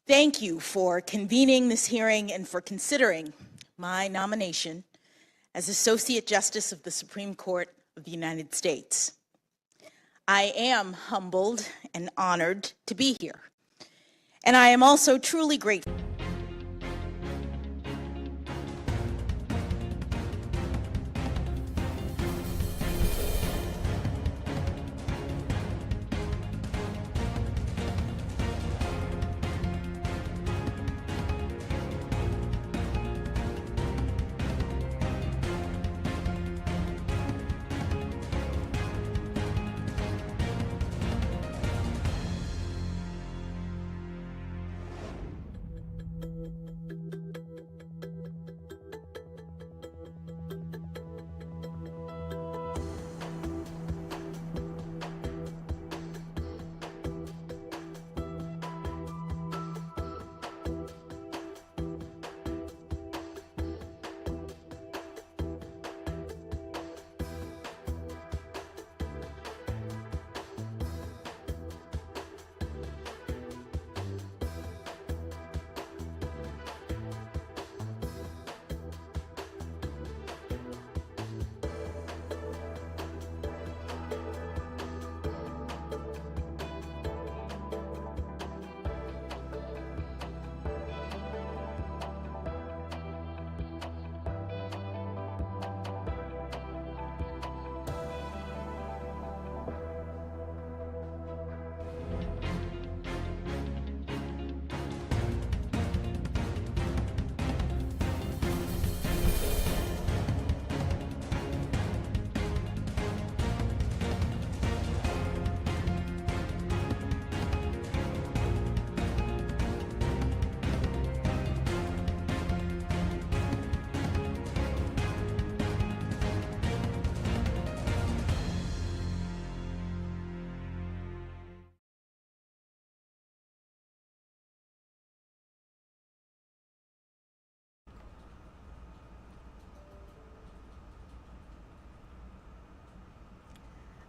Thank you for convening this hearing and for considering my nomination as Associate Justice of the Supreme Court of the United States. I am humbled and honored to be here, and I am also truly grateful.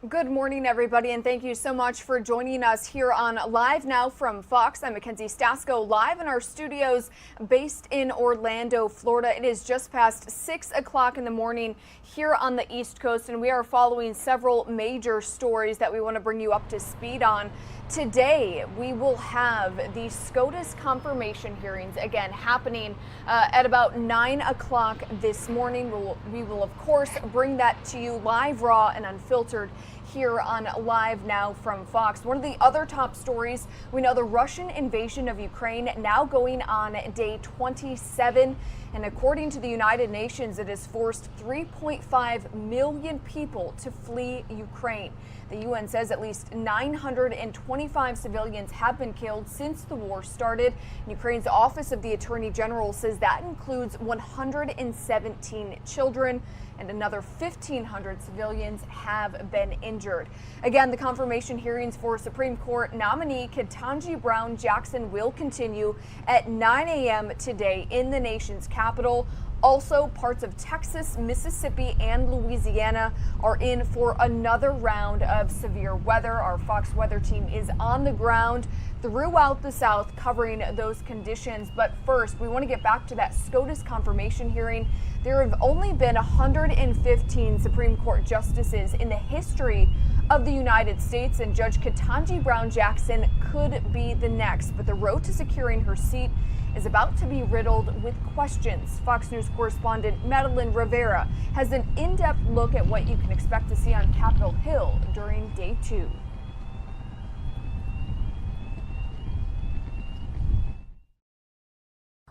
Good morning, everybody, and thank you so much for joining us here on Live Now from Fox. I'm Mackenzie Stasco, live in our studios based in Orlando, Florida. It is just past 6 o'clock in the morning here on the East Coast, and we are following several major stories that we want to bring you up to speed on. Today, we will have the Scotus confirmation hearings again happening at about 9 o'clock this morning. We will, of course, bring that to you live, raw, and unfiltered here on Live Now from Fox. One of the other top stories, we know the Russian invasion of Ukraine now going on day 27. And according to the United Nations, it has forced 3.5 million people to flee Ukraine. The UN says at least 925 civilians have been killed since the war started. Ukraine's Office of the Attorney General says that includes 117 children, and another 1,500 civilians have been injured. Again, the confirmation hearings for Supreme Court nominee Katanji Brown Jackson will continue at 9 a.m. today in the nation's capital. Also, parts of Texas, Mississippi, and Louisiana are in for another round of severe weather. Our Fox weather team is on the ground throughout the South covering those conditions. But first, we want to get back to that SCOTUS confirmation hearing. There have only been 115 Supreme Court justices in the history of the United States, and Judge Katanji Brown Jackson could be the next. But the road to securing her seat is about to be riddled with questions. Fox News correspondent Madeline Rivera has an in-depth look at what you can expect to see on Capitol Hill during day 2.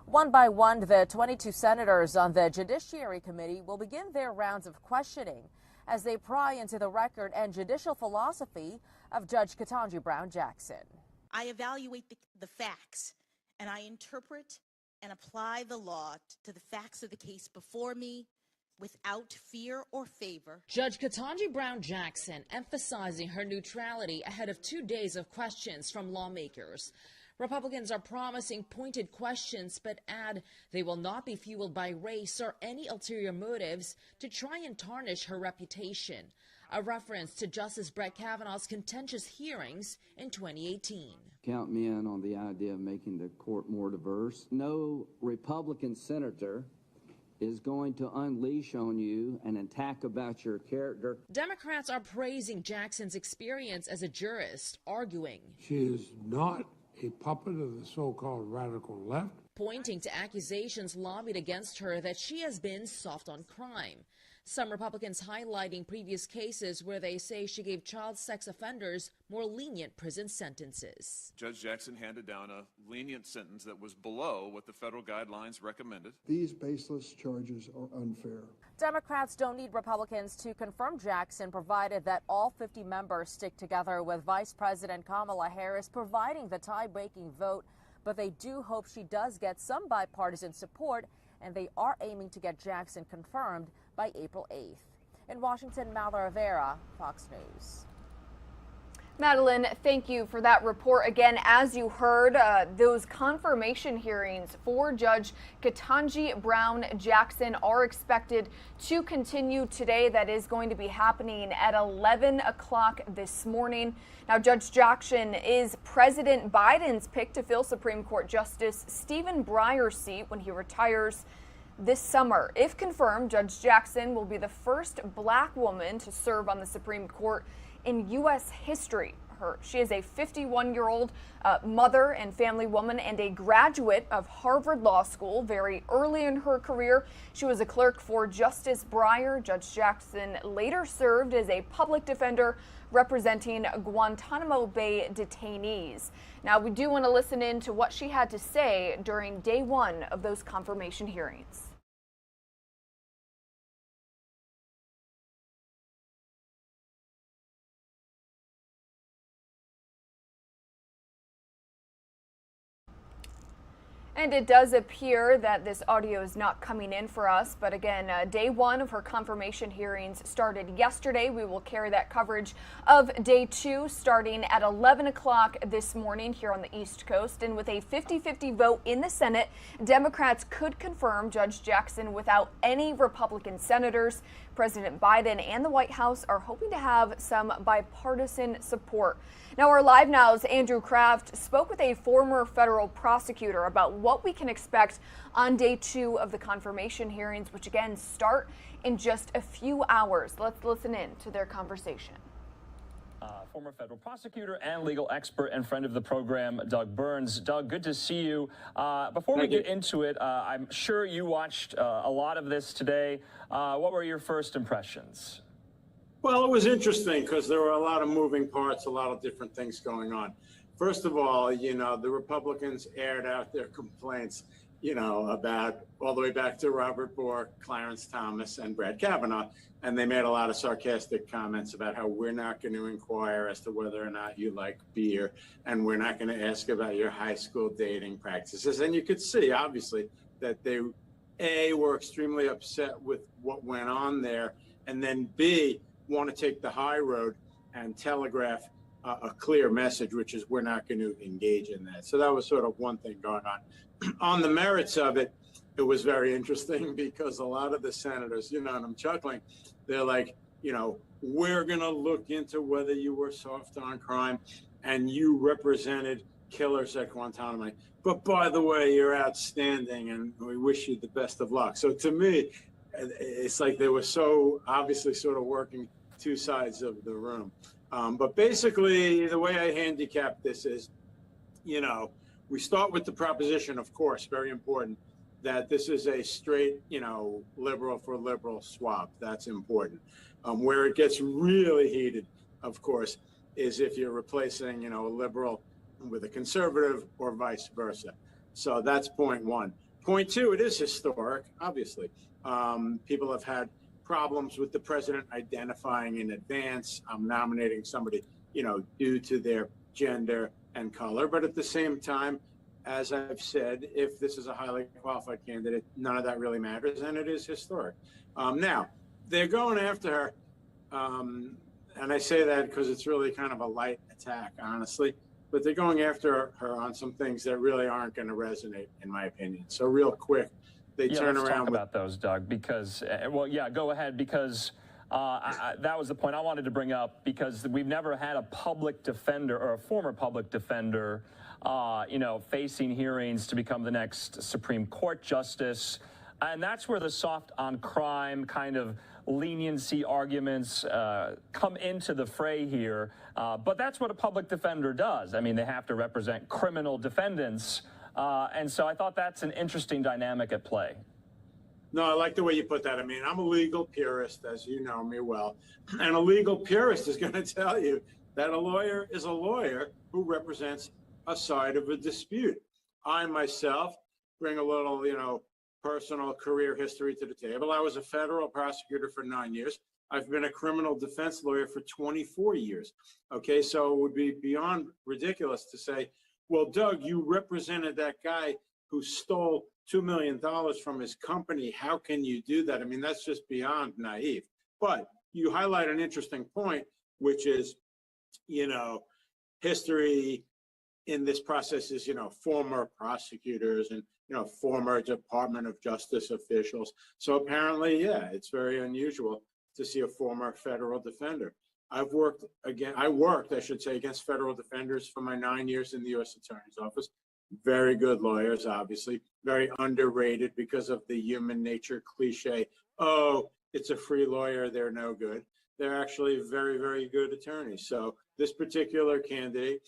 One by one, the 22 senators on the Judiciary Committee will begin their rounds of questioning as they pry into the record and judicial philosophy of Judge Katanji Brown Jackson. I evaluate the facts, and I interpret and apply the law to the facts of the case before me without fear or favor. Judge Katanji Brown Jackson emphasizing her neutrality ahead of 2 days of questions from lawmakers. Republicans are promising pointed questions, but add they will not be fueled by race or any ulterior motives to try and tarnish her reputation. a reference to Justice Brett Kavanaugh's contentious hearings in 2018. Count me in on the idea of making the court more diverse. No Republican senator is going to unleash on you an attack about your character. Democrats are praising Jackson's experience as a jurist, arguing she is not a puppet of the so-called radical left, pointing to accusations lobbied against her that she has been soft on crime. Some Republicans highlighting previous cases where they say she gave child sex offenders more lenient prison sentences. Judge Jackson handed down a lenient sentence that was below what the federal guidelines recommended. These baseless charges are unfair. Democrats don't need Republicans to confirm Jackson, provided that all 50 members stick together, with Vice President Kamala Harris providing the tie-breaking vote. But they do hope she does get some bipartisan support, and they are aiming to get Jackson confirmed by April 8th. In Washington, Mallory Rivera, Fox News. Madeline, thank you for that report. Again, as you heard, those confirmation hearings for Judge Katanji Brown Jackson are expected to continue today. That is going to be happening at 11 o'clock this morning. Now, Judge Jackson is President Biden's pick to fill Supreme Court Justice Stephen Breyer's seat when he retires this summer. If confirmed, Judge Jackson will be the first black woman to serve on the Supreme Court in U.S. history. She is a 51-year-old mother and family woman and a graduate of Harvard Law School. Very early in her career, she was a clerk for Justice Breyer. Judge Jackson later served as a public defender representing Guantanamo Bay detainees. Now, we do want to listen in to what she had to say during day one of those confirmation hearings. And it does appear that this audio is not coming in for us. But again, day one of her confirmation hearings started yesterday. We will carry that coverage of day two starting at 11 o'clock this morning here on the East Coast. And with a 50-50 vote in the Senate, Democrats could confirm Judge Jackson without any Republican senators. President Biden and the White House are hoping to have some bipartisan support. Now, our LiveNOW's Andrew Kraft spoke with a former federal prosecutor about what we can expect on day two of the confirmation hearings, which again start in just a few hours. Let's listen in to their conversation. Former federal prosecutor and legal expert and friend of the program, Doug Burns. Doug, good to see you. Before we get into it, I'm sure you watched a lot of this today. What were your first impressions? Well, it was interesting because there were a lot of moving parts, a lot of different things going on. First of all, the Republicans aired out their complaints, about all the way back to Robert Bork, Clarence Thomas, and Brett Kavanaugh. And they made a lot of sarcastic comments about how we're not going to inquire as to whether or not you like beer, and we're not going to ask about your high school dating practices. And you could see, obviously, that they, A, were extremely upset with what went on there, and then B, want to take the high road and telegraph a clear message, which is we're not going to engage in that. So that was sort of one thing going on. On the merits of it, it was very interesting because a lot of the senators, and I'm chuckling, they're like, we're going to look into whether you were soft on crime and you represented killers at Guantanamo. But by the way, you're outstanding and we wish you the best of luck. So to me, it's like they were so obviously sort of working two sides of the room. But basically, the way I handicap this is, we start with the proposition, of course, very important, that this is a straight, liberal for liberal swap. That's important. Where it gets really heated, of course, is if you're replacing, a liberal with a conservative or vice versa. So that's point one. Point two, it is historic, obviously. People have had problems with the president identifying in advance, nominating somebody, due to their gender and color. But at the same time, as I've said, if this is a highly qualified candidate, none of that really matters, and it is historic. Now, they're going after her, and I say that because it's really kind of a light attack, honestly, but they're going after her on some things that really aren't going to resonate, in my opinion. So real quick, they turn let's around talk about those, Doug, because, go ahead, because That was the point I wanted to bring up, because we've never had a public defender or a former public defender, facing hearings to become the next Supreme Court justice. And that's where the soft on crime kind of leniency arguments come into the fray here. But that's what a public defender does. I mean, they have to represent criminal defendants. And so I thought that's an interesting dynamic at play. No, I like the way you put that. I mean, I'm a legal purist, as you know me well. And a legal purist is going to tell you that a lawyer is a lawyer who represents a side of a dispute. I myself bring a little, personal career history to the table. I was a federal prosecutor for 9 years. I've been a criminal defense lawyer for 24 years. Okay, so it would be beyond ridiculous to say, well, Doug, you represented that guy who stole $2 million from his company. How can you do that? I mean, that's just beyond naive. But you highlight an interesting point, which is, history in this process is, former prosecutors and, former Department of Justice officials. So apparently, yeah, it's very unusual to see a former federal defender. I worked, against federal defenders for my 9 years in the U.S. Attorney's Office. Very good lawyers, obviously, very underrated because of the human nature cliche. Oh, it's a free lawyer, they're no good. They're actually very, very good attorneys. So this particular candidate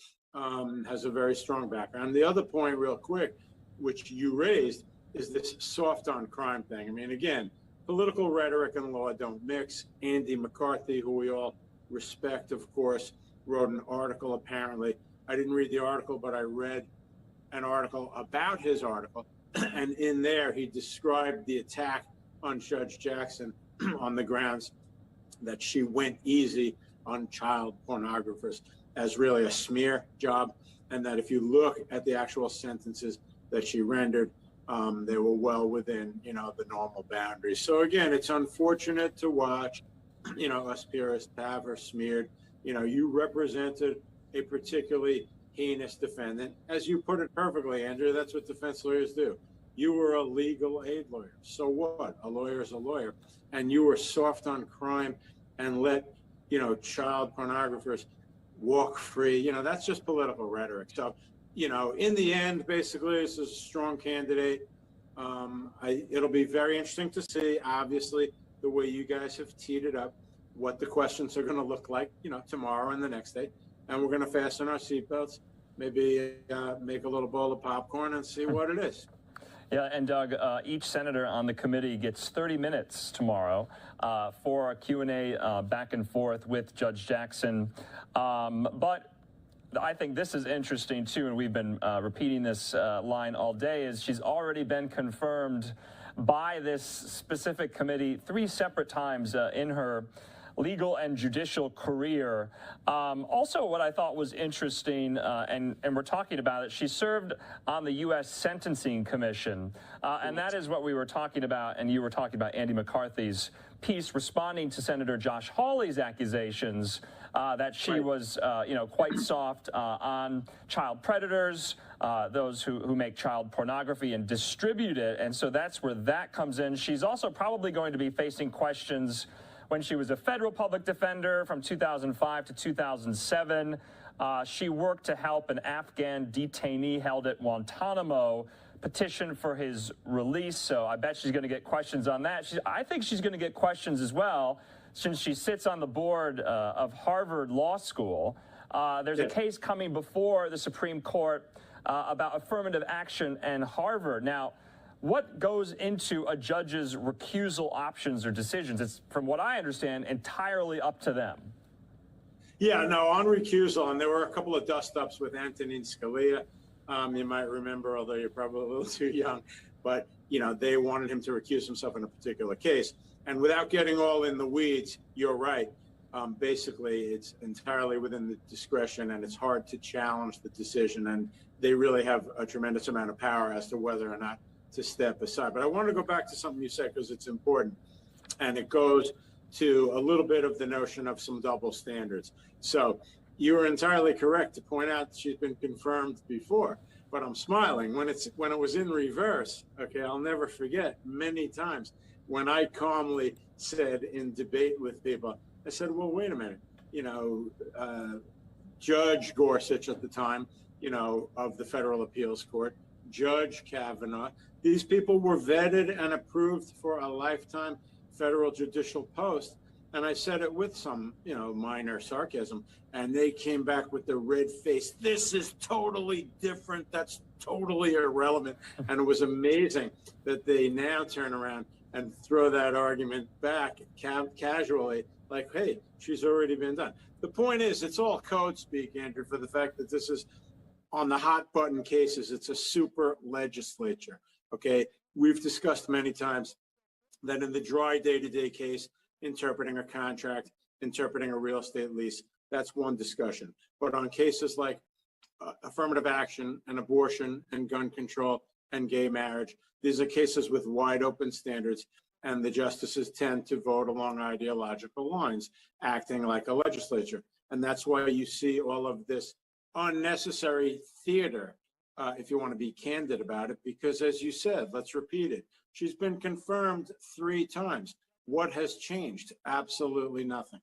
has a very strong background. The other point, real quick, which you raised, is this soft on crime thing. I mean, again, political rhetoric and law don't mix. Andy McCarthy, who we all respect, of course, wrote an article, apparently. I didn't read the article, but I read an article about his article. And in there, he described the attack on Judge Jackson on the grounds that she went easy on child pornographers as really a smear job. And that if you look at the actual sentences that she rendered, they were well within, the normal boundaries. So again, it's unfortunate to watch, us purists have her smeared. You represented a particularly heinous defendant. As you put it perfectly, Andrew, that's what defense lawyers do. You were a legal aid lawyer. So what? A lawyer is a lawyer. And you were soft on crime and let, child pornographers walk free. That's just political rhetoric. So, in the end, basically, this is a strong candidate. It'll be very interesting to see, obviously, the way you guys have teed it up, what the questions are going to look like, tomorrow and the next day. And we're going to fasten our seatbelts, maybe make a little bowl of popcorn and see what it is. Yeah, and Doug, each senator on the committee gets 30 minutes tomorrow for a Q&A back and forth with Judge Jackson. But I think this is interesting, too, and we've been repeating this line all day, is she's already been confirmed by this specific committee 3 separate times in her legal and judicial career. Also, what I thought was interesting, and we're talking about it, she served on the U.S. Sentencing Commission, and that is what we were talking about, and you were talking about Andy McCarthy's piece responding to Senator Josh Hawley's accusations that she was, quite soft on child predators, those who make child pornography and distribute it, and so that's where that comes in. She's also probably going to be facing questions when she was a federal public defender from 2005 to 2007. She worked to help an Afghan detainee held at Guantanamo petition for his release, so I bet she's going to get questions on that. I think she's going to get questions as well, since she sits on the board of Harvard Law School. There's a case coming before the Supreme Court about affirmative action and Harvard. Now, what goes into a judge's recusal options or decisions? It's, from what I understand, entirely up to them. Yeah, no, on recusal, and there were a couple of dust-ups with Antonin Scalia. You might remember, although you're probably a little too young, but, they wanted him to recuse himself in a particular case. And without getting all in the weeds, you're right. Basically, it's entirely within the discretion, and it's hard to challenge the decision. And they really have a tremendous amount of power as to whether or not to step aside. But I want to go back to something you said, because it's important, and it goes to a little bit of the notion of some double standards. So you were entirely correct to point out she's been confirmed before, but I'm smiling when it was in reverse. Okay, I'll never forget many times when I calmly said in debate with people, I said, well, wait a minute, Judge Gorsuch at the time, of the Federal Appeals Court, Judge Kavanaugh, these people were vetted and approved for a lifetime federal judicial post. And I said it with some, minor sarcasm, and they came back with the red face. This is totally different. That's totally irrelevant. And it was amazing that they now turn around and throw that argument back casually, like, hey, she's already been done. The point is, it's all code speak, Andrew, for the fact that this is on the hot button cases. It's a super legislature. Okay. We've discussed many times that in the dry day-to-day case, interpreting a contract, interpreting a real estate lease, that's one discussion. But on cases like affirmative action and abortion and gun control and gay marriage, these are cases with wide open standards, and the justices tend to vote along ideological lines, acting like a legislature. And that's why you see all of this unnecessary theater, if you want to be candid about it, because as you said, let's repeat it, she's been confirmed 3 times. What has changed? Absolutely nothing.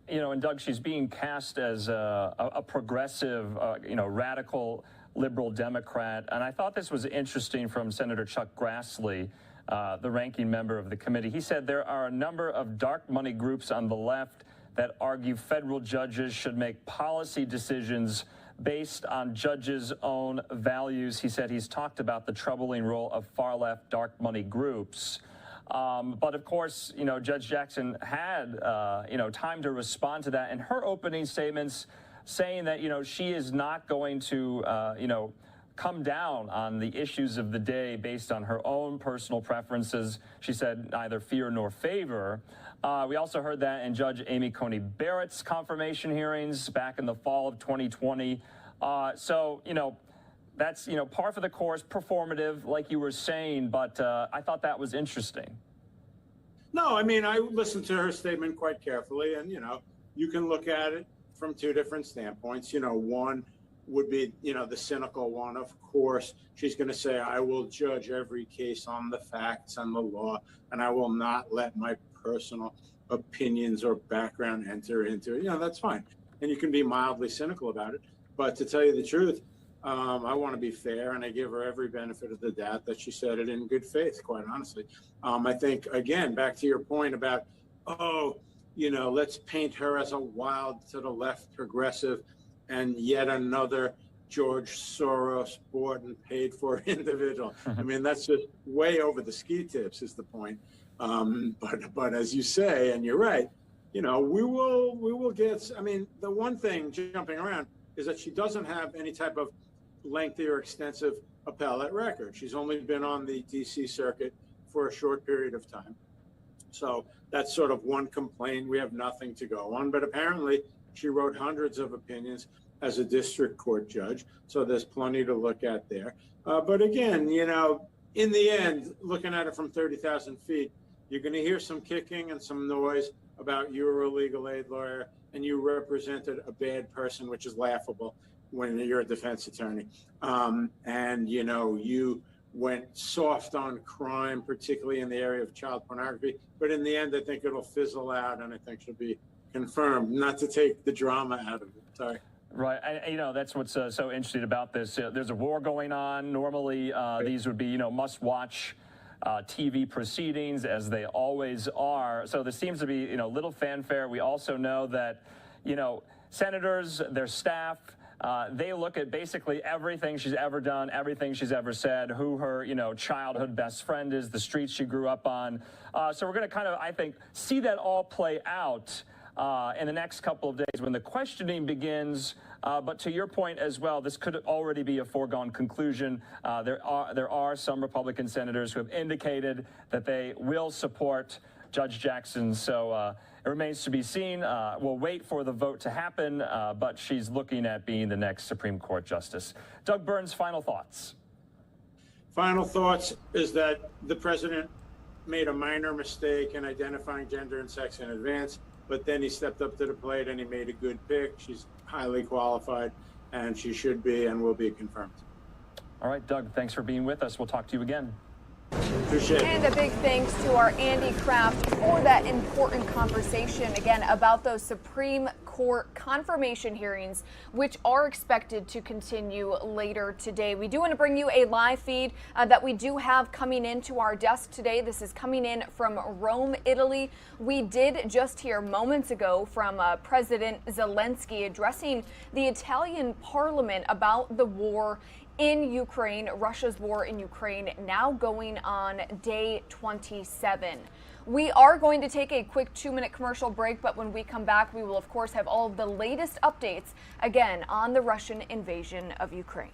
And Doug, she's being cast as a progressive, radical liberal Democrat. And I thought this was interesting from Senator Chuck Grassley, the ranking member of the committee. He said there are a number of dark money groups on the left that argue federal judges should make policy decisions based on judges' own values. He said he's talked about the troubling role of far-left dark money groups. But of course, Judge Jackson had, time to respond to that. And her opening statements saying that, she is not going to, come down on the issues of the day based on her own personal preferences. She said neither fear nor favor. We also heard that in Judge Amy Coney Barrett's confirmation hearings back in the fall of 2020. That's, par for the course, performative, like you were saying, but I thought that was interesting. No, I mean, I listened to her statement quite carefully, and, you can look at it from 2 different standpoints. One would be, the cynical one. Of course, she's going to say, I will judge every case on the facts and the law, and I will not let my personal opinions or background enter into it. That's fine. And you can be mildly cynical about it. But to tell you the truth, I want to be fair, and I give her every benefit of the doubt that she said it in good faith, quite honestly. I think, again, back to your point about, let's paint her as a wild to the left progressive and yet another George Soros bought and paid for individual. I mean, that's just way over the ski tips is the point. But as you say, and you're right, we will get, I mean, the one thing jumping around is that she doesn't have any type of lengthy or extensive appellate record. She's only been on the DC circuit for a short period of time. So that's sort of one complaint. We have nothing to go on, but apparently she wrote hundreds of opinions as a district court judge. So there's plenty to look at there. But again, in the end, looking at it from 30,000 feet, you're going to hear some kicking and some noise about you were a legal aid lawyer and you represented a bad person, which is laughable when you're a defense attorney. And, you went soft on crime, particularly in the area of child pornography. But in the end, I think it'll fizzle out, and I think she'll be confirmed, not to take the drama out of it. Sorry. Right. That's what's so interesting about this. There's a war going on. Normally, these would be, must-watch TV proceedings, as they always are. So there seems to be, little fanfare. We also know that, senators, their staff, they look at basically everything she's ever done, everything she's ever said, who her, childhood best friend is, the streets she grew up on. So we're going to kind of, I think, see that all play out in the next couple of days when the questioning begins. But to your point as well, this could already be a foregone conclusion. There are some Republican senators who have indicated that they will support Judge Jackson. So it remains to be seen. We'll wait for the vote to happen, but she's looking at being the next Supreme Court justice. Doug Burns, final thoughts. Final thoughts is that the president made a minor mistake in identifying gender and sex in advance, but then he stepped up to the plate and he made a good pick. She's highly qualified, and she should be and will be confirmed. All right, Doug, thanks for being with us. We'll talk to you again. Appreciate it. And a big thanks to our Andy Kraft for that important conversation, again, about those Supreme Court confirmation hearings, which are expected to continue later today. We do want to bring you a live feed that we do have coming into our desk today. This is coming in from Rome, Italy. We did just hear moments ago from President Zelensky addressing the Italian parliament about the war in Ukraine, Russia's war in Ukraine, now going on day 27. We are going to take a quick 2-minute commercial break, but when we come back, we will, of course, have all of the latest updates, again, on the Russian invasion of Ukraine.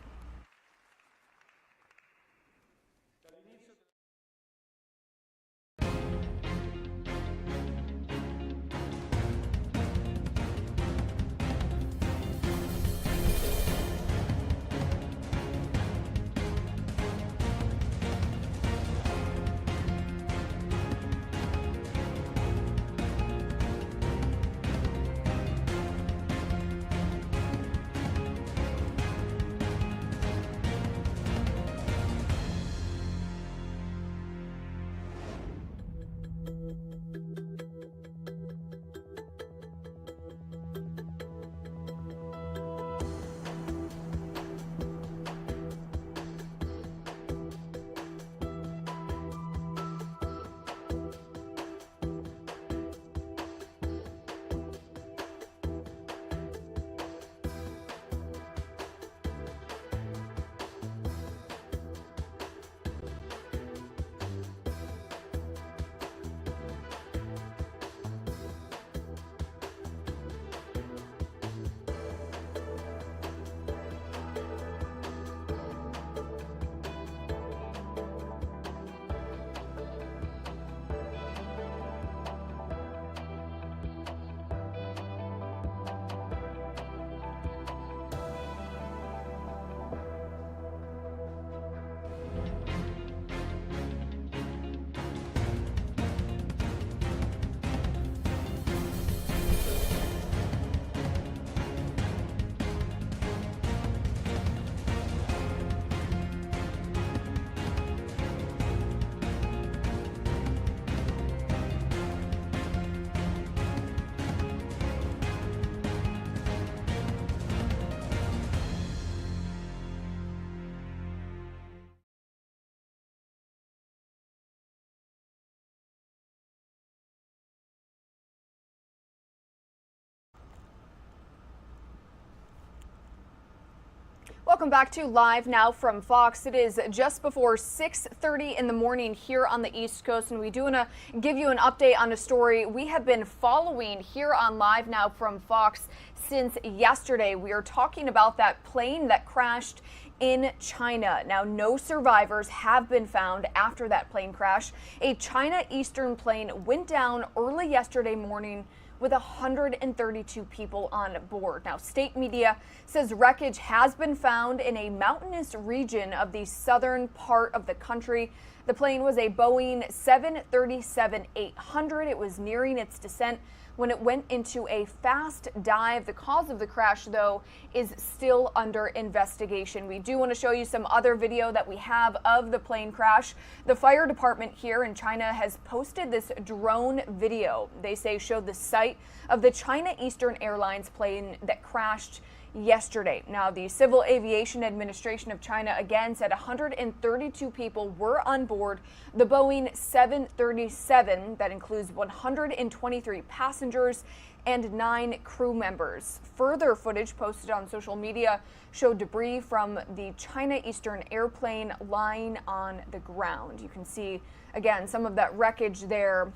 Welcome back to Live Now from Fox. It is just before 6:30 in the morning here on the East Coast, and we do want to give you an update on a story we have been following here on Live Now from Fox since yesterday. We are talking about that plane that crashed in China. Now, no survivors have been found after that plane crash. A China Eastern plane went down early yesterday morning with 132 people on board. Now, state media says wreckage has been found in a mountainous region of the southern part of the country. The plane was a Boeing 737-800. It was nearing its descent when it went into a fast dive. The cause of the crash, though, is still under investigation. We do want to show you some other video that we have of the plane crash. The fire department here in China has posted this drone video. They say showed the site of the China Eastern Airlines plane that crashed yesterday. Now, the Civil Aviation Administration of China again said 132 people were on board the Boeing 737. That includes 123 passengers and 9 crew members. Further footage posted on social media showed debris from the China Eastern airplane lying on the ground. You can see, again, some of that wreckage there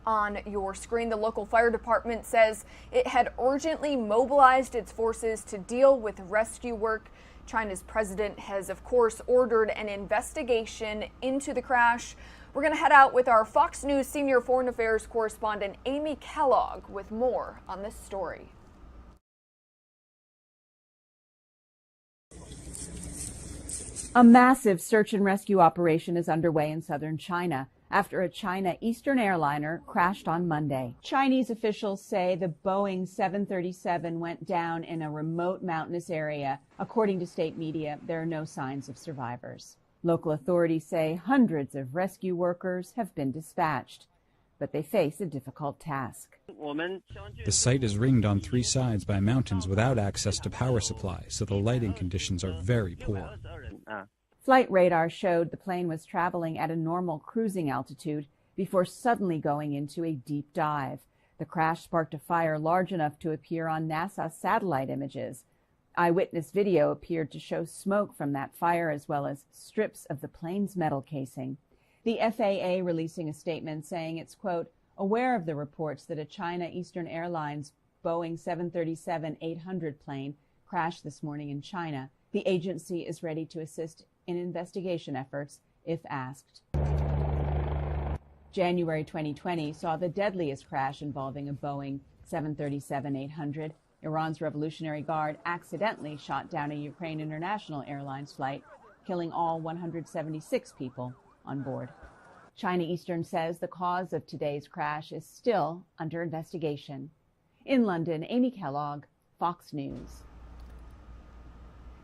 on your screen. The local fire department says it had urgently mobilized its forces to deal with rescue work. China's president has, of course, ordered an investigation into the crash. We're going to head out with our Fox News senior foreign affairs correspondent Amy Kellogg with more on this story. A massive search and rescue operation is underway in southern China after a China Eastern airliner crashed on Monday. Chinese officials say the Boeing 737 went down in a remote mountainous area. According to state media, there are no signs of survivors. Local authorities say hundreds of rescue workers have been dispatched, but they face a difficult task. The site is ringed on 3 sides by mountains without access to power supply, so the lighting conditions are very poor. Flight radar showed the plane was traveling at a normal cruising altitude before suddenly going into a deep dive. The crash sparked a fire large enough to appear on NASA satellite images. Eyewitness video appeared to show smoke from that fire as well as strips of the plane's metal casing. The FAA releasing a statement saying it's, quote, aware of the reports that a China Eastern Airlines Boeing 737-800 plane crashed this morning in China. The agency is ready to assist in investigation efforts if asked. January 2020 saw the deadliest crash involving a Boeing 737-800. Iran's Revolutionary Guard accidentally shot down a Ukraine International Airlines flight, killing all 176 people on board. China Eastern says the cause of today's crash is still under investigation. In London, Amy Kellogg, Fox News.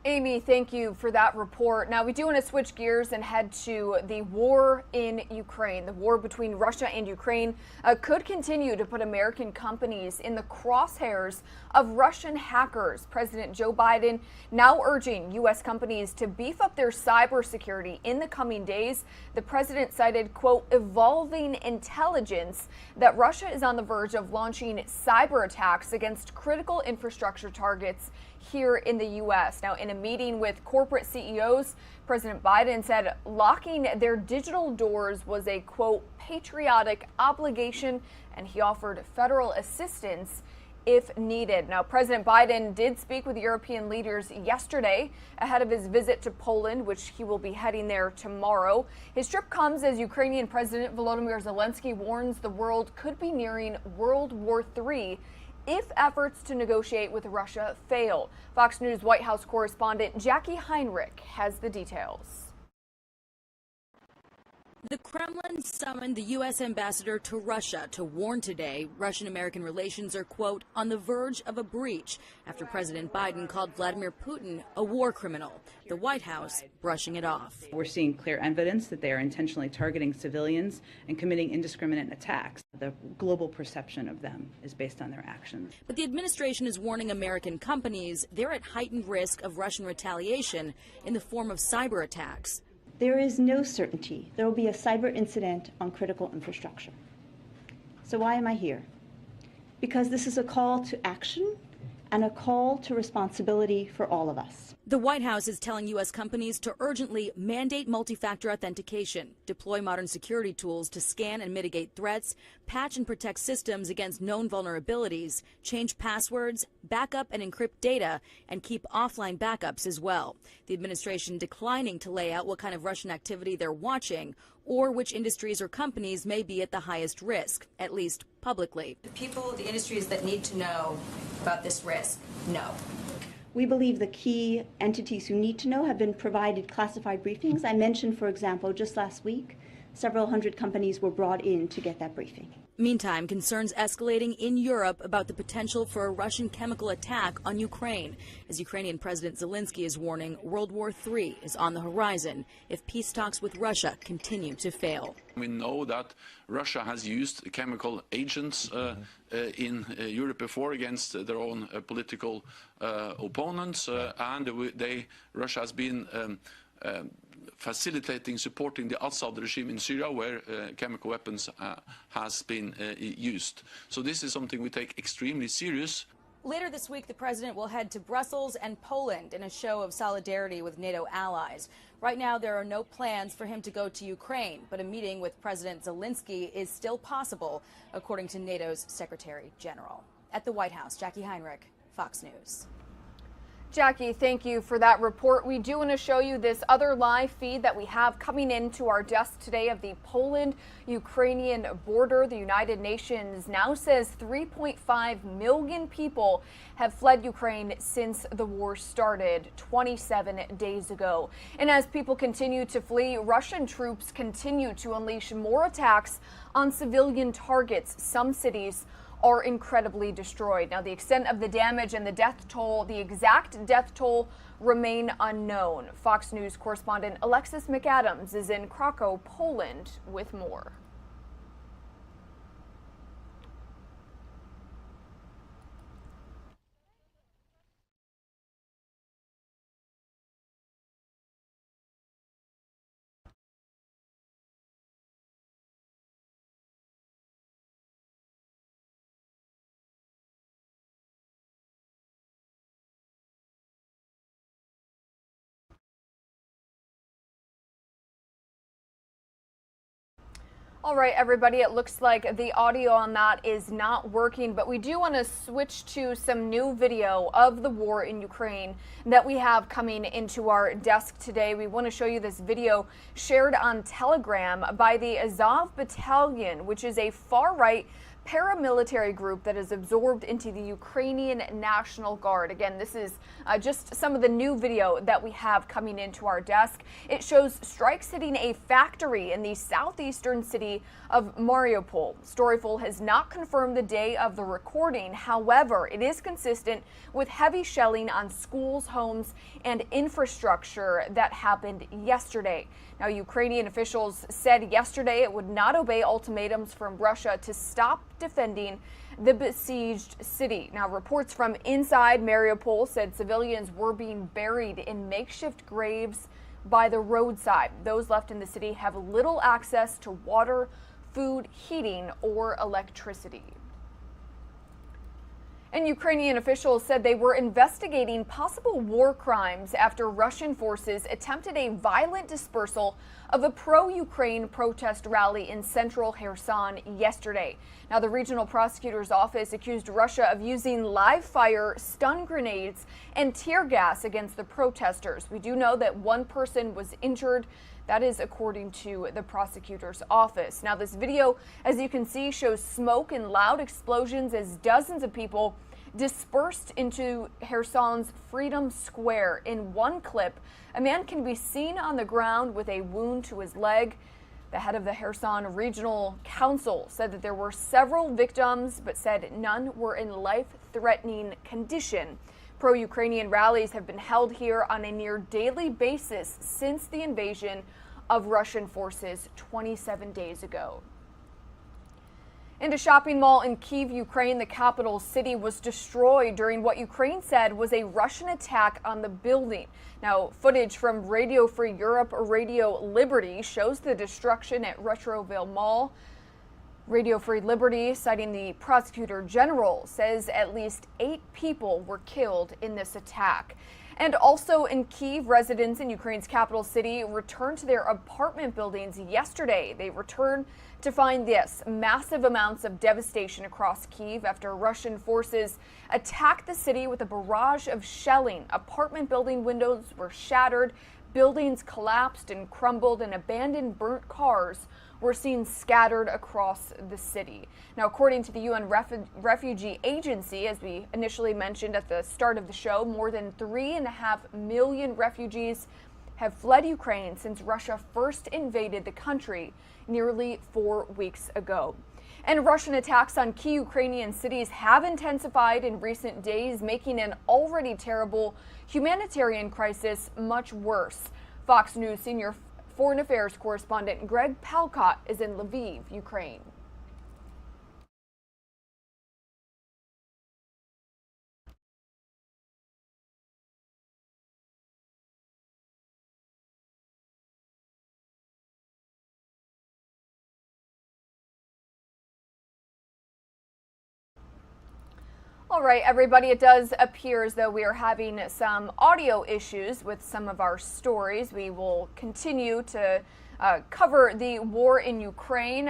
Amy, thank you for that report. Now, we do want to switch gears and head to the war in Ukraine. The war between Russia and Ukraine could continue to put American companies in the crosshairs of Russian hackers. President Joe Biden now urging U.S. companies to beef up their cybersecurity in the coming days. The president cited, quote, evolving intelligence that Russia is on the verge of launching cyber attacks against critical infrastructure targets here in the U.S. Now, in a meeting with corporate CEOs, President Biden said locking their digital doors was a, quote, patriotic obligation, and he offered federal assistance if needed. Now, President Biden did speak with European leaders yesterday ahead of his visit to Poland, which he will be heading there tomorrow. His trip comes as Ukrainian President Volodymyr Zelensky warns the world could be nearing World War III if efforts to negotiate with Russia fail. Fox News White House correspondent Jackie Heinrich has the details. The Kremlin summoned the U.S. ambassador to Russia to warn today Russian-American relations are, quote, on the verge of a breach after President Biden called Vladimir Putin a war criminal. The White House brushing it off. We're seeing clear evidence that they are intentionally targeting civilians and committing indiscriminate attacks. The global perception of them is based on their actions. But the administration is warning American companies they're at heightened risk of Russian retaliation in the form of cyber attacks. There is no certainty there will be a cyber incident on critical infrastructure. So why am I here? Because this is a call to action and a call to responsibility for all of us. The White House is telling U.S. companies to urgently mandate multi-factor authentication, deploy modern security tools to scan and mitigate threats, patch and protect systems against known vulnerabilities, change passwords, back up and encrypt data, and keep offline backups as well. The administration declining to lay out what kind of Russian activity they're watching or which industries or companies may be at the highest risk, at least publicly. The people, the industries that need to know about this risk, know. We believe the key entities who need to know have been provided classified briefings. I mentioned, for example, just last week, several hundred companies were brought in to get that briefing. Meantime, concerns escalating in Europe about the potential for a Russian chemical attack on Ukraine, as Ukrainian President Zelensky is warning World War III is on the horizon if peace talks with Russia continue to fail. We know that Russia has used chemical agents in Europe before against their own political opponents, and Russia has been facilitating, supporting the Assad regime in Syria, where chemical weapons has been used. So this is something we take extremely serious. Later this week, the president will head to Brussels and Poland in a show of solidarity with NATO allies. Right now, there are no plans for him to go to Ukraine, but a meeting with President Zelensky is still possible, according to NATO's Secretary General. At the White House, Jackie Heinrich, Fox News. Jackie, thank you for that report. We do want to show you this other live feed that we have coming into our desk today of the Poland-Ukrainian border. The United Nations now says 3.5 million people have fled Ukraine since the war started 27 days ago. And as people continue to flee, Russian troops continue to unleash more attacks on civilian targets. Some cities are incredibly destroyed. Now, the extent of the damage and the death toll, the exact death toll, remain unknown. Fox News correspondent Alexis McAdams is in Krakow, Poland, with more. All right, everybody, it looks like the audio on that is not working, but we do want to switch to some new video of the war in Ukraine that we have coming into our desk today. We want to show you this video shared on Telegram by the Azov Battalion, which is a far-right paramilitary group that is absorbed into the Ukrainian National Guard. Again, this is just some of the new video that we have coming into our desk. It shows strikes hitting a factory in the southeastern city of Mariupol. Storyful has not confirmed the day of the recording. However, it is consistent with heavy shelling on schools, homes, and infrastructure that happened yesterday. Now, Ukrainian officials said yesterday it would not obey ultimatums from Russia to stop defending the besieged city. Now, reports from inside Mariupol said civilians were being buried in makeshift graves by the roadside. Those left in the city have little access to water, food, heating, or electricity. And Ukrainian officials said they were investigating possible war crimes after Russian forces attempted a violent dispersal of a pro-Ukraine protest rally in central Kherson yesterday. Now, the regional prosecutor's office accused Russia of using live fire, stun grenades, and tear gas against the protesters. We do know that one person was injured. That is according to the prosecutor's office. Now, this video, as you can see, shows smoke and loud explosions as dozens of people dispersed into Kherson's Freedom Square. In one clip, a man can be seen on the ground with a wound to his leg. The head of the Kherson Regional Council said that there were several victims, but said none were in life-threatening condition. Pro-Ukrainian rallies have been held here on a near daily basis since the invasion of Russian forces 27 days ago. And a shopping mall in Kyiv, Ukraine, the capital city, was destroyed during what Ukraine said was a Russian attack on the building. Now, footage from Radio Free Europe, Radio Liberty, shows the destruction at Retroville Mall. Radio Free Liberty, citing the prosecutor general, says at least 8 people were killed in this attack. And also in Kyiv, residents in Ukraine's capital city returned to their apartment buildings yesterday. They returned to find this massive amounts of devastation across Kyiv after Russian forces attacked the city with a barrage of shelling. Apartment building windows were shattered, buildings collapsed and crumbled, and abandoned burnt cars were seen scattered across the city. Now, according to the UN Refugee Agency, as we initially mentioned at the start of the show, more than 3.5 million refugees have fled Ukraine since Russia first invaded the country nearly 4 weeks ago. And Russian attacks on key Ukrainian cities have intensified in recent days, making an already terrible humanitarian crisis much worse. Fox News senior Foreign Affairs correspondent Greg Palkot is in Lviv, Ukraine. All right, everybody, it does appear as though we are having some audio issues with some of our stories. We will continue to cover the war in Ukraine.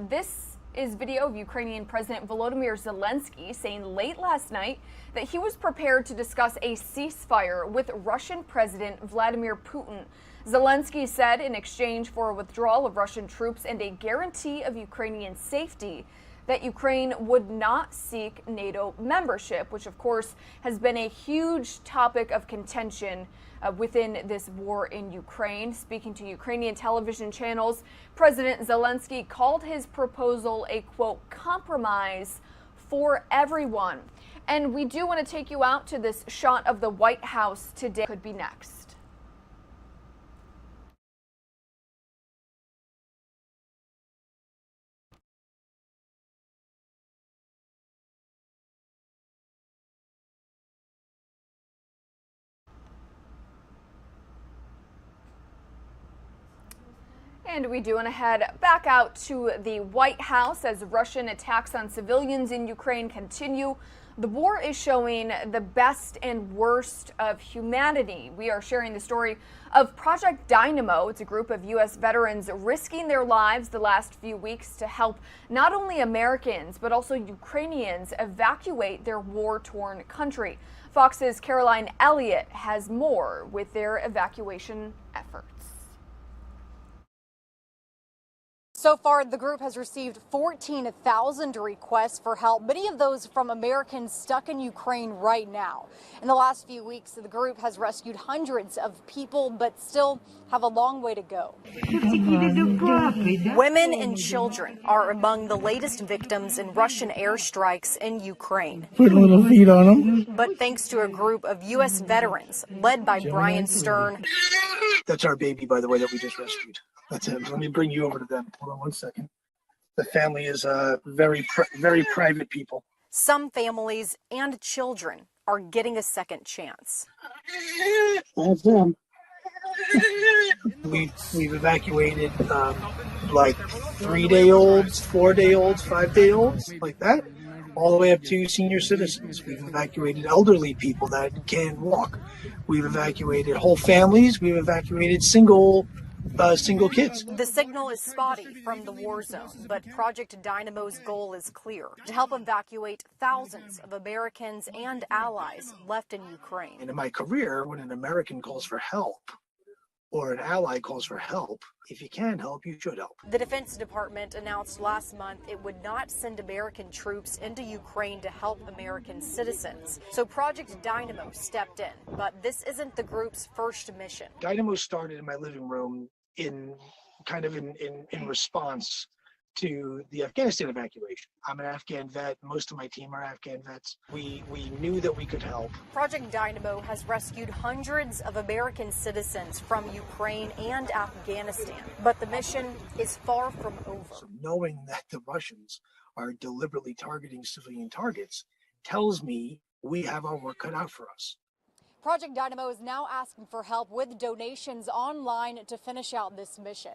This is video of Ukrainian President Volodymyr Zelensky saying late last night that he was prepared to discuss a ceasefire with Russian President Vladimir Putin. Zelensky said in exchange for a withdrawal of Russian troops and a guarantee of Ukrainian safety, that Ukraine would not seek NATO membership, which of course has been a huge topic of contention within this war in Ukraine. Speaking to Ukrainian television channels, President Zelensky called his proposal a, quote, compromise for everyone. And we do want to take you out to this shot of the White House today. Could be next. And we do want to head back out to the White House as Russian attacks on civilians in Ukraine continue. The war is showing the best and worst of humanity. We are sharing the story of Project Dynamo. It's a group of U.S. veterans risking their lives the last few weeks to help not only Americans, but also Ukrainians evacuate their war-torn country. Fox's Caroline Elliott has more with their evacuation efforts. So far, the group has received 14,000 requests for help, many of those from Americans stuck in Ukraine right now. In the last few weeks, the group has rescued hundreds of people, but still have a long way to go. Women and children are among the latest victims in Russian airstrikes in Ukraine. Put a little feet on them. But thanks to a group of U.S. veterans led by Brian Stern. That's our baby, by the way, that we just rescued. That's him. Let me bring you over to them. Hold on one second. The family is very private people. Some families and children are getting a second chance. That's them. We've evacuated like 3-day-olds, 4-day-olds, 5-day-olds, like that, all the way up to senior citizens. We've evacuated elderly people that can't walk. We've evacuated whole families. We've evacuated single kids. The signal is spotty from the war zone, but Project Dynamo's goal is clear: to help evacuate thousands of Americans and allies left in Ukraine. And in my career, when an American calls for help or an ally calls for help, if you can help, you should help. The Defense Department announced last month it would not send American troops into Ukraine to help American citizens. So Project Dynamo stepped in, but this isn't the group's first mission. Dynamo started in my living room in response to the Afghanistan evacuation. I'm an Afghan vet. Most of my team are Afghan vets. We knew that we could help. Project Dynamo has rescued hundreds of American citizens from Ukraine and Afghanistan, but the mission is far from over. So knowing that the Russians are deliberately targeting civilian targets tells me we have our work cut out for us. Project Dynamo is now asking for help with donations online to finish out this mission.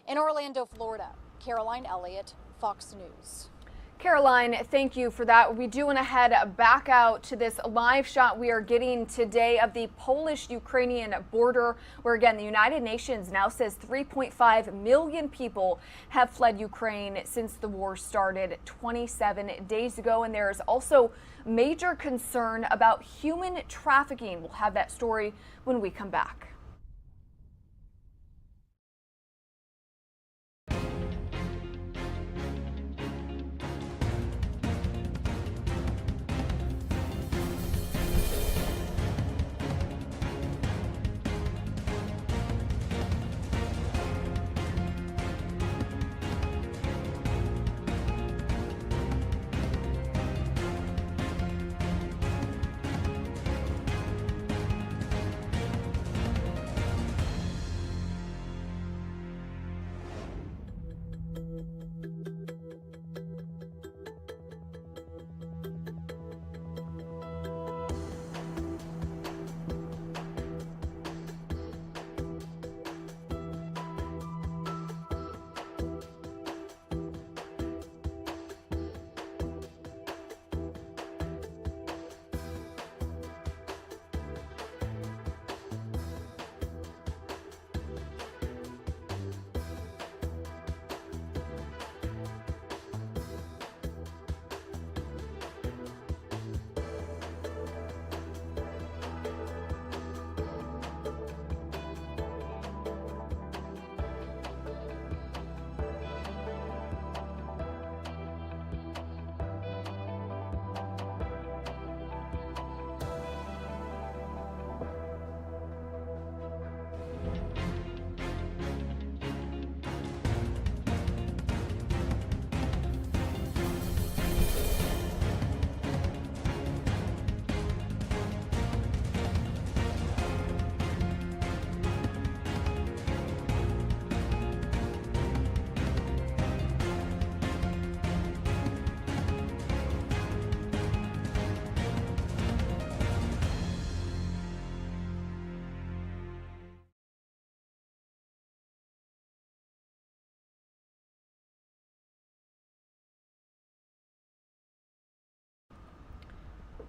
In Orlando, Florida, Caroline Elliott, Fox News. Caroline, thank you for that. We do want to head back out to this live shot we are getting today of the Polish-Ukrainian border, where again, the United Nations now says 3.5 million people have fled Ukraine since the war started 27 days ago. And there is also major concern about human trafficking. We'll have that story when we come back.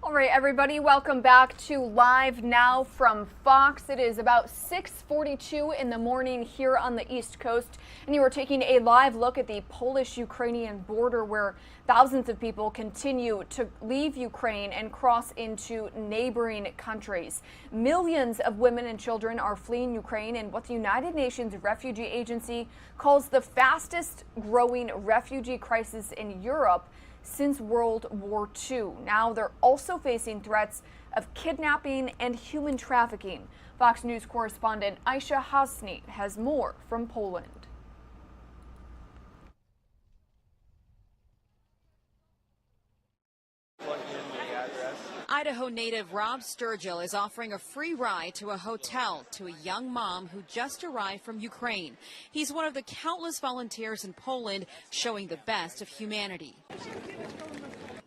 All right, everybody, welcome back to Live Now from Fox. It is about 6:42 in the morning here on the East Coast, and you are taking a live look at the Polish-Ukrainian border where thousands of people continue to leave Ukraine and cross into neighboring countries. Millions of women and children are fleeing Ukraine in what the United Nations Refugee Agency calls the fastest growing refugee crisis in Europe since World War II. Now they're also facing threats of kidnapping and human trafficking. Fox News correspondent Aisha Hasni has more from Poland. Idaho native Rob Sturgill is offering a free ride to a hotel to a young mom who just arrived from Ukraine. He's one of the countless volunteers in Poland showing the best of humanity.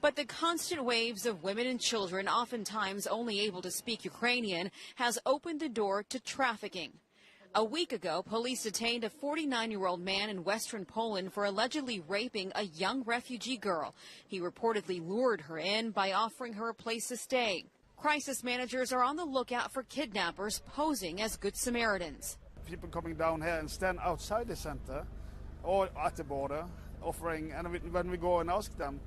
But the constant waves of women and children, oftentimes only able to speak Ukrainian, has opened the door to trafficking. A week ago, police detained a 49-year-old man in western Poland for allegedly raping a young refugee girl. He reportedly lured her in by offering her a place to stay. Crisis managers are on the lookout for kidnappers posing as Good Samaritans. People coming down here and stand outside the center or at the border offering, and when we go and ask them,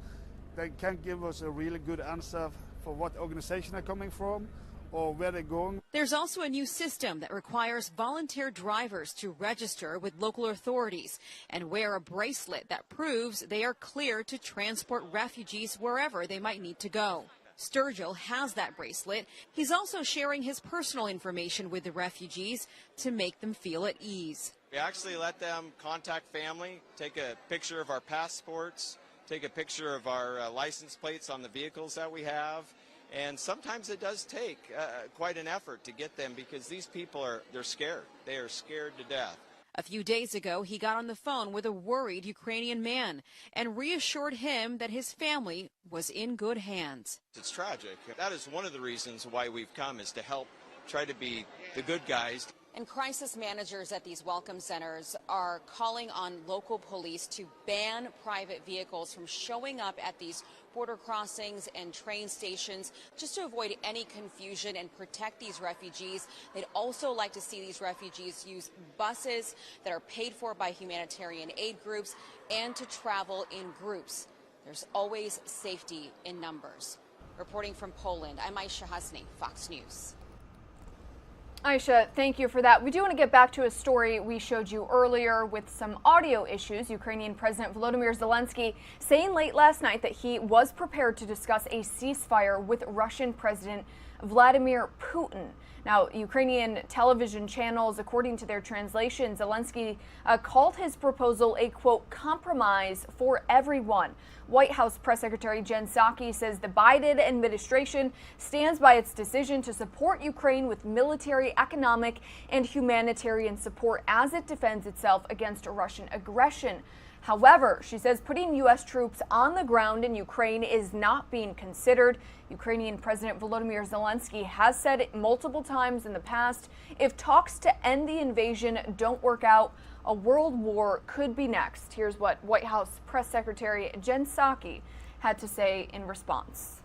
they can't give us a really good answer for what organization they're coming from or where they're going. There's also a new system that requires volunteer drivers to register with local authorities and wear a bracelet that proves they are clear to transport refugees wherever they might need to go. Sturgill has that bracelet. He's also sharing his personal information with the refugees to make them feel at ease. We actually let them contact family, take a picture of our passports, take a picture of our license plates on the vehicles that we have. And sometimes it does take quite an effort to get them because these people they're scared. They are scared to death. A few days ago, he got on the phone with a worried Ukrainian man and reassured him that his family was in good hands. It's tragic. That is one of the reasons why we've come, is to help try to be the good guys. And crisis managers at these welcome centers are calling on local police to ban private vehicles from showing up at these border crossings and train stations just to avoid any confusion and protect these refugees. They'd also like to see these refugees use buses that are paid for by humanitarian aid groups and to travel in groups. There's always safety in numbers. Reporting from Poland, I'm Aisha Hasni, Fox News. Aisha, thank you for that. We do want to get back to a story we showed you earlier with some audio issues. Ukrainian President Volodymyr Zelensky saying late last night that he was prepared to discuss a ceasefire with Russian President Vladimir Putin. Now, Ukrainian television channels, according to their translation, Zelensky called his proposal a, quote, compromise for everyone. White House Press Secretary Jen Psaki says the Biden administration stands by its decision to support Ukraine with military, economic, and humanitarian support as it defends itself against Russian aggression. However, she says putting U.S. troops on the ground in Ukraine is not being considered. Ukrainian President Volodymyr Zelensky has said it multiple times in the past, if talks to end the invasion don't work out, a world war could be next. Here's what White House Press Secretary Jen Psaki had to say in response.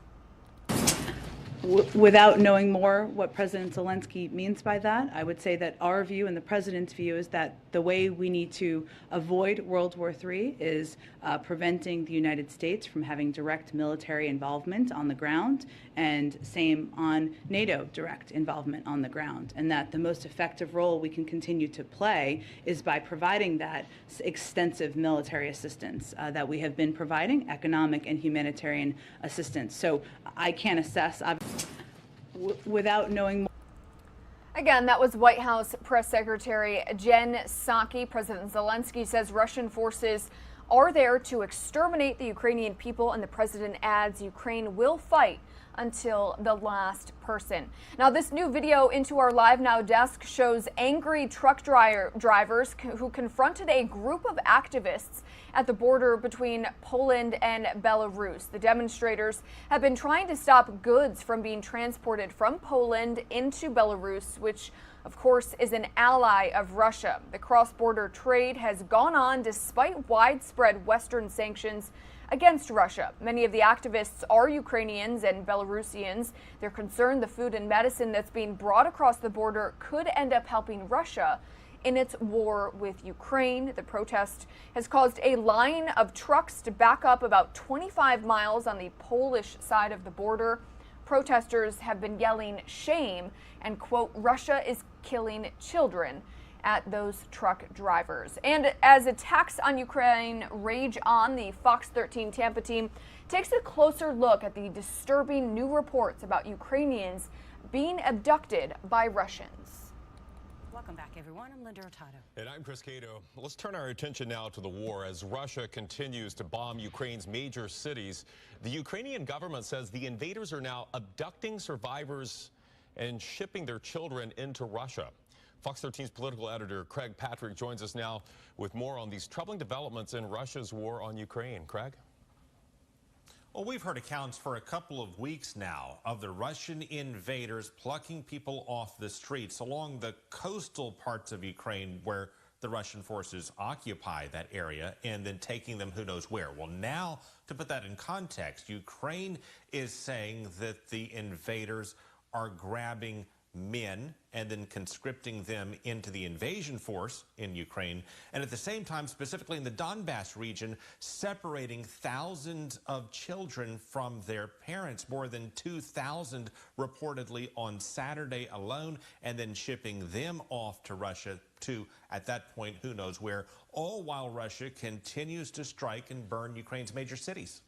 Without knowing more what President Zelensky means by that, I would say that our view and the president's view is that the way we need to avoid World War III is preventing the United States from having direct military involvement on the ground, and same on NATO direct involvement on the ground, and that the most effective role we can continue to play is by providing that extensive military assistance that we have been providing, economic and humanitarian assistance. So I can't assess without knowing more. Again, that was White House Press Secretary Jen Psaki. President Zelensky says Russian forces are there to exterminate the Ukrainian people, and the president adds Ukraine will fight until the last person. Now, this new video into our LiveNOW desk shows angry truck drivers who confronted a group of activists at the border between Poland and Belarus. The demonstrators have been trying to stop goods from being transported from Poland into Belarus, which of course, is an ally of Russia. The cross-border trade has gone on despite widespread Western sanctions against Russia. Many of the activists are Ukrainians and Belarusians. They're concerned the food and medicine that's being brought across the border could end up helping Russia in its war with Ukraine. The protest has caused a line of trucks to back up about 25 miles on the Polish side of the border. Protesters have been yelling shame and, quote, Russia is killing children at those truck drivers. And as attacks on Ukraine rage on, the Fox 13 Tampa team takes a closer look at the disturbing new reports about Ukrainians being abducted by Russians. Welcome back, everyone. I'm Linda Hurtado. And I'm Chris Cato. Let's turn our attention now to the war. As Russia continues to bomb Ukraine's major cities, the Ukrainian government says the invaders are now abducting survivors and shipping their children into Russia. Fox 13's political editor Craig Patrick joins us now with more on these troubling developments in Russia's war on Ukraine. Craig? Well, we've heard accounts for a couple of weeks now of the Russian invaders plucking people off the streets along the coastal parts of Ukraine where the Russian forces occupy that area and then taking them who knows where. Well, now, to put that in context, Ukraine is saying that the invaders are grabbing men and then conscripting them into the invasion force in Ukraine, and at the same time, specifically in the Donbass region, separating thousands of children from their parents, more than 2,000 reportedly on Saturday alone, and then shipping them off to Russia to, at that point, who knows where, all while Russia continues to strike and burn Ukraine's major cities.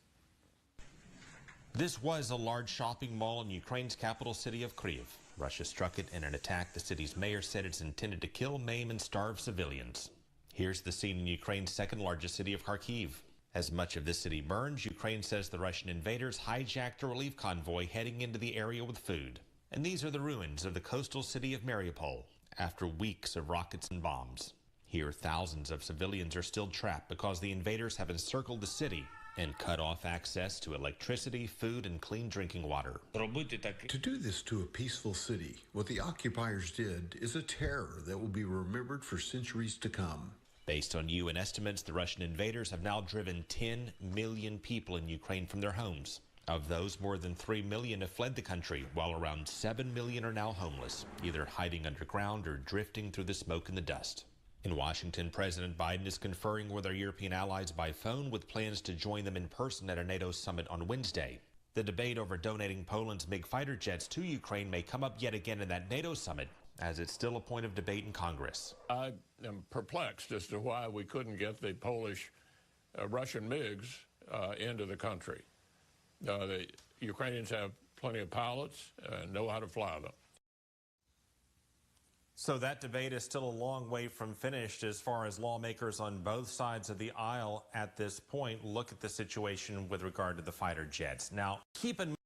This was a large shopping mall in Ukraine's capital city of Kyiv. Russia struck it in an attack the city's mayor said it's intended to kill, maim, and starve civilians. Here's the scene in Ukraine's second largest city of Kharkiv. As much of this city burns, Ukraine says the Russian invaders hijacked a relief convoy heading into the area with food. And these are the ruins of the coastal city of Mariupol after weeks of rockets and bombs. Here, thousands of civilians are still trapped because the invaders have encircled the city and cut off access to electricity, food, and clean drinking water. To do this to a peaceful city, what the occupiers did is a terror that will be remembered for centuries to come. Based on UN estimates, the Russian invaders have now driven 10 million people in Ukraine from their homes. Of those, more than 3 million have fled the country, while around 7 million are now homeless, either hiding underground or drifting through the smoke and the dust. In Washington, President Biden is conferring with our European allies by phone with plans to join them in person at a NATO summit on Wednesday. The debate over donating Poland's MiG fighter jets to Ukraine may come up yet again in that NATO summit, as it's still a point of debate in Congress. I am perplexed as to why we couldn't get the Polish Russian MiGs into the country. The Ukrainians have plenty of pilots, know how to fly them. So that debate is still a long way from finished as far as lawmakers on both sides of the aisle at this point look at the situation with regard to the fighter jets. Now, keep in mind,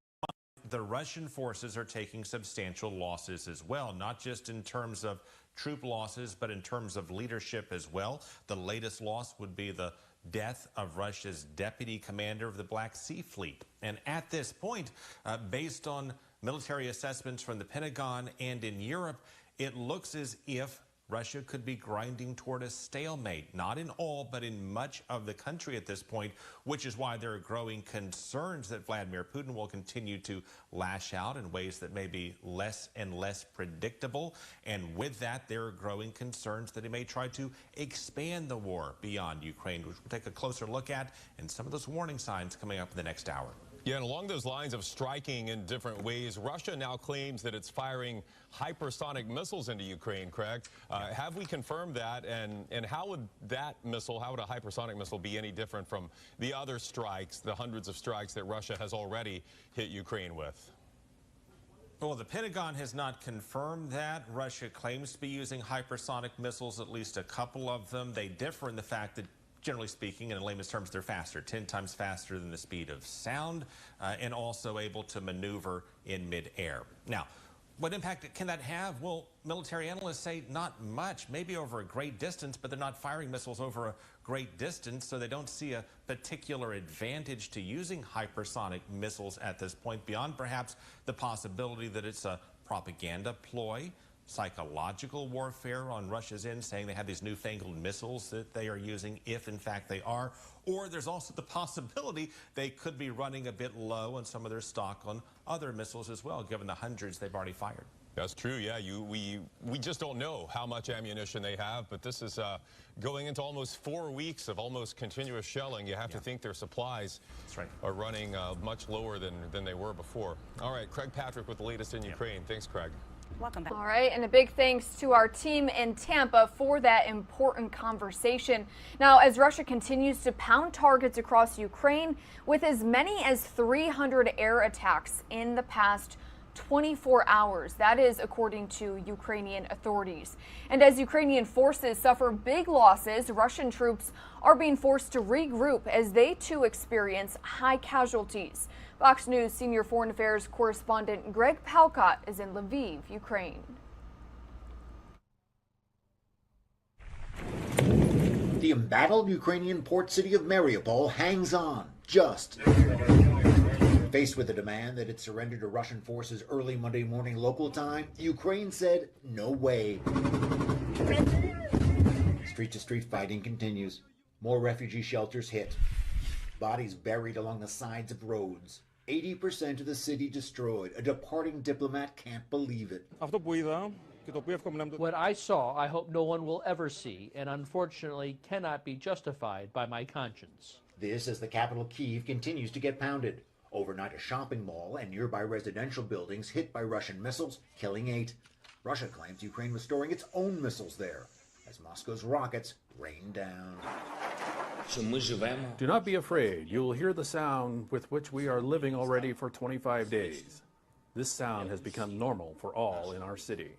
the Russian forces are taking substantial losses as well, not just in terms of troop losses, but in terms of leadership as well. The latest loss would be the death of Russia's deputy commander of the Black Sea Fleet. And at this point, based on military assessments from the Pentagon and in Europe, it looks as if Russia could be grinding toward a stalemate, not in all, but in much of the country at this point, which is why there are growing concerns that Vladimir Putin will continue to lash out in ways that may be less and less predictable. And with that, there are growing concerns that he may try to expand the war beyond Ukraine, which we'll take a closer look at, and some of those warning signs coming up in the next hour. Yeah, and along those lines of striking in different ways, Russia now claims that it's firing hypersonic missiles into Ukraine, Craig. Have we confirmed that? And how would that missile, how would a hypersonic missile be any different from the other strikes, the hundreds of strikes that Russia has already hit Ukraine with? Well, the Pentagon has not confirmed that. Russia claims to be using hypersonic missiles, at least a couple of them. They differ in the fact that, generally speaking, in layman's terms, they're faster, 10 times faster than the speed of sound, and also able to maneuver in midair. Now, what impact can that have? Well, military analysts say not much, maybe over a great distance, but they're not firing missiles over a great distance, so they don't see a particular advantage to using hypersonic missiles at this point, beyond perhaps the possibility that it's a propaganda ploy psychological warfare on Russia's end, saying they have these newfangled missiles that they are using, if in fact they are. Or there's also the possibility they could be running a bit low on some of their stock on other missiles as well, given the hundreds they've already fired. That's true, yeah. We just don't know how much ammunition they have, but this is going into almost 4 weeks of almost continuous shelling. You have to think their supplies are running much lower than they were before. All right, Craig Patrick with the latest in Ukraine. Thanks, Craig. Welcome back. All right, and a big thanks to our team in Tampa for that important conversation. Now, as Russia continues to pound targets across Ukraine with as many as 300 air attacks in the past 24 hours. That is according to Ukrainian authorities. And as Ukrainian forces suffer big losses, Russian troops are being forced to regroup as they too experience high casualties. Fox News senior foreign affairs correspondent Greg Palkot is in Lviv, Ukraine. The embattled Ukrainian port city of Mariupol hangs on, just. Faced with the demand that it surrender to Russian forces early Monday morning local time, Ukraine said, no way. Street-to-street fighting continues. More refugee shelters hit. Bodies buried along the sides of roads. 80% of the city destroyed. A departing diplomat can't believe it. What I saw, I hope no one will ever see, and unfortunately cannot be justified by my conscience. This as the capital Kyiv continues to get pounded. Overnight, a shopping mall and nearby residential buildings hit by Russian missiles, killing 8. Russia claims Ukraine was storing its own missiles there, as Moscow's rockets rain down. Do not be afraid. You will hear the sound with which we are living already for 25 days. This sound has become normal for all in our city.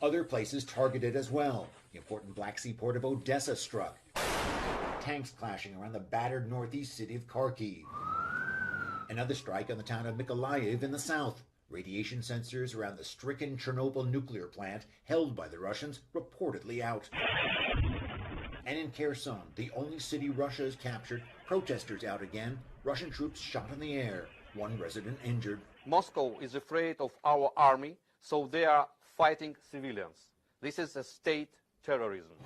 Other places targeted as well. The important Black Sea port of Odessa struck. Tanks clashing around the battered northeast city of Kharkiv. Another strike on the town of Mykolaiv in the south. Radiation sensors around the stricken Chernobyl nuclear plant held by the Russians reportedly out. And in Kherson, the only city Russia has captured, protesters out again, Russian troops shot in the air, one resident injured. Moscow is afraid of our army, so they are fighting civilians. This is a state terrorism.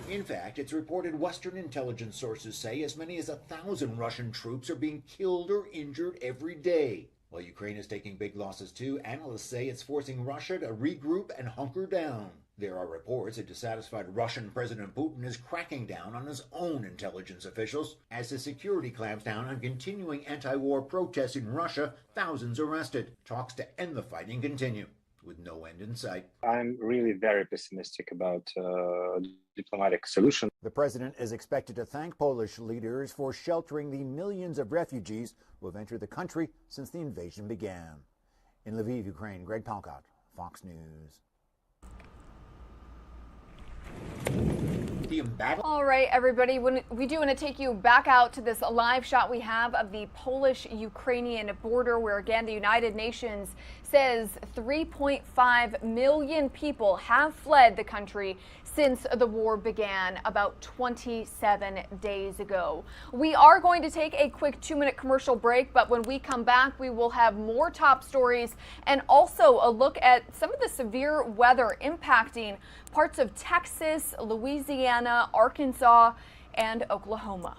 In fact, it's reported Western intelligence sources say as many as 1,000 Russian troops are being killed or injured every day. While Ukraine is taking big losses too, analysts say it's forcing Russia to regroup and hunker down. There are reports that dissatisfied Russian President Putin is cracking down on his own intelligence officials. As his security clamps down on continuing anti-war protests in Russia, thousands arrested. Talks to end the fighting continue, with no end in sight. I'm really very pessimistic about diplomatic solution. The president is expected to thank Polish leaders for sheltering the millions of refugees who have entered the country since the invasion began. In Lviv, Ukraine, Greg Palkot, Fox News. All right, everybody, we do want to take you back out to this live shot we have of the Polish-Ukrainian border, where again the United Nations says 3.5 million people have fled the country since the war began about 27 days ago. We are going to take a quick 2-minute commercial break, but when we come back, we will have more top stories and also a look at some of the severe weather impacting parts of Texas, Louisiana, Arkansas, and Oklahoma.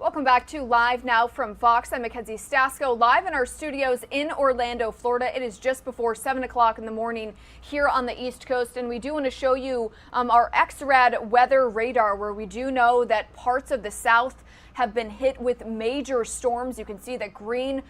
Welcome back to Live Now from Fox. I'm Mackenzie Stasko, live in our studios in Orlando, Florida. It is just before 7 o'clock in the morning here on the East Coast, and we do want to show you our XRAD weather radar, where we do know that parts of the South have been hit with major storms. You can see that green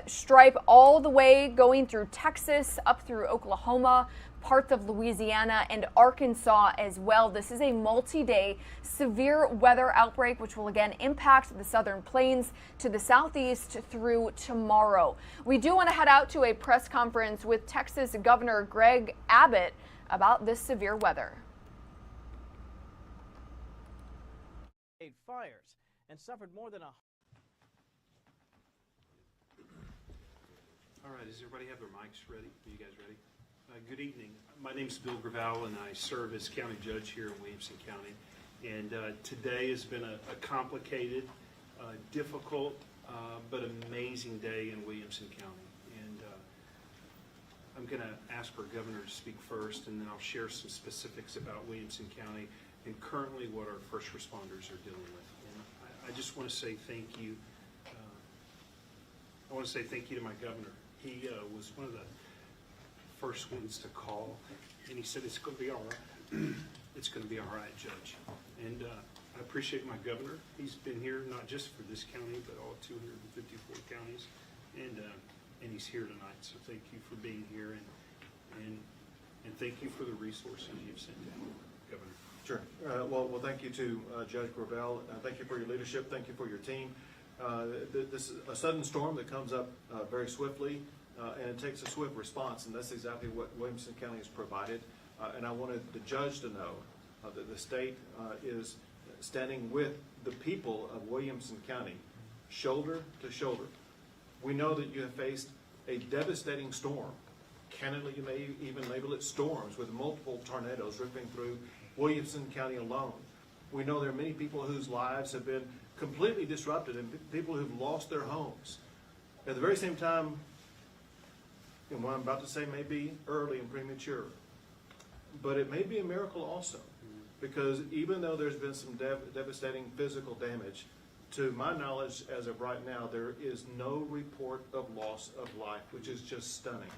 stripe all the way going through Texas, up through Oklahoma, parts of Louisiana and Arkansas as well. This is a multi-day severe weather outbreak, which will again impact the southern plains to the southeast through tomorrow. We do want to head out to a press conference with Texas Governor Greg Abbott about this severe weather. Fires and suffered more than a. All right, does everybody have their mics ready? Are you guys ready? Good evening. My name is Bill Gravel, and I serve as county judge here in Williamson County. And today has been a complicated, difficult, but amazing day in Williamson County. And I'm going to ask our governor to speak first, and then I'll share some specifics about Williamson County and currently what our first responders are dealing with. And I just want to say thank you. I want to say thank you to my governor. He was one of the first ones to call, and he said, it's going to be all right. It's going to be all right, Judge. And I appreciate my governor. He's been here not just for this county, but all 254 counties, and he's here tonight. So thank you for being here, and thank you for the resources you've sent down, Governor. Sure. Well, thank you to Judge Gravel. Thank you for your leadership. Thank you for your team. This is a sudden storm that comes up very swiftly. And it takes a swift response, and that's exactly what Williamson County has provided. And I wanted the judge to know that the state is standing with the people of Williamson County, shoulder to shoulder. We know that you have faced a devastating storm. Candidly, you may even label it storms, with multiple tornadoes ripping through Williamson County alone. We know there are many people whose lives have been completely disrupted and people who've lost their homes. At the very same time, and what I'm about to say may be early and premature, but it may be a miracle also, because even though there's been some devastating physical damage, to my knowledge as of right now, there is no report of loss of life, which is just stunning.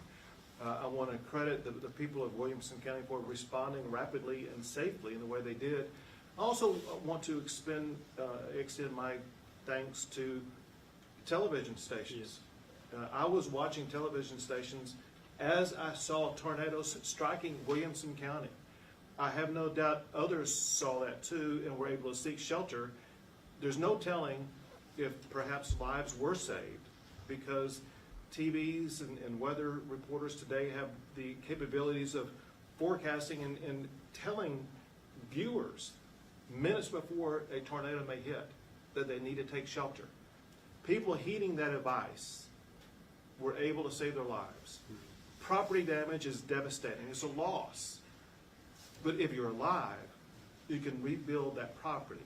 I want to credit the people of Williamson County for responding rapidly and safely in the way they did. I also want to extend my thanks to television stations. I was watching television stations as I saw tornadoes striking Williamson County. I have no doubt others saw that too and were able to seek shelter. There's no telling if perhaps lives were saved, because TVs and weather reporters today have the capabilities of forecasting and telling viewers minutes before a tornado may hit that they need to take shelter. People heeding that advice were able to save their lives. Property damage is devastating. It's a loss. But if you're alive, you can rebuild that property.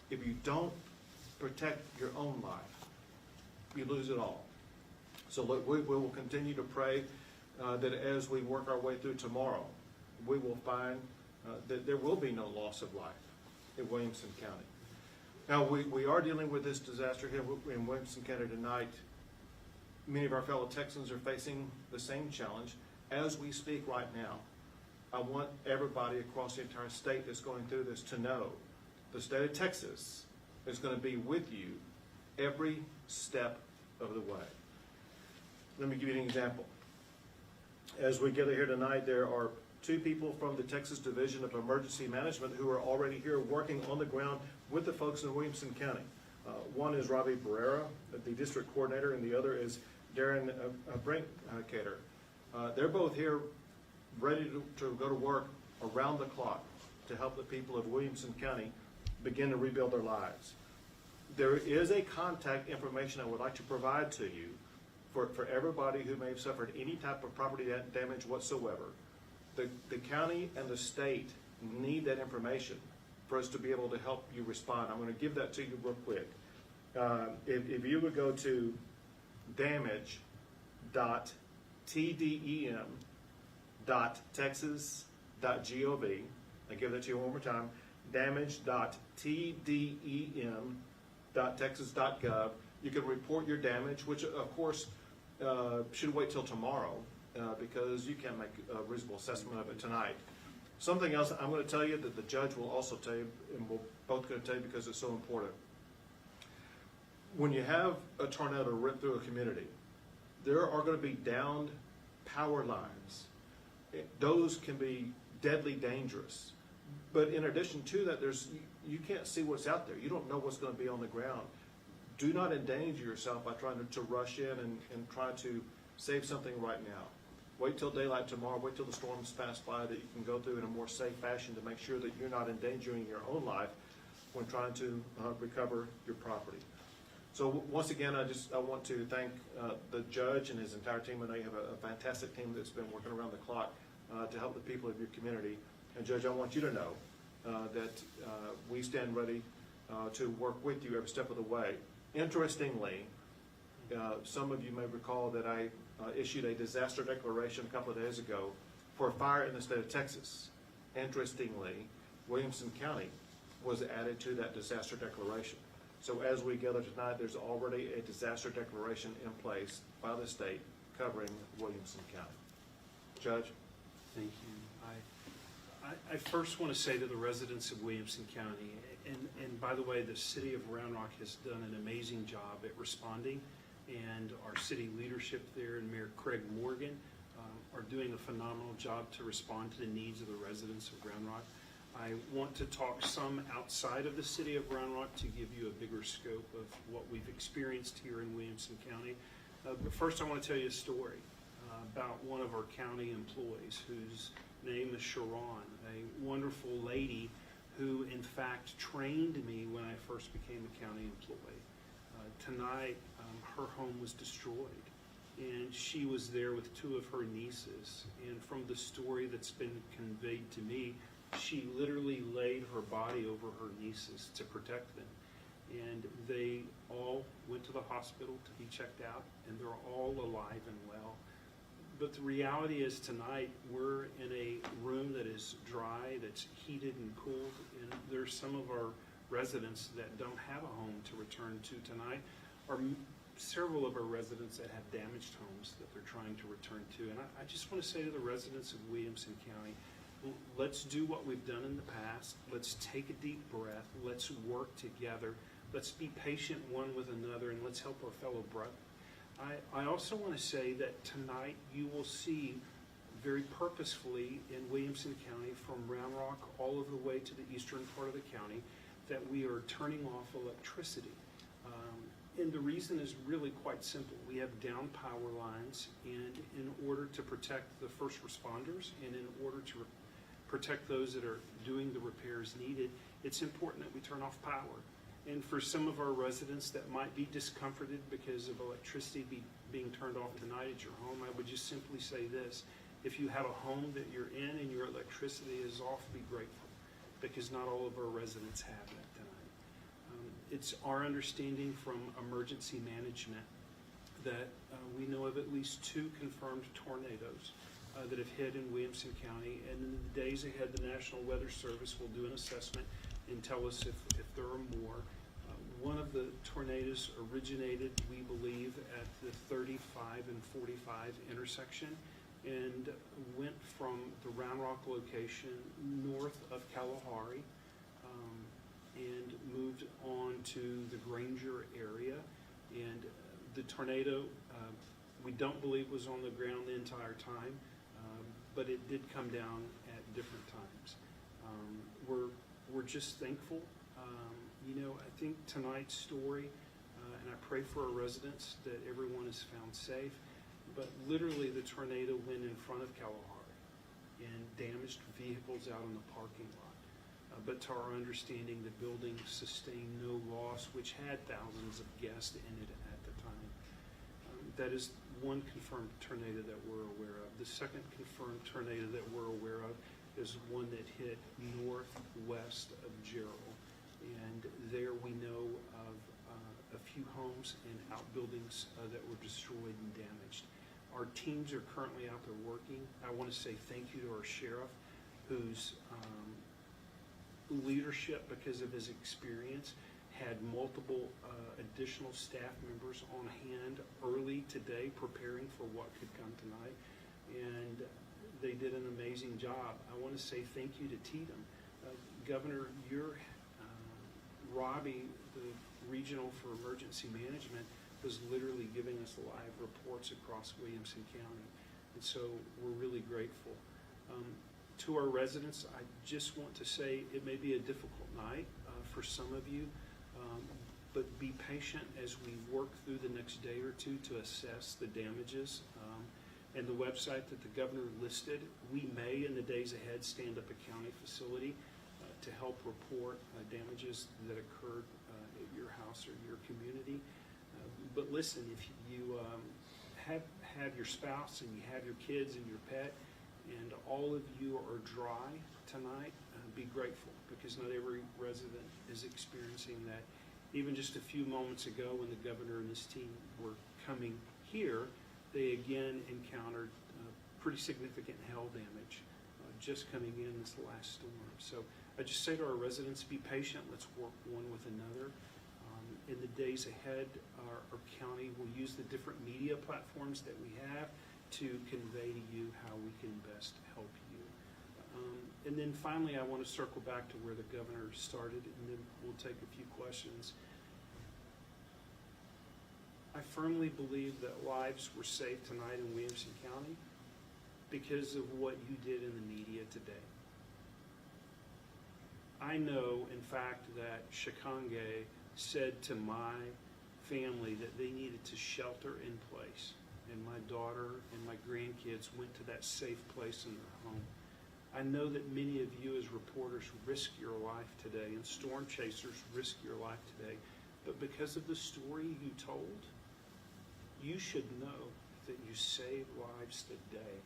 If you don't protect your own life, you lose it all. So look, we will continue to pray that as we work our way through tomorrow, we will find that there will be no loss of life in Williamson County. Now, we are dealing with this disaster here in Williamson County tonight. Many of our fellow Texans are facing the same challenge as we speak right now. I want everybody across the entire state that's going through this to know the state of Texas is going to be with you every step of the way. Let me give you an example. As we gather here tonight, there are two people from the Texas Division of Emergency Management who are already here working on the ground with the folks in Williamson County. One is Robbie Barrera, the district coordinator, and the other is Darren Brinkcater. They're both here ready to go to work around the clock to help the people of Williamson County begin to rebuild their lives. There is a contact information I would like to provide to you for everybody who may have suffered any type of property damage whatsoever. The county and the state need that information for us to be able to help you respond. I'm going to give that to you real quick. If you would go to damage.tdem.texas.gov, I give that to you one more time, damage.tdem.texas.gov. www.texas.gov. You can report your damage, which of course should wait till tomorrow because you can't make a reasonable assessment of it tonight. Something else I'm going to tell you that the judge will also tell you, and we're both going to tell you because it's so important. When you have a tornado rip through a community, there are going to be downed power lines. Those can be deadly dangerous. But in addition to that, you can't see what's out there. You don't know what's going to be on the ground. Do not endanger yourself by trying to rush in and try to save something right now. Wait till daylight tomorrow. Wait till the storms pass by that you can go through in a more safe fashion to make sure that you're not endangering your own life when trying to recover your property. So once again, I want to thank the judge and his entire team. I know you have a fantastic team that's been working around the clock to help the people of your community. And Judge, I want you to know that we stand ready to work with you every step of the way. Interestingly, some of you may recall that I issued a disaster declaration a couple of days ago for a fire in the state of Texas. Interestingly, Williamson County was added to that disaster declaration. So as we gather tonight, there's already a disaster declaration in place by the state covering Williamson County. Judge? Thank you. I first want to say to the residents of Williamson County, and by the way, the city of Round Rock has done an amazing job at responding, and our city leadership there and Mayor Craig Morgan are doing a phenomenal job to respond to the needs of the residents of Round Rock. I want to talk some outside of the city of Round Rock to give you a bigger scope of what we've experienced here in Williamson County. But first I want to tell you a story about one of our county employees whose name is Sharon, a wonderful lady who in fact trained me when I first became a county employee. Tonight her home was destroyed and she was there with two of her nieces, and from the story that's been conveyed to me, she literally laid her body over her nieces to protect them. And they all went to the hospital to be checked out, and they're all alive and well. But the reality is tonight we're in a room that is dry, that's heated and cooled, and there's some of our residents that don't have a home to return to tonight, or several of our residents that have damaged homes that they're trying to return to. And I just want to say to the residents of Williamson County, let's do what we've done in the past. Let's take a deep breath. Let's work together. Let's be patient one with another, and let's help our fellow brother. I also want to say that tonight you will see very purposefully in Williamson County, from Round Rock all of the way to the eastern part of the county, that we are turning off electricity. And the reason is really quite simple. We have down power lines, and in order to protect the first responders and in order to protect those that are doing the repairs needed, it's important that we turn off power. And for some of our residents that might be discomforted because of electricity being turned off tonight at your home, I would just simply say this. If you have a home that you're in and your electricity is off, be grateful, because not all of our residents have that tonight. It's our understanding from emergency management that we know of at least 2 confirmed tornadoes that have hit in Williamson County, and in the days ahead the National Weather Service will do an assessment and tell us if there are more. One of the tornadoes originated, we believe, at the 35 and 45 intersection and went from the Round Rock location north of Kalahari and moved on to the Granger area. And the tornado, we don't believe was on the ground the entire time, but it did come down at different times. We're just thankful. You know, I think tonight's story, and I pray for our residents that everyone is found safe, but literally the tornado went in front of Kalahari and damaged vehicles out in the parking lot. But to our understanding, the building sustained no loss, which had thousands of guests in it at the time. That is one confirmed tornado that we're aware of. The second confirmed tornado that we're aware of is one that hit northwest of Gerald. And there we know of a few homes and outbuildings that were destroyed and damaged. Our teams are currently out there working. I want to say thank you to our sheriff, whose leadership, because of his experience, had multiple additional staff members on hand early today preparing for what could come tonight, and they did an amazing job. I want to say thank you to Tatum. Governor, Robbie, the Regional for Emergency Management, was literally giving us live reports across Williamson County, and so we're really grateful. To our residents, I just want to say it may be a difficult night for some of you, but be patient as we work through the next day or two to assess the damages. And the website that the governor listed, we may in the days ahead stand up a county facility to help report damages that occurred at your house or your community. But listen, if you have your spouse and you have your kids and your pet, and all of you are dry tonight, be grateful, because not every resident is experiencing that. Even just a few moments ago when the governor and his team were coming here, they again encountered pretty significant hail damage just coming in this last storm. So I just say to our residents, be patient, let's work one with another. In the days ahead, our county will use the different media platforms that we have to convey to you how we can best help you. And then finally, I want to circle back to where the governor started, and then we'll take a few questions. I firmly believe that lives were saved tonight in Williamson County because of what you did in the media today. I know, in fact, that Shikange said to my family that they needed to shelter in place, and my daughter and my grandkids went to that safe place in their home. I know that many of you as reporters risk your life today, and storm chasers risk your life today, but because of the story you told, you should know that you saved lives today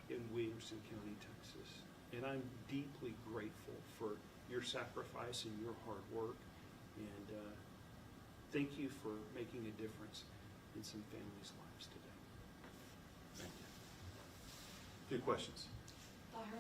in Williamson County, Texas. And I'm deeply grateful for your sacrifice and your hard work, and thank you for making a difference in some families' lives today. Thank you. A few questions.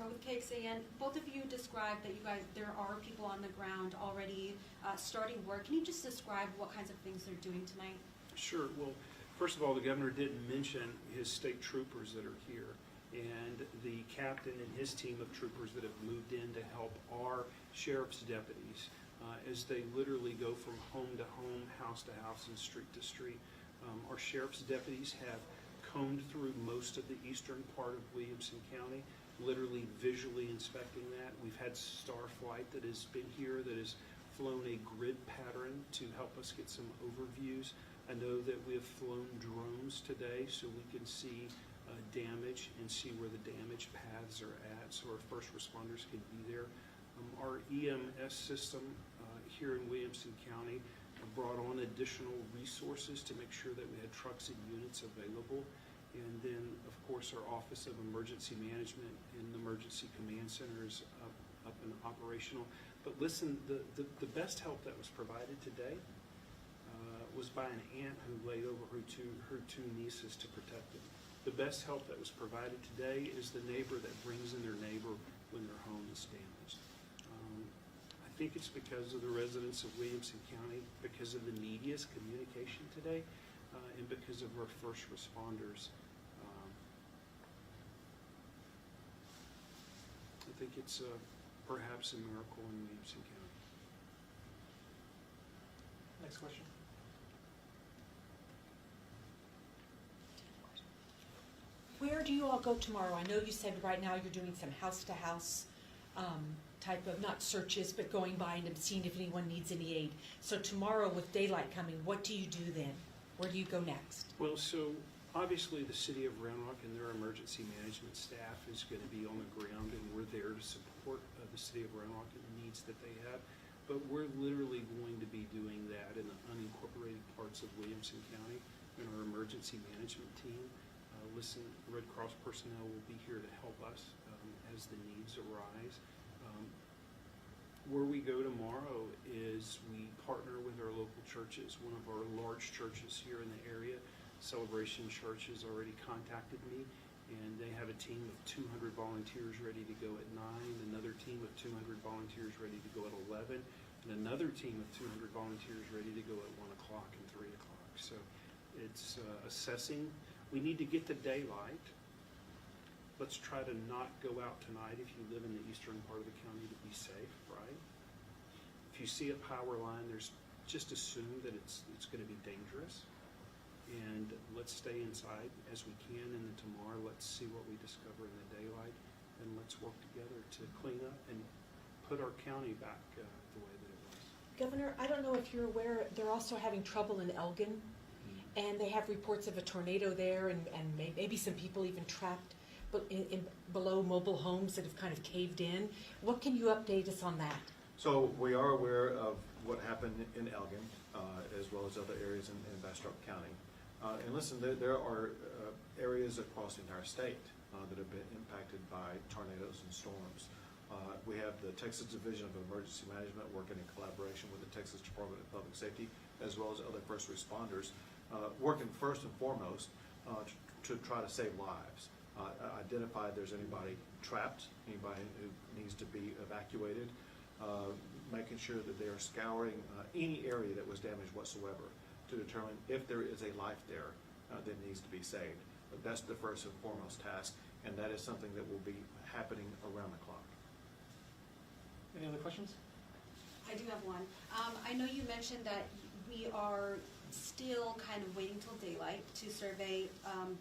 With KXAN, both of you described that there are people on the ground already starting work. Can you just describe what kinds of things they're doing tonight? Sure. Well, first of all, the governor didn't mention his state troopers that are here, and the captain and his team of troopers that have moved in to help our sheriff's deputies as they literally go from home to home, house to house, and street to street. Our sheriff's deputies have combed through most of the eastern part of Williamson County, literally visually inspecting that. We've had Starflight that has been here, that has flown a grid pattern to help us get some overviews. I know that we have flown drones today so we can see damage and see where the damage paths are at, so our first responders can be there. Our EMS system here in Williamson County brought on additional resources to make sure that we had trucks and units available. And then, of course, our Office of Emergency Management and the Emergency Command Center is up and operational. But listen, the best help that was provided today was by an aunt who laid over her two nieces to protect them. The best help that was provided today is the neighbor that brings in their neighbor when their home is damaged. I think it's because of the residents of Williamson County, because of the media's communication today, and because of our first responders. I think it's perhaps a miracle in Williamson County. Next question. Where do you all go tomorrow? I know you said right now you're doing some house-to-house type of, not searches, but going by and seeing if anyone needs any aid. So tomorrow with daylight coming, what do you do then? Where do you go next? Well, so obviously the City of Round Rock and their emergency management staff is going to be on the ground, and we're there to support the City of Round Rock and the needs that they have. But we're literally going to be doing that in the unincorporated parts of Williamson County, and our emergency management team. Listen, Red Cross personnel will be here to help us as the needs arise. Where we go tomorrow is we partner with our local churches. One of our large churches here in the area, Celebration Church, has already contacted me, and they have a team of 200 volunteers ready to go at 9, another team of 200 volunteers ready to go at 11, and another team of 200 volunteers ready to go at 1 o'clock and 3 o'clock. So it's assessing. We need to get to daylight. Let's try to not go out tonight if you live in the eastern part of the county to be safe, right? If you see a power line, just assume that it's going to be dangerous. And let's stay inside as we can, and then tomorrow let's see what we discover in the daylight, and let's work together to clean up and put our county back the way that it was. Governor, I don't know if you're aware, they're also having trouble in Elgin, and they have reports of a tornado there, and maybe some people even trapped below mobile homes that have kind of caved in. What can you update us on that? So we are aware of what happened in Elgin, as well as other areas in Bastrop County. And listen, there are areas across the entire state that have been impacted by tornadoes and storms. We have the Texas Division of Emergency Management working in collaboration with the Texas Department of Public Safety, as well as other first responders, working first and foremost to try to save lives. Identify if there's anybody trapped, anybody who needs to be evacuated, making sure that they are scouring any area that was damaged whatsoever to determine if there is a life there that needs to be saved. But that's the first and foremost task, and that is something that will be happening around the clock. Any other questions? I do have one. I know you mentioned that we are still kind of waiting till daylight to survey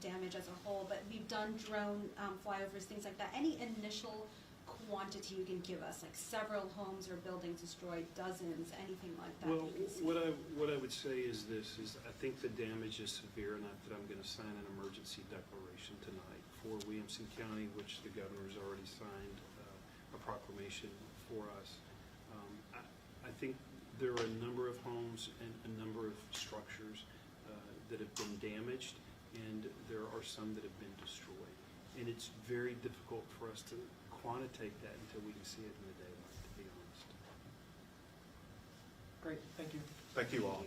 damage as a whole, but we've done drone flyovers, things like that. Any initial quantity you can give us, like several homes or buildings destroyed, dozens, anything like that? Well, what I would say is this, is I think the damage is severe enough that I'm going to sign an emergency declaration tonight for Williamson County, which the governor's already signed a proclamation for us. I think there are a number of homes and a number of structures that have been damaged, and there are some that have been destroyed. And it's very difficult for us to quantitate that until we can see it in the daylight, to be honest. Great, thank you. Thank you all.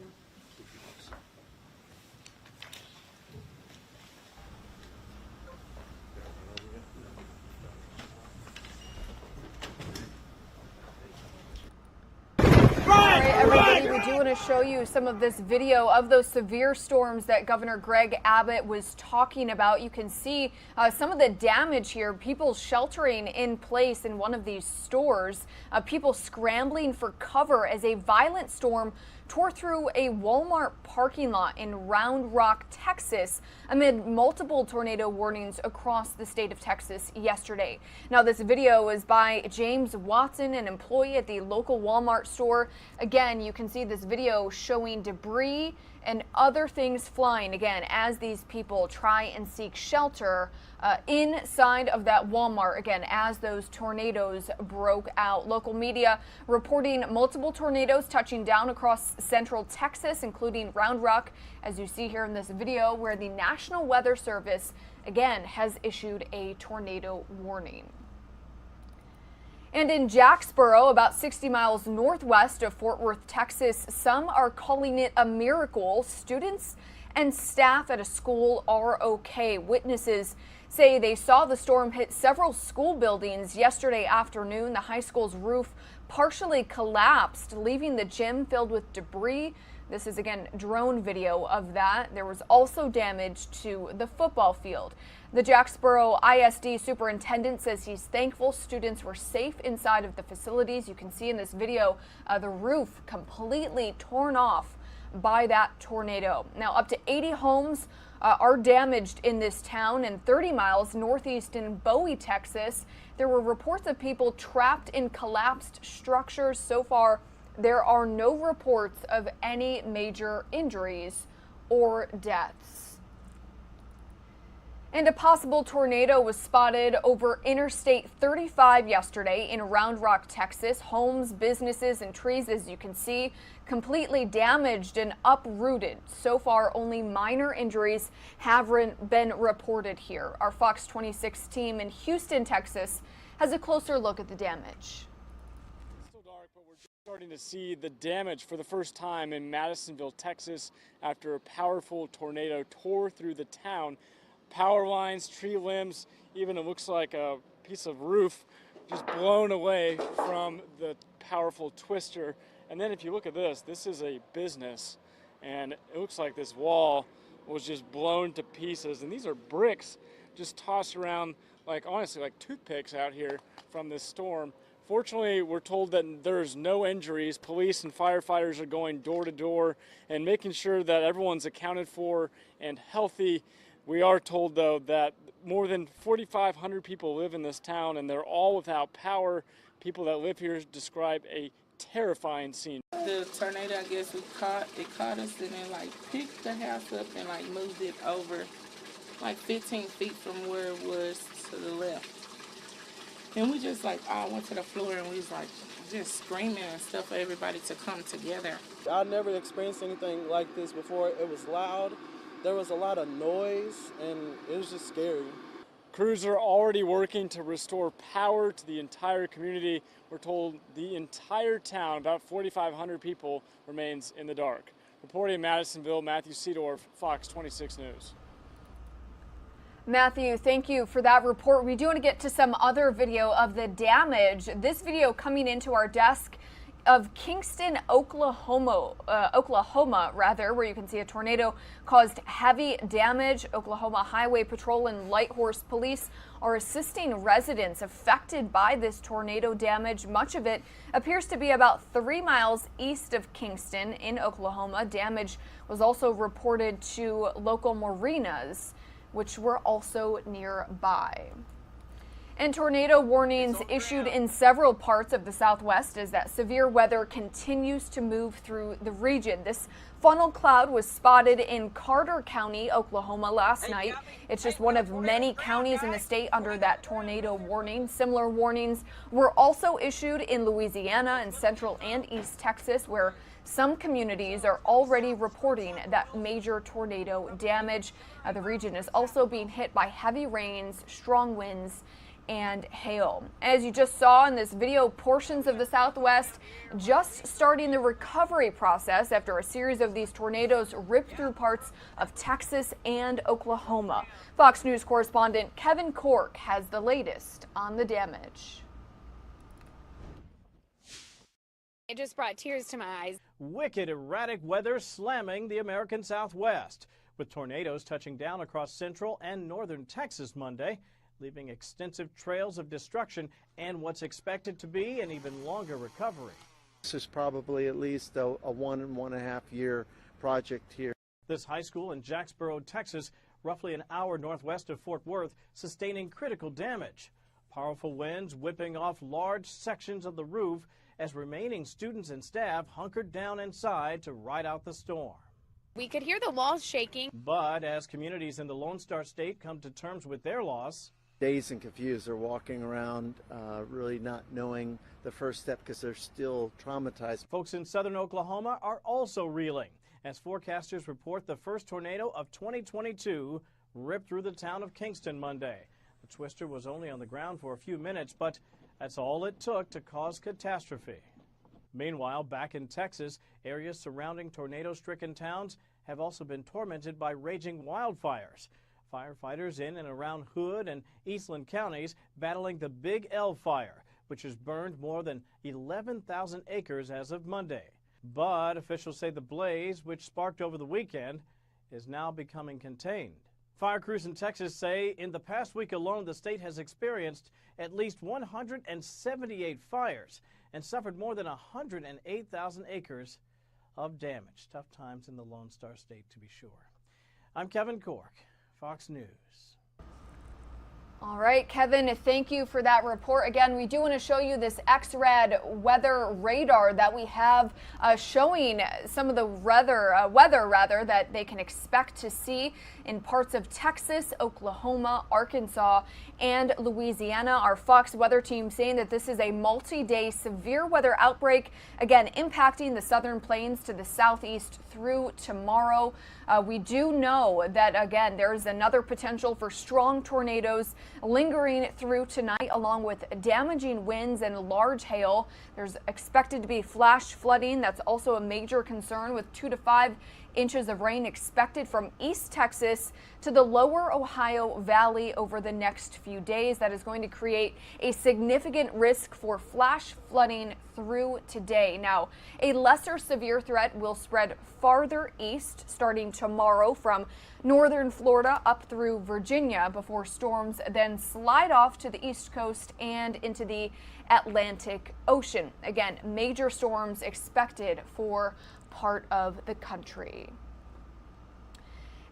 Everybody, we do want to show you some of this video of those severe storms that Governor Greg Abbott was talking about. You can see some of the damage here, people sheltering in place in one of these stores, people scrambling for cover as a violent storm tore through a Walmart parking lot in Round Rock, Texas, amid multiple tornado warnings across the state of Texas yesterday. Now, this video is by James Watson, an employee at the local Walmart store. Again, you can see this video showing debris and other things flying, again, as these people try and seek shelter inside of that Walmart, again, as those tornadoes broke out. Local media reporting multiple tornadoes touching down across central Texas, including Round Rock, as you see here in this video, where the National Weather Service, again, has issued a tornado warning. And in Jacksboro, about 60 miles northwest of Fort Worth, Texas, some are calling it a miracle. Students and staff at a school are okay. Witnesses say they saw the storm hit several school buildings yesterday afternoon. The high school's roof partially collapsed, leaving the gym filled with debris. This is, again, drone video of that. There was also damage to the football field. The Jacksboro ISD superintendent says he's thankful students were safe inside of the facilities. You can see in this video the roof completely torn off by that tornado. Now, up to 80 homes are damaged in this town, and 30 miles northeast in Bowie, Texas, there were reports of people trapped in collapsed structures. So far, there are no reports of any major injuries or deaths. And a possible tornado was spotted over Interstate 35 yesterday in Round Rock, Texas. Homes, businesses, and trees, as you can see, completely damaged and uprooted. So far, only minor injuries have been reported here. Our Fox 26 team in Houston, Texas, has a closer look at the damage. Starting to see the damage for the first time in Madisonville, Texas, after a powerful tornado tore through the town. Power lines, tree limbs, even it looks like a piece of roof just blown away from the powerful twister And then if you look at this is a business, and it looks like this wall was just blown to pieces. And these are bricks just tossed around, like honestly, like toothpicks out here from this storm. Fortunately, we're told that there's no injuries. Police and firefighters are going door to door and making sure that everyone's accounted for and healthy. We are told, though, that more than 4,500 people live in this town, and they're all without power. People that live here describe a terrifying scene. The tornado, I guess, it caught us and then like picked the house up and like moved it over like 15 feet from where it was to the left. And we just like all went to the floor and we was like just screaming and stuff for everybody to come together. I've never experienced anything like this before. It was loud, there was a lot of noise, and it was just scary. Crews are already working to restore power to the entire community. We're told the entire town, about 4,500 people, remains in the dark. Reporting in Madisonville, Matthew Seedorf, Fox 26 News. Matthew, thank you for that report. We do want to get to some other video of the damage. This video coming into our desk of Kingston, Oklahoma, where you can see a tornado caused heavy damage. Oklahoma Highway Patrol and Light Horse Police are assisting residents affected by this tornado damage. Much of it appears to be about 3 miles east of Kingston in Oklahoma. Damage was also reported to local marinas, which were also nearby. And tornado warnings issued in several parts of the Southwest as that severe weather continues to move through the region. This funnel cloud was spotted in Carter County, Oklahoma last night. It's just one of many counties in the state under that tornado warning. Similar warnings were also issued in Louisiana and Central and East Texas, where some communities are already reporting that major tornado damage. The region is also being hit by heavy rains, strong winds, and hail. As you just saw in this video, portions of the Southwest just starting the recovery process after a series of these tornadoes ripped through parts of Texas and Oklahoma. Fox News correspondent Kevin Cork has the latest on the damage. It just brought tears to my eyes. Wicked erratic weather slamming the American Southwest, with tornadoes touching down across central and northern Texas Monday, leaving extensive trails of destruction and what's expected to be an even longer recovery. This is probably at least a 1.5 year project here. This high school in Jacksboro, Texas, roughly an hour northwest of Fort Worth, sustaining critical damage. Powerful winds whipping off large sections of the roof as remaining students and staff hunkered down inside to ride out the storm. We could hear the walls shaking. But as communities in the Lone Star State come to terms with their loss, dazed and confused. They're walking around really not knowing the first step because they're still traumatized. Folks in southern Oklahoma are also reeling as forecasters report the first tornado of 2022 ripped through the town of Kingston Monday. The twister was only on the ground for a few minutes, but that's all it took to cause catastrophe. Meanwhile, back in Texas, areas surrounding tornado-stricken towns have also been tormented by raging wildfires. Firefighters in and around Hood and Eastland counties battling the Big L fire, which has burned more than 11,000 acres as of Monday. But officials say the blaze, which sparked over the weekend, is now becoming contained. Fire crews in Texas say in the past week alone, the state has experienced at least 178 fires and suffered more than 108,000 acres of damage. Tough times in the Lone Star State, to be sure. I'm Kevin Cork, Fox News. All right, Kevin, thank you for that report. Again, we do want to show you this X-Rad weather radar that we have showing some of the weather that they can expect to see in parts of Texas, Oklahoma, Arkansas, and Louisiana. Our Fox weather team saying that this is a multi-day severe weather outbreak, again, impacting the southern plains to the southeast through tomorrow. We do know that, again, there is another potential for strong tornadoes lingering through tonight, along with damaging winds and large hail. There's expected to be flash flooding. That's also a major concern, with 2 to 5 inches of rain expected from East Texas to the lower Ohio Valley over the next few days. That is going to create a significant risk for flash flooding through today. Now, a lesser severe threat will spread farther east starting tomorrow from northern Florida up through Virginia before storms then slide off to the East Coast and into the Atlantic Ocean. Again, major storms expected for part of the country.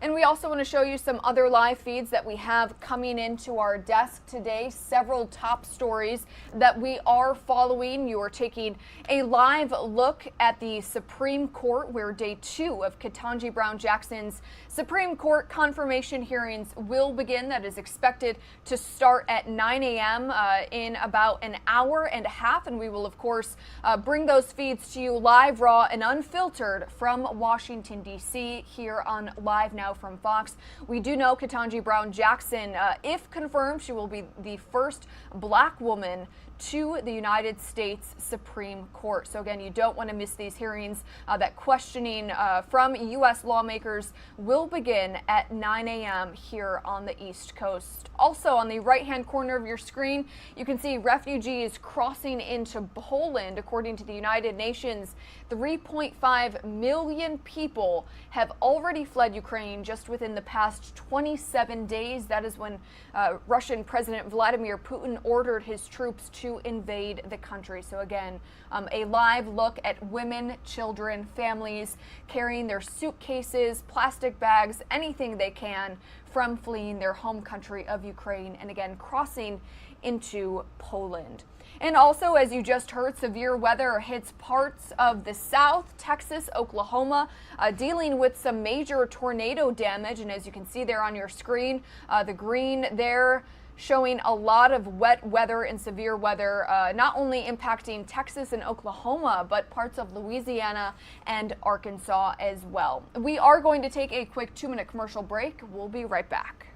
And we also want to show you some other live feeds that we have coming into our desk today. Several top stories that we are following. You are taking a live look at the Supreme Court, where day 2 of Katanji Brown Jackson's Supreme Court confirmation hearings will begin. That is expected to start at 9 a.m. In about an hour and a half. And we will, of course, bring those feeds to you live, raw, and unfiltered from Washington, D.C. here on Live Now from Fox. We do know Katanji Brown Jackson, if confirmed, she will be the first black woman to the United States Supreme Court. So again, you don't want to miss these hearings. That questioning from U.S. lawmakers will begin at 9 a.m. here on the East Coast. Also, on the right-hand corner of your screen, you can see refugees crossing into Poland. According to the United Nations, 3.5 million people have already fled Ukraine just within the past 27 days. That is when Russian President Vladimir Putin ordered his troops to invade the country. So again, a live look at women, children, families carrying their suitcases, plastic bags, anything they can from fleeing their home country of Ukraine, and again crossing into Poland. And also, as you just heard, severe weather hits parts of the South, Texas, Oklahoma, dealing with some major tornado damage. And as you can see there on your screen, the green there showing a lot of wet weather and severe weather, not only impacting Texas and Oklahoma, but parts of Louisiana and Arkansas as well. We are going to take a quick 2-minute commercial break. We'll be right back.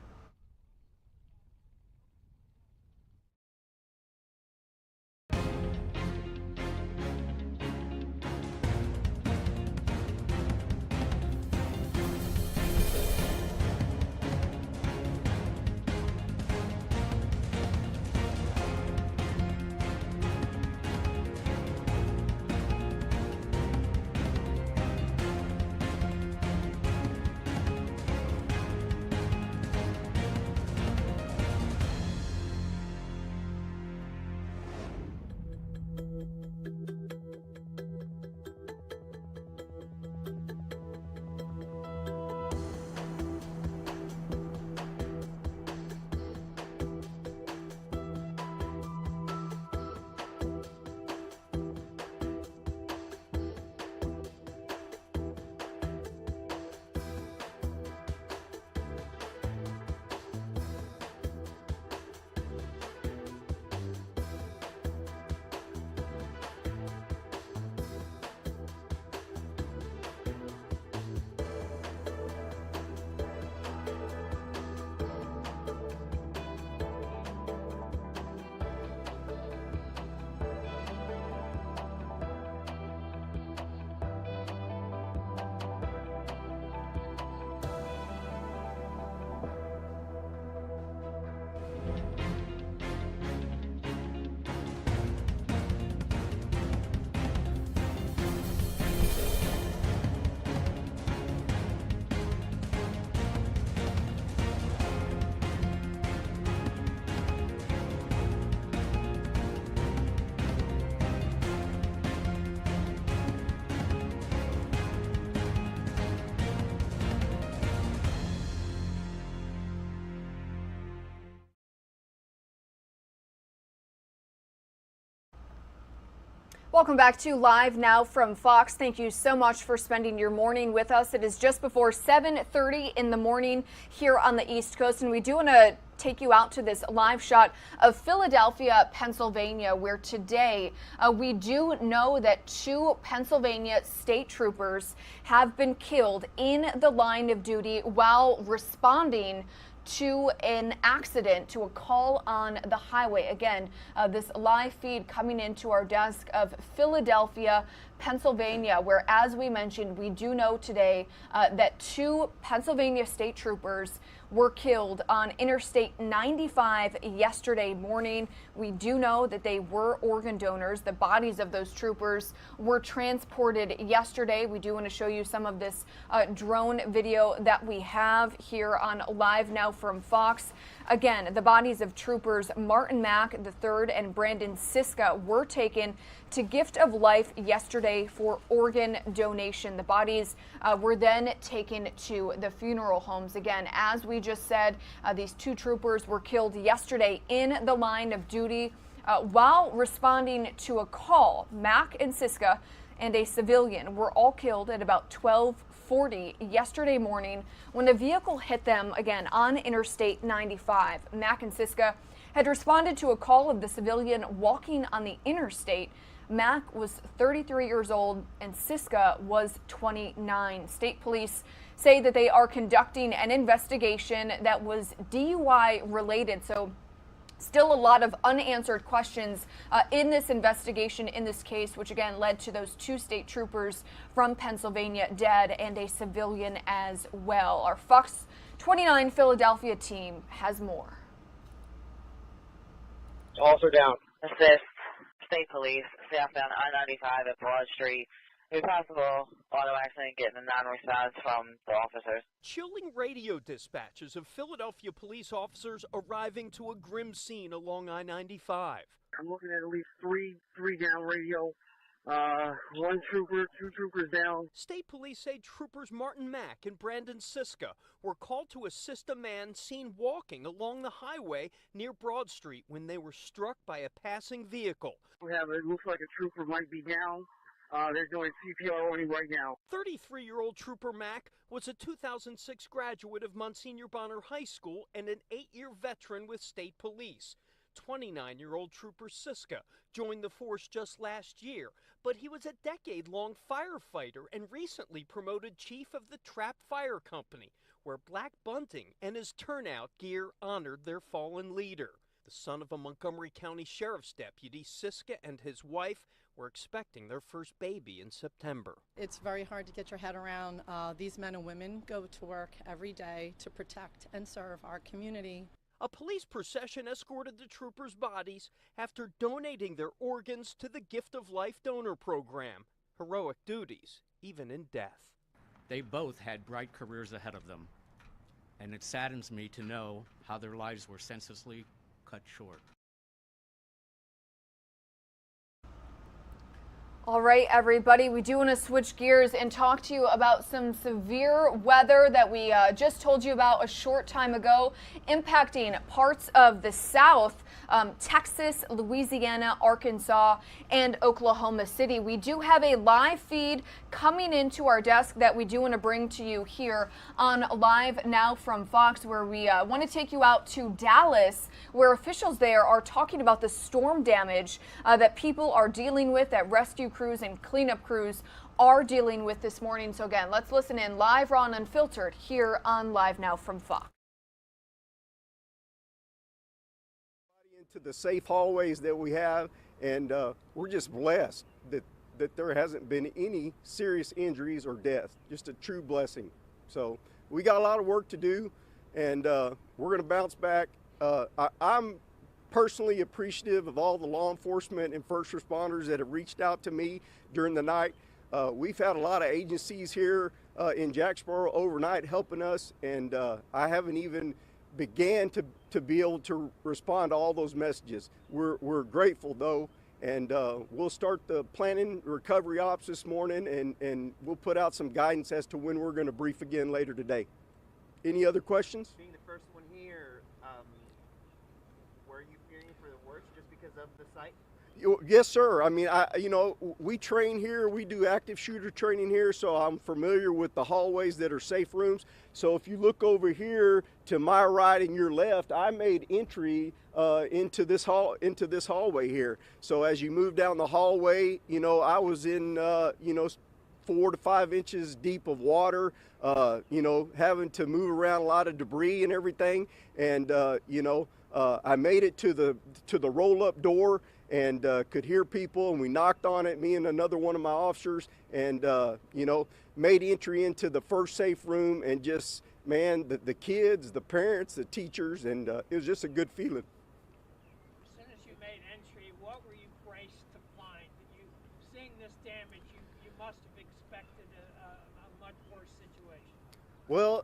Welcome back to Live Now from Fox. Thank you so much for spending your morning with us. It is just before 7:30 in the morning here on the East Coast, and we do want to take you out to this live shot of Philadelphia, Pennsylvania, where today we do know that 2 Pennsylvania state troopers have been killed in the line of duty while responding to an accident, to a call on the highway. Again, this live feed coming into our desk of Philadelphia, Pennsylvania, where, as we mentioned, we do know today that 2 Pennsylvania state troopers were killed on Interstate 95 yesterday morning. We do know that they were organ donors. The bodies of those troopers were transported yesterday. We do want to show you some of this drone video that we have here on Live Now from Fox. Again, the bodies of troopers Martin Mack III and Brandon Siska were taken to Gift of Life yesterday for organ donation. The bodies were then taken to the funeral homes. Again, as we just said, these 2 troopers were killed yesterday in the line of duty while responding to a call. Mack and Siska and a civilian were all killed at about 12:40 yesterday morning when a vehicle hit them, again, on Interstate 95. Mack and Siska had responded to a call of the civilian walking on the interstate. Mack was 33 years old and Siska was 29. State police say that they are conducting an investigation that was DUI related. So still a lot of unanswered questions in this investigation, in this case, which again led to those 2 state troopers from Pennsylvania dead and a civilian as well. Our Fox 29 Philadelphia team has more. Also down. Assist. State Police, southbound I-95 at Broad Street. A possible auto accident, getting a non-response from the officers. Chilling radio dispatches of Philadelphia police officers arriving to a grim scene along I-95. I'm looking at least three down radio. 1 trooper, 2 troopers down. State police say troopers Martin Mack and Brandon Siska were called to assist a man seen walking along the highway near Broad Street when they were struck by a passing vehicle. We have, it looks like a trooper might be down. They're doing CPR on him right now. 33-year-old Trooper Mack was a 2006 graduate of Monsignor Bonner High School and an 8-year veteran with state police. 29-year-old Trooper Siska joined the force just last year, but he was a decade-long firefighter and recently promoted chief of the Trap Fire Company, where black bunting and his turnout gear honored their fallen leader. The son of a Montgomery County Sheriff's deputy, Siska and his wife were expecting their first baby in September. It's very hard to get your head around. These men and women go to work every day to protect and serve our community. A police procession escorted the troopers' bodies after donating their organs to the Gift of Life donor program. Heroic duties, even in death. They both had bright careers ahead of them, and it saddens me to know how their lives were senselessly cut short. All right, everybody, we do want to switch gears and talk to you about some severe weather that we just told you about a short time ago, impacting parts of the South, Texas, Louisiana, Arkansas, and Oklahoma City. We do have a live feed coming into our desk that we do want to bring to you here on Live Now from Fox, where we want to take you out to Dallas, where officials there are talking about the storm damage that people are dealing with, that rescue crews and cleanup crews are dealing with this morning. So again, let's listen in live, raw, and unfiltered here on Live Now from Fox. Into the safe hallways that we have, and we're just blessed that there hasn't been any serious injuries or death. Just a true blessing. So we got a lot of work to do, and we're going to bounce back. I'm personally appreciative of all the law enforcement and first responders that have reached out to me during the night. We've had a lot of agencies here in Jacksboro overnight helping us, and I haven't even began to be able to respond to all those messages. We're grateful though, and we'll start the planning recovery ops this morning, and we'll put out some guidance as to when we're going to brief again later today. Any other questions? Being the first one here, were you fearing for the worst just because of the site? Yes, sir. I mean, we train here. We do active shooter training here, so I'm familiar with the hallways that are safe rooms. So if you look over here to my right and your left, I made entry into this hallway here. So as you move down the hallway, I was in 4 to 5 inches deep of water, having to move around a lot of debris and everything. And I made it to the roll-up door and could hear people, and we knocked on it, me and another one of my officers, and made entry into the first safe room, and just, man, the kids, the parents, the teachers, and it was just a good feeling. As soon as you made entry, what were you braced to find? Seeing this damage, you must have expected a much worse situation. Well,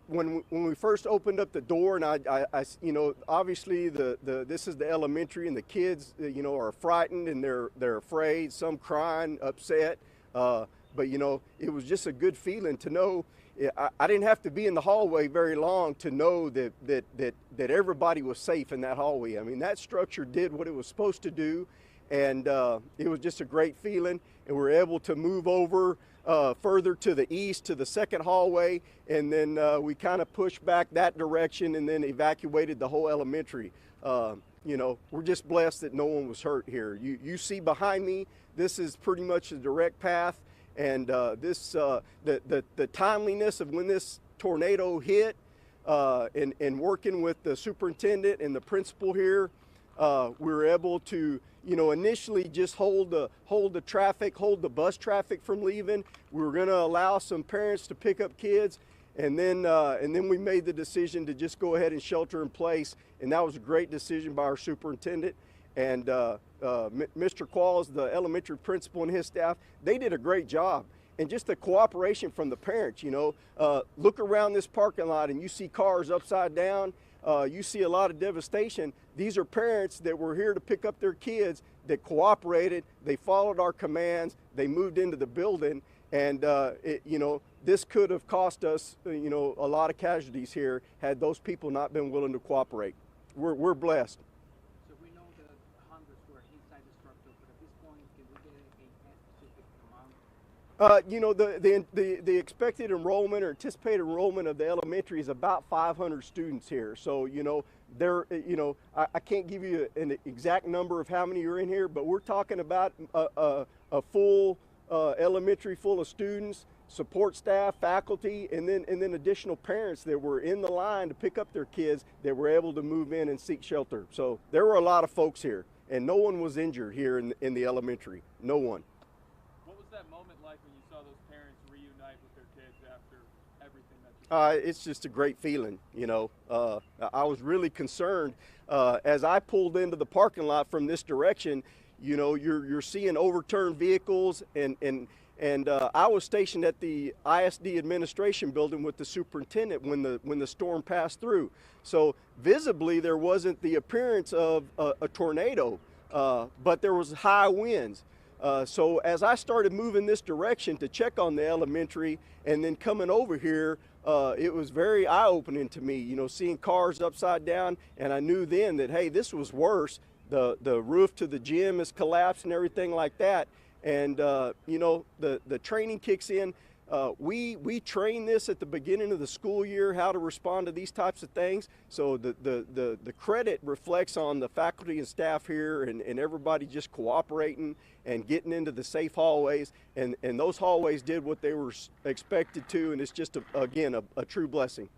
when we first opened up the door, and I obviously this is the elementary, and the kids are frightened and they're afraid, some crying, upset, but it was just a good feeling to know. I didn't have to be in the hallway very long to know that everybody was safe in that hallway. I mean, that structure did what it was supposed to do, and it was just a great feeling. And we were able to move over further to the east to the second hallway, and then we kind of pushed back that direction and then evacuated the whole elementary. We're just blessed that no one was hurt here. You see behind me, this is pretty much a direct path, and the timeliness of when this tornado hit, and working with the superintendent and the principal here, we were able to initially just hold the traffic, hold the bus traffic from leaving. We were going to allow some parents to pick up kids, and then we made the decision to just go ahead and shelter in place, and that was a great decision by our superintendent. And Mr. Qualls, the elementary principal, and his staff, they did a great job. And just the cooperation from the parents, look around this parking lot and you see cars upside down. You see a lot of devastation. These are parents that were here to pick up their kids that cooperated. They followed our commands. They moved into the building, and this could have cost us, a lot of casualties here had those people not been willing to cooperate. We're blessed. So we know the hundreds were inside the structure, but at this point, can we get a specific amount? The expected enrollment or anticipated enrollment of the elementary is about 500 students here. So, I can't give you an exact number of how many are in here, but we're talking about a full elementary full of students, support staff, faculty, and then additional parents that were in the line to pick up their kids that were able to move in and seek shelter. So there were a lot of folks here, and no one was injured here in the elementary. No one. What was that moment like when you saw those parents reunite with their kids after everything that you It's just a great feeling, I was really concerned as I pulled into the parking lot from this direction. You're seeing overturned vehicles, and I was stationed at the ISD administration building with the superintendent when the storm passed through. So visibly there wasn't the appearance of a tornado, but there was high winds. So as I started moving this direction to check on the elementary and then coming over here, it was very eye-opening to me, seeing cars upside down, and I knew then that, hey, this was worse. The roof to the gym is collapsed and everything like that. And, the training kicks in. We train this at the beginning of the school year, how to respond to these types of things. So the credit reflects on the faculty and staff here, and everybody just cooperating and getting into the safe hallways. And those hallways did what they were expected to, and it's just, again, a true blessing.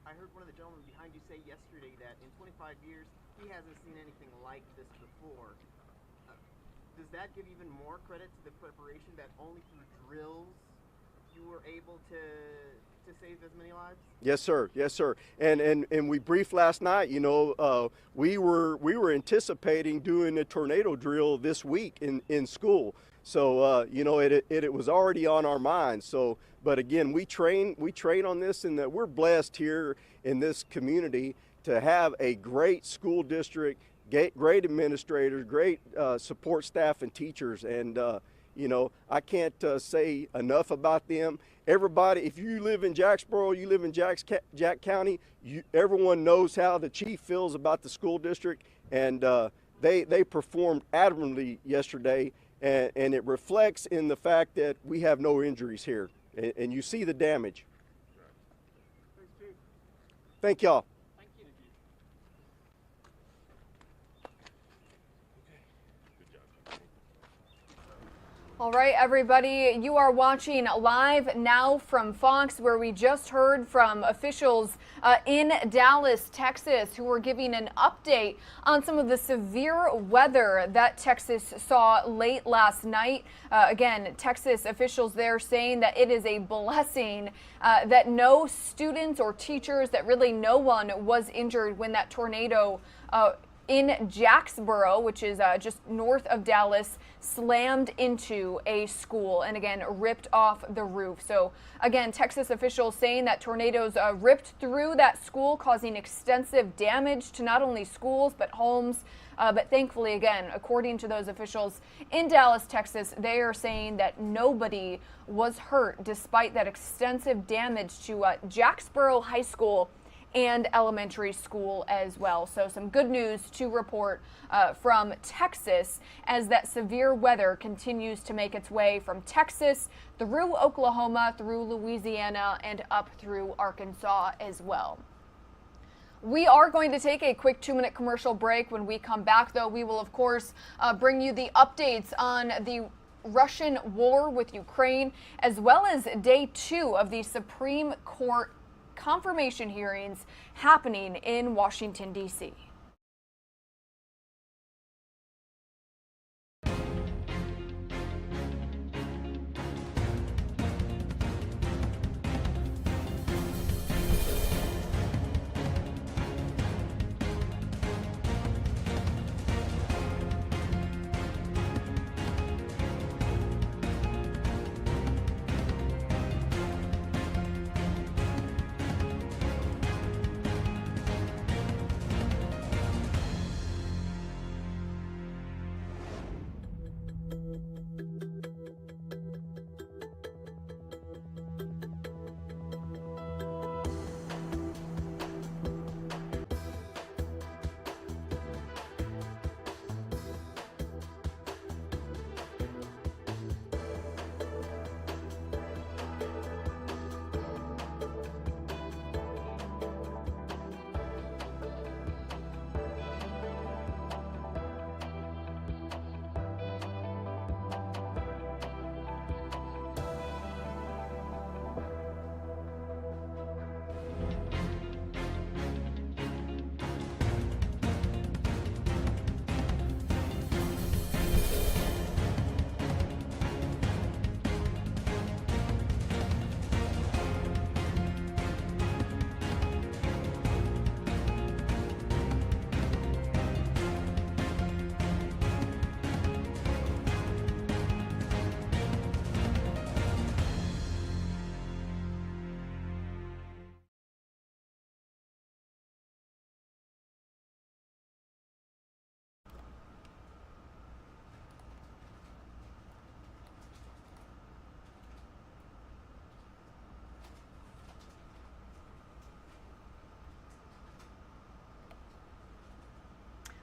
I heard one of the gentlemen behind you say yesterday that in 25 years, he hasn't seen anything like this before. Does that give even more credit to the preparation that only through drills you were able to save as many lives? Yes, sir. Yes, sir. And we briefed last night. We were anticipating doing a tornado drill this week in school. So it was already on our minds. So, but again, we train on this, and that we're blessed here in this community to have a great school district, great administrators, great support staff and teachers, and You know, I can't say enough about them. Everybody, if you live in Jacksboro, you live in Jack County, everyone knows how the chief feels about the school district, and they performed admirably yesterday, and it reflects in the fact that we have no injuries here, and you see the damage. Thank y'all. All right, everybody, you are watching Live Now from Fox, where we just heard from officials in Dallas, Texas, who were giving an update on some of the severe weather that Texas saw late last night. Again, Texas officials there saying that it is a blessing that no students or teachers, that really no one was injured when that tornado in Jacksboro, which is just north of Dallas, slammed into a school and again ripped off the roof. So again, Texas officials saying that tornadoes ripped through that school, causing extensive damage to not only schools but homes. But thankfully, again, according to those officials in Dallas, Texas, they are saying that nobody was hurt despite that extensive damage to Jacksboro High School and elementary school as well. So some good news to report from Texas as that severe weather continues to make its way from Texas through Oklahoma, through Louisiana, and up through Arkansas as well. We are going to take a quick 2-minute commercial break. When we come back, though, we will, of course, bring you the updates on the Russian war with Ukraine, as well as day 2 of the Supreme Court confirmation hearings happening in Washington, D.C.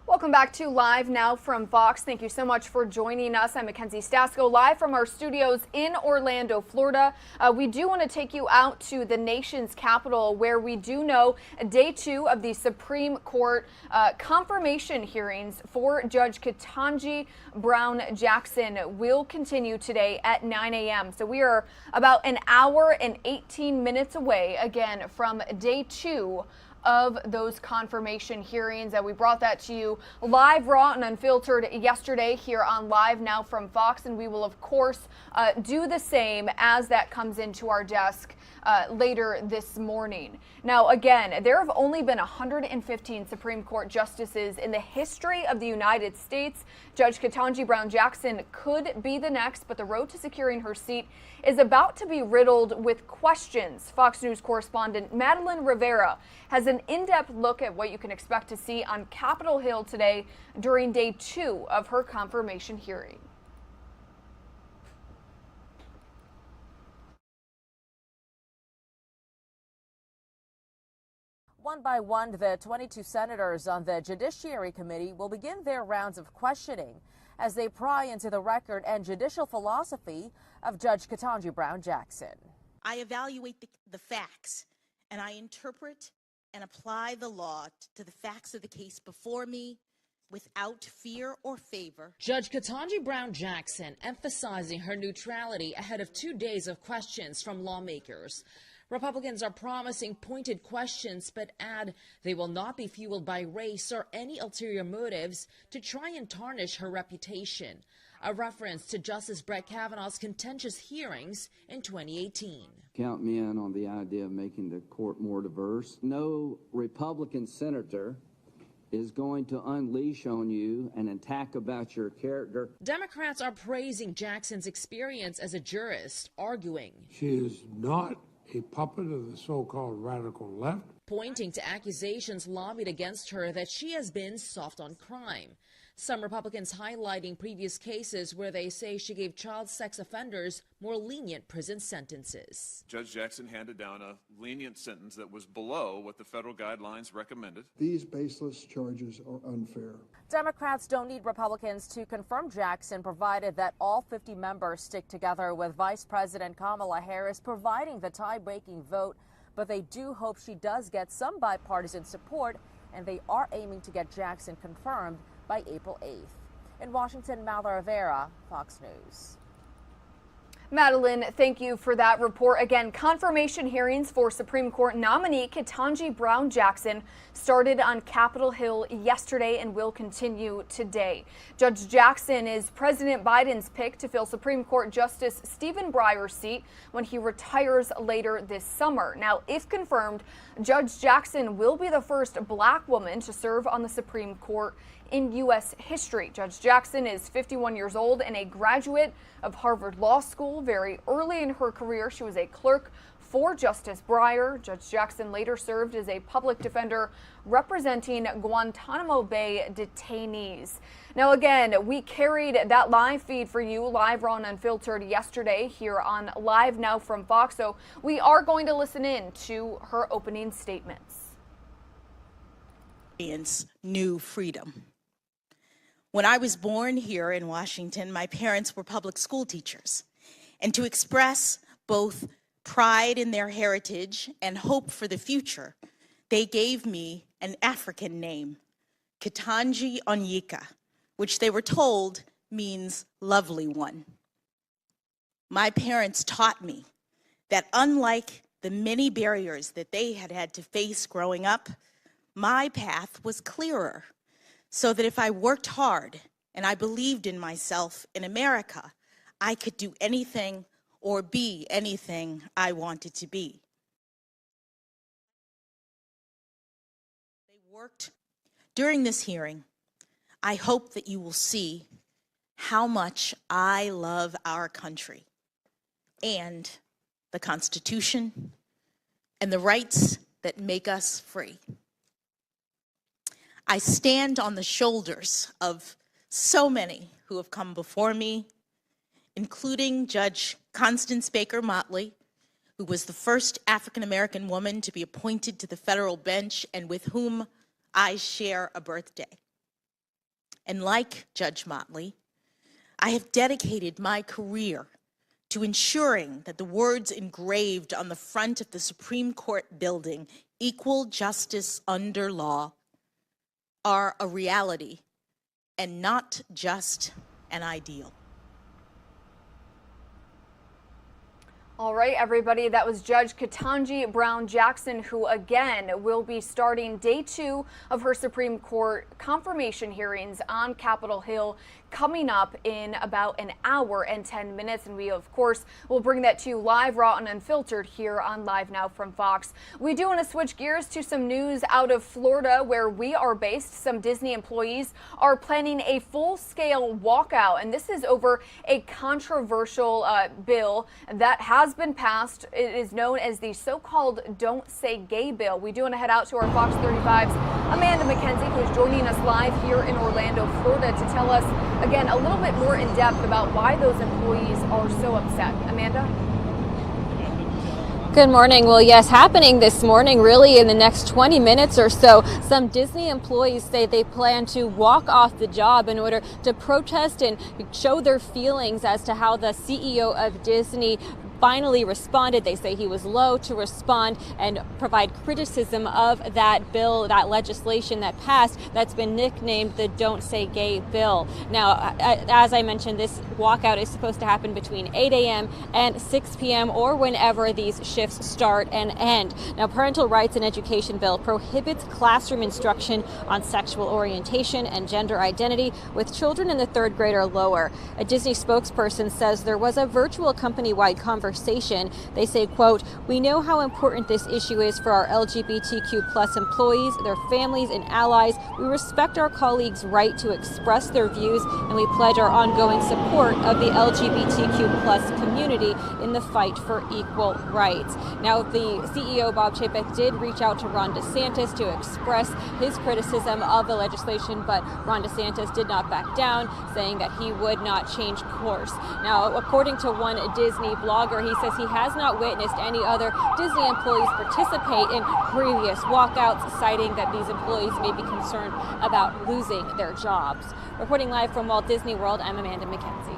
Welcome back to Live Now from Fox. Thank you so much for joining us. I'm Mackenzie Stasko, live from our studios in Orlando, Florida. We do want to take you out to the nation's capital, where we do know day 2 of the Supreme Court confirmation hearings for Judge Katanji Brown Jackson will continue today at 9 a.m. So we are about an hour and 18 minutes away, again, from day 2 of those confirmation hearings. We brought that to you live, raw, and unfiltered yesterday here on Live Now from Fox, and we will, of course, do the same as that comes into our desk later this morning. Now, again, there have only been 115 Supreme Court justices in the history of the United States. Judge Katanji Brown Jackson could be the next, but the road to securing her seat is about to be riddled with questions. Fox News correspondent Madeline Rivera has an in-depth look at what you can expect to see on Capitol Hill today during day 2 of her confirmation hearing. One by one, the 22 senators on the Judiciary Committee will begin their rounds of questioning as they pry into the record and judicial philosophy of Judge Katanji Brown Jackson. I evaluate the facts, and I interpret and apply the law to the facts of the case before me without fear or favor. Judge Katanji Brown Jackson emphasizing her neutrality ahead of 2 days of questions from lawmakers. Republicans are promising pointed questions, but add they will not be fueled by race or any ulterior motives to try and tarnish her reputation. A reference to Justice Brett Kavanaugh's contentious hearings in 2018. Count me in on the idea of making the court more diverse. No Republican senator is going to unleash on you an attack about your character. Democrats are praising Jackson's experience as a jurist, arguing she is not a puppet of the so-called radical left, pointing to accusations lobbied against her that she has been soft on crime. Some Republicans highlighting previous cases where they say she gave child sex offenders more lenient prison sentences. Judge Jackson handed down a lenient sentence that was below what the federal guidelines recommended. These baseless charges are unfair. Democrats don't need Republicans to confirm Jackson, provided that all 50 members stick together, with Vice President Kamala Harris providing the tie-breaking vote. But they do hope she does get some bipartisan support, and they are aiming to get Jackson confirmed by April 8th. In Washington, Mallory Rivera, Fox News. Madeline, thank you for that report. Again, confirmation hearings for Supreme Court nominee Katanji Brown Jackson started on Capitol Hill yesterday and will continue today. Judge Jackson is President Biden's pick to fill Supreme Court Justice Stephen Breyer's seat when he retires later this summer. Now, if confirmed, Judge Jackson will be the first black woman to serve on the Supreme Court in U.S. history. Judge Jackson is 51 years old and a graduate of Harvard Law School. Very early in her career, she was a clerk for Justice Breyer. Judge Jackson later served as a public defender representing Guantanamo Bay detainees. Now, again, we carried that live feed for you, live, raw, and unfiltered, yesterday here on Live Now from Fox. So we are going to listen in to her opening statements. New freedom. When I was born here in Washington, my parents were public school teachers. And to express both pride in their heritage and hope for the future, they gave me an African name, Katanji Onyeka, which they were told means lovely one. My parents taught me that unlike the many barriers that they had had to face growing up, my path was clearer, so that if I worked hard and I believed in myself in America, I could do anything or be anything I wanted to be. They worked. During this hearing, I hope that you will see how much I love our country and the Constitution and the rights that make us free. I stand on the shoulders of so many who have come before me, including Judge Constance Baker Motley, who was the first African-American woman to be appointed to the federal bench and with whom I share a birthday. And like Judge Motley, I have dedicated my career to ensuring that the words engraved on the front of the Supreme Court building, "Equal justice under law," are a reality and not just an ideal. All right, everybody, that was Judge Katanji Brown Jackson, who again will be starting day 2 of her Supreme Court confirmation hearings on Capitol Hill coming up in about an hour and 10 minutes. And we, of course, will bring that to you live, raw, and unfiltered here on Live Now from Fox. We do want to switch gears to some news out of Florida, where we are based. Some Disney employees are planning a full-scale walkout, and this is over a controversial bill that has been passed. It is known as the so-called Don't Say Gay bill. We do want to head out to our Fox 35's Amanda McKenzie, who is joining us live here in Orlando, Florida, to tell us, again, a little bit more in depth about why those employees are so upset. Amanda? Good morning. Well, yes, happening this morning, really in the next 20 minutes or so, some Disney employees say they plan to walk off the job in order to protest and show their feelings as to how the CEO of Disney finally responded. They say he was low to respond and provide criticism of that bill, that legislation that passed that's been nicknamed the Don't Say Gay bill. Now, as I mentioned, this walkout is supposed to happen between 8 a.m. and 6 p.m. or whenever these shifts start and end. Now, parental rights and education bill prohibits classroom instruction on sexual orientation and gender identity with children in the 3rd grade or lower. A Disney spokesperson says there was a virtual company-wide conversation. They say, quote, "We know how important this issue is for our LGBTQ plus employees, their families and allies. We respect our colleagues' right to express their views, and we pledge our ongoing support of the LGBTQ plus community in the fight for equal rights." Now, the CEO, Bob Chapek, did reach out to Ron DeSantis to express his criticism of the legislation, but Ron DeSantis did not back down, saying that he would not change course. Now, according to one Disney blogger, he says he has not witnessed any other Disney employees participate in previous walkouts, citing that these employees may be concerned about losing their jobs. Reporting live from Walt Disney World, I'm Amanda McKenzie.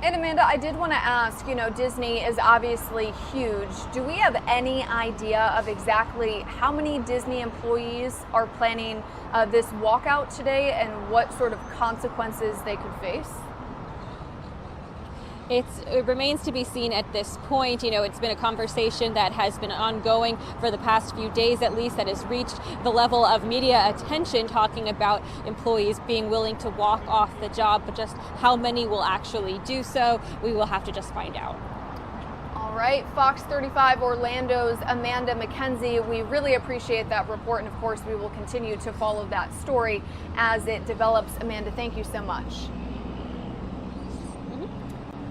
And Amanda, I did want to ask, Disney is obviously huge. Do we have any idea of exactly how many Disney employees are planning this walkout today and what sort of consequences they could face? It remains to be seen at this point. It's been a conversation that has been ongoing for the past few days, at least, that has reached the level of media attention, talking about employees being willing to walk off the job, but just how many will actually do so, we will have to just find out. All right, Fox 35 Orlando's Amanda McKenzie, we really appreciate that report, and of course we will continue to follow that story as it develops. Amanda, thank you so much.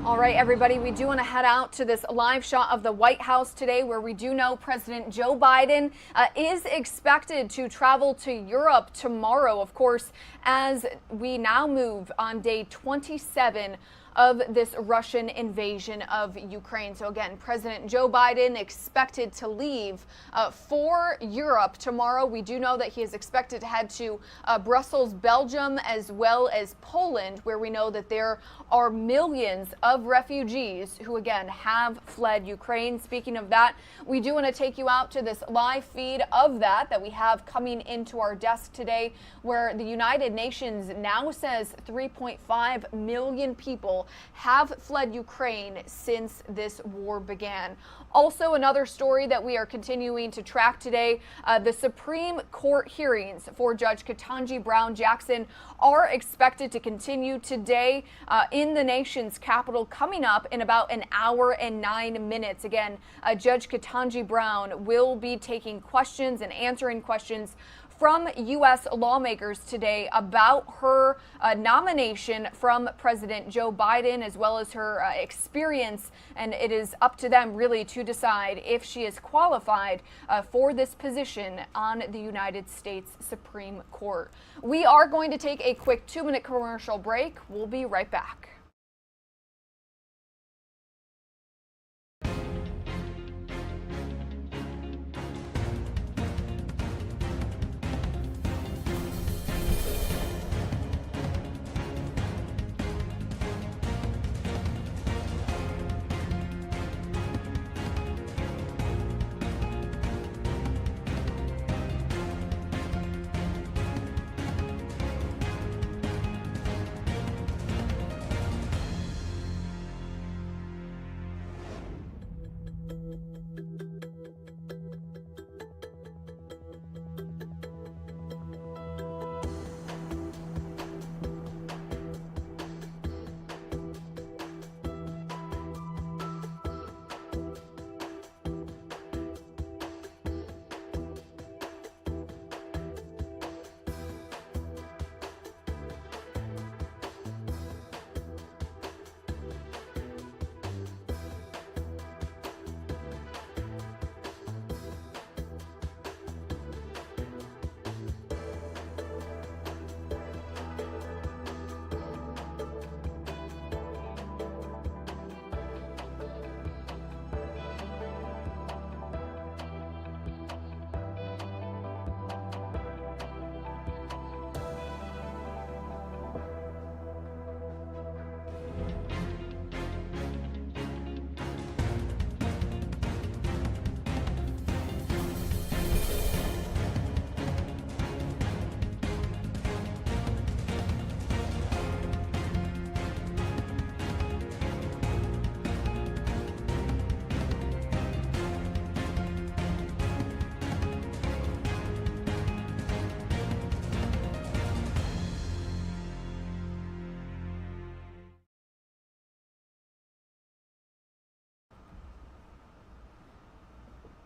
All right, everybody, we do want to head out to this live shot of the White House today, where we do know President Joe Biden is expected to travel to Europe tomorrow, of course, as we now move on day 27 of this Russian invasion of Ukraine. So again, President Joe Biden expected to leave for Europe tomorrow. We do know that he is expected to head to Brussels, Belgium, as well as Poland, where we know that there are millions of refugees who, again, have fled Ukraine. Speaking of that, we do want to take you out to this live feed of that we have coming into our desk today, where the United Nations now says 3.5 million people have fled Ukraine since this war began. Also, another story that we are continuing to track today, the Supreme Court hearings for Judge Katanji Brown Jackson are expected to continue today in the nation's capital, coming up in about an hour and 9 minutes. Again, Judge Katanji Brown will be taking questions and answering questions from U.S. lawmakers today about her nomination from President Joe Biden, as well as her experience, and it is up to them really to decide if she is qualified for this position on the United States Supreme Court. We are going to take a quick 2-minute commercial break. We'll be right back.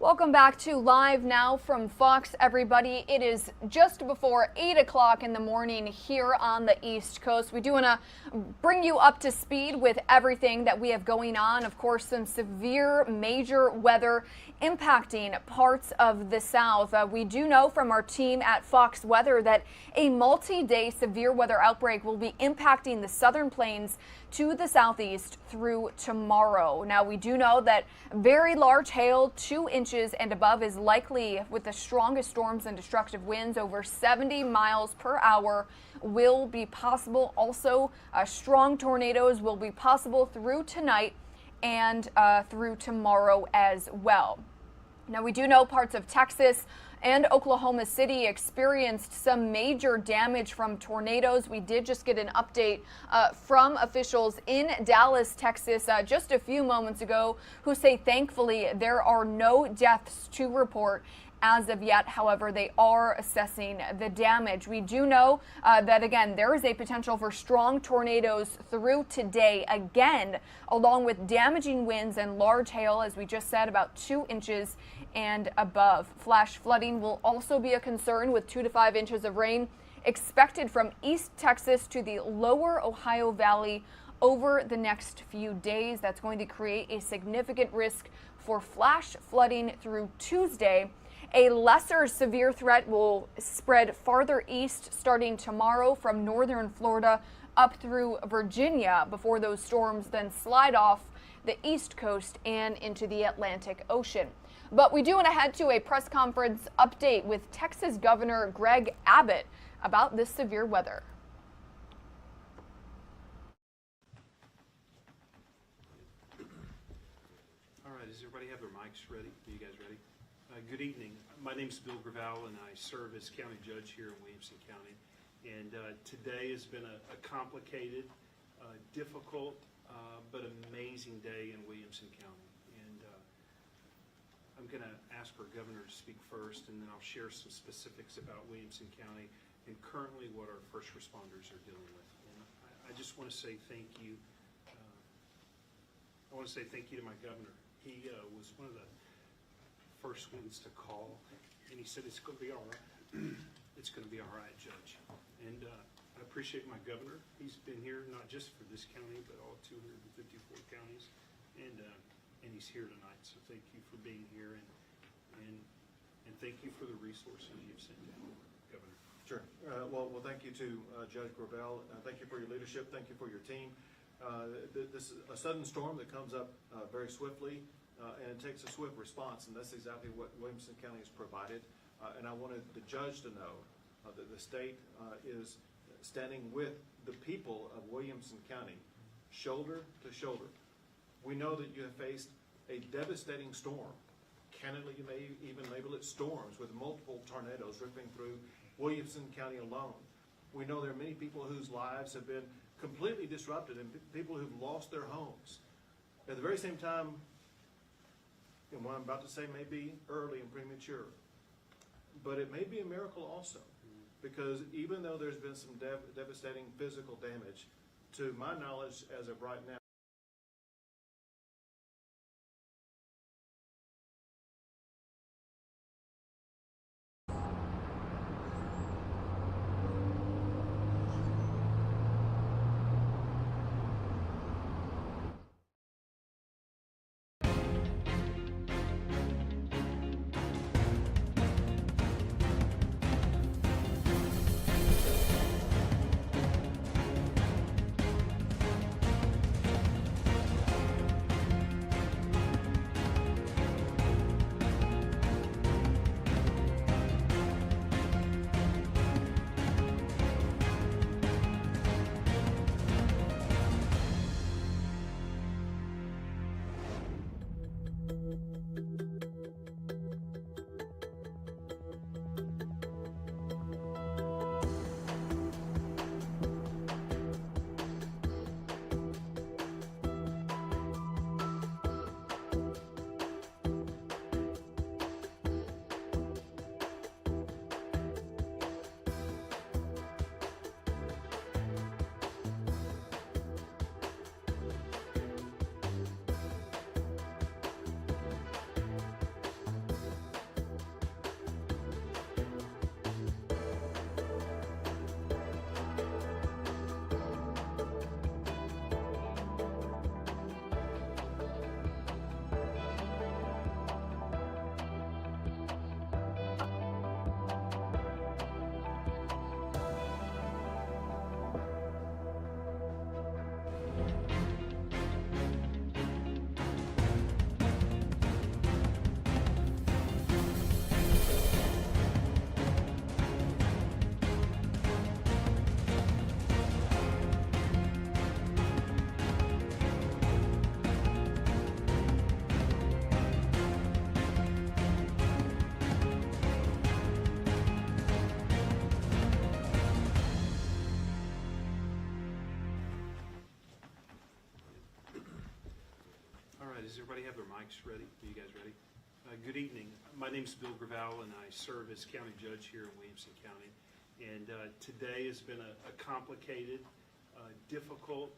Welcome back to Live Now from Fox, everybody. It is just before 8 o'clock in the morning here on the East Coast. We do want to bring you up to speed with everything that we have going on. Of course, some severe major weather impacting parts of the South. We do know from our team at Fox Weather that a multi-day severe weather outbreak will be impacting the southern plains to the southeast through tomorrow. Now, we do know that very large hail, 2 inches and above, is likely, with the strongest storms and destructive winds over 70 miles per hour will be possible. Also, strong tornadoes will be possible through tonight and through tomorrow as well. Now, we do know parts of Texas and Oklahoma City experienced some major damage from tornadoes. We did just get an update from officials in Dallas, Texas, just a few moments ago, who say thankfully there are no deaths to report as of yet. However, they are assessing the damage. We do know that, again, there is a potential for strong tornadoes through today, again, along with damaging winds and large hail, as we just said, about 2 inches and above. Flash flooding will also be a concern, with 2 to 5 inches of rain expected from East Texas to the lower Ohio Valley over the next few days. That's going to create a significant risk for flash flooding through Tuesday. A lesser severe threat will spread farther east starting tomorrow from northern Florida up through Virginia, before those storms then slide off the East Coast and into the Atlantic Ocean. But we do want to head to a press conference update with Texas Governor Greg Abbott about this severe weather. All right, does everybody have their mics ready? Are you guys ready? Good evening. My name is Bill Gravel, and I serve as county judge here in Williamson County. And today has been a complicated, difficult, but amazing day in Williamson County. And I'm going to ask our governor to speak first, and then I'll share some specifics about Williamson County and currently what our first responders are dealing with. And I just want to say thank you. I want to say thank you to my governor. He was one of the first ones to call, and he said, it's going to be all right. It's going to be all right, Judge. And I appreciate my governor. He's been here not just for this county, but all 254 counties, and he's here tonight. So thank you for being here, and thank you for the resources you've sent down, Governor. Sure. Well, thank you to Judge Gravel. Thank you for your leadership. Thank you for your team. This is a sudden storm that comes up very swiftly, and it takes a swift response, and that's exactly what Williamson County has provided. And I wanted the judge to know that the state is standing with the people of Williamson County, shoulder to shoulder. We know that you have faced a devastating storm. Candidly, you may even label it storms, with multiple tornadoes ripping through Williamson County alone. We know there are many people whose lives have been completely disrupted, and people who've lost their homes. At the very same time, and what I'm about to say may be early and premature, but it may be a miracle also, because even though there's been some devastating physical damage, to my knowledge as of right now, have their mics ready? Are you guys ready? Good evening. My name is Bill Graval, and I serve as county judge here in Williamson County. And today has been a complicated, difficult,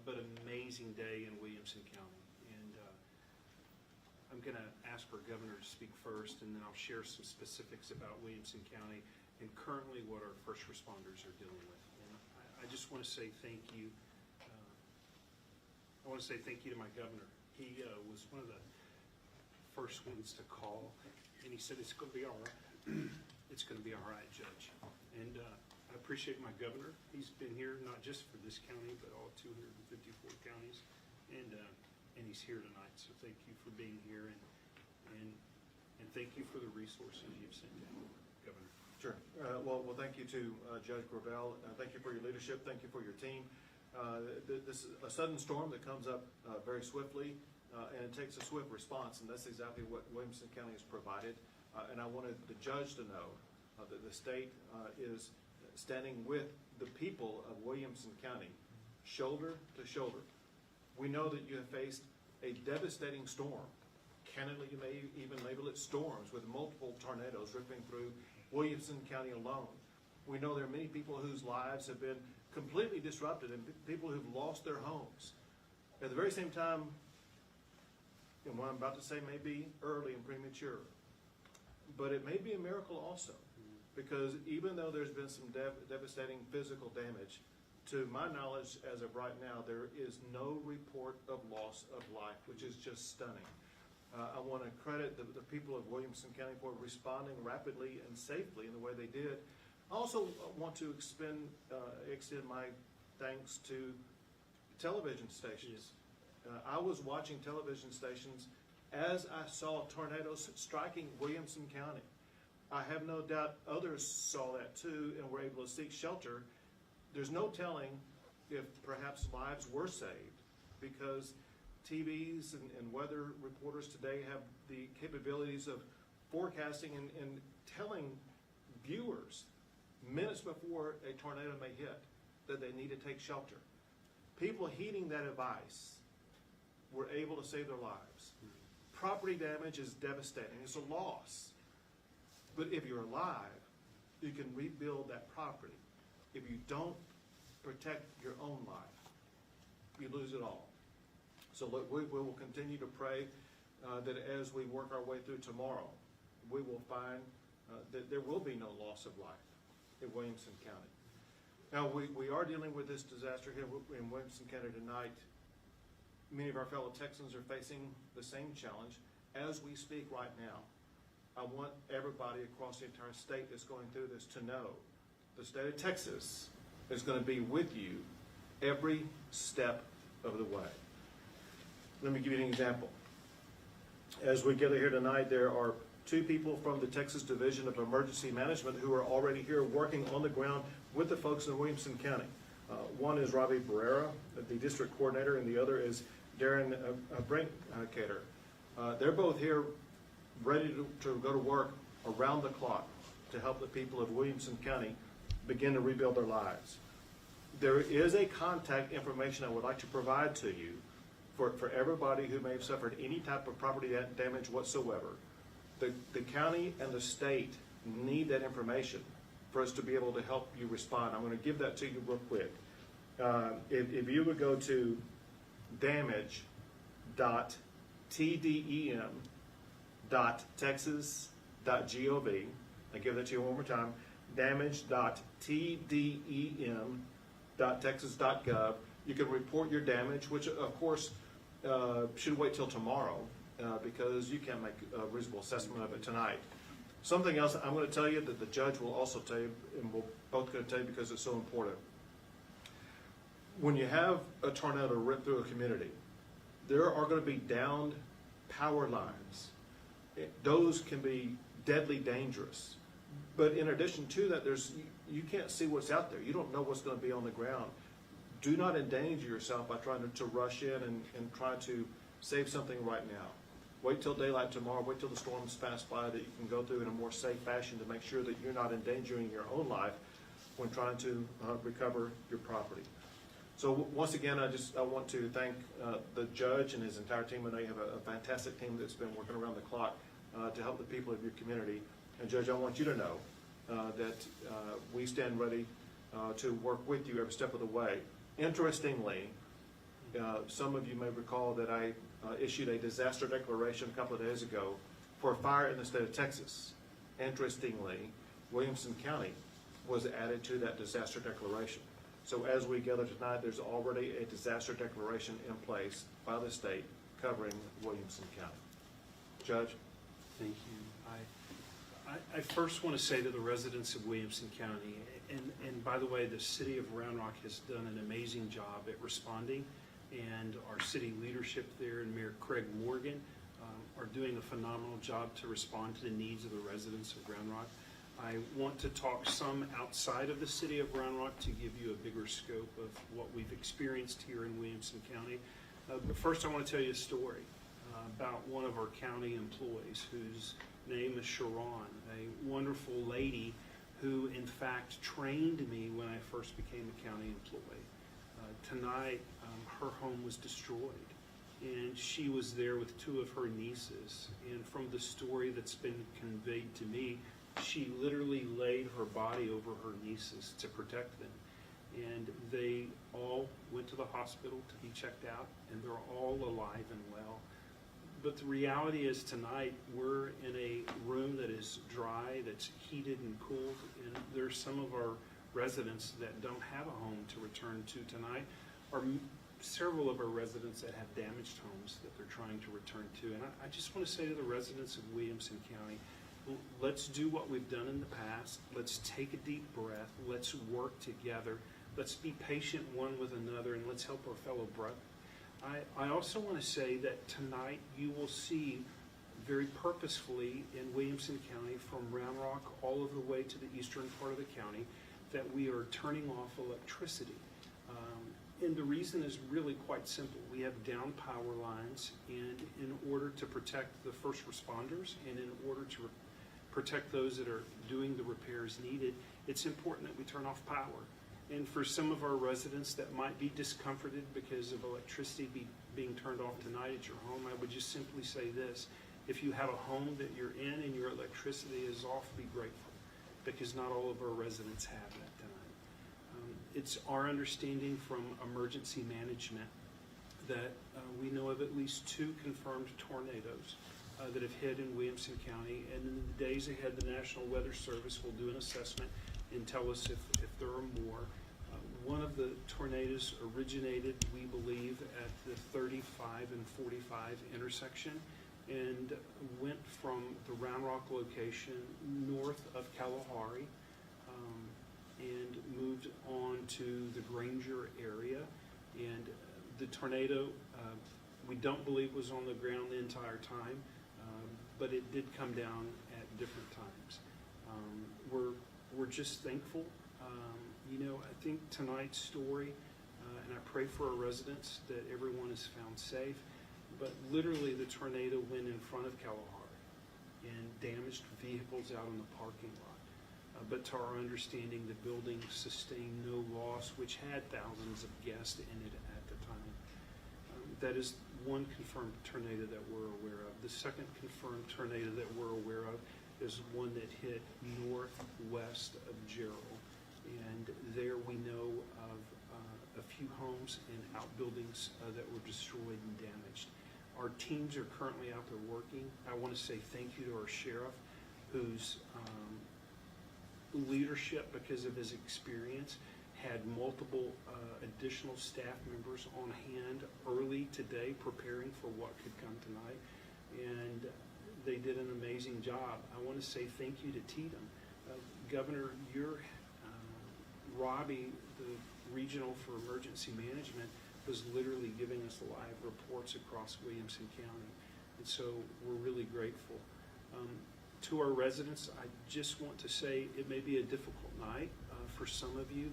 but amazing day in Williamson County. And I'm going to ask our governor to speak first, and then I'll share some specifics about Williamson County and currently what our first responders are dealing with. And I just want to say thank you. I want to say thank you to my governor. He was one of the first ones to call, and he said, it's going to be all right. It's going to be all right, Judge. And I appreciate my governor. He's been here not just for this county, but all 254 counties, and he's here tonight. So thank you for being here, and thank you for the resources you've sent down, Governor. Sure. Well, thank you to Judge Gravel. Thank you for your leadership. Thank you for your team. This is a sudden storm that comes up very swiftly, and it takes a swift response, and that's exactly what Williamson County has provided. And I wanted the judge to know that the state is standing with the people of Williamson County, shoulder to shoulder. We know that you have faced a devastating storm. Candidly, you may even label it storms, with multiple tornadoes ripping through Williamson County alone. We know there are many people whose lives have been completely disrupted and people who've lost their homes. At the very same time, and what I'm about to say may be early and premature, but it may be a miracle also, because even though there's been some devastating physical damage, to my knowledge as of right now, there is no report of loss of life, which is just stunning. I want to credit the people of Williamson County for responding rapidly and safely in the way they did. I also want to extend my thanks to television stations. I was watching television stations as I saw tornadoes striking Williamson County. I have no doubt others saw that too and were able to seek shelter. There's no telling if perhaps lives were saved, because TVs and weather reporters today have the capabilities of forecasting and telling viewers minutes before a tornado may hit that they need to take shelter. People heeding that advice were able to save their lives. Property damage is devastating. It's a loss. But if you're alive, you can rebuild that property. If you don't protect your own life, you lose it all. So look, we will continue to pray that as we work our way through tomorrow, we will find that there will be no loss of life in Williamson County. Now, we are dealing with this disaster here in Williamson County tonight. Many of our fellow Texans are facing the same challenge as we speak right now. I want everybody across the entire state that's going through this to know the state of Texas is going to be with you every step of the way. Let me give you an example. As we gather here tonight, there are 2 people from the Texas Division of Emergency Management who are already here working on the ground with the folks in Williamson County. One is Robbie Barrera, the district coordinator, and the other is Darren Brinkater. They're both here ready to go to work around the clock to help the people of Williamson County begin to rebuild their lives. There is a contact information I would like to provide to you for everybody who may have suffered any type of property damage whatsoever. The county and the state need that information for us to be able to help you respond. I'm going to give that to you real quick. If you would go to damage.tdem.texas.gov, I give that to you one more time, damage.tdem.texas.gov. You can report your damage, which of course should wait till tomorrow because you can't make a reasonable assessment of it tonight. Something else I'm going to tell you that the judge will also tell you, and we're both going to tell you because it's so important. When you have a tornado rip through a community, there are going to be downed power lines. Those can be deadly dangerous. But in addition to that, you can't see what's out there. You don't know what's going to be on the ground. Do not endanger yourself by trying to rush in and try to save something right now. Wait till daylight tomorrow. Wait till the storms pass by that you can go through in a more safe fashion to make sure that you're not endangering your own life when trying to recover your property. So once again, I want to thank the judge and his entire team. I know you have a fantastic team that's been working around the clock to help the people of your community. And Judge, I want you to know that we stand ready to work with you every step of the way. Interestingly, some of you may recall that I issued a disaster declaration a couple of days ago for a fire in the state of Texas. Interestingly, Williamson County was added to that disaster declaration. So as we gather tonight, there's already a disaster declaration in place by the state covering Williamson County. Judge? Thank you. I first want to say to the residents of Williamson County, and by the way, the city of Round Rock has done an amazing job at responding, and our city leadership there and Mayor Craig Morgan are doing a phenomenal job to respond to the needs of the residents of Round Rock. I want to talk some outside of the city of Round Rock to give you a bigger scope of what we've experienced here in Williamson County. But first I want to tell you a story about one of our county employees whose name is Sharon, a wonderful lady who in fact trained me when I first became a county employee. Tonight her home was destroyed and she was there with two of her nieces, and from the story that's been conveyed to me, she literally laid her body over her nieces to protect them. And they all went to the hospital to be checked out, and they're all alive and well. But the reality is tonight we're in a room that is dry, that's heated and cooled, and there's some of our residents that don't have a home to return to tonight, or several of our residents that have damaged homes that they're trying to return to. And I just want to say to the residents of Williamson County, let's do what we've done in the past. Let's take a deep breath. Let's work together. Let's be patient one with another, and let's help our fellow brother. I also want to say that tonight you will see very purposefully in Williamson County, from Round Rock all of the way to the eastern part of the county, that we are turning off electricity. And the reason is really quite simple. We have down power lines, and in order to protect the first responders and in order to protect those that are doing the repairs needed, it's important that we turn off power. And for some of our residents that might be discomforted because of electricity being turned off tonight at your home, I would just simply say this. If you have a home that you're in and your electricity is off, be grateful, because not all of our residents have that tonight. It's our understanding from emergency management that we know of at least 2 confirmed tornadoes that have hit in Williamson County, and in the days ahead the National Weather Service will do an assessment and tell us if there are more. One of the tornadoes originated, we believe, at the 35 and 45 intersection and went from the Round Rock location north of Kalahari and moved on to the Granger area. And the tornado, we don't believe was on the ground the entire time, but it did come down at different times. We're just thankful. You know, I think tonight's story, and I pray for our residents that everyone is found safe, but literally the tornado went in front of Kalahari and damaged vehicles out in the parking lot. But to our understanding, the building sustained no loss, which had thousands of guests in it at the time. That is one confirmed tornado that we're aware of. The second confirmed tornado that we're aware of is one that hit northwest of Gerald. And there we know of a few homes and outbuildings that were destroyed and damaged. Our teams are currently out there working. I want to say thank you to our sheriff, whose leadership, because of his experience, had multiple additional staff members on hand early today preparing for what could come tonight. And they did an amazing job. I want to say thank you to Tatum. Governor, Robbie, the regional for emergency management, was literally giving us live reports across Williamson County. And so we're really grateful. To our residents, I just want to say it may be a difficult night for some of you,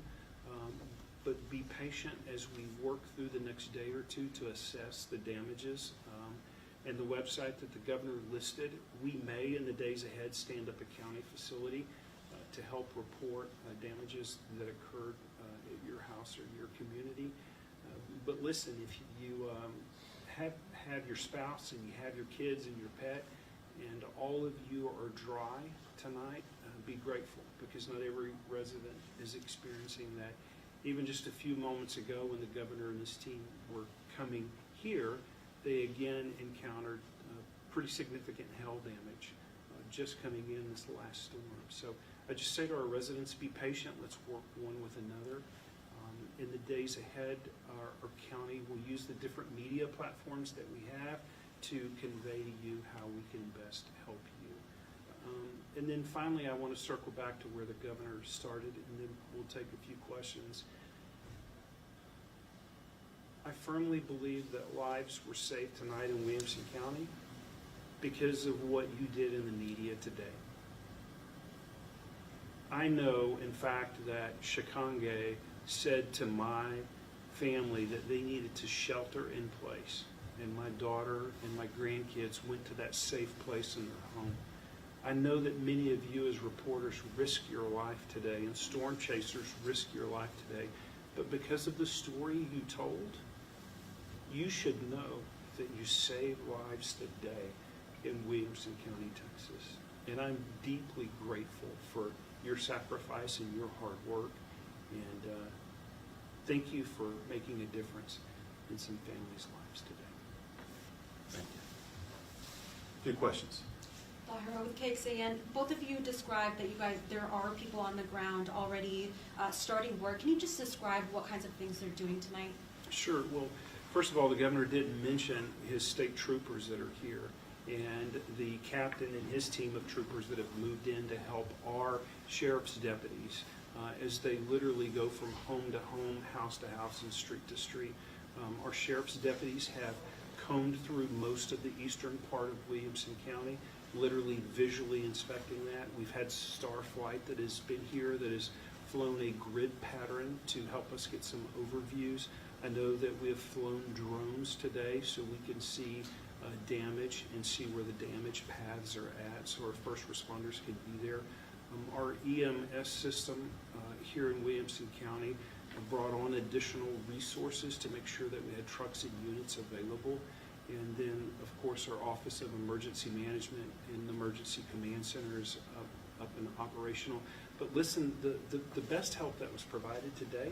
but be patient as we work through the next day or two to assess the damages. And the website that the governor listed, we may in the days ahead stand up a county facility to help report damages that occurred at your house or your community. But listen, if you have your spouse and you have your kids and your pet, and all of you are dry tonight, be grateful, because not every resident is experiencing that. Even just a few moments ago, when the governor and his team were coming here, they again encountered pretty significant hail damage just coming in this last storm. So I just say to our residents, be patient. Let's work one with another. In the days ahead, our county will use the different media platforms that we have to convey to you how we can best help you. And then finally, I want to circle back to where the governor started, and then we'll take a few questions. I firmly believe that lives were saved tonight in Williamson County because of what you did in the media today. I know, in fact, that Chikange said to my family that they needed to shelter in place, and my daughter and my grandkids went to that safe place in their home. I know that many of you as reporters risk your life today, and storm chasers risk your life today, but because of the story you told, you should know that you saved lives today in Williamson County, Texas. And I'm deeply grateful for your sacrifice and your hard work, and thank you for making a difference in some families' lives today. Thank you. A few questions. Lahira with KXAN, both of you described that there are people on the ground already starting work. Can you just describe what kinds of things they're doing tonight? Sure. Well, first of all, the governor did mention his state troopers that are here, and the captain and his team of troopers that have moved in to help our sheriff's deputies as they literally go from home to home, house to house, and street to street. Our sheriff's deputies have combed through most of the eastern part of Williamson County, literally visually inspecting that. We've had Starflight that has been here, that has flown a grid pattern to help us get some overviews. I know that we have flown drones today so we can see damage and see where the damage paths are at, so our first responders can be there. Our EMS system here in Williamson County brought on additional resources to make sure that we had trucks and units available. And then, of course, our Office of Emergency Management and the Emergency Command Center is up and operational. But listen, the best help that was provided today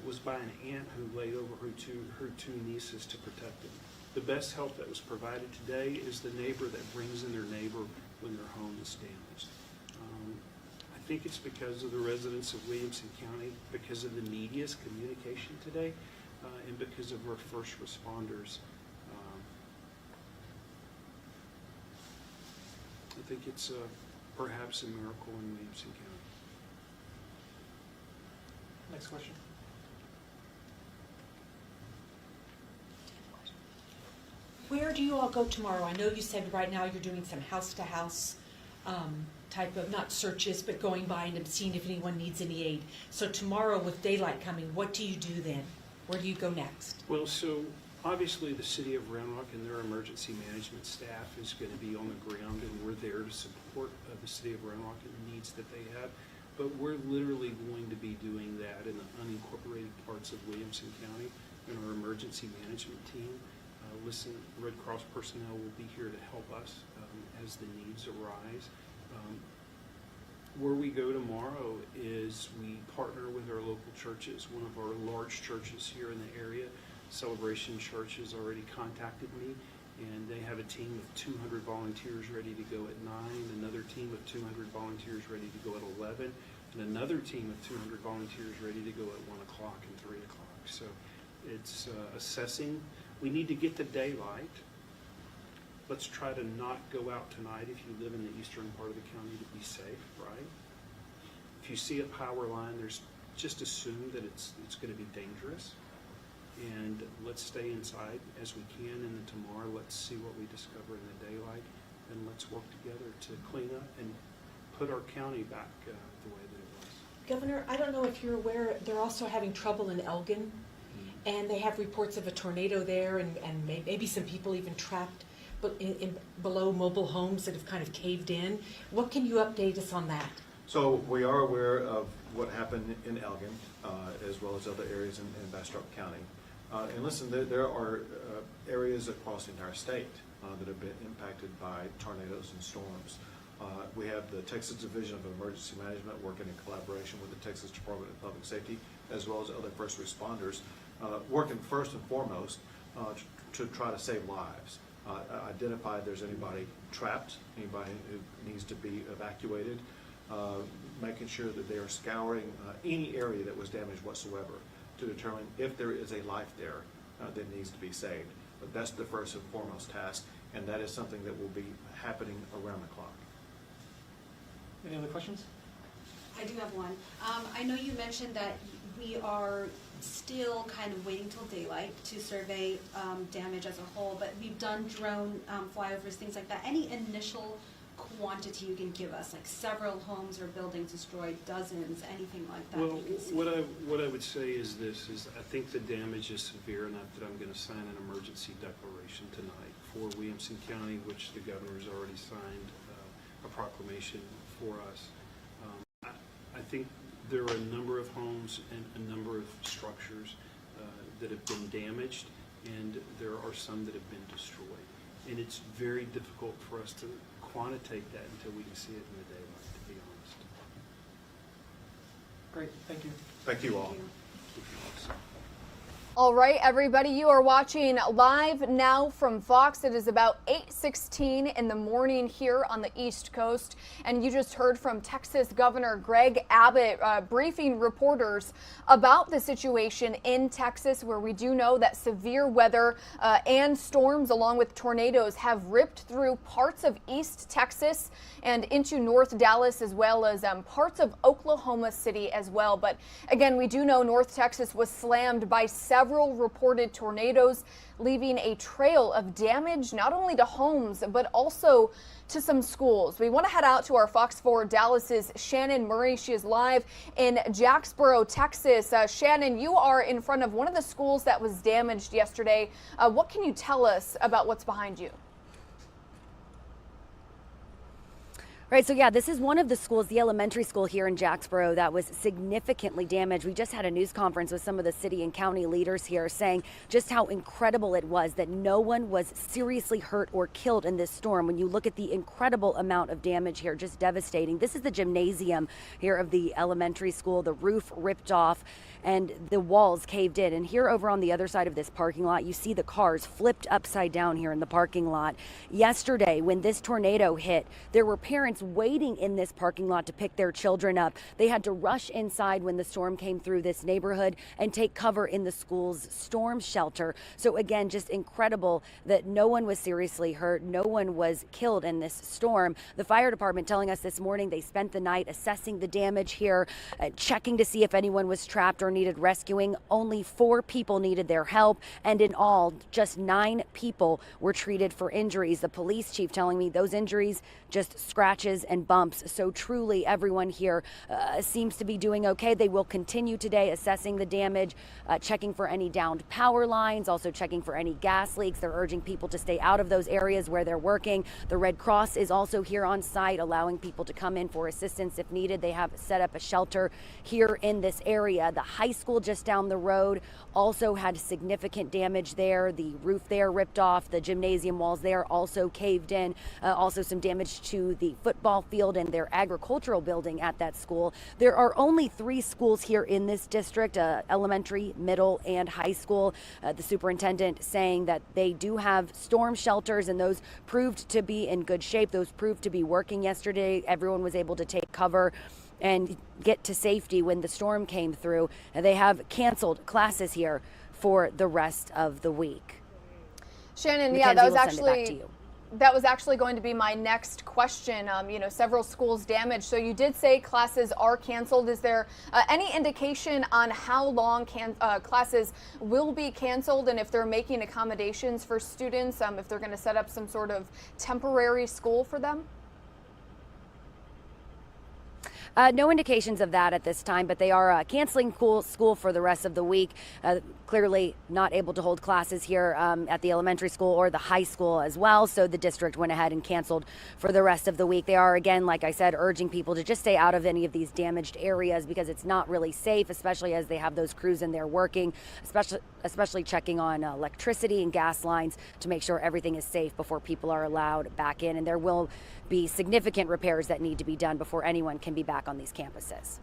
was by an aunt who laid over her two nieces to protect them. The best help that was provided today is the neighbor that brings in their neighbor when their home is damaged. I think it's because of the residents of Williamson County, because of the media's communication today, and because of our first responders. I think it's perhaps a miracle in Williamson County. Next question. Where do you all go tomorrow? I know you said right now you're doing some house-to-house type of, not searches, but going by and seeing if anyone needs any aid. So tomorrow with daylight coming, what do you do then? Where do you go next? Well, so obviously the City of Round Rock and their emergency management staff is going to be on the ground, and we're there to support the City of Round Rock and the needs that they have. But we're literally going to be doing that in the unincorporated parts of Williamson County, and our emergency management team. Listen, Red Cross personnel will be here to help us as the needs arise. Where we go tomorrow is we partner with our local churches. One of our large churches here in the area, Celebration Church, has already contacted me, and they have a team of 200 volunteers ready to go at 9, another team of 200 volunteers ready to go at 11, and another team of 200 volunteers ready to go at 1 o'clock and 3 o'clock. So it's assessing. We need to get to daylight. Let's try to not go out tonight if you live in the eastern part of the county to be safe, right? If you see a power line, just assume that it's going to be dangerous. And let's stay inside as we can, and then tomorrow let's see what we discover in the daylight, and let's work together to clean up and put our county back the way that it was. Governor, I don't know if you're aware, they're also having trouble in Elgin, and they have reports of a tornado there, and maybe some people even trapped below mobile homes that have kind of caved in. What can you update us on that? So we are aware of what happened in Elgin, as well as other areas in Bastrop County. And listen, there are areas across the entire state that have been impacted by tornadoes and storms. We have the Texas Division of Emergency Management working in collaboration with the Texas Department of Public Safety, as well as other first responders, working first and foremost to try to save lives. Identify if there's anybody trapped, anybody who needs to be evacuated, making sure that they are scouring any area that was damaged whatsoever to determine if there is a life there that needs to be saved. But that's the first and foremost task, and that is something that will be happening around the clock. Any other questions? I do have one. I know you mentioned that we are still kind of waiting till daylight to survey damage as a whole, but we've done drone flyovers, things like that. Any initial quantity you can give us, like several homes or buildings destroyed, dozens, anything like that? Well, what I would say is this, is I think the damage is severe enough that I'm going to sign an emergency declaration tonight for Williamson County, which the governor's already signed a proclamation for us. I think there are a number of homes and a number of structures that have been damaged, and there are some that have been destroyed. And it's very difficult for us to quantitate that until we can see it in the daylight, to be honest. Great, thank you. Thank you all. Thank you. All right, everybody, you are watching Live Now from Fox. It is about 8:16 in the morning here on the East Coast, and you just heard from Texas Governor Greg Abbott briefing reporters about the situation in Texas, where we do know that severe weather and storms along with tornadoes have ripped through parts of East Texas and into North Dallas, as well as parts of Oklahoma City as well. But again, we do know North Texas was slammed by several reported tornadoes, leaving a trail of damage not only to homes but also to some schools. We want to head out to our Fox 4 Dallas's Shannon Murray. She is live in Jacksboro, Texas. Shannon, you are in front of one of the schools that was damaged yesterday. What can you tell us about what's behind you? Right, so yeah, this is one of the schools, the elementary school here in Jacksboro, that was significantly damaged. We just had a news conference with some of the city and county leaders here saying just how incredible it was that no one was seriously hurt or killed in this storm. When you look at the incredible amount of damage here, just devastating. This is the gymnasium here of the elementary school, the roof ripped off and the walls caved in. And here over on the other side of this parking lot, you see the cars flipped upside down here in the parking lot. Yesterday, when this tornado hit, there were parents waiting in this parking lot to pick their children up. They had to rush inside when the storm came through this neighborhood and take cover in the school's storm shelter. So again, just incredible that no one was seriously hurt. No one was killed in this storm. The fire department telling us this morning they spent the night assessing the damage here, checking to see if anyone was trapped or needed rescuing. Only 4 people needed their help, and in all, just 9 people were treated for injuries. The police chief telling me those injuries, just scratches and bumps. So truly everyone here seems to be doing okay. They will continue today assessing the damage, checking for any downed power lines, also checking for any gas leaks. They're urging people to stay out of those areas where they're working. The Red Cross is also here on site, allowing people to come in for assistance if needed. They have set up a shelter here in this area. The high school just down the road also had significant damage there. The roof there ripped off. The gymnasium walls there also caved in. Also some damage to the football field and their agricultural building at that school. There are only 3 schools here in this district, elementary, middle, and high school. The superintendent saying that they do have storm shelters, and those proved to be in good shape. Those proved to be working yesterday. Everyone was able to take cover and get to safety when the storm came through. And they have canceled classes here for the rest of the week. Shannon, Mackenzie, yeah, that was we'll send it back to you. That was actually going to be my next question. You know, several schools damaged. So you did say classes are canceled. Is there any indication on how long classes will be canceled, and if they're making accommodations for students, if they're going to set up some sort of temporary school for them? No indications of that at this time, but they are canceling school for the rest of the week. Clearly not able to hold classes here at the elementary school or the high school as well, so the district went ahead and canceled for the rest of the week. They are, again, like I said, urging people to just stay out of any of these damaged areas because it's not really safe, especially as they have those crews in there working, especially checking on electricity and gas lines to make sure everything is safe before people are allowed back in. And there will be significant repairs that need to be done before anyone can be back on these campuses.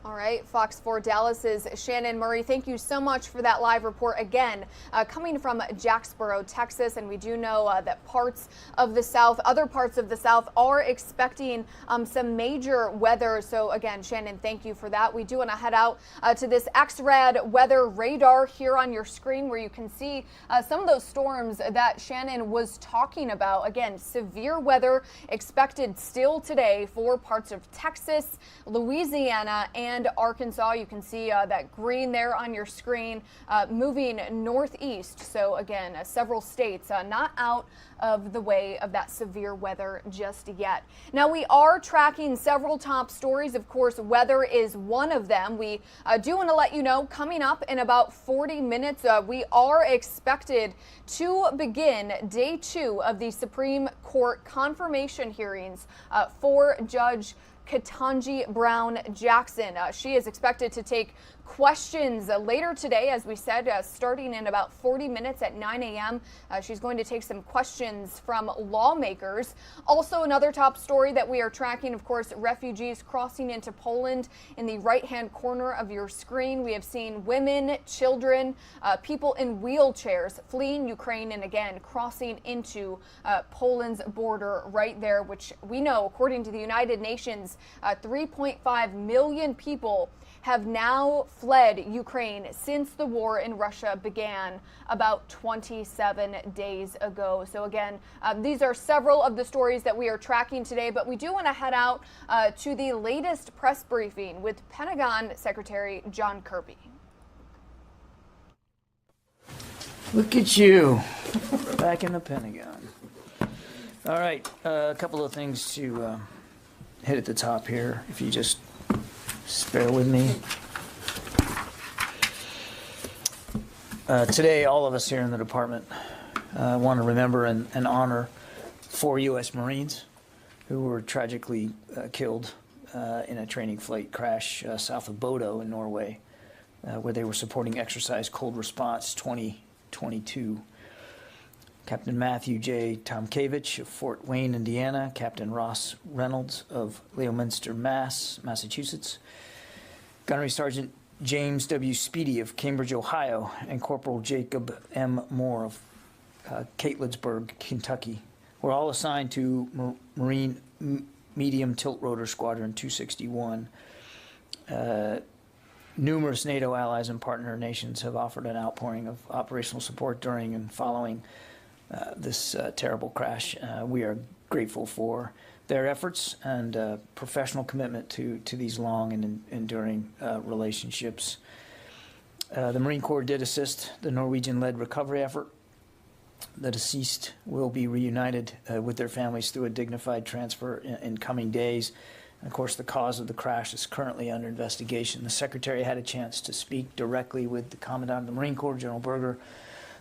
All right, Fox 4 Dallas's Shannon Murray, thank you so much for that live report again, coming from Jacksboro, Texas. And we do know that parts of the South, other parts of the South are expecting some major weather. So again, Shannon, thank you for that. We do want to head out to this XRAD weather radar here on your screen where you can see some of those storms that Shannon was talking about. Again, severe weather expected still today for parts of Texas, Louisiana, and Arkansas. You can see that green there on your screen, moving northeast. So again, several states not out of the way of that severe weather just yet. Now, we are tracking several top stories. Of course, weather is one of them. We do want to let you know, coming up in about 40 minutes, we are expected to begin day 2 of the Supreme Court confirmation hearings for Judge Katanji Brown Jackson. She is expected to take questions later today, as we said, starting in about 40 minutes at 9 a.m. She's going to take some questions from lawmakers. Also, another top story that we are tracking, of course, refugees crossing into Poland. In the right-hand corner of your screen, we have seen women, children, people in wheelchairs fleeing Ukraine and again crossing into Poland's border right there, which we know, according to the United Nations, 3.5 million people have now fled Ukraine since the war in Russia began about 27 days ago. So again, these are several of the stories that we are tracking today, but we do want to head out to the latest press briefing with Pentagon Secretary John Kirby. Look at you, back in the Pentagon. All right, a couple of things to hit at the top here, if you just bear with me. Today, all of us here in the department want to remember and honor 4 U.S. Marines who were tragically killed in a training flight crash south of Bodo in Norway, where they were supporting Exercise Cold Response 2022. Captain Matthew J. Tomkevich of Fort Wayne, Indiana, Captain Ross Reynolds of Leominster, Massachusetts, Gunnery Sergeant James W. Speedy of Cambridge, Ohio, and Corporal Jacob M. Moore of Catlettsburg, Kentucky, were all assigned to Marine Medium Tilt Rotor Squadron 261. Numerous NATO allies and partner nations have offered an outpouring of operational support during and following this terrible crash. We are grateful for their efforts and professional commitment to these long and enduring relationships. The Marine Corps did assist the Norwegian-led recovery effort. The deceased will be reunited with their families through a dignified transfer in coming days. And of course, the cause of the crash is currently under investigation. The Secretary had a chance to speak directly with the Commandant of the Marine Corps, General Berger,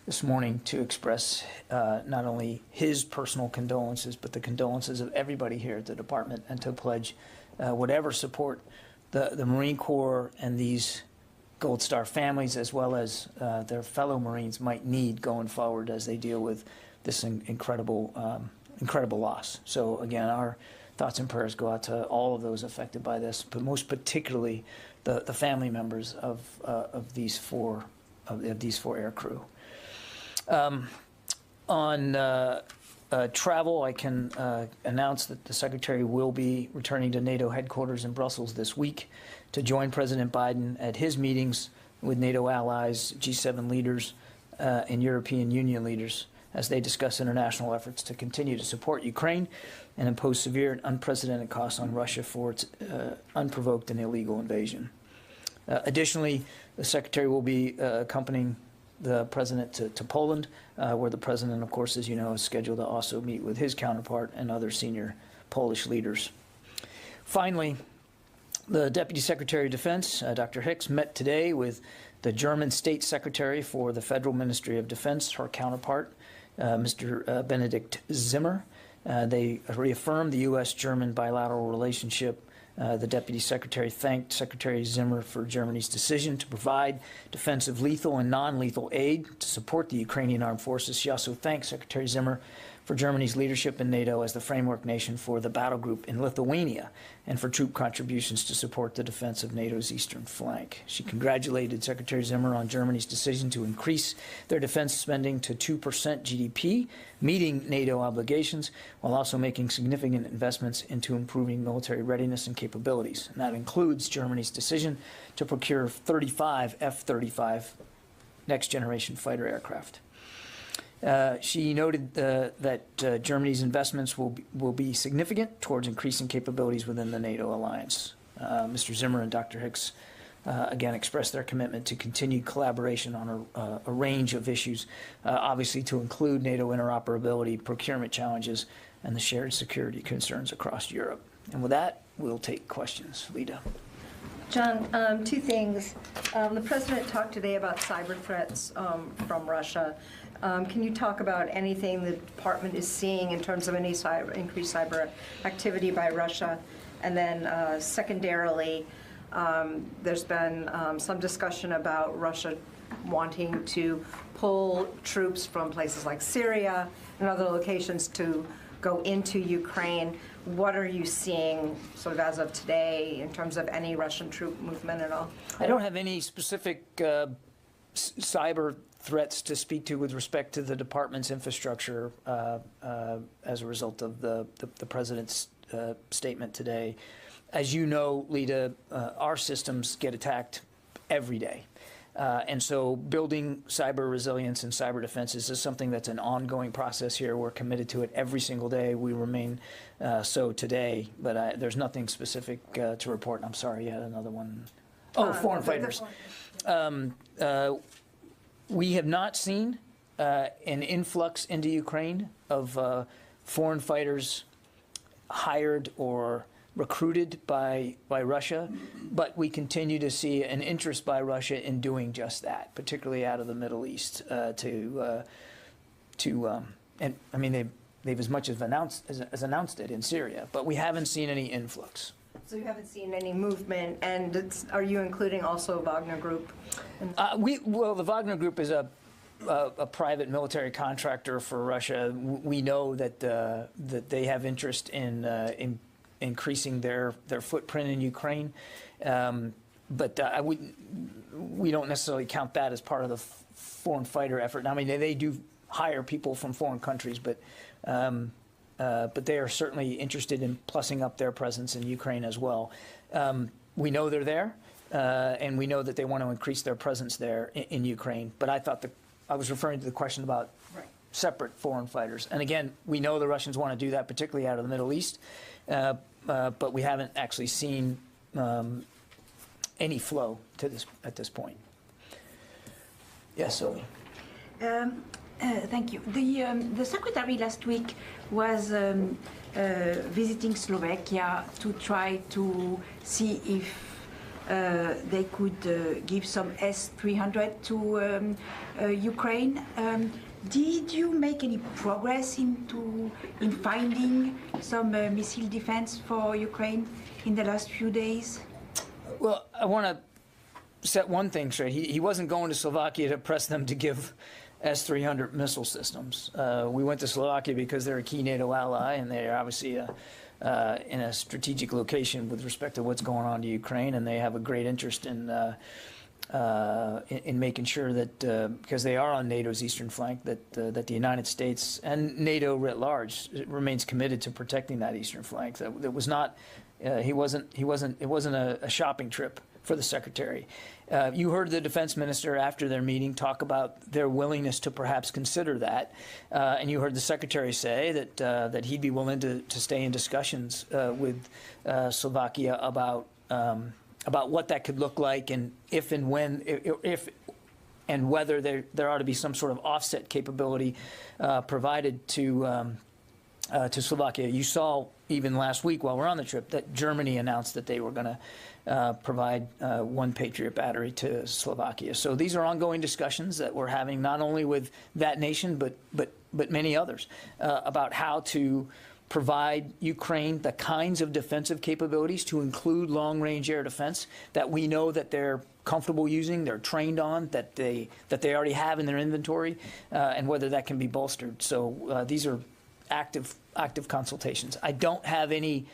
this morning to express not only his personal condolences, but the condolences of everybody here at the department, and to pledge whatever support the Marine Corps and these Gold Star families, as well as their fellow Marines, might need going forward as they deal with this incredible loss. So again, our thoughts and prayers go out to all of those affected by this, but most particularly the family members of these four aircrew. On travel, I can announce that the Secretary will be returning to NATO headquarters in Brussels this week to join President Biden at his meetings with NATO allies, G7 leaders, and European Union leaders as they discuss international efforts to continue to support Ukraine and impose severe and unprecedented costs on Russia for its unprovoked and illegal invasion. Additionally, the Secretary will be accompanying the President to Poland, where the President, of course, as you know, is scheduled to also meet with his counterpart and other senior Polish leaders. Finally, The Deputy Secretary of Defense, Dr. Hicks, met today with the German State Secretary for the Federal Ministry of Defense, her counterpart, Mr. Benedikt Zimmer. They reaffirmed the U.S.-German bilateral relationship. The Deputy Secretary thanked Secretary Zimmer for Germany's decision to provide defensive lethal and non-lethal aid to support the Ukrainian armed forces. She also thanked Secretary Zimmer for Germany's leadership in NATO as the framework nation for the battle group in Lithuania and for troop contributions to support the defense of NATO's eastern flank. She congratulated Secretary Zimmer on Germany's decision to increase their defense spending to 2% GDP, meeting NATO obligations, while also making significant investments into improving military readiness and capabilities. And that includes Germany's decision to procure 35 F-35 next-generation fighter aircraft. She noted that Germany's investments will be significant towards increasing capabilities within the NATO alliance. Mr. Zimmer and Dr. Hicks again expressed their commitment to continued collaboration on a range of issues, obviously to include NATO interoperability, procurement challenges, and the shared security concerns across Europe. And with that, we'll take questions. Lita. John, two things. The President talked today about cyber threats from Russia. Can you talk about anything the Department is seeing in terms of any increased cyber activity by Russia? And then secondarily, there's been some discussion about Russia wanting to pull troops from places like Syria and other locations to go into Ukraine. What are you seeing sort of as of today in terms of any Russian troop movement at all? I don't have any specific cyber threats to speak to with respect to the department's infrastructure as a result of the President's statement today. As you know, Lita, our systems get attacked every day. And so building cyber resilience and cyber defenses is something that's an ongoing process here. We're committed to it every single day. We remain so today, but there's nothing specific to report. I'm sorry, you had another one. Oh, foreign fighters. We have not seen an influx into Ukraine of foreign fighters hired or recruited by Russia, but we continue to see an interest by Russia in doing just that, particularly out of the Middle East. And I mean they've as much as announced it in Syria, but we haven't seen any influx. So you haven't seen any movement, and are you including also Wagner Group? Well, the Wagner Group is a private military contractor for Russia. We know that they have interest in increasing their footprint in Ukraine, but we don't necessarily count that as part of the foreign fighter effort. I mean, they do hire people from foreign countries, but they are certainly interested in plussing up their presence in Ukraine as well. We know they're there, and we know that they want to increase their presence there in Ukraine. But I was referring to the question about separate foreign fighters. And again, we know the Russians want to do that, particularly out of the Middle East, but we haven't actually seen any flow to this at this point. Yes, Sylvie. Thank you. The Secretary last week was visiting Slovakia to try to see if they could give some S-300 to Ukraine. Did you make any progress in finding some missile defense for Ukraine in the last few days? Well, I want to set one thing straight. He wasn't going to Slovakia to press them to give S-300 missile systems. We went to Slovakia because they're a key NATO ally, and they are obviously in a strategic location with respect to what's going on to Ukraine, and they have a great interest in making sure that, because they are on NATO's eastern flank, that the United States and NATO writ large remains committed to protecting that eastern flank. That was not, it wasn't a shopping trip for the Secretary. You heard the Defense Minister after their meeting talk about their willingness to perhaps consider that, and you heard the Secretary say that he'd be willing to stay in discussions with Slovakia about what that could look like, and if and when, if and whether there ought to be some sort of offset capability provided to to Slovakia. You saw even last week while we're on the trip that Germany announced that they were going to provide one Patriot battery to Slovakia. So these are ongoing discussions that we're having not only with that nation but many others about how to provide Ukraine the kinds of defensive capabilities, to include long-range air defense that we know that they're comfortable using, they're trained on, that they already have in their inventory, and whether that can be bolstered. So these are active consultations. I don't have any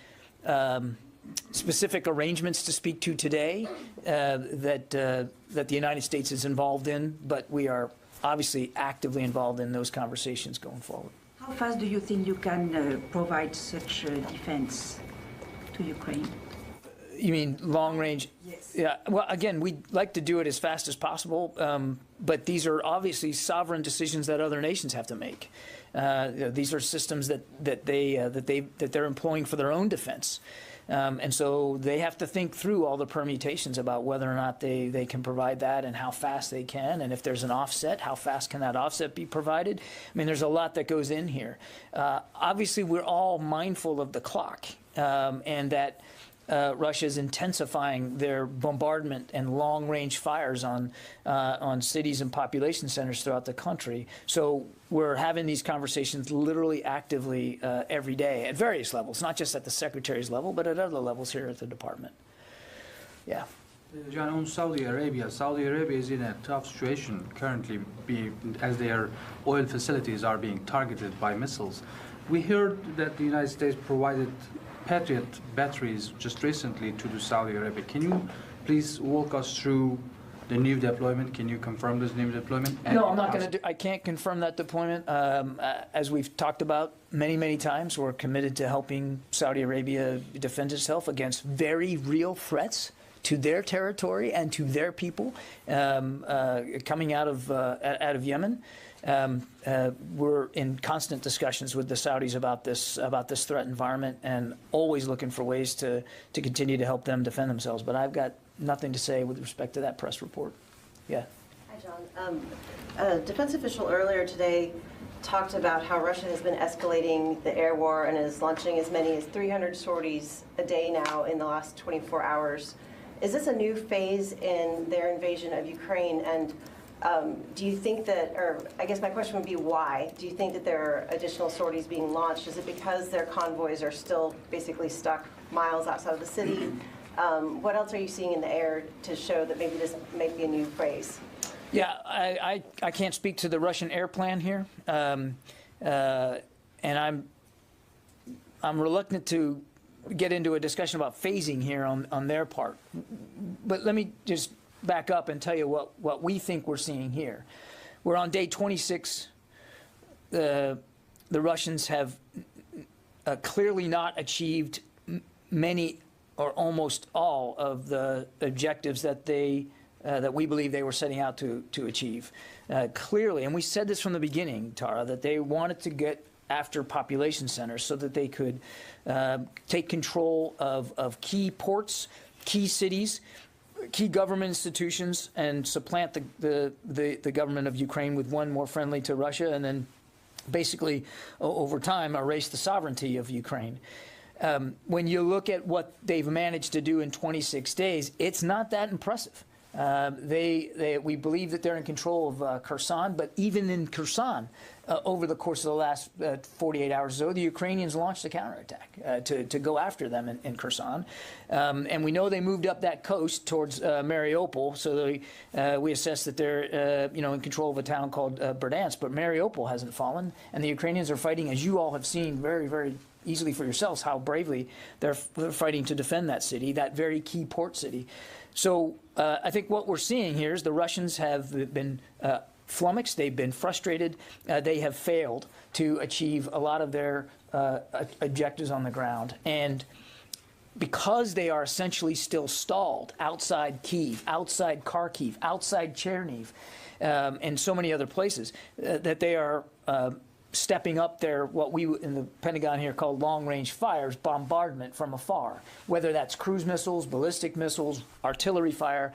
specific arrangements to speak to today that the United States is involved in, but we are obviously actively involved in those conversations going forward. How fast do you think you can provide such defense to Ukraine? You mean long range? Yes. Yeah. Well, again, we'd like to do it as fast as possible, but these are obviously sovereign decisions that other nations have to make. These are systems that they're employing for their own defense. And so they have to think through all the permutations about whether or not they can provide that and how fast they can. And if there's an offset, how fast can that offset be provided? I mean, there's a lot that goes in here. Obviously, we're all mindful of the clock and that Russia is intensifying their bombardment and long-range fires on cities and population centers throughout the country. So we're having these conversations literally actively every day at various levels, not just at the Secretary's level, but at other levels here at the Department. Yeah. John, on Saudi Arabia is in a tough situation currently as their oil facilities are being targeted by missiles. We heard that the United States provided Patriot batteries just recently to Saudi Arabia. Can you please walk us through the new deployment? Can you confirm this new deployment? No, I'm not going to. I can't confirm that deployment. As we've talked about many times, we're committed to helping Saudi Arabia defend itself against very real threats to their territory and to their people coming out of Yemen. We're in constant discussions with the Saudis about this threat environment, and always looking for ways to continue to help them defend themselves. But I've got nothing to say with respect to that press report. Yeah. Hi, John. A defense official earlier today talked about how Russia has been escalating the air war and is launching as many as 300 sorties a day now in the last 24 hours. Is this a new phase in their invasion of Ukraine? And do you think that, or I guess my question would be why? Do you think that there are additional sorties being launched? Is it because their convoys are still basically stuck miles outside of the city? What else are you seeing in the air to show that maybe this may be a new phase? Yeah, I can't speak to the Russian air plan here, and I'm reluctant to get into a discussion about phasing here on their part. But let me just back up and tell you what we think we're seeing here. We're on day 26. The Russians have clearly not achieved many or almost all of the objectives that we believe they were setting out to achieve. Clearly, and we said this from the beginning, Tara, that they wanted to get after population centers so that they could take control of key ports, key cities, key government institutions, and supplant the government of Ukraine with one more friendly to Russia, and then basically over time erase the sovereignty of Ukraine. When you look at what they've managed to do in 26 days, it's not that impressive. We believe that they're in control of Kherson, but even in Kherson, over the course of the last 48 hours or so, the Ukrainians launched a counterattack to go after them in Kherson. And we know they moved up that coast towards Mariupol, so we assess that they're in control of a town called Berdansk, but Mariupol hasn't fallen, and the Ukrainians are fighting, as you all have seen very easily for yourselves, how bravely they're fighting to defend that city, that very key port city. So I think what we're seeing here is the Russians have been flummoxed, they've been frustrated, they have failed to achieve a lot of their objectives on the ground. And because they are essentially still stalled outside Kyiv, outside Kharkiv, outside Cherniv, and so many other places, that they are stepping up their, what we in the Pentagon here call long-range fires, bombardment from afar, whether that's cruise missiles, ballistic missiles, artillery fire.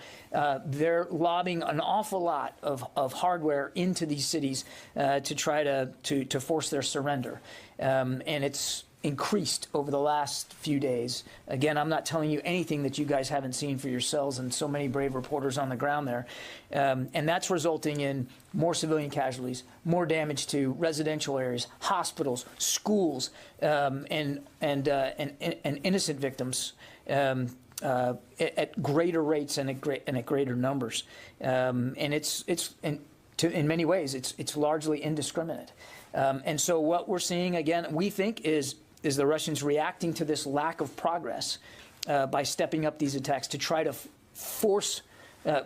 They're lobbing an awful lot of hardware into these cities to try to force their surrender. And it's increased over the last few days. Again, I'm not telling you anything that you guys haven't seen for yourselves, and so many brave reporters on the ground there. And that's resulting in more civilian casualties, more damage to residential areas, hospitals, schools, and innocent victims at greater rates and at greater numbers. And in many ways, it's largely indiscriminate. And so what we're seeing, again, we think is the Russians reacting to this lack of progress by stepping up these attacks to try to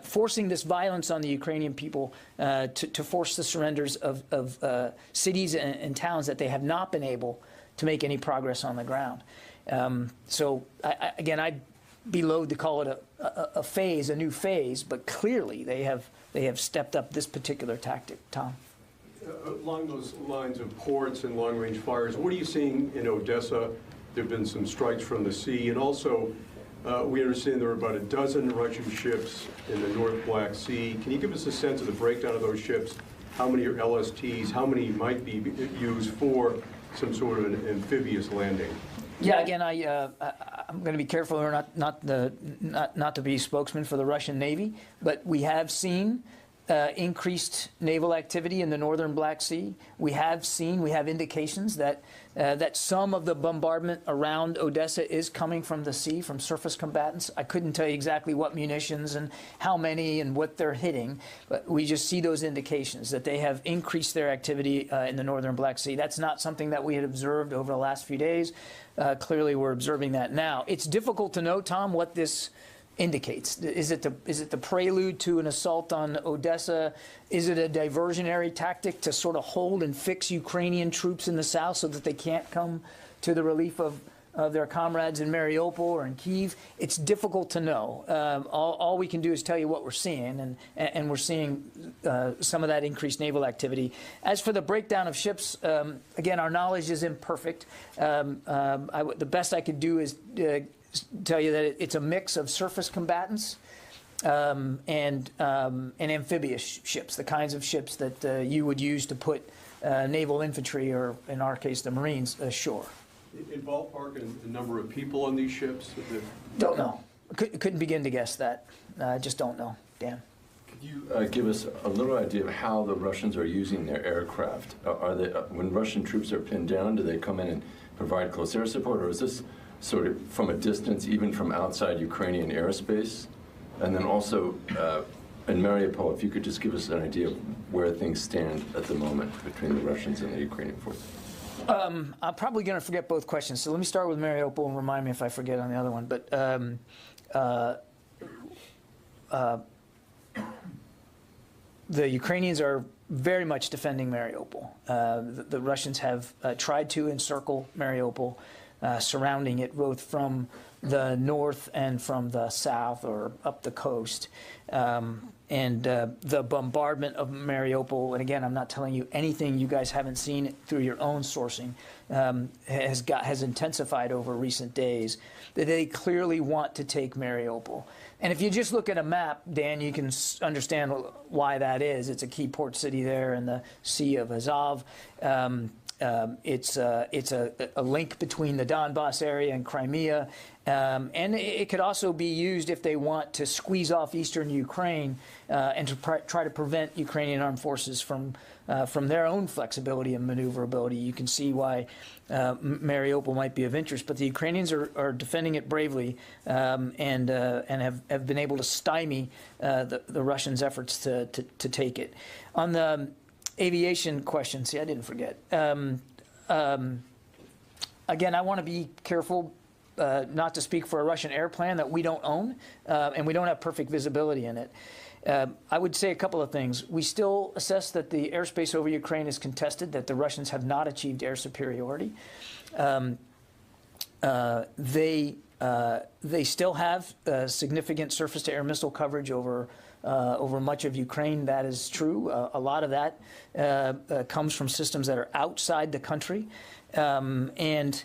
forcing this violence on the Ukrainian people to force the surrenders of cities and towns that they have not been able to make any progress on the ground. So again, I'd be loath to call it a phase, a new phase, but clearly they have stepped up this particular tactic. Tom? Along those lines of ports and long-range fires, what are you seeing in Odessa? There have been some strikes from the sea, and also we understand there are about a dozen Russian ships in the North Black Sea. Can you give us a sense of the breakdown of those ships? How many are LSTs? How many might be used for some sort of an amphibious landing? Yeah, again, I'm going to be careful here not to be spokesman for the Russian Navy, but we have seen increased naval activity in the northern Black Sea. We have indications that some of the bombardment around Odessa is coming from the sea, from surface combatants. I couldn't tell you exactly what munitions and how many and what they're hitting, but we just see those indications that they have increased their activity in the northern Black Sea. That's not something that we had observed over the last few days. Clearly, we're observing that now. It's difficult to know, Tom, what this indicates. Is it the prelude to an assault on Odessa? Is it a diversionary tactic to sort of hold and fix Ukrainian troops in the south so that they can't come to the relief of their comrades in Mariupol or in Kyiv? It's difficult to know. All we can do is tell you what we're seeing, and we're seeing some of that increased naval activity. As for the breakdown of ships, again, our knowledge is imperfect. The best I could do is tell you that it's a mix of surface combatants and amphibious ships, the kinds of ships that you would use to put naval infantry, or in our case, the Marines, ashore. In ballpark, a number of people on these ships? Don't know. Couldn't begin to guess that. Just don't know. Dan? Could you give us a little idea of how the Russians are using their aircraft? Are they, when Russian troops are pinned down, do they come in and provide close air support, or is this sort of from a distance, even from outside Ukrainian airspace? And then also in Mariupol, if you could just give us an idea of where things stand at the moment between the Russians and the Ukrainian forces. I'm probably going to forget both questions, so let me start with Mariupol and remind me if I forget on the other one. But the Ukrainians are very much defending Mariupol. The Russians have tried to encircle Mariupol, surrounding it both from the north and from the south or up the coast. And the bombardment of Mariupol, and again, I'm not telling you anything you guys haven't seen through your own sourcing, has intensified over recent days. That they clearly want to take Mariupol. And if you just look at a map, Dan, you can understand why that is. It's a key port city there in the Sea of Azov. It's a link between the Donbass area and Crimea, and it could also be used if they want to squeeze off eastern Ukraine and to try to prevent Ukrainian armed forces from their own flexibility and maneuverability. You can see why Mariupol might be of interest, but the Ukrainians are defending it bravely and have been able to stymie the Russians' efforts to take it. On the aviation question, see, I didn't forget. Again, I want to be careful not to speak for a Russian air plan that we don't own, and we don't have perfect visibility in it. I would say a couple of things. We still assess that the airspace over Ukraine is contested, that the Russians have not achieved air superiority. They still have significant surface-to-air missile coverage over over much of Ukraine. That is true. A lot of that comes from systems that are outside the country. And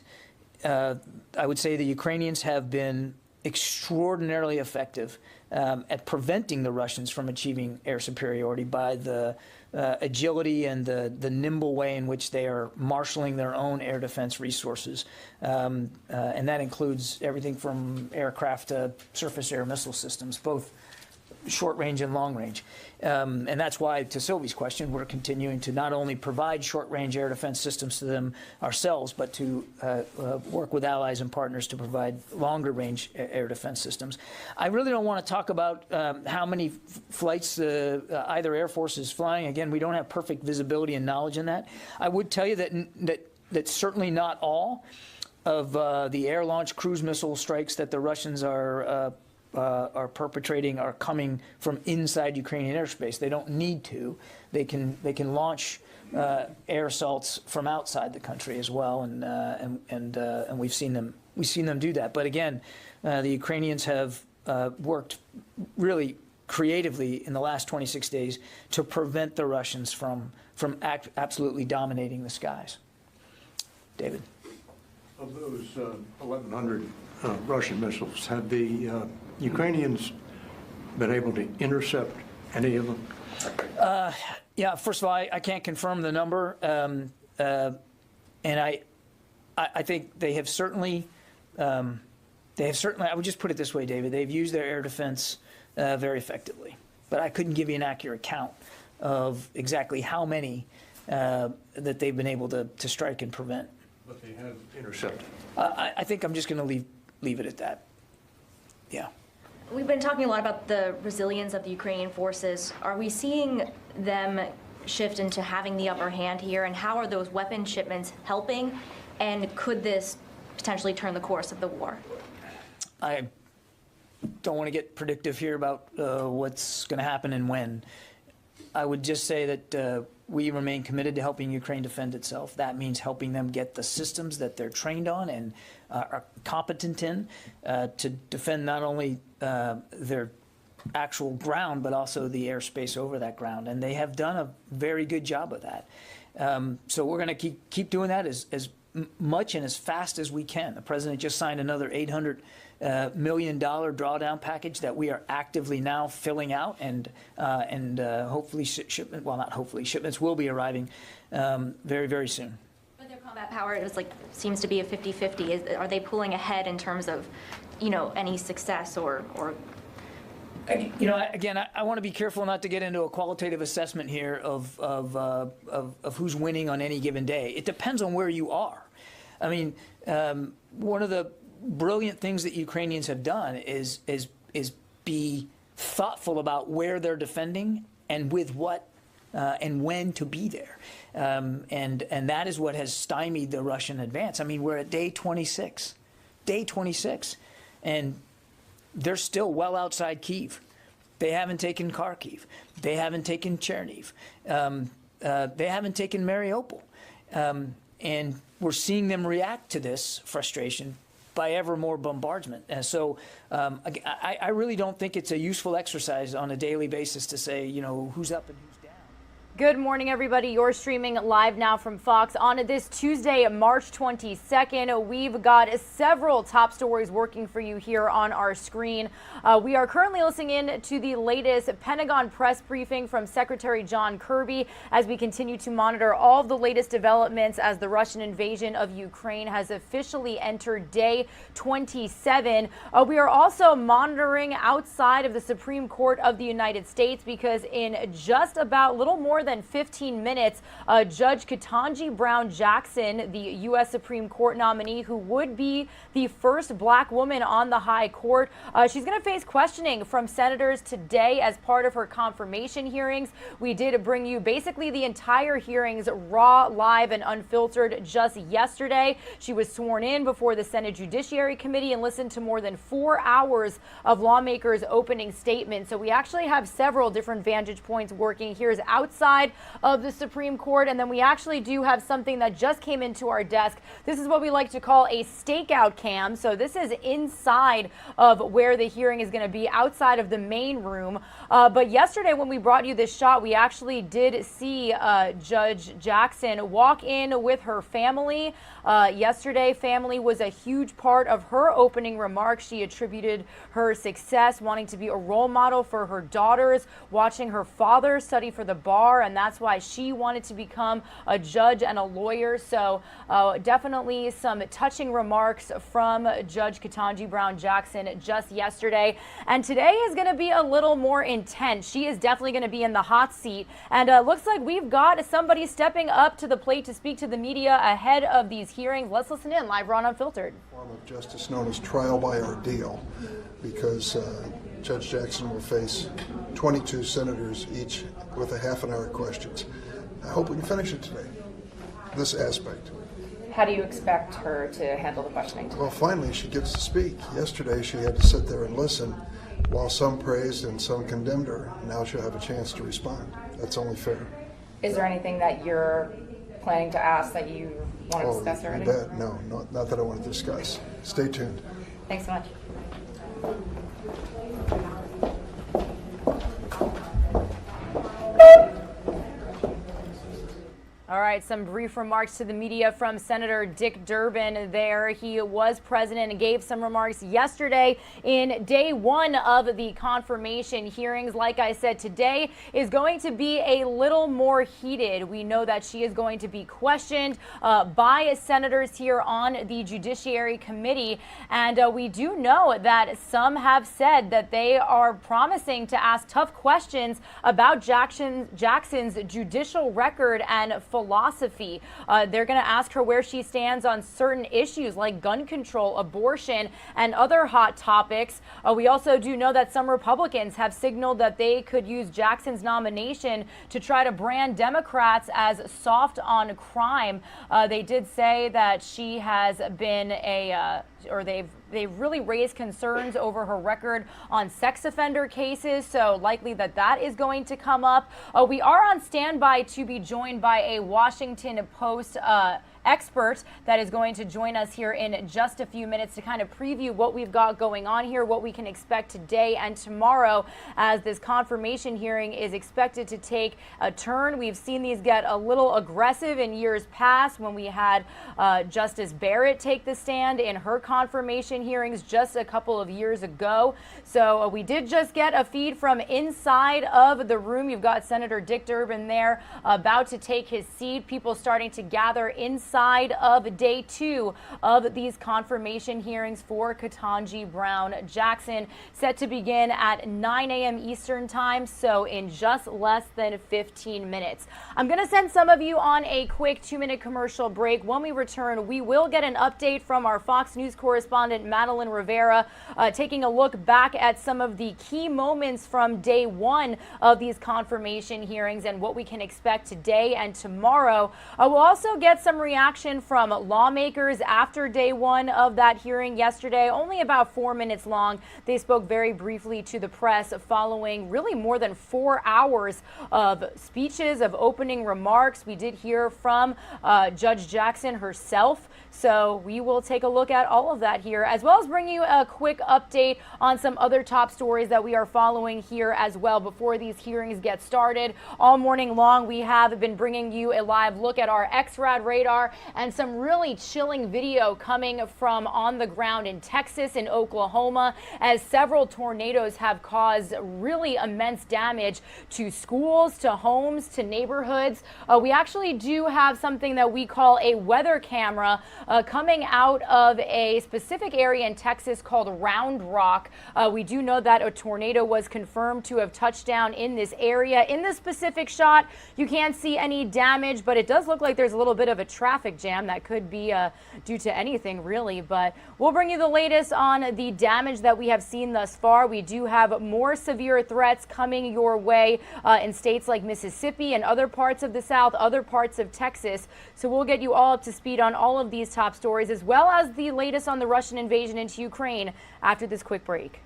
I would say the Ukrainians have been extraordinarily effective at preventing the Russians from achieving air superiority by the agility and the nimble way in which they are marshaling their own air defense resources. And that includes everything from aircraft to surface air missile systems, both short range and long range. And that's why, to Sylvie's question, we're continuing to not only provide short range air defense systems to them ourselves, but to work with allies and partners to provide longer range air defense systems. I really don't want to talk about how many flights either Air Force is flying. Again, we don't have perfect visibility and knowledge in that. I would tell you that certainly not all of the air launch cruise missile strikes that the Russians are perpetrating are coming from inside Ukrainian airspace. They don't need to. They can launch air assaults from outside the country as well, and we've seen them do that. But again, the Ukrainians have worked really creatively in the last 26 days to prevent the Russians from absolutely dominating the skies. David. Of those 1,100 Russian missiles, have the Ukrainians been able to intercept any of them? Yeah, first of all, I can't confirm the number, and I think they have certainly, I would just put it this way, David, they've used their air defense very effectively, but I couldn't give you an accurate count of exactly how many that they've been able to strike and prevent. But they have intercepted. I think I'm just going to leave it at that. Yeah. We've been talking a lot about the resilience of the Ukrainian forces. Are we seeing them shift into having the upper hand here, and how are those weapon shipments helping, and could this potentially turn the course of the war? I don't want to get predictive here about what's going to happen and when. I would just say that we remain committed to helping Ukraine defend itself. That means helping them get the systems that they're trained on and are competent in to defend not only their actual ground, but also the airspace over that ground. And they have done a very good job of that. So we're going to keep doing that as much and as fast as we can. The president just signed another $800 million drawdown package that we are actively now filling out, and hopefully shipments will be arriving very, very soon. But their combat power seems to be a 50-50. Are they pulling ahead in terms of, any success or? Again, I want to be careful not to get into a qualitative assessment here of who's winning on any given day. It depends on where you are. I mean, one of the brilliant things that Ukrainians have done is be thoughtful about where they're defending and with what and when to be there, and that is what has stymied the Russian advance. I mean, we're at day 26, and they're still well outside Kyiv. They haven't taken Kharkiv. They haven't taken Cherniv. They haven't taken Mariupol. And we're seeing them react to this frustration by ever more bombardment. And so I really don't think it's a useful exercise on a daily basis to say, who's up and who's down. Good morning, everybody. You're streaming live now from Fox. On this Tuesday, March 22nd, we've got several top stories working for you here on our screen. We are currently listening in to the latest Pentagon press briefing from Secretary John Kirby as we continue to monitor all of the latest developments as the Russian invasion of Ukraine has officially entered day 27. We are also monitoring outside of the Supreme Court of the United States because in just about little more than 15 minutes, Judge Katanji Brown Jackson, the U.S. Supreme Court nominee who would be the first black woman on the high court, she's going to face questioning from senators today as part of her confirmation hearings. We did bring you basically the entire hearings raw, live, and unfiltered just yesterday. She was sworn in before the Senate Judiciary Committee and listened to more than 4 hours of lawmakers' opening statements. So we actually have several different vantage points working. Here's outside inside of the Supreme Court. And then we actually do have something that just came into our desk. This is what we like to call a stakeout cam. So this is inside of where the hearing is going to be, outside of the main room. But yesterday when we brought you this shot, we actually did see Judge Jackson walk in with her family. Yesterday, family was a huge part of her opening remarks. She attributed her success, wanting to be a role model for her daughters, watching her father study for the bar, and that's why she wanted to become a judge and a lawyer. So definitely some touching remarks from Judge Katanji Brown Jackson just yesterday. And today is going to be a little more intense. She is definitely going to be in the hot seat. And looks like we've got somebody stepping up to the plate to speak to the media ahead of these hearings. Let's listen in live on Unfiltered. Form of justice known as trial by ordeal, because Judge Jackson will face 22 senators each with a half-an-hour questions. I hope we can finish it today, this aspect. How do you expect her to handle the questioning today? Well, finally, she gets to speak. Yesterday, she had to sit there and listen while some praised and some condemned her. Now she'll have a chance to respond. That's only fair. Is there anything that you're planning to ask that you want to discuss already? No, not that I want to discuss. Stay tuned. Thanks so much. All right, some brief remarks to the media from Senator Dick Durbin there. He was president and gave some remarks yesterday in day one of the confirmation hearings. Like I said, today is going to be a little more heated. We know that she is going to be questioned by senators here on the Judiciary Committee. And we do know that some have said that they are promising to ask tough questions about Jackson's judicial record and philosophy. They're going to ask her where she stands on certain issues like gun control, abortion, and other hot topics. We also do know that some Republicans have signaled that they could use Jackson's nomination to try to brand Democrats as soft on crime. They did say that she has been they've really raised concerns over her record on sex offender cases, so likely that is going to come up. We are on standby to be joined by a Washington Post expert that is going to join us here in just a few minutes to kind of preview what we've got going on here, what we can expect today and tomorrow as this confirmation hearing is expected to take a turn. We've seen these get a little aggressive in years past when we had Justice Barrett take the stand in her confirmation hearings just a couple of years ago. So we did just get a feed from inside of the room. You've got Senator Dick Durbin there about to take his seat. People starting to gather inside of day two of these confirmation hearings for Katanji Brown Jackson, set to begin at 9 a.m. Eastern time, so in just less than 15 minutes. I'm going to send some of you on a quick 2-minute commercial break. When we return, we will get an update from our Fox News correspondent, Madeline Rivera, taking a look back at some of the key moments from day one of these confirmation hearings and what we can expect today and tomorrow. We'll also get some reaction from lawmakers after day one of that hearing yesterday, only about 4 minutes long. They spoke very briefly to the press following really more than 4 hours of speeches, of opening remarks. We did hear from Judge Jackson herself. So we will take a look at all of that here, as well as bring you a quick update on some other top stories that we are following here as well before these hearings get started. All morning long, we have been bringing you a live look at our XRAD radar and some really chilling video coming from on the ground in Texas and Oklahoma, as several tornadoes have caused really immense damage to schools, to homes, to neighborhoods. We actually do have something that we call a weather camera coming out of a specific area in Texas called Round Rock. We do know that a tornado was confirmed to have touched down in this area. In this specific shot, you can't see any damage, but it does look like there's a little bit of a traffic jam that could be due to anything really. But we'll bring you the latest on the damage that we have seen thus far. We do have more severe threats coming your way in states like Mississippi and other parts of the South, other parts of Texas. So we'll get you all up to speed on all of these top stories, as well as the latest on the Russian invasion into Ukraine after this quick break.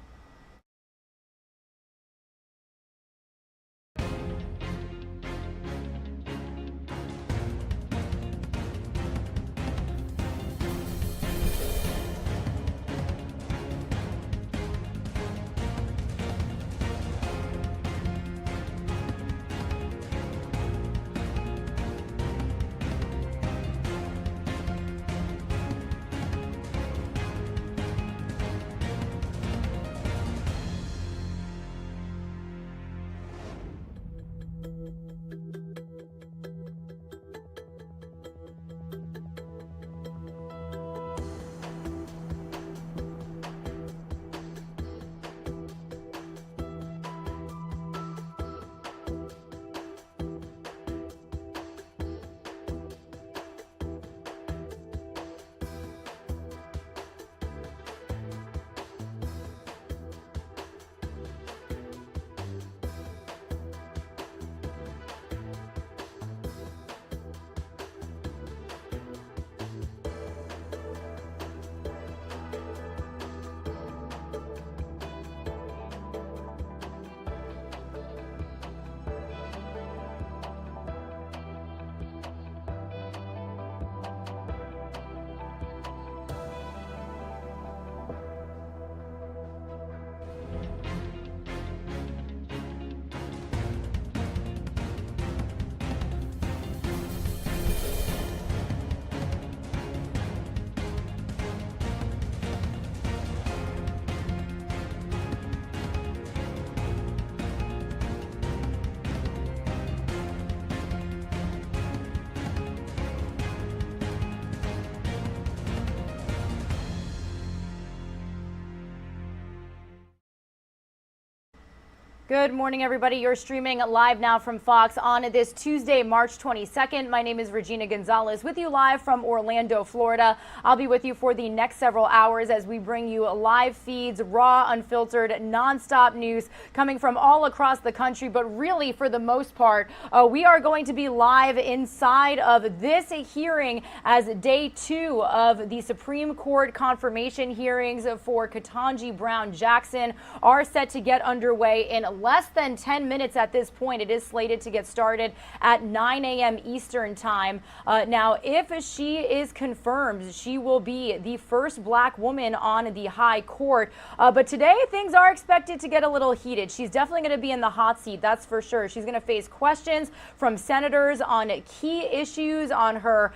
Good morning, everybody. You're streaming live now from Fox on this Tuesday, March 22nd. My name is Regina Gonzalez with you live from Orlando, Florida. I'll be with you for the next several hours as we bring you live feeds, raw, unfiltered, nonstop news coming from all across the country. But really, for the most part, we are going to be live inside of this hearing as day 2 of the Supreme Court confirmation hearings for Katanji Brown Jackson are set to get underway in less than 10 minutes at this point. It is slated to get started at 9 a.m. Eastern time. Now, if she is confirmed, she will be the first black woman on the high court. But today, things are expected to get a little heated. She's definitely going to be in the hot seat, that's for sure. She's going to face questions from senators on key issues, on her,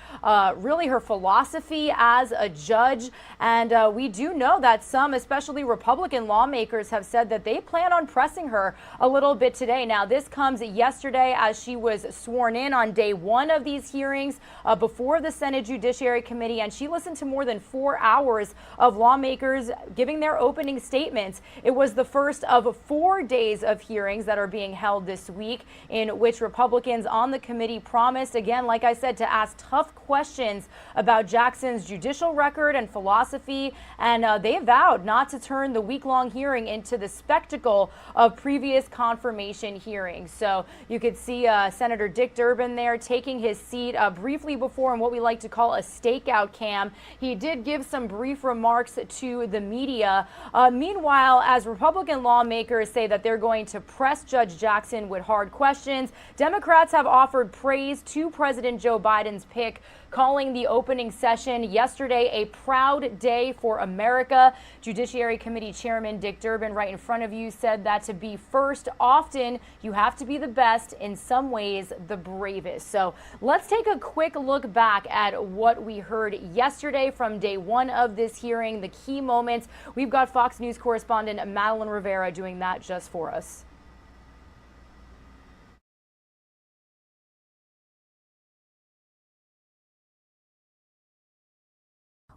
really her philosophy as a judge. And we do know that some, especially Republican lawmakers, have said that they plan on pressing her a little bit today. Now, this comes yesterday as she was sworn in on day 1 of these hearings before the Senate Judiciary Committee, and she listened to more than 4 hours of lawmakers giving their opening statements. It was the first of 4 days of hearings that are being held this week, in which Republicans on the committee promised, again, like I said, to ask tough questions about Jackson's judicial record and philosophy, and they vowed not to turn the week-long hearing into the spectacle of previous confirmation hearings. So you could see Senator Dick Durbin there taking his seat briefly before in what we like to call a stakeout cam. He did give some brief remarks to the media. Meanwhile, as Republican lawmakers say that they're going to press Judge Jackson with hard questions, Democrats have offered praise to President Joe Biden's pick, calling the opening session yesterday a proud day for America. Judiciary Committee Chairman Dick Durbin, right in front of you, said that to be first, often you have to be the best, in some ways the bravest. So let's take a quick look back at what we heard yesterday from day 1 of this hearing, the key moments. We've got Fox News correspondent Madeline Rivera doing that just for us.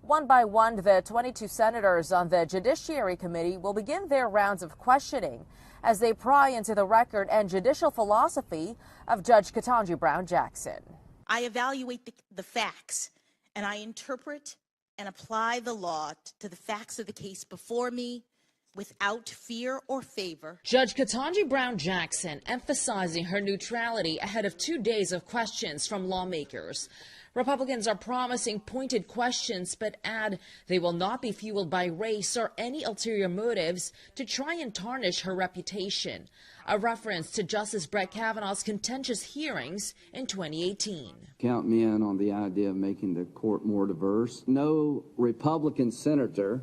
One by one, the 22 senators on the Judiciary Committee will begin their rounds of questioning as they pry into the record and judicial philosophy of Judge Katanji Brown Jackson. I evaluate the facts, and I interpret and apply the law to the facts of the case before me without fear or favor. Judge Katanji Brown Jackson emphasizing her neutrality ahead of 2 days of questions from lawmakers. Republicans are promising pointed questions, but add they will not be fueled by race or any ulterior motives to try and tarnish her reputation. A reference to Justice Brett Kavanaugh's contentious hearings in 2018. Count me in on the idea of making the court more diverse. No Republican senator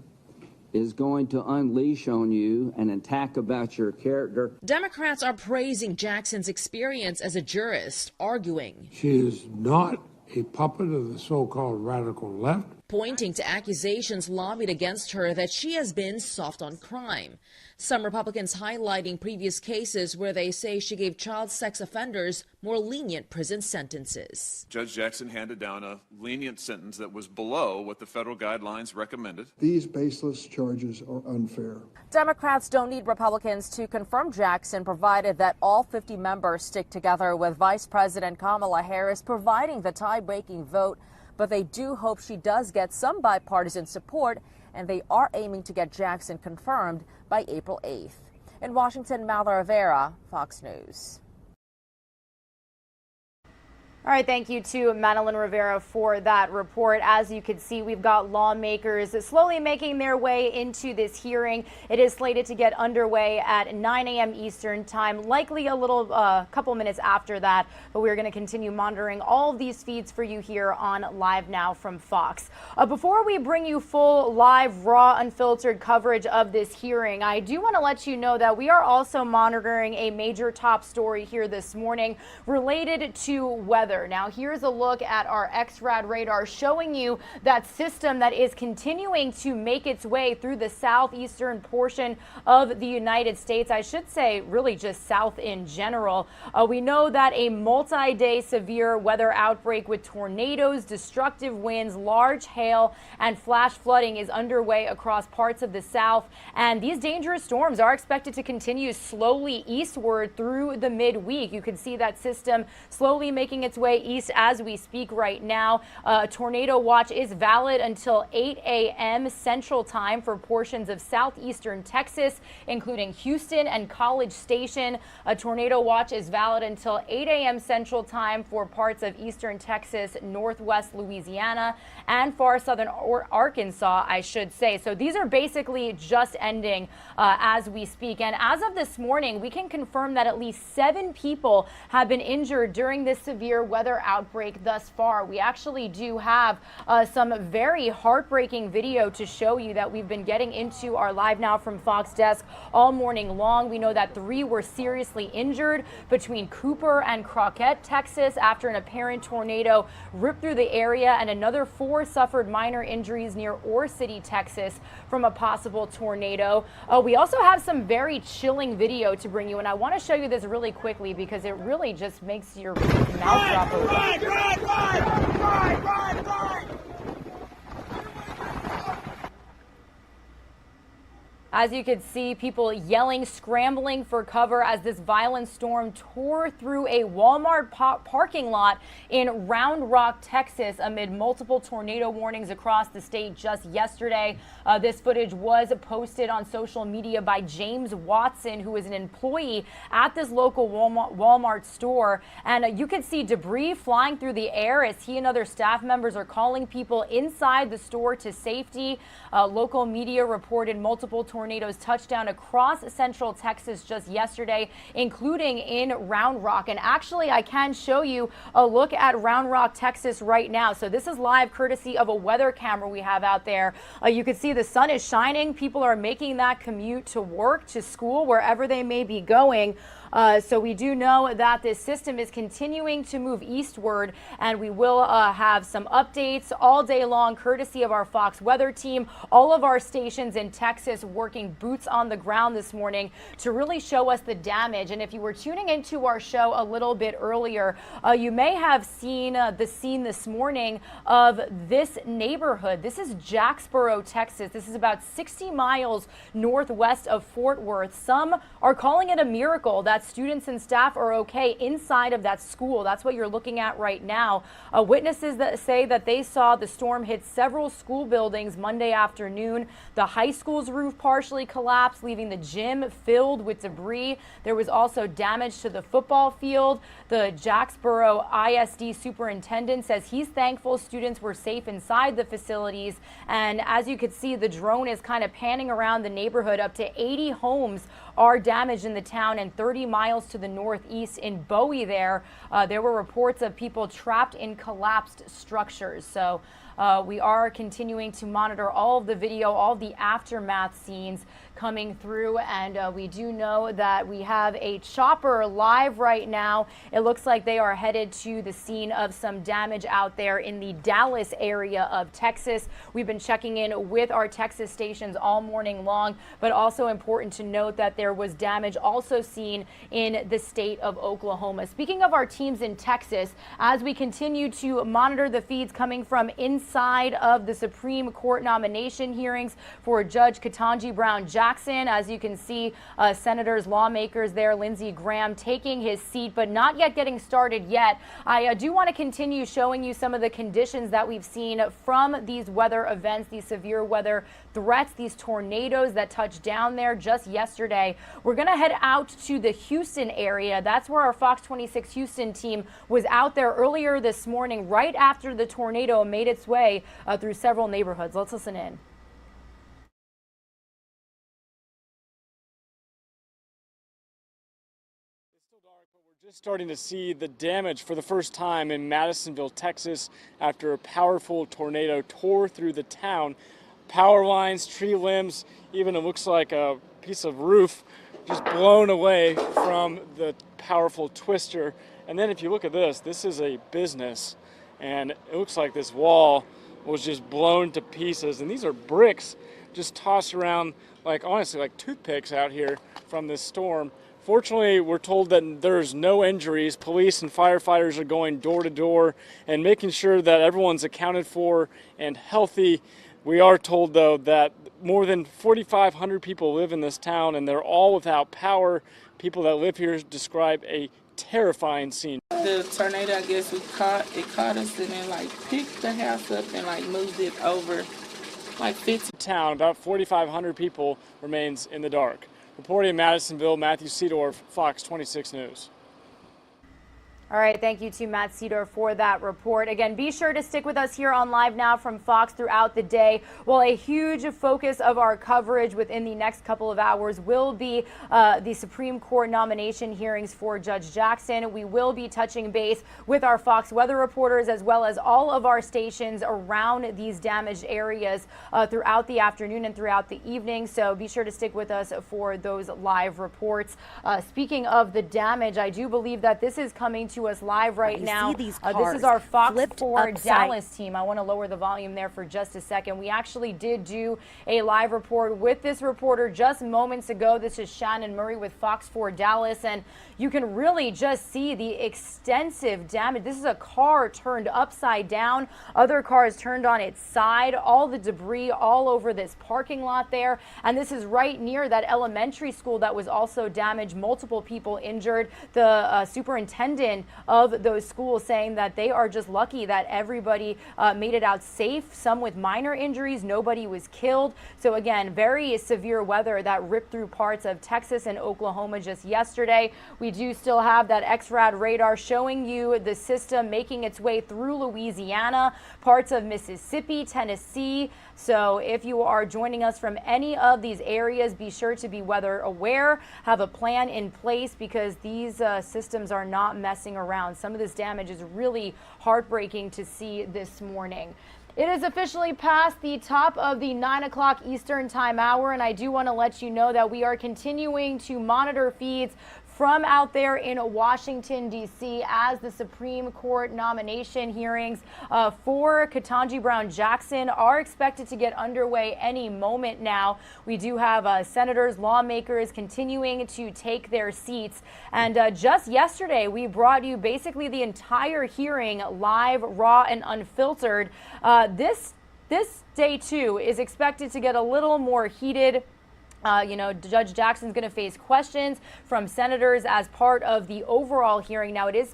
is going to unleash on you an attack about your character. Democrats are praising Jackson's experience as a jurist, arguing she is not a puppet of the so-called radical left, pointing to accusations lobbied against her that she has been soft on crime. Some Republicans highlighting previous cases where they say she gave child sex offenders more lenient prison sentences. Judge Jackson handed down a lenient sentence that was below what the federal guidelines recommended. These baseless charges are unfair. Democrats don't need Republicans to confirm Jackson, provided that all 50 members stick together, with Vice President Kamala Harris providing the tie-breaking vote. But they do hope she does get some bipartisan support, and they are aiming to get Jackson confirmed by April 8th. In Washington, Madeline Rivera, Fox News. All right, thank you to Madeline Rivera for that report. As you can see, we've got lawmakers slowly making their way into this hearing. It is slated to get underway at 9 a.m. Eastern time, likely a little couple minutes after that, but we're going to continue monitoring all of these feeds for you here on Live Now from Fox. Before we bring you full, live, raw, unfiltered coverage of this hearing, I do want to let you know that we are also monitoring a major top story here this morning related to weather. weather. Now here's a look at our XRAD radar showing you that system that is continuing to make its way through the southeastern portion of the United States. I should say really just south in general. We know that a multi-day severe weather outbreak with tornadoes, destructive winds, large hail, and flash flooding is underway across parts of the south. And these dangerous storms are expected to continue slowly eastward through the midweek. You can see that system slowly making its way east as we speak right now. Tornado watch is valid until 8 a.m. Central Time for portions of southeastern Texas, including Houston and College Station. A tornado watch is valid until 8 a.m. Central Time for parts of eastern Texas, northwest Louisiana, and far southern Arkansas, I should say. So these are basically just ending as we speak. And as of this morning, we can confirm that at least 7 people have been injured during this severe weather outbreak thus far. We actually do have some very heartbreaking video to show you that we've been getting into our Live Now from Fox desk all morning long. We know that 3 were seriously injured between Cooper and Crockett, Texas, after an apparent tornado ripped through the area, and another 4 suffered minor injuries near Ore City, Texas, from a possible tornado. We also have some very chilling video to bring you, and I want to show you this really quickly because it really just makes your mouth drop open. As you could see, people yelling, scrambling for cover as this violent storm tore through a Walmart parking lot in Round Rock, Texas, amid multiple tornado warnings across the state just yesterday. This footage was posted on social media by James Watson, who is an employee at this local Walmart store. And you could see debris flying through the air as he and other staff members are calling people inside the store to safety. Local media reported multiple tornadoes touched down across central Texas just yesterday, including in Round Rock. And actually, I can show you a look at Round Rock, Texas right now. So this is live courtesy of a weather camera we have out there. You can see the sun is shining. People are making that commute to work, to school, wherever they may be going. So we do know that this system is continuing to move eastward, and we will have some updates all day long courtesy of our Fox weather team. All of our stations in Texas working boots on the ground this morning to really show us the damage. And if you were tuning into our show a little bit earlier, you may have seen the scene this morning of this neighborhood. This is Jacksboro, Texas. This is about 60 miles northwest of Fort Worth. Some are calling it a miracle that students and staff are okay inside of that school. That's what you're looking at right now. Witnesses that say that they saw the storm hit several school buildings Monday afternoon. The high school's roof partially collapsed, leaving the gym filled with debris. There was also damage to the football field. The Jacksboro ISD superintendent says he's thankful students were safe inside the facilities. And as you can see, the drone is kind of panning around the neighborhood. Up to 80 homes are damaged in the town, and 30 miles to the northeast in Bowie there were reports of people trapped in collapsed structures. So we are continuing to monitor all of the video, all of the aftermath scenes coming through, and we do know that we have a chopper live right now. It looks like they are headed to the scene of some damage out there in the Dallas area of Texas. We've been checking in with our Texas stations all morning long, but also important to note that there was damage also seen in the state of Oklahoma. Speaking of our teams in Texas, as we continue to monitor the feeds coming from inside of the Supreme Court nomination hearings for Judge Katanji Brown Jackson, as you can see, senators, lawmakers there, Lindsey Graham taking his seat, but not yet getting started yet. I do want to continue showing you some of the conditions that we've seen from these weather events, these severe weather threats, these tornadoes that touched down there just yesterday. We're going to head out to the Houston area. That's where our Fox 26 Houston team was out there earlier this morning, right after the tornado made its way through several neighborhoods. Let's listen in. Just starting to see the damage for the first time in Madisonville, Texas, after a powerful tornado tore through the town. power lines, tree limbs, even it looks like a piece of roof just blown away from the powerful twister. And then if you look at this is a business, and it looks like this wall was just blown to pieces. And these are bricks just tossed around like, honestly, like toothpicks out here from this storm. Fortunately, we're told that there's no injuries. Police and firefighters are going door to door and making sure that everyone's accounted for and healthy. We are told, though, that more than 4,500 people live in this town, and they're all without power. People that live here describe a terrifying scene. The tornado, I guess, caught us and then like picked the house up and like moved it over like 50. Town, about 4,500 people remains in the dark. Reporting in Madisonville, Matthew Seedorf, Fox 26 News. All right, thank you to Matt Cedar for that report. Again, be sure to stick with us here on Live Now from Fox throughout the day. Well, a huge focus of our coverage within the next couple of hours will be the Supreme Court nomination hearings for Judge Jackson. We will be touching base with our Fox weather reporters as well as all of our stations around these damaged areas throughout the afternoon and throughout the evening. So be sure to stick with us for those live reports. Speaking of the damage, I do believe that this is coming to us live right now. This is our Fox 4 Dallas team. I want to lower the volume there for just a second. We actually did do a live report with this reporter just moments ago. This is Shannon Murray with Fox 4 Dallas, and you can really just see the extensive damage. This is a car turned upside down, other cars turned on its side, all the debris all over this parking lot there. And this is right near that elementary school that was also damaged, multiple people injured. The superintendent of those schools saying that they are just lucky that everybody made it out safe, some with minor injuries, nobody was killed. So again, very severe weather that ripped through parts of Texas and Oklahoma just yesterday. We do still have that XRAD radar showing you the system making its way through Louisiana, parts of Mississippi, Tennessee. So if you are joining us from any of these areas, be sure to be weather aware, have a plan in place, because these systems are not messing around. Some of this damage is really heartbreaking to see this morning. It is officially past the top of the 9 o'clock Eastern time hour, and I do want to let you know that we are continuing to monitor feeds from out there in Washington, D.C. as the Supreme Court nomination hearings for Katanji Brown Jackson are expected to get underway any moment now. We do have senators, lawmakers continuing to take their seats. And just yesterday, we brought you basically the entire hearing live, raw, and unfiltered. This day, too, is expected to get a little more heated. Judge Jackson's going to face questions from senators as part of the overall hearing. Now, it is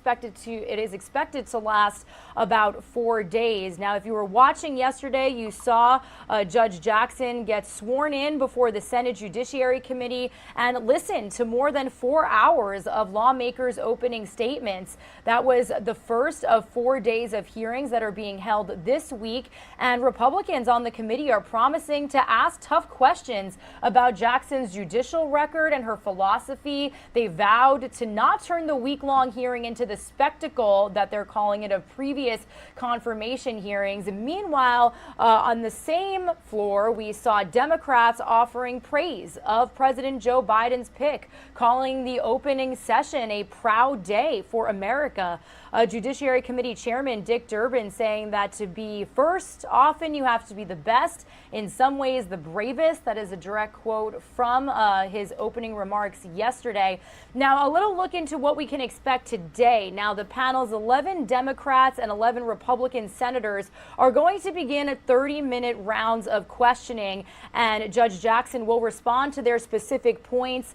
expected to last about 4 days. Now, if you were watching yesterday, you saw Judge Jackson get sworn in before the Senate Judiciary Committee and listen to more than 4 hours of lawmakers' opening statements. That was the first of 4 days of hearings that are being held this week, and Republicans on the committee are promising to ask tough questions about Jackson's judicial record and her philosophy. They vowed to not turn the week-long hearing into the spectacle that they're calling it of previous confirmation hearings. Meanwhile, on the same floor, we saw Democrats offering praise of President Joe Biden's pick, calling the opening session a proud day for America. Judiciary Committee Chairman Dick Durbin saying that to be first, often you have to be the best, in some ways the bravest. That is a direct quote from his opening remarks yesterday. Now, a little look into what we can expect today. Now, the panel's 11 Democrats and 11 Republican senators are going to begin 30-minute rounds of questioning, and Judge Jackson will respond to their specific points,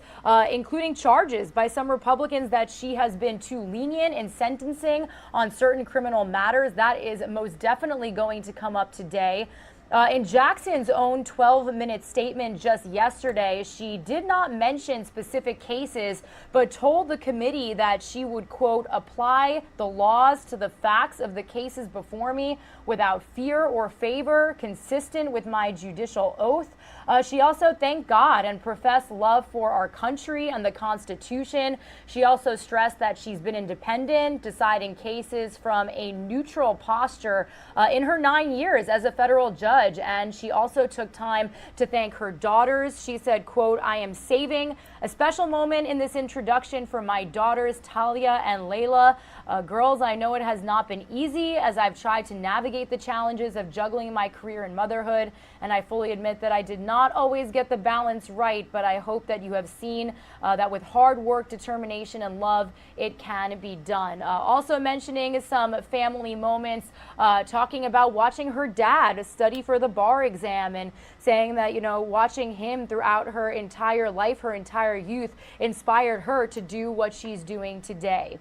including charges by some Republicans that she has been too lenient in sentencing on certain criminal matters. That is most definitely going to come up today. In Jackson's own 12-minute statement just yesterday, she did not mention specific cases, but told the committee that she would, quote, apply the laws to the facts of the cases before me without fear or favor, consistent with my judicial oath. She also thanked God and professed love for our country and the Constitution. She also stressed that she's been independent, deciding cases from a neutral posture in her 9 years as a federal judge. judge. And she also took time to thank her daughters. She said, quote, "I am saving a special moment in this introduction for my daughters, Talia and Layla. Girls, I know it has not been easy as I've tried to navigate the challenges of juggling my career and motherhood, and I fully admit that I did not always get the balance right, but I hope that you have seen that with hard work, determination, and love, it can be done." Also mentioning some family moments, talking about watching her dad study for the bar exam and saying that, you know, watching him throughout her entire life, her entire youth, inspired her to do what she's doing today.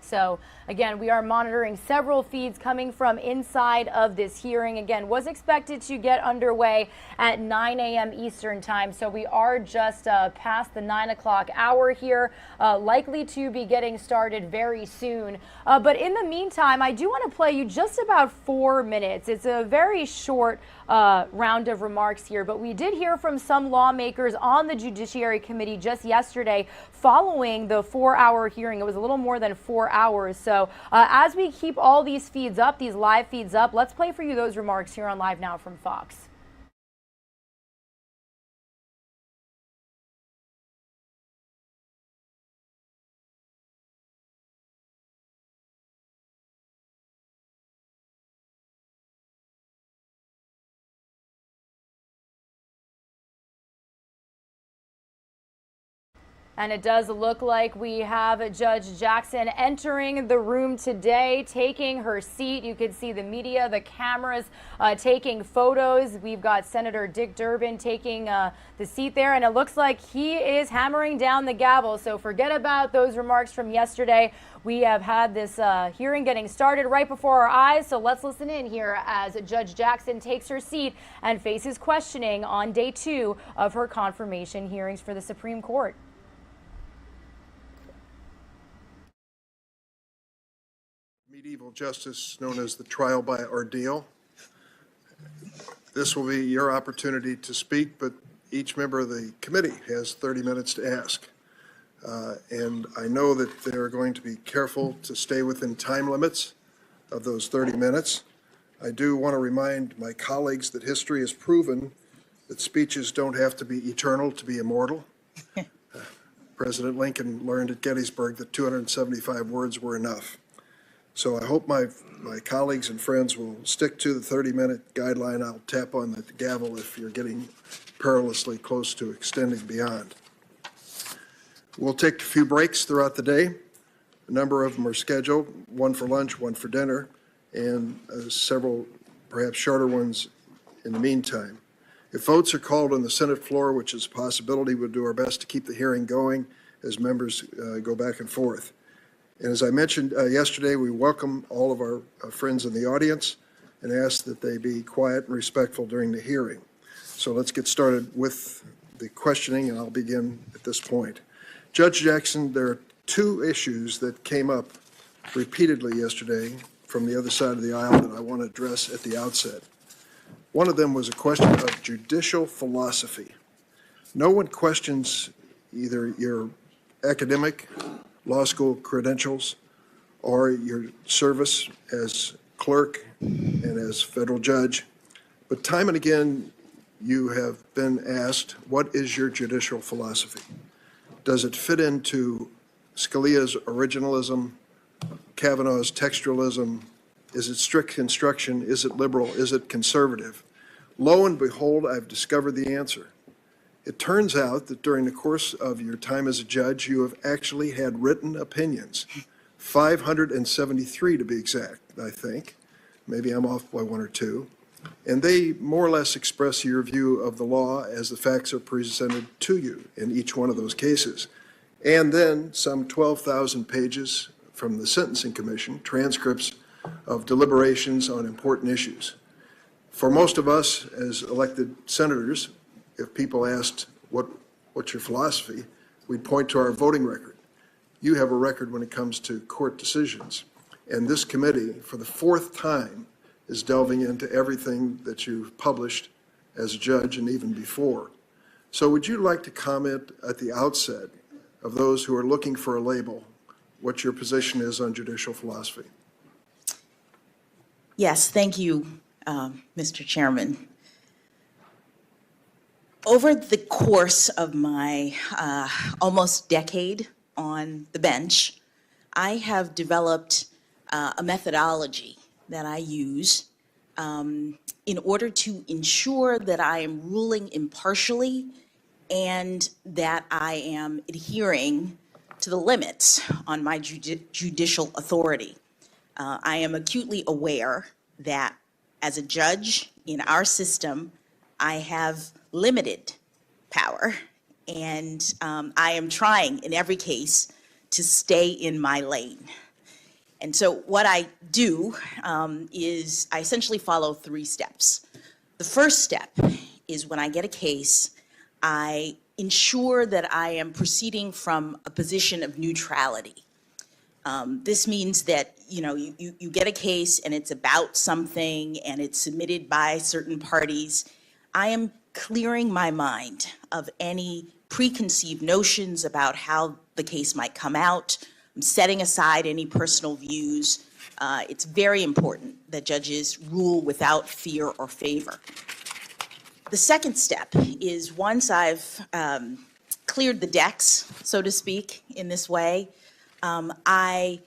So again, we are monitoring several feeds coming from inside of this hearing. Again, was expected to get underway at 9 a.m. Eastern time. So we are just past the 9 o'clock hour here, likely to be getting started very soon. But in the meantime, I do want to play you just about 4 minutes. It's a very short round of remarks here, but we did hear from some lawmakers on the Judiciary Committee just yesterday following the 4-hour hearing. It was a little more than 4 hours. So as we keep all these feeds up, these live feeds up, let's play for you those remarks here on Live Now from Fox. And it does look like we have Judge Jackson entering the room today, taking her seat. You can see the media, the cameras taking photos. We've got Senator Dick Durbin taking the seat there, and it looks like he is hammering down the gavel. So forget about those remarks from yesterday. We have had this hearing getting started right before our eyes, so let's listen in here as Judge Jackson takes her seat and faces questioning on day 2 of her confirmation hearings for the Supreme Court. Medieval justice known as the trial by ordeal. This will be your opportunity to speak, but each member of the committee has 30 minutes to ask. And I know that they're going to be careful to stay within time limits of those 30 minutes. I do want to remind my colleagues that history has proven that speeches don't have to be eternal to be immortal. President Lincoln learned at Gettysburg that 275 words were enough. So I hope my colleagues and friends will stick to the 30-minute guideline. I'll tap on the gavel if you're getting perilously close to extending beyond. We'll take a few breaks throughout the day. A number of them are scheduled, one for lunch, one for dinner, and several perhaps shorter ones in the meantime. If votes are called on the Senate floor, which is a possibility, we'll do our best to keep the hearing going as members go back and forth. And as I mentioned yesterday, we welcome all of our friends in the audience and ask that they be quiet and respectful during the hearing. So let's get started with the questioning, and I'll begin at this point. Judge Jackson, there are 2 issues that came up repeatedly yesterday from the other side of the aisle that I want to address at the outset. One of them was a question of judicial philosophy. No one questions either your academic law school credentials or your service as clerk and as federal judge, but time and again you have been asked, what is your judicial philosophy? Does it fit into Scalia's originalism, Kavanaugh's textualism? Is it strict construction? Is it liberal? Is it conservative? Lo and behold, I've discovered the answer. It turns out that during the course of your time as a judge, you have actually had written opinions, 573 to be exact, I think. Maybe I'm off by 1 or 2. And they more or less express your view of the law as the facts are presented to you in each one of those cases. And then some 12,000 pages from the Sentencing Commission, transcripts of deliberations on important issues. For most of us as elected senators, if people asked, what's your philosophy, we'd point to our voting record. You have a record when it comes to court decisions. And this committee, for the 4th time, is delving into everything that you've published as a judge and even before. So would you like to comment at the outset of those who are looking for a label, what your position is on judicial philosophy? Yes, thank you, Mr. Chairman. Over the course of my almost decade on the bench, I have developed a methodology that I use in order to ensure that I am ruling impartially and that I am adhering to the limits on my judicial authority. I am acutely aware that as a judge in our system, I have limited power, and I am trying in every case to stay in my lane. And so what I do is I essentially follow 3 steps. The first step is when I get a case, I ensure that I am proceeding from a position of neutrality. This means that you get a case and it's about something and it's submitted by certain parties. I am clearing my mind of any preconceived notions about how the case might come out. I'm setting aside any personal views. It's very important that judges rule without fear or favor. The second step is once I've cleared the decks, so to speak, in this way, I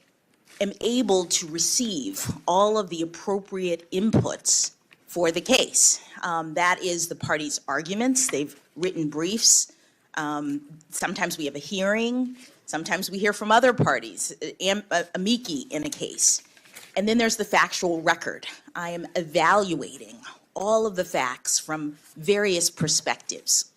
am able to receive all of the appropriate inputs for the case. That is the parties' arguments. They've written briefs. Sometimes we have a hearing. Sometimes we hear from other parties, amici in a case. And then there's the factual record. I am evaluating all of the facts from various perspectives.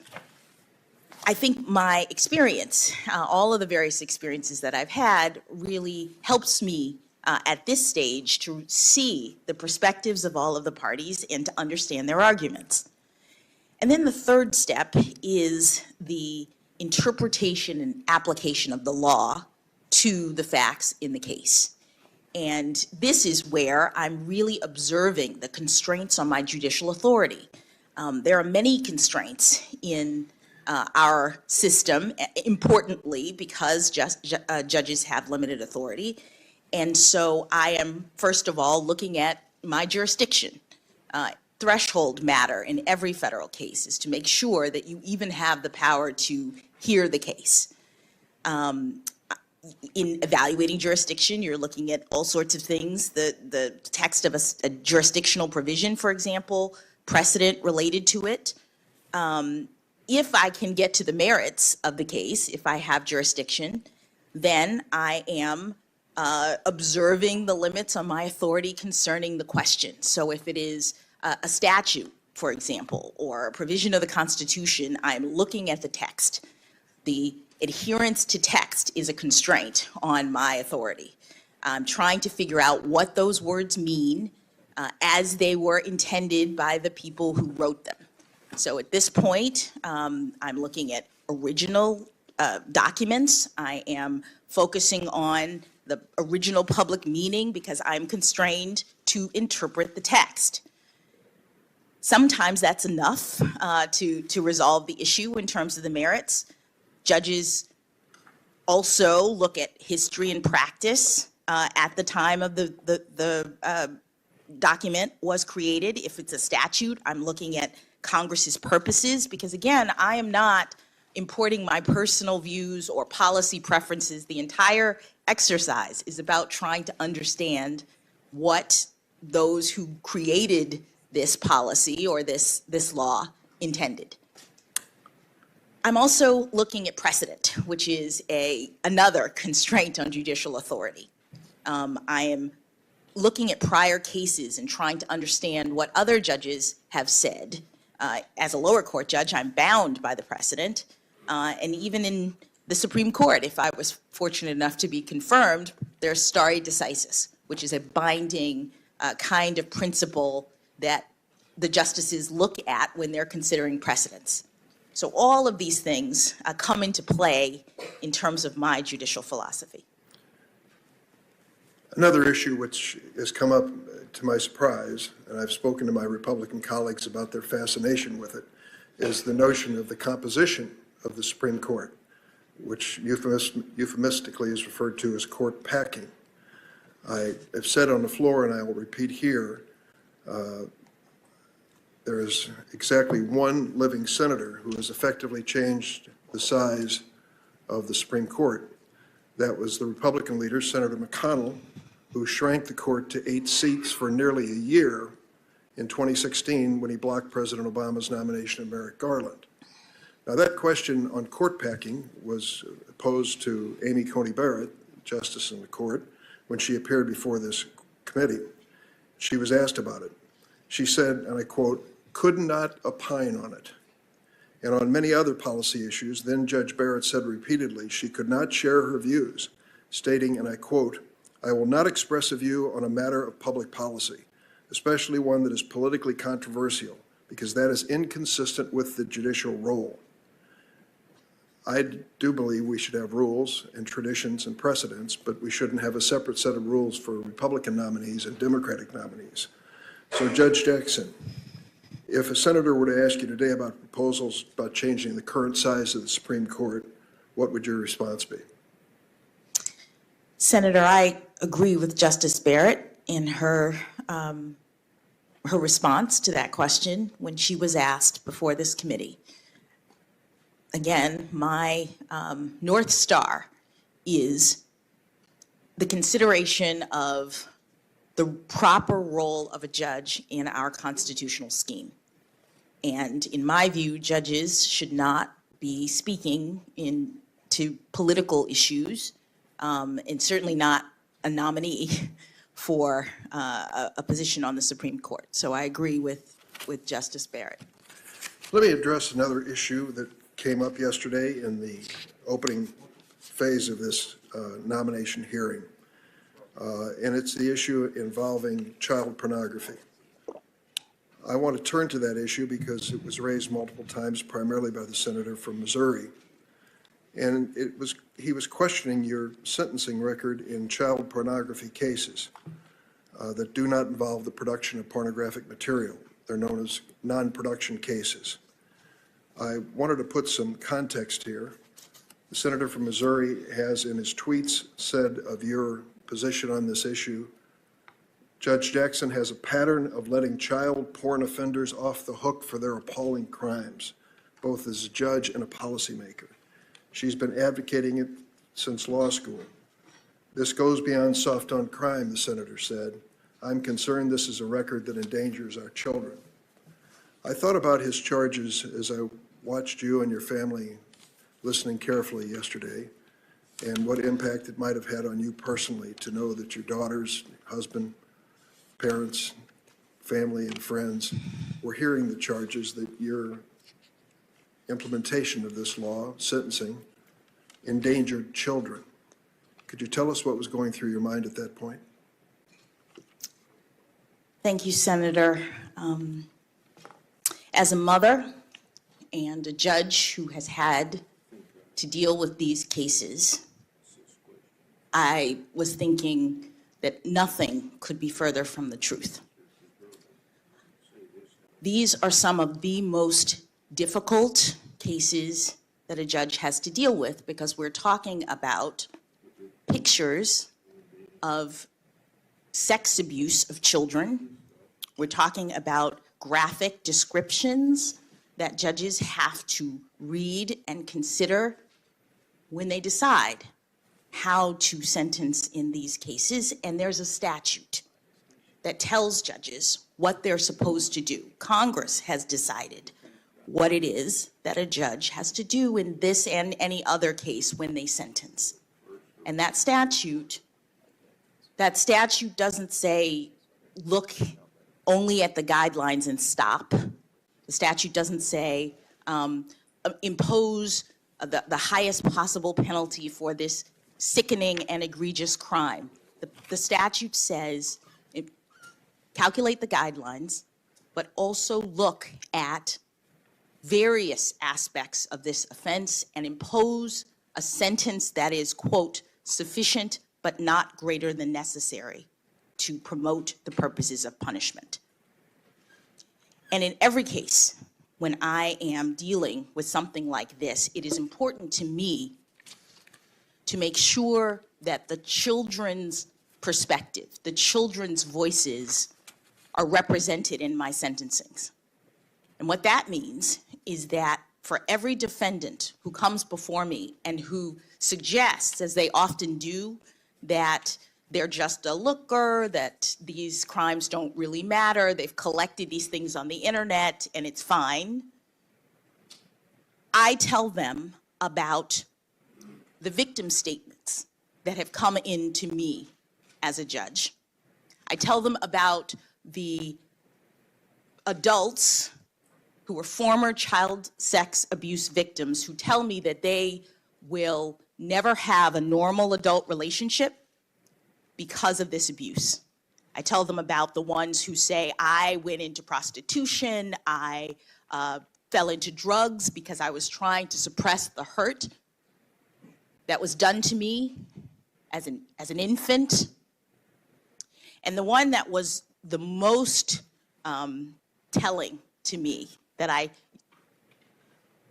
I think my experience, all of the various experiences that I've had, really helps me at this stage to see the perspectives of all of the parties and to understand their arguments. And then the third step is the interpretation and application of the law to the facts in the case. And this is where I'm really observing the constraints on my judicial authority. There are many constraints in our system, importantly, because judges have limited authority. And so I am, first of all, looking at my jurisdiction. Threshold matter in every federal case is to make sure that you even have the power to hear the case. In evaluating jurisdiction, you're looking at all sorts of things. The text of a jurisdictional provision, for example, precedent related to it. If I can get to the merits of the case, if I have jurisdiction, then I am observing the limits on my authority concerning the question. So if it is a statute, for example, or a provision of the Constitution, I'm looking at the text. The adherence to text is a constraint on my authority. I'm trying to figure out what those words mean as they were intended by the people who wrote them. So at this point, I'm looking at original documents. I am focusing on the original public meaning because I'm constrained to interpret the text. Sometimes that's enough to resolve the issue in terms of the merits. Judges also look at history and practice at the time of the document was created. If it's a statute, I'm looking at Congress's purposes, because again, I am not importing my personal views or policy preferences. The entire exercise is about trying to understand what those who created this policy or this law intended. I'm also looking at precedent, which is another constraint on judicial authority. I am looking at prior cases and trying to understand what other judges have said. As a lower court judge, I'm bound by the precedent. And even in the Supreme Court, if I was fortunate enough to be confirmed, there's stare decisis, which is a binding kind of principle that the justices look at when they're considering precedents. So all of these things come into play in terms of my judicial philosophy. Another issue which has come up to my surprise, and I've spoken to my Republican colleagues about their fascination with it, is the notion of the composition of the Supreme Court, which euphemistically is referred to as court packing. I have said on the floor, and I will repeat here, there is exactly one living senator who has effectively changed the size of the Supreme Court. That was the Republican leader, Senator McConnell, who shrank the court to 8 seats for nearly a year in 2016 when he blocked President Obama's nomination of Merrick Garland. Now, that question on court packing was posed to Amy Coney Barrett, justice in the court, when she appeared before this committee. She was asked about it. She said, and I quote, "could not opine on it." And on many other policy issues, then Judge Barrett said repeatedly she could not share her views, stating, and I quote, "I will not express a view on a matter of public policy, especially one that is politically controversial, because that is inconsistent with the judicial role." I do believe we should have rules and traditions and precedents, but we shouldn't have a separate set of rules for Republican nominees and Democratic nominees. So Judge Jackson, if a senator were to ask you today about proposals about changing the current size of the Supreme Court, what would your response be? Senator, I agree with Justice Barrett in her response to that question when she was asked before this committee. Again, my North Star is the consideration of the proper role of a judge in our constitutional scheme. And in my view, judges should not be speaking to political issues, and certainly not a nominee for a position on the Supreme Court. So I agree with Justice Barrett. Let me address another issue that came up yesterday in the opening phase of this nomination hearing, and it's the issue involving child pornography. I want to turn to that issue because it was raised multiple times, primarily by the senator from Missouri. And he was questioning your sentencing record in child pornography cases that do not involve the production of pornographic material. They're known as non-production cases. I wanted to put some context here. The senator from Missouri has in his tweets said of your position on this issue, Judge Jackson has a pattern of letting child porn offenders off the hook for their appalling crimes, both as a judge and a policymaker. She's been advocating it since law school. This goes beyond soft on crime, the senator said. I'm concerned this is a record that endangers our children. I thought about his charges as I watched you and your family listening carefully yesterday, and what impact it might have had on you personally to know that your daughters, husband, parents, family, and friends were hearing the charges that your implementation of this law, sentencing, endangered children. Could you tell us what was going through your mind at that point? Thank you, Senator. As a mother and a judge who has had to deal with these cases, I was thinking that nothing could be further from the truth. These are some of the most difficult cases that a judge has to deal with because we're talking about pictures of sex abuse of children. We're talking about graphic descriptions that judges have to read and consider when they decide how to sentence in these cases. And there's a statute that tells judges what they're supposed to do. Congress has decided what it is that a judge has to do in this and any other case when they sentence. And that statute doesn't say, look only at the guidelines and stop. The statute doesn't say, impose the highest possible penalty for this sickening and egregious crime. The statute says, calculate the guidelines, but also look at various aspects of this offense and impose a sentence that is, quote, sufficient but not greater than necessary to promote the purposes of punishment. And in every case, when I am dealing with something like this, it is important to me to make sure that the children's perspective, the children's voices are represented in my sentencings. And what that means is that for every defendant who comes before me and who suggests, as they often do, that they're just a looker, that these crimes don't really matter, they've collected these things on the internet and it's fine, I tell them about the victim statements that have come in to me as a judge. I tell them about the adults who were former child sex abuse victims who tell me that they will never have a normal adult relationship because of this abuse. I tell them about the ones who say, I went into prostitution, I fell into drugs because I was trying to suppress the hurt that was done to me as an infant. And the one that was the most telling to me, that I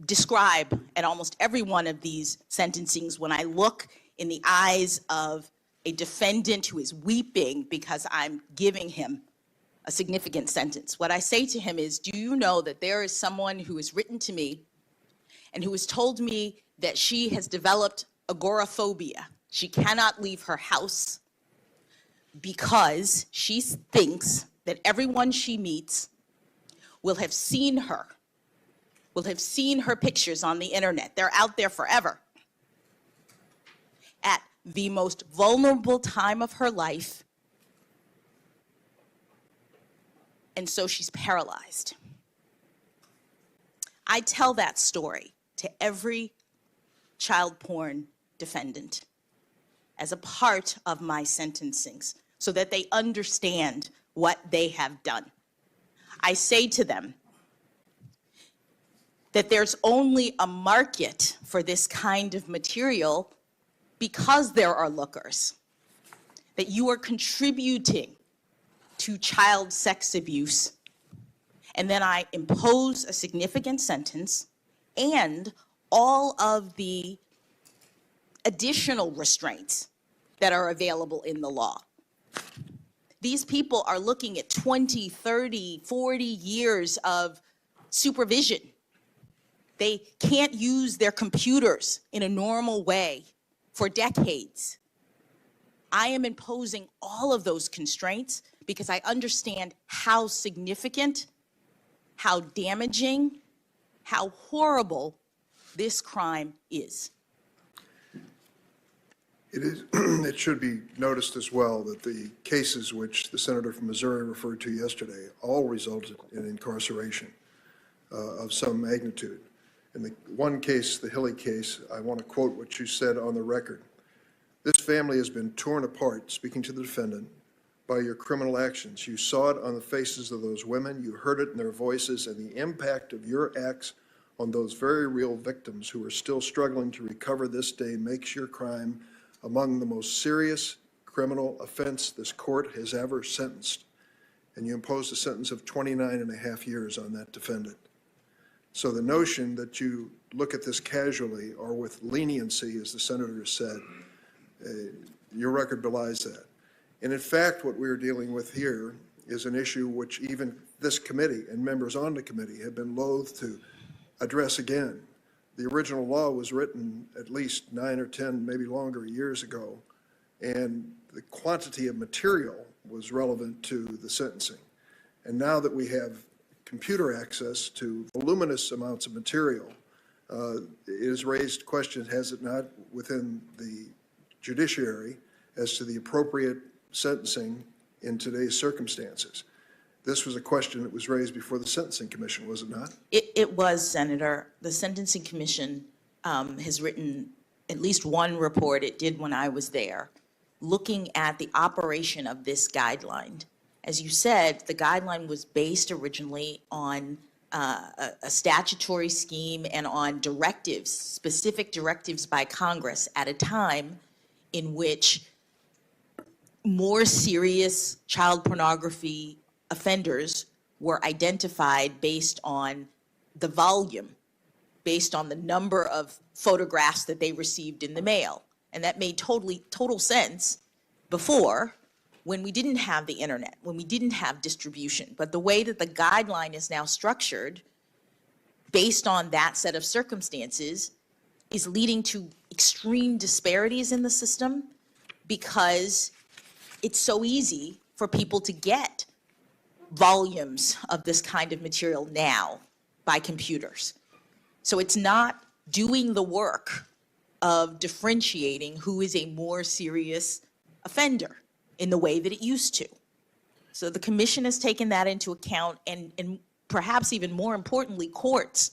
describe at almost every one of these sentencings when I look in the eyes of a defendant who is weeping because I'm giving him a significant sentence. What I say to him is, do you know that there is someone who has written to me and who has told me that she has developed agoraphobia? She cannot leave her house because she thinks that everyone she meets will have seen her pictures on the internet. They're out there forever. At the most vulnerable time of her life, and so she's paralyzed. I tell that story to every child porn defendant as a part of my sentencings so that they understand what they have done. I say to them that there's only a market for this kind of material because there are lookers, that you are contributing to child sex abuse. And then I impose a significant sentence and all of the additional restraints that are available in the law. These people are looking at 20, 30, 40 years of supervision. They can't use their computers in a normal way for decades. I am imposing all of those constraints because I understand how significant, how damaging, how horrible this crime is. It should be noticed as well that the cases which the senator from Missouri referred to yesterday all resulted in incarceration of some magnitude. In the one case, the Hilly case, I want to quote what you said on the record. This family has been torn apart, speaking to the defendant, by your criminal actions. You saw it on the faces of those women, you heard it in their voices, and the impact of your acts on those very real victims who are still struggling to recover this day makes your crime among the most serious criminal offense this court has ever sentenced. And you imposed a sentence of 29.5 years on that defendant. So the notion that you look at this casually or with leniency, as the senator said, your record belies that. And in fact, what we're dealing with here is an issue which even this committee and members on the committee have been loath to address again. The original law was written at least 9 or 10, maybe longer, years ago, and the quantity of material was relevant to the sentencing. And now that we have computer access to voluminous amounts of material, it has raised questions, has it not, within the judiciary as to the appropriate sentencing in today's circumstances. This was a question that was raised before the Sentencing Commission, was it not? It was, Senator. The Sentencing Commission has written at least one report, it did when I was there, looking at the operation of this guideline. As you said, the guideline was based originally on a statutory scheme and on directives, specific directives by Congress at a time in which more serious child pornography offenders were identified based on the volume, based on the number of photographs that they received in the mail. And that made total sense before, when we didn't have the internet, when we didn't have distribution. But the way that the guideline is now structured based on that set of circumstances is leading to extreme disparities in the system because it's so easy for people to get volumes of this kind of material now by computers. So it's not doing the work of differentiating who is a more serious offender in the way that it used to. So the commission has taken that into account, and perhaps even more importantly, courts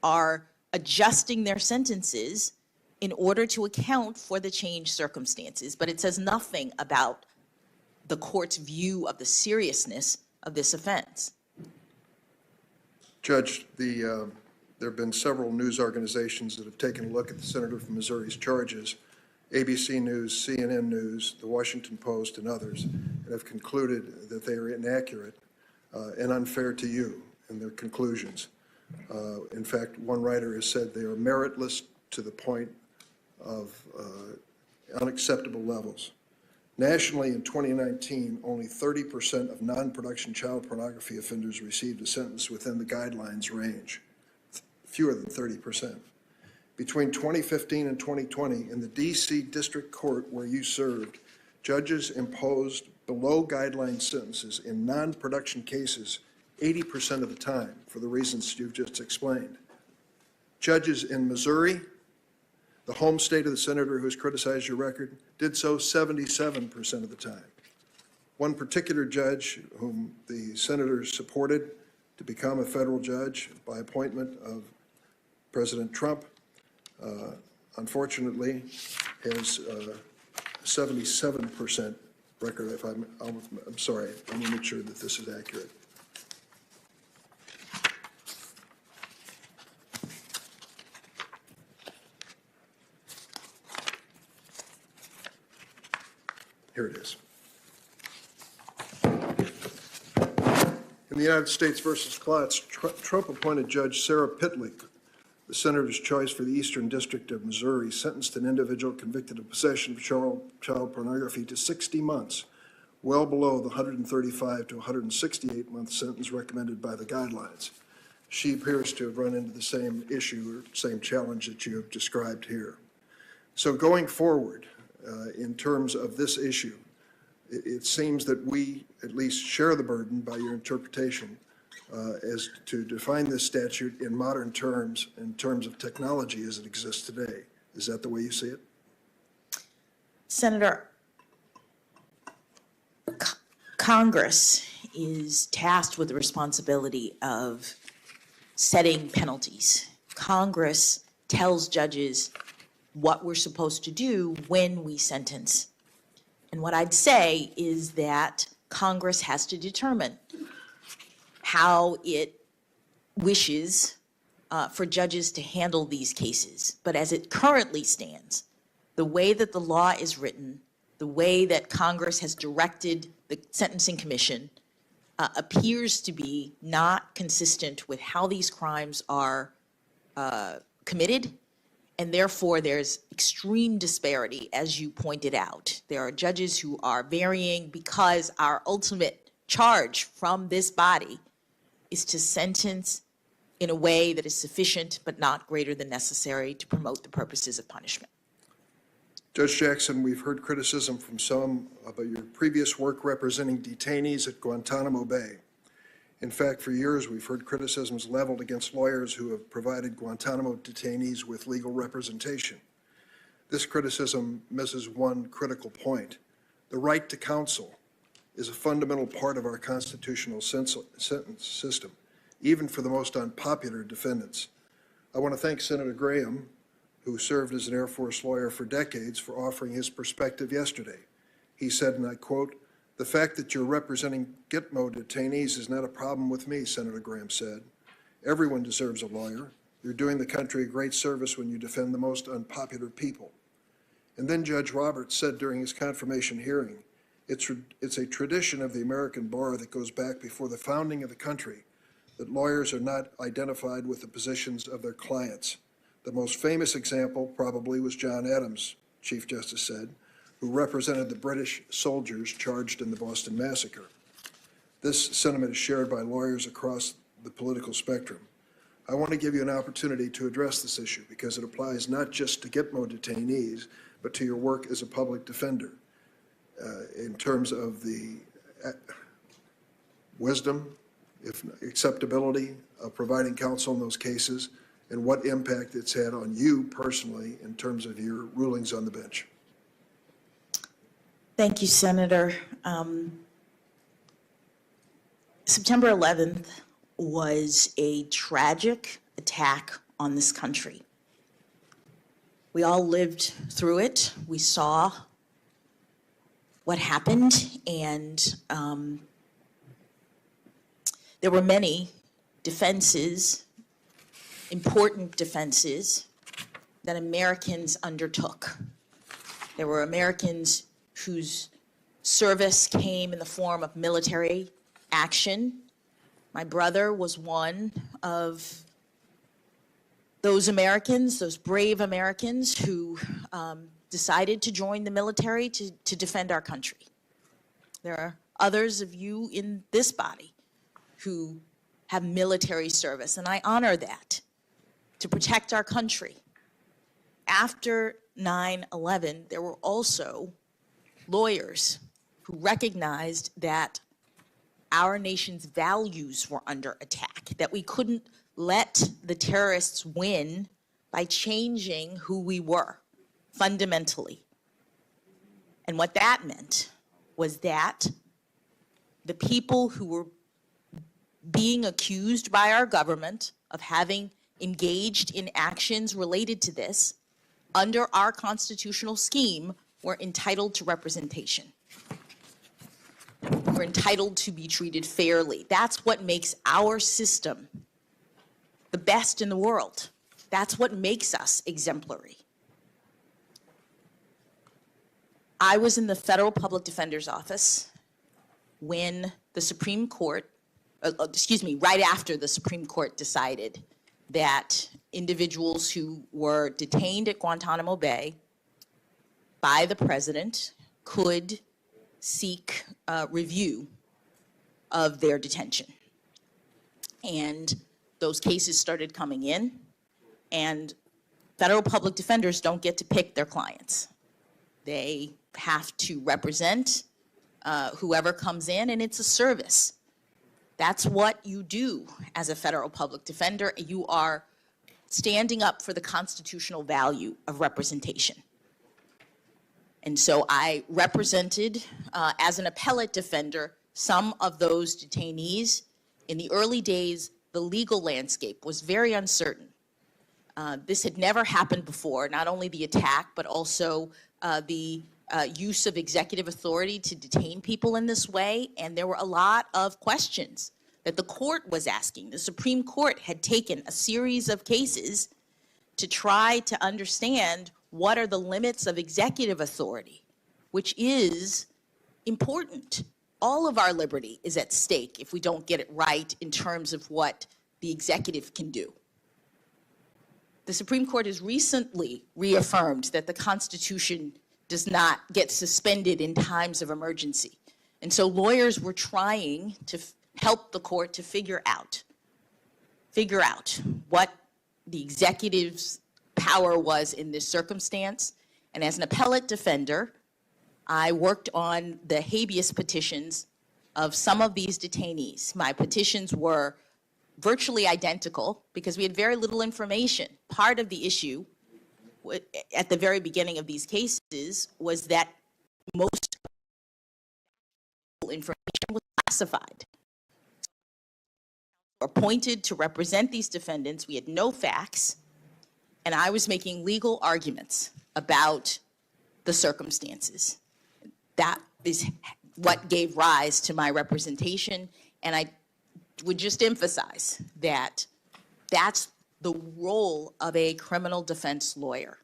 are adjusting their sentences in order to account for the changed circumstances. But it says nothing about the court's view of the seriousness of this offense. Judge, there have been several news organizations that have taken a look at the senator from Missouri's charges, ABC News, CNN News, The Washington Post, and others, and have concluded that they are inaccurate and unfair to you in their conclusions. In fact, one writer has said they are meritless to the point of unacceptable levels. Nationally, in 2019, only 30% of non-production child pornography offenders received a sentence within the guidelines range, fewer than 30%. Between 2015 and 2020, in the D.C. District Court where you served, judges imposed below-guideline sentences in non-production cases 80% of the time for the reasons you've just explained. Judges in Missouri, the home state of the senator who has criticized your record, did so 77% of the time. One particular judge whom the senator supported to become a federal judge by appointment of President Trump, unfortunately, has 77% record. If I'm sorry, I'm going to make sure that this is accurate. Here it is. In the United States versus Klotz, Trump appointed Judge Sarah Pitlick, the senator's choice for the Eastern District of Missouri, sentenced an individual convicted of possession of child pornography to 60 months, well below the 135 to 168 month sentence recommended by the guidelines. She appears to have run into the same issue or same challenge that you have described here. So going forward, in terms of this issue, it seems that we at least share the burden by your interpretation as to define this statute in modern terms, in terms of technology as it exists today. Is that the way you see it? Senator, Congress is tasked with the responsibility of setting penalties. Congress tells judges what we're supposed to do when we sentence. And what I'd say is that Congress has to determine how it wishes for judges to handle these cases. But as it currently stands, the way that the law is written, the way that Congress has directed the Sentencing Commission appears to be not consistent with how these crimes are committed. And therefore, there's extreme disparity, as you pointed out. There are judges who are varying because our ultimate charge from this body is to sentence in a way that is sufficient but not greater than necessary to promote the purposes of punishment. Judge Jackson, we've heard criticism from some about your previous work representing detainees at Guantanamo Bay. In fact, for years, we've heard criticisms leveled against lawyers who have provided Guantanamo detainees with legal representation. This criticism misses one critical point. The right to counsel is a fundamental part of our constitutional sentence system, even for the most unpopular defendants. I want to thank Senator Graham, who served as an Air Force lawyer for decades, for offering his perspective yesterday. He said, and I quote, "The fact that you're representing Gitmo detainees is not a problem with me," Senator Graham said. "Everyone deserves a lawyer. You're doing the country a great service when you defend the most unpopular people." And then Judge Roberts said during his confirmation hearing, it's a tradition of the American bar that goes back before the founding of the country that lawyers are not identified with the positions of their clients. The most famous example probably was John Adams, Chief Justice said, who represented the British soldiers charged in the Boston Massacre. This sentiment is shared by lawyers across the political spectrum. I want to give you an opportunity to address this issue because it applies not just to Gitmo detainees, but to your work as a public defender in terms of the wisdom, if acceptability of providing counsel in those cases, and what impact it's had on you personally in terms of your rulings on the bench. Thank you, Senator. September 11th was a tragic attack on this country. We all lived through it. We saw what happened, and there were many defenses, important defenses, that Americans undertook. There were Americans whose service came in the form of military action. My brother was one of those Americans, those brave Americans who decided to join the military to defend our country. There are others of you in this body who have military service, and I honor that, to protect our country. After 9/11, there were also lawyers who recognized that our nation's values were under attack, that we couldn't let the terrorists win by changing who we were fundamentally. And what that meant was that the people who were being accused by our government of having engaged in actions related to this under our constitutional scheme were entitled to representation. We're entitled to be treated fairly. That's what makes our system the best in the world. That's what makes us exemplary. I was in the Federal Public Defender's Office when the Supreme Court, right after the Supreme Court decided that individuals who were detained at Guantanamo Bay by the president could seek review of their detention. And those cases started coming in, and federal public defenders don't get to pick their clients. They have to represent whoever comes in, and it's a service. That's what you do as a federal public defender. You are standing up for the constitutional value of representation. And so I represented, as an appellate defender, some of those detainees. In the early days, the legal landscape was very uncertain. This had never happened before, not only the attack, but also the use of executive authority to detain people in this way. And there were a lot of questions that the court was asking. The Supreme Court had taken a series of cases to try to understand what are the limits of executive authority, which is important. All of our liberty is at stake if we don't get it right in terms of what the executive can do. The Supreme Court has recently reaffirmed that the Constitution does not get suspended in times of emergency. And so lawyers were trying to help the court to figure out what the executive's power was in this circumstance. And as an appellate defender, I worked on the habeas petitions of some of these detainees. My petitions were virtually identical because we had very little information. Part of the issue at the very beginning of these cases was that most information was classified. Appointed to represent these defendants, we had no facts, and I was making legal arguments about the circumstances. That is what gave rise to my representation, and I would just emphasize that that's the role of a criminal defense lawyer.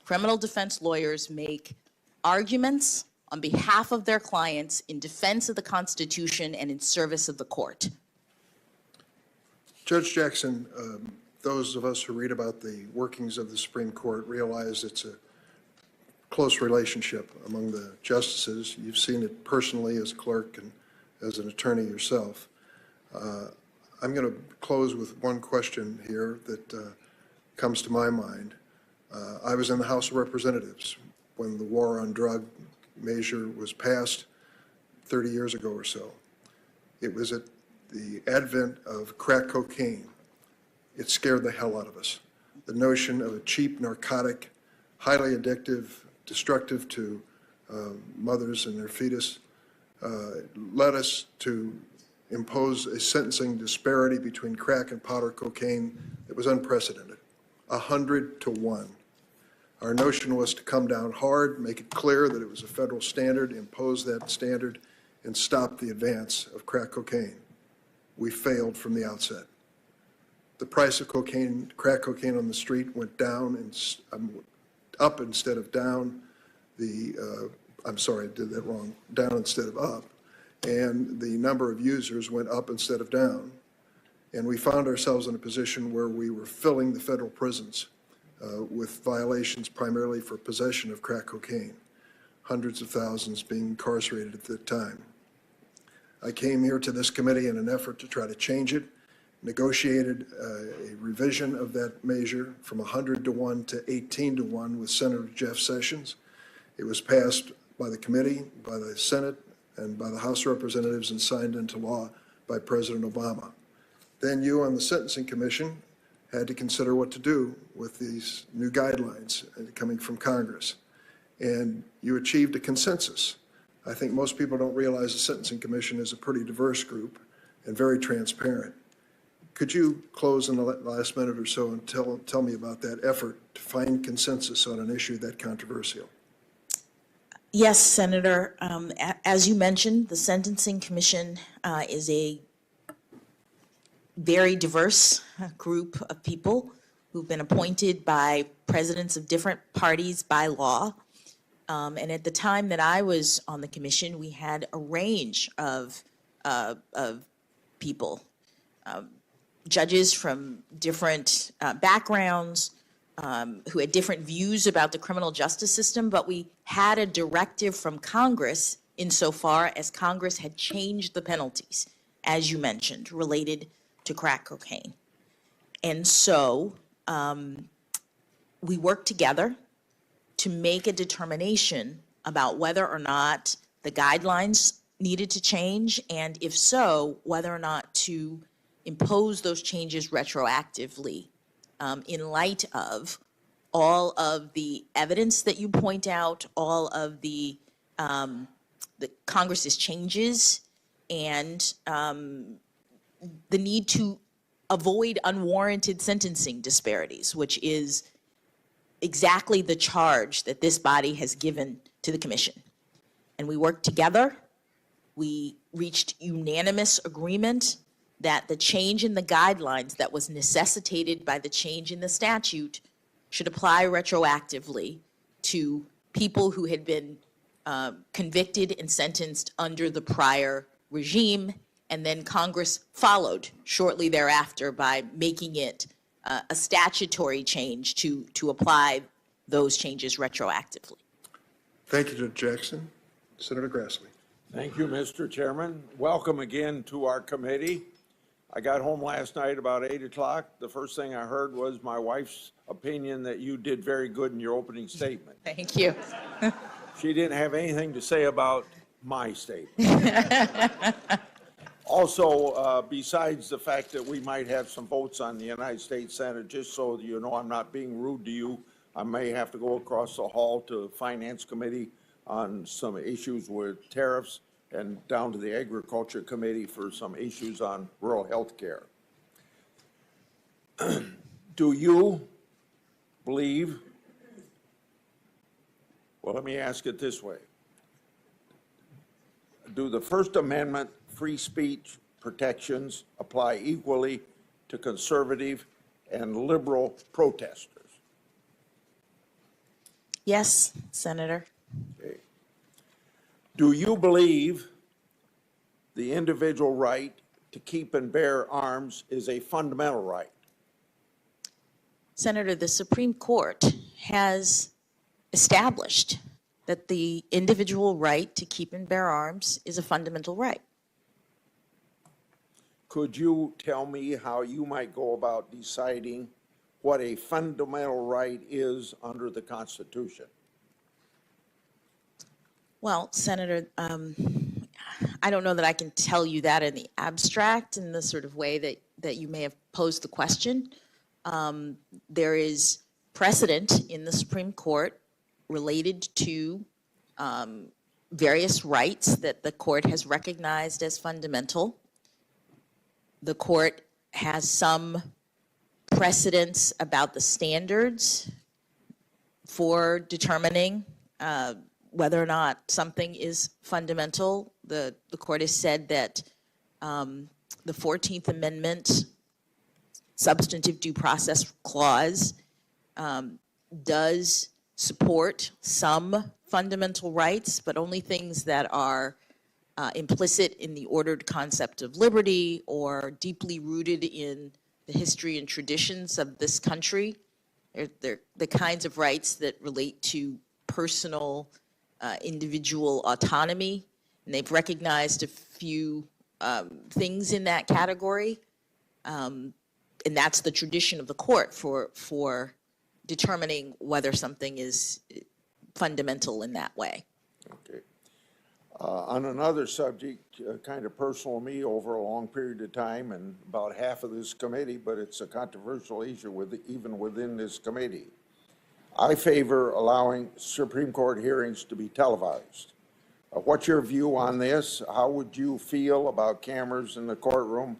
Criminal defense lawyers make arguments on behalf of their clients in defense of the Constitution and in service of the court. Judge Jackson, those of us who read about the workings of the Supreme Court realize it's a close relationship among the justices. You've seen it personally as a clerk and as an attorney yourself. I'm going to close with one question here that comes to my mind. I was in the House of Representatives when the war on drug measure was passed 30 years ago or so. It was at the advent of crack cocaine. It scared the hell out of us. The notion of a cheap narcotic, highly addictive, destructive to mothers and their fetus, led us to impose a sentencing disparity between crack and powder cocaine that was unprecedented, 100 to 1. Our notion was to come down hard, make it clear that it was a federal standard, impose that standard, and stop the advance of crack cocaine. We failed from the outset. The price of cocaine, crack cocaine on the street went down and up instead of down. I'm sorry, I did that wrong. Down instead of up. And the number of users went up instead of down. And we found ourselves in a position where we were filling the federal prisons with violations primarily for possession of crack cocaine. Hundreds of thousands being incarcerated at that time. I came here to this committee in an effort to try to change it, negotiated a revision of that measure from 100 to 1 to 18 to 1 with Senator Jeff Sessions. It was passed by the committee, by the Senate, and by the House of Representatives and signed into law by President Obama. Then you on the Sentencing Commission had to consider what to do with these new guidelines coming from Congress. And you achieved a consensus. I think most people don't realize the Sentencing Commission is a pretty diverse group and very transparent. Could you close in the last minute or so and tell me about that effort to find consensus on an issue that controversial? Yes, Senator. As you mentioned, the Sentencing Commission is a very diverse group of people who've been appointed by presidents of different parties by law. And at the time that I was on the commission, we had a range of people, judges from different backgrounds, who had different views about the criminal justice system, but we had a directive from Congress insofar as Congress had changed the penalties, as you mentioned, related to crack cocaine. And so we worked together to make a determination about whether or not the guidelines needed to change, and if so, whether or not to impose those changes retroactively in light of all of the evidence that you point out, all of the Congress's changes, and the need to avoid unwarranted sentencing disparities, which is exactly the charge that this body has given to the commission. And we worked together. We reached unanimous agreement that the change in the guidelines that was necessitated by the change in the statute should apply retroactively to people who had been convicted and sentenced under the prior regime, and then Congress followed shortly thereafter by making it a statutory change to apply those changes retroactively. Thank you, Judge Jackson. Senator Grassley. Thank you, Mr. Chairman. Welcome again to our committee. I got home last night about 8 o'clock. The first thing I heard was my wife's opinion that you did very good in your opening statement. Thank you. She didn't have anything to say about my statement. Also, besides the fact that we might have some votes on the United States Senate, just so you know I'm not being rude to you, I may have to go across the hall to Finance Committee on some issues with tariffs and down to the Agriculture Committee for some issues on rural health care. Do you believe, well, let me ask it this way. Do the First Amendment free speech protections apply equally to conservative and liberal protesters? Yes, Senator. Okay. Do you believe the individual right to keep and bear arms is a fundamental right? Senator, the Supreme Court has established that the individual right to keep and bear arms is a fundamental right. could you tell me how you might go about deciding what a fundamental right is under the Constitution? Well, Senator, I don't know that I can tell you that in the abstract in the sort of way that you may have posed the question. There is precedent in the Supreme Court related to various rights that the court has recognized as fundamental. The court has some precedents about the standards for determining whether or not something is fundamental. The court has said that the 14th Amendment substantive due process clause does support some fundamental rights, but only things that are implicit in the ordered concept of liberty or deeply rooted in the history and traditions of this country. They're the kinds of rights that relate to personal, individual autonomy. And they've recognized a few things in that category. And that's the tradition of the court for determining whether something is fundamental in that way. Okay. On another subject, kind of personal to me over a long period of time and about half of this committee, but it's a controversial issue even within this committee. I favor allowing Supreme Court hearings to be televised. What's your view on this? How would you feel about cameras in the courtroom,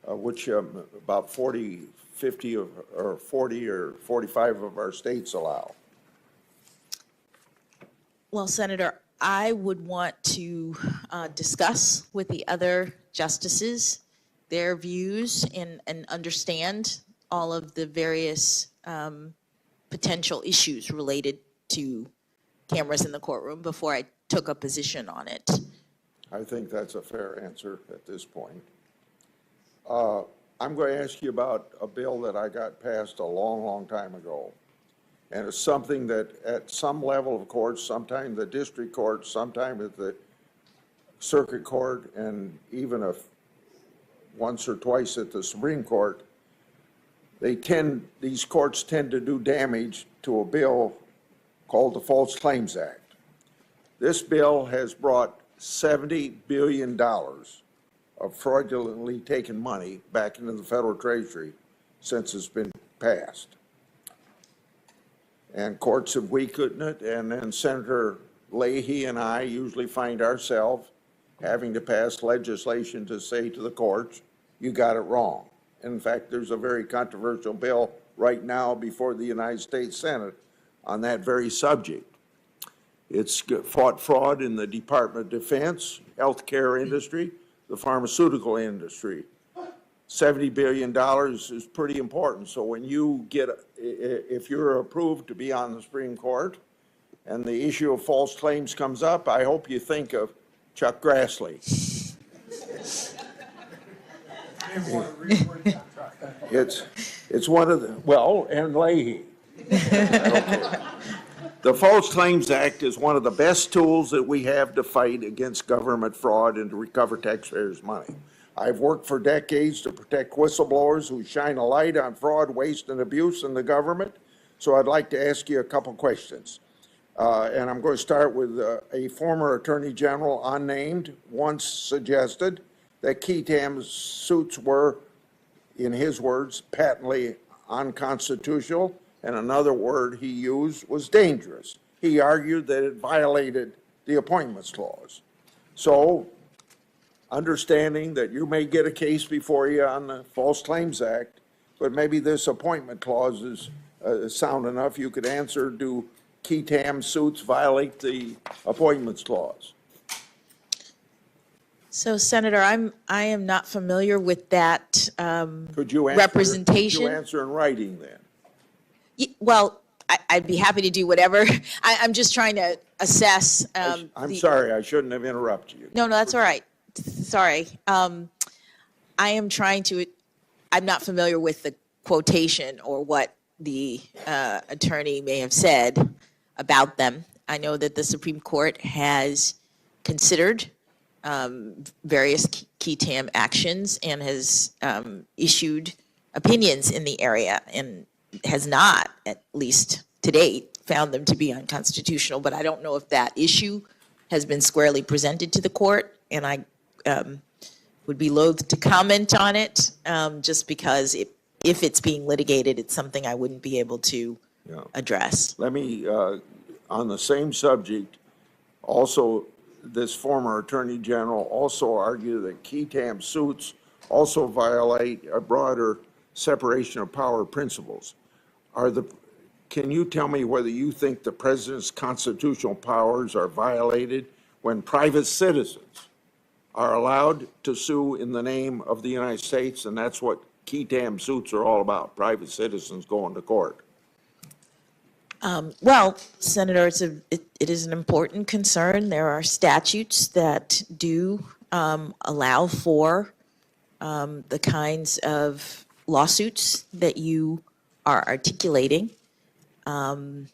which about 40 or 45 of our states allow? Well, Senator, I would want to discuss with the other justices their views and understand all of the various potential issues related to cameras in the courtroom before I took a position on it. I think that's a fair answer at this point. I'm going to ask you about a bill that I got passed a long, long time ago. And it's something that at some level of courts, sometime the district court, sometime at the circuit court, and even once or twice at the Supreme Court, these courts tend to do damage to a bill called the False Claims Act. This bill has brought $70 billion of fraudulently taken money back into the federal treasury since it's been passed. And courts have weakened it, and then Senator Leahy and I usually find ourselves having to pass legislation to say to the courts, you got it wrong. In fact, there's a very controversial bill right now before the United States Senate on that very subject. It's fought fraud in the Department of Defense, healthcare industry, the pharmaceutical industry. $70 billion is pretty important. So when you if you're approved to be on the Supreme Court and the issue of false claims comes up, I hope you think of Chuck Grassley. It's one of the, and Leahy. The False Claims Act is one of the best tools that we have to fight against government fraud and to recover taxpayers' money. I've worked for decades to protect whistleblowers who shine a light on fraud, waste, and abuse in the government. So I'd like to ask you a couple questions. And I'm going to start with a former Attorney General, unnamed, once suggested that Ketam's suits were, in his words, patently unconstitutional, and another word he used was dangerous. He argued that it violated the Appointments Clause. So, understanding that you may get a case before you on the False Claims Act, but maybe this Appointment Clause is sound enough, you could answer, do Ketam suits violate the Appointments Clause? So, Senator, I am not familiar with that representation. Could you answer in writing then? Well, I'd be happy to do whatever. I'm just trying to assess. I'm sorry, I shouldn't have interrupted you. No, that's all right. Sorry. I am trying to, I'm not familiar with the quotation or what the attorney may have said about them. I know that the Supreme Court has considered various key TAM actions and has issued opinions in the area and has not, at least to date, found them to be unconstitutional. But I don't know if that issue has been squarely presented to the court, and I would be loath to comment on it, just because if it's being litigated, it's something I wouldn't be able to address. Let me, on the same subject, also, this former Attorney General also argued that key TAM suits also violate a broader separation of power principles. Can you tell me whether you think the president's constitutional powers are violated when private citizens are allowed to sue in the name of the United States, and that's what key TAM suits are all about, private citizens going to court? Well, Senator, it is an important concern. There are statutes that do allow for the kinds of lawsuits that you are articulating. I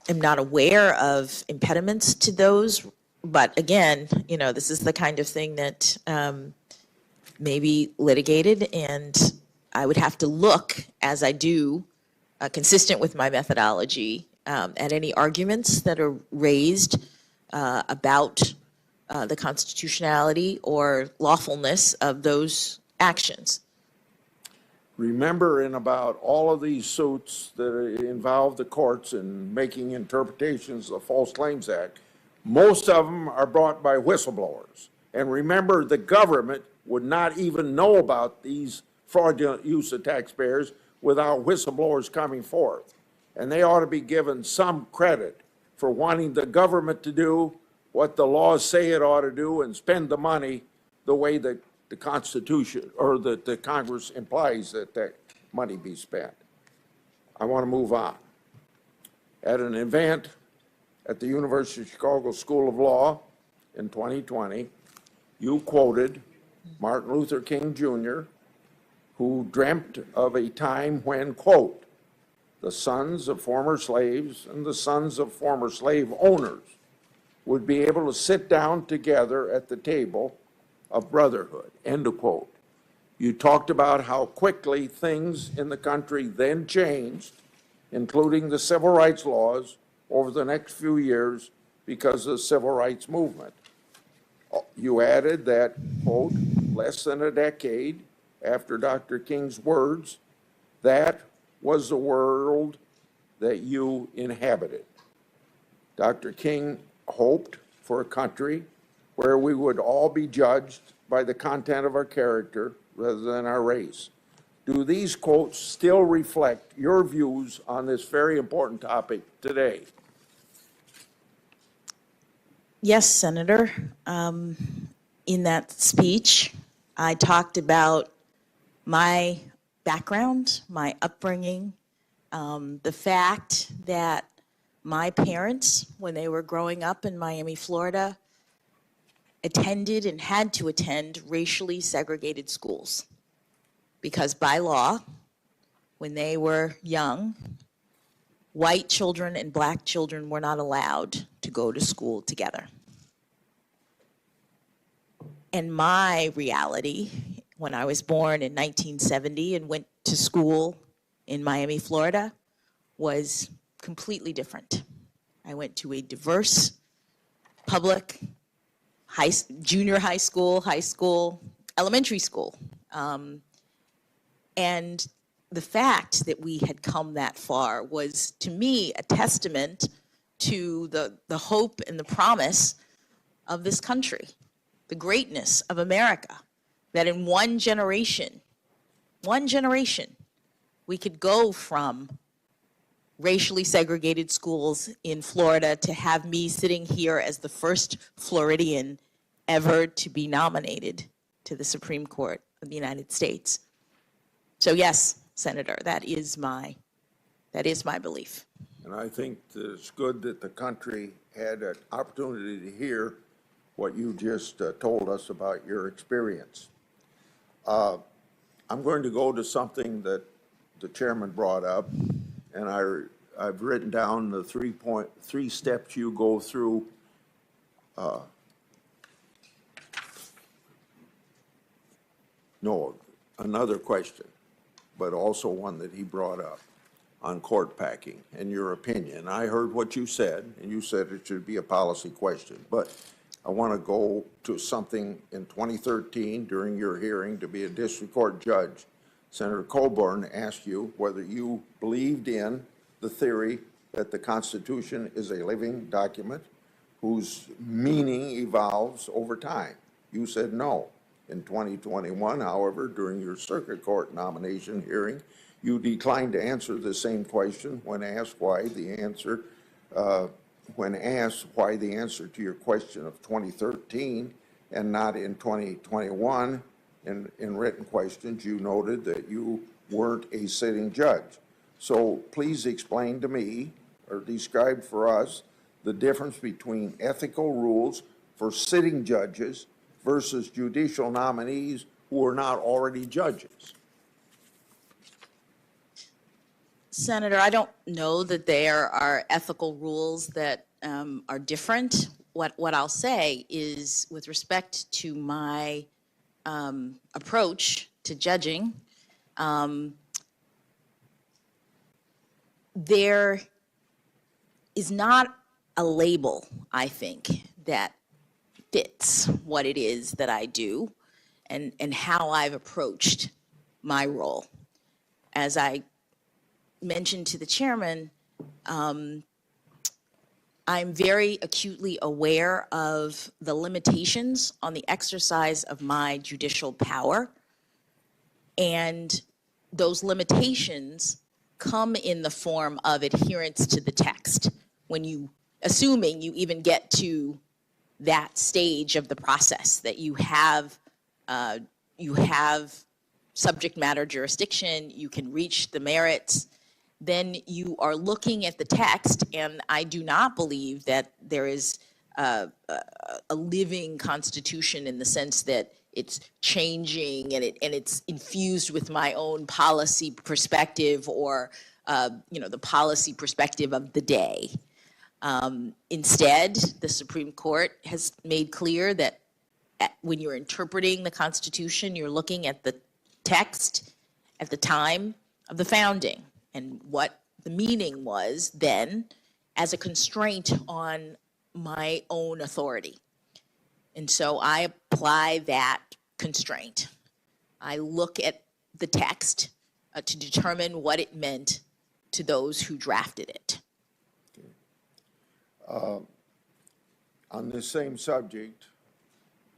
am not aware of impediments to those, but again, this is the kind of thing that may be litigated, and I would have to look, as I do, consistent with my methodology, at any arguments that are raised about the constitutionality or lawfulness of those actions. Remember, in about all of these suits that involve the courts in making interpretations of the False Claims Act, most of them are brought by whistleblowers. And remember, the government would not even know about these fraudulent use of taxpayers without whistleblowers coming forth. And they ought to be given some credit for wanting the government to do what the laws say it ought to do and spend the money the way that the Constitution or that the Congress implies that that money be spent. I want to move on. At an event at the University of Chicago School of Law in 2020, you quoted Martin Luther King Jr., who dreamt of a time when, quote, the sons of former slaves and the sons of former slave owners would be able to sit down together at the table of brotherhood, end of quote. You talked about how quickly things in the country then changed, including the civil rights laws over the next few years because of the civil rights movement. You added that, quote, less than a decade after Dr. King's words, that was the world that you inhabited. Dr. King hoped for a country where we would all be judged by the content of our character rather than our race. Do these quotes still reflect your views on this very important topic today? Yes, Senator. In that speech, I talked about my background, my upbringing, the fact that my parents, when they were growing up in Miami, Florida, attended and had to attend racially segregated schools because by law, when they were young, white children and black children were not allowed to go to school together. And my reality, when I was born in 1970 and went to school in Miami, Florida, was completely different. I went to a diverse public junior high school, elementary school. And the fact that we had come that far was, to me, a testament to the hope and the promise of this country, the greatness of America, that in one generation, we could go from racially segregated schools in Florida to have me sitting here as the first Floridian ever to be nominated to the Supreme Court of the United States. So yes, Senator, that is my belief. And I think that it's good that the country had an opportunity to hear what you just told us about your experience. I'm going to go to something that the chairman brought up, and I've written down the three steps you go through No, another question, but also one that he brought up on court packing and your opinion. I heard what you said, and you said it should be a policy question, but I want to go to something in 2013 during your hearing to be a district court judge. Senator Coburn asked you whether you believed in the theory that the Constitution is a living document whose meaning evolves over time. You said no. In 2021, however, during your circuit court nomination hearing, you declined to answer the same question when asked why the answer to your question of 2013 and not in 2021. In written questions, you noted that you weren't a sitting judge. So please explain to me or describe for us the difference between ethical rules for sitting judges versus judicial nominees who are not already judges. Senator, I don't know that there are ethical rules that are different. What I'll say is, with respect to my approach to judging, there is not a label, I think, that fits what it is that I do and how I've approached my role. As I mentioned to the chairman, I'm very acutely aware of the limitations on the exercise of my judicial power, and those limitations come in the form of adherence to the text. When you, assuming you even get to that stage of the process, that you have subject matter jurisdiction, you can reach the merits, then you are looking at the text, and I do not believe that there is a living Constitution in the sense that it's changing and it's infused with my own policy perspective or the policy perspective of the day. Instead, the Supreme Court has made clear that when you're interpreting the Constitution, you're looking at the text at the time of the founding and what the meaning was then as a constraint on my own authority. And so I apply that constraint. I look at the text to determine what it meant to those who drafted it. On this same subject,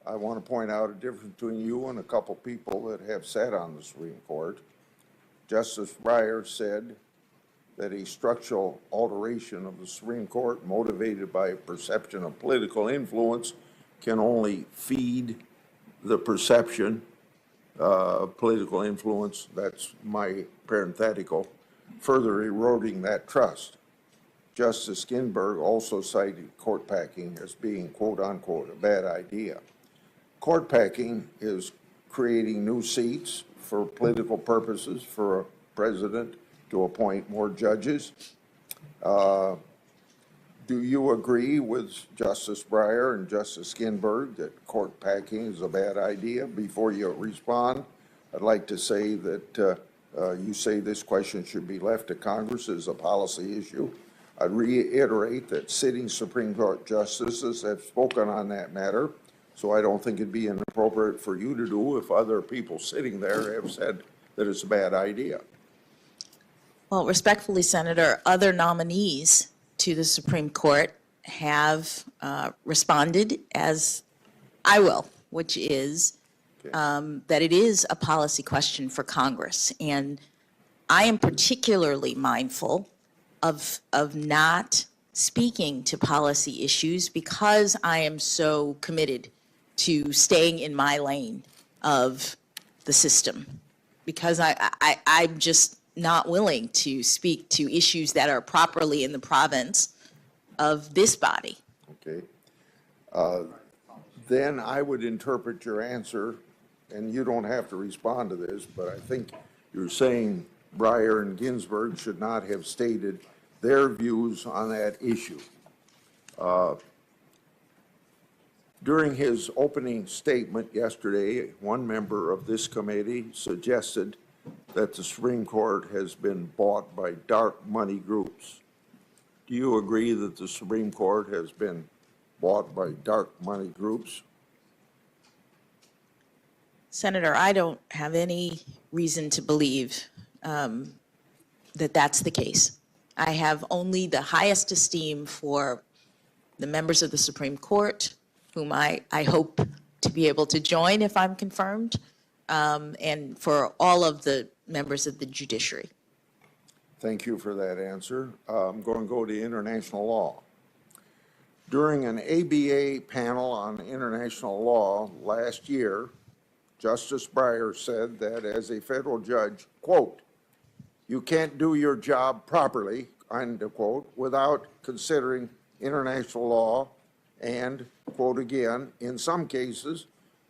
I want to point out a difference between you and a couple people that have sat on the Supreme Court. Justice Breyer said that a structural alteration of the Supreme Court motivated by a perception of political influence can only feed the perception of political influence, that's my parenthetical, further eroding that trust. Justice Ginsburg also cited court packing as being, quote unquote, a bad idea. Court packing is creating new seats for political purposes for a president to appoint more judges. Do you agree with Justice Breyer and Justice Ginsburg that court packing is a bad idea? Before you respond, I'd like to say that you say this question should be left to Congress as a policy issue. I'd reiterate that sitting Supreme Court justices have spoken on that matter, so I don't think it'd be inappropriate for you to do if other people sitting there have said that it's a bad idea. Well, respectfully, Senator, other nominees to the Supreme Court have responded as I will, which is that it is a policy question for Congress. And I am particularly mindful of not speaking to policy issues because I am so committed to staying in my lane of the system, because I'm just not willing to speak to issues that are properly in the province of this body. Okay. Then I would interpret your answer, and you don't have to respond to this, but I think you're saying Breyer and Ginsburg should not have stated their views on that issue. During his opening statement yesterday, one member of this committee suggested that the Supreme Court has been bought by dark money groups. Do you agree that the Supreme Court has been bought by dark money groups? Senator, I don't have any reason to believe that that's the case. I have only the highest esteem for the members of the Supreme Court, whom I hope to be able to join if I'm confirmed, and for all of the members of the judiciary. Thank you for that answer. I'm going to go to international law. During an ABA panel on international law last year, Justice Breyer said that as a federal judge, quote, "You can't do your job properly," end quote, without considering international law and, quote again, in some cases,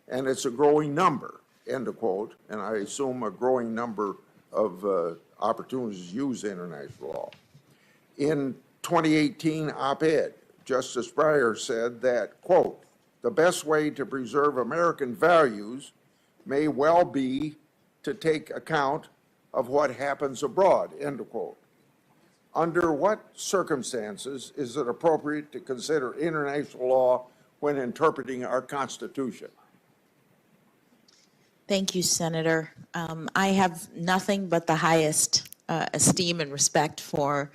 and it's a growing number, end of quote, and I assume a growing number of opportunities to use international law. In 2018 op-ed, Justice Breyer said that, quote, "The best way to preserve American values may well be to take account of what happens abroad," end of quote. Under what circumstances is it appropriate to consider international law when interpreting our Constitution? Thank you, Senator. I have nothing but the highest esteem and respect for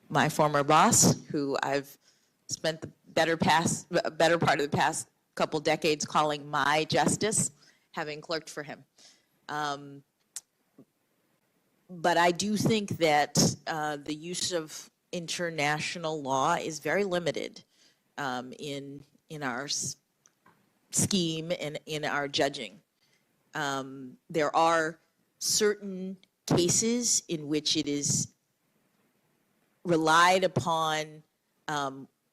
my former boss, who I've spent the better part of the past couple decades calling my justice, having clerked for him. But I do think that the use of international law is very limited in our scheme and in our judging. There are certain cases in which it is relied upon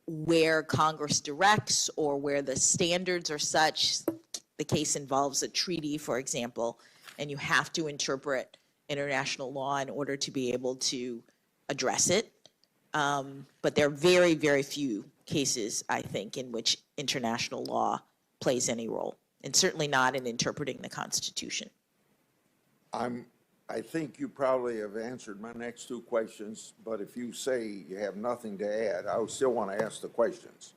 where Congress directs or where the standards are such. The case involves a treaty, for example, and you have to interpret international law in order to be able to address it. But there are very, very few cases, I think, in which international law plays any role, and certainly not in interpreting the Constitution. I think you probably have answered my next two questions, but if you say you have nothing to add, I would still want to ask the questions.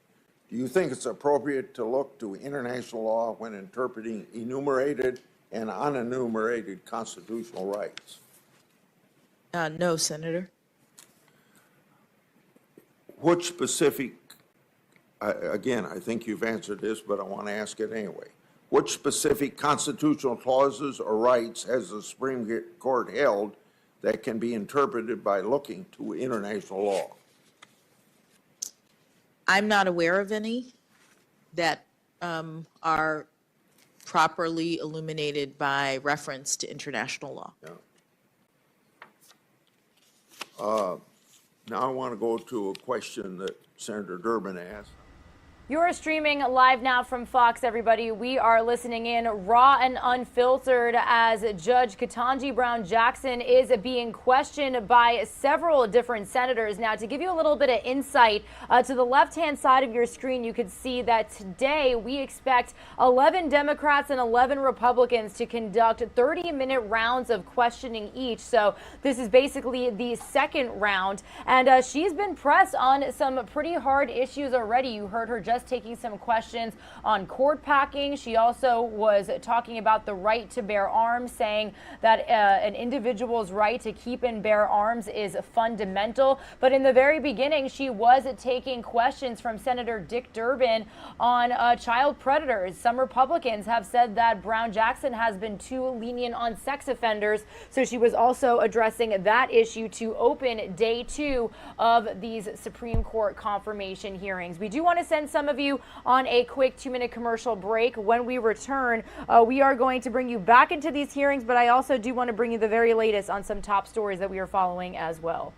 Do you think it's appropriate to look to international law when interpreting enumerated and unenumerated constitutional rights? No, Senator. Which specific, again, I think you've answered this, but I want to ask it anyway. Which specific constitutional clauses or rights has the Supreme Court held that can be interpreted by looking to international law? I'm not aware of any that are properly illuminated by reference to international law. Yeah. Now I want to go to a question that Senator Durbin asked. You're streaming live now from Fox, everybody. We are listening in raw and unfiltered as Judge Katanji Brown Jackson is being questioned by several different senators. Now, to give you a little bit of insight, to the left-hand side of your screen, you can see that today we expect 11 Democrats and 11 Republicans to conduct 30-minute rounds of questioning each. So this is basically the second round. And she's been pressed on some pretty hard issues already. You heard her just taking some questions on court packing. She also was talking about the right to bear arms, saying that an individual's right to keep and bear arms is fundamental. But in the very beginning, she was taking questions from Senator Dick Durbin on child predators. Some Republicans have said that Brown Jackson has been too lenient on sex offenders. So she was also addressing that issue to open day 2 of these Supreme Court confirmation hearings. We do want to send some of you on a quick 2-minute commercial break. When we return, we are going to bring you back into these hearings, but I also do want to bring you the very latest on some top stories that we are following as well.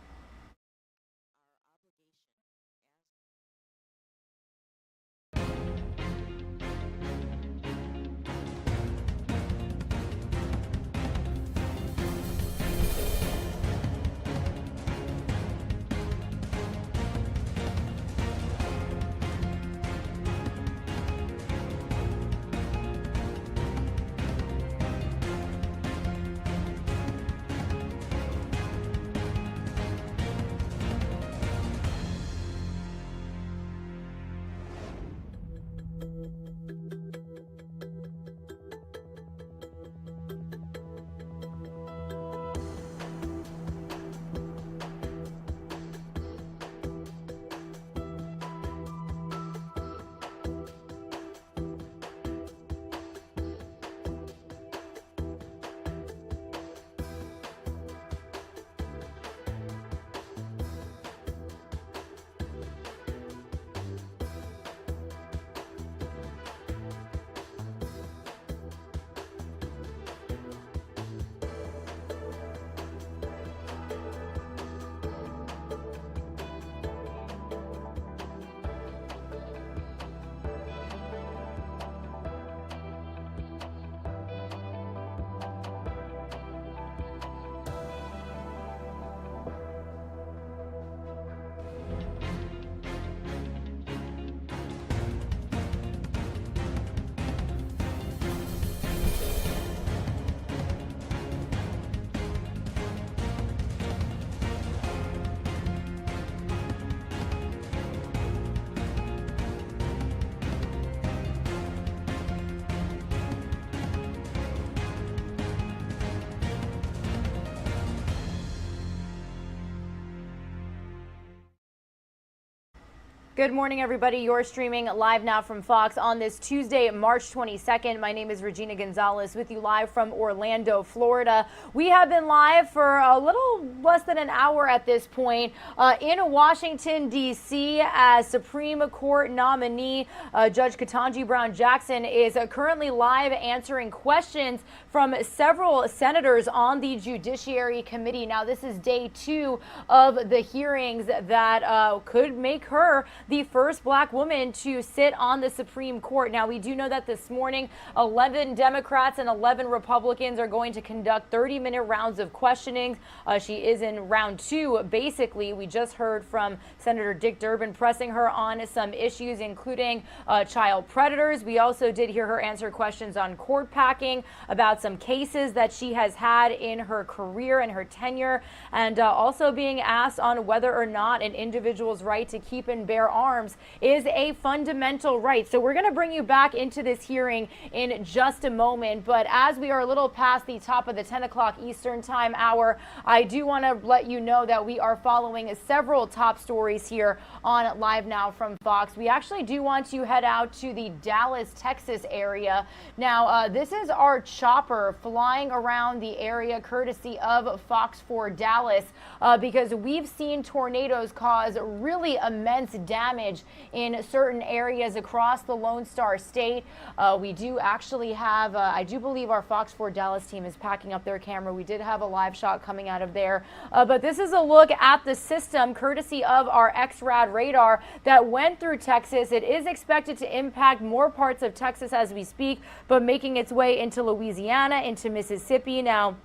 Good morning, everybody. You're streaming live now from Fox on this Tuesday, March 22nd. My name is Regina Gonzalez with you live from Orlando, Florida. We have been live for a little less than an hour at this point in Washington, D.C. as Supreme Court nominee Judge Katanji Brown Jackson is currently live answering questions from several senators on the Judiciary Committee. Now, this is day 2 of the hearings that could make her the first black woman to sit on the Supreme Court. Now, we do know that this morning 11 Democrats and 11 Republicans are going to conduct 30-minute rounds of questioning. She is in round 2. Basically, we just heard from Senator Dick Durbin pressing her on some issues, including child predators. We also did hear her answer questions on court packing, about some cases that she has had in her career and her tenure, and also being asked on whether or not an individual's right to keep and bear arms is a fundamental right. So we're going to bring you back into this hearing in just a moment. But as we are a little past the top of the 10 o'clock Eastern time hour, I do want to let you know that we are following several top stories here on Live Now from Fox. We actually do want to head out to the Dallas, Texas area. Now, this is our chopper flying around the area courtesy of Fox 4 Dallas because we've seen tornadoes cause really immense damage in certain areas across the Lone Star State. We do actually have, I do believe our Fox 4 Dallas team is packing up their camera. We did have a live shot coming out of there. But this is a look at the system courtesy of our XRAD radar that went through Texas. It is expected to impact more parts of Texas as we speak, but making its way into Louisiana, into Mississippi. Now,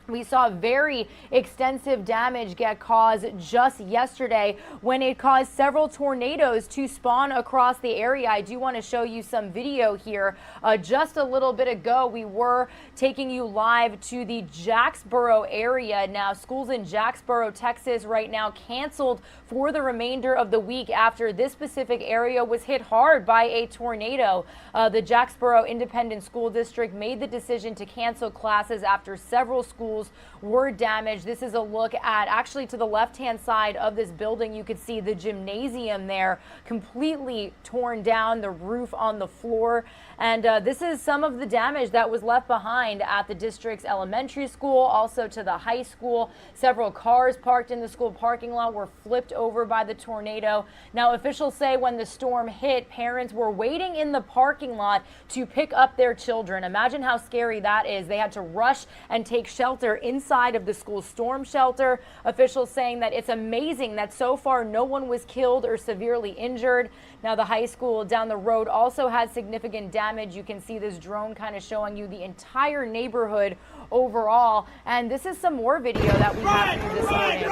we saw very extensive damage get caused just yesterday when it caused several tornadoes to spawn across the area. I do want to show you some video here. Just a little bit ago, we were taking you live to the Jacksboro area. Now, schools in Jacksboro, Texas right now canceled for the remainder of the week after this specific area was hit hard by a tornado. The Jacksboro Independent School District made the decision to cancel classes after several schools were damaged. This is a look at actually to the left-hand side of this building. You could see the gymnasium there completely torn down, the roof on the floor. And this is some of the damage that was left behind at the district's elementary school, also to the high school. Several cars parked in the school parking lot were flipped over by the tornado. Now, officials say when the storm hit, parents were waiting in the parking lot to pick up their children. Imagine how scary that is. They had to rush and take shelter inside of the school storm shelter. Officials saying that it's amazing that so far no one was killed or severely injured. Now, the high school down the road also had significant damage. You can see this drone kind of showing you the entire neighborhood overall. And this is some more video that we have from this morning.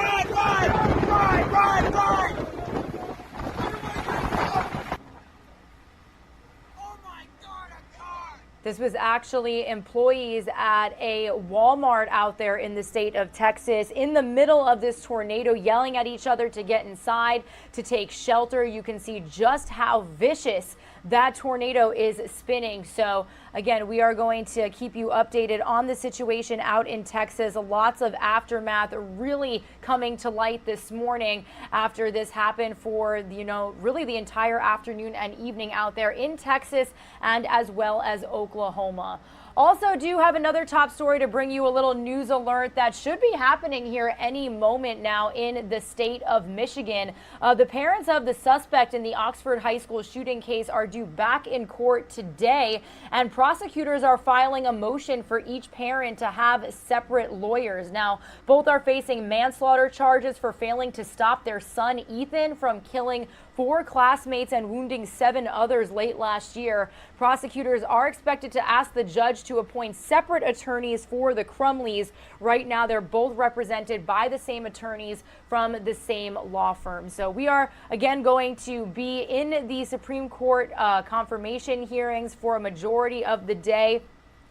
This was actually employees at a Walmart out there in the state of Texas in the middle of this tornado yelling at each other to get inside, to take shelter. You can see just how vicious that tornado is spinning. So again, we are going to keep you updated on the situation out in Texas. Lots of aftermath really coming to light this morning after this happened for, really the entire afternoon and evening out there in Texas and as well as Oklahoma. Also do have another top story to bring you, a little news alert that should be happening here any moment now in the state of Michigan. The parents of the suspect in the Oxford High School shooting case are due back in court today, and prosecutors are filing a motion for each parent to have separate lawyers. Now, both are facing manslaughter charges for failing to stop their son Ethan from killing 4 classmates and wounding 7 others late last year. Prosecutors are expected to ask the judge to appoint separate attorneys for the Crumleys. Right now, they're both represented by the same attorneys from the same law firm. So we are, again, going to be in the Supreme Court confirmation hearings for a majority of the day.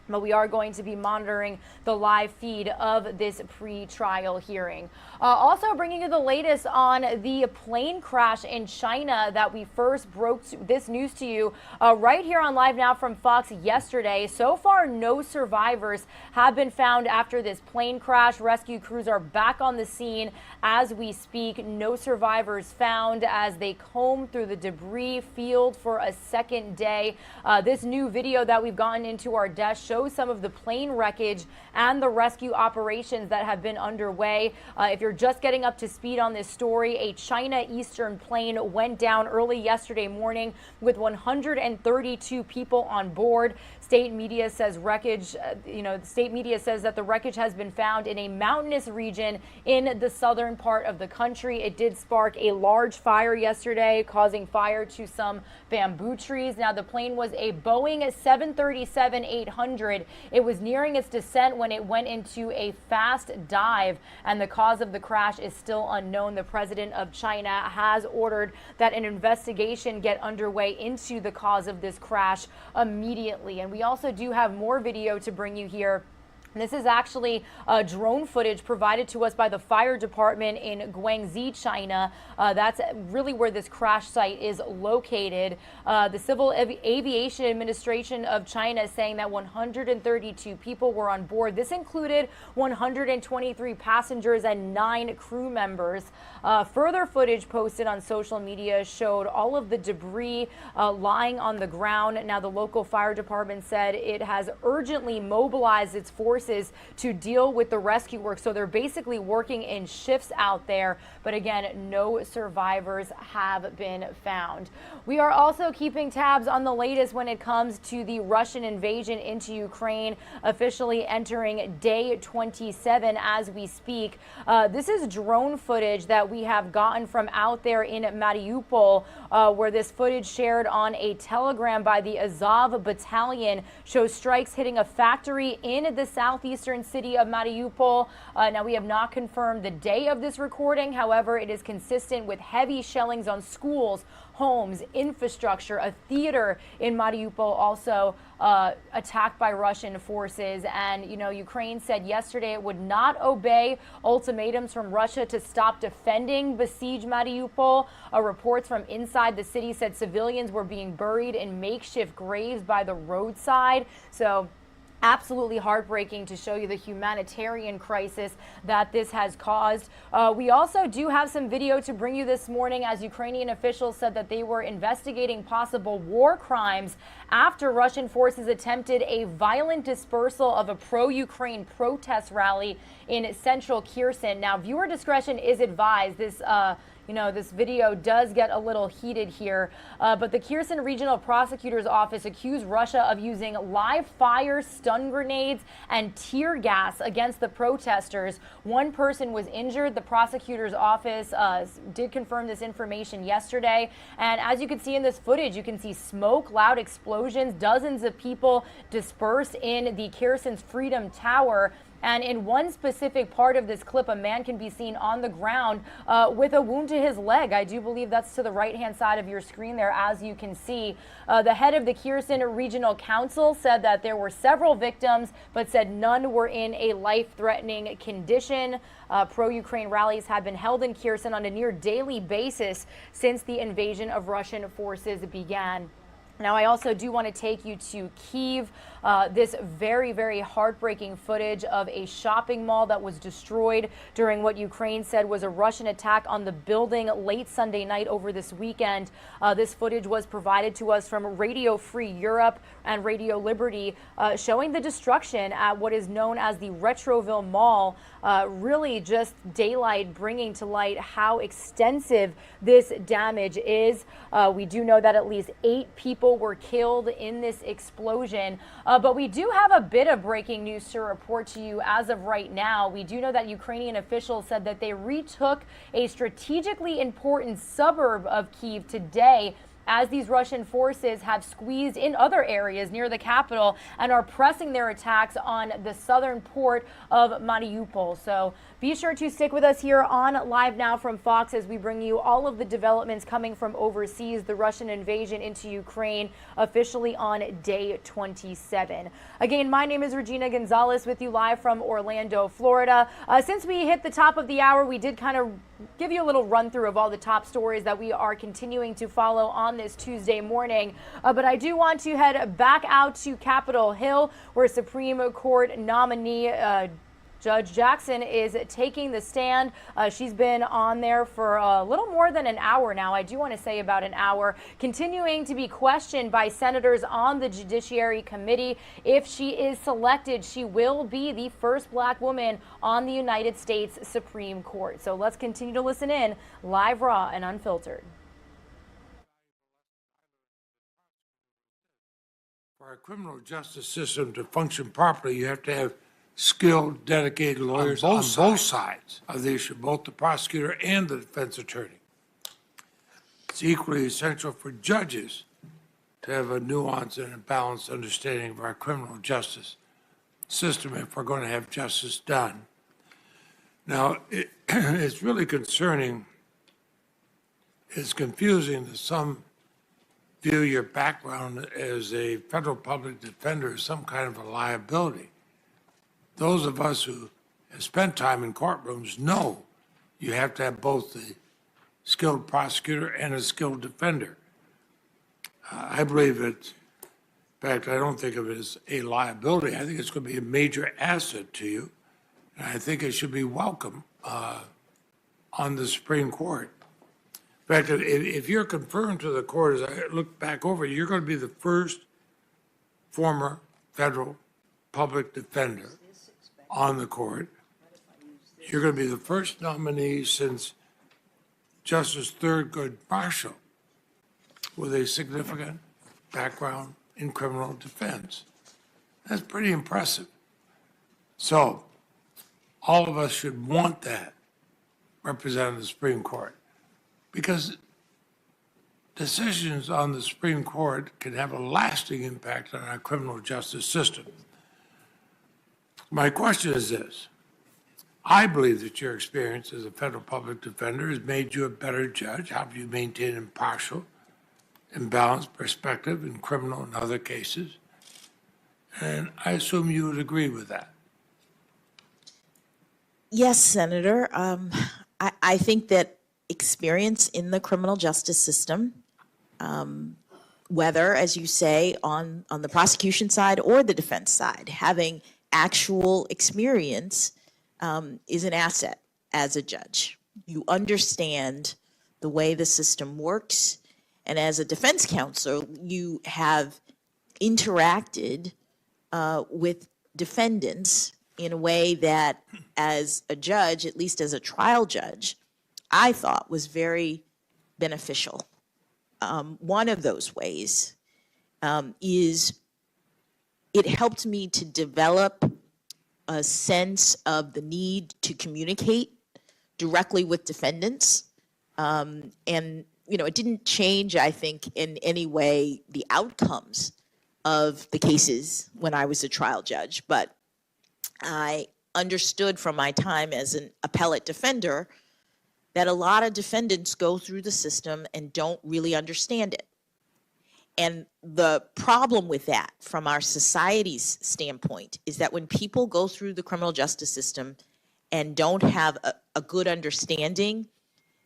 But we are going to be monitoring the live feed of this pre-trial hearing. Also bringing you the latest on the plane crash in China that we first broke this news to you right here on Live Now from Fox yesterday. So far, no survivors have been found after this plane crash. Rescue crews are back on the scene as we speak. No survivors found as they comb through the debris field for a second day. This new video that we've gotten into our desk shows some of the plane wreckage and the rescue operations that have been underway. If you're just getting up to speed on this story, a China Eastern plane went down early yesterday morning with 132 people on board. State media says wreckage, state media says that the wreckage has been found in a mountainous region in the southern part of the country. It did spark a large fire yesterday, causing fire to some bamboo trees. Now, the plane was a Boeing 737-800. It was nearing its descent when it went into a fast dive, and the cause of the crash is still unknown. The president of China has ordered that an investigation get underway into the cause of this crash immediately. And we also do have more video to bring you here. This is actually drone footage provided to us by the fire department in Guangxi, China. That's really where this crash site is located. The Civil Aviation Administration of China is saying that 132 people were on board. This included 123 passengers and 9 crew members. Further footage posted on social media showed all of the debris lying on the ground. Now, the local fire department said it has urgently mobilized its forces to deal with the rescue work. So they're basically working in shifts out there. But again, no survivors have been found. We are also keeping tabs on the latest when it comes to the Russian invasion into Ukraine, officially entering day 27 as we speak. This is drone footage that we have gotten from out there in Mariupol, where this footage shared on a telegram by the Azov Battalion shows strikes hitting a factory in the southeastern city of Mariupol. Now, we have not confirmed the day of this recording. However, it is consistent with heavy shellings on schools, homes, infrastructure. A theater in Mariupol also attacked by Russian forces. And, Ukraine said yesterday it would not obey ultimatums from Russia to stop defending besieged Mariupol. Reports from inside the city said civilians were being buried in makeshift graves by the roadside. So, absolutely heartbreaking to show you the humanitarian crisis that this has caused. We also do have some video to bring you this morning as Ukrainian officials said that they were investigating possible war crimes after Russian forces attempted a violent dispersal of a pro-Ukraine protest rally in central Kherson. Now, viewer discretion is advised. This video does get a little heated here, but the Kherson Regional Prosecutor's Office accused Russia of using live fire, stun grenades, and tear gas against the protesters. One person was injured. The prosecutor's office did confirm this information yesterday. And as you can see in this footage, you can see smoke, loud explosions, dozens of people dispersed in the Kherson's Freedom Tower. And in one specific part of this clip, a man can be seen on the ground with a wound to his leg. I do believe that's to the right-hand side of your screen there, as you can see. The head of the Kherson Regional Council said that there were several victims, but said none were in a life-threatening condition. Pro-Ukraine rallies have been held in Kherson on a near daily basis since the invasion of Russian forces began. Now, I also do want to take you to Kyiv. This very, very heartbreaking footage of a shopping mall that was destroyed during what Ukraine said was a Russian attack on the building late Sunday night over this weekend. This footage was provided to us from Radio Free Europe and Radio Liberty, showing the destruction at what is known as the Retroville Mall. Really just daylight bringing to light how extensive this damage is. We do know that at least 8 people were killed in this explosion. But we do have a bit of breaking news to report to you as of right now. We do know that Ukrainian officials said that they retook a strategically important suburb of Kyiv today as these Russian forces have squeezed in other areas near the capital and are pressing their attacks on the southern port of Mariupol. So be sure to stick with us here on Live Now from Fox as we bring you all of the developments coming from overseas. The Russian invasion into Ukraine officially on day 27. Again, my name is Regina Gonzalez with you live from Orlando, Florida. Since we hit the top of the hour, we did kind of give you a little run through of all the top stories that we are continuing to follow on this Tuesday morning. But I do want to head back out to Capitol Hill, where Supreme Court nominee Judge Jackson is taking the stand. She's been on there for a little more than an hour now. I do want to say about an hour, continuing to be questioned by senators on the Judiciary Committee. If she is selected, she will be the first black woman on the United States Supreme Court. So let's continue to listen in, live, raw, and unfiltered. For our criminal justice system to function properly, you have to have skilled, dedicated lawyers on both sides of the issue, both the prosecutor and the defense attorney. It's equally essential for judges to have a nuanced and a balanced understanding of our criminal justice system if we're going to have justice done. Now, it's really concerning, it's confusing that some view your background as a federal public defender as some kind of a liability. Those of us who have spent time in courtrooms know you have to have both the skilled prosecutor and a skilled defender. I believe it, in fact, I don't think of it as a liability. I think it's going to be a major asset to you. And I think it should be welcome on the Supreme Court. In fact, if you're confirmed to the court, as I look back over, you're going to be the first former federal public defender on the court. You're going to be the first nominee since Justice Thurgood Marshall with a significant background in criminal defense. That's pretty impressive. So all of us should want that represented the Supreme Court, because decisions on the Supreme Court can have a lasting impact on our criminal justice system. My question is this. I believe that your experience as a federal public defender has made you a better judge, helped you maintain impartial and balanced perspective in criminal and other cases. And I assume you would agree with that. Yes, Senator. I think that experience in the criminal justice system, whether, as you say, on the prosecution side or the defense side, having actual experience is an asset as a judge. You understand the way the system works, and as a defense counsel, you have interacted with defendants in a way that, as a judge, at least as a trial judge, I thought was very beneficial. One of those ways is it helped me to develop a sense of the need to communicate directly with defendants. And, it didn't change, I think, in any way the outcomes of the cases when I was a trial judge. But I understood from my time as an appellate defender that a lot of defendants go through the system and don't really understand it. And the problem with that from our society's standpoint is that when people go through the criminal justice system and don't have a good understanding,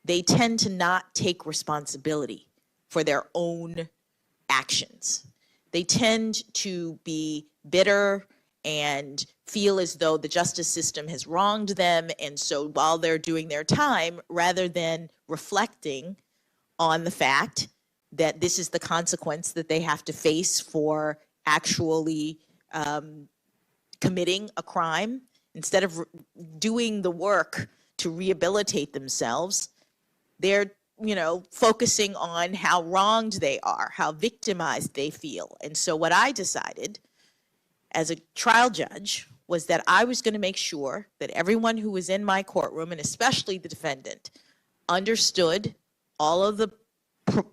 they tend to not take responsibility for their own actions. They tend to be bitter and feel as though the justice system has wronged them. And so while they're doing their time, rather than reflecting on the fact that this is the consequence that they have to face for actually committing a crime, instead of doing the work to rehabilitate themselves, they're focusing on how wronged they are, how victimized they feel. And so what I decided as a trial judge was that I was going to make sure that everyone who was in my courtroom, and especially the defendant, understood all of the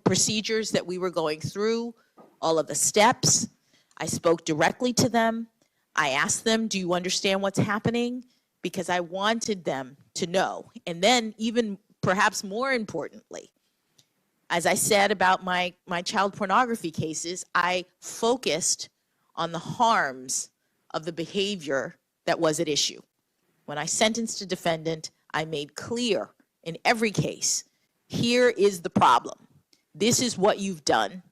procedures that we were going through, all of the steps. I spoke directly to them. I asked them, do you understand what's happening? Because I wanted them to know. And then even perhaps more importantly, as I said about my child pornography cases, I focused on the harms of the behavior that was at issue. When I sentenced a defendant, I made clear in every case, here is the problem. This is what you've done.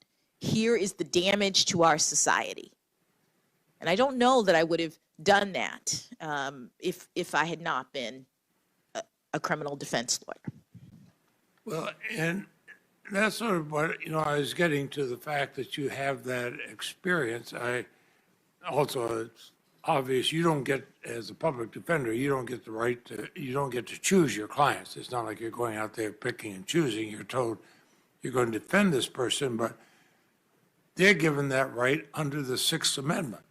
Here is the damage to our society. And I don't know that I would have done that if I had not been a criminal defense lawyer. Well, and that's sort of what, I was getting to the fact that you have that experience. It's obvious you don't get, as a public defender, you don't get the right to, you don't get to choose your clients. It's not like you're going out there picking and choosing. You're told you're going to defend this person, but they're given that right under the Sixth Amendment.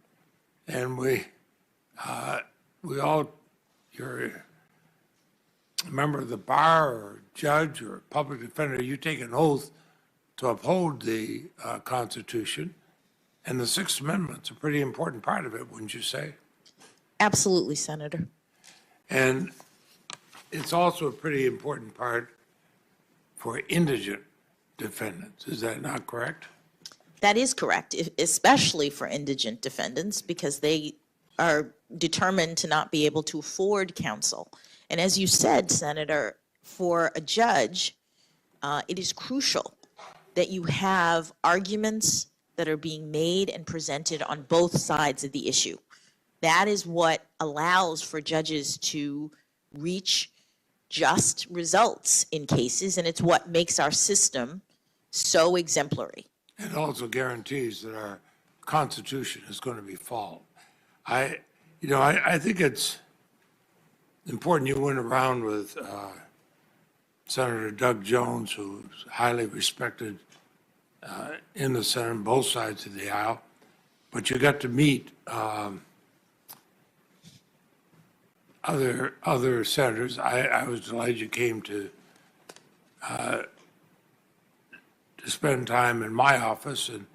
And we all, you're a member of the bar or judge or public defender, you take an oath to uphold the Constitution. And the Sixth Amendment's a pretty important part of it, wouldn't you say? Absolutely, Senator. And it's also a pretty important part for indigent defendants. Is that not correct? That is correct, especially for indigent defendants, because they are determined to not be able to afford counsel. And as you said, Senator, for a judge, it is crucial that you have arguments that are being made and presented on both sides of the issue. That is what allows for judges to reach just results in cases, and it's what makes our system so exemplary. It also guarantees that our Constitution is going to be followed. I think it's important you went around with Senator Doug Jones, who's highly respected in the Senate on both sides of the aisle, but you got to meet other senators. I was delighted you came to spend time in my office, and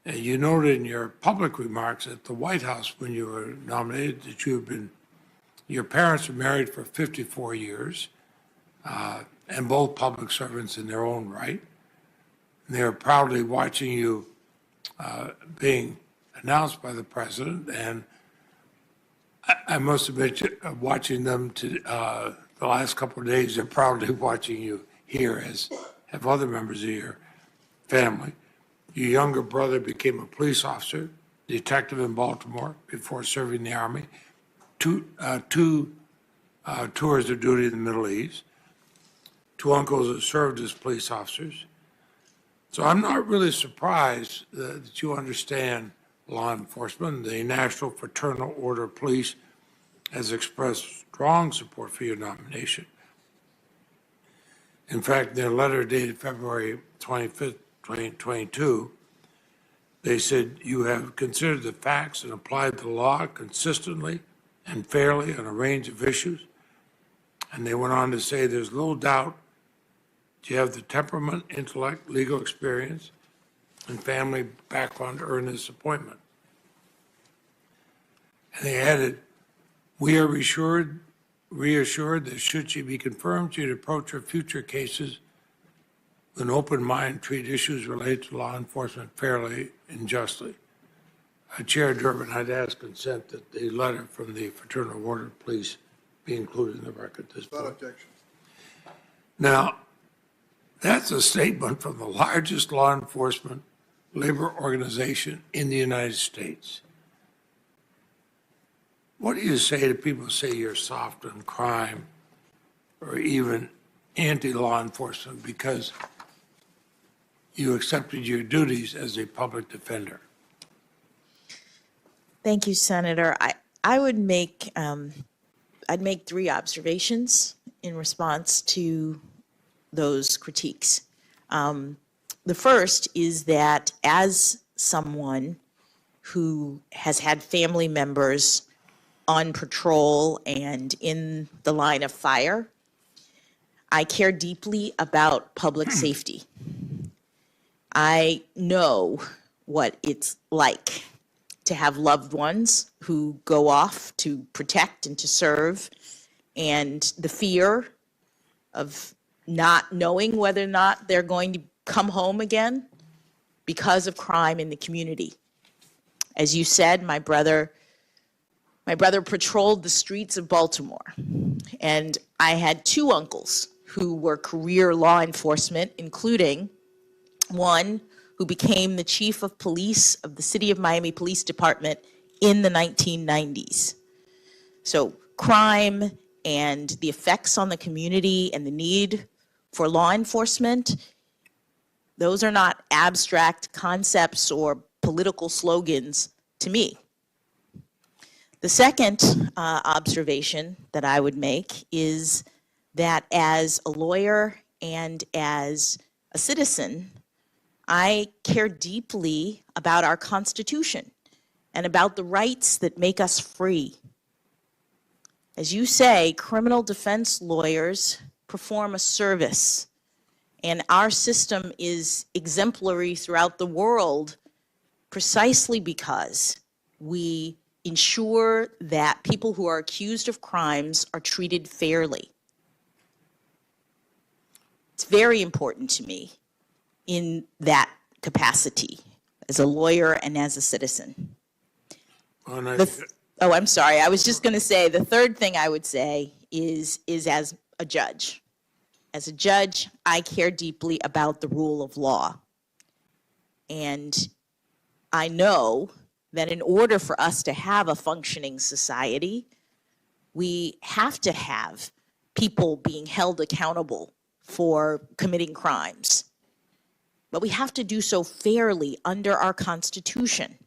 you noted in your public remarks at the White House when you were nominated that your parents were married for 54 years, and both public servants in their own right. And they are proudly watching you being announced by the president, and I must admit, watching them the last couple of days, they're proudly watching you here, as have other members of your family. Your younger brother became a police officer, detective in Baltimore before serving the Army, two tours of duty in the Middle East, two uncles that served as police officers. So I'm not really surprised that you understand law enforcement. The National Fraternal Order of Police has expressed strong support for your nomination. In fact, in their letter dated February 25th, 2022, they said you have considered the facts and applied the law consistently and fairly on a range of issues. And they went on to say there's little doubt you have the temperament, intellect, legal experience, and family background to earn this appointment. And they added, we are reassured that should she be confirmed, she'd approach her future cases with an open mind, treat issues related to law enforcement fairly and justly. Chair Durbin, I'd ask consent that the letter from the Fraternal Order of Police be included in the record at this point. Without objection. Now, that's a statement from the largest law enforcement labor organization in the United States. What do you say to people who say you're soft on crime or even anti-law enforcement because you accepted your duties as a public defender? Thank you, Senator. I would make, I'd make three observations in response to those critiques. The first is that as someone who has had family members on patrol and in the line of fire, I care deeply about public safety. I know what it's like to have loved ones who go off to protect and to serve, and the fear of not knowing whether or not they're going to come home again because of crime in the community. As you said, my brother patrolled the streets of Baltimore, and I had two uncles who were career law enforcement, including one who became the chief of police of the City of Miami Police Department in the 1990s. So crime and the effects on the community and the need for law enforcement, those are not abstract concepts or political slogans to me. The second observation that I would make is that as a lawyer and as a citizen, I care deeply about our Constitution and about the rights that make us free. As you say, criminal defense lawyers perform a service, and our system is exemplary throughout the world precisely because we ensure that people who are accused of crimes are treated fairly. It's very important to me in that capacity as a lawyer and as a citizen. Oh, I'm sorry. I was just going to say the third thing I would say is as a judge. As a judge, I care deeply about the rule of law. And I know that in order for us to have a functioning society, we have to have people being held accountable for committing crimes. But we have to do so fairly under our Constitution.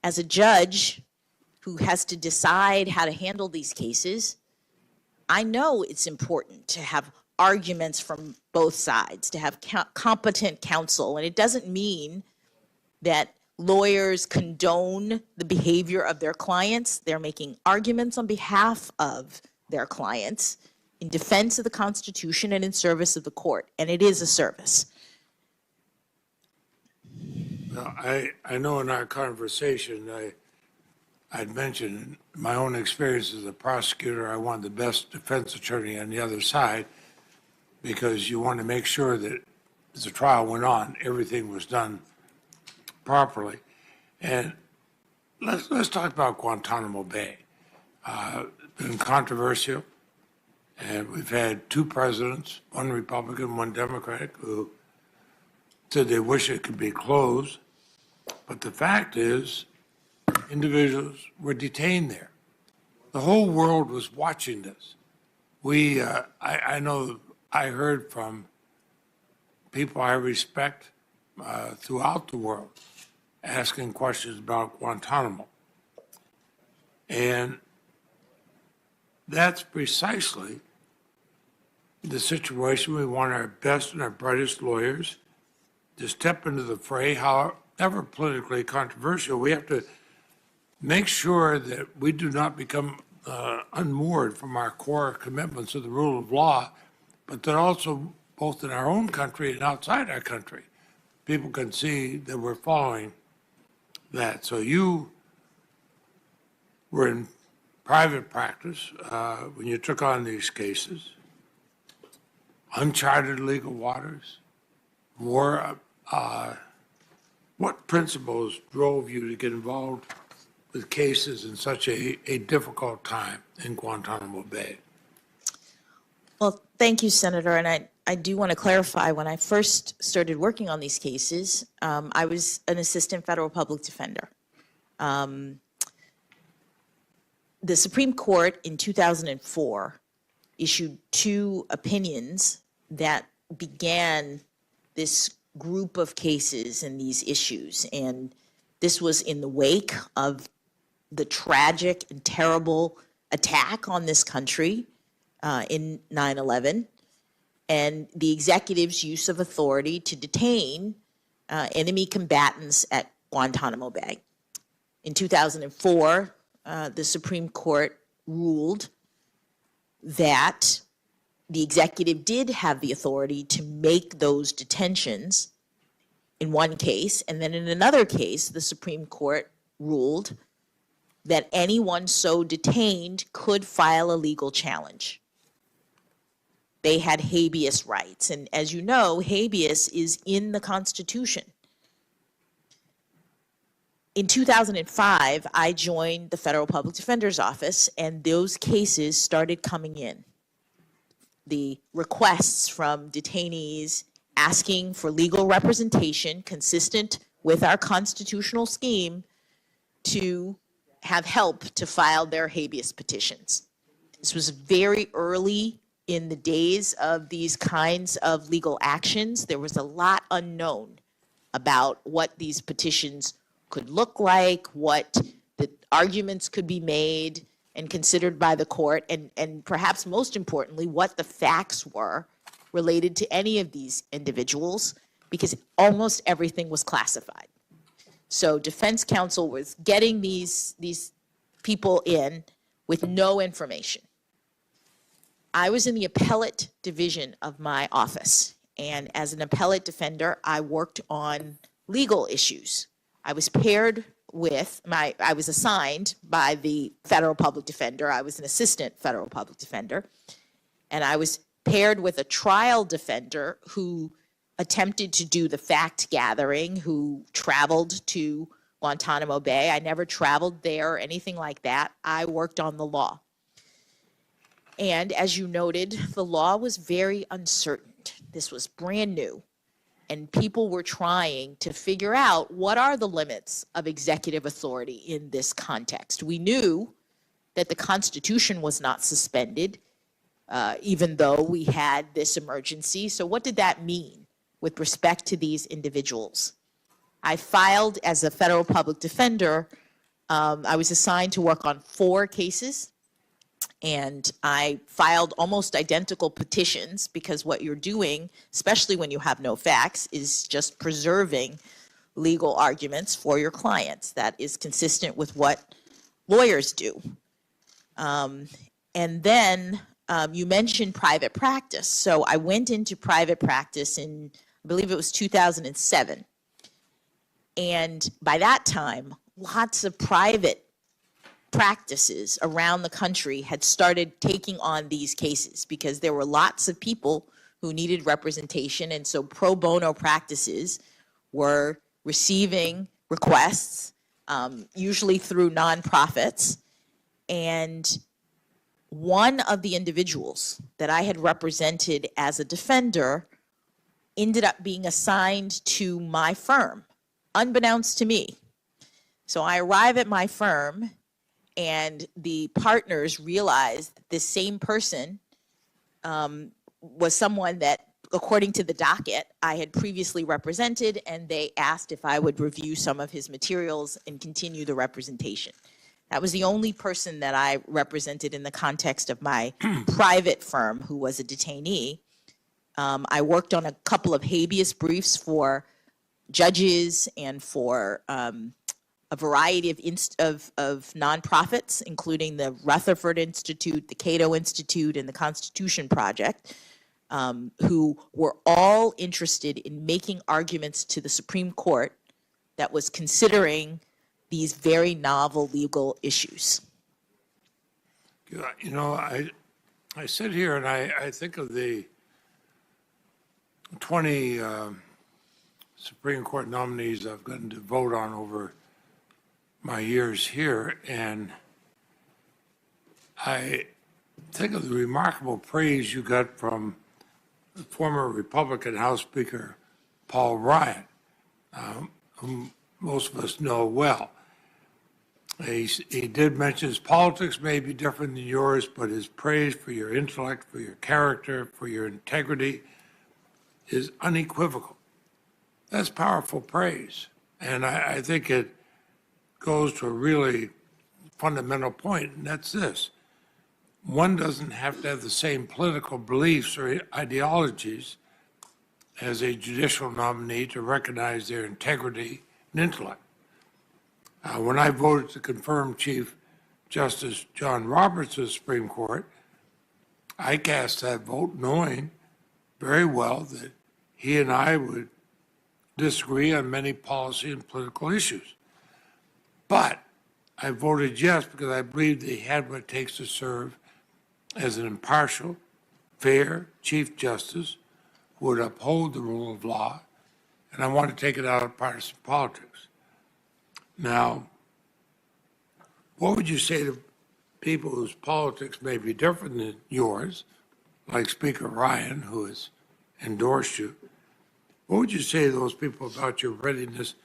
As a judge who has to decide how to handle these cases, I know it's important to have arguments from both sides, to have competent counsel. And it doesn't mean that lawyers condone the behavior of their clients. They're making arguments on behalf of their clients in defense of the Constitution and in service of the court. And it is a service. Now, I know in our conversation, I'd mentioned my own experience as a prosecutor. I wanted the best defense attorney on the other side because you want to make sure that as the trial went on, everything was done properly. And let's talk about Guantanamo Bay. It's been controversial, and we've had two presidents, one Republican, one Democratic, who said they wish it could be closed. But the fact is, individuals were detained there. The whole world was watching this. I know I heard from people I respect throughout the world asking questions about Guantanamo. And that's precisely the situation. We want our best and our brightest lawyers to step into the fray, however politically controversial. We have to make sure that we do not become unmoored from our core commitments to the rule of law, but that also, both in our own country and outside our country, people can see that we're following that. So you were in private practice when you took on these cases, uncharted legal waters, war. What principles drove you to get involved with cases in such a difficult time in Guantanamo Bay? Well, thank you, Senator. And I do want to clarify, when I first started working on these cases, I was an assistant federal public defender. The Supreme Court in 2004 issued two opinions that began this group of cases and these issues. And this was in the wake of the tragic and terrible attack on this country in 9/11, and the executive's use of authority to detain enemy combatants at Guantanamo Bay. In 2004, the Supreme Court ruled that the executive did have the authority to make those detentions in one case, and then in another case, the Supreme Court ruled that anyone so detained could file a legal challenge. They had habeas rights, and as you know, habeas is in the Constitution. In 2005, I joined the Federal Public Defender's Office, and those cases started coming in. The requests from detainees asking for legal representation consistent with our constitutional scheme to have help to file their habeas petitions. This was very early in the days of these kinds of legal actions. There was a lot unknown about what these petitions could look like, what the arguments could be made and considered by the court, and perhaps most importantly, what the facts were related to any of these individuals, because almost everything was classified. So defense counsel was getting these people in with no information. I was in the appellate division of my office, and as an appellate defender, I worked on legal issues. I was paired with I was assigned by the federal public defender. I was an assistant federal public defender, and I was paired with a trial defender who attempted to do the fact gathering, who traveled to Guantanamo Bay. I never traveled there or anything like that. I worked on the law. And as you noted, the law was very uncertain. This was brand new. And people were trying to figure out what are the limits of executive authority in this context. We knew that the Constitution was not suspended, even though we had this emergency. So what did that mean with respect to these individuals? I filed as a federal public defender. I was assigned to work on 4 cases. And I filed almost identical petitions, because what you're doing, especially when you have no facts, is just preserving legal arguments for your clients. That is consistent with what lawyers do. And then you mentioned private practice. So I went into private practice in, I believe it was 2007. And by that time, lots of private practices around the country had started taking on these cases, because there were lots of people who needed representation, and so pro bono practices were receiving requests, usually through nonprofits. And one of the individuals that I had represented as a defender ended up being assigned to my firm, unbeknownst to me. So I arrive at my firm, and the partners realized that this same person was someone that, according to the docket, I had previously represented, and they asked if I would review some of his materials and continue the representation. That was the only person that I represented in the context of my private firm who was a detainee. I worked on a couple of habeas briefs for judges and for a variety of nonprofits, including the Rutherford Institute, the Cato Institute, and the Constitution Project, who were all interested in making arguments to the Supreme Court that was considering these very novel legal issues. You know, I sit here and I think of the 20 Supreme Court nominees I've gotten to vote on over my years here, and I think of the remarkable praise you got from the former Republican House Speaker Paul Ryan, whom most of us know well. He did mention his politics may be different than yours, but his praise for your intellect, for your character, for your integrity is unequivocal. That's powerful praise, and I think it goes to a really fundamental point, and that's this. One doesn't have to have the same political beliefs or ideologies as a judicial nominee to recognize their integrity and intellect. When I voted to confirm Chief Justice John Roberts of the Supreme Court, I cast that vote knowing very well that he and I would disagree on many policy and political issues. But I voted yes because I believe they had what it takes to serve as an impartial, fair Chief Justice who would uphold the rule of law, and I want to take it out of partisan politics. Now, what would you say to people whose politics may be different than yours, like Speaker Ryan, who has endorsed you? What would you say to those people about your readiness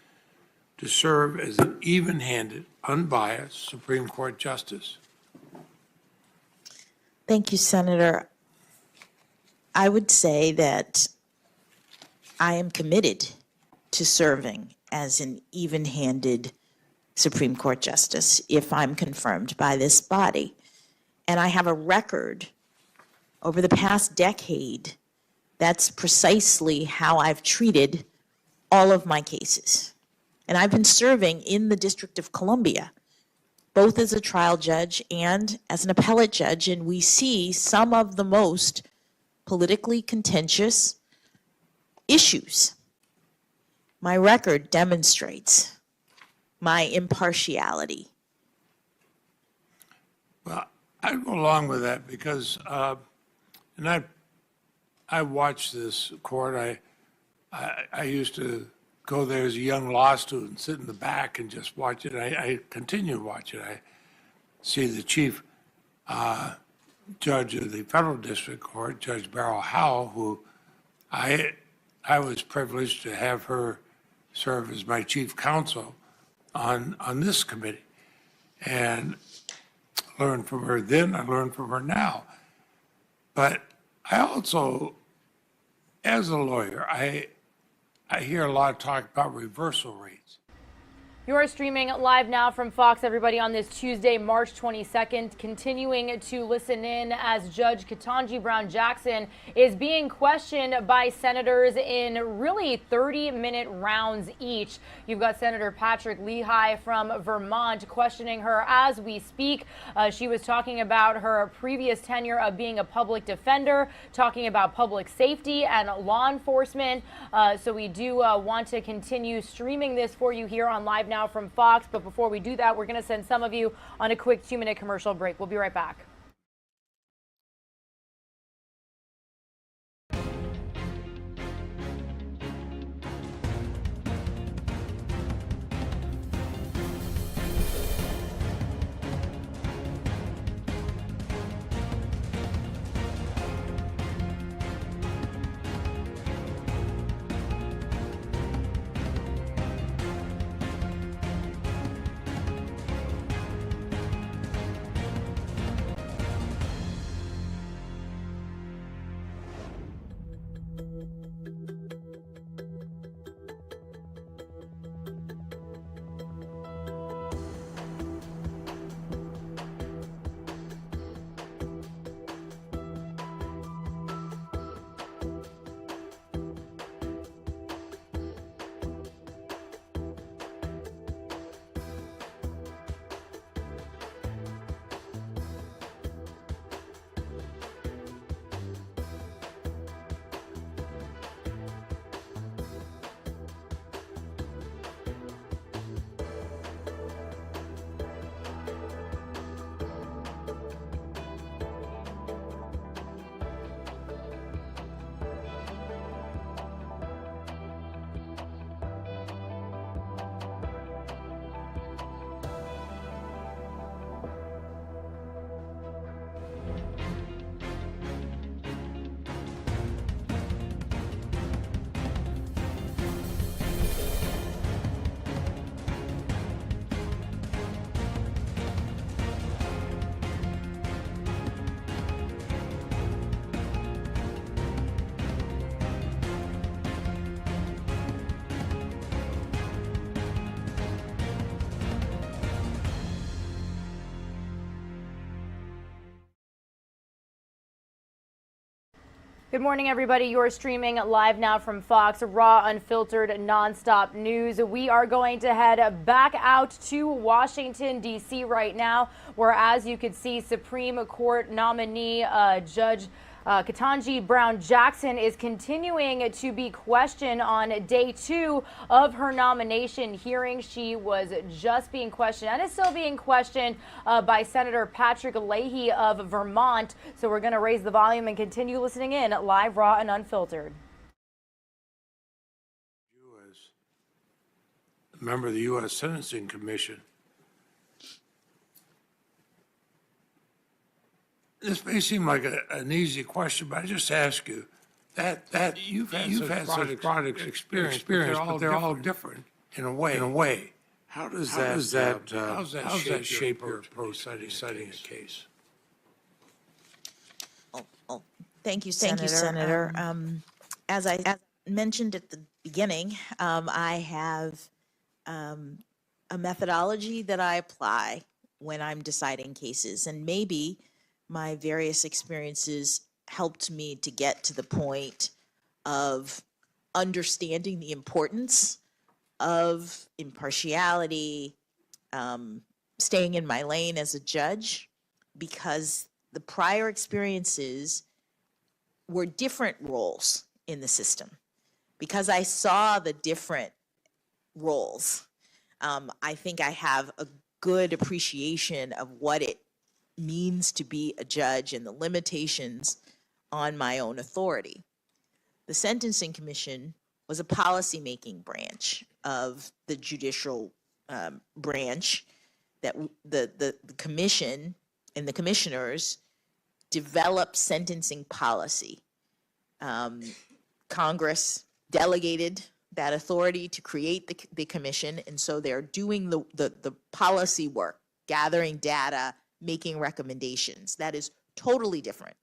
to serve as an even-handed, unbiased Supreme Court justice? Thank you, Senator. I would say that I am committed to serving as an even-handed Supreme Court justice if I'm confirmed by this body. And I have a record over the past decade. That's precisely how I've treated all of my cases. And I've been serving in the District of Columbia, both as a trial judge and as an appellate judge, and we see some of the most politically contentious issues. My record demonstrates my impartiality. Well, I go along with that because, and I watched this court. I used to go there as a young law student, sit in the back and just watch it. I continue to watch it. I see the chief judge of the federal district court, Judge Beryl Howell, who I was privileged to have her serve as my chief counsel on this committee, and learned from her then. I learned from her now. But I also, as a lawyer, I hear a lot of talk about reversal rates. You are streaming live now from Fox, everybody, on this Tuesday, March 22nd, continuing to listen in as Judge Katanji Brown Jackson is being questioned by senators in really 30-minute rounds each. You've got Senator Patrick Leahy from Vermont questioning her as we speak. She was talking about her previous tenure of being a public defender, talking about public safety and law enforcement. So we do want to continue streaming this for you here on Live Now from Fox. But before we do that, we're going to send some of you on a quick 2-minute commercial break. We'll be right back. Good morning, everybody. You're streaming live now from Fox, raw, unfiltered, nonstop news. We are going to head back out to Washington, D.C. right now, where, as you could see, Supreme Court nominee Judge Katanji Brown-Jackson is continuing to be questioned on day 2 of her nomination hearing. She was just being questioned and is still being questioned by Senator Patrick Leahy of Vermont. So we're going to raise the volume and continue listening in live, raw, and unfiltered. You as a member of the U.S. Sentencing Commission, this may seem like an easy question, but I just ask you that you've had such broad experience, but they're all different in a way. How does that shape your approach to deciding a case? Thank you, Senator. As I mentioned at the beginning, I have a methodology that I apply when I'm deciding cases, and maybe my various experiences helped me to get to the point of understanding the importance of impartiality, staying in my lane as a judge, because the prior experiences were different roles in the system. Because I saw the different roles, I think I have a good appreciation of what it means to be a judge and the limitations on my own authority. The Sentencing Commission was a policymaking branch of the judicial branch that the commission and the commissioners develop sentencing policy. Congress delegated that authority to create the commission, and so they're doing the policy work, gathering data, making recommendations. That is totally different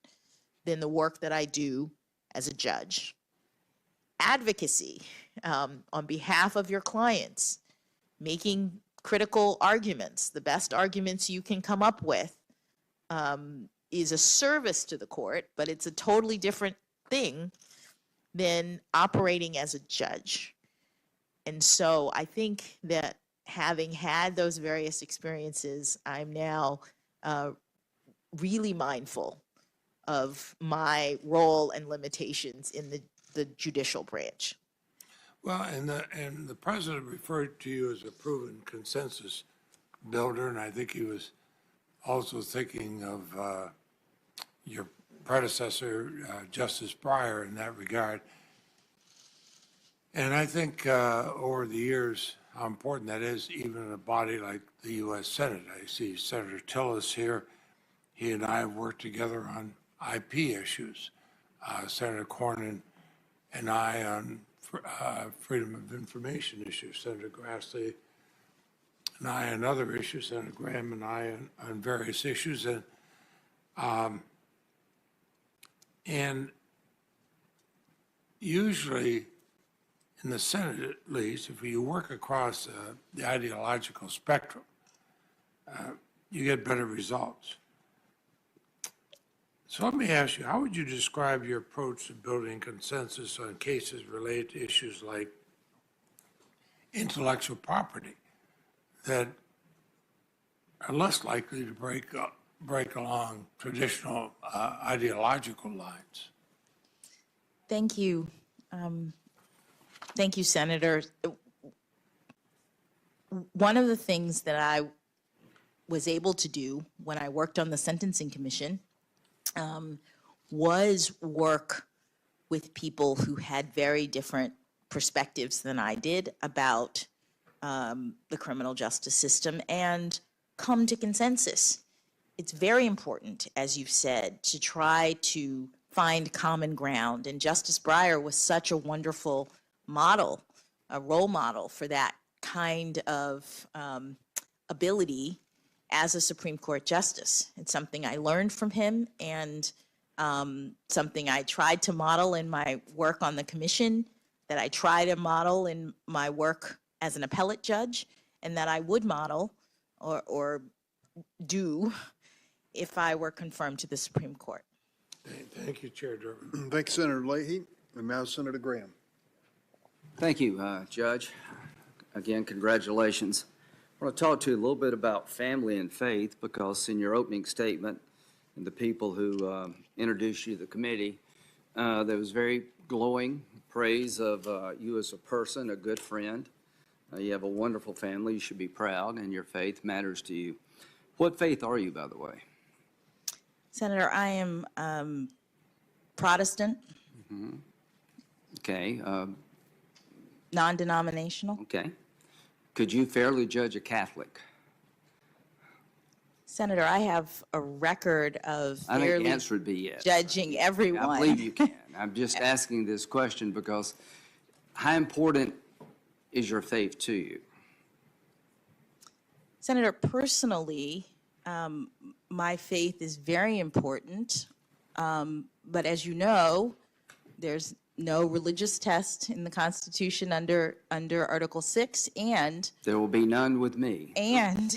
than the work that I do as a judge. Advocacy on behalf of your clients, making critical arguments, the best arguments you can come up with, is a service to the court, but it's a totally different thing than operating as a judge. And so I think that having had those various experiences, I'm now really mindful of my role and limitations in the judicial branch. Well, and the president referred to you as a proven consensus builder, and I think he was also thinking of your predecessor, Justice Breyer, in that regard. And I think over the years how important that is, even in a body like the U.S. Senate. I see Senator Tillis here. He and I have worked together on IP issues. Senator Cornyn and I on freedom of information issues. Senator Grassley and I on other issues. Senator Graham and I on various issues. And usually, in the Senate at least, if you work across the ideological spectrum, you get better results. So let me ask you, how would you describe your approach to building consensus on cases related to issues like intellectual property that are less likely to break along traditional ideological lines? Thank you. Thank you, Senator. One of the things that I was able to do when I worked on the Sentencing Commission was work with people who had very different perspectives than I did about the criminal justice system and come to consensus. It's very important, as you've said, to try to find common ground. And Justice Breyer was such a wonderful model, a role model for that kind of ability as a Supreme Court justice. It's something I learned from him and something I tried to model in my work on the commission, that I try to model in my work as an appellate judge, and that I would model or do if I were confirmed to the Supreme Court. Thank you, Chair Durbin. Thank you, Senator Leahy. And now Senator Graham. Thank you, Judge. Again, congratulations. I want to talk to you a little bit about family and faith, because in your opening statement, and the people who introduced you to the committee. There was very glowing praise of you as a person, a good friend. You have a wonderful family. You should be proud, and your faith matters to you. What faith are you, by the way? Senator, I am Protestant. Mm-hmm. Okay. Non-denominational. Okay. Could you fairly judge a Catholic? Senator, I have a record of I think the fairly answer would be yes. judging everyone. I believe you can. I'm just asking this question because how important is your faith to you? Senator, personally, my faith is very important. But as you know, there's no religious test in the Constitution under Article 6, and there will be none with me. And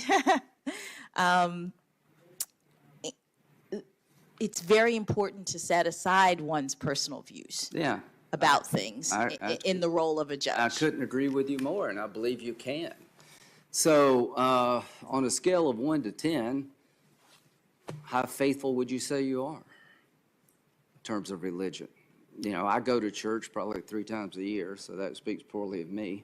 it's very important to set aside one's personal views. Yeah. About things in the role of a judge. I couldn't agree with you more, and I believe you can. So, on a scale of 1 to 10, how faithful would you say you are in terms of religion? You know, I go to church probably 3 times a year, so that speaks poorly of me.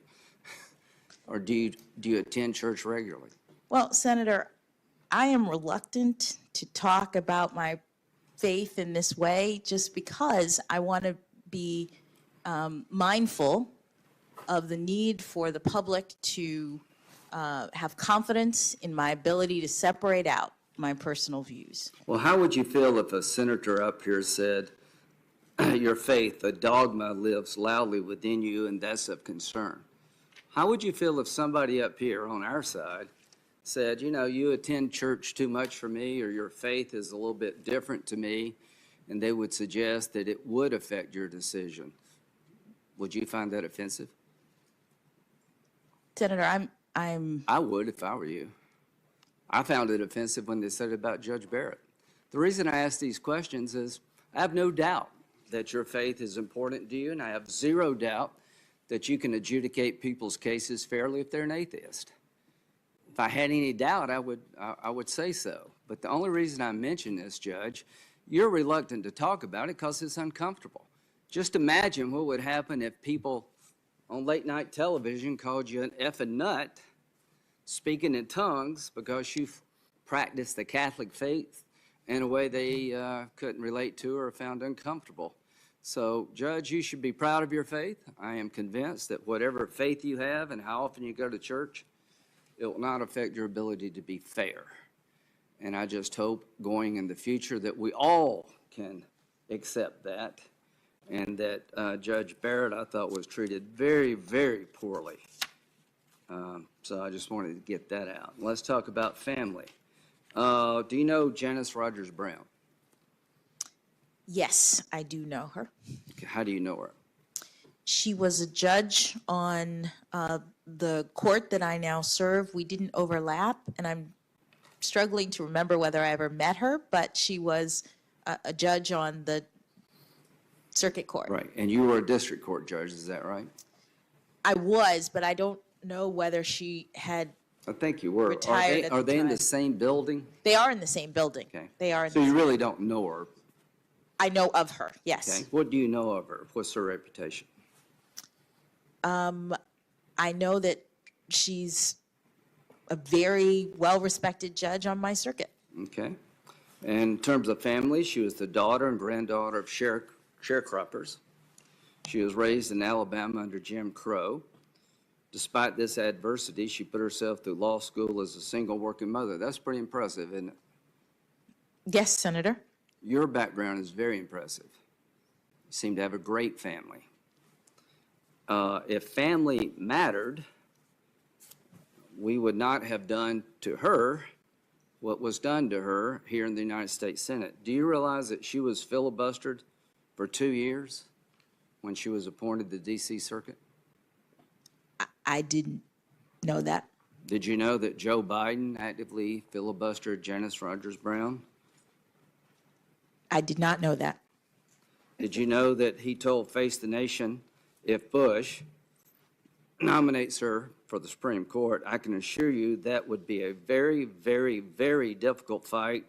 Or do you attend church regularly? Well, Senator, I am reluctant to talk about my faith in this way just because I want to be mindful of the need for the public to have confidence in my ability to separate out my personal views. Well, how would you feel if a senator up here said, your faith, a dogma lives loudly within you, and that's of concern? How would you feel if somebody up here on our side said, you know, you attend church too much for me, or your faith is a little bit different to me, and they would suggest that it would affect your decision? Would you find that offensive? Senator, I would if I were you. I found it offensive when they said it about Judge Barrett. The reason I ask these questions is I have no doubt that your faith is important to you, and I have zero doubt that you can adjudicate people's cases fairly if they're an atheist. If I had any doubt, I would say so. But the only reason I mention this, Judge, you're reluctant to talk about it because it's uncomfortable. Just imagine what would happen if people on late night television called you an effing nut, speaking in tongues because you've practiced the Catholic faith in a way they couldn't relate to or found uncomfortable. So, Judge, you should be proud of your faith. I am convinced that whatever faith you have and how often you go to church, it will not affect your ability to be fair. And I just hope going in the future that we all can accept that, and that Judge Barrett, I thought, was treated very, very poorly. So I just wanted to get that out. Let's talk about family. Do you know Janice Rogers Brown? Yes, I do know her. Okay, how do you know her? She was a judge on the court that I now serve. We didn't overlap, and I'm struggling to remember whether I ever met her, but she was a judge on the circuit court. Right, and you were a district court judge, is that right? I was, but I don't know whether she had I think you were. Retired at Are the they in time. the same building? They are in the same building. Okay. They are. In So the you same- really don't know her? I know of her, yes. Okay. What do you know of her? What's her reputation? I know that she's a very well-respected judge on my circuit. Okay. And in terms of family, she was the daughter and granddaughter of sharecroppers. She was raised in Alabama under Jim Crow. Despite this adversity, she put herself through law school as a single working mother. That's pretty impressive, isn't it? Yes, Senator. Your background is very impressive. You seem to have a great family. If family mattered, we would not have done to her what was done to her here in the United States Senate. Do you realize that she was filibustered for 2 years when she was appointed to the D.C. Circuit? I didn't know that. Did you know that Joe Biden actively filibustered Janice Rogers Brown? I did not know that. Did you know that he told Face the Nation, if Bush nominates her for the Supreme Court, I can assure you that would be a very, very, very difficult fight,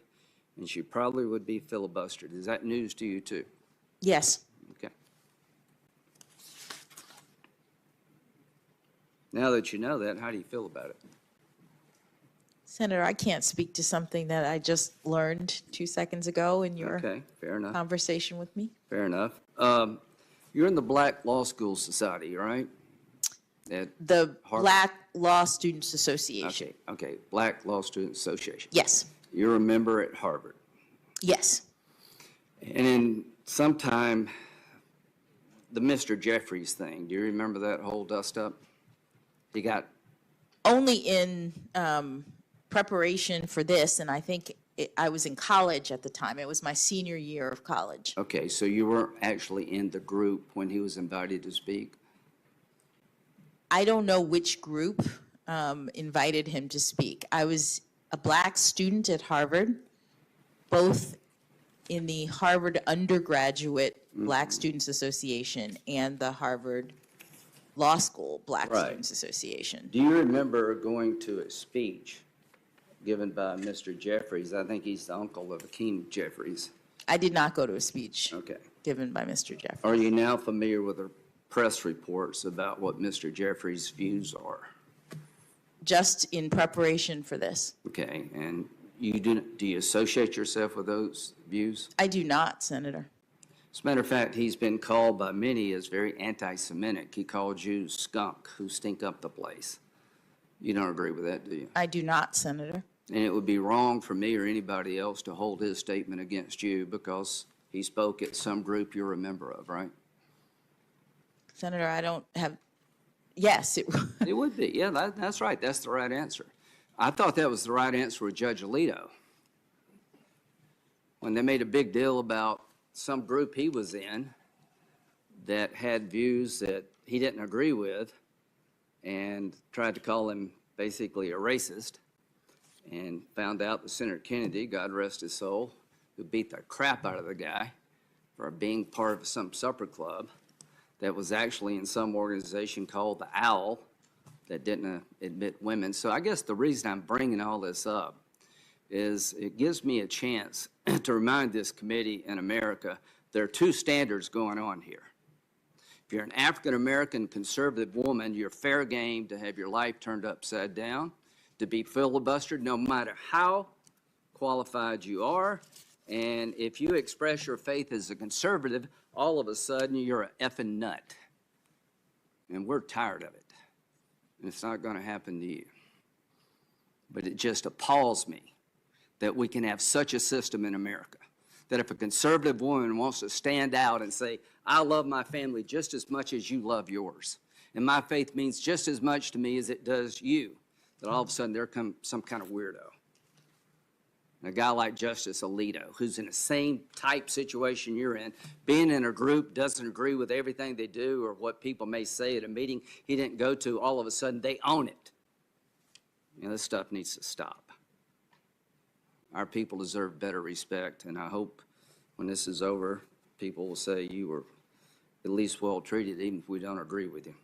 and she probably would be filibustered. Is that news to you too? Yes. Okay. Now that you know that, how do you feel about it? Senator, I can't speak to something that I just learned 2 seconds ago in your Okay, fair enough. conversation with me. Fair enough. You're in the Black Law School Society, right? At The Harvard? Black Law Students Association. Okay, Black Law Students Association. Yes. You're a member at Harvard. Yes. And in sometime, the Mr. Jeffries thing, do you remember that whole dust-up? He got... Only in preparation for this, and I think I was in college at the time. It was my senior year of college. Okay, so you weren't actually in the group when he was invited to speak? I don't know which group invited him to speak. I was a black student at Harvard, both in the Harvard undergraduate Black Students Association and the Harvard Law School Black Students Association. Do you remember going to a speech given by Mr. Jeffries? I think he's the uncle of Akeem Jeffries. I did not go to a speech Okay. given by Mr. Jeffries. Are you now familiar with the press reports about what Mr. Jeffries' views are? Just in preparation for this. Okay, and do you associate yourself with those views? I do not, Senator. As a matter of fact, he's been called by many as very anti-Semitic. He called you skunk who stink up the place. You don't agree with that, do you? I do not, Senator. And it would be wrong for me or anybody else to hold his statement against you because he spoke at some group you're a member of, right? Senator, I don't have, yes. It would be, yeah, that's right. That's the right answer. I thought that was the right answer with Judge Alito. When they made a big deal about some group he was in that had views that he didn't agree with and tried to call him basically a racist, and found out that Senator Kennedy, God rest his soul, who beat the crap out of the guy for being part of some supper club that was actually in some organization called the OWL that didn't admit women. So I guess the reason I'm bringing all this up is it gives me a chance to remind this committee in America there are two standards going on here. If you're an African-American conservative woman, you're fair game to have your life turned upside down, to be filibustered no matter how qualified you are. And if you express your faith as a conservative, all of a sudden you're an effing nut. And we're tired of it. And it's not going to happen to you. But it just appalls me that we can have such a system in America, that if a conservative woman wants to stand out and say, I love my family just as much as you love yours, and my faith means just as much to me as it does you, that all of a sudden there comes some kind of weirdo. And a guy like Justice Alito, who's in the same type situation you're in, being in a group, doesn't agree with everything they do or what people may say at a meeting he didn't go to, all of a sudden they own it. You know, this stuff needs to stop. Our people deserve better respect, and I hope when this is over, people will say you were at least well treated, even if we don't agree with you.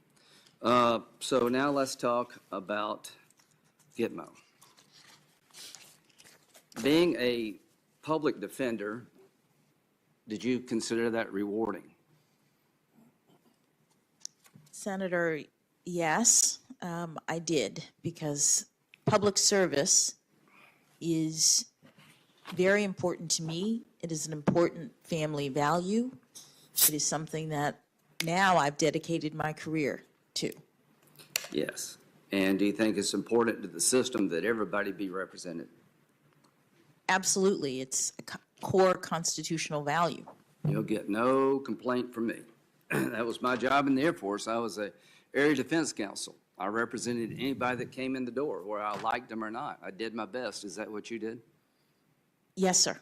So now let's talk about Gitmo. Being a public defender, did you consider that rewarding? Senator, yes, I did, because public service is very important to me. It is an important family value. It is something that now I've dedicated my career to. Yes. And do you think it's important to the system that everybody be represented? Absolutely. It's a core constitutional value. You'll get no complaint from me. That was my job in the Air Force. I was a Area Defense Counsel. I represented anybody that came in the door, whether I liked them or not. I did my best. Is that what you did? Yes, sir.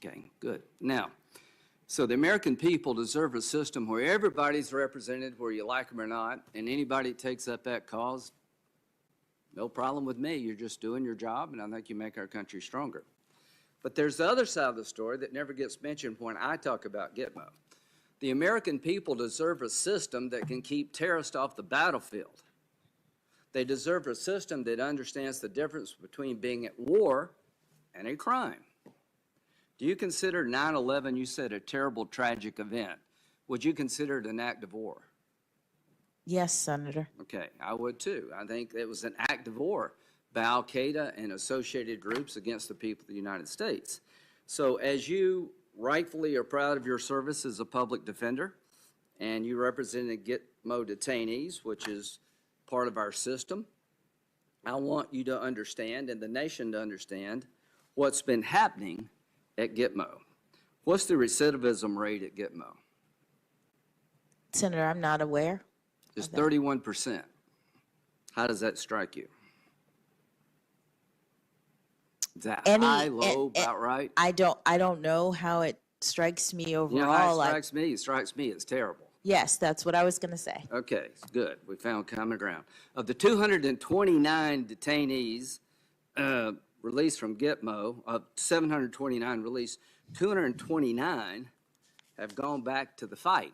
Okay, good. Now, so the American people deserve a system where everybody's represented, where you like them or not, and anybody that takes up that cause, no problem with me. You're just doing your job, and I think you make our country stronger. But there's the other side of the story that never gets mentioned when I talk about Gitmo. The American people deserve a system that can keep terrorists off the battlefield. They deserve a system that understands the difference between being at war and a crime. Do you consider 9/11, you said, a terrible, tragic event? Would you consider it an act of war? Yes, Senator. Okay, I would too. I think it was an act of war by Al-Qaeda and associated groups against the people of the United States. So as you rightfully are proud of your service as a public defender, and you represented Gitmo detainees, which is part of our system, I want you to understand, and the nation to understand, what's been happening at Gitmo. What's the recidivism rate at Gitmo? Senator, I'm not aware. It's 31%. How does that strike you? Is that high, low, about right? I don't know how it strikes me overall. You know how it strikes me? It strikes me as terrible. Yes, that's what I was going to say. Okay, good. We found common ground. Of the 229 detainees released from Gitmo, of 729 released, 229 have gone back to the fight.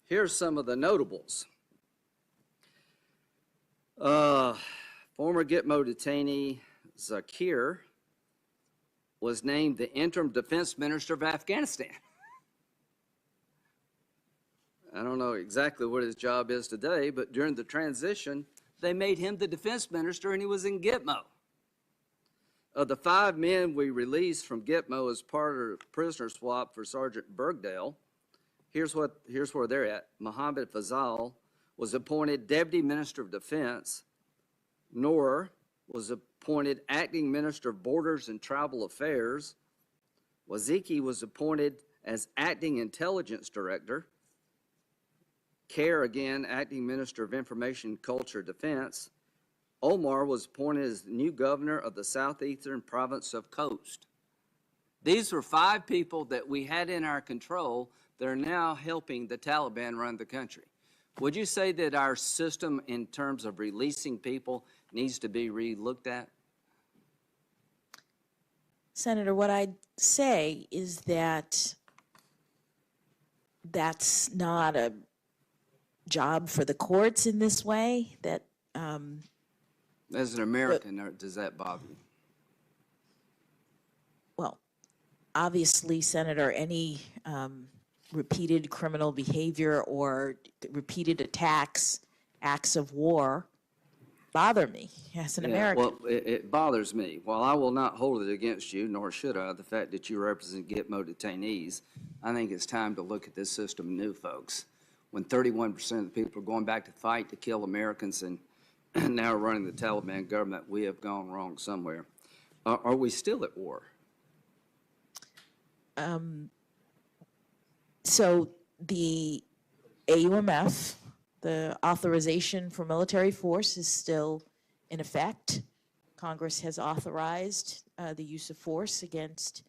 Here's some of the notables. Former Gitmo detainee Zakir was named the interim defense minister of Afghanistan. I don't know exactly what his job is today, but during the transition, they made him the defense minister and he was in Gitmo. Of the 5 men we released from Gitmo as part of the prisoner swap for Sergeant Bergdale, here's where they're at. Mohammed Fazal was appointed Deputy Minister of Defense. Noor was appointed Acting Minister of Borders and Tribal Affairs. Waziki was appointed as Acting Intelligence Director. Kerr, again, Acting Minister of Information, Culture, Defense. Omar was appointed as the new governor of the southeastern province of Khost. These were 5 people that we had in our control that are now helping the Taliban run the country. Would you say that our system in terms of releasing people needs to be re-looked at? Senator, what I'd say is that that's not a job for the courts in this way. That as an American, does that bother you? Well, obviously, Senator, any repeated criminal behavior or repeated attacks, acts of war, bother me as an American. Well, it bothers me. While I will not hold it against you, nor should I, the fact that you represent Gitmo detainees, I think it's time to look at this system new, folks. When 31% of the people are going back to fight to kill Americans and now running the Taliban government, we have gone wrong somewhere. Are we still at war? So the AUMF, the authorization for military force, is still in effect. Congress has authorized the use of force against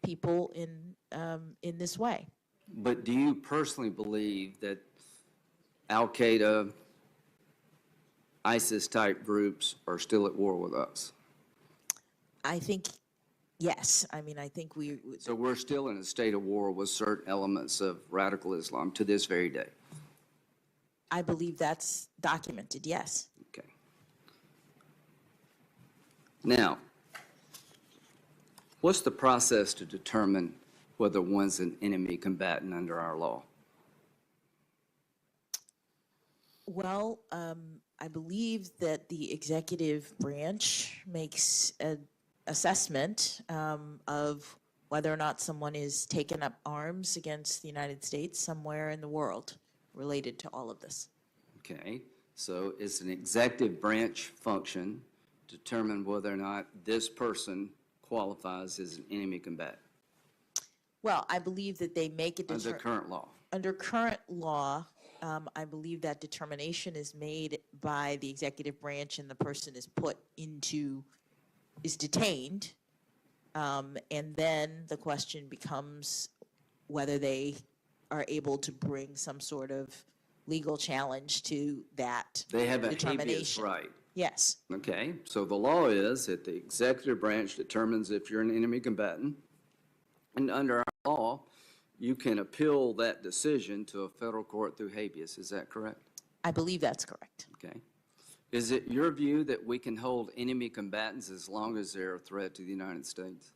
people in this way. But do you personally believe that Al-Qaeda, ISIS-type groups are still at war with us? I think, yes. I mean, I think So we're still in a state of war with certain elements of radical Islam to this very day? I believe that's documented, yes. Okay. Now, what's the process to determine whether one's an enemy combatant under our law? Well, I believe that the executive branch makes an assessment of whether or not someone is taking up arms against the United States somewhere in the world related to all of this. Okay, so it's an executive branch function to determine whether or not this person qualifies as an enemy combatant. Well, I believe that they make a Under current law. Under current law, I believe that determination is made by the executive branch, and the person is detained, and then the question becomes whether they are able to bring some sort of legal challenge to that They have a determination. habeas right. Yes. Okay, so the law is that the executive branch determines if you're an enemy combatant, and under our law, you can appeal that decision to a federal court through habeas. Is that correct? I believe that's correct. Okay. Is it your view that we can hold enemy combatants as long as they're a threat to the United States?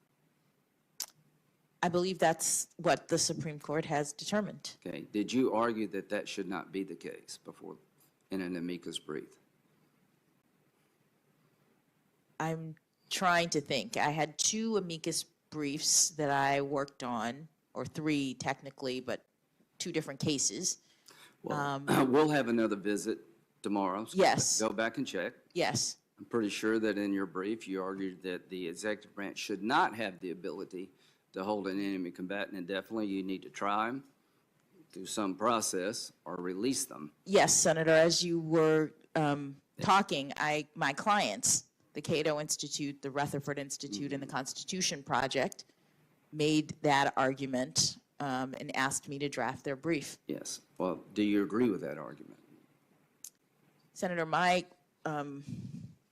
I believe that's what the Supreme Court has determined. Okay. Did you argue that that should not be the case before in an amicus brief? I'm trying to think. I had 2 amicus briefs that I worked on, or 3 technically, but 2 different cases. Well, we'll have another visit tomorrow. So Yes. Go back and check. Yes. I'm pretty sure that in your brief you argued that the executive branch should not have the ability to hold an enemy combatant indefinitely. You need to try them through some process or release them. Yes, Senator, as you were talking, my clients, the Cato Institute, the Rutherford Institute, and the Constitution Project, made that argument and asked me to draft their brief. Yes. Well, do you agree with that argument? Senator, my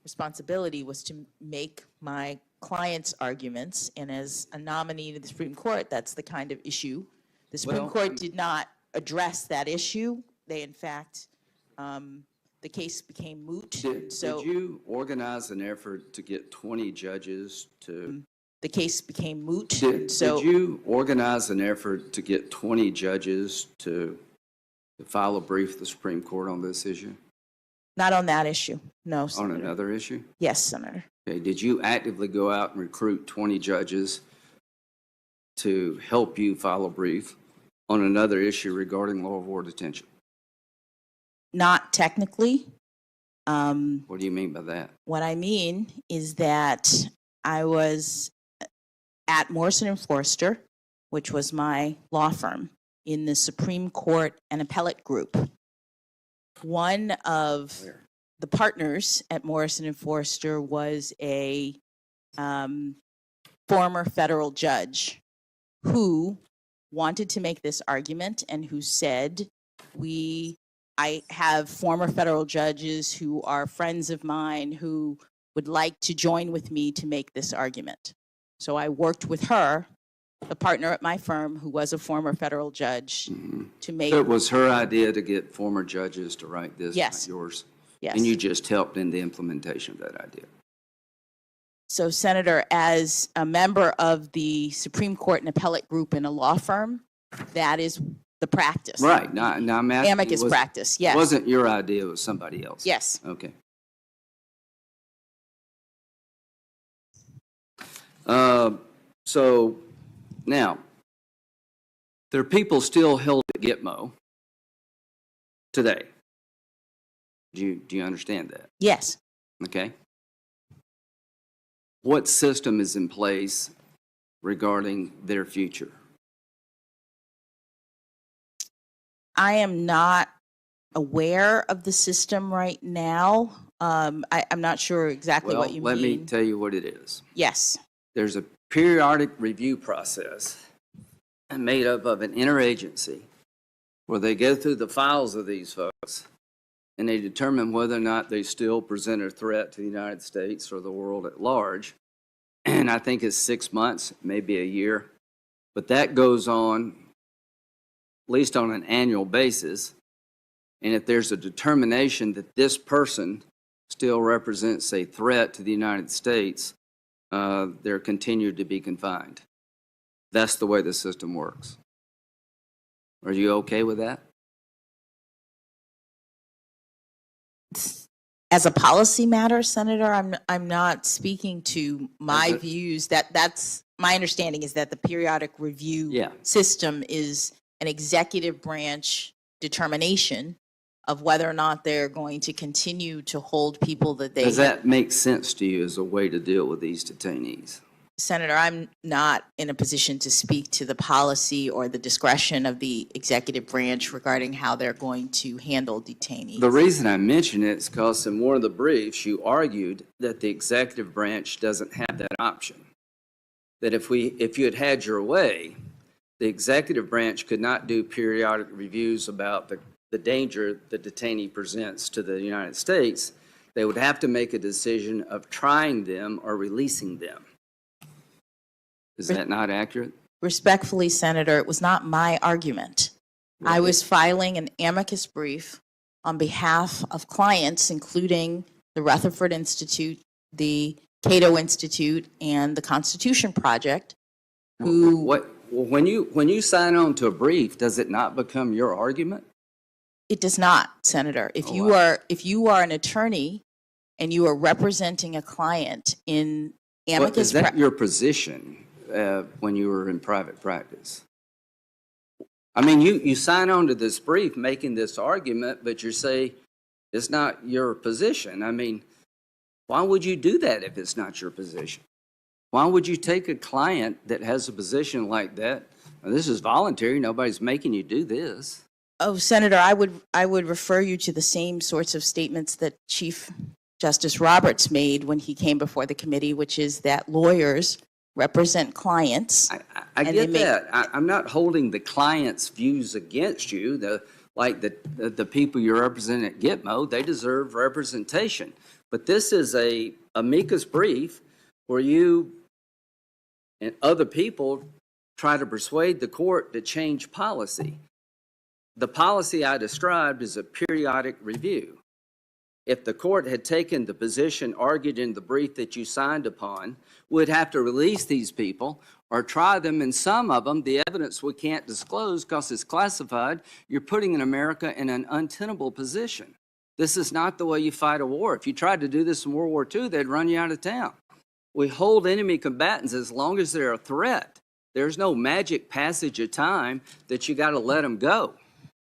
responsibility was to make my clients' arguments, and as a nominee to the Supreme Court, that's the kind of issue. The Supreme Court did not address that issue. They, in fact, the case became moot. Did you organize an effort to get 20 judges to... The case became moot. Did you organize an effort to get 20 judges to file a brief to the Supreme Court on this issue? Not on that issue, no, Senator. On another issue? Yes, Senator. Okay. Did you actively go out and recruit 20 judges to help you file a brief on another issue regarding law of war detention? Not technically. What do you mean by that? What I mean is that I was at Morrison & Forster, which was my law firm, in the Supreme Court and appellate group. One of the partners at Morrison & Forster was a former federal judge who wanted to make this argument and who said, I have former federal judges who are friends of mine who would like to join with me to make this argument. So I worked with her, the partner at my firm who was a former federal judge, to make... So it was her idea to get former judges to write this, Yes. not yours? Yes. And you just helped in the implementation of that idea? So, Senator, as a member of the Supreme Court and appellate group in a law firm, that is the practice. Right. Now I'm asking Amicus practice, yes. It wasn't your idea, it was somebody else? Yes. Okay. So now, there are people still held at Gitmo today. Do you understand that? Yes. Okay. What system is in place regarding their future? I am not aware of the system right now. I'm not sure exactly what you mean. Let me tell you what it is. Yes. There's a periodic review process made up of an interagency where they go through the files of these folks and they determine whether or not they still present a threat to the United States or the world at large. And I think it's 6 months, maybe a year. But that goes on at least on an annual basis. And if there's a determination that this person still represents a threat to the United States, they're continued to be confined. That's the way the system works. Are you okay with that? As a policy matter, Senator, I'm not speaking to my views. That's my understanding is that the periodic review system is an executive branch determination of whether or not they're going to continue to hold people that they... Does that make sense to you as a way to deal with these detainees? Senator, I'm not in a position to speak to the policy or the discretion of the executive branch regarding how they're going to handle detainees. The reason I mention it is because in one of the briefs you argued that the executive branch doesn't have that option. That if you had had your way, the executive branch could not do periodic reviews about the danger the detainee presents to the United States. They would have to make a decision of trying them or releasing them. Is that not accurate? Respectfully, Senator, it was not my argument. I was filing an amicus brief on behalf of clients, including the Rutherford Institute, the Cato Institute, and the Constitution Project, who... When you sign on to a brief, does it not become your argument? It does not, Senator. If you are an attorney and you are representing a client in amicus... Is that your position when you were in private practice? I mean, you sign on to this brief making this argument, but you say it's not your position. I mean, why would you do that if it's not your position? Why would you take a client that has a position like that? Now, this is voluntary. Nobody's making you do this. Oh, Senator, I would refer you to the same sorts of statements that Chief Justice Roberts made when he came before the committee, which is that lawyers represent clients. I get that. I'm not holding the client's views against you. The people you represent at Gitmo, they deserve representation. But this is a amicus brief where you and other people try to persuade the court to change policy. The policy I described is a periodic review. If the court had taken the position argued in the brief that you signed upon, we'd have to release these people or try them, and some of them, the evidence we can't disclose because it's classified, you're putting in America in an untenable position. This is not the way you fight a war. If you tried to do this in World War II, they'd run you out of town. We hold enemy combatants as long as they're a threat. There's no magic passage of time that you got to let them go.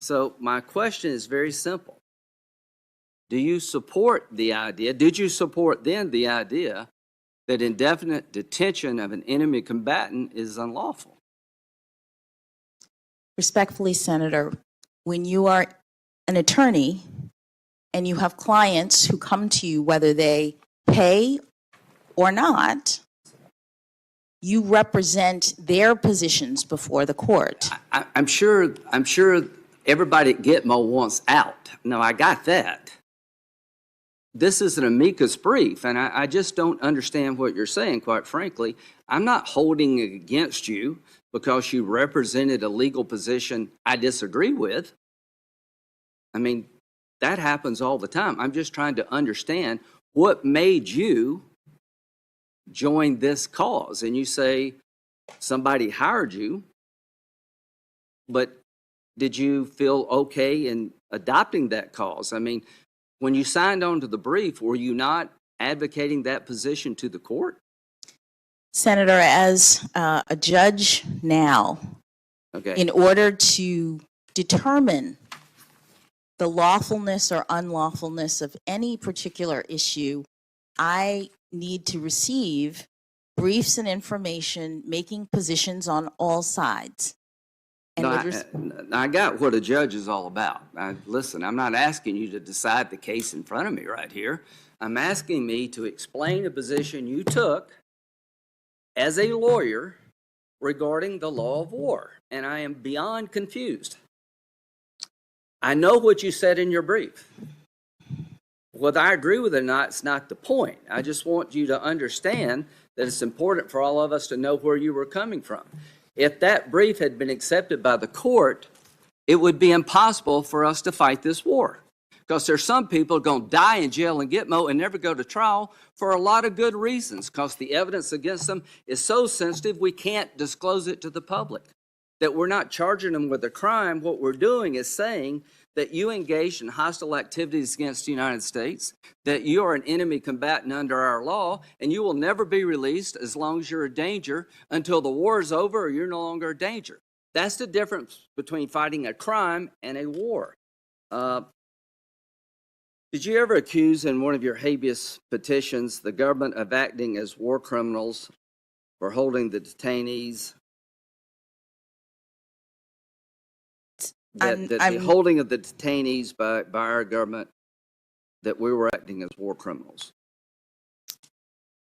So my question is very simple. Do you support the idea, did you support then the idea that indefinite detention of an enemy combatant is unlawful? Respectfully, Senator, when you are an attorney and you have clients who come to you, whether they pay or not, you represent their positions before the court. I'm sure everybody at Gitmo wants out. No, I got that. This is an amicus brief, and I just don't understand what you're saying, quite frankly. I'm not holding it against you because you represented a legal position I disagree with. I mean, that happens all the time. I'm just trying to understand what made you join this cause. And you say somebody hired you, but did you feel okay in adopting that cause? I mean, when you signed on to the brief, were you not advocating that position to the court? Senator, as a judge now, in order to determine the lawfulness or unlawfulness of any particular issue, I need to receive briefs and information making positions on all sides. And I got what a judge is all about. Listen, I'm not asking you to decide the case in front of me right here. I'm asking me to explain a position you took as a lawyer regarding the law of war, and I am beyond confused. I know what you said in your brief. Whether I agree with it or not, it's not the point. I just want you to understand that it's important for all of us to know where you were coming from. If that brief had been accepted by the court, it would be impossible for us to fight this war. Because there's some people going to die in jail in Gitmo and never go to trial for a lot of good reasons, because the evidence against them is so sensitive we can't disclose it to the public. That we're not charging them with a crime. What we're doing is saying that you engaged in hostile activities against the United States, that you are an enemy combatant under our law, and you will never be released as long as you're a danger until the war is over or you're no longer a danger. That's the difference between fighting a crime and a war. Did you ever accuse in one of your habeas petitions the government of acting as war criminals for holding the detainees? That the holding of the detainees by our government, that we were acting as war criminals?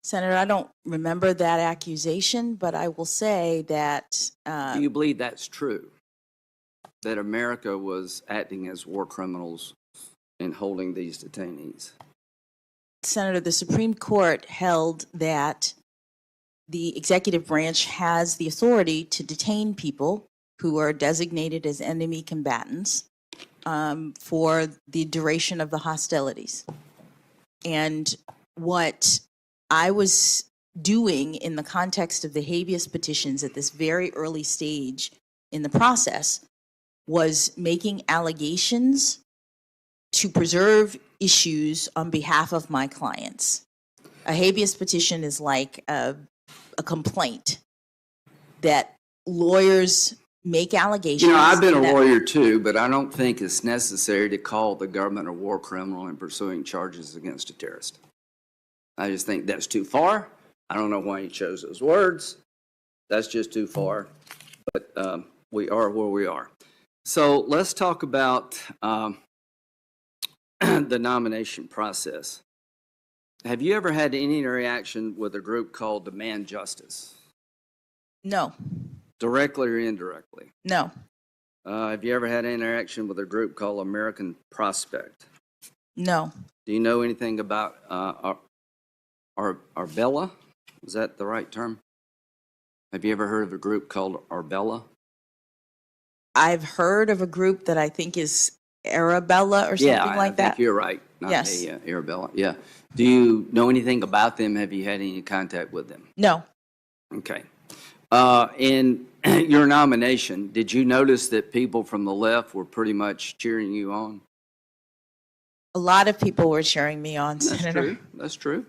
Senator, I don't remember that accusation, but I will say that... Do you believe that's true? That America was acting as war criminals in holding these detainees? Senator, the Supreme Court held that the executive branch has the authority to detain people who are designated as enemy combatants for the duration of the hostilities. And what I was doing in the context of the habeas petitions at this very early stage in the process was making allegations to preserve issues on behalf of my clients. A habeas petition is like a complaint that lawyers make allegations. You know, I've been a that- lawyer too, but I don't think it's necessary to call the government a war criminal in pursuing charges against a terrorist. I just think that's too far. I don't know why he chose those words. That's just too far. But we are where we are. So let's talk about the nomination process. Have you ever had any interaction with a group called Demand Justice? No. Directly or indirectly? No. Have you ever had an interaction with a group called American Prospect? No. Do you know anything about Arbella? Is that the right term? Have you ever heard of a group called Arbella? I've heard of a group that I think is Arabella or something like that. I think you're right. Not Yes. Arabella. Yeah. Do you know anything about them? Have you had any contact with them? No. Okay. In your nomination, did you notice that people from the left were pretty much cheering you on? A lot of people were cheering me on, That's Senator. true. That's true.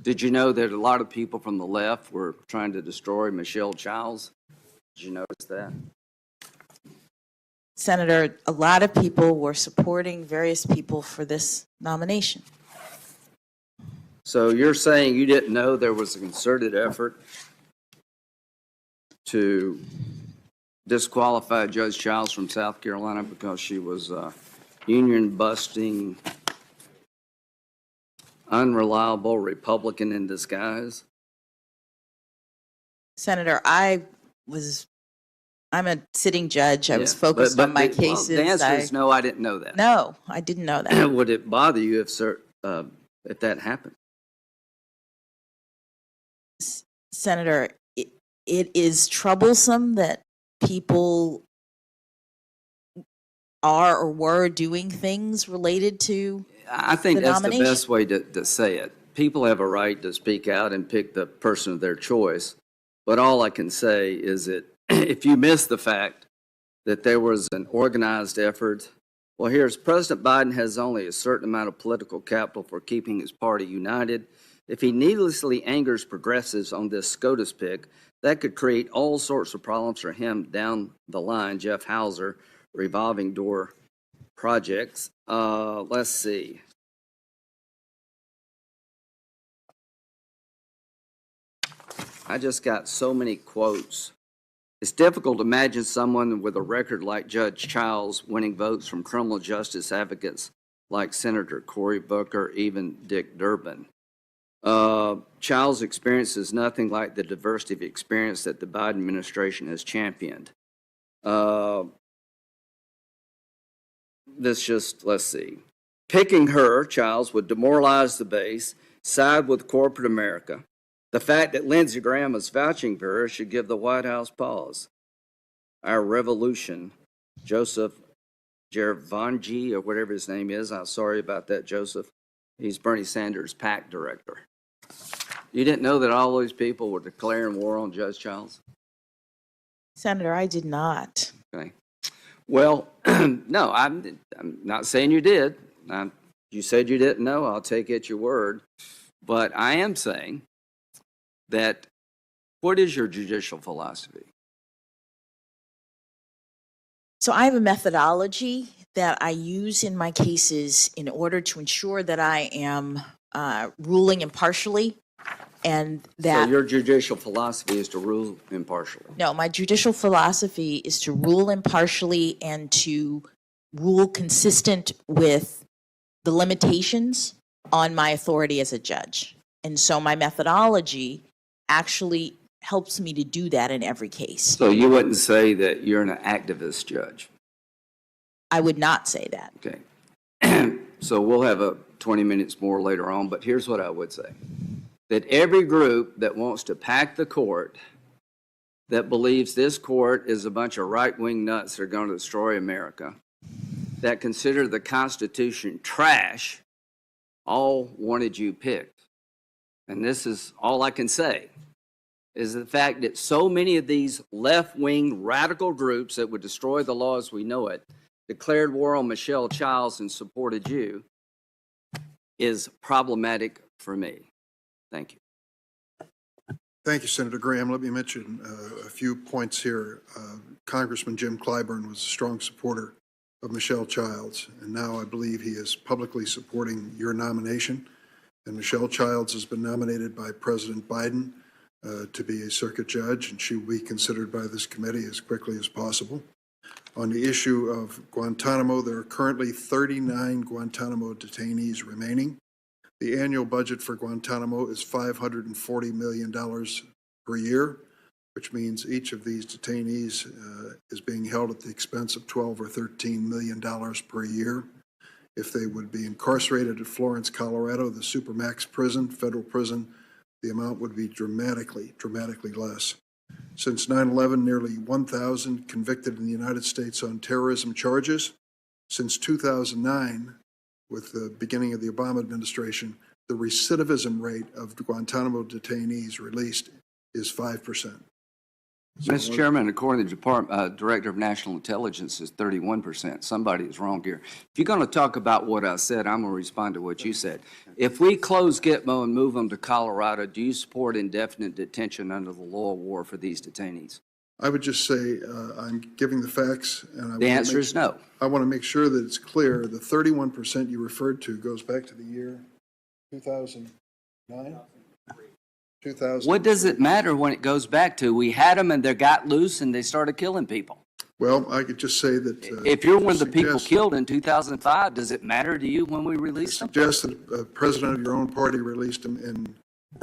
Did you know that a lot of people from the left were trying to destroy Michelle Childs? Did you notice that? Senator, a lot of people were supporting various people for this nomination. So you're saying you didn't know there was a concerted effort to disqualify Judge Childs from South Carolina because she was union-busting, unreliable Republican in disguise? Senator, I'm a sitting judge. I was focused on my cases. The answer is no, I didn't know that. No, I didn't know that. Would it bother you if that happened? Senator, it is troublesome that people are or were doing things related to I think the that's nomination. the best way to say it. People have a right to speak out and pick the person of their choice. But all I can say is that if you miss the fact that there was an organized effort, well, here's President Biden has only a certain amount of political capital for keeping his party united. If he needlessly angers progressives on this Scotus pick, that could create all sorts of problems for him down the line. Jeff Hauser, revolving door projects. Let's see. I just got so many quotes. It's difficult to imagine someone with a record like Judge Childs winning votes from criminal justice advocates like Senator Cory Booker, even Dick Durbin. Childs' experience is nothing like the diversity of experience that the Biden administration has championed. Let's see. Picking her, Childs, would demoralize the base, side with corporate America. The fact that Lindsey Graham is vouching for her should give the White House pause. Our revolution, Joseph Gervangi, or whatever his name is, I'm sorry about that, Joseph. He's Bernie Sanders' PAC director. You didn't know that all those people were declaring war on Judge Childs? Senator, I did not. Okay. Well, no, I'm not saying you did. You said you didn't know. I'll take it your word. But I am saying that what is your judicial philosophy? So I have a methodology that I use in my cases in order to ensure that I am ruling impartially and that... So your judicial philosophy is to rule impartially? No, my judicial philosophy is to rule impartially and to rule consistent with the limitations on my authority as a judge. And so my methodology actually helps me to do that in every case. So you wouldn't say that you're an activist judge? I would not say that. Okay. So we'll have 20 minutes more later on, but here's what I would say. That every group that wants to pack the court, that believes this court is a bunch of right-wing nuts that are going to destroy America, that consider the Constitution trash all wanted you picked. And this is all I can say, is the fact that so many of these left-wing radical groups that would destroy the law as we know it declared war on Michelle Childs and supported you is problematic for me. Thank you. Thank you, Senator Graham. Let me mention a few points here. Congressman Jim Clyburn was a strong supporter of Michelle Childs, and now I believe he is publicly supporting your nomination. And Michelle Childs has been nominated by President Biden to be a circuit judge, and she will be considered by this committee as quickly as possible. On the issue of Guantanamo, there are currently 39 Guantanamo detainees remaining. The annual budget for Guantanamo is $540 million per year, which means each of these detainees is being held at the expense of $12 or $13 million per year. If they would be incarcerated at Florence, Colorado, the Supermax prison, federal prison, the amount would be dramatically less. Since 9/11, nearly 1,000 convicted in the United States on terrorism charges. Since 2009, with the beginning of the Obama administration, the recidivism rate of Guantanamo detainees released is 5%. Mr. Chairman, according to the Director of National Intelligence, is 31%. Somebody is wrong here. If you're going to talk about what I said, I'm going to respond to what you said. If we close Gitmo and move them to Colorado, do you support indefinite detention under the law of war for these detainees? I would just say I'm giving the facts. And the answer is no. I want to make sure that it's clear. The 31% you referred to goes back to the year 2009? 2000. What does it matter when it goes back to? We had them and they got loose and they started killing people. Well, I could just say that... if you're one of the people killed in 2005, does it matter to you when we release them? Suggest that a president of your own party released them in...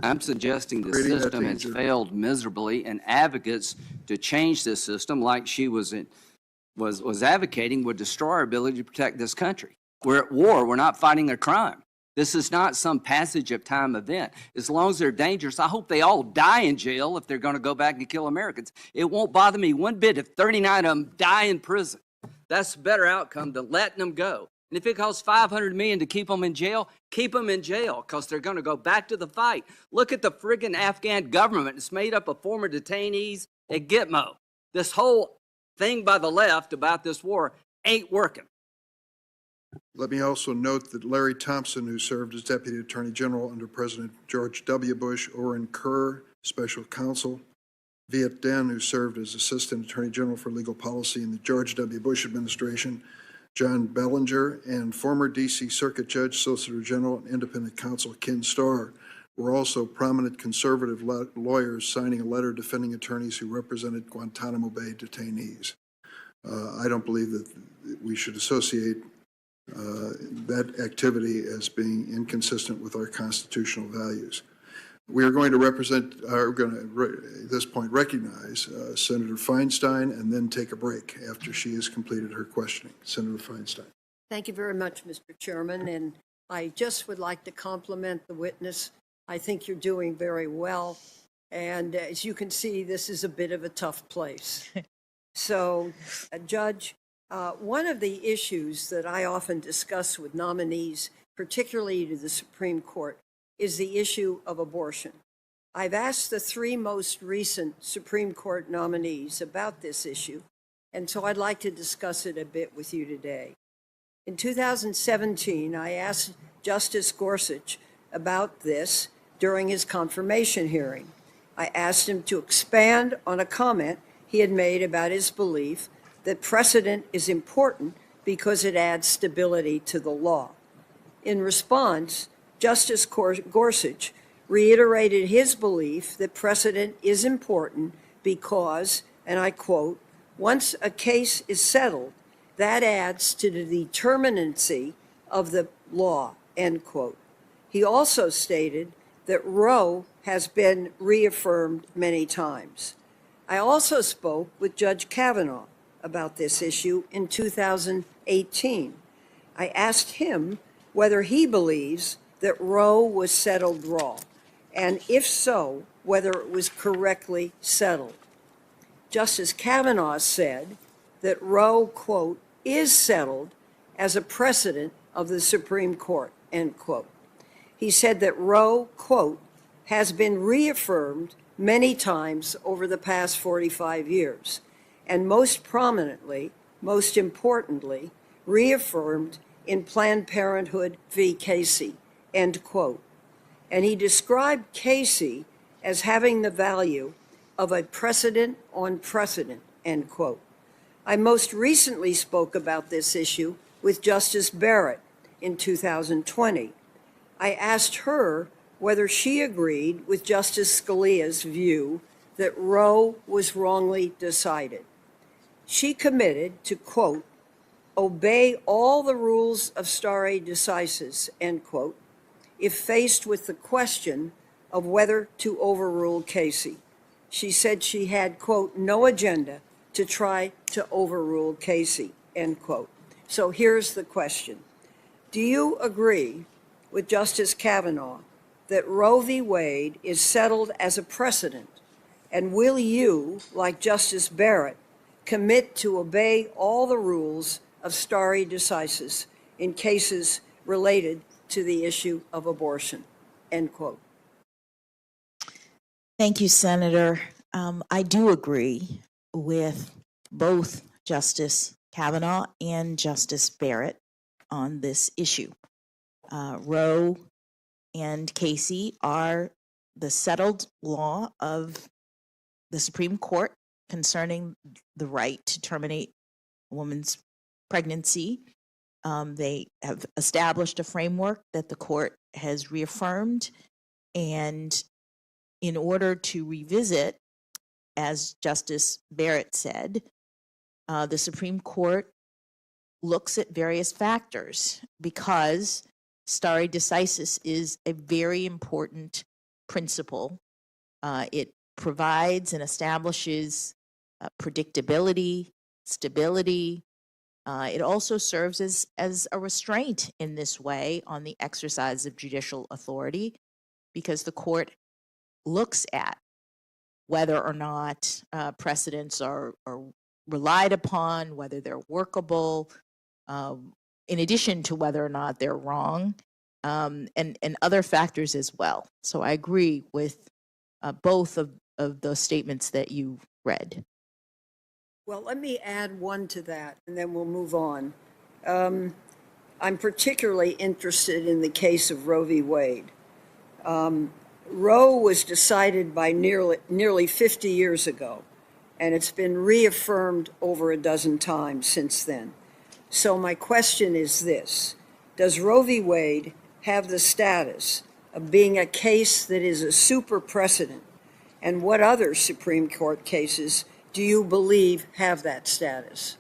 I'm suggesting the system has failed miserably, and advocates to change this system, like she was advocating, would destroy our ability to protect this country. We're at war. We're not fighting a crime. This is not some passage of time event. As long as they're dangerous, I hope they all die in jail if they're going to go back and kill Americans. It won't bother me one bit if 39 of them die in prison. That's a better outcome than letting them go. And if it costs $500 million to keep them in jail, keep them in jail, because they're going to go back to the fight. Look at the friggin' Afghan government. It's made up of former detainees at Gitmo. This whole thing by the left about this war ain't working. Let me also note that Larry Thompson, who served as Deputy Attorney General under President George W. Bush, Oren Kerr, Special Counsel, Viet Den, who served as Assistant Attorney General for Legal Policy in the George W. Bush administration, John Bellinger, and former D.C. Circuit Judge, Solicitor General, and Independent Counsel Ken Starr were also prominent conservative lawyers signing a letter defending attorneys who represented Guantanamo Bay detainees. I don't believe that we should associate that activity as being inconsistent with our constitutional values. We are going to at this point recognize Senator Feinstein and then take a break after she has completed her questioning. Senator Feinstein. Thank you very much, Mr. Chairman, and I just would like to compliment the witness. I think you're doing very well, and as you can see, this is a bit of a tough place. So, Judge, one of the issues that I often discuss with nominees, particularly to the Supreme Court, is the issue of abortion. I've asked the three most recent Supreme Court nominees about this issue, and so I'd like to discuss it a bit with you today. In 2017, I asked Justice Gorsuch about this during his confirmation hearing. I asked him to expand on a comment he had made about his belief that precedent is important because it adds stability to the law. In response, Justice Gorsuch reiterated his belief that precedent is important because, and I quote, once a case is settled, that adds to the determinacy of the law, end quote. He also stated that Roe has been reaffirmed many times. I also spoke with Judge Kavanaugh about this issue in 2018. I asked him whether he believes that Roe was settled wrong, and if so, whether it was correctly settled. Justice Kavanaugh said that Roe, quote, is settled as a precedent of the Supreme Court, end quote. He said that Roe, quote, has been reaffirmed many times over the past 45 years, and most prominently, most importantly, reaffirmed in Planned Parenthood v. Casey, end quote. And he described Casey as having the value of a precedent on precedent, end quote. I most recently spoke about this issue with Justice Barrett in 2020. I asked her whether she agreed with Justice Scalia's view that Roe was wrongly decided. She committed to, quote, obey all the rules of stare decisis, end quote, if faced with the question of whether to overrule Casey. She said she had, quote, no agenda to try to overrule Casey, end quote. So here's the question. Do you agree with Justice Kavanaugh that Roe v. Wade is settled as a precedent? And will you, like Justice Barrett, commit to obey all the rules of stare decisis in cases related to the issue of abortion, end quote? Thank you, Senator. I do agree with both Justice Kavanaugh and Justice Barrett on this issue. Roe and Casey are the settled law of the Supreme Court concerning the right to terminate a woman's pregnancy. They have established a framework that the court has reaffirmed, and in order to revisit, as Justice Barrett said, the Supreme Court looks at various factors because stare decisis is a very important principle. It provides and establishes predictability, stability. It also serves as a restraint in this way on the exercise of judicial authority, because the court looks at whether or not precedents are relied upon, whether they're workable, in addition to whether or not they're wrong, and other factors as well. So I agree with both of those statements that you read. Well, let me add one to that, and then we'll move on. I'm particularly interested in the case of Roe v. Wade. Roe was decided by nearly 50 years ago, and it's been reaffirmed over a dozen times since then. So my question is this: does Roe v. Wade have the status of being a case that is a super precedent? And what other Supreme Court cases do you believe have that status?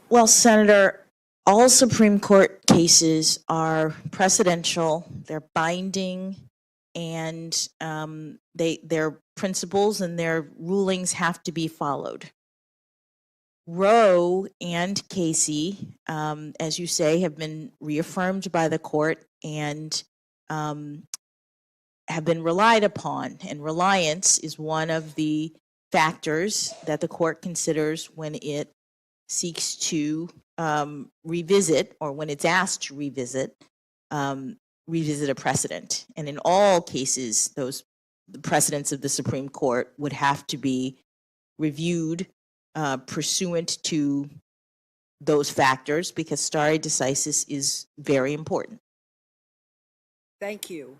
Well, Senator, all Supreme Court cases are precedential, they're binding, and their principles and their rulings have to be followed. Roe and Casey, as you say, have been reaffirmed by the court and have been relied upon. And reliance is one of the factors that the court considers when it seeks to revisit, or when it's asked to revisit a precedent. And in all cases, the precedents of the Supreme Court would have to be reviewed pursuant to those factors, because stare decisis is very important. Thank you.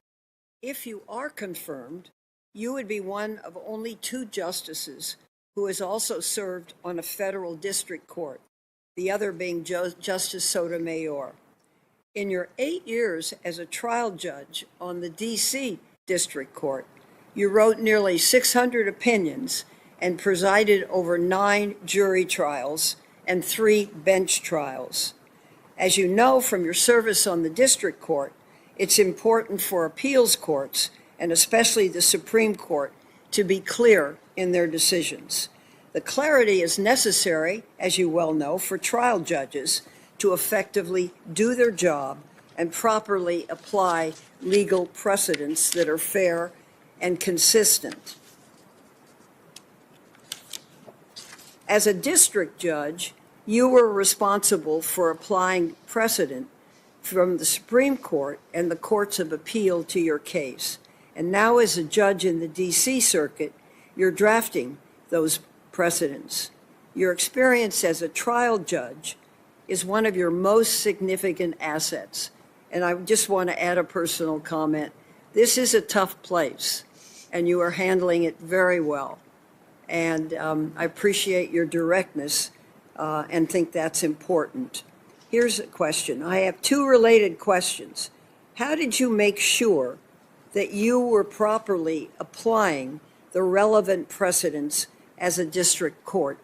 If you are confirmed, you would be one of only 2 justices who has also served on a federal district court, the other being Justice Sotomayor. In your 8 years as a trial judge on the D.C. District Court, you wrote nearly 600 opinions and presided over 9 jury trials and 3 bench trials. As you know from your service on the district court, it's important for appeals courts, and especially the Supreme Court, to be clear in their decisions. The clarity is necessary, as you well know, for trial judges to effectively do their job and properly apply legal precedents that are fair and consistent. As a district judge, You were responsible for applying precedent from the Supreme Court and the courts of appeal to your case. And now, as a judge in the D.C. Circuit, you're drafting those precedents. Your experience as a trial judge is one of your most significant assets. And I just want to add a personal comment. This is a tough place, and you are handling it very well. And I appreciate your directness and think that's important. Here's a question. I have two related questions. How did you make sure that you were properly applying the relevant precedents as a district court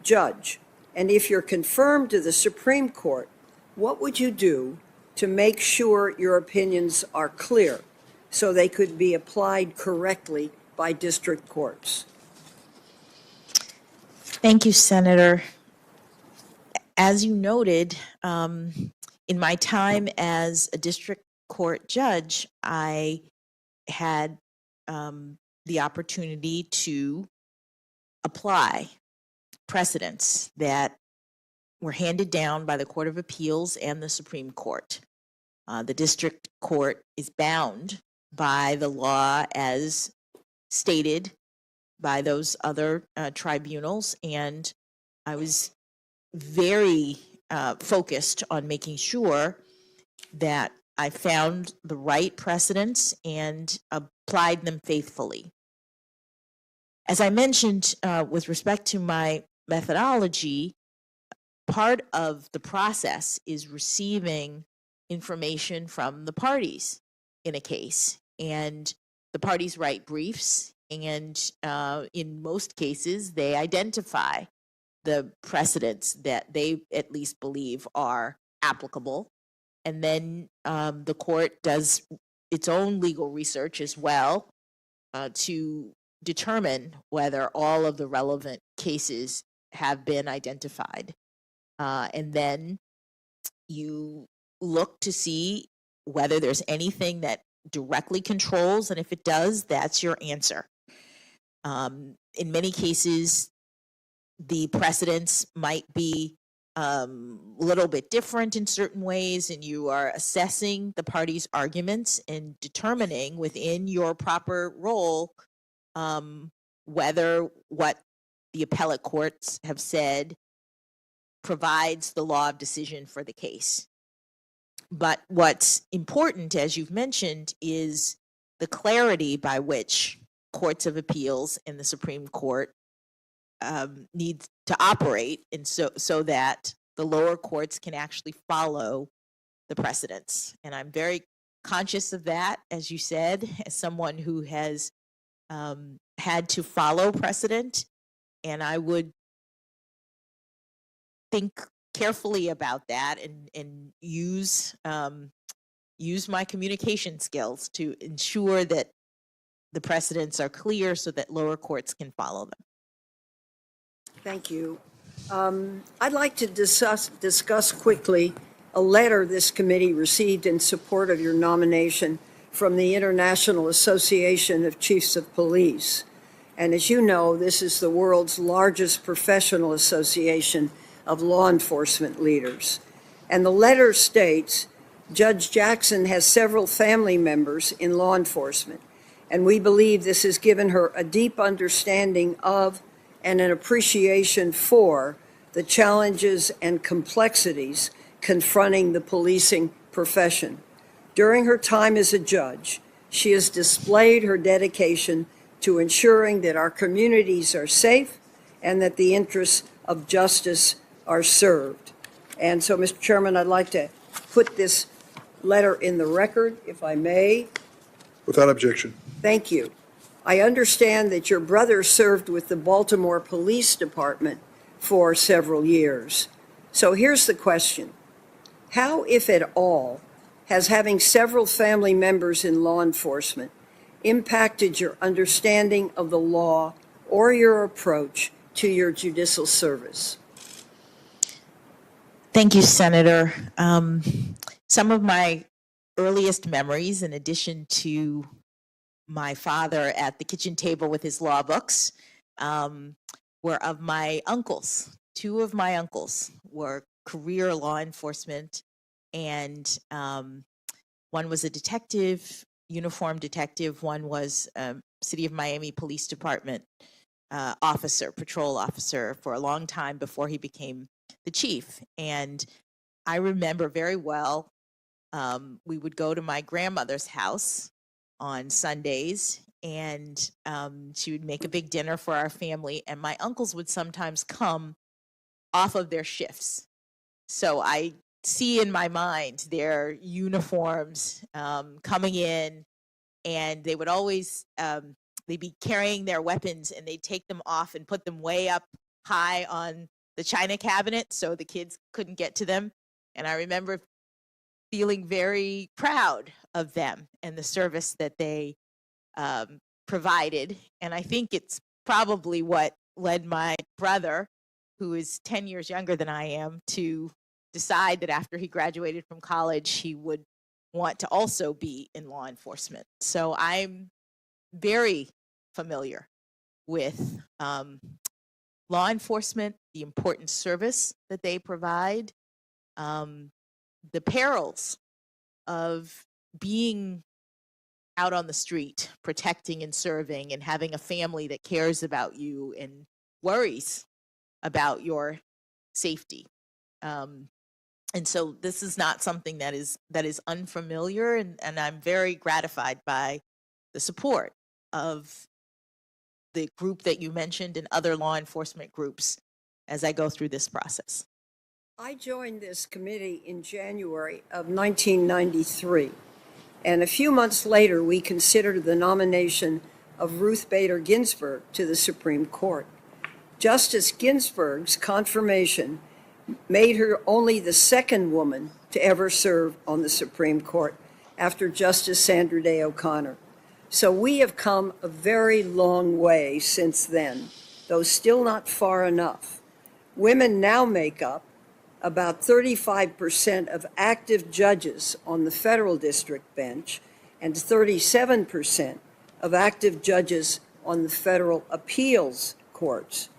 judge? And if you're confirmed to the Supreme Court, what would you do to make sure your opinions are clear so they could be applied correctly by district courts? Thank you, Senator. As you noted, in my time as a district court judge, I had the opportunity to apply precedents that were handed down by the Court of Appeals and the Supreme Court. The district court is bound by the law as stated by those other tribunals, and I was very focused on making sure that I found the right precedents and applied them faithfully. As I mentioned, with respect to my methodology, part of the process is receiving information from the parties in a case, and the parties write briefs, and in most cases, they identify the precedents that they at least believe are applicable. And then the court does its own legal research as well to determine whether all of the relevant cases have been identified. And then you look to see whether there's anything that directly controls, and if it does, that's your answer. In many cases, the precedents might be a little bit different in certain ways, and you are assessing the parties' arguments and determining within your proper role whether what the appellate courts have said provides the law of decision for the case. But what's important, as you've mentioned, is the clarity by which courts of appeals and the Supreme Court need to operate, and so that the lower courts can actually follow the precedents. And I'm very conscious of that, as you said, as someone who has had to follow precedent, and I would think carefully about that and use my communication skills to ensure that the precedents are clear so that lower courts can follow them. Thank you. I'd like to discuss quickly a letter this committee received in support of your nomination from the International Association of Chiefs of Police. And as you know, this is the world's largest professional association of law enforcement leaders. And the letter states, Judge Jackson has several family members in law enforcement, and we believe this has given her a deep understanding of and an appreciation for the challenges and complexities confronting the policing profession. During her time as a judge, she has displayed her dedication to ensuring that our communities are safe and that the interests of justice are served. And so, Mr. Chairman, I'd like to put this letter in the record, if I may. Without objection. Thank you. I understand that your brother served with the Baltimore Police Department for several years. So here's the question. How, if at all, has having several family members in law enforcement impacted your understanding of the law or your approach to your judicial service? Thank you, Senator. Some of my earliest memories, in addition to my father at the kitchen table with his law books, were of my uncles, Two of my uncles were career law enforcement, and one was a detective, uniformed detective. One was City of Miami Police Department officer, patrol officer for a long time before he became the chief. And I remember very well, we would go to my grandmother's house on Sundays, and she would make a big dinner for our family, and my uncles would sometimes come off of their shifts. So I see in my mind their uniforms coming in, and they would always, they'd be carrying their weapons, and they'd take them off and put them way up high on the china cabinet so the kids couldn't get to them. And I remember feeling very proud of them and the service that they provided. And I think it's probably what led my brother, who is 10 years younger than I am, to decide that after he graduated from college, he would want to also be in law enforcement. So I'm very familiar with law enforcement, the important service that they provide, the perils of being out on the street, protecting and serving, and having a family that cares about you and worries about your safety. And so this is not something that is unfamiliar, and I'm very gratified by the support of the group that you mentioned and other law enforcement groups as I go through this process. I joined this committee in January of 1993, and a few months later we considered the nomination of Ruth Bader Ginsburg to the Supreme Court. Justice Ginsburg's confirmation made her only the second woman to ever serve on the Supreme Court after Justice Sandra Day O'Connor. So we have come a very long way since then, though still not far enough. Women now make up about 35% of active judges on the federal district bench and 37% of active judges on the federal appeals courts.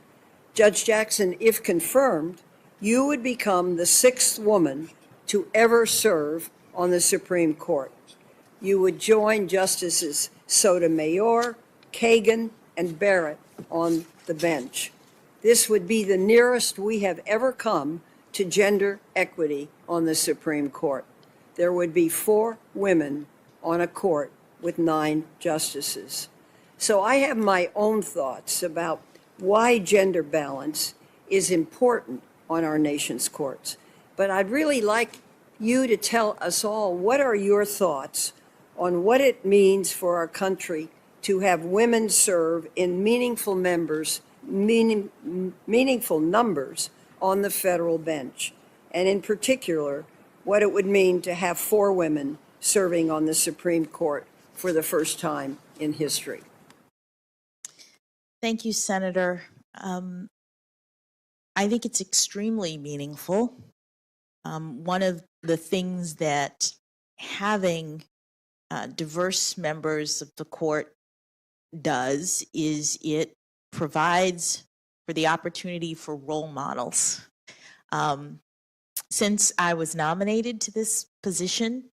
Judge Jackson, if confirmed, you would become the sixth woman to ever serve on the Supreme Court. You would join Justices Sotomayor, Kagan, and Barrett on the bench. This would be the nearest we have ever come to gender equity on the Supreme Court. There would be 4 women on a court with 9 justices. So I have my own thoughts about why gender balance is important on our nation's courts. But I'd really like you to tell us all, what are your thoughts on what it means for our country to have women serve in meaningful numbers on the federal bench, and in particular, what it would mean to have 4 women serving on the Supreme Court for the first time in history. Thank you, Senator. I think it's extremely meaningful. One of the things that having diverse members of the court does is it provides for the opportunity for role models. Since I was nominated to this position,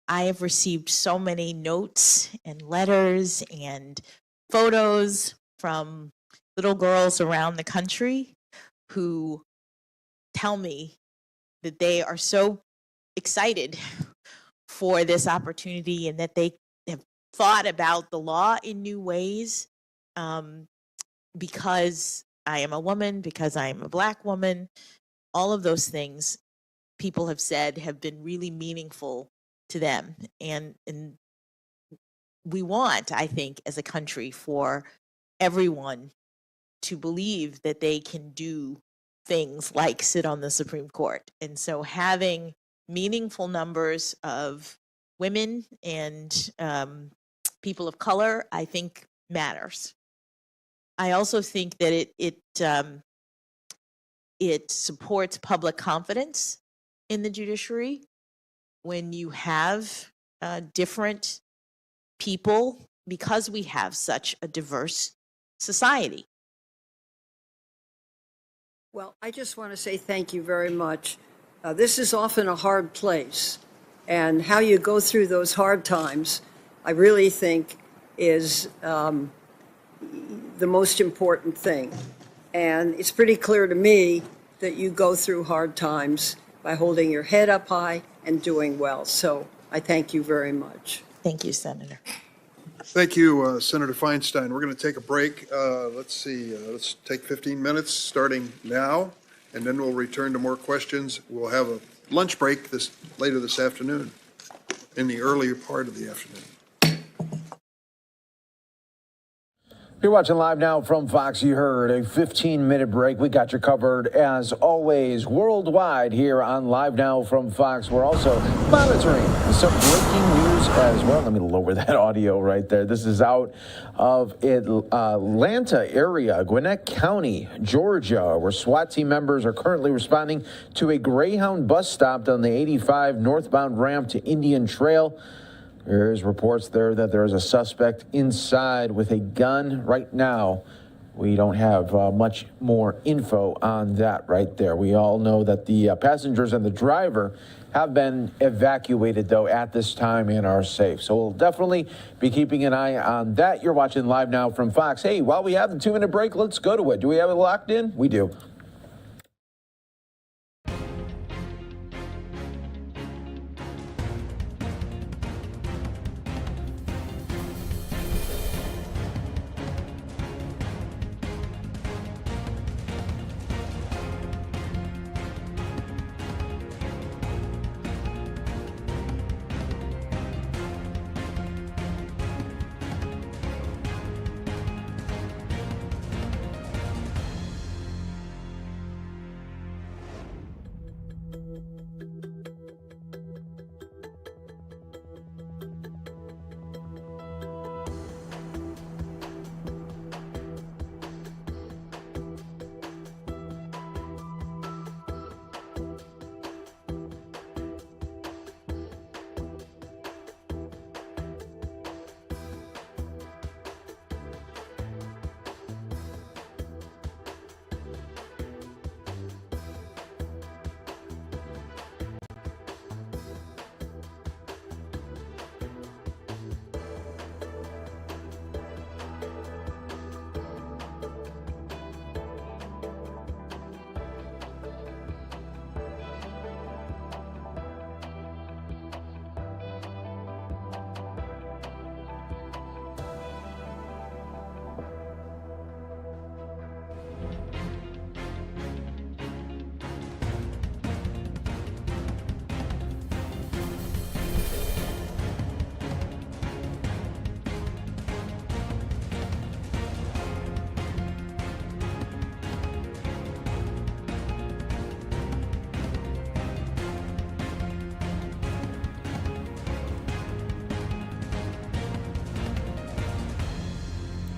I have received so many notes and letters and photos from little girls around the country who tell me that they are so excited for this opportunity and that they have thought about the law in new ways because I am a woman, because I am a Black woman. All of those things people have said have been really meaningful to them. And we want, I think, as a country, for everyone to believe that they can do things like sit on the Supreme Court. And so having meaningful numbers of women and people of color, I think, matters. I also think that it supports public confidence in the judiciary when you have different people, because we have such a diverse society. Well, I just want to say thank you very much. This is often a hard place, and how you go through those hard times, I really think, is the most important thing. And it's pretty clear to me that you go through hard times by holding your head up high and doing well. So I thank you very much. Thank you, Senator. Thank you, Senator Feinstein. We're going to take a break. Let's see, let's take 15 minutes starting now, and then we'll return to more questions. We'll have a lunch break later this afternoon, in the earlier part of the afternoon. You're watching Live Now from Fox. You heard a 15-minute break. We got you covered, as always, worldwide here on Live Now from Fox. We're also monitoring some breaking news as well. Let me lower that audio right there. This is out of Atlanta area, Gwinnett County, Georgia, where SWAT team members are currently responding to a Greyhound bus stop on the 85 northbound ramp to Indian Trail. There's reports there that there is a suspect inside with a gun. Right now, we don't have much more info on that right there. We all know that the passengers and the driver have been evacuated, though, at this time and are safe. So we'll definitely be keeping an eye on that. You're watching Live Now from Fox. Hey, while we have the 2-minute break, let's go to it. Do we have it locked in? We do.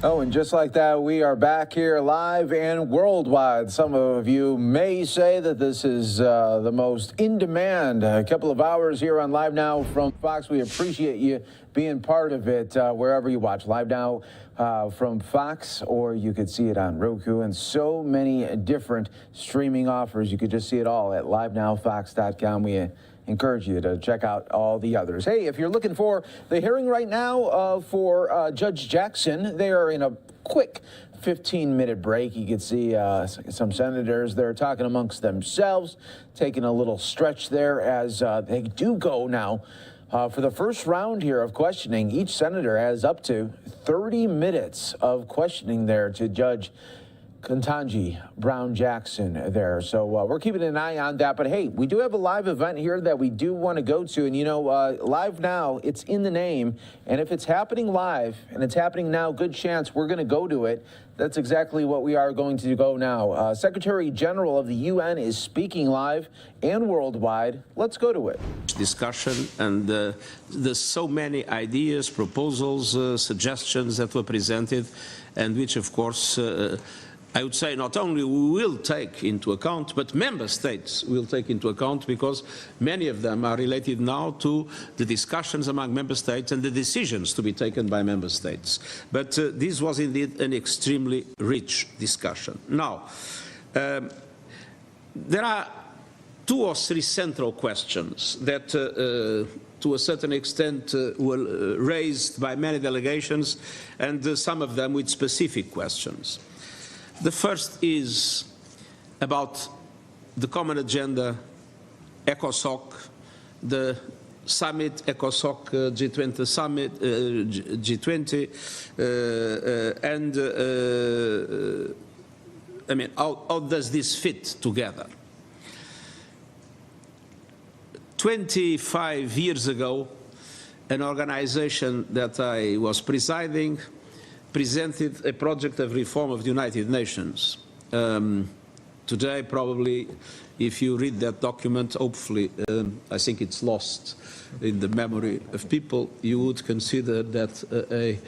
Oh, and just like that, we are back here live and worldwide. Some of you may say that this is the most in-demand couple of hours here on Live Now from Fox. We appreciate you being part of it wherever you watch Live Now from Fox, or you could see it on Roku and so many different streaming offers. You could just see it all at livenowfox.com. We encourage you to check out all the others. Hey, if you're looking for the hearing right now for Judge Jackson, they are in a quick 15-minute break. You can see some senators there talking amongst themselves, taking a little stretch there as they do go now. For the first round here of questioning, each senator has up to 30 minutes of questioning there to Judge Katanji Brown Jackson there. So we're keeping an eye on that. But hey, we do have a live event here that we do want to go to. And you know, Live Now, it's in the name. And if it's happening live and it's happening now, good chance we're going to go to it. That's exactly what we are going to go now. Secretary General of the UN is speaking live and worldwide. Let's go to it. Discussion, and there's so many ideas, proposals, suggestions that were presented, and which, of course, I would say not only we will take into account, but member states will take into account, because many of them are related now to the discussions among member states and the decisions to be taken by member states. But this was indeed an extremely rich discussion. Now, there are 2 or 3 central questions that, to a certain extent, were raised by many delegations, and some of them with specific questions. The first is about the common agenda, ECOSOC, the summit, ECOSOC G20 summit, G20, and I mean, how does this fit together? 25 years ago, an organization that I was presiding presented a project of reform of the United Nations. Today, probably, if you read that document, hopefully, I think it's lost in the memory of people, you would consider that a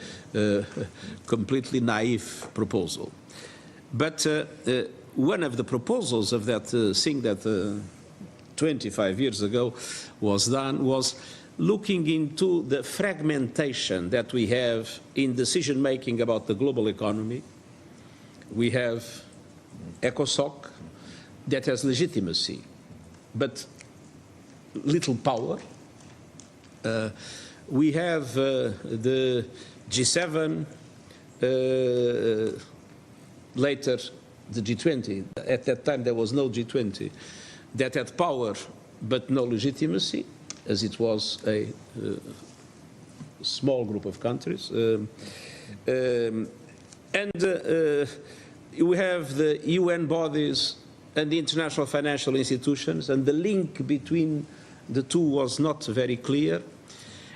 completely naive proposal. But one of the proposals of that thing that 25 years ago was done was looking into the fragmentation that we have in decision-making about the global economy. We have ECOSOC that has legitimacy, but little power. We have the G7, later the G20. At that time there was no G20, that had power but no legitimacy, as it was a small group of countries. We have the UN bodies and the international financial institutions, and the link between the two was not very clear.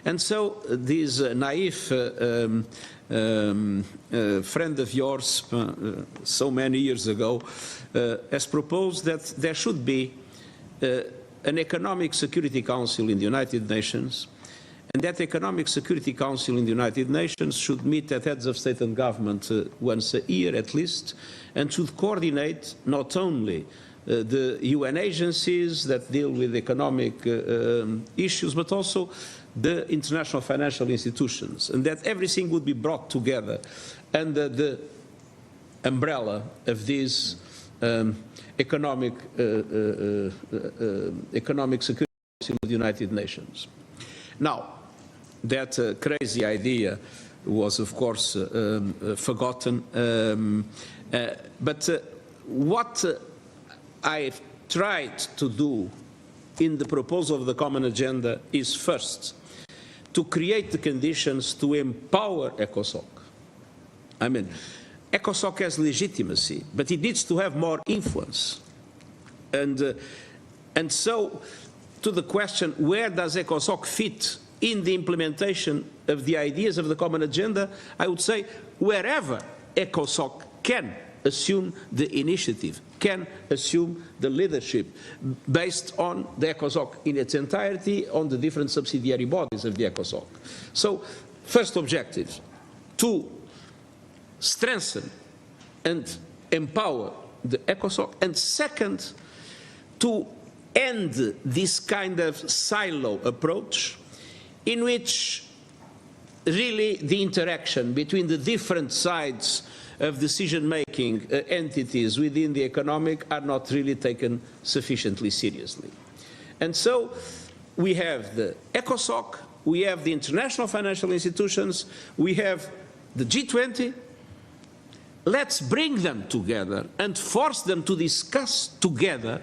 And so this naive friend of yours, so many years ago, has proposed that there should be an Economic Security Council in the United Nations, and that Economic Security Council in the United Nations should meet at heads of state and government once a year at least, and should coordinate not only the UN agencies that deal with economic issues, but also the international financial institutions, and that everything would be brought together under the umbrella of this Economic Security Council of the United Nations. Now, that crazy idea was, of course, forgotten, but what I've tried to do in the proposal of the common agenda is first to create the conditions to empower ECOSOC. I mean, ECOSOC has legitimacy, but it needs to have more influence. And so, to the question, where does ECOSOC fit in the implementation of the ideas of the common agenda, I would say wherever ECOSOC can assume the initiative, can assume the leadership, based on the ECOSOC in its entirety, on the different subsidiary bodies of the ECOSOC. So, first objective, to strengthen and empower the ECOSOC, and second, to end this kind of silo approach in which really the interaction between the different sides of decision-making entities within the economic are not really taken sufficiently seriously. And so we have the ECOSOC, we have the international financial institutions, we have the G20. Let's bring them together and force them to discuss together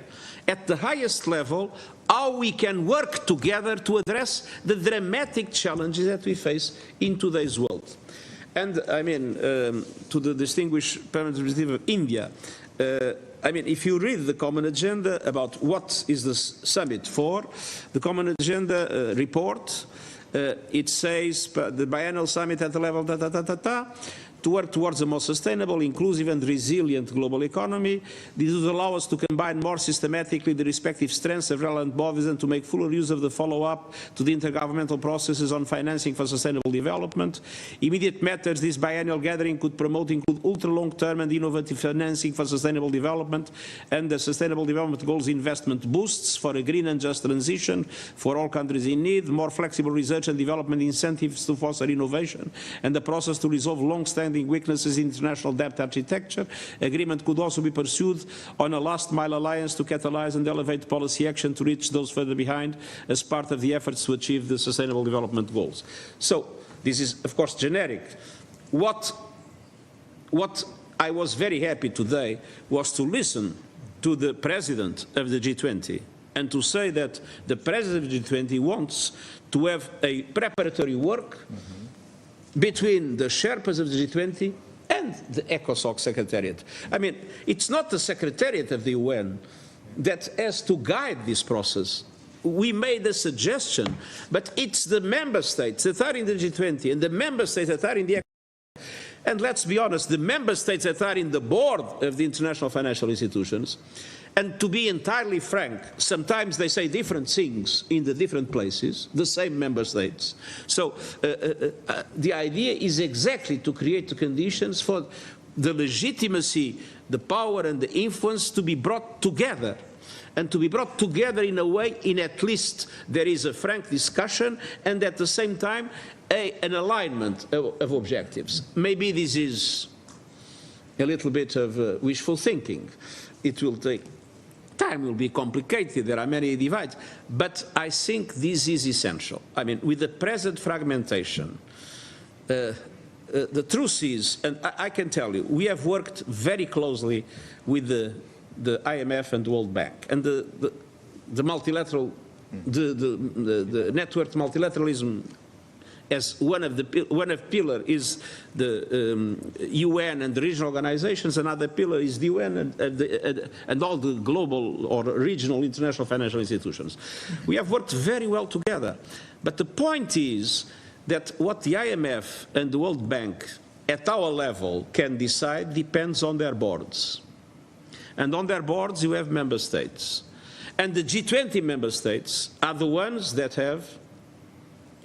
at the highest level how we can work together to address the dramatic challenges that we face in today's world. And I mean, to the distinguished Permanent Representative of India, I mean, if you read the common agenda about what is the summit for, the common agenda report, it says the biennial summit at the level to work towards a more sustainable, inclusive and resilient global economy. This would allow us to combine more systematically the respective strengths of relevant bodies and to make fuller use of the follow-up to the intergovernmental processes on financing for sustainable development. Immediate matters this biennial gathering could promote include ultra-long-term and innovative financing for sustainable development and the Sustainable Development Goals investment boosts for a green and just transition for all countries in need, more flexible reserve research and development incentives to foster innovation, and the process to resolve long-standing weaknesses in international debt architecture. Agreement could also be pursued on a last-mile alliance to catalyze and elevate policy action to reach those further behind as part of the efforts to achieve the Sustainable Development Goals. So, this is, of course, generic. What I was very happy today was to listen to the president of the G20 and to say that the president of the G20 wants to have a preparatory work between the Sherpas of the G20 and the ECOSOC Secretariat. I mean, it's not the Secretariat of the UN that has to guide this process. We made a suggestion, but it's the member states that are in the G20 and the member states that are in the ECOSOC. And let's be honest, the member states that are in the board of the international financial institutions, and to be entirely frank, sometimes they say different things in the different places, the same member states. So the idea is exactly to create the conditions for the legitimacy, the power and the influence to be brought together. And to be brought together in a way, in at least there is a frank discussion and at the same time an alignment of objectives. Maybe this is a little bit of wishful thinking. It will take time, will be complicated, there are many divides, but I think this is essential. I mean, with the present fragmentation, the truth is, and I can tell you, we have worked very closely with the IMF and the World Bank, and the multilateral, the networked multilateralism as one of pillar is the UN and the regional organizations, another pillar is the UN and all the global or regional international financial institutions. We have worked very well together, but the point is that what the IMF and the World Bank at our level can decide depends on their boards. And on their boards you have member states. And the G20 member states are the ones that have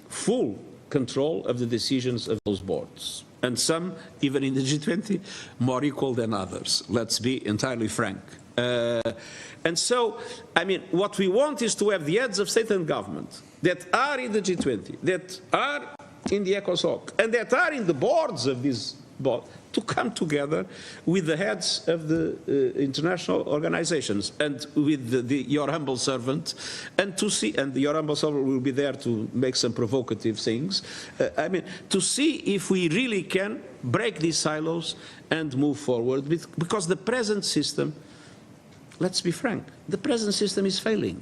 full control of the decisions of those boards. And some, even in the G20, more equal than others. Let's be entirely frank. And so, I mean, what we want is to have the heads of state and government that are in the G20, that are in the ECOSOC, and that are in the boards of these boards, to come together with the heads of the international organizations and with your humble servant, and to see, and your humble servant will be there to make some provocative things, I mean, to see if we really can break these silos and move forward, because the present system, let's be frank, the present system is failing.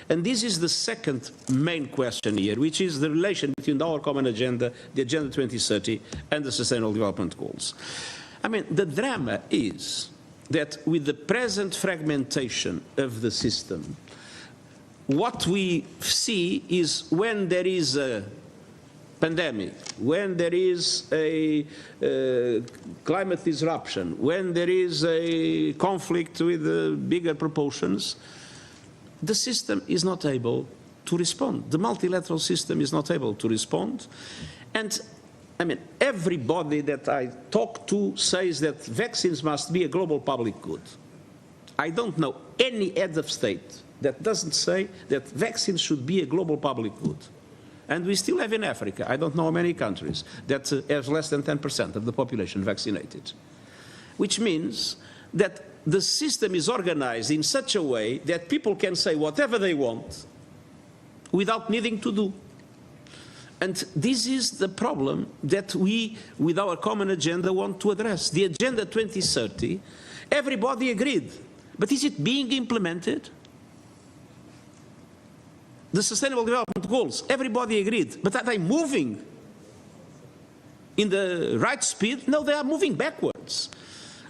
And this is the second main question here, which is the relation between our common agenda, the Agenda 2030, and the Sustainable Development Goals. I mean, the drama is that with the present fragmentation of the system, what we see is when there is a pandemic, when there is a climate disruption, when there is a conflict with bigger proportions, the system is not able to respond. The multilateral system is not able to respond. And, I mean, everybody that I talk to says that vaccines must be a global public good. I don't know any head of state that doesn't say that vaccines should be a global public good. And we still have in Africa, I don't know how many countries, that have less than 10% of the population vaccinated. Which means that the system is organized in such a way that people can say whatever they want without needing to do. And this is the problem that we, with our common agenda, want to address. The Agenda 2030, everybody agreed. But is it being implemented? The Sustainable Development Goals, everybody agreed. But are they moving in the right speed? No, they are moving backwards.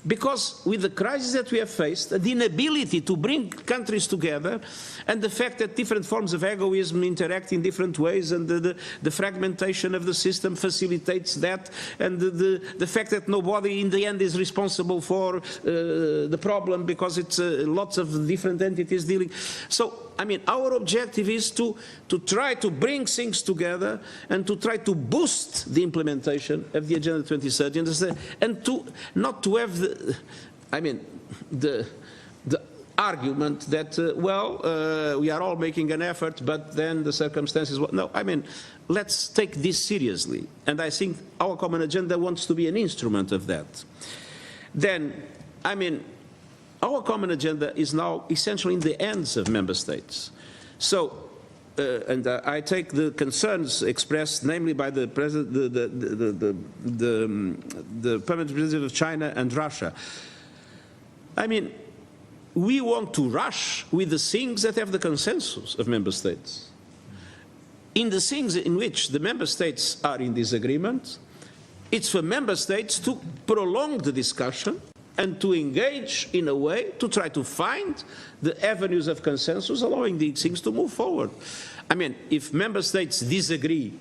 Because with the crisis that we have faced, the inability to bring countries together, and the fact that different forms of egoism interact in different ways, and the fragmentation of the system facilitates that, and the fact that nobody in the end is responsible for the problem because it's lots of different entities dealing. So, I mean, our objective is to try to bring things together and to try to boost the implementation of the Agenda 2030 and to not to have the, I mean, argument that, we are all making an effort, but then the circumstances, no, I mean, let's take this seriously. And I think our common agenda wants to be an instrument of that. Then, I mean, our common agenda is now essentially in the hands of member states. So, I take the concerns expressed, namely by the president, the permanent representative of China and Russia. I mean, we want to rush with the things that have the consensus of member states. In the things in which the member states are in disagreement, it's for member states to prolong the discussion and to engage in a way to try to find the avenues of consensus allowing these things to move forward. I mean, if member states disagree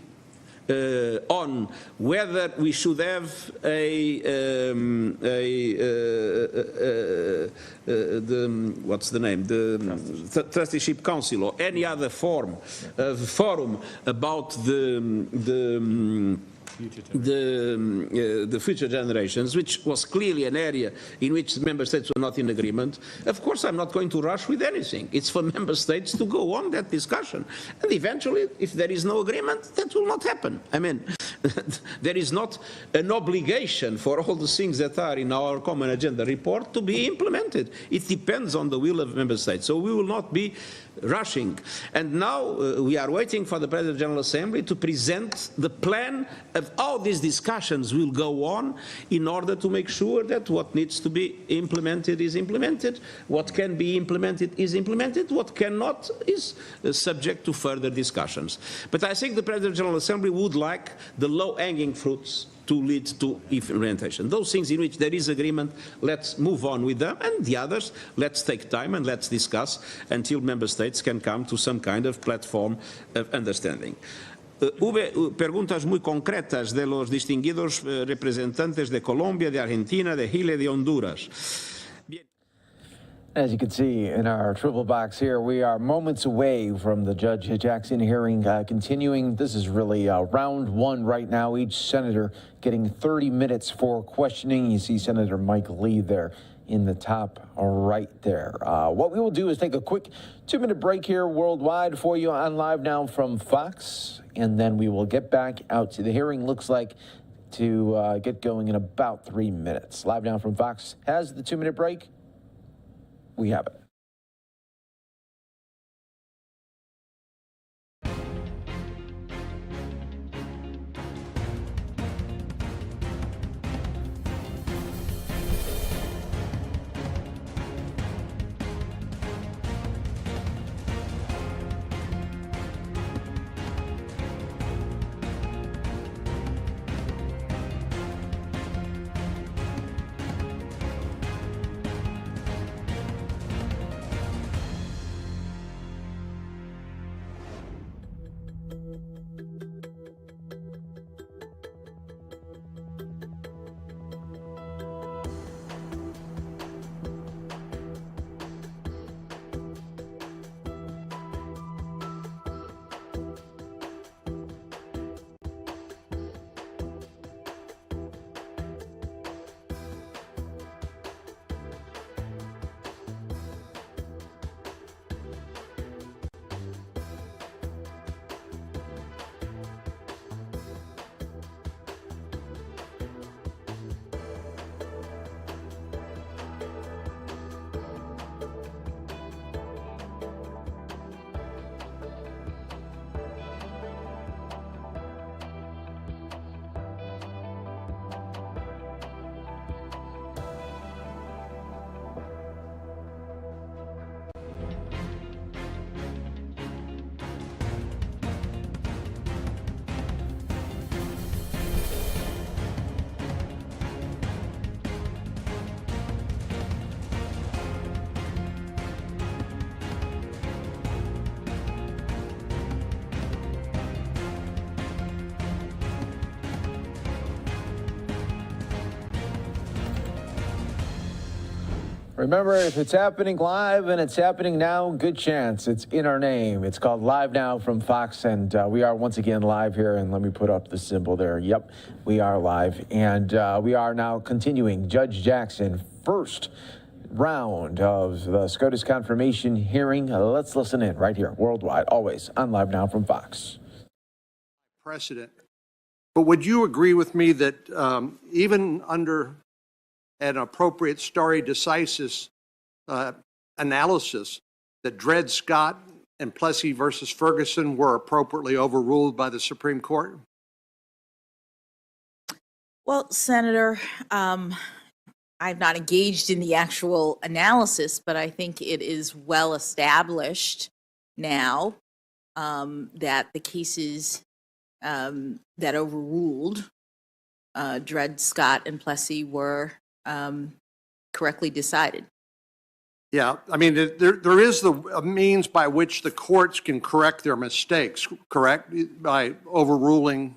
on whether we should have the trusteeship council or any other form of forum about the future generations, which was clearly an area in which the member states were not in agreement. Of course, I'm not going to rush with anything. It's for member states to go on that discussion. And eventually, if there is no agreement, that will not happen. I mean, there is not an obligation for all the things that are in our common agenda report to be implemented. It depends on the will of member states. So we will not be rushing. And now we are waiting for the President of the General Assembly to present the plan of how these discussions will go on in order to make sure that what needs to be implemented is implemented, what can be implemented is implemented, what cannot is subject to further discussions. But I think the President of the General Assembly would like the low-hanging fruits to lead to implementation. Those things in which there is agreement, let's move on with them, and the others, let's take time and let's discuss until member states can come to some kind of platform of understanding. Hubo preguntas muy concretas de los distinguidos representantes de Colombia, de Argentina, de Chile, de Honduras. As you can see in our triple box here, we are moments away from the Judge Jackson hearing continuing. This is really round one right now. Each senator getting 30 minutes for questioning. You see Senator Mike Lee there in the top right there. What we will do is take a quick 2-minute break here worldwide for you on Live Now from Fox, and then we will get back out to the hearing. Looks like to get going in about 3 minutes. Live Now from Fox has the 2-minute break. We have it. Remember, if it's happening live and it's happening now, good chance it's in our name. It's called Live Now from Fox, and we are once again live here. And let me put up the symbol there. Yep, we are live, and we are now continuing. Judge Jackson, first round of the Scotus confirmation hearing. Let's listen in right here, worldwide, always on Live Now from Fox. Precedent. But would you agree with me that even under an appropriate stare decisis analysis, that Dred Scott and Plessy versus Ferguson were appropriately overruled by the Supreme Court? Well, Senator, I've not engaged in the actual analysis, but I think it is well established now that the cases that overruled Dred Scott and Plessy were correctly decided. Yeah, I mean, there is a means by which the courts can correct their mistakes, correct? By overruling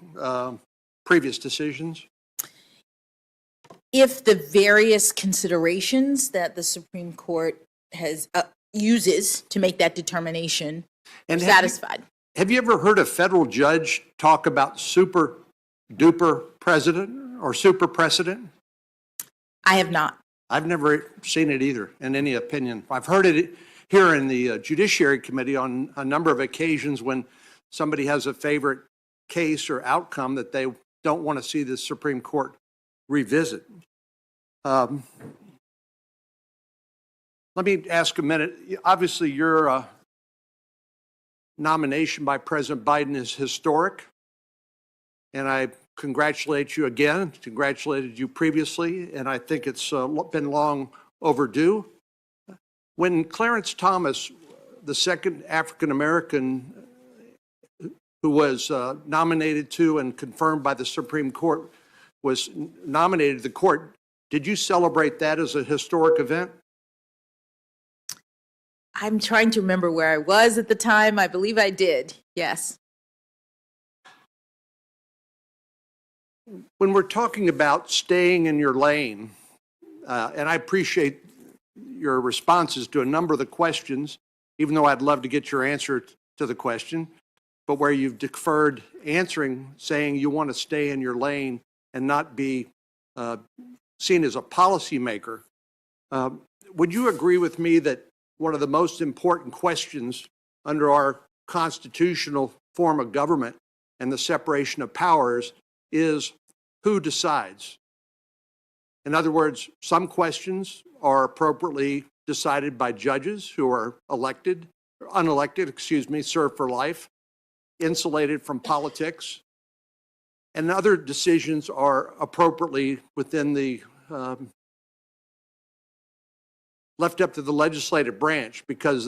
previous decisions? If the various considerations that the Supreme Court has uses to make that determination are satisfied. Have you ever heard a federal judge talk about super duper precedent or super precedent? I have not. I've never seen it either, in any opinion. I've heard it here in the Judiciary Committee on a number of occasions when somebody has a favorite case or outcome that they don't want to see the Supreme Court revisit. Let me ask a minute. Obviously, your nomination by President Biden is historic, and I congratulate you again, congratulated you previously, and I think it's been long overdue. When Clarence Thomas, the second African-American who was nominated to and confirmed by the Supreme Court, was nominated to the court, did you celebrate that as a historic event? I'm trying to remember where I was at the time. I believe I did, yes. When we're talking about staying in your lane, and I appreciate your responses to a number of the questions, even though I'd love to get your answer to the question, but where you've deferred answering, saying you want to stay in your lane and not be seen as a policymaker, would you agree with me that one of the most important questions under our constitutional form of government and the separation of powers is who decides? In other words, some questions are appropriately decided by judges who are unelected, serve for life, insulated from politics, and other decisions are appropriately within the left up to the legislative branch because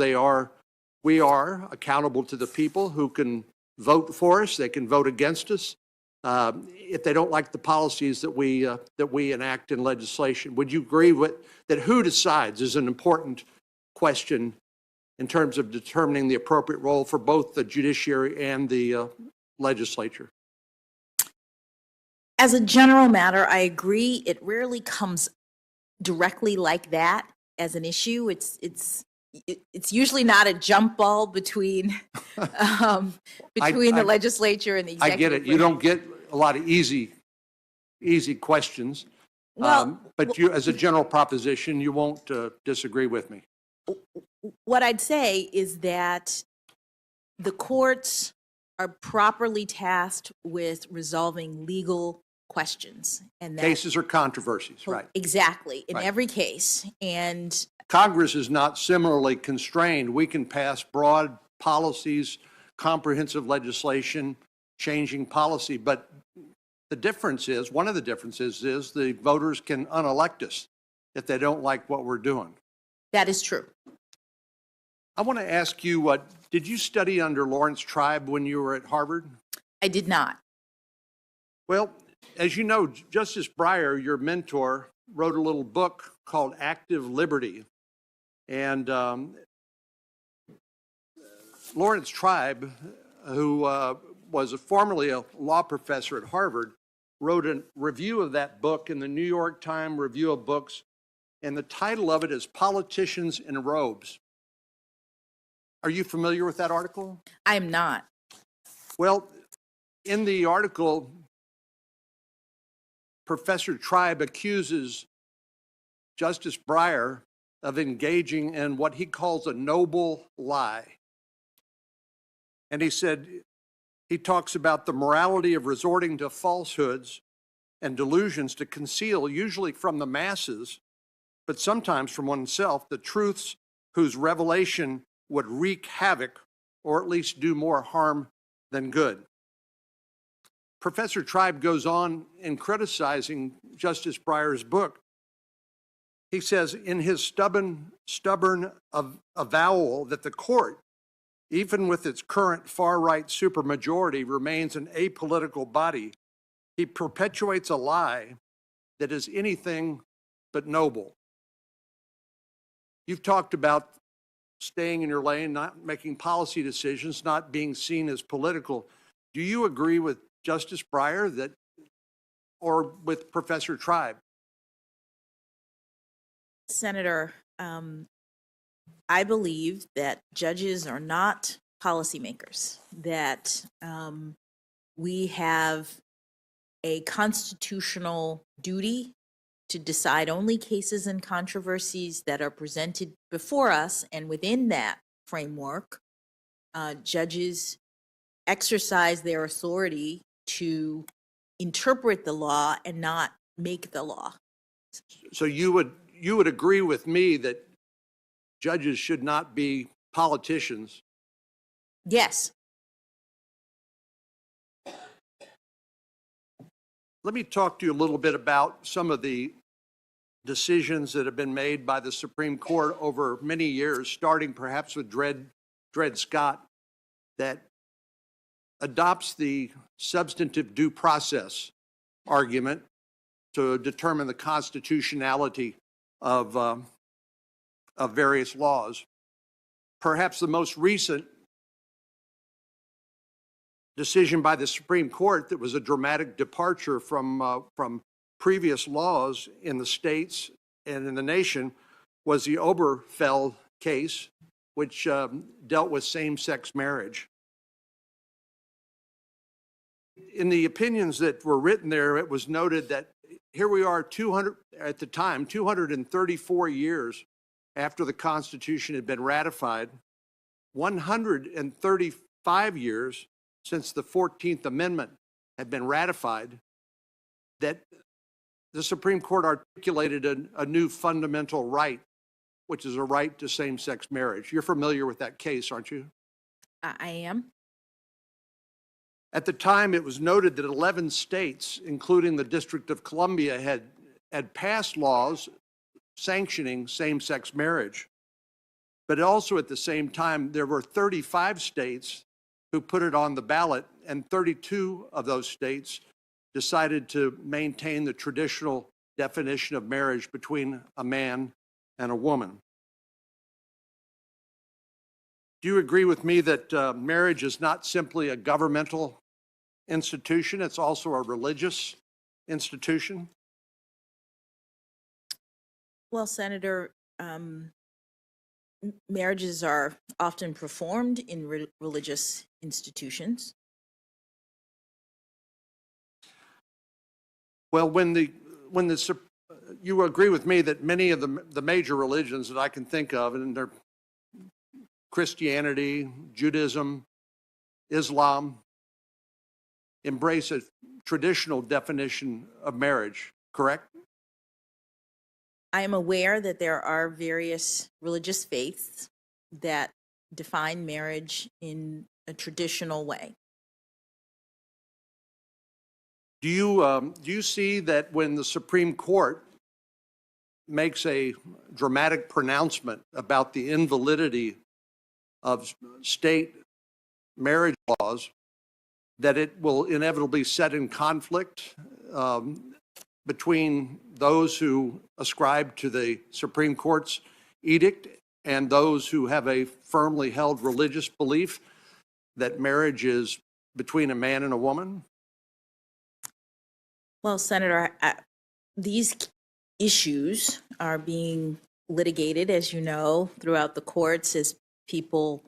we are accountable to the people who can vote for us, they can vote against us if they don't like the policies that we enact in legislation. Would you agree with that? Who decides is an important question in terms of determining the appropriate role for both the judiciary and the legislature? As a general matter, I agree. It rarely comes directly like that as an issue. It's usually not a jump ball between the legislature and the executive. I get it. You don't get a lot of easy questions. Well, but you, as a general proposition, you won't disagree with me. What I'd say is that the courts are properly tasked with resolving legal questions, and that cases are controversies, right? Exactly, in right. every case. And Congress is not similarly constrained. We can pass broad policies, comprehensive legislation, changing policy, but the difference is, one of the differences is the voters can unelect us if they don't like what we're doing. That is true. I want to ask you, did you study under Lawrence Tribe when you were at Harvard? I did not. Well, as you know, Justice Breyer, your mentor, wrote a little book called Active Liberty. And Lawrence Tribe, who was formerly a law professor at Harvard, wrote a review of that book in the New York Times Review of Books, and the title of it is Politicians in Robes. Are you familiar with that article? I am not. Well, in the article, Professor Tribe accuses Justice Breyer of engaging in what he calls a noble lie. And he said, he talks about the morality of resorting to falsehoods and delusions to conceal, usually from the masses, but sometimes from oneself, the truths whose revelation would wreak havoc or at least do more harm than good. Professor Tribe goes on in criticizing Justice Breyer's book. He says in his stubborn avowal that the court, even with its current far-right supermajority, remains an apolitical body, he perpetuates a lie that is anything but noble. You've talked about staying in your lane, not making policy decisions, not being seen as political. Do you agree with Justice Breyer that, or with Professor Tribe? Senator, I believe that judges are not policymakers, that we have a constitutional duty to decide only cases and controversies that are presented before us, and within that framework, judges exercise their authority to interpret the law and not make the law. So you would agree with me that judges should not be politicians? Yes. Let me talk to you a little bit about some of the decisions that have been made by the Supreme Court over many years, starting perhaps with Dred Scott, that adopts the substantive due process argument to determine the constitutionality of various laws. Perhaps the most recent decision by the Supreme Court that was a dramatic departure from previous laws in the states and in the nation was the Obergefell case, which dealt with same-sex marriage. In the opinions that were written there, it was noted that here we are 234 years after the Constitution had been ratified, 135 years since the 14th Amendment had been ratified, that the Supreme Court articulated a new fundamental right, which is a right to same-sex marriage. You're familiar with that case, aren't you? I am. At the time, it was noted that 11 states, including the District of Columbia, had passed laws sanctioning same-sex marriage. But also at the same time, there were 35 states who put it on the ballot, and 32 of those states decided to maintain the traditional definition of marriage between a man and a woman. Do you agree with me that marriage is not simply a governmental institution, it's also a religious institution? Well, Senator, marriages are often performed in religious institutions. Well, you agree with me that many of the major religions that I can think of, and they're Christianity, Judaism, Islam, embrace a traditional definition of marriage, correct? I am aware that there are various religious faiths that define marriage in a traditional way. Do you see that when the Supreme Court makes a dramatic pronouncement about the invalidity of state marriage laws, that it will inevitably set in conflict between those who ascribe to the Supreme Court's edict and those who have a firmly held religious belief that marriage is between a man and a woman? Well, Senator, these issues are being litigated, as you know, throughout the courts as people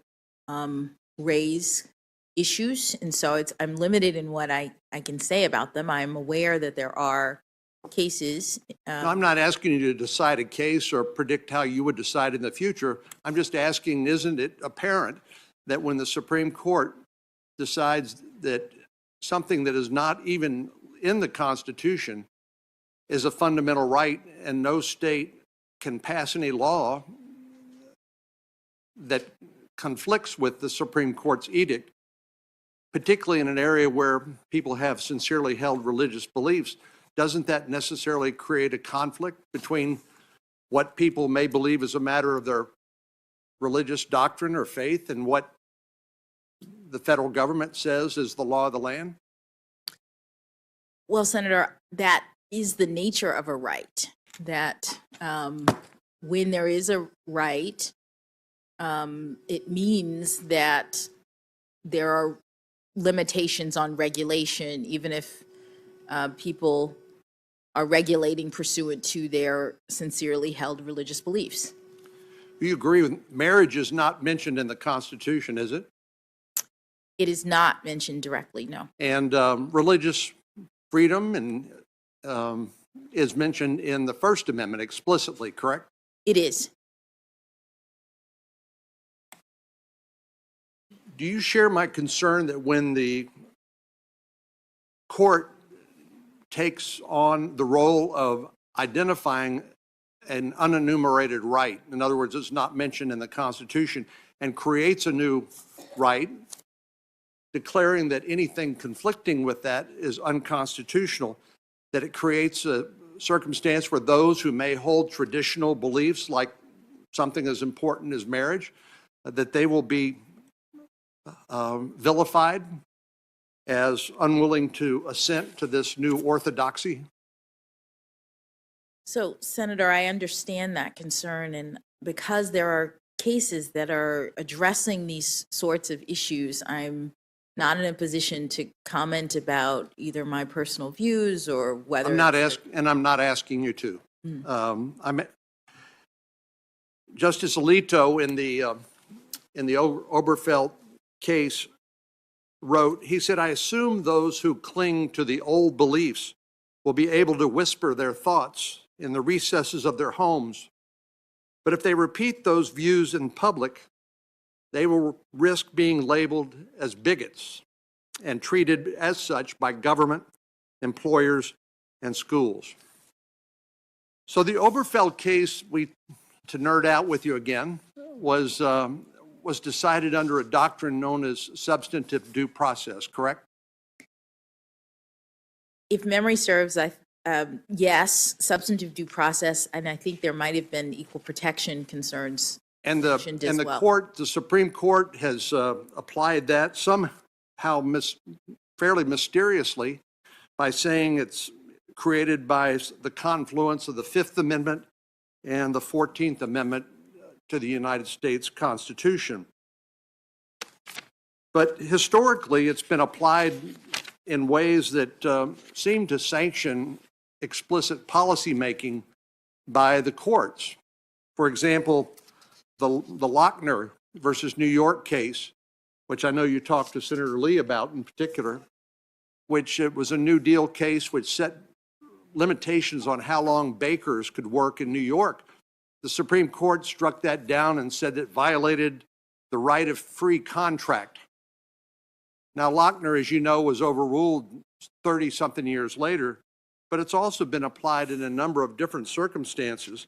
raise issues. And so I'm limited in what I can say about them. I'm aware that there are cases. No, I'm not asking you to decide a case or predict how you would decide in the future. I'm just asking, isn't it apparent that when the Supreme Court decides that something that is not even in the Constitution is a fundamental right, and no state can pass any law that conflicts with the Supreme Court's edict, particularly in an area where people have sincerely held religious beliefs, doesn't that necessarily create a conflict between what people may believe is a matter of their religious doctrine or faith and what the federal government says is the law of the land? Well, Senator, that is the nature of a right, that when there is a right, it means that there are limitations on regulation, even if people are regulating pursuant to their sincerely held religious beliefs. Do you agree with marriage is not mentioned in the Constitution, is it? It is not mentioned directly, no. And religious freedom and is mentioned in the First Amendment explicitly, correct? It is. Do you share my concern that when the court takes on the role of identifying an unenumerated right, in other words, it's not mentioned in the Constitution, and creates a new right, declaring that anything conflicting with that is unconstitutional, that it creates a circumstance where those who may hold traditional beliefs, like something as important as marriage, that they will be vilified as unwilling to assent to this new orthodoxy? So, Senator, I understand that concern, and because there are cases that are addressing these sorts of issues, I'm not in a position to comment about either my personal views or whether I'm not asking you to. Justice Alito in the Oberfeld case wrote, he said, "I assume those who cling to the old beliefs will be able to whisper their thoughts in the recesses of their homes. But if they repeat those views in public, they will risk being labeled as bigots and treated as such by government, employers, and schools." So the Oberfeld case, to nerd out with you again, was decided under a doctrine known as substantive due process, correct? If memory serves, yes, substantive due process, and I think there might have been equal protection concerns. And the Supreme Court has applied that somehow fairly mysteriously by saying it's created by the confluence of the Fifth Amendment and the 14th Amendment to the United States Constitution. But historically, it's been applied in ways that seem to sanction explicit policymaking by the courts. For example, the Lochner versus New York case, which I know you talked to Senator Lee about in particular, which it was a New Deal case which set limitations on how long bakers could work in New York. The Supreme Court struck that down and said it violated the right of free contract. Now, Lochner, as you know, was overruled 30-something years later, but it's also been applied in a number of different circumstances.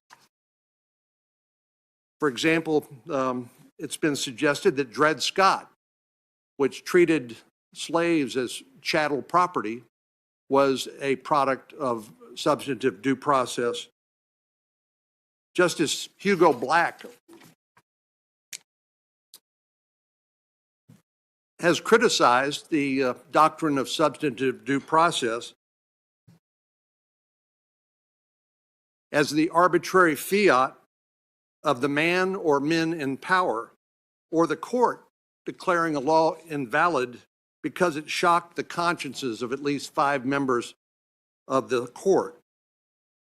For example, it's been suggested that Dred Scott, which treated slaves as chattel property, was a product of substantive due process. Justice Hugo Black has criticized the doctrine of substantive due process as the arbitrary fiat of the man or men in power, or the court declaring a law invalid because it shocked the consciences of at least 5 members of the court.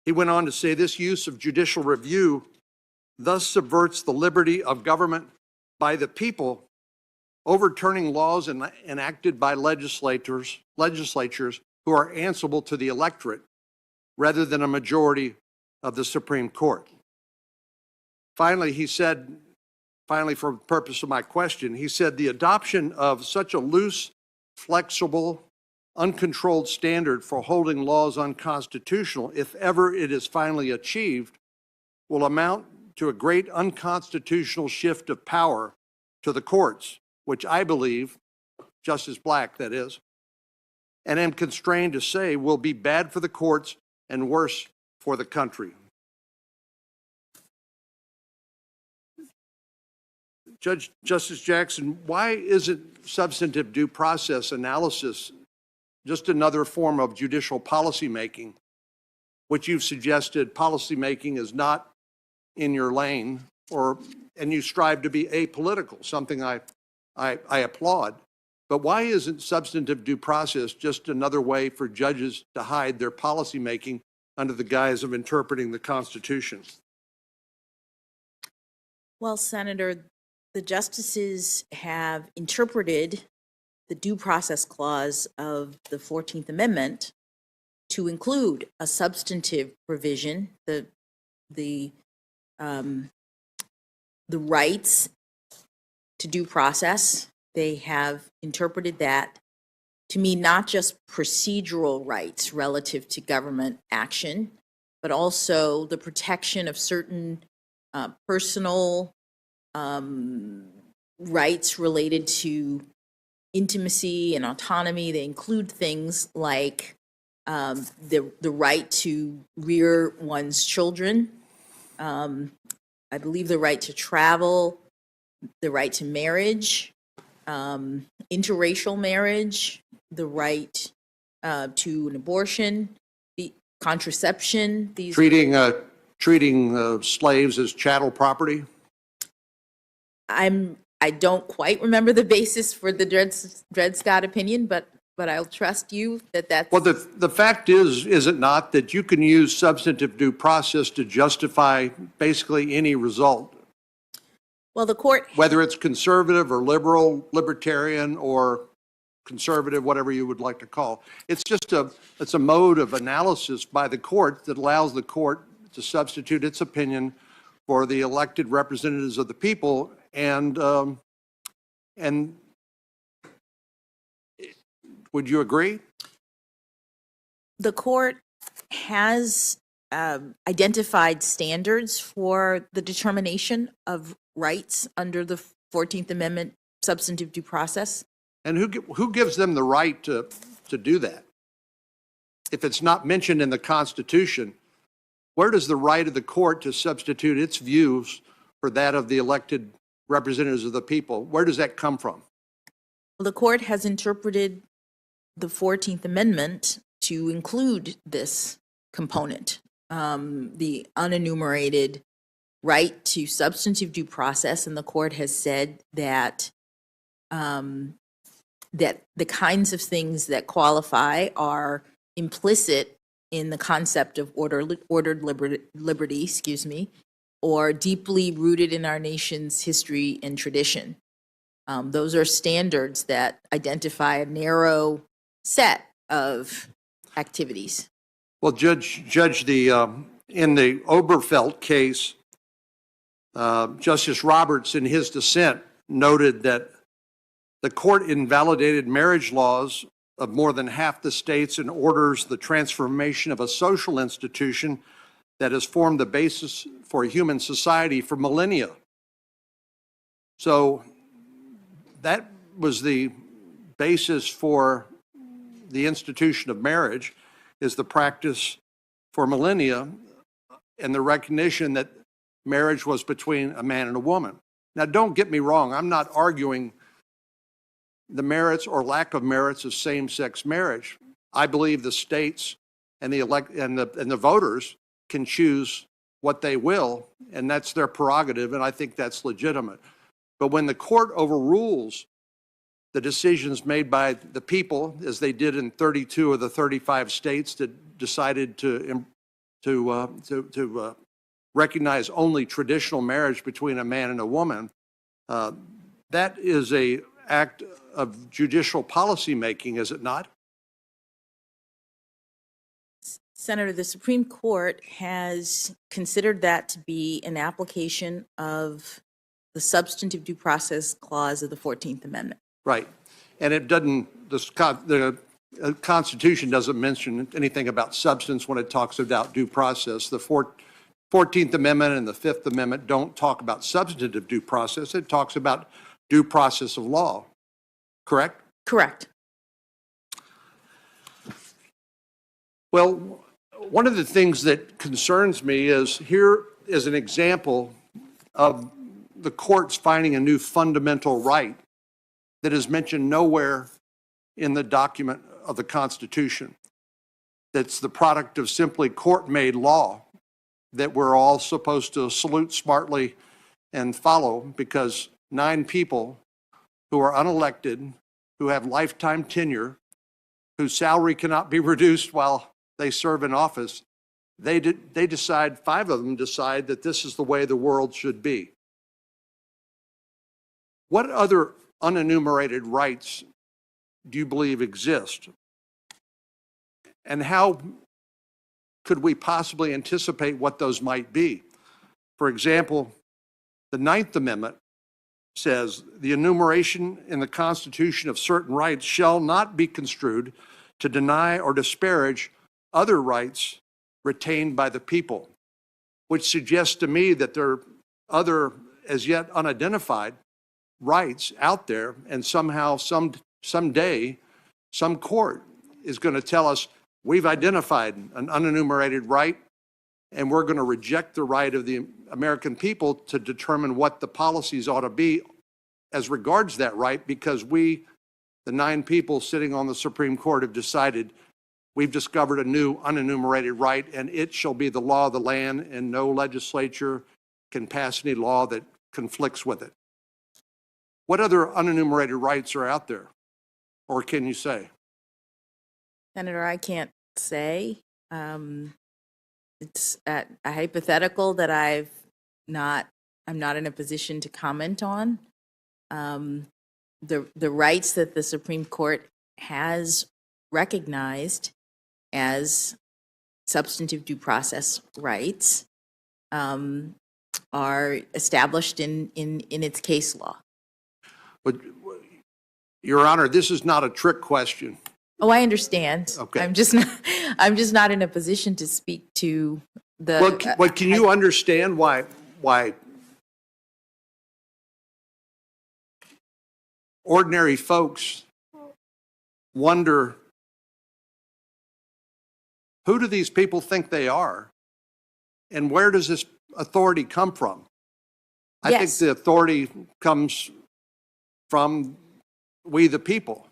He went on to say this use of judicial review thus subverts the liberty of government by the people, overturning laws enacted by legislatures who are answerable to the electorate, rather than a majority of the Supreme Court. Finally, he said, for the purpose of my question, he said the adoption of such a loose, flexible, uncontrolled standard for holding laws unconstitutional, if ever it is finally achieved, will amount to a great unconstitutional shift of power to the courts, which I believe, Justice Black, that is, and am constrained to say will be bad for the courts and worse for the country. Justice Jackson, why isn't substantive due process analysis just another form of judicial policymaking, which you've suggested policymaking is not in your lane, and you strive to be apolitical, something I applaud. But why isn't substantive due process just another way for judges to hide their policymaking under the guise of interpreting the Constitution? Well, Senator, the justices have interpreted the due process clause of the 14th Amendment to include a substantive provision, the rights to due process. They have interpreted that to mean not just procedural rights relative to government action, but also the protection of certain personal rights related to intimacy and autonomy. They include things like the right to rear one's children, I believe the right to travel, the right to marriage, interracial marriage, the right to an abortion, the contraception. These treating slaves as chattel property. I don't quite remember the basis for the Dred Scott opinion, but I'll trust you that that's... Well, the fact is it not, that you can use substantive due process to justify basically any result? Well, the court... Whether it's conservative or liberal, libertarian, or conservative, whatever you would like to call. It's just it's a mode of analysis by the court that allows the court to substitute its opinion for the elected representatives of the people, and would you agree? The court has identified standards for the determination of rights under the 14th Amendment substantive due process. And who gives them the right to do that? If it's not mentioned in the Constitution, where does the right of the court to substitute its views for that of the elected representatives of the people, where does that come from? Well, the court has interpreted the 14th Amendment to include this component, the unenumerated right to substantive due process, and the court has said that that the kinds of things that qualify are implicit in the concept of ordered liberty, or deeply rooted in our nation's history and tradition. Those are standards that identify a narrow set of activities. Well, Judge, in the Oberfeld case, Justice Roberts, in his dissent, noted that the court invalidated marriage laws of more than half the states and orders the transformation of a social institution that has formed the basis for a human society for millennia. So that was the basis for the institution of marriage, is the practice for millennia and the recognition that marriage was between a man and a woman. Now, don't get me wrong, I'm not arguing the merits or lack of merits of same-sex marriage. I believe the states and the voters can choose what they will, and that's their prerogative, and I think that's legitimate. But when the court overrules the decisions made by the people, as they did in 32 of the 35 states that decided to recognize only traditional marriage between a man and a woman, that is an act of judicial policy making, is it not? Senator, the Supreme Court has considered that to be an application of the substantive due process clause of the 14th Amendment. Right. And it doesn't, the Constitution doesn't mention anything about substance when it talks about due process. The 14th Amendment and the 5th Amendment don't talk about substantive due process. It talks about due process of law. Correct? Correct. Well, one of the things that concerns me is here is an example of the courts finding a new fundamental right that is mentioned nowhere in the document of the Constitution. That's the product of simply court-made law that we're all supposed to salute smartly and follow, because 9 people who are unelected, who have lifetime tenure, whose salary cannot be reduced while they serve in office, they decide, 5 of them decide that this is the way the world should be. What other unenumerated rights do you believe exist? And how could we possibly anticipate what those might be? For example, the 9th Amendment says the enumeration in the Constitution of certain rights shall not be construed to deny or disparage other rights retained by the people, which suggests to me that there are other, as yet unidentified, rights out there, and somehow, someday, some court is going to tell us we've identified an unenumerated right, and we're going to reject the right of the American people to determine what the policies ought to be as regards that right, because we, the 9 people sitting on the Supreme Court, have decided we've discovered a new unenumerated right, and it shall be the law of the land, and no legislature can pass any law that conflicts with it. What other unenumerated rights are out there, or can you say? Senator, I can't say. It's a hypothetical that I'm not in a position to comment on. The rights that the Supreme Court has recognized as substantive due process rights are established in its case law. But, Your Honor, this is not a trick question. Oh, I understand. Okay. I'm just not in a position to speak to the. Well, can you understand why ordinary folks wonder, who do these people think they are, and where does this authority come from? I think the authority comes from we the people.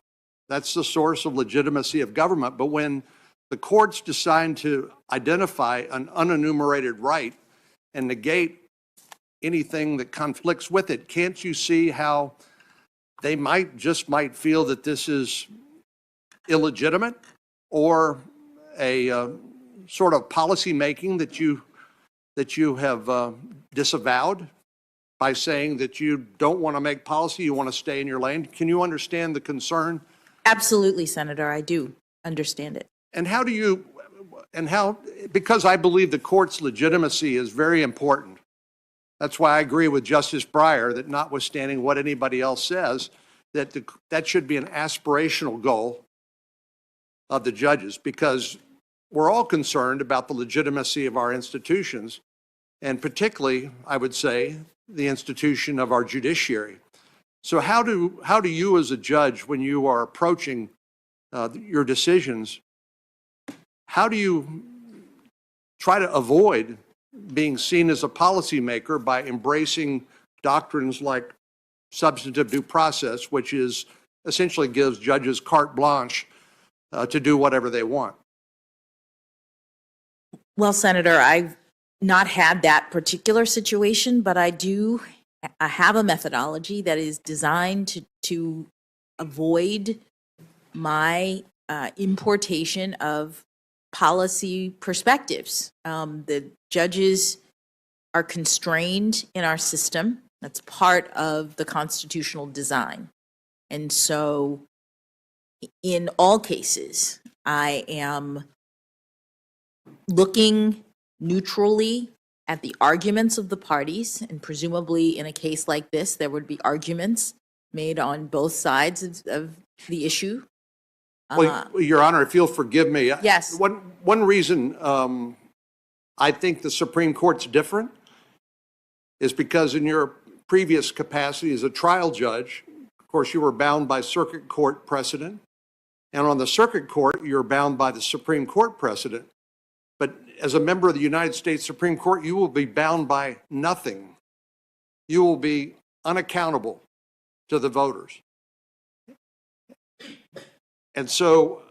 That's the source of legitimacy of government. But when the courts decide to identify an unenumerated right and negate anything that conflicts with it, can't you see how they might feel that this is illegitimate, or a sort of policy making that you have disavowed by saying that you don't want to make policy, you want to stay in your lane? Can you understand the concern? Absolutely, Senator, I do understand it. And because I believe the court's legitimacy is very important. That's why I agree with Justice Breyer that, notwithstanding what anybody else says, that should be an aspirational goal of the judges, because we're all concerned about the legitimacy of our institutions, and particularly, I would say, the institution of our judiciary. So how do you as a judge, when you are approaching your decisions, how do you try to avoid being seen as a policymaker by embracing doctrines like substantive due process, which is essentially gives judges carte blanche to do whatever they want? Well, Senator, I've not had that particular situation, but I have a methodology that is designed to avoid my importation of policy perspectives. The judges are constrained in our system. That's part of the constitutional design. And so in all cases, I am looking neutrally at the arguments of the parties, and presumably in a case like this, there would be arguments made on both sides of the issue. Well, Your Honor, if you'll forgive me. Yes. One reason I think the Supreme Court's different is because in your previous capacity as a trial judge, of course, you were bound by circuit court precedent. And on the circuit court, you're bound by the Supreme Court precedent. But as a member of the United States Supreme Court, you will be bound by nothing. You will be unaccountable to the voters. And so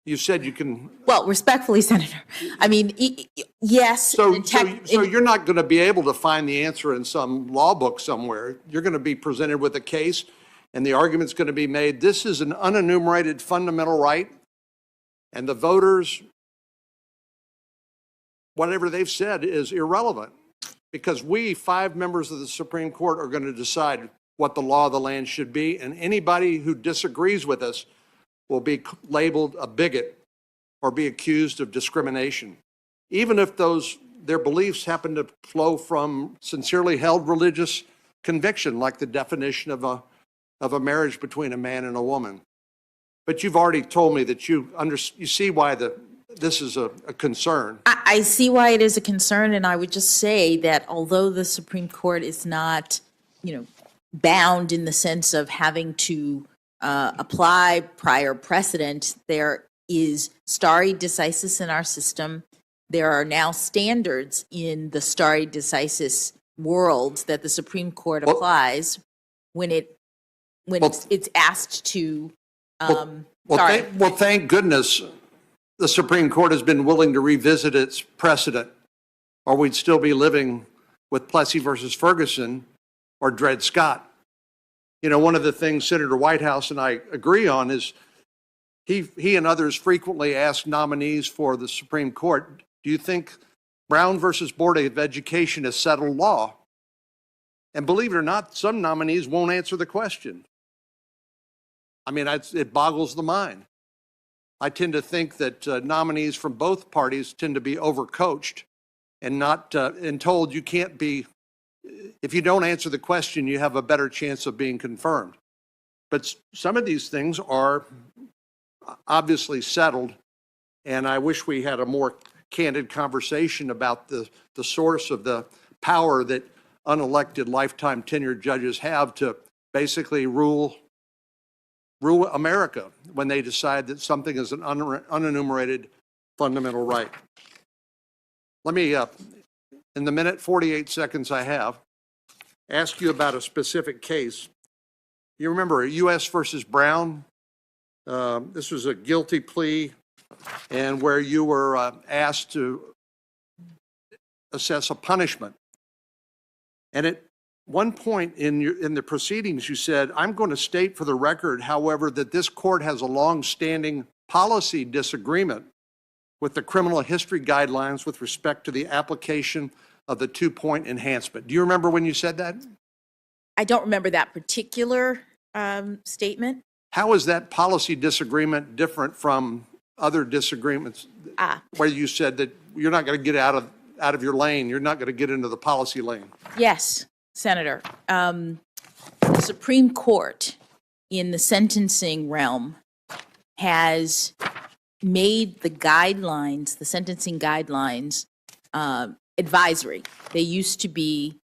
you said you can. Well, respectfully, Senator, I mean, yes. So you're not going to be able to find the answer in some law book somewhere. You're going to be presented with a case, and the argument's going to be made. This is an unenumerated fundamental right, and the voters, whatever they've said, is irrelevant, because we, 5 members of the Supreme Court, are going to decide what the law of the land should be, and anybody who disagrees with us will be labeled a bigot or be accused of discrimination, even if their beliefs happen to flow from sincerely held religious conviction, like the definition of a marriage between a man and a woman. But you've already told me that you see why this is a concern. I see why it is a concern, and I would just say that although the Supreme Court is not, bound in the sense of having to apply prior precedent, there is stare decisis in our system. There are now standards in the stare decisis world that the Supreme Court applies when it's asked to. Thank goodness the Supreme Court has been willing to revisit its precedent, or we'd still be living with Plessy versus Ferguson or Dred Scott. One of the things Senator Whitehouse and I agree on is he and others frequently ask nominees for the Supreme Court, do you think Brown versus Board of Education is settled law? And believe it or not, some nominees won't answer the question. I mean, it boggles the mind. I tend to think that nominees from both parties tend to be overcoached and not and told you can't be. If you don't answer the question, you have a better chance of being confirmed. But some of these things are obviously settled, and I wish we had a more candid conversation about the source of the power that unelected lifetime tenured judges have to basically rule America when they decide that something is an unenumerated fundamental right. Let me, in the minute 48 seconds I have, ask you about a specific case. You remember U.S. versus Brown? This was a guilty plea, and where you were asked to assess a punishment. And at one point in the proceedings, you said, I'm going to state for the record, however, that this court has a long-standing policy disagreement with the criminal history guidelines with respect to the application of the 2-point enhancement. Do you remember when you said that? I don't remember that particular statement. How is that policy disagreement different from other disagreements where you said that you're not going to get out of your lane, you're not going to get into the policy lane? Yes, Senator. The Supreme Court in the sentencing realm has made the guidelines, the sentencing guidelines, advisory. They used to be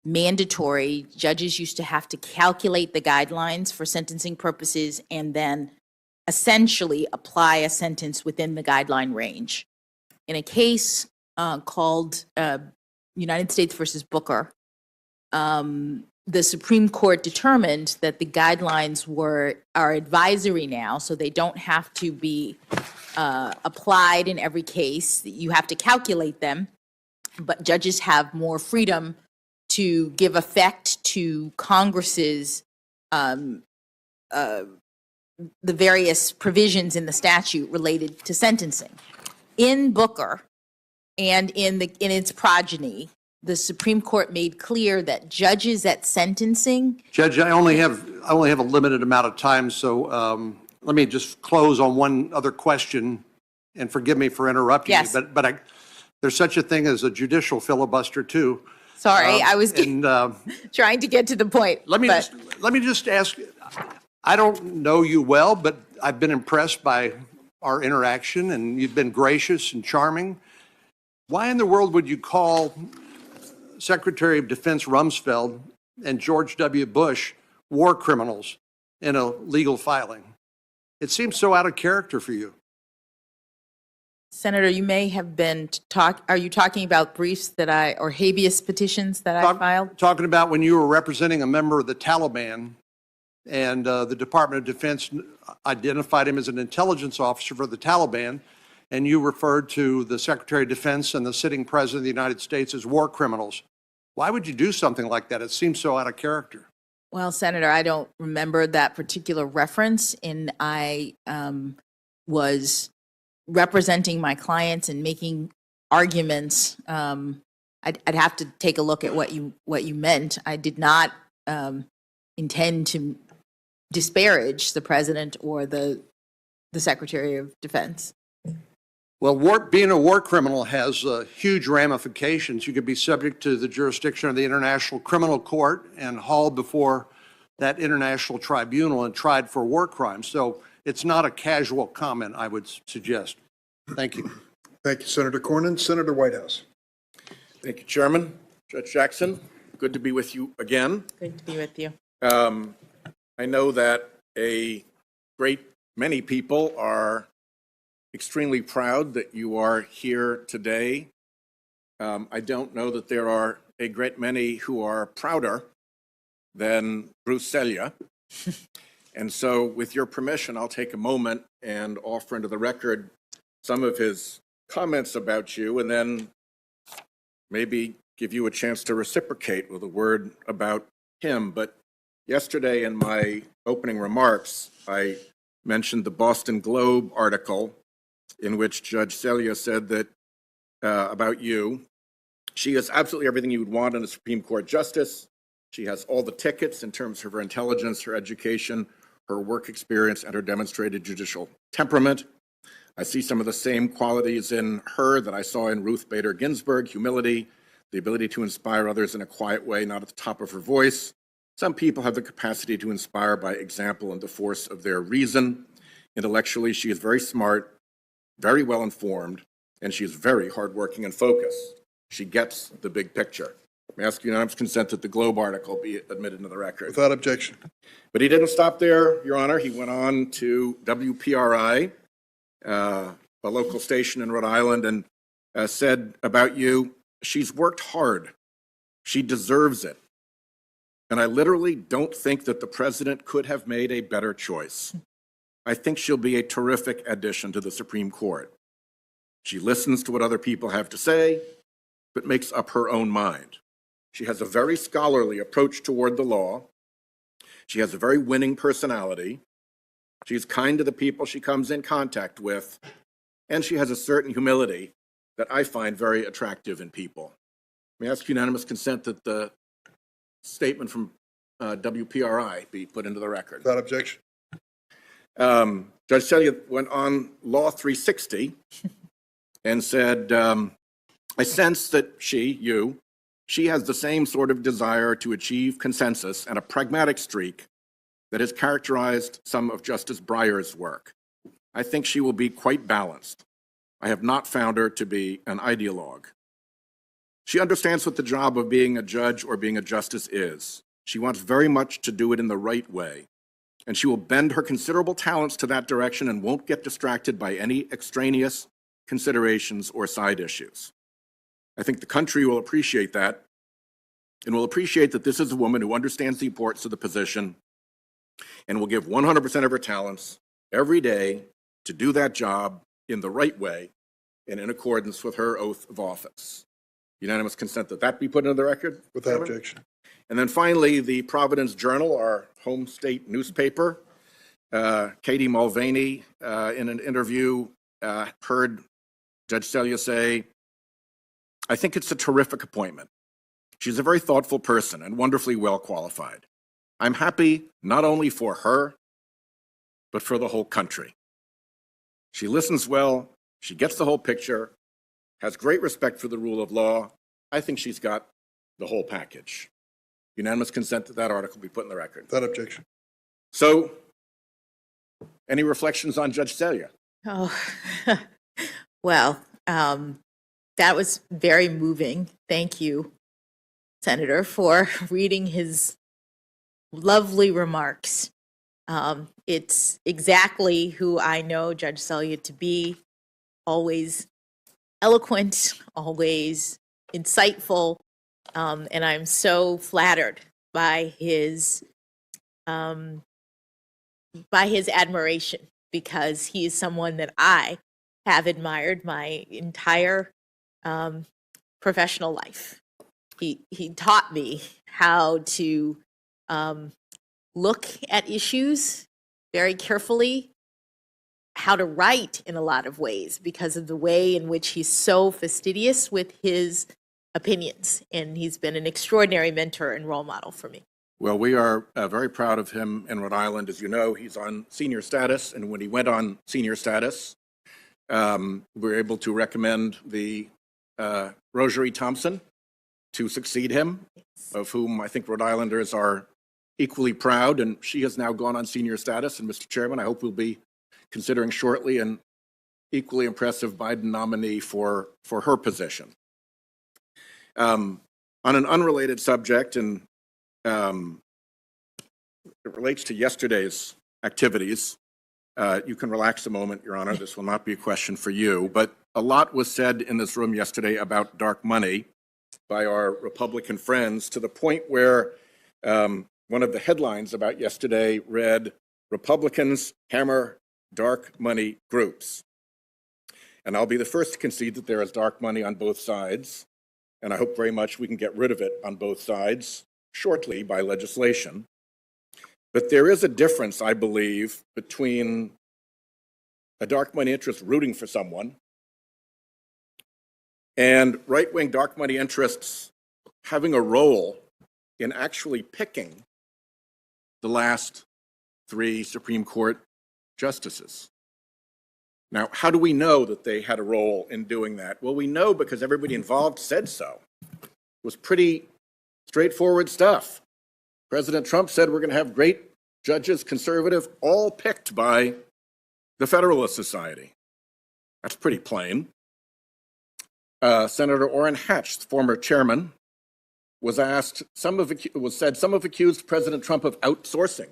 mandatory. Judges used to have to calculate the guidelines for sentencing purposes and then essentially apply a sentence within the guideline range. In a case called United States versus Booker, the Supreme Court determined that the guidelines are advisory now, so they don't have to be applied in every case. You have to calculate them, but judges have more freedom to give effect to Congress's the various provisions in the statute related to sentencing. In Booker and in its progeny, the Supreme Court made clear that judges at sentencing. Judge, I only have a limited amount of time, so let me just close on one other question. and forgive me for interrupting Yes. you, but there's such a thing as a judicial filibuster too. Sorry, I was And trying to get to the point. let me but- just ask, I don't know you well, but I've been impressed by our interaction, and you've been gracious and charming. Why in the world would you call Secretary of Defense Rumsfeld and George W. Bush war criminals in a legal filing? It seems so out of character for you. Senator, you may have been are you talking about briefs or habeas petitions that I filed? Talking about when you were representing a member of the Taliban, and the Department of Defense identified him as an intelligence officer for the Taliban, and you referred to the Secretary of Defense and the sitting President of the United States as war criminals. Why would you do something like that? It seems so out of character. Well, Senator, I don't remember that particular reference, and I was representing my clients and making arguments. I'd have to take a look at what you meant. I did not intend to disparage the president or the Secretary of Defense. Well, being a war criminal has huge ramifications. You could be subject to the jurisdiction of the International Criminal Court and hauled before that international tribunal and tried for war crimes. So it's not a casual comment, I would suggest. Thank you. Thank you, Senator Cornyn. Senator Whitehouse. Thank you, Chairman. Judge Jackson, good to be with you again. Good to be with you. I know that a great many people are extremely proud that you are here today. I don't know that there are a great many who are prouder than Bruce Selya. And so, with your permission, I'll take a moment and offer into the record some of his comments about you, and then maybe give you a chance to reciprocate with a word about him. But yesterday in my opening remarks, I mentioned the Boston Globe article in which Judge Selya said that about you, she is absolutely everything you would want in a Supreme Court justice. She has all the tickets in terms of her intelligence, her education, her work experience, and her demonstrated judicial temperament. I see some of the same qualities in her that I saw in Ruth Bader Ginsburg: humility, the ability to inspire others in a quiet way, not at the top of her voice. Some people have the capacity to inspire by example and the force of their reason. Intellectually, she is very smart, very well informed, and she is very hardworking and focused. She gets the big picture. I ask unanimous consent that the Globe article be admitted into the record. Without objection. But he didn't stop there, Your Honor. He went on to WPRI, a local station in Rhode Island, and said about you, she's worked hard. She deserves it. And I literally don't think that the president could have made a better choice. I think she'll be a terrific addition to the Supreme Court. She listens to what other people have to say, but makes up her own mind. She has a very scholarly approach toward the law. She has a very winning personality. She's kind to the people she comes in contact with, and she has a certain humility that I find very attractive in people. May I ask unanimous consent that the statement from WPRI be put into the record? Without objection. Judge Selya went on Law 360 and said, I sense that she has the same sort of desire to achieve consensus and a pragmatic streak that has characterized some of Justice Breyer's work. I think she will be quite balanced. I have not found her to be an ideologue. She understands what the job of being a judge or being a justice is. She wants very much to do it in the right way, and she will bend her considerable talents to that direction and won't get distracted by any extraneous considerations or side issues. I think the country will appreciate that, and will appreciate that this is a woman who understands the importance of the position and will give 100% of her talents every day to do that job in the right way and in accordance with her oath of office. Unanimous consent that that be put into the record? Without objection. And then finally, the Providence Journal, our home state newspaper, Katie Mulvaney, in an interview, heard Judge Selya say, I think it's a terrific appointment. She's a very thoughtful person and wonderfully well qualified. I'm happy not only for her, but for the whole country. She listens well, She gets the whole picture, has great respect for the rule of law. I think she's got the whole package. Unanimous consent to that article be put in the record. Without objection. So, any reflections on Judge Celia? Oh, well, that was very moving. Thank you, Senator, for reading his lovely remarks. It's exactly who I know Judge Celia to be, always eloquent, always insightful, and I'm so flattered by his admiration, because he is someone that I have admired my entire professional life. He taught me how to look at issues very carefully, how to write in a lot of ways because of the way in which he's so fastidious with his opinions. And he's been an extraordinary mentor and role model for me. Well, we are very proud of him in Rhode Island. As you know, he's on senior status, and when he went on senior status, we were able to recommend the Rosary Thompson to succeed him, of whom I think Rhode Islanders are equally proud, and she has now gone on senior status. And Mr. Chairman, I hope we'll be considering shortly an equally impressive Biden nominee for her position. On an unrelated subject, and it relates to yesterday's activities. You can relax a moment, Your Honor. This will not be a question for you, but a lot was said in this room yesterday about dark money by our Republican friends, to the point where one of the headlines about yesterday read, "Republicans hammer dark money groups." And I'll be the first to concede that there is dark money on both sides, and I hope very much we can get rid of it on both sides shortly by legislation. But there is a difference, I believe, between a dark money interest rooting for someone and right-wing dark money interests having a role in actually picking the last 3 Supreme Court justices. Now, how do we know that they had a role in doing that? Well, we know because everybody involved said so. It was pretty straightforward stuff. President Trump said we're going to have great judges, conservative, all picked by the Federalist Society. That's pretty plain. Senator Orrin Hatch, the former chairman, was asked, some have accused President Trump of outsourcing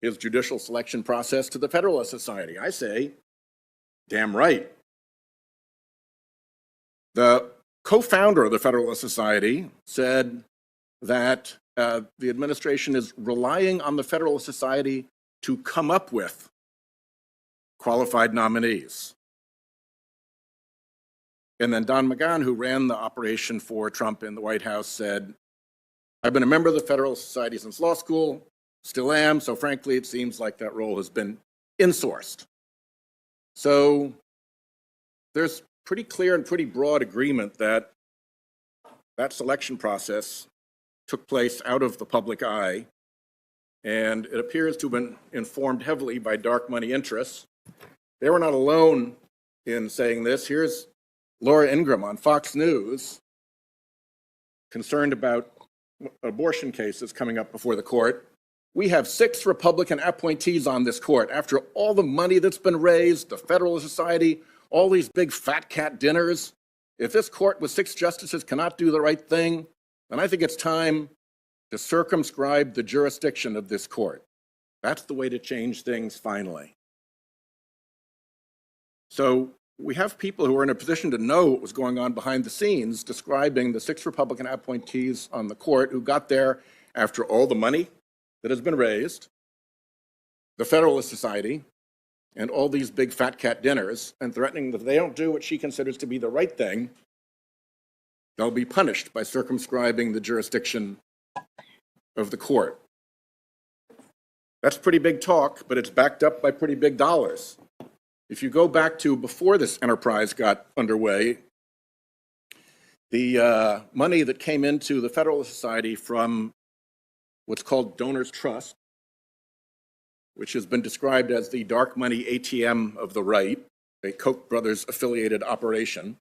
his judicial selection process to the Federalist Society. I say, damn right. The co-founder of the Federalist Society said that the administration is relying on the Federalist Society to come up with qualified nominees. And then Don McGahn, who ran the operation for Trump in the White House, said, "I've been a member of the Federalist Society since law school, still am, so frankly, it seems like that role has been insourced." So there's pretty clear and pretty broad agreement that that selection process took place out of the public eye, and it appears to have been informed heavily by dark money interests. They were not alone in saying this. Here's Laura Ingraham on Fox News, concerned about abortion cases coming up before the court. "We have 6 Republican appointees on this court. After all the money that's been raised, the Federalist Society, all these big fat cat dinners, if this court with 6 justices cannot do the right thing, then I think it's time to circumscribe the jurisdiction of this court. That's the way to change things finally." So we have people who are in a position to know what was going on behind the scenes describing the 6 Republican appointees on the court who got there after all the money that has been raised, the Federalist Society, and all these big fat cat dinners, and threatening that if they don't do what she considers to be the right thing, they'll be punished by circumscribing the jurisdiction of the court. That's pretty big talk, but it's backed up by pretty big dollars. If you go back to before this enterprise got underway, the money that came into the Federalist Society from what's called Donors Trust, which has been described as the dark money ATM of the right, a Koch brothers affiliated operation.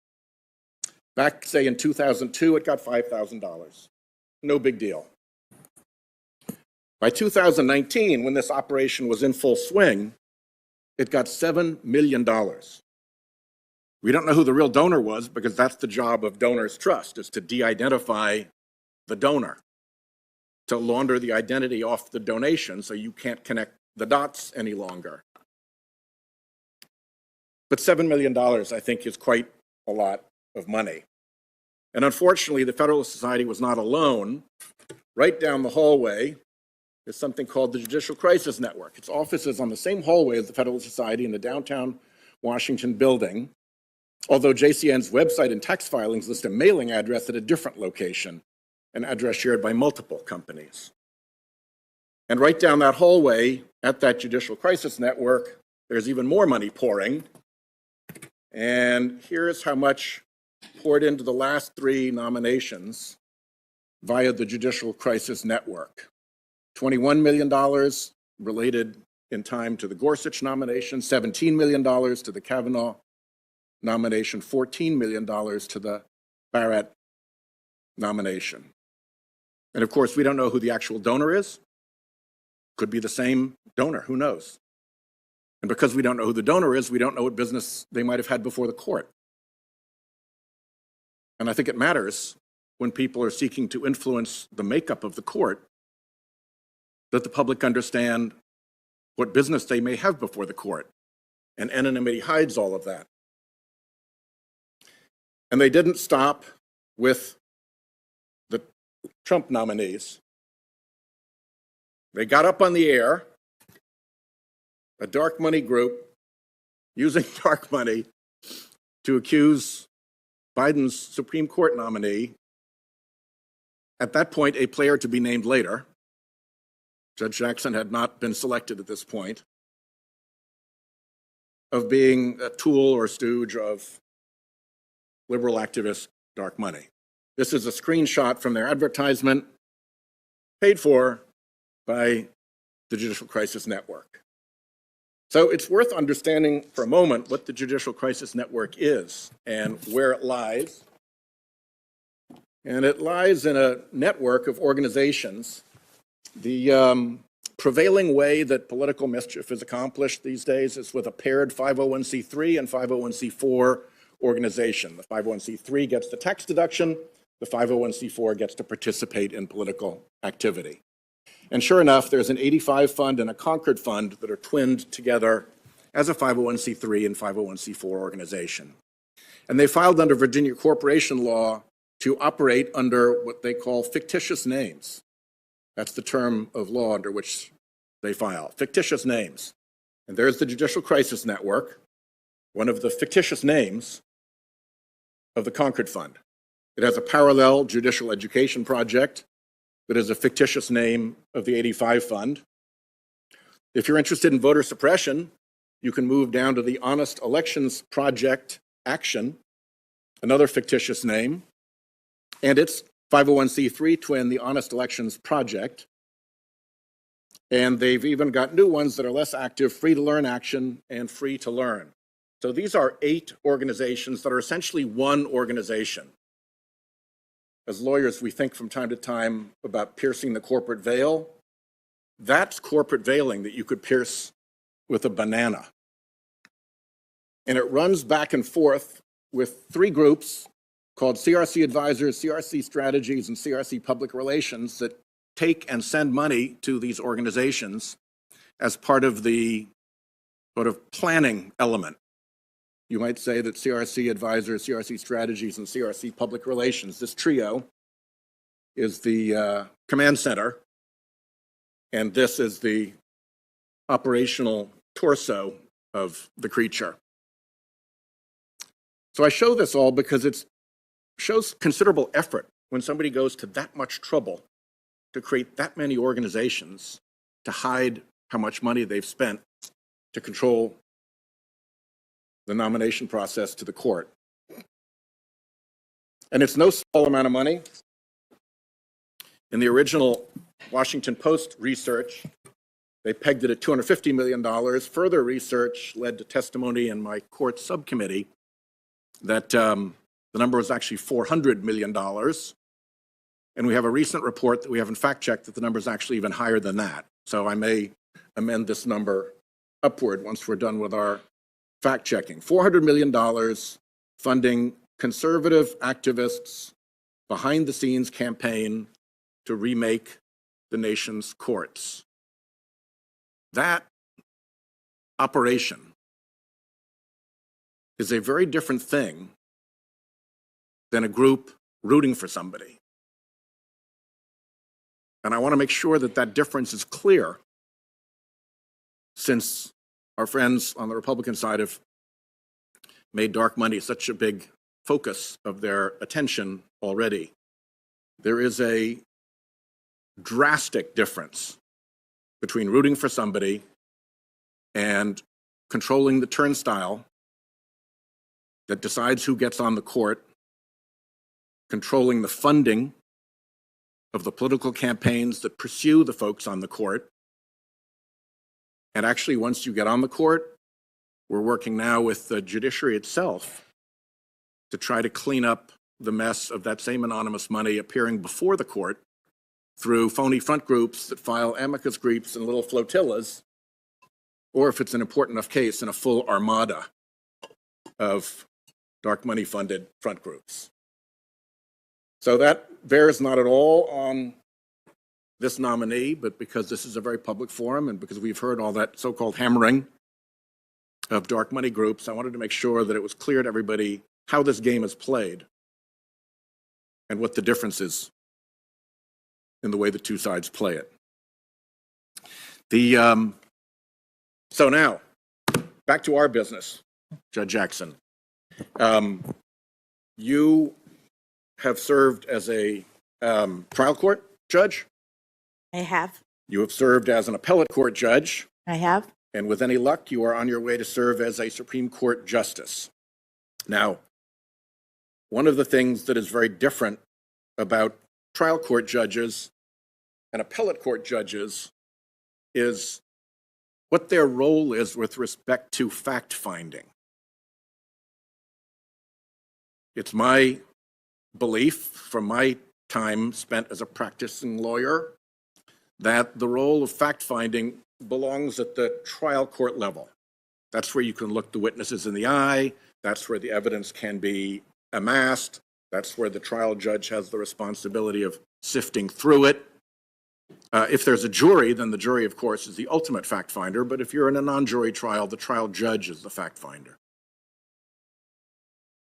Back, say, in 2002, it got $5,000. No big deal. By 2019, when this operation was in full swing, it got $7 million. We don't know who the real donor was because that's the job of Donors Trust, is to de-identify the donor, to launder the identity off the donation so you can't connect the dots any longer. But $7 million, I think, is quite a lot of money. And unfortunately, the Federalist Society was not alone. Right down the hallway is something called the Judicial Crisis Network. Its office is on the same hallway as the Federalist Society in the downtown Washington building, although JCN's website and tax filings list a mailing address at a different location, an address shared by multiple companies. And right down that hallway at that Judicial Crisis Network, there's even more money pouring. And here's how much poured into the last 3 nominations via the Judicial Crisis Network. $21 million related in time to the Gorsuch nomination, $17 million to the Kavanaugh nomination, $14 million to the Barrett nomination. And of course, we don't know who the actual donor is. Could be the same donor, who knows? And because we don't know who the donor is, we don't know what business they might have had before the court. And I think it matters when people are seeking to influence the makeup of the court that the public understand what business they may have before the court. And anonymity hides all of that. And they didn't stop with the Trump nominees. They got up on the air, a dark money group using dark money to accuse Biden's Supreme Court nominee, at that point a player to be named later. Judge Jackson had not been selected at this point, of being a tool or stooge of liberal activist dark money. This is a screenshot from their advertisement paid for by the Judicial Crisis Network. So it's worth understanding for a moment what the Judicial Crisis Network is and where it lies. And it lies in a network of organizations. The prevailing way that political mischief is accomplished these days is with a paired 501c3 and 501c4 organization. The 501c3 gets the tax deduction, the 501c4 gets to participate in political activity. And sure enough, there's an 85 fund and a Concord fund that are twinned together as a 501c3 and 501c4 organization. And they filed under Virginia corporation law to operate under what they call fictitious names. That's the term of law under which they file, fictitious names. And there's the Judicial Crisis Network, one of the fictitious names of the Concord Fund. It has a parallel judicial education project that is a fictitious name of the 85 Fund. If you're interested in voter suppression, you can move down to the Honest Elections Project Action, another fictitious name, and its 501c3 twin, the Honest Elections Project. And they've even got new ones that are less active, Free to Learn Action and Free to Learn. So these are 8 organizations that are essentially one organization. As lawyers, we think from time to time about piercing the corporate veil. That's corporate veiling that you could pierce with a banana. And it runs back and forth with 3 groups called CRC Advisors, CRC Strategies, and CRC Public Relations that take and send money to these organizations as part of the sort of planning element. You might say that CRC Advisors, CRC Strategies, and CRC Public Relations, this trio, is the command center, and this is the operational torso of the creature. So I show this all because it shows considerable effort when somebody goes to that much trouble to create that many organizations to hide how much money they've spent to control the nomination process to the court. And it's no small amount of money. In the original Washington Post research, They pegged it at $250 million. Further research led to testimony in my court subcommittee that the number was actually $400 million. And we have a recent report that we haven't fact-checked that the number is actually even higher than that. So I may amend this number upward once we're done with our fact-checking. $400 million funding conservative activists' behind-the-scenes campaign to remake the nation's courts. That operation is a very different thing than a group rooting for somebody. And I want to make sure that that difference is clear, since our friends on the Republican side have made dark money such a big focus of their attention already. There is a drastic difference between rooting for somebody and controlling the turnstile that decides who gets on the court, controlling the funding of the political campaigns that pursue the folks on the court. And actually, once you get on the court, we're working now with the judiciary itself to try to clean up the mess of that same anonymous money appearing before the court through phony front groups that file amicus briefs in little flotillas, or if it's an important enough case, in a full armada of dark money funded front groups. So that bears not at all on this nominee, but because this is a very public forum and because we've heard all that so-called hammering of dark money groups, I wanted to make sure that it was clear to everybody how this game is played and what the difference is in the way the two sides play it. So now, back to our business, Judge Jackson. You have served as a trial court judge. I have. You have served as an appellate court judge. I have. And with any luck, you are on your way to serve as a Supreme Court justice. Now, one of the things that is very different about trial court judges and appellate court judges is what their role is with respect to fact-finding. It's my belief from my time spent as a practicing lawyer that the role of fact-finding belongs at the trial court level. That's where you can look the witnesses in the eye. That's where the evidence can be amassed. That's where the trial judge has the responsibility of sifting through it. If there's a jury, then the jury, of course, is the ultimate fact finder. But if you're in a non-jury trial, the trial judge is the fact finder.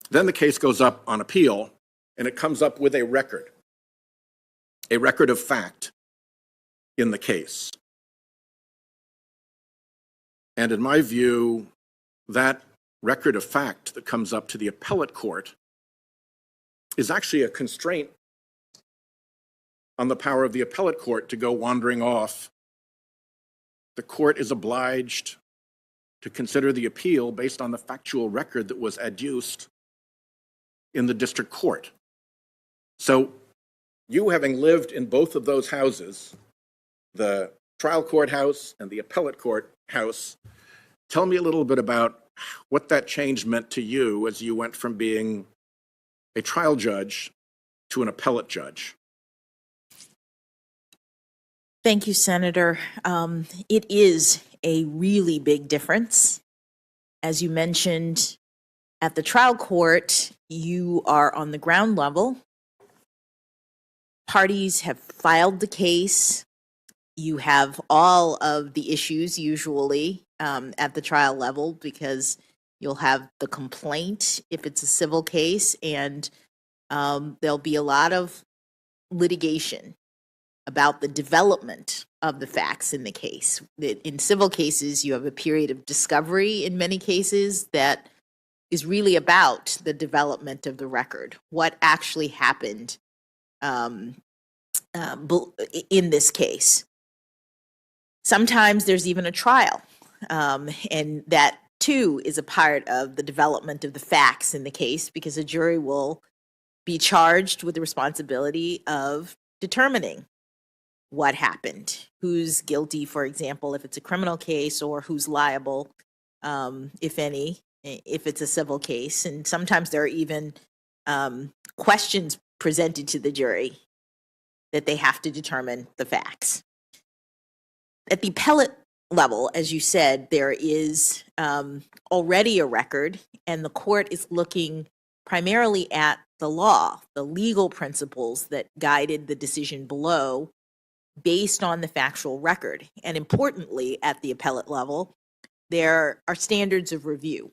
Then the case goes up on appeal, and it comes up with a record of fact in the case. And in my view, that record of fact that comes up to the appellate court is actually a constraint on the power of the appellate court to go wandering off. The court is obliged to consider the appeal based on the factual record that was adduced in the district court. So you, having lived in both of those houses, the trial court house and the appellate court house, tell me a little bit about what that change meant to you as you went from being a trial judge to an appellate judge. Thank you, Senator. It is a really big difference. As you mentioned, at the trial court, you are on the ground level. Parties have filed the case. You have all of the issues usually at the trial level, because you'll have the complaint if it's a civil case, and there'll be a lot of litigation about the development of the facts in the case. In civil cases, you have a period of discovery in many cases that is really about the development of the record, what actually happened in this case. Sometimes there's even a trial, and that too is a part of the development of the facts in the case, because a jury will be charged with the responsibility of determining what happened, who's guilty, for example, if it's a criminal case, or who's liable, if any, if it's a civil case. And sometimes there are even questions presented to the jury that they have to determine the facts. At the appellate level, as you said, there is already a record, and the court is looking primarily at the law, the legal principles that guided the decision below based on the factual record. And importantly, at the appellate level, there are standards of review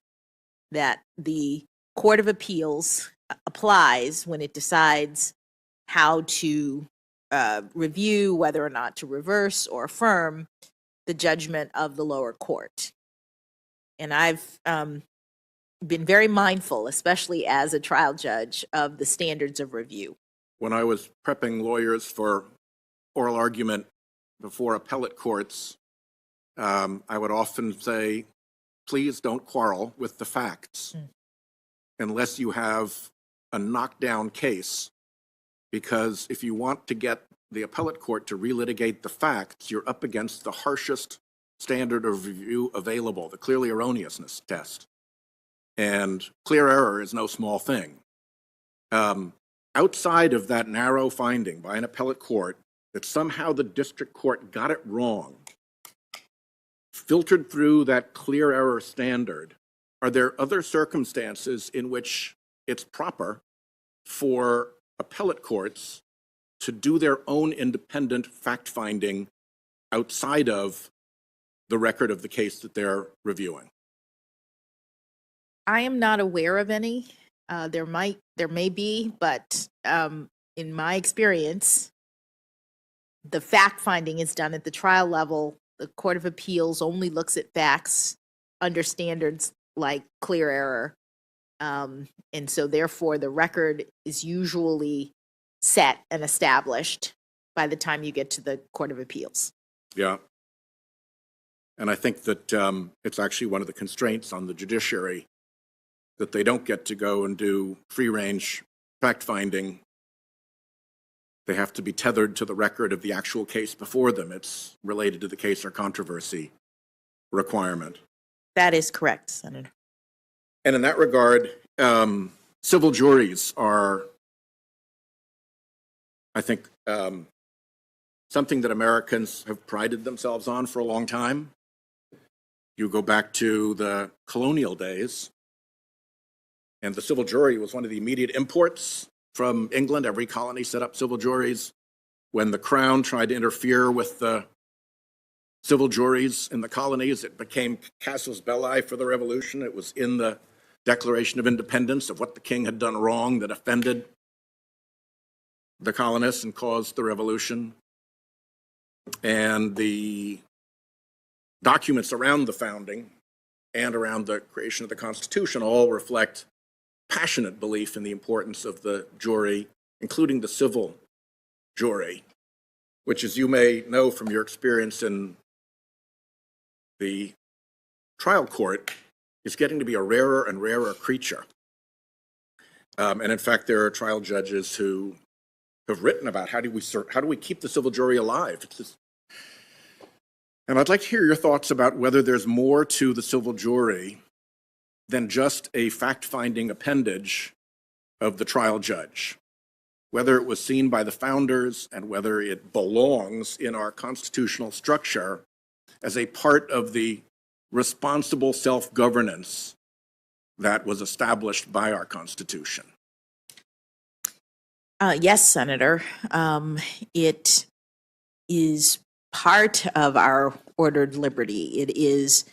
that the Court of Appeals applies when it decides how to review whether or not to reverse or affirm the judgment of the lower court. And I've been very mindful, especially as a trial judge, of the standards of review. When I was prepping lawyers for oral argument before appellate courts, I would often say, please don't quarrel with the facts unless you have a knockdown case, because if you want to get the appellate court to relitigate the facts, you're up against the harshest standard of review available, the clearly erroneousness test. And clear error is no small thing. Outside of that narrow finding by an appellate court that somehow the district court got it wrong, filtered through that clear error standard, are there other circumstances in which it's proper for appellate courts to do their own independent fact-finding outside of the record of the case that they're reviewing? I am not aware of any. There may be, but in my experience, the fact-finding is done at the trial level. The Court of Appeals only looks at facts under standards like clear error. And so therefore the record is usually set and established by the time you get to the Court of Appeals. Yeah. And I think that it's actually one of the constraints on the judiciary that they don't get to go and do free-range fact-finding. They have to be tethered to the record of the actual case before them. It's related to the case or controversy requirement. That is correct, Senator. And in that regard, civil juries are, I think, something that Americans have prided themselves on for a long time. You go back to the colonial days, and the civil jury was one of the immediate imports from England. Every colony set up civil juries. When the crown tried to interfere with the civil juries in the colonies, it became casus belli for the revolution. It was in the Declaration of Independence of what the king had done wrong that offended the colonists and caused the revolution. And the documents around the founding and around the creation of the Constitution all reflect passionate belief in the importance of the jury, including the civil jury, which, as you may know from your experience in the trial court, is getting to be a rarer and rarer creature. And in fact, there are trial judges who have written about how do we keep the civil jury alive. And I'd like to hear your thoughts about whether there's more to the civil jury than just a fact-finding appendage of the trial judge, whether it was seen by the founders and whether it belongs in our constitutional structure as a part of the responsible self-governance that was established by our Constitution. Yes, Senator. It is part of our ordered liberty. It is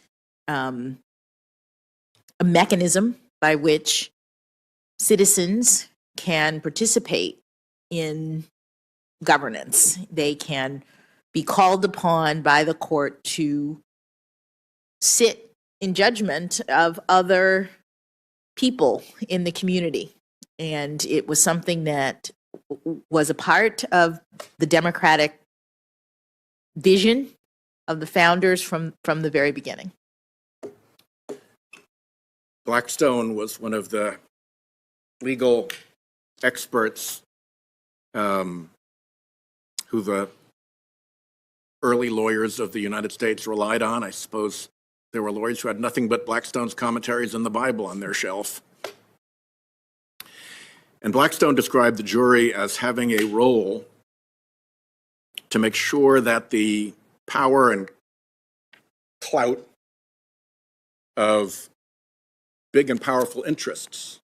a mechanism by which citizens can participate in governance. They can be called upon by the court to sit in judgment of other people in the community. And it was something that was a part of the democratic vision of the founders from the very beginning. Blackstone was one of the legal experts who the early lawyers of the United States relied on. I suppose there were lawyers who had nothing but Blackstone's commentaries and the Bible on their shelf. And Blackstone described the jury as having a role to make sure that the power and clout of big and powerful interests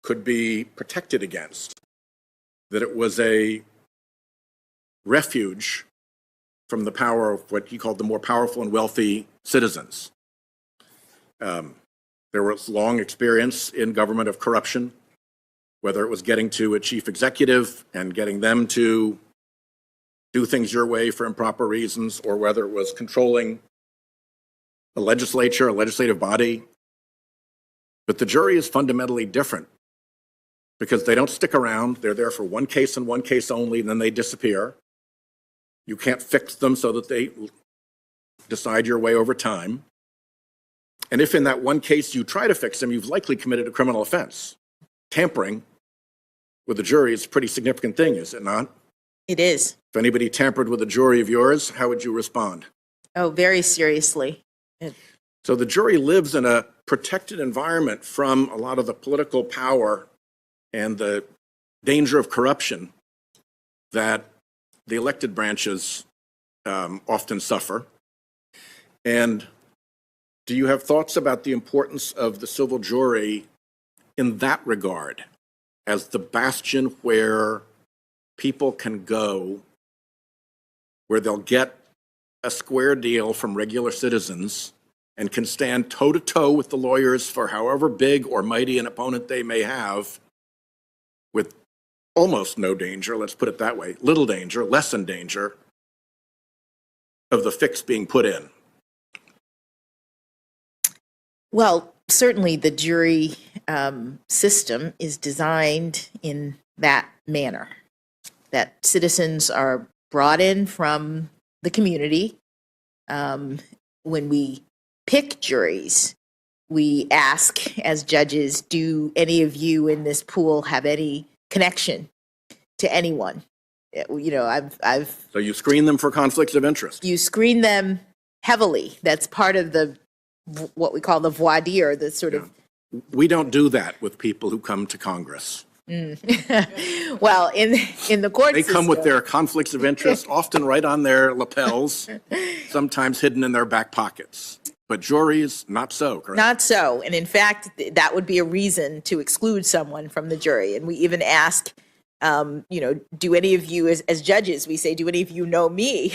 could be protected against, that it was a refuge from the power of what he called the more powerful and wealthy citizens. There was long experience in government of corruption, whether it was getting to a chief executive and getting them to do things your way for improper reasons, or whether it was controlling a legislature, a legislative body. But the jury is fundamentally different because they don't stick around. They're there for one case and one case only, and then they disappear. You can't fix them so that they decide your way over time. And if in that one case you try to fix them, you've likely committed a criminal offense. Tampering with the jury is a pretty significant thing, is it not? It is. If anybody tampered with a jury of yours, how would you respond? Oh, very seriously. So the jury lives in a protected environment from a lot of the political power and the danger of corruption that the elected branches often suffer. And do you have thoughts about the importance of the civil jury in that regard as the bastion where people can go, where they'll get a square deal from regular citizens and can stand toe-to-toe with the lawyers for however big or mighty an opponent they may have, with almost no danger, let's put it that way, little danger, lessened danger of the fix being put in? Well, certainly the jury system is designed in that manner, that citizens are brought in from the community. When we pick juries, we ask as judges, do any of you in this pool have any connection to anyone? You know, So you screen them for conflicts of interest? You screen them heavily. That's part of the, what we call the voir dire, the sort of. We don't do that with people who come to Congress. Well, in the court They come with system, their conflicts of interest, often right on their lapels, sometimes hidden in their back pockets. But juries, not so, correct? Not so. And in fact, that would be a reason to exclude someone from the jury. And we even ask, you know, do any of you, as judges, we say, do any of you know me?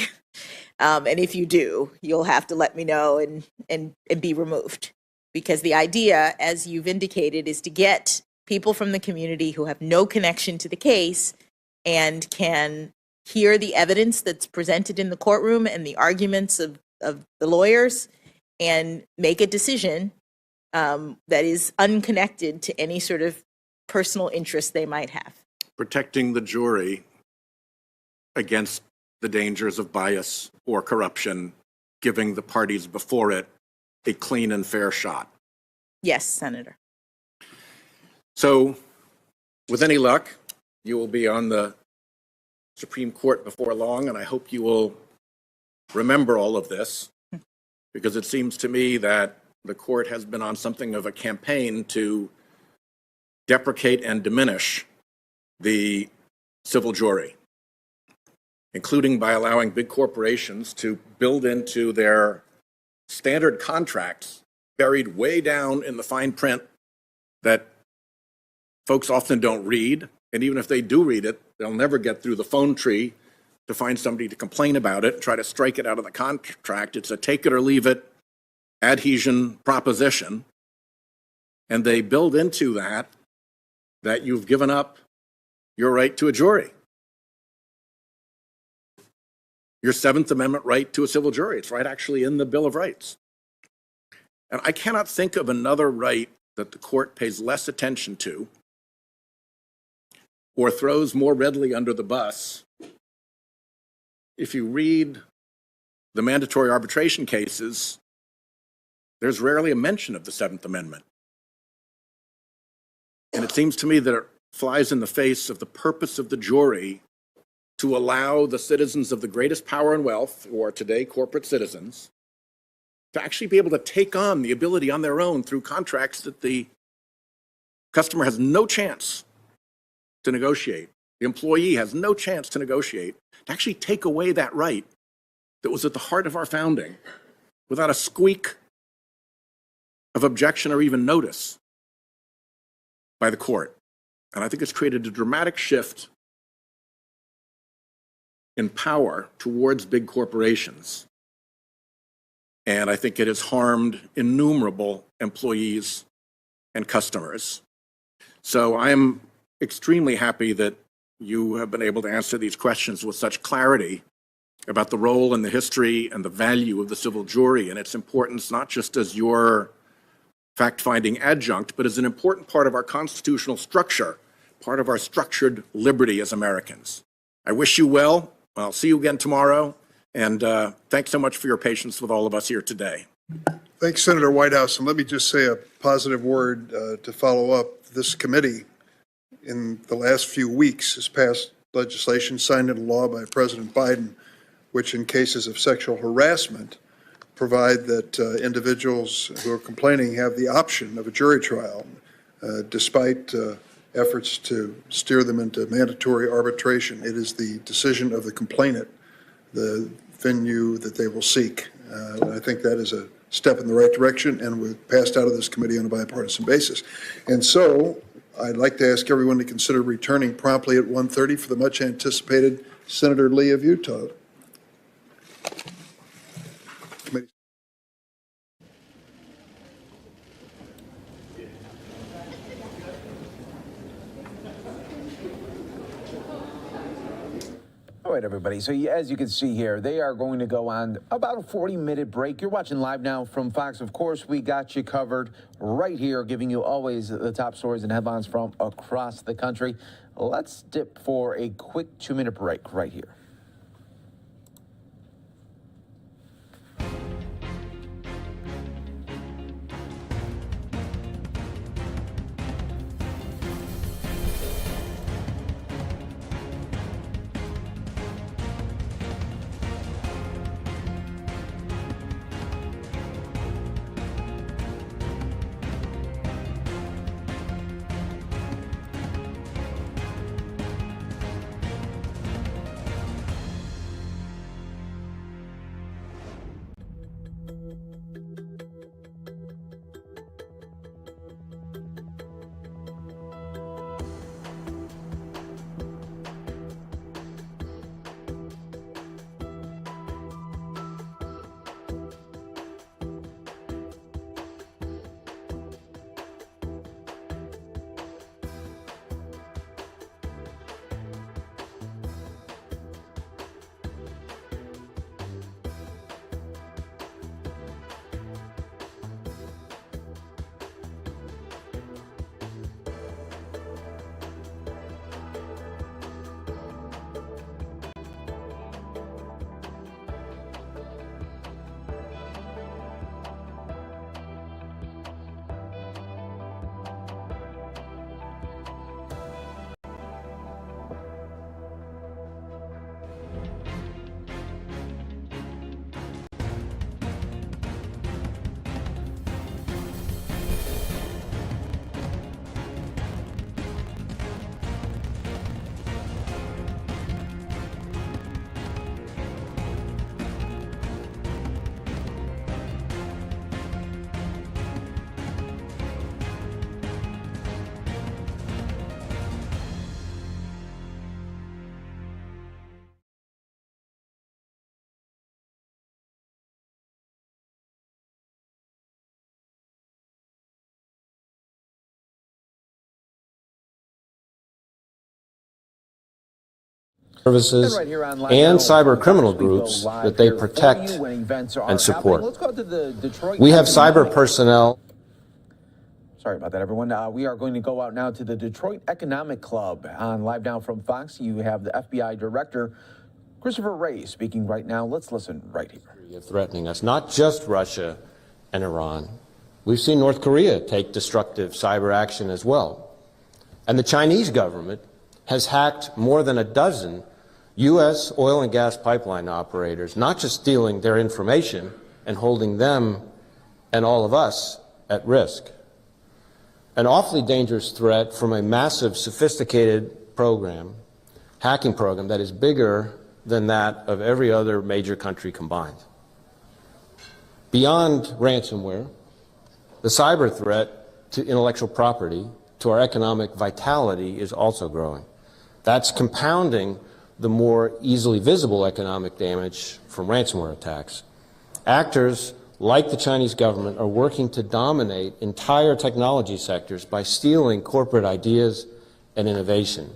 And if you do, you'll have to let me know and be removed. Because the idea, as you've indicated, is to get people from the community who have no connection to the case and can hear the evidence that's presented in the courtroom and the arguments of the lawyers and make a decision that is unconnected to any sort of personal interest they might have. Protecting the jury against the dangers of bias or corruption, giving the parties before it a clean and fair shot. Yes, Senator. So, with any luck, you will be on the Supreme Court before long, and I hope you will remember all of this, because it seems to me that the court has been on something of a campaign to deprecate and diminish the civil jury, including by allowing big corporations to build into their standard contracts, buried way down in the fine print that folks often don't read. And even if they do read it, they'll never get through the phone tree to find somebody to complain about it, try to strike it out of the contract. It's a take it or leave it adhesion proposition. And they build into that you've given up your right to a jury, your Seventh Amendment right to a civil jury. It's right actually in the Bill of Rights. And I cannot think of another right that the court pays less attention to or throws more readily under the bus. If you read the mandatory arbitration cases, there's rarely a mention of the Seventh Amendment. And it seems to me that it flies in the face of the purpose of the jury to allow the citizens of the greatest power and wealth, who are today corporate citizens, to actually be able to take on the ability on their own through contracts that the customer has no chance to negotiate, the employee has no chance to negotiate, to actually take away that right that was at the heart of our founding without a squeak of objection or even notice by the court. And I think it's created a dramatic shift in power towards big corporations. And I think it has harmed innumerable employees and customers. So I am extremely happy that you have been able to answer these questions with such clarity about the role and the history and the value of the civil jury and its importance, not just as your fact-finding adjunct, but as an important part of our constitutional structure, part of our structured liberty as Americans. I wish you well. I'll see you again tomorrow. And thanks so much for your patience with all of us here today. Thanks, Senator Whitehouse. And let me just say a positive word to follow up. This committee, in the last few weeks, has passed legislation signed into law by President Biden, which in cases of sexual harassment provide that individuals who are complaining have the option of a jury trial, despite efforts to steer them into mandatory arbitration. It is the decision of the complainant, the venue that they will seek. I think that is a step in the right direction, and we've passed out of this committee on a bipartisan basis. And so I'd like to ask everyone to consider returning promptly at 1:30 for the much anticipated Senator Lee of Utah. All right, everybody. So as you can see here, they are going to go on about a 40-minute break. You're watching Live Now from Fox. Of course, we got you covered right here, giving you always the top stories and headlines from across the country. Let's dip for a quick 2-minute break right here. Services and cyber criminal groups that they protect and support. We have cyber personnel. Sorry about that, everyone. We are going to go out now to the Detroit Economic Club on Live Now from Fox. You have the FBI Director, Christopher Wray, speaking right now. Let's listen right here. Threatening us, not just Russia and Iran. We've seen North Korea take destructive cyber action as well. And the Chinese government has hacked more than a dozen U.S. oil and gas pipeline operators, not just stealing their information and holding them and all of us at risk. An awfully dangerous threat from a massive, sophisticated program, hacking program that is bigger than that of every other major country combined. Beyond ransomware, the cyber threat to intellectual property, to our economic vitality, is also growing. That's compounding the more easily visible economic damage from ransomware attacks. Actors like the Chinese government are working to dominate entire technology sectors by stealing corporate ideas and innovation.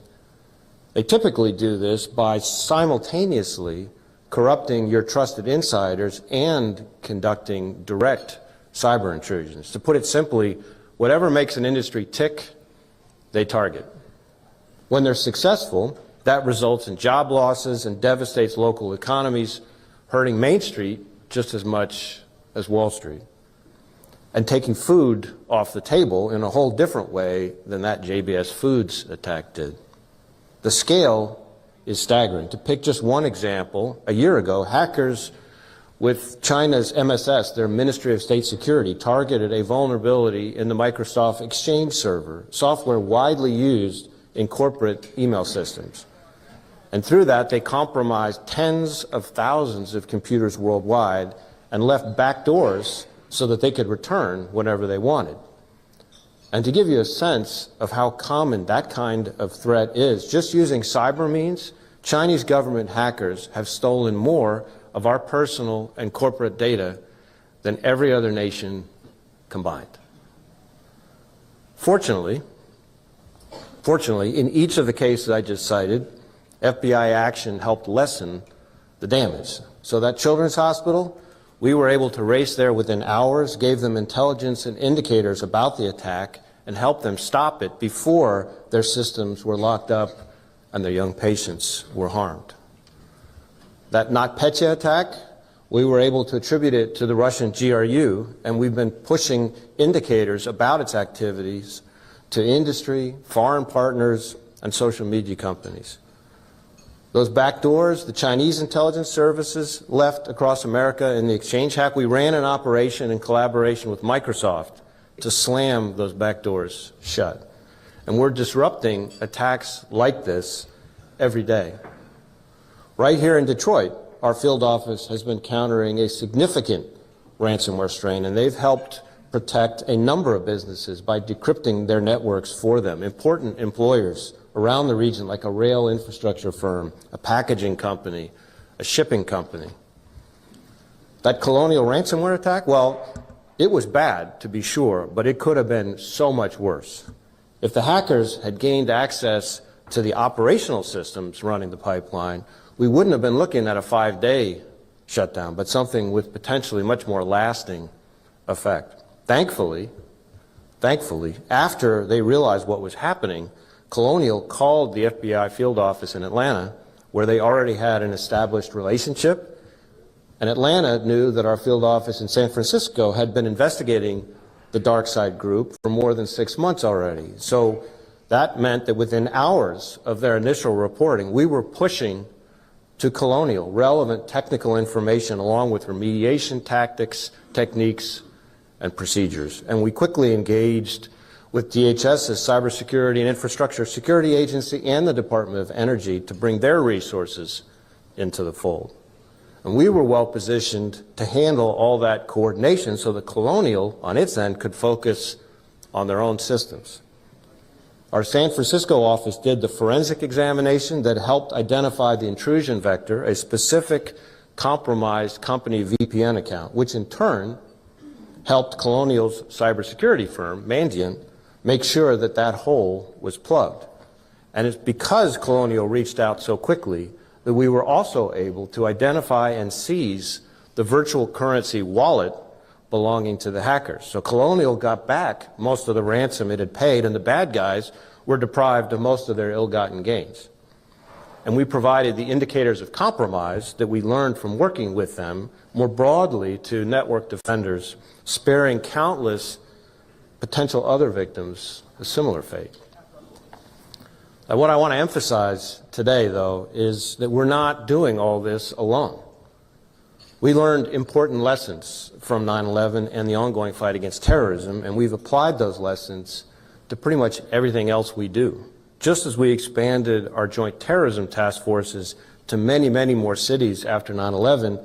They typically do this by simultaneously corrupting your trusted insiders and conducting direct cyber intrusions. To put it simply, whatever makes an industry tick, they target. When they're successful, that results in job losses and devastates local economies, hurting Main Street just as much as Wall Street, and taking food off the table in a whole different way than that JBS Foods attack did. The scale is staggering. To pick just one example, a year ago, hackers with China's MSS, their Ministry of State Security, targeted a vulnerability in the Microsoft Exchange server, software widely used in corporate email systems. And through that, they compromised tens of thousands of computers worldwide and left backdoors so that they could return whenever they wanted. And to give you a sense of how common that kind of threat is, just using cyber means, Chinese government hackers have stolen more of our personal and corporate data than every other nation combined. Fortunately, in each of the cases I just cited, FBI action helped lessen the damage. So that children's hospital, we were able to race there within hours, gave them intelligence and indicators about the attack, and helped them stop it before their systems were locked up and their young patients were harmed. That NotPetya attack, we were able to attribute it to the Russian GRU, and we've been pushing indicators about its activities to industry, foreign partners, and social media companies. Those backdoors, the Chinese intelligence services left across America in the Exchange hack, we ran an operation in collaboration with Microsoft to slam those backdoors shut. And we're disrupting attacks like this every day. Right here in Detroit, our field office has been countering a significant ransomware strain, and they've helped protect a number of businesses by decrypting their networks for them. Important employers around the region, like a rail infrastructure firm, a packaging company, a shipping company. That Colonial ransomware attack, well, it was bad, to be sure, but it could have been so much worse. If the hackers had gained access to the operational systems running the pipeline, we wouldn't have been looking at a 5-day shutdown, but something with potentially much more lasting effect. Thankfully, after they realized what was happening, Colonial called the FBI field office in Atlanta, where they already had an established relationship, and Atlanta knew that our field office in San Francisco had been investigating the dark side group for more than 6 months already. So that meant that within hours of their initial reporting, we were pushing to Colonial relevant technical information along with remediation tactics, techniques, and procedures. And we quickly engaged with DHS's Cybersecurity and Infrastructure Security Agency and the Department of Energy to bring their resources into the fold. And we were well positioned to handle all that coordination so that Colonial, on its end, could focus on their own systems. Our San Francisco office did the forensic examination that helped identify the intrusion vector, a specific compromised company VPN account, which in turn helped Colonial's cybersecurity firm, Mandiant, make sure that that hole was plugged. And it's because Colonial reached out so quickly that we were also able to identify and seize the virtual currency wallet belonging to the hackers. So Colonial got back most of the ransom it had paid, and the bad guys were deprived of most of their ill-gotten gains. And we provided the indicators of compromise that we learned from working with them more broadly to network defenders, sparing countless potential other victims a similar fate. What I want to emphasize today, though, is that we're not doing all this alone. We learned important lessons from 9/11 and the ongoing fight against terrorism, and we've applied those lessons to pretty much everything else we do. Just as we expanded our joint terrorism task forces to many, many more cities after 9/11,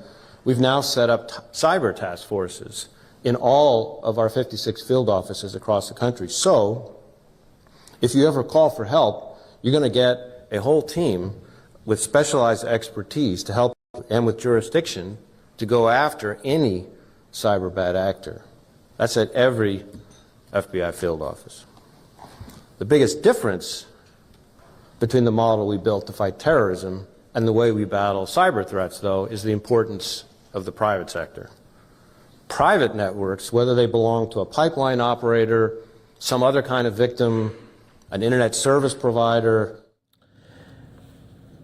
we've now set up cyber task forces in all of our 56 field offices across the country. So, if you ever call for help, you're going to get a whole team with specialized expertise to help and with jurisdiction to go after any cyber bad actor. That's at every FBI field office. The biggest difference between the model we built to fight terrorism and the way we battle cyber threats, though, is the importance of the private sector. Private networks, whether they belong to a pipeline operator, some other kind of victim, an internet service provider.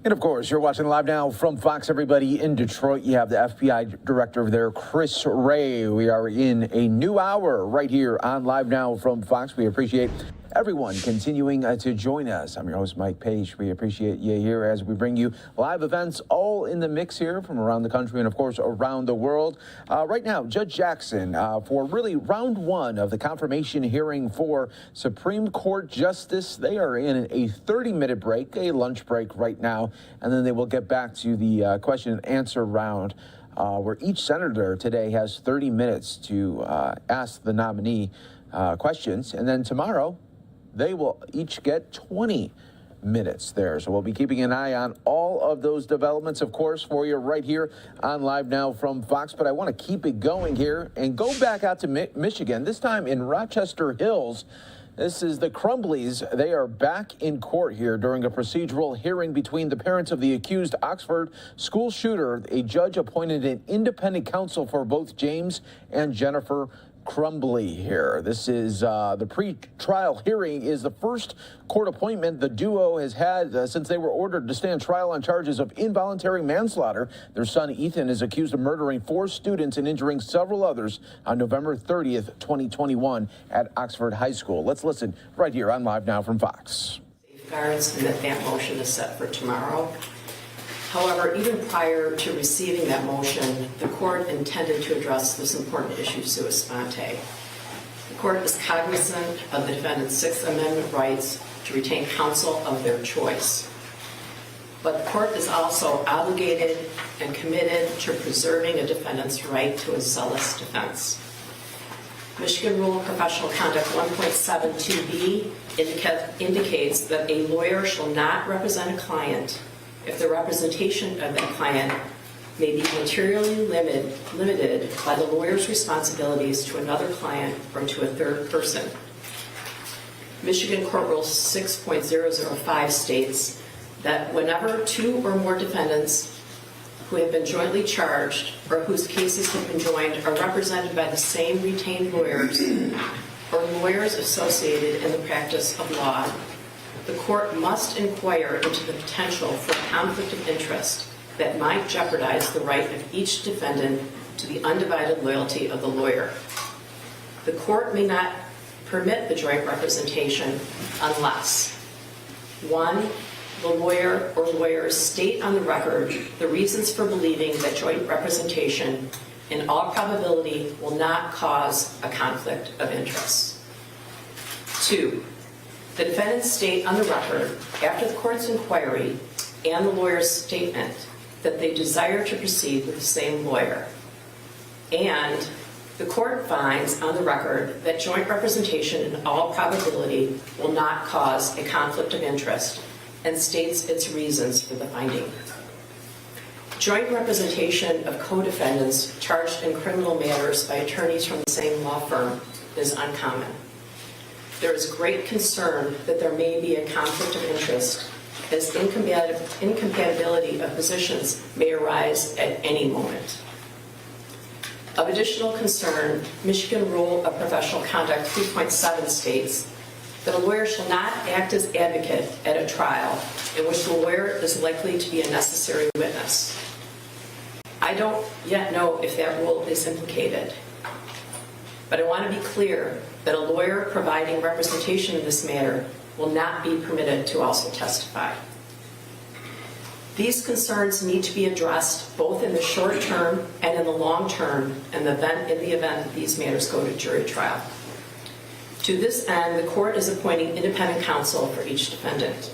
And of course, you're watching Live Now from Fox, everybody in Detroit. You have the FBI director over there, Chris Wray. We are in a new hour right here on Live Now from Fox. We appreciate everyone continuing to join us. I'm your host, Mike Page. We appreciate you here as we bring you live events all in the mix here from around the country and, of course, around the world. Right now, Judge Jackson, for really round one of the confirmation hearing for Supreme Court Justice, they are in a 30-minute break, a lunch break right now, and then they will get back to the question and answer round where each senator today has 30 minutes to ask the nominee questions, and then tomorrow, they will each get 20 minutes there. So we'll be keeping an eye on all of those developments, of course, for you right here on Live Now from Fox. But I want to keep it going here and go back out to Michigan, this time in Rochester Hills. This is the Crumbleys. They are back in court here during a procedural hearing between the parents of the accused Oxford school shooter. A judge appointed an independent counsel for both James and Jennifer Crumbly here. This is the pre-trial hearing is the first court appointment the duo has had since they were ordered to stand trial on charges of involuntary manslaughter. Their son Ethan is accused of murdering 4 students and injuring several others on November 30th, 2021 at Oxford High School. Let's listen right here on Live Now from Fox. Safeguards, and that motion is set for tomorrow. However, even prior to receiving that motion, the court intended to address this important issue sua sponte. The court is cognizant of the defendant's Sixth Amendment rights to retain counsel of their choice. But the court is also obligated and committed to preserving a defendant's right to a zealous defense. Michigan Rule of Professional Conduct 1.72b indicates that a lawyer shall not represent a client if the representation of that client may be materially limited by the lawyer's responsibilities to another client or to a third person. Michigan Court Rule 6.005 states that whenever 2 or more defendants who have been jointly charged or whose cases have been joined are represented by the same retained lawyers or lawyers associated in the practice of law, the court must inquire into the potential for a conflict of interest that might jeopardize the right of each defendant to the undivided loyalty of the lawyer. The court may not permit the joint representation unless 1, the lawyer or lawyers state on the record the reasons for believing that joint representation in all probability will not cause a conflict of interest. 2, the defendants state on the record, after the court's inquiry and the lawyer's statement, that they desire to proceed with the same lawyer. And the court finds on the record that joint representation in all probability will not cause a conflict of interest and states its reasons for the finding. Joint representation of co-defendants charged in criminal matters by attorneys from the same law firm is uncommon. There is great concern that there may be a conflict of interest as incompatibility of positions may arise at any moment. Of additional concern, Michigan Rule of Professional Conduct 3.7 states that a lawyer shall not act as advocate at a trial in which the lawyer is likely to be a necessary witness. I don't yet know if that rule is implicated, but I want to be clear that a lawyer providing representation in this matter will not be permitted to also testify. These concerns need to be addressed both in the short term and in the long term in the event that these matters go to jury trial. To this end, the court is appointing independent counsel for each defendant.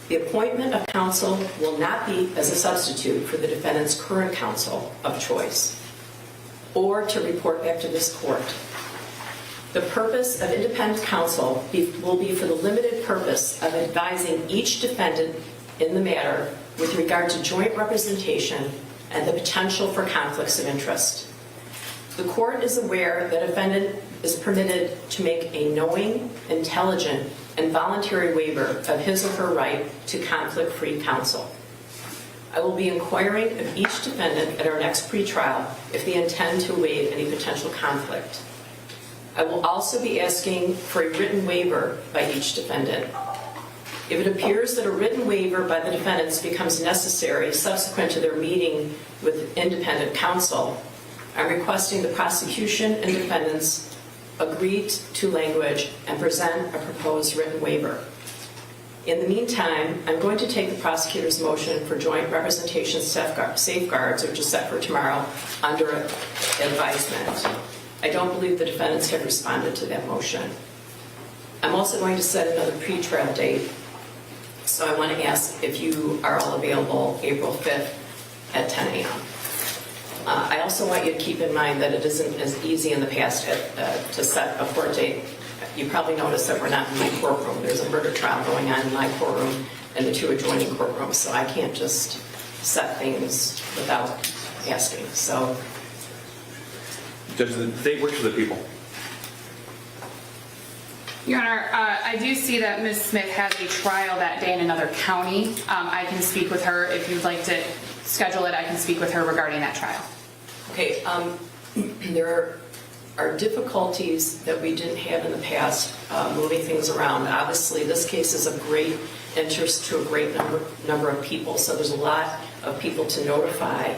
The appointment of counsel will not be as a substitute for the defendant's current counsel of choice or to report back to this court. The purpose of independent counsel will be for the limited purpose of advising each defendant in the matter with regard to joint representation and the potential for conflicts of interest. The court is aware that a defendant is permitted to make a knowing, intelligent, and voluntary waiver of his or her right to conflict-free counsel. I will be inquiring of each defendant at our next pretrial if they intend to waive any potential conflict. I will also be asking for a written waiver by each defendant. If it appears that a written waiver by the defendants becomes necessary subsequent to their meeting with independent counsel, I'm requesting the prosecution and defendants agree to language and present a proposed written waiver. In the meantime, I'm going to take the prosecutor's motion for joint representation safeguards, which is set for tomorrow, under advisement. I don't believe the defendants have responded to that motion. I'm also going to set another pretrial date, so I want to ask if you are all available April 5th at 10 a.m. I also want you to keep in mind that it isn't as easy in the past to set a court date. You probably noticed that we're not in my courtroom. There's a murder trial going on in my courtroom and the two adjoining courtrooms, so I can't just set things without asking. So, Judge, the date works for the people. Your Honor, I do see that Ms. Smith has a trial that day in another county. I can speak with her if you'd like to schedule it. I can speak with her regarding that trial. Okay, there are difficulties that we didn't have in the past moving things around. Obviously, this case is of great interest to a great number of people, so there's a lot of people to notify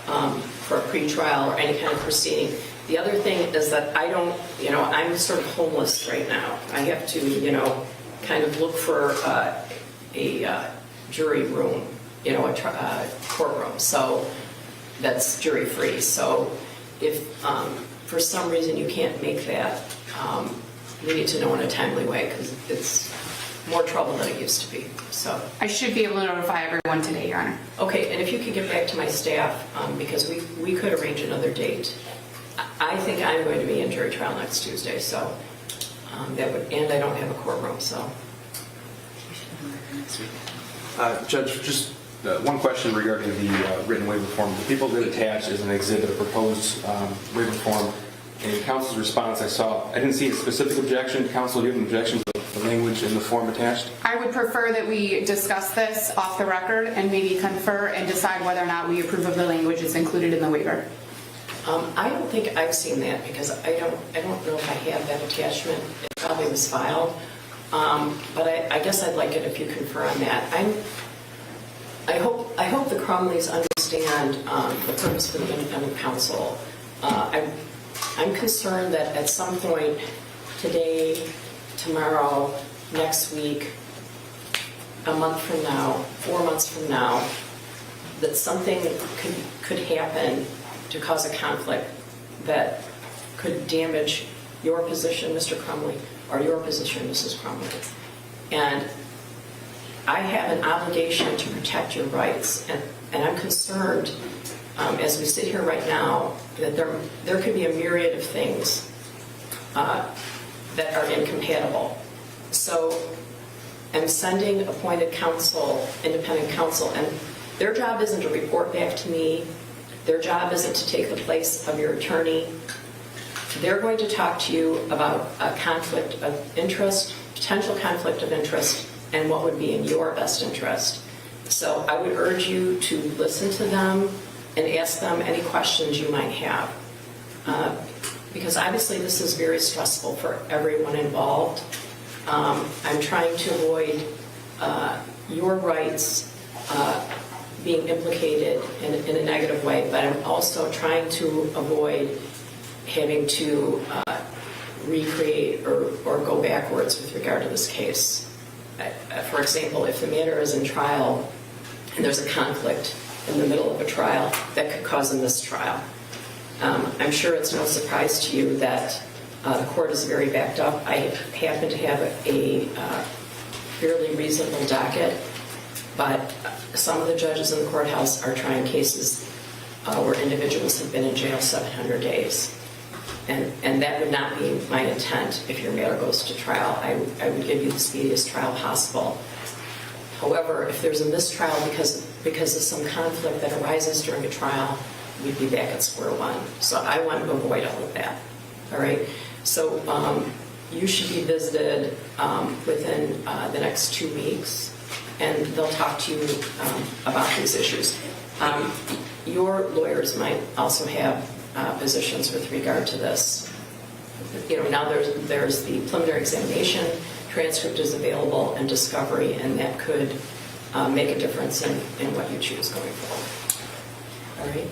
for a pretrial or any kind of proceeding. The other thing is that I don't, I'm sort of homeless right now. I have to, kind of look for a jury room, a courtroom, so that's jury-free. So if for some reason you can't make that, we need to know in a timely way because it's more trouble than it used to be. So I should be able to notify everyone today, Your Honor. Okay, and if you could get back to my staff, because we could arrange another date. I think I'm going to be in jury trial next Tuesday, so that would, and I don't have a courtroom, so. Judge, just one question regarding the written waiver form. The people did attach as an exhibit a proposed waiver form. In counsel's response, I didn't see a specific objection. Counsel, do you have an objection to the language in the form attached? I would prefer that we discuss this off the record and maybe confer and decide whether or not we approve of the language that's included in the waiver. I don't think I've seen that because I don't know if I have that attachment. It probably was filed, but I guess I'd like it if you confer on that. I hope the Crumleys understand the purpose for the independent counsel. I'm concerned that at some point today, tomorrow, next week, a month from now, 4 months from now, that something could happen to cause a conflict that could damage your position, Mr. Crumley, or your position, Mrs. Crumley. And I have an obligation to protect your rights, and I'm concerned, as we sit here right now, that there could be a myriad of things that are incompatible. So I'm sending appointed counsel, independent counsel, and their job isn't to report back to me. Their job isn't to take the place of your attorney. They're going to talk to you about a conflict of interest, potential conflict of interest, and what would be in your best interest. So I would urge you to listen to them and ask them any questions you might have. Because obviously this is very stressful for everyone involved. I'm trying to avoid your rights being implicated in a negative way, but I'm also trying to avoid having to recreate or go backwards with regard to this case. For example, if the matter is in trial and there's a conflict in the middle of a trial, that could cause a mistrial. I'm sure it's no surprise to you that the court is very backed up. I happen to have a fairly reasonable docket, but some of the judges in the courthouse are trying cases where individuals have been in jail 700 days. And that would not be my intent if your matter goes to trial. I would give you the speediest trial possible. However, if there's a mistrial because of some conflict that arises during a trial, we'd be back at square one. So I want to avoid all of that. All right? So you should be visited within the next 2 weeks, and they'll talk to you about these issues. Your lawyers might also have positions with regard to this. You know, now there's the preliminary examination, transcript is available, and discovery, and that could make a difference in what you choose going forward. All right?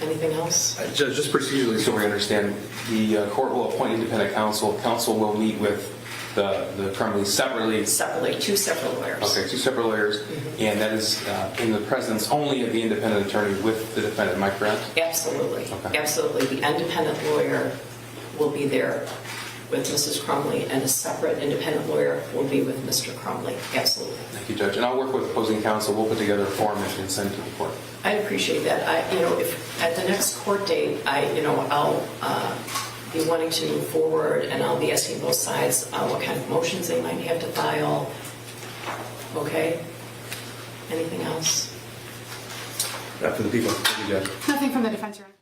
Anything else? Judge, just procedurally so we understand, the court will appoint independent counsel. Counsel will meet with the Crumleys separately. Separately, 2 separate lawyers. Okay, 2 separate lawyers, and that is in the presence only of the independent attorney with the defendant. Am I correct? Absolutely. Okay. Absolutely. The independent lawyer will be there with Mrs. Crumley, and a separate independent lawyer will be with Mr. Crumley. Absolutely. Thank you, Judge. And I'll work with opposing counsel. We'll put together a form and send it to the court. I appreciate that. If at the next court date, I'll be wanting to move forward, and I'll be asking both sides what kind of motions they might have to file. Okay? Anything else? Not for the people. Thank you, Judge. Nothing from the defense, Your Honor.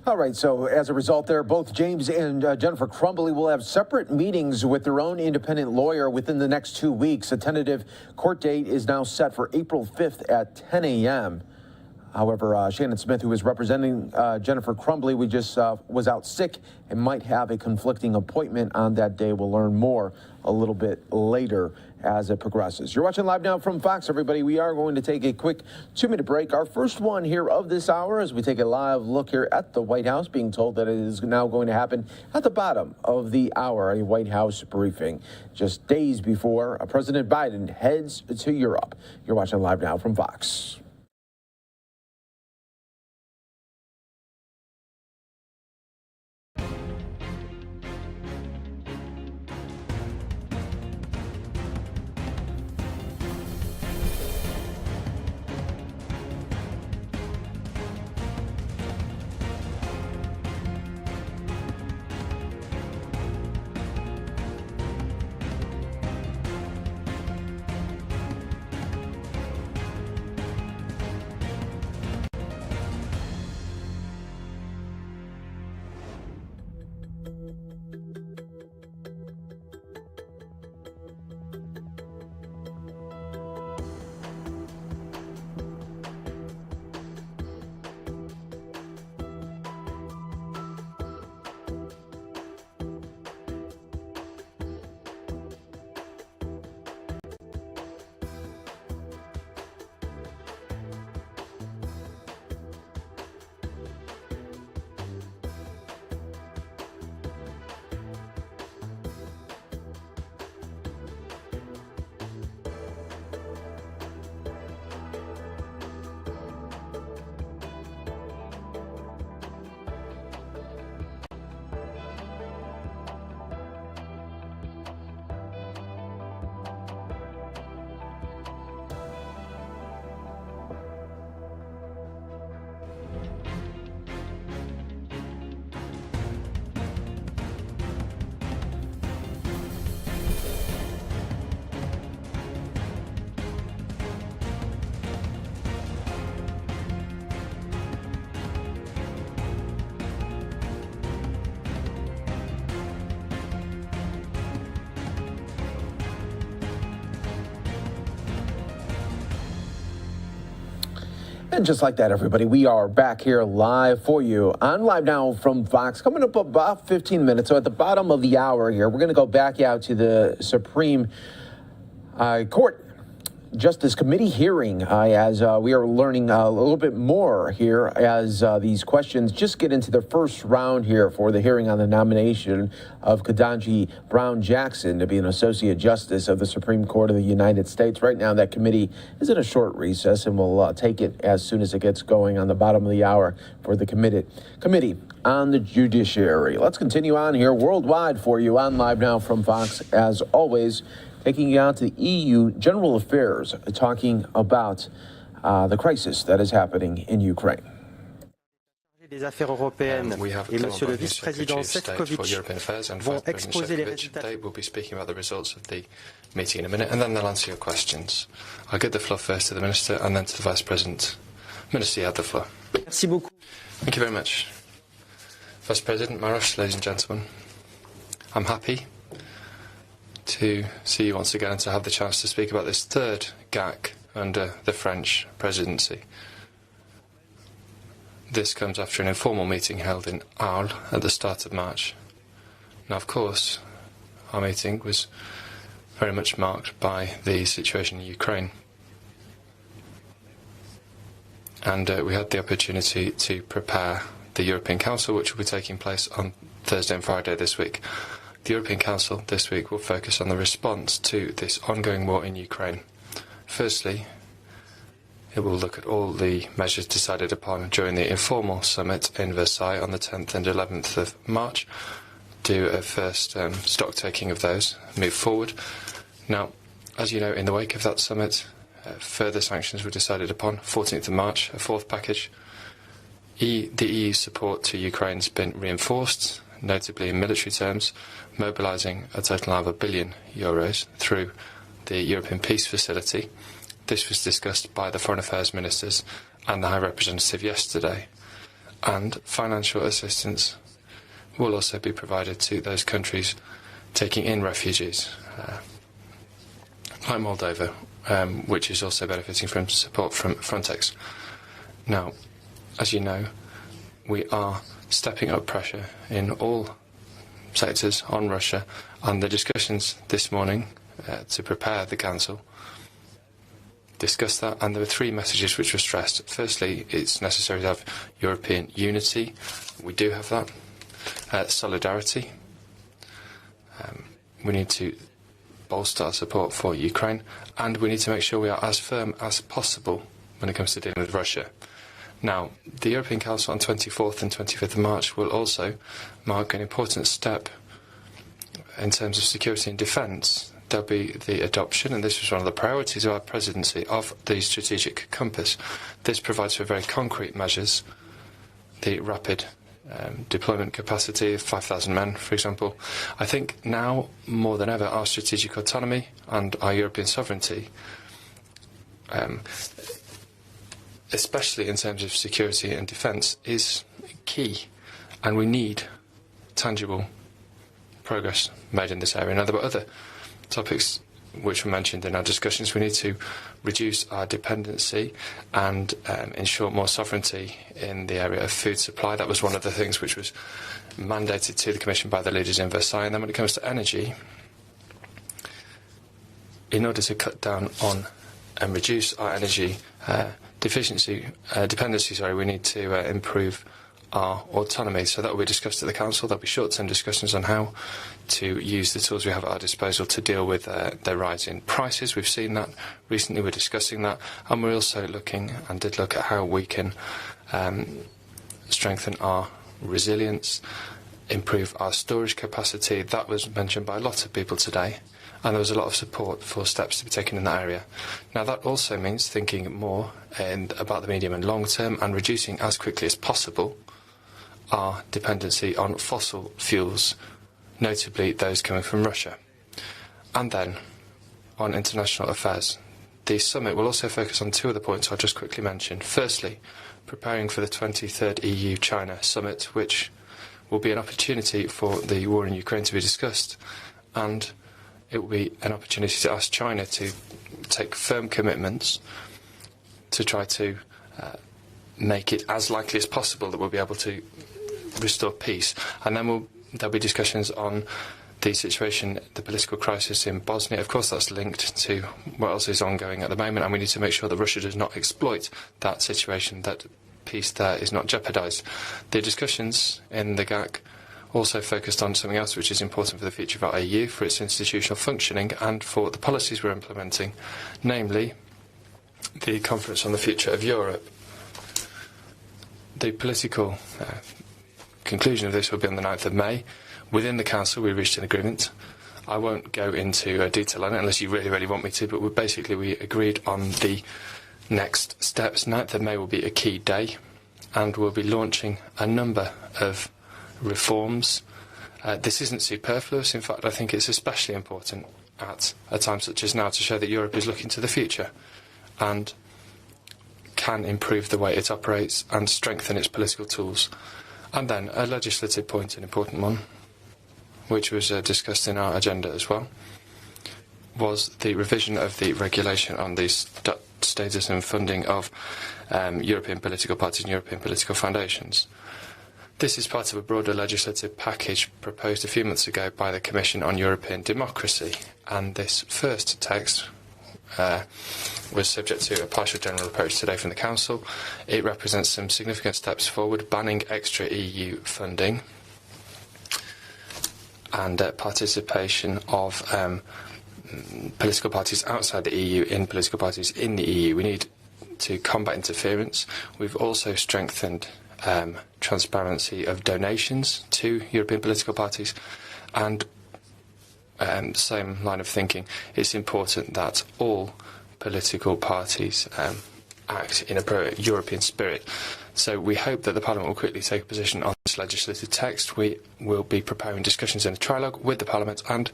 All right, so as a result there, both James and Jennifer Crumbley will have separate meetings with their own independent lawyer within the next 2 weeks. A tentative court date is now set for April 5th at 10 a.m. However, Shannon Smith, who is representing Jennifer Crumbley, was out sick and might have a conflicting appointment on that day. We'll learn more a little bit later as it progresses. You're watching Live Now from Fox, everybody. We are going to take a quick 2-minute break. Our first one here of this hour as we take a live look here at the White House, being told that it is now going to happen at the bottom of the hour, a White House briefing just days before President Biden heads to Europe. You're watching Live Now from Fox. And just like that, everybody, we are back here live for you on Live Now from Fox. Coming up about 15 minutes. So at the bottom of the hour here, we're going to go back out to the Supreme Court Justice Committee hearing as we are learning a little bit more here as these questions just get into the first round here for the hearing on the nomination of Katanji Brown Jackson to be an Associate Justice of the Supreme Court of the United States. Right now, that committee is in a short recess, and we'll take it as soon as it gets going on the bottom of the hour for the Committee on the Judiciary. Let's continue on here worldwide for you on Live Now from Fox, as always, taking you out to the EU General Affairs, talking about the crisis that is happening in Ukraine. Des Affaires européennes et Monsieur le Vice-président Sefcovic vont exposer les résultats. They will be speaking about the results of the meeting in a minute, and then they'll answer your questions. I'll give the floor first to the Minister and then to the Vice President. Minister, you have the floor. Merci beaucoup. Thank you very much. Vice President Maros, ladies and gentlemen, I'm happy to see you once again and to have the chance to speak about this third GAC under the French presidency. This comes after an informal meeting held in Arles at the start of March. Now, of course, our meeting was very much marked by the situation in Ukraine. And we had the opportunity to prepare the European Council, which will be taking place on Thursday and Friday this week. The European Council this week will focus on the response to this ongoing war in Ukraine. Firstly, it will look at all the measures decided upon during the informal summit in Versailles on the 10th and 11th of March, do a first stock taking of those, move forward. Now, as you know, in the wake of that summit, further sanctions were decided upon, 14th of March, a fourth package. The EU's support to Ukraine has been reinforced, notably in military terms, mobilising a total of €1 billion through the European Peace Facility. This was discussed by the Foreign Affairs Ministers and the High Representative yesterday. And financial assistance will also be provided to those countries taking in refugees, like Moldova, which is also benefiting from support from Frontex. Now, as you know, we are stepping up pressure in all sectors on Russia, and the discussions this morning to prepare the Council discussed that, and there were three messages which were stressed. Firstly, it's necessary to have European unity. We do have that. Solidarity. We need to bolster our support for Ukraine, and we need to make sure we are as firm as possible when it comes to dealing with Russia. Now, the European Council on 24th and 25th of March will also mark an important step in terms of security and defence. There'll be the adoption, and this was one of the priorities of our presidency, of the strategic compass. This provides for very concrete measures, the rapid deployment capacity of 5,000 men, for example. I think now, more than ever, our strategic autonomy and our European sovereignty, especially in terms of security and defence, is key, and we need tangible progress made in this area. Now, there were other topics which were mentioned in our discussions. We need to reduce our dependency and ensure more sovereignty in the area of food supply. That was one of the things which was mandated to the Commission by the leaders in Versailles. And then when it comes to energy, in order to cut down on and reduce our energy dependency, we need to improve our autonomy. So that will be discussed at the Council. There'll be short-term discussions on how to use the tools we have at our disposal to deal with the rise in prices. We've seen that recently. We're discussing that, and we're also looking and did look at how we can strengthen our resilience, improve our storage capacity. That was mentioned by a lot of people today, and there was a lot of support for steps to be taken in that area. Now, that also means thinking more about the medium and long term and reducing as quickly as possible our dependency on fossil fuels, notably those coming from Russia. And then, on international affairs, the summit will also focus on two other points I'll just quickly mention. Firstly, preparing for the 23rd EU-China summit, which will be an opportunity for the war in Ukraine to be discussed, and it will be an opportunity to ask China to take firm commitments to try to make it as likely as possible that we'll be able to restore peace. And then there'll be discussions on the situation, the political crisis in Bosnia. Of course, that's linked to what else is ongoing at the moment, and we need to make sure that Russia does not exploit that situation, that peace there is not jeopardised. The discussions in the GAC also focused on something else which is important for the future of our EU, for its institutional functioning and for the policies we're implementing, namely the Conference on the Future of Europe. The political conclusion of this will be on the 9th of May. Within the Council, we reached an agreement. I won't go into detail on it unless you really, really want me to, but we agreed on the next steps. 9th of May will be a key day, and we'll be launching a number of reforms. This isn't superfluous. In fact, I think it's especially important at a time such as now to show that Europe is looking to the future and can improve the way it operates and strengthen its political tools. And then a legislative point, an important one, which was discussed in our agenda as well, was the revision of the regulation on the status and funding of European political parties and European political foundations. This is part of a broader legislative package proposed a few months ago by the Commission on European Democracy, and this first text was subject to a partial general approach today from the Council. It represents some significant steps forward, banning extra EU funding and participation of political parties outside the EU in political parties in the EU. We need to combat interference. We've also strengthened transparency of donations to European political parties, and same line of thinking, it's important that all political parties act in a pro-European spirit. So we hope that the Parliament will quickly take a position on this legislative text. We will be preparing discussions in a trilogue with the Parliament, and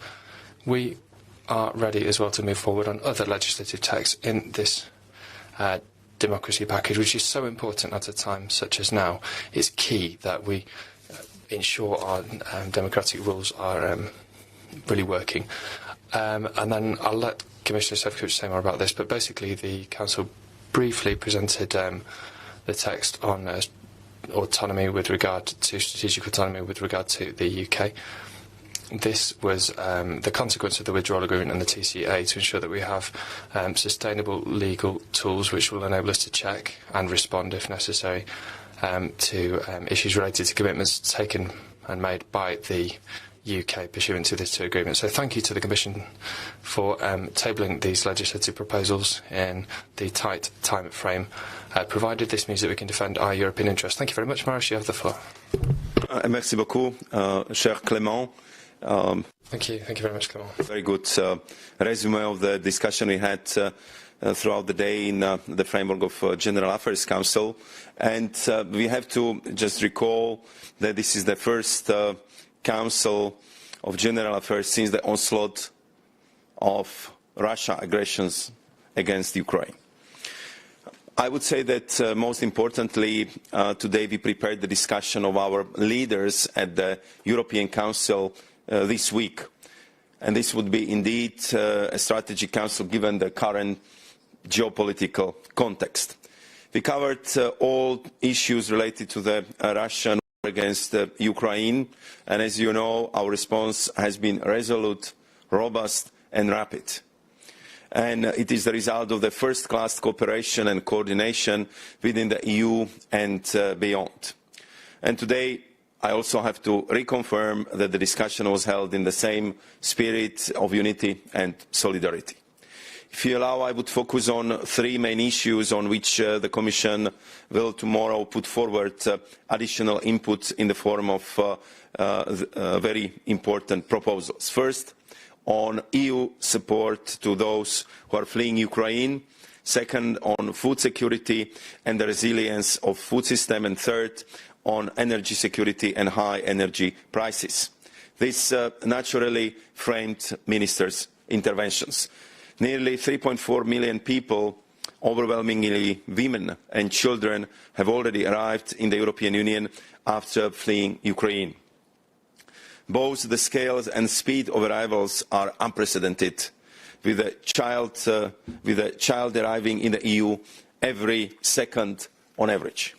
we are ready as well to move forward on other legislative texts in this democracy package, which is so important at a time such as now. It's key that we ensure our democratic rules are really working. And then I'll let Commissioner Šefčovič say more about this, but basically the Council briefly presented the text on autonomy with regard to strategic autonomy with regard to the UK. This was the consequence of the withdrawal agreement and the TCA to ensure that we have sustainable legal tools which will enable us to check and respond if necessary to issues related to commitments taken and made by the UK pursuant to this two agreement. So thank you to the Commission for tabling these legislative proposals in the tight time frame provided. This means that we can defend our European interests. Thank you very much. Maurice, you have the floor. Merci beaucoup, cher Clément. Thank you very much, Clément. Very good resume of the discussion we had throughout the day in the framework of General Affairs Council. And we have to just recall that this is the first Council of General Affairs since the onslaught of Russia aggressions against Ukraine. I would say that most importantly, today we prepared the discussion of our leaders at the European Council this week. And this would be indeed a strategic council given the current geopolitical context. We covered all issues related to the Russian war against Ukraine, and as you know, our response has been resolute, robust and rapid. And it is the result of the first-class cooperation and coordination within the EU and beyond. And today, I also have to reconfirm that the discussion was held in the same spirit of unity and solidarity. If you allow, I would focus on three main issues on which the Commission will tomorrow put forward additional input in the form of very important proposals. First, on EU support to those who are fleeing Ukraine. Second, on food security and the resilience of the food system. And third, on energy security and high energy prices. This naturally framed ministers' interventions. Nearly 3.4 million people, overwhelmingly women and children, have already arrived in the European Union after fleeing Ukraine. Both the scales and speed of arrivals are unprecedented, with a child arriving in the EU every second on average.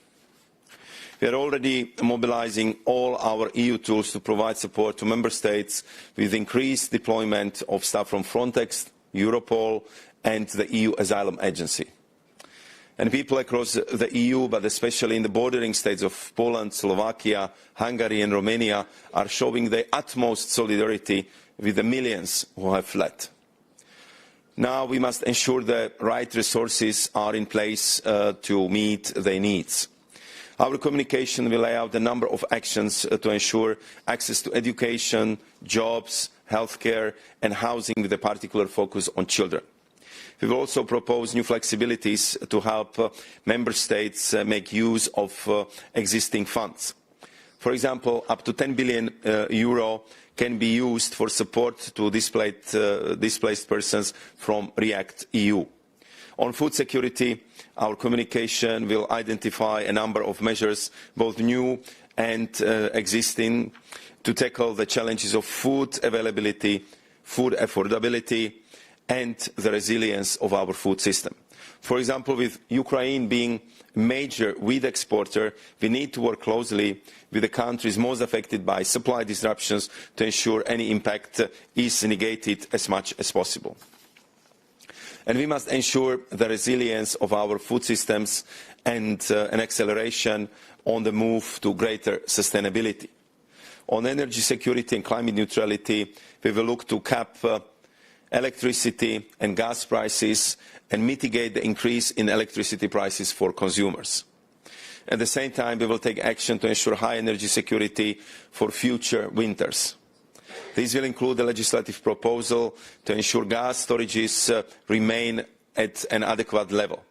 We are already mobilizing all our EU tools to provide support to member states with increased deployment of staff from Frontex, Europol and the EU Asylum Agency. And people across the EU, but especially in the bordering states of Poland, Slovakia, Hungary and Romania, are showing their utmost solidarity with the millions who have fled. Now we must ensure the right resources are in place to meet their needs. Our communication will lay out a number of actions to ensure access to education, jobs, healthcare and housing with a particular focus on children. We will also propose new flexibilities to help member states make use of existing funds. For example, up to 10 billion euro can be used for support to displaced persons from REACT-EU. On food security, our communication will identify a number of measures, both new and existing, to tackle the challenges of food availability, food affordability, and the resilience of our food system. For example, with Ukraine being a major wheat exporter, we need to work closely with the countries most affected by supply disruptions to ensure any impact is negated as much as possible. And we must ensure the resilience of our food systems and an acceleration on the move to greater sustainability. On energy security and climate neutrality, we will look to cap electricity and gas prices and mitigate the increase in electricity prices for consumers. At the same time, we will take action to ensure high energy security for future winters. This will include a legislative proposal to ensure gas storages remain at an adequate level.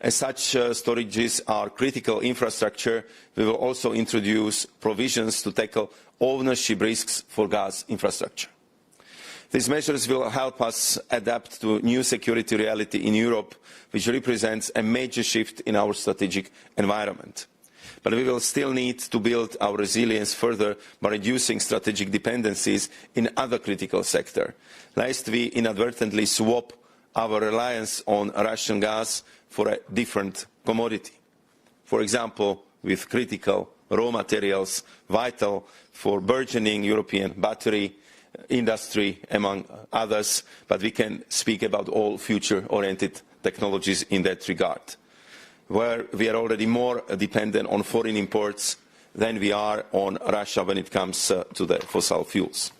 As such storages are critical infrastructure, we will also introduce provisions to tackle ownership risks for gas infrastructure. These measures will help us adapt to new security reality in Europe, which represents a major shift in our strategic environment. But we will still need to build our resilience further by reducing strategic dependencies in other critical sectors, lest we inadvertently swap our reliance on Russian gas for a different commodity. For example, with critical raw materials vital for burgeoning European battery industry, among others, but we can speak about all future-oriented technologies in that regard, where we are already more dependent on foreign imports than we are on Russia when it comes to the fossil fuels.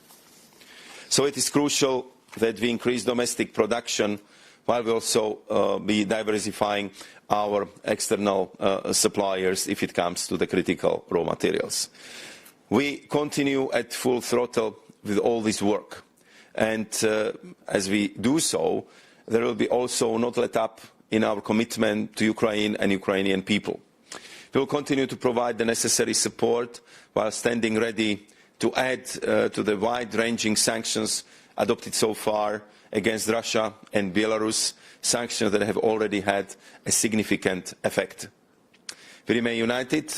So it is crucial that we increase domestic production while we also be diversifying our external suppliers if it comes to the critical raw materials. We continue at full throttle with all this work, and as we do so, there will be also not let up in our commitment to Ukraine and Ukrainian people. We will continue to provide the necessary support while standing ready to add to the wide-ranging sanctions adopted so far against Russia and Belarus, sanctions that have already had a significant effect. We remain united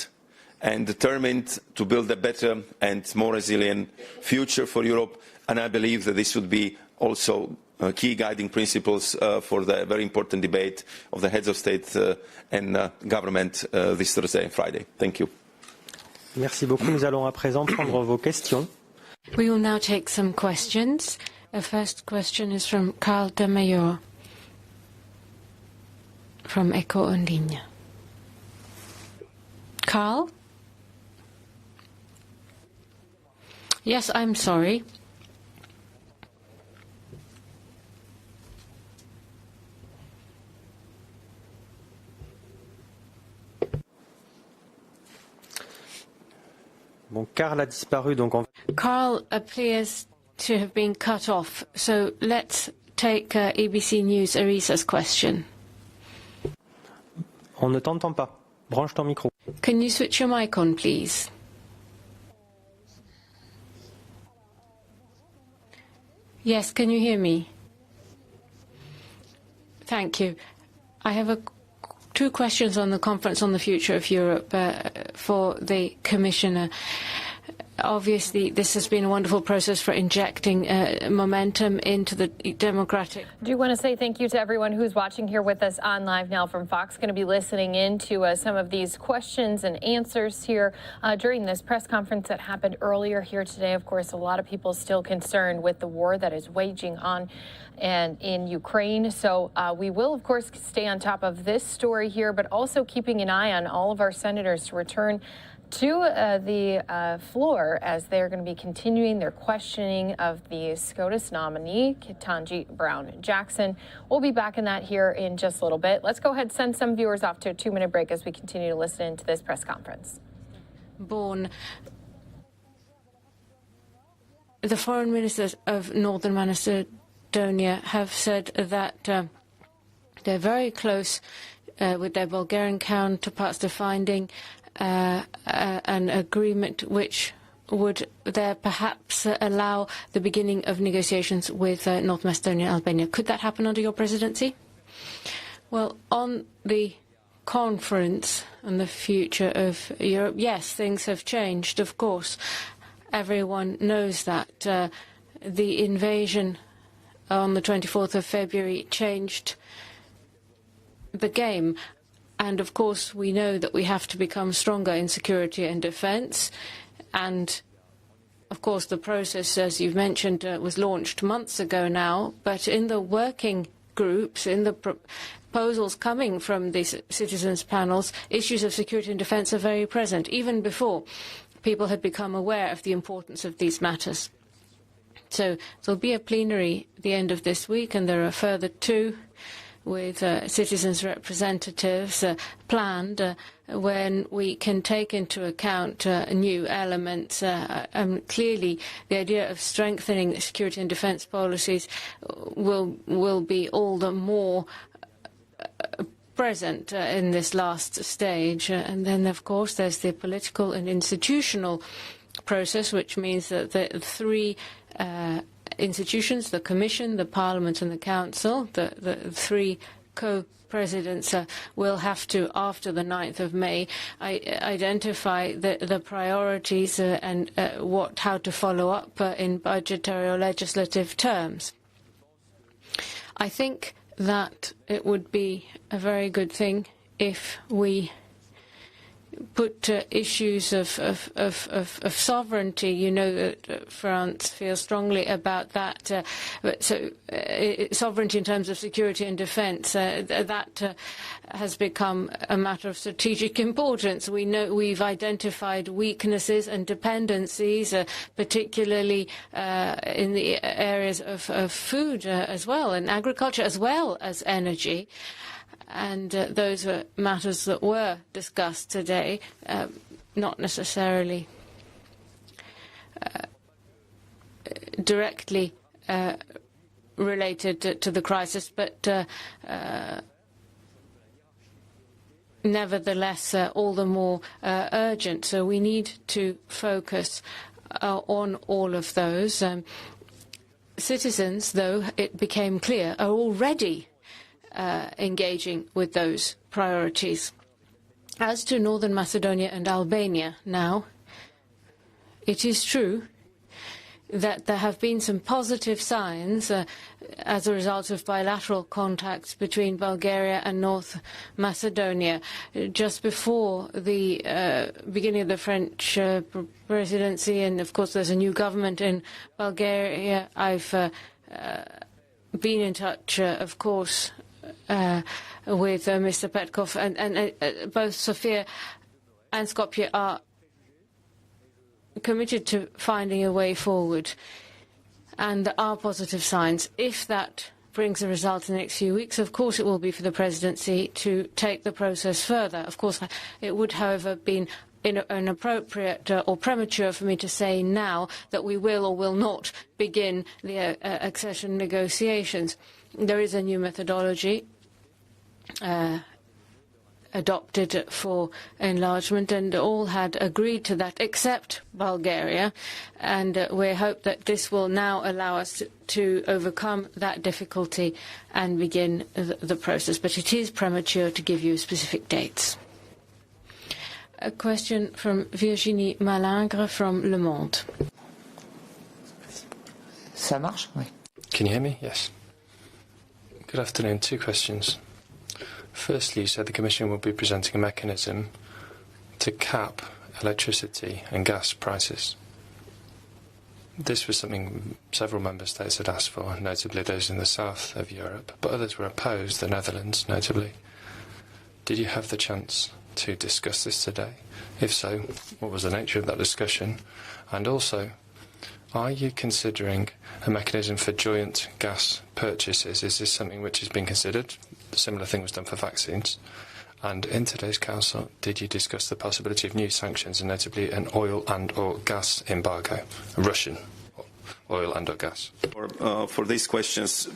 and determined to build a better and more resilient future for Europe, and I believe that this would be also key guiding principles for the very important debate of the heads of state and government this Thursday and Friday. Thank you. Merci beaucoup. Nous allons à présent prendre vos questions. We will now take some questions. The first question is from Carl de Mayor from Echo Ondinia. Carl? Yes, I'm sorry. Bon, Carl a disparu, donc on... Carl appears to have been cut off, so let's take ABC News Arisa's question. On ne t'entend pas. Branche ton micro. Can you switch your mic on, please? Yes, can you hear me? Thank you. I have two questions on the Conference on the Future of Europe for the Commissioner. obviously, this has been a wonderful process for injecting momentum into the democratic. I do want to say thank you to everyone who's watching here with us on Live Now from Fox. Going to be listening in to some of these questions and answers here during this press conference that happened earlier here today. Of course, a lot of people still concerned with the war that is waging on and in Ukraine. So we will, of course, stay on top of this story here, but also keeping an eye on all of our senators to return to the floor as they're going to be continuing their questioning of the Scotus nominee, Katanji Brown-Jackson. We'll be back in that here in just a little bit. Let's go ahead and send some viewers off to a 2-minute break as we continue to listen to this press conference. The foreign ministers of Northern Macedonia have said that they're very close with their Bulgarian counterparts to finding an agreement which would there perhaps allow the beginning of negotiations with North Macedonia and Albania. Could that happen under your presidency? Well, on the conference on the future of Europe, yes, things have changed, of course. Everyone knows that the invasion on the 24th of February changed the game. And, of course, we know that we have to become stronger in security and defense. And, of course, the process, as you've mentioned, was launched months ago now. But in the working groups, in the proposals coming from these citizens' panels, issues of security and defense are very present, even before people had become aware of the importance of these matters. So there'll be a plenary at the end of this week, and there are further 2 with citizens' representatives planned when we can take into account new elements. Clearly, the idea of strengthening security and defense policies will be all the more present in this last stage. And then, of course, there's the political and institutional process, which means that the 3 institutions, the Commission, the Parliament and the Council, the 3 co-presidents will have to, after the 9th of May, identify the priorities and how to follow up in budgetary or legislative terms. I think that it would be a very good thing if we put issues of sovereignty. You know that France feels strongly about that. Sovereignty in terms of security and defence, that has become a matter of strategic importance. We know we've identified weaknesses and dependencies, particularly in the areas of food as well, and agriculture as well as energy. And those were matters that were discussed today, not necessarily directly related to the crisis, but nevertheless all the more urgent. So we need to focus on all of those. Citizens, though, it became clear, are already engaging with those priorities. As to Northern Macedonia and Albania now, it is true that there have been some positive signs as a result of bilateral contacts between Bulgaria and North Macedonia. Just before the beginning of the French presidency, and of course there's a new government in Bulgaria, I've been in touch, of course, with Mr. Petkov, and both Sofia and Skopje are committed to finding a way forward, and there are positive signs. If that brings a result in the next few weeks, of course it will be for the presidency to take the process further. Of course, it would, however, be inappropriate or premature for me to say now that we will or will not begin the accession negotiations. There is a new methodology adopted for enlargement, and all had agreed to that except Bulgaria, and we hope that this will now allow us to overcome that difficulty and begin the process. But it is premature to give you specific dates. a question from Virginie Malingre from Le Monde. Ça marche? Oui. Can you hear me? Yes. Good afternoon. 2 questions. Firstly, you said the Commission will be presenting a mechanism to cap electricity and gas prices. This was something several member states had asked for, notably those in the south of Europe, but others were opposed, the Netherlands notably. Did you have the chance to discuss this today? If so, what was the nature of that discussion? And also, are you considering a mechanism for joint gas purchases? Is this something which has been considered? A similar thing was done for vaccines. And in today's Council, did you discuss the possibility of new sanctions, and notably an oil and or gas embargo, Russian oil and or gas? For these questions,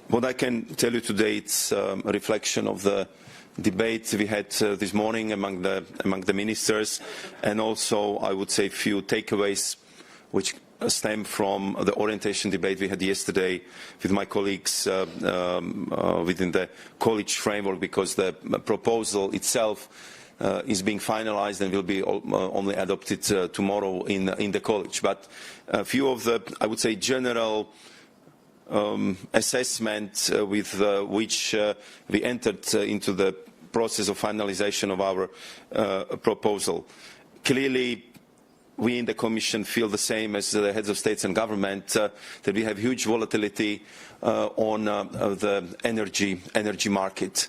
what I can tell you today, it's a reflection of the debate we had this morning among the ministers, and also I would say a few takeaways which stem from the orientation debate we had yesterday with my colleagues within the college framework, because the proposal itself is being finalized and will be only adopted tomorrow in the college. But a few of the, I would say, general assessment with which we entered into the process of finalization of our proposal. Clearly, we in the Commission feel the same as the heads of states and government, that we have huge volatility on the energy market,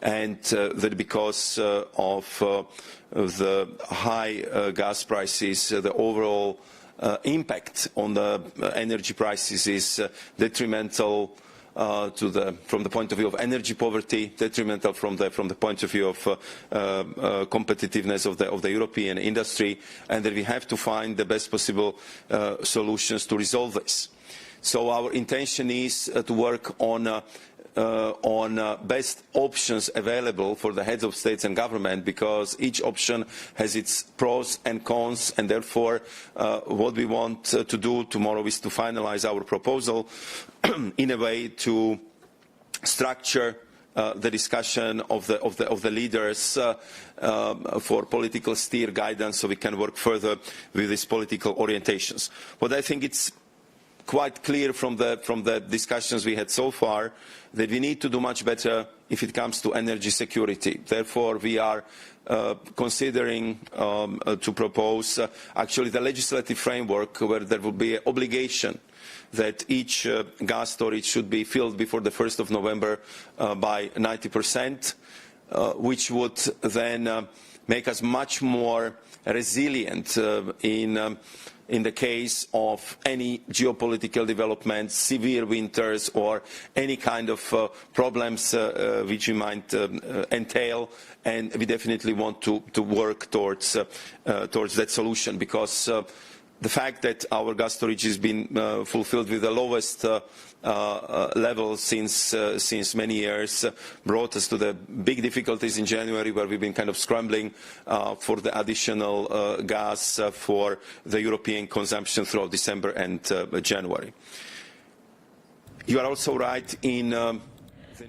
and that because of the high gas prices, the overall impact on the energy prices is detrimental from the point of view of energy poverty, detrimental from the point of view of competitiveness of the European industry, and that we have to find the best possible solutions to resolve this. So our intention is to work on best options available for the heads of states and government, because each option has its pros and cons, and therefore what we want to do tomorrow is to finalize our proposal in a way to structure the discussion of the leaders for political steer guidance, so we can work further with these political orientations. But I think it's quite clear from the discussions we had so far that we need to do much better if it comes to energy security. Therefore, we are considering to propose actually the legislative framework where there will be an obligation that each gas storage should be filled before the 1st of November by 90%, which would then make us much more resilient in the case of any geopolitical developments, severe winters, or any kind of problems which we might entail. And we definitely want to work towards that solution, because the fact that our gas storage has been fulfilled with the lowest level since many years brought us to the big difficulties in January, where we've been kind of scrambling for the additional gas for the European consumption throughout December and January. You are also right in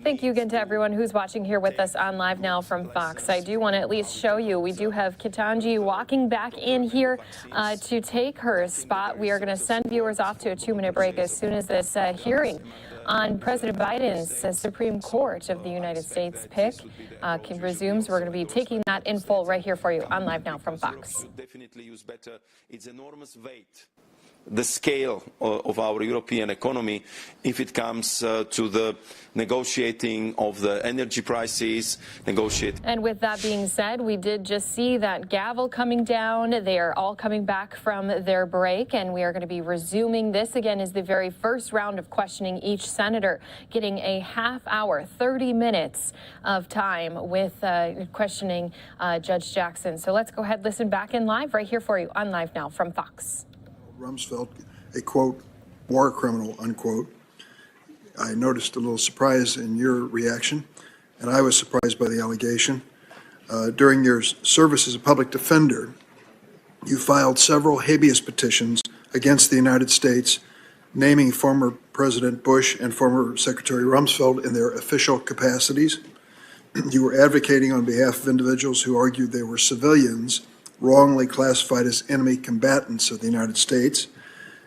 Thank you again to everyone who's watching here with us on Live Now from Fox. I do want to at least show you, we do have Katanji walking back in here to take her spot. We are going to send viewers off to a 2-minute break as soon as this hearing on President Biden's Supreme Court of the United States pick resumes. We're going to be taking that in full right here for you on Live Now from Fox. Definitely use better. It's enormous weight, the scale of our European economy, if it comes to the negotiating of the energy prices, And with that being said, we did just see that gavel coming down. They are all coming back from their break, and we are going to be resuming. This again is the very first round of questioning each senator, getting a half hour, 30 minutes of time with questioning Judge Jackson. So let's go ahead, listen back in live right here for you on Live Now from Fox. Rumsfeld, a quote, war criminal, unquote. I noticed a little surprise in your reaction, and I was surprised by the allegation. During your service as a public defender, you filed several habeas petitions against the United States, naming former President Bush and former Secretary Rumsfeld in their official capacities. You were advocating on behalf of individuals who argued they were civilians wrongly classified as enemy combatants of the United States,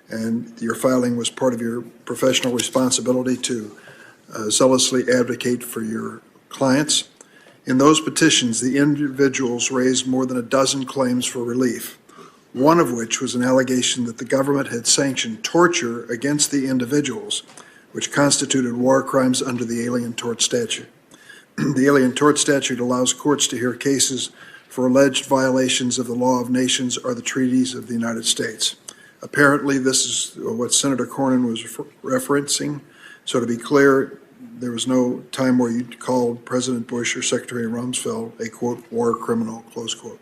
and your filing was part of your professional responsibility to zealously advocate for your clients. In those petitions, the individuals raised more than a dozen claims for relief, one of which was an allegation that the government had sanctioned torture against the individuals, which constituted war crimes under the Alien Tort Statute. The Alien Tort Statute allows courts to hear cases for alleged violations of the law of nations or the treaties of the United States. Apparently, this is what Senator Cornyn was referencing. So to be clear, there was no time where you called President Bush or Secretary Rumsfeld a, quote, war criminal, close quote.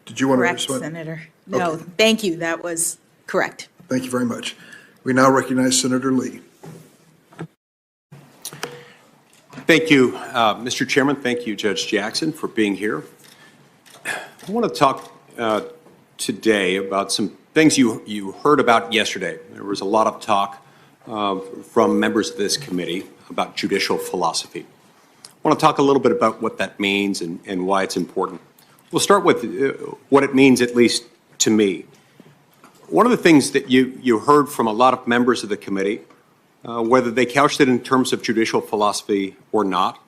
Did you want Correct, to respond? Senator. No, Okay. thank you. That was correct. Thank you very much. We now recognize Senator Lee. Thank you, Mr. Chairman. Thank you, Judge Jackson, for being here. I want to talk today about some things you heard about yesterday. There was a lot of talk from members of this committee about judicial philosophy. I want to talk a little bit about what that means and why it's important. We'll start with what it means, at least to me. One of the things that you heard from a lot of members of the committee, whether they couched it in terms of judicial philosophy or not,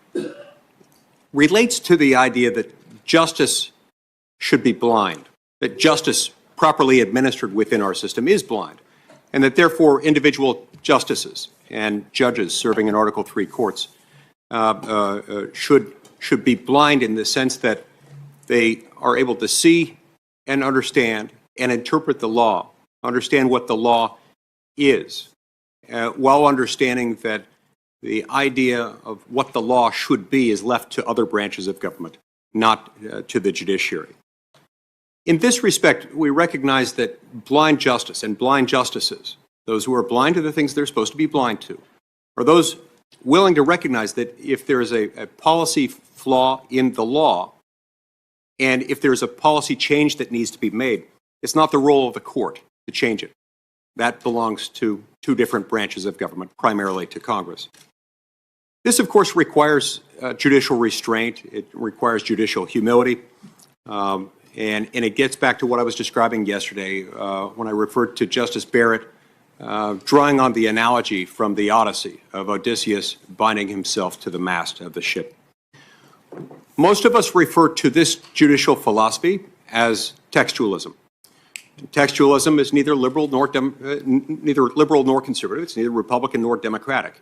relates to the idea that justice should be blind, that justice properly administered within our system is blind, and that therefore individual justices and judges serving in Article III courts should be blind in the sense that they are able to see and understand and interpret the law, understand what the law is, while understanding that the idea of what the law should be is left to other branches of government, not to the judiciary. In this respect, we recognize that blind justice and blind justices, those who are blind to the things they're supposed to be blind to, are those willing to recognize that if there is a policy flaw in the law, and if there's a policy change that needs to be made, it's not the role of the court to change it. That belongs to two different branches of government, primarily to Congress. This, of course, requires judicial restraint. It requires judicial humility. And it gets back to what I was describing yesterday when I referred to Justice Barrett drawing on the analogy from the Odyssey of Odysseus binding himself to the mast of the ship. Most of us refer to this judicial philosophy as textualism. Textualism is neither liberal nor conservative. It's neither Republican nor Democratic.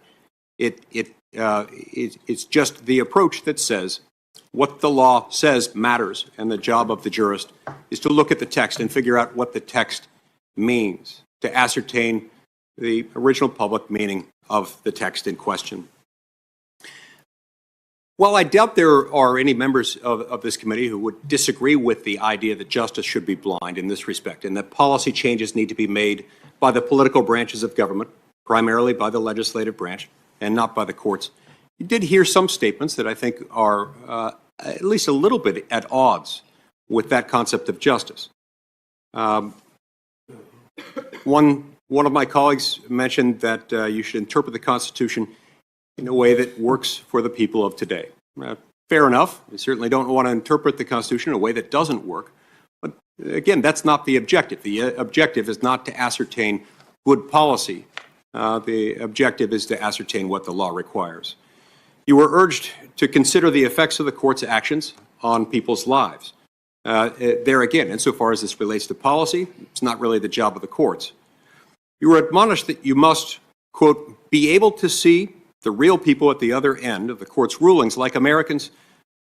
It's just the approach that says what the law says matters, and the job of the jurist is to look at the text and figure out what the text means, to ascertain the original public meaning of the text in question. While I doubt there are any members of this committee who would disagree with the idea that justice should be blind in this respect, and that policy changes need to be made by the political branches of government, primarily by the legislative branch, and not by the courts, you did hear some statements that I think are at least a little bit at odds with that concept of justice. One of my colleagues mentioned that you should interpret the Constitution in a way that works for the people of today. Fair enough. We certainly don't want to interpret the Constitution in a way that doesn't work. But again, that's not the objective. The objective is not to ascertain good policy. The objective is to ascertain what the law requires. You were urged to consider the effects of the court's actions on people's lives. There again, insofar as this relates to policy, it's not really the job of the courts. You were admonished that you must, quote, be able to see the real people at the other end of the court's rulings, like Americans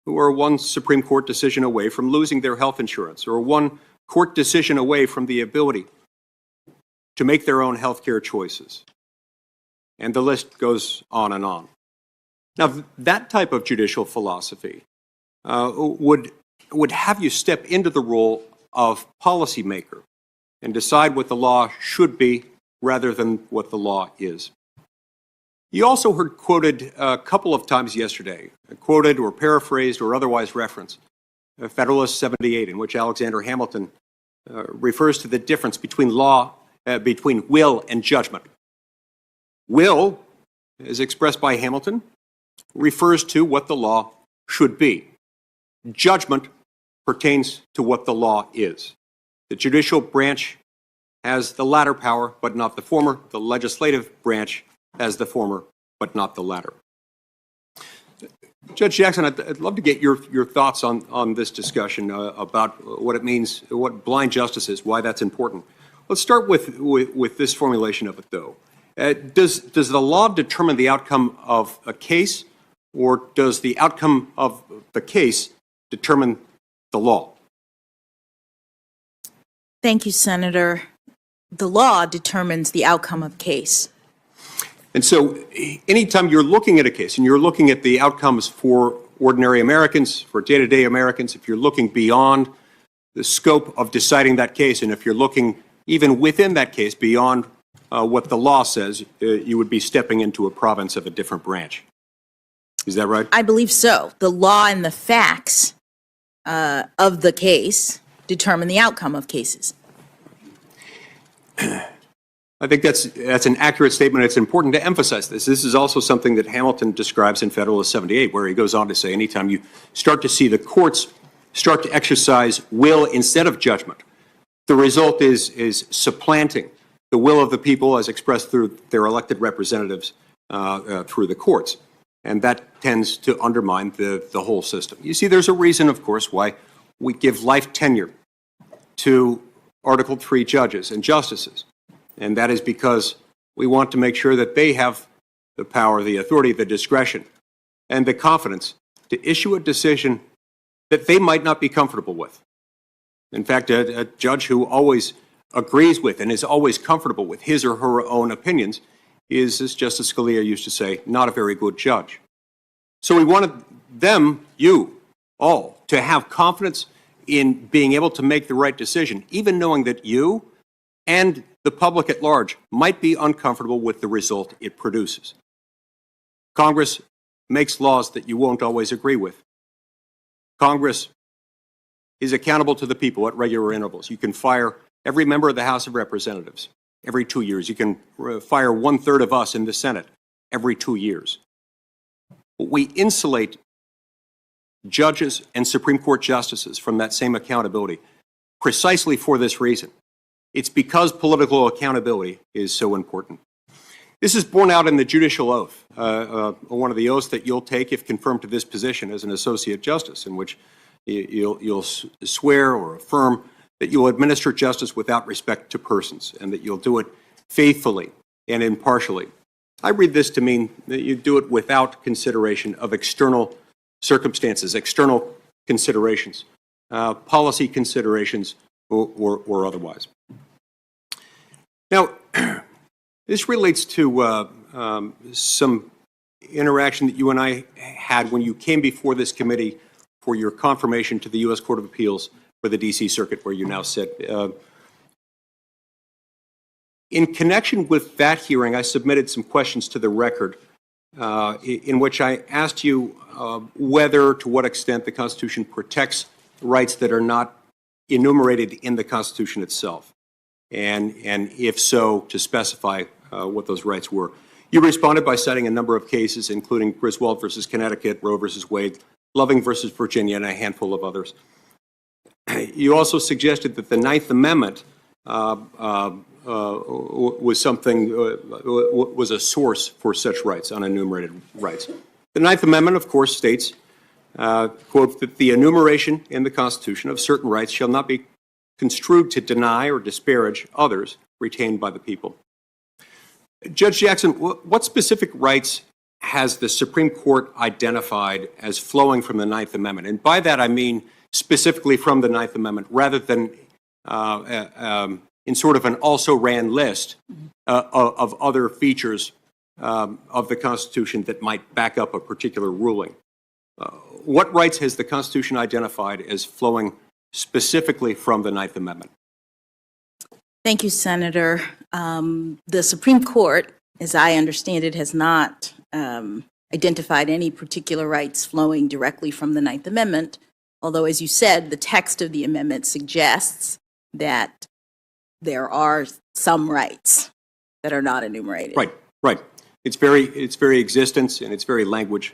who are one Supreme Court decision away from losing their health insurance, or one court decision away from the ability to make their own health care choices. And the list goes on and on. Now, that type of judicial philosophy would have you step into the role of policymaker and decide what the law should be rather than what the law is. You also heard quoted a couple of times yesterday, quoted or paraphrased or otherwise referenced, Federalist 78, in which Alexander Hamilton refers to the difference between between will and judgment. Will, as expressed by Hamilton, refers to what the law should be. Judgment pertains to what the law is. The judicial branch has the latter power, but not the former. The legislative branch has the former, but not the latter. Judge Jackson, I'd love to get your thoughts on this discussion about what it means, what blind justice is, why that's important. Let's start with this formulation of it, though. Does the law determine the outcome of a case, or does the outcome of the case determine the law? Thank you, Senator. The law determines the outcome of case. And so anytime you're looking at a case and you're looking at the outcomes for ordinary Americans, for day-to-day Americans, if you're looking beyond the scope of deciding that case, and if you're looking even within that case beyond what the law says, you would be stepping into a province of a different branch. Is that right? I believe so. The law and the facts of the case determine the outcome of cases. I think that's an accurate statement. It's important to emphasize this. This is also something that Hamilton describes in Federalist 78, where he goes on to say anytime you start to see the courts start to exercise will instead of judgment, the result is supplanting the will of the people as expressed through their elected representatives through the courts. And that tends to undermine the whole system. You see, there's a reason, of course, why we give life tenure to Article III judges and justices. And that is because we want to make sure that they have the power, the authority, the discretion, and the confidence to issue a decision that they might not be comfortable with. In fact, a judge who always agrees with and is always comfortable with his or her own opinions is, as Justice Scalia used to say, not a very good judge. So we wanted them, you, all, to have confidence in being able to make the right decision, even knowing that you and the public at large might be uncomfortable with the result it produces. Congress makes laws that you won't always agree with. Congress is accountable to the people at regular intervals. You can fire every member of the House of Representatives every 2 years. You can fire 1/3 of us in the Senate every 2 years. We insulate judges and Supreme Court justices from that same accountability precisely for this reason. It's because political accountability is so important. This is borne out in the judicial oath, one of the oaths that you'll take if confirmed to this position as an associate justice, in which you'll swear or affirm that you'll administer justice without respect to persons, and that you'll do it faithfully and impartially. I read this to mean that you do it without consideration of external circumstances, external considerations, policy considerations, or otherwise. Now, this relates to some interaction that you and I had when you came before this committee for your confirmation to the U.S. Court of Appeals for the D.C. Circuit, where you now sit. In connection with that hearing, I submitted some questions to the record in which I asked you whether, to what extent, the Constitution protects rights that are not enumerated in the Constitution itself, and if so, to specify what those rights were. You responded by citing a number of cases, including Griswold versus Connecticut, Roe versus Wade, Loving versus Virginia, and a handful of others. You also suggested that the Ninth Amendment was a source for such rights, unenumerated rights. The Ninth Amendment, of course, states, quote, that the enumeration in the Constitution of certain rights shall not be construed to deny or disparage others retained by the people. Judge Jackson, what specific rights has the Supreme Court identified as flowing from the Ninth Amendment? And by that I mean specifically from the Ninth Amendment, rather than in sort of an also-ran list of other features of the Constitution that might back up a particular ruling. What rights has the Constitution identified as flowing specifically from the Ninth Amendment? Thank you, Senator. The Supreme Court, as I understand it, has not identified any particular rights flowing directly from the Ninth Amendment, although, as you said, the text of the amendment suggests that there are some rights that are not enumerated. Right. Its very existence and its very language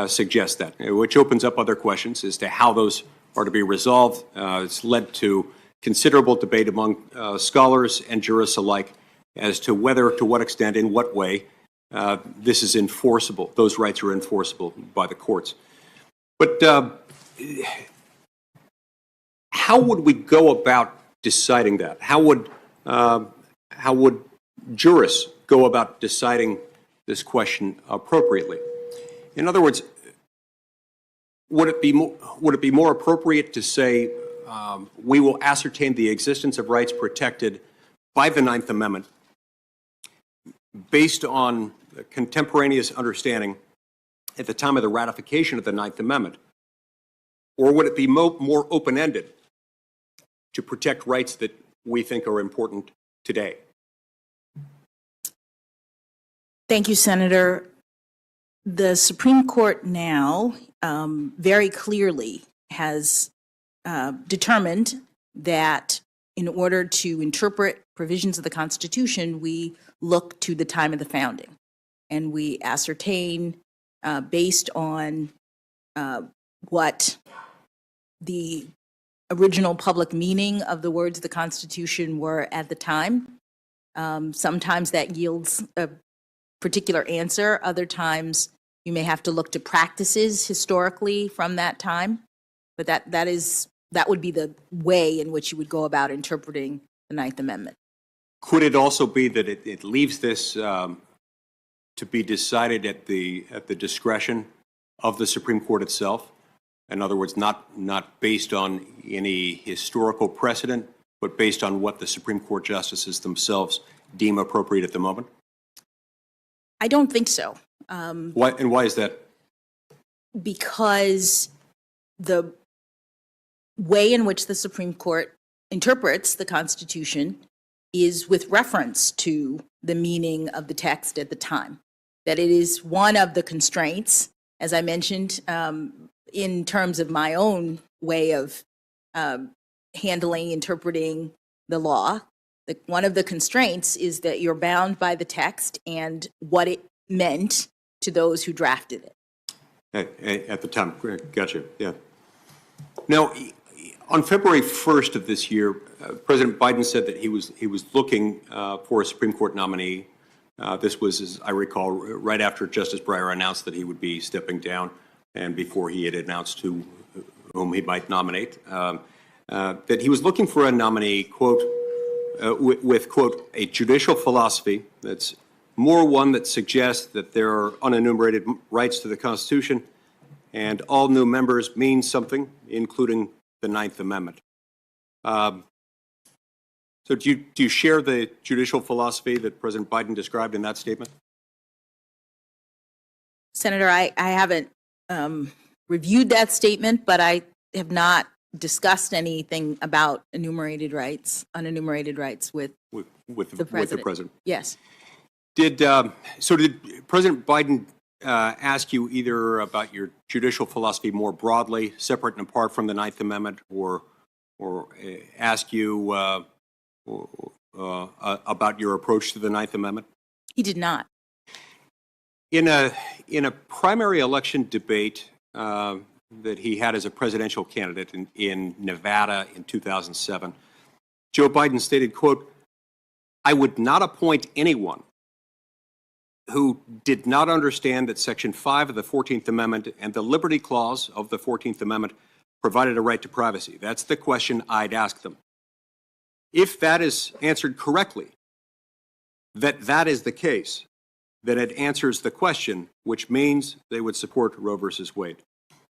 suggests that, which opens up other questions as to how those are to be resolved. It's led to considerable debate among scholars and jurists alike as to whether, to what extent, in what way this is enforceable. Those rights are enforceable by the courts. But how would we go about deciding that? How would jurists go about deciding this question appropriately? In other words, would it be more appropriate to say we will ascertain the existence of rights protected by the Ninth Amendment based on contemporaneous understanding at the time of the ratification of the Ninth Amendment? Or would it be more open-ended to protect rights that we think are important today? Thank you, Senator. The Supreme Court now very clearly has determined that in order to interpret provisions of the Constitution, we look to the time of the founding. And we ascertain, based on what the original public meaning of the words of the Constitution were at the time. Sometimes that yields a particular answer. Other times you may have to look to practices historically from that time. But that would be the way in which you would go about interpreting the Ninth Amendment. Could it also be that it leaves this to be decided at the discretion of the Supreme Court itself? In other words, not based on any historical precedent, but based on what the Supreme Court justices themselves deem appropriate at the moment? I don't think so. Why is that? Because the way in which the Supreme Court interprets the Constitution is with reference to the meaning of the text at the time. That it is one of the constraints, as I mentioned, in terms of my own way of handling, interpreting the law. One of the constraints is that you're bound by the text and what it meant to those who drafted it. At the time, gotcha, yeah. Now, on February 1st of this year, President Biden said that he was looking for a Supreme Court nominee. This was, as I recall, right after Justice Breyer announced that he would be stepping down and before he had announced whom he might nominate, that he was looking for a nominee, quote, with, quote, a judicial philosophy that's more one that suggests that there are unenumerated rights to the Constitution and all new members mean something, including the Ninth Amendment. So do you share the judicial philosophy that President Biden described in that statement? Senator, I haven't reviewed that statement, but I have not discussed anything about unenumerated rights with the president. Yes. Did President Biden ask you either about your judicial philosophy more broadly, separate and apart from the Ninth Amendment, or ask you about your approach to the Ninth Amendment? He did not. In a primary election debate that he had as a presidential candidate in Nevada in 2007, Joe Biden stated, quote, "I would not appoint anyone who did not understand that Section 5 of the 14th Amendment and the Liberty Clause of the 14th Amendment provided a right to privacy. That's the question I'd ask them." If that is answered correctly, that is the case, then it answers the question, which means they would support Roe versus Wade.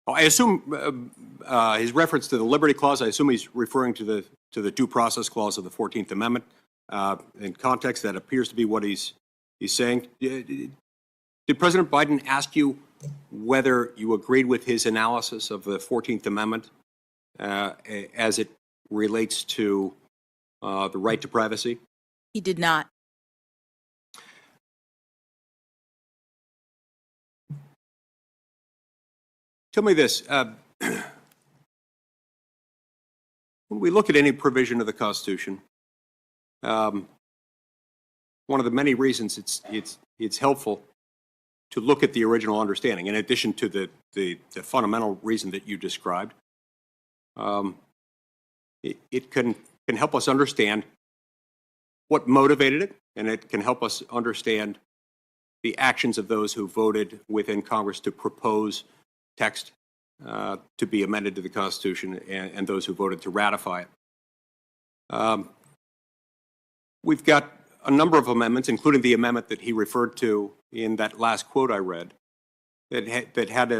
I assume his reference to the Liberty Clause, I assume he's referring to the Due Process Clause of the 14th Amendment. In context, that appears to be what he's saying. Did President Biden ask you whether you agreed with his analysis of the 14th Amendment as it relates to the right to privacy? He did not. Tell me this. When we look at any provision of the Constitution, one of the many reasons it's helpful to look at the original understanding, in addition to the fundamental reason that you described. It can help us understand what motivated it, and it can help us understand the actions of those who voted within Congress to propose text to be amended to the Constitution, and those who voted to ratify it. We've got a number of amendments, including the amendment that he referred to in that last quote I read, that had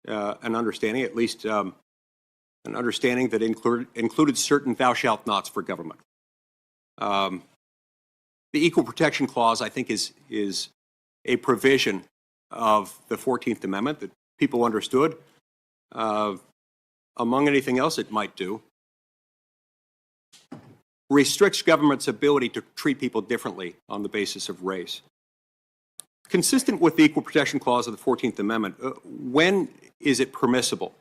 an understanding, at least an understanding that included certain thou shalt nots for government. The Equal Protection Clause, I think, is a provision of the 14th Amendment that people understood. Among anything else it might do, restricts government's ability to treat people differently on the basis of race. Consistent with the Equal Protection Clause of the 14th Amendment, when is it permissible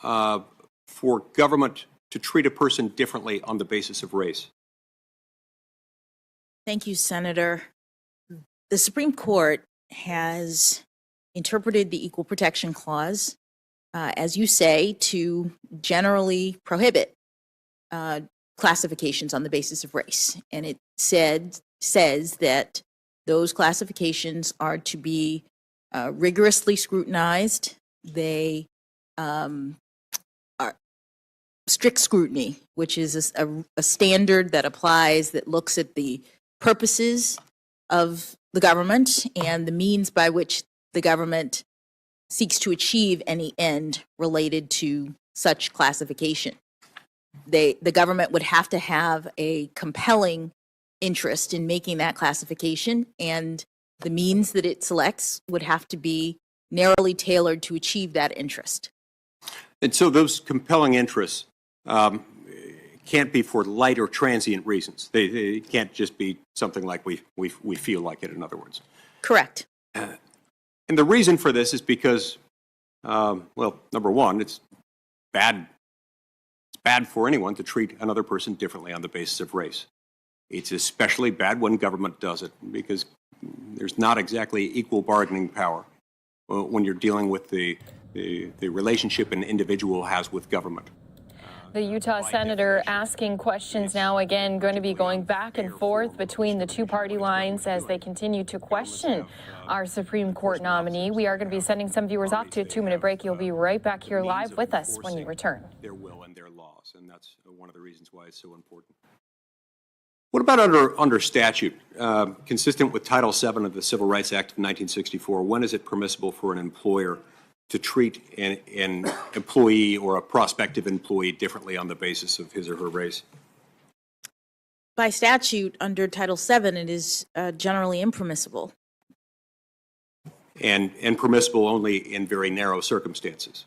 for government to treat a person differently on the basis of race? Thank you, Senator. The Supreme Court has interpreted the Equal Protection Clause, as you say, to generally prohibit classifications on the basis of race. And it says that those classifications are to be rigorously scrutinized. They are strict scrutiny, which is a standard that applies, that looks at the purposes of the government and the means by which the government seeks to achieve any end related to such classification. The government would have to have a compelling interest in making that classification, and the means that it selects would have to be narrowly tailored to achieve that interest. And so those compelling interests can't be for light or transient reasons. They can't just be something like we feel like it, in other words. Correct. And the reason for this is because, well, number one, it's bad for anyone to treat another person differently on the basis of race. It's especially bad when government does it, because there's not exactly equal bargaining power when you're dealing with the relationship an individual has with government. The Utah senator asking questions now, again, going to be going back and forth between the two party lines as they continue to question our Supreme Court nominee. We are going to be sending some viewers off to a 2-minute break. You'll be right back here live with us when you return. Their will and their laws, and that's one of the reasons why it's so important. What about under statute? Consistent with Title VII of the Civil Rights Act of 1964, when is it permissible for an employer to treat an employee or a prospective employee differently on the basis of his or her race? By statute, under Title VII, it is generally impermissible. And permissible only in very narrow circumstances.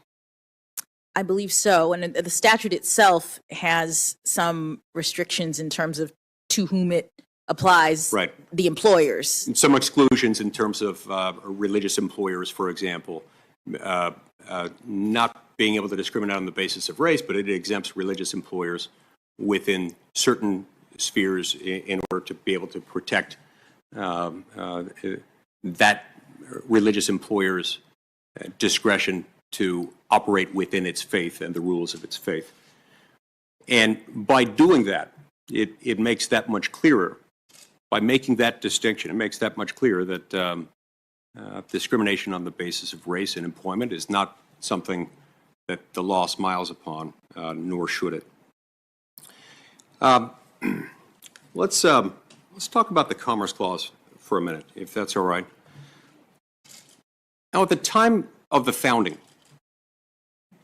I believe so. And the statute itself has some restrictions in terms of to whom it applies, right. The employers. And some exclusions in terms of religious employers, for example, not being able to discriminate on the basis of race, but it exempts religious employers within certain spheres in order to be able to protect that religious employer's discretion to operate within its faith and the rules of its faith. And by doing that, it makes that much clearer. By making that distinction, it makes that much clearer that discrimination on the basis of race in employment is not something that the law smiles upon, nor should it. Let's talk about the Commerce Clause for a minute, if that's all right. Now, at the time of the founding,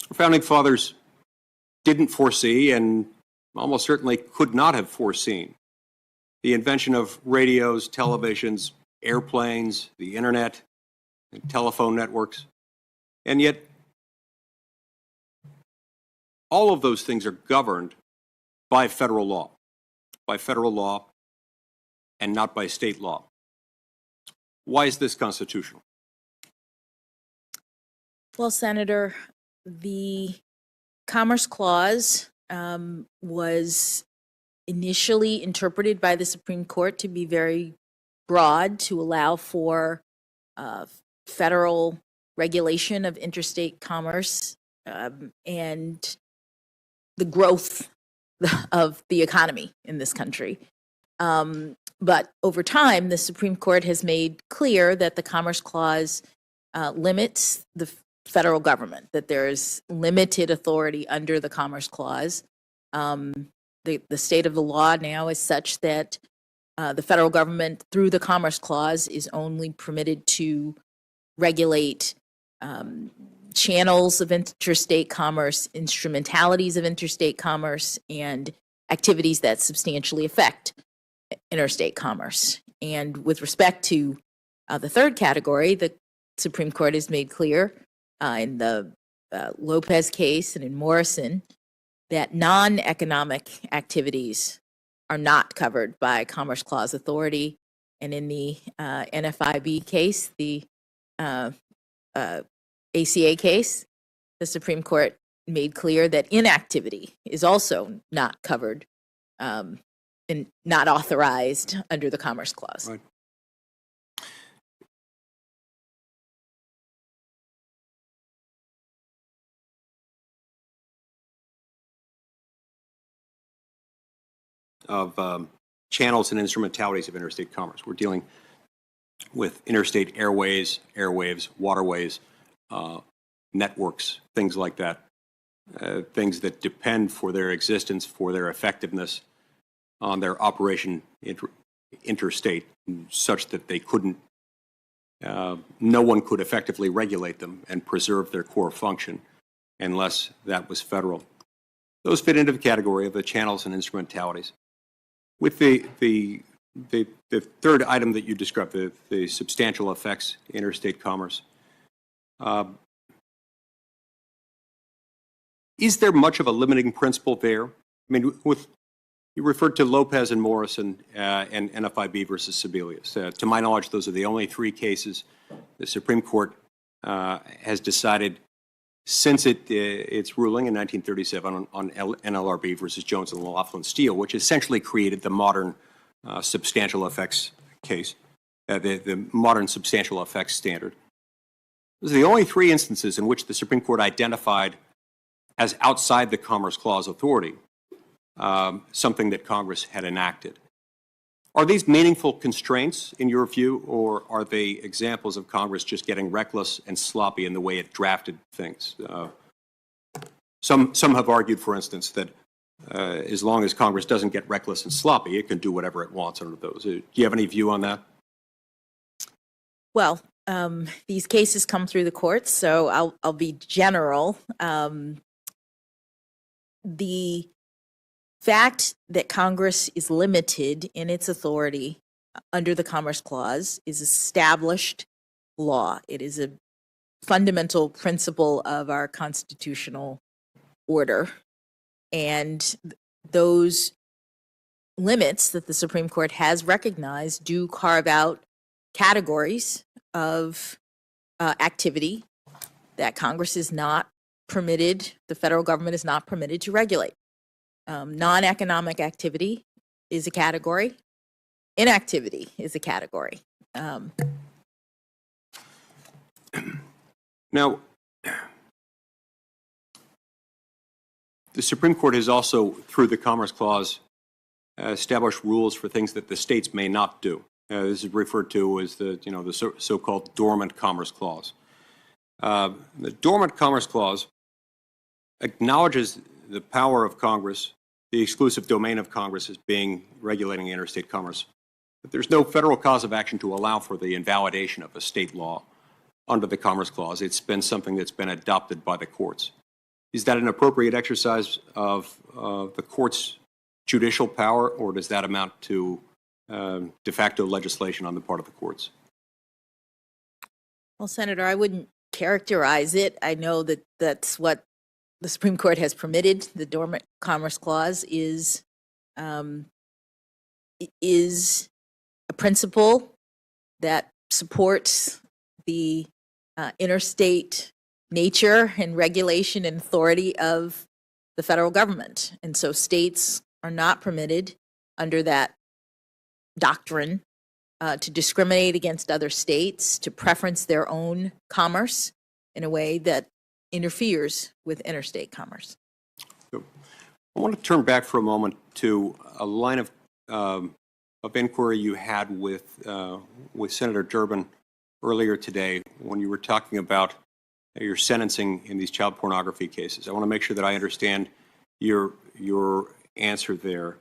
our founding fathers didn't foresee, and almost certainly could not have foreseen, the invention of radios, televisions, airplanes, the internet, and telephone networks. And yet, all of those things are governed by federal law and not by state law. Why is this constitutional? Well, Senator, the Commerce Clause was initially interpreted by the Supreme Court to be very broad, to allow for federal regulation of interstate commerce, and the growth of the economy in this country. But over time, the Supreme Court has made clear that the Commerce Clause limits the federal government, that there is limited authority under the Commerce Clause. The state of the law now is such that the federal government, through the Commerce Clause, is only permitted to regulate channels of interstate commerce, instrumentalities of interstate commerce, and activities that substantially affect interstate commerce. And with respect to the third category, the Supreme Court has made clear in the Lopez case and in Morrison that non-economic activities are not covered by Commerce Clause authority. And in the NFIB case, the ACA case, the Supreme Court made clear that inactivity is also not covered and not authorized under the Commerce Clause. Right. Of channels and instrumentalities of interstate commerce. We're dealing with interstate airways, airwaves, waterways, networks, things like that, things that depend for their existence, for their effectiveness on their operation interstate, such that they couldn't, no one could effectively regulate them and preserve their core function unless that was federal. Those fit into the category of the channels and instrumentalities. With the third item that you described, the substantial effects interstate commerce, is there much of a limiting principle there? I mean, you referred to Lopez and Morrison and NFIB versus Sebelius. To my knowledge, those are the only three cases the Supreme Court has decided since its ruling in 1937 on NLRB versus Jones and Laughlin Steel, which essentially created the modern substantial effects case, the modern substantial effects standard. Those are the only three instances in which the Supreme Court identified as outside the Commerce Clause authority something that Congress had enacted. Are these meaningful constraints in your view, or are they examples of Congress just getting reckless and sloppy in the way it drafted things? Some have argued, for instance, that as long as Congress doesn't get reckless and sloppy, it can do whatever it wants under those. Do you have any view on that? Well, these cases come through the courts, so I'll be general. The fact that Congress is limited in its authority under the Commerce Clause is established law. It is a fundamental principle of our constitutional order. And those limits that the Supreme Court has recognized do carve out categories of activity that Congress is not permitted, the federal government is not permitted to regulate. Non-economic activity is a category. Inactivity is a category. Now, the Supreme Court has also, through the Commerce Clause, established rules for things that the states may not do. This is referred to as the so-called dormant Commerce Clause. The dormant Commerce Clause acknowledges the power of Congress, the exclusive domain of Congress as being regulating interstate commerce. But there's no federal cause of action to allow for the invalidation of a state law under the Commerce Clause. It's been something that's been adopted by the courts. Is that an appropriate exercise of the court's judicial power, or does that amount to de facto legislation on the part of the courts? Well, Senator, I wouldn't characterize it. I know that that's what the Supreme Court has permitted. The dormant Commerce Clause is a principle that supports the interstate nature and regulation and authority of the federal government. And so states are not permitted under that doctrine to discriminate against other states, to preference their own commerce in a way that interferes with interstate commerce. I want to turn back for a moment to a line of inquiry you had with Senator Durbin earlier today when you were talking about your sentencing in these child pornography cases. I want to make sure that I understand your answer there.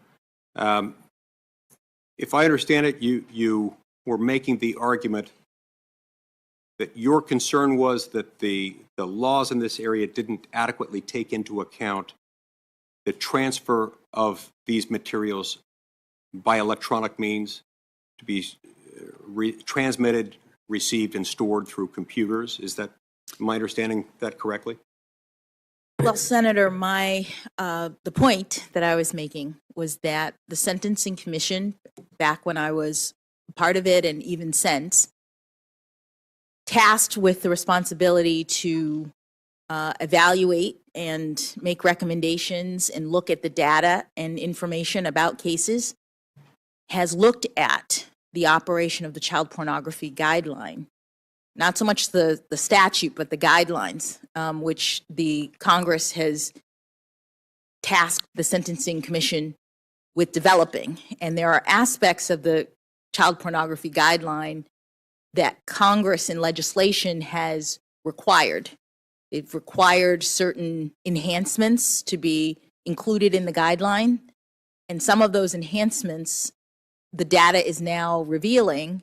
If I understand it, you were making the argument that your concern was that the laws in this area didn't adequately take into account the transfer of these materials by electronic means to be transmitted, received, and stored through computers. Am I understanding that correctly? Well, Senator, the point that I was making was that the Sentencing Commission, back when I was part of it and even since, tasked with the responsibility to evaluate and make recommendations and look at the data and information about cases, has looked at the operation of the child pornography guideline. Not so much the statute, but the guidelines, which the Congress has tasked the Sentencing Commission with developing. And there are aspects of the child pornography guideline that Congress in legislation has required. They've required certain enhancements to be included in the guideline. And some of those enhancements, the data is now revealing,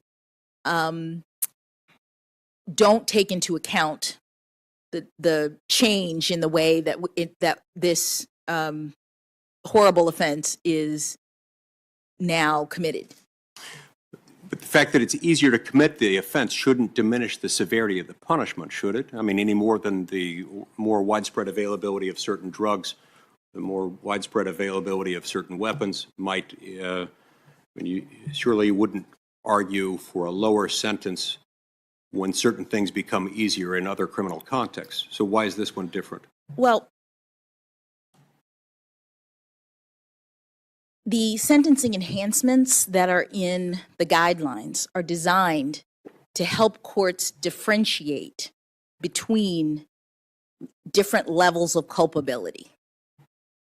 don't take into account the change in the way that that this horrible offense is now committed. But the fact that it's easier to commit the offense shouldn't diminish the severity of the punishment, should it? I mean, any more than the more widespread availability of certain drugs, the more widespread availability of certain weapons might, surely you wouldn't argue for a lower sentence when certain things become easier in other criminal contexts. So why is this one different? Well, the sentencing enhancements that are in the guidelines are designed to help courts differentiate between different levels of culpability.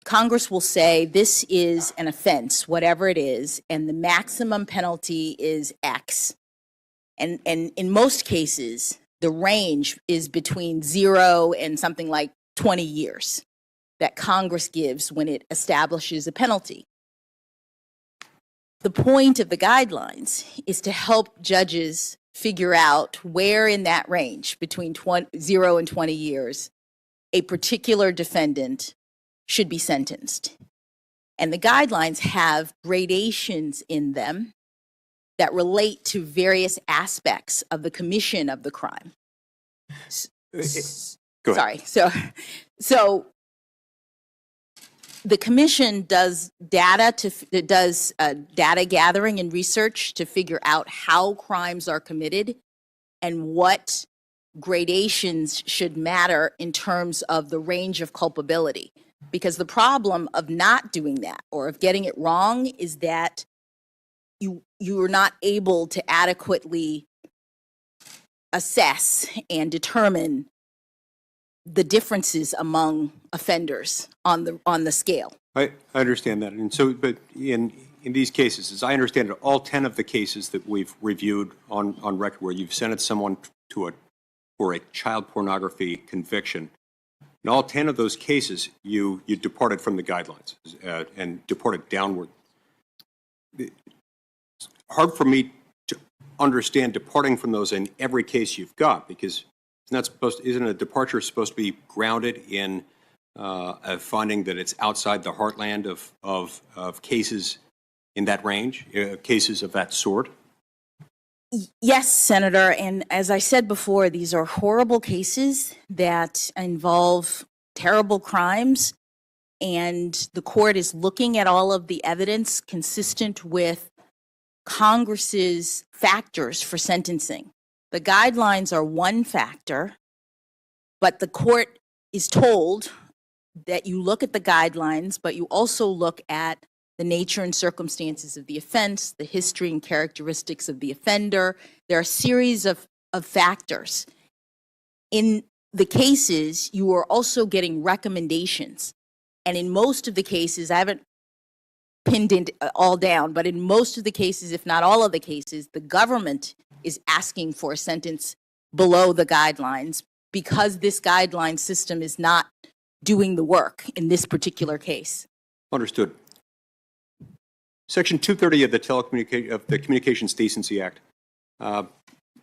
Congress will say this is an offense, whatever it is, and the maximum penalty is X. And in most cases, the range is between 0 and something like 20 years that Congress gives when it establishes a penalty. The point of the guidelines is to help judges figure out where in that range between 0 and 20 years a particular defendant should be sentenced. And the guidelines have gradations in them that relate to various aspects of the commission of the crime. Go ahead. Sorry. So the commission does data gathering and research to figure out how crimes are committed and what gradations should matter in terms of the range of culpability. Because the problem of not doing that or of getting it wrong is that you are not able to adequately assess and determine the differences among offenders on the scale. I understand that. And so, but in these cases, as I understand it, all 10 of the cases that we've reviewed on record where you've sentenced someone for a child pornography conviction, in all 10 of those cases, you departed from the guidelines and departed downward. It's hard for me to understand departing from those in every case you've got, because isn't a departure supposed to be grounded in a finding that it's outside the heartland of cases in that range, cases of that sort? Yes, Senator. And as I said before, these are horrible cases that involve terrible crimes. And the court is looking at all of the evidence consistent with Congress's factors for sentencing. The guidelines are one factor, but the court is told that you look at the guidelines, but you also look at the nature and circumstances of the offense, the history and characteristics of the offender. There are a series of factors. In the cases, you are also getting recommendations. And in most of the cases, I haven't pinned it all down, but in most of the cases, if not all of the cases, the government is asking for a sentence below the guidelines because this guideline system is not doing the work in this particular case. Understood. Section 230 of the Communications Decency Act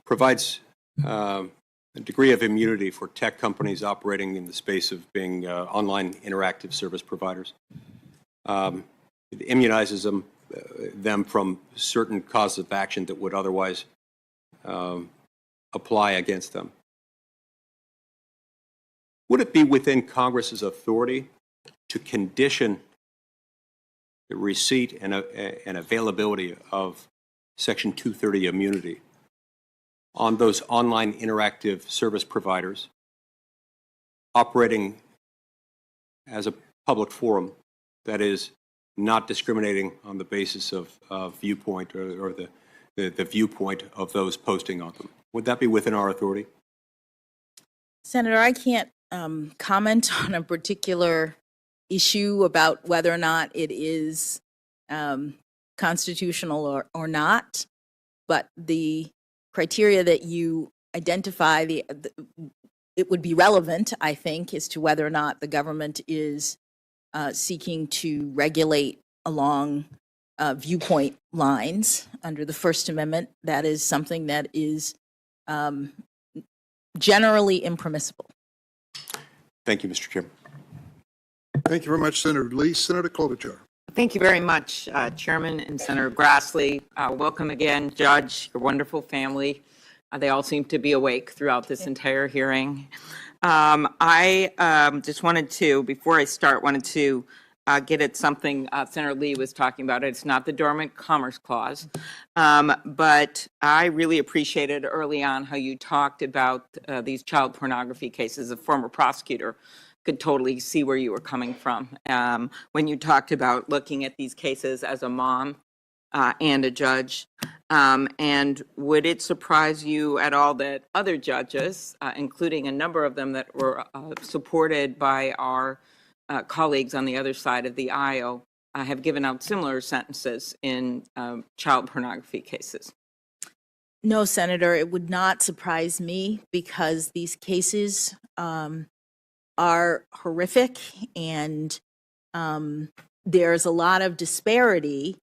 provides a degree of immunity for tech companies operating in the space of being online interactive service providers. It immunizes them from certain causes of action that would otherwise apply against them. Would it be within Congress's authority to condition the receipt and availability of Section 230 immunity on those online interactive service providers operating as a public forum that is not discriminating on the basis of viewpoint or the viewpoint of those posting on them? Would that be within our authority? Senator, I can't comment on a particular issue about whether or not it is constitutional or not, but the criteria that you identify, it would be relevant, I think, as to whether or not the government is seeking to regulate along viewpoint lines under the First Amendment. That is something that is generally impermissible. Thank you, Mr. Chairman. Thank you very much, Senator Lee. Senator Klobuchar. Thank you very much, Chairman and Senator Grassley. Welcome again, Judge, your wonderful family. They all seem to be awake throughout this entire hearing. I just wanted to, before I start, get at something Senator Lee was talking about. It's not the Dormant Commerce Clause, but I really appreciated early on how you talked about these child pornography cases. A former prosecutor could totally see where you were coming from when you talked about looking at these cases as a mom and a judge. And would it surprise you at all that other judges, including a number of them that were supported by our colleagues on the other side of the aisle, have given out similar sentences in child pornography cases? No, Senator, it would not surprise me because these cases are horrific, and there's a lot of disparity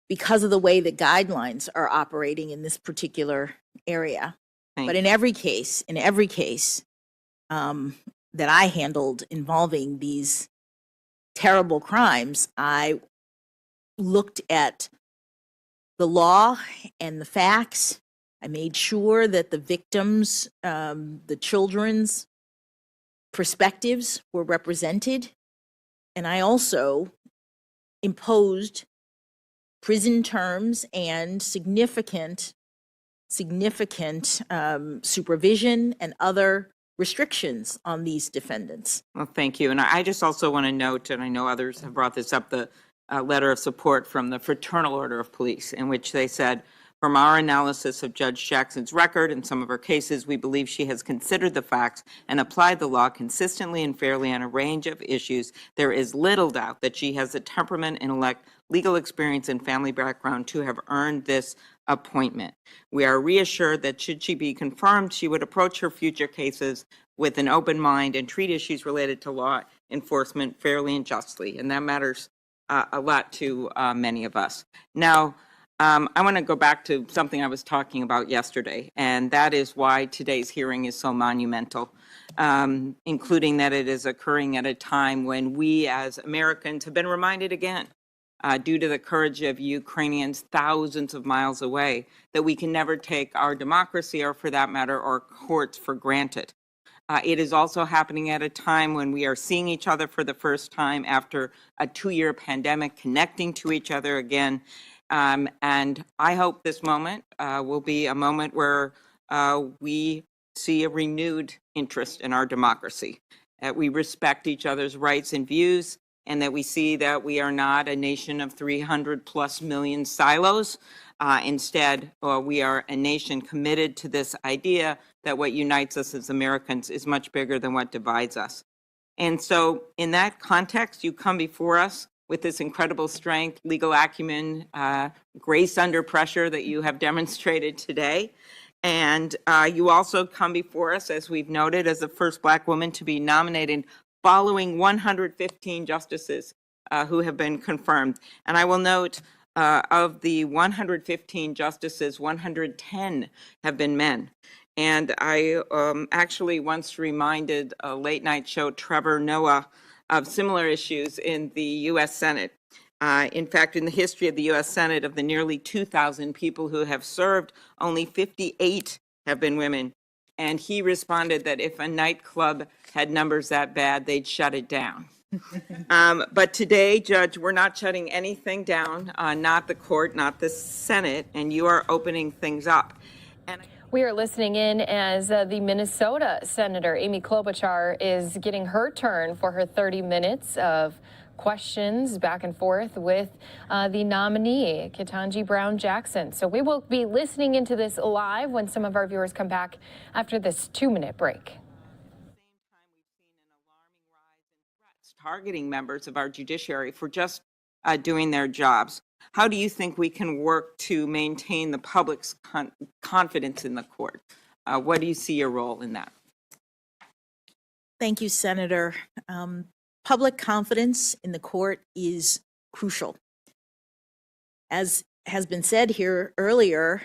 because of the way that guidelines are operating in this particular area. But in every case that I handled involving these terrible crimes, I looked at the law and the facts. I made sure that the victims, the children's perspectives were represented. And I also imposed prison terms and significant supervision and other restrictions on these defendants. Well, thank you. And I just also want to note, and I know others have brought this up, the letter of support from the Fraternal Order of Police, in which they said, from our analysis of Judge Jackson's record and some of her cases, we believe she has considered the facts and applied the law consistently and fairly on a range of issues. There is little doubt that she has the temperament, intellect, legal experience, and family background to have earned this appointment. We are reassured that should she be confirmed, she would approach her future cases with an open mind and treat issues related to law enforcement fairly and justly. And that matters a lot to many of us. Now, I want to go back to something I was talking about yesterday, and that is why today's hearing is so monumental, including that it is occurring at a time when we as Americans have been reminded again, due to the courage of Ukrainians thousands of miles away, that we can never take our democracy, or for that matter, our courts for granted. It is also happening at a time when we are seeing each other for the first time after a 2-year pandemic, connecting to each other again. And I hope this moment will be a moment where we see a renewed interest in our democracy, that we respect each other's rights and views, and that we see that we are not a nation of 300 plus million silos. Instead, we are a nation committed to this idea that what unites us as Americans is much bigger than what divides us. And so in that context, you come before us with this incredible strength, legal acumen, grace under pressure that you have demonstrated today. And you also come before us, as we've noted, as the first Black woman to be nominated following 115 justices who have been confirmed. And I will note, of the 115 justices, 110 have been men. And I actually once reminded a late night show Trevor Noah of similar issues in the U.S. Senate. In fact, in the history of the U.S. Senate, of the nearly 2,000 people who have served, only 58 have been women. And he responded that if a nightclub had numbers that bad, they'd shut it down. But today, Judge, we're not shutting anything down, not the court, not the Senate, and you are opening things up. We are listening in as the Minnesota Senator Amy Klobuchar is getting her turn for her 30 minutes of questions back and forth with the nominee, Katanji Brown Jackson. So we will be listening into this live when some of our viewers come back after this 2-minute break. Targeting members of our judiciary for just doing their jobs. How do you think we can work to maintain the public's confidence in the court? What do you see your role in that? Thank you, Senator. Public confidence in the court is crucial. As has been said here earlier,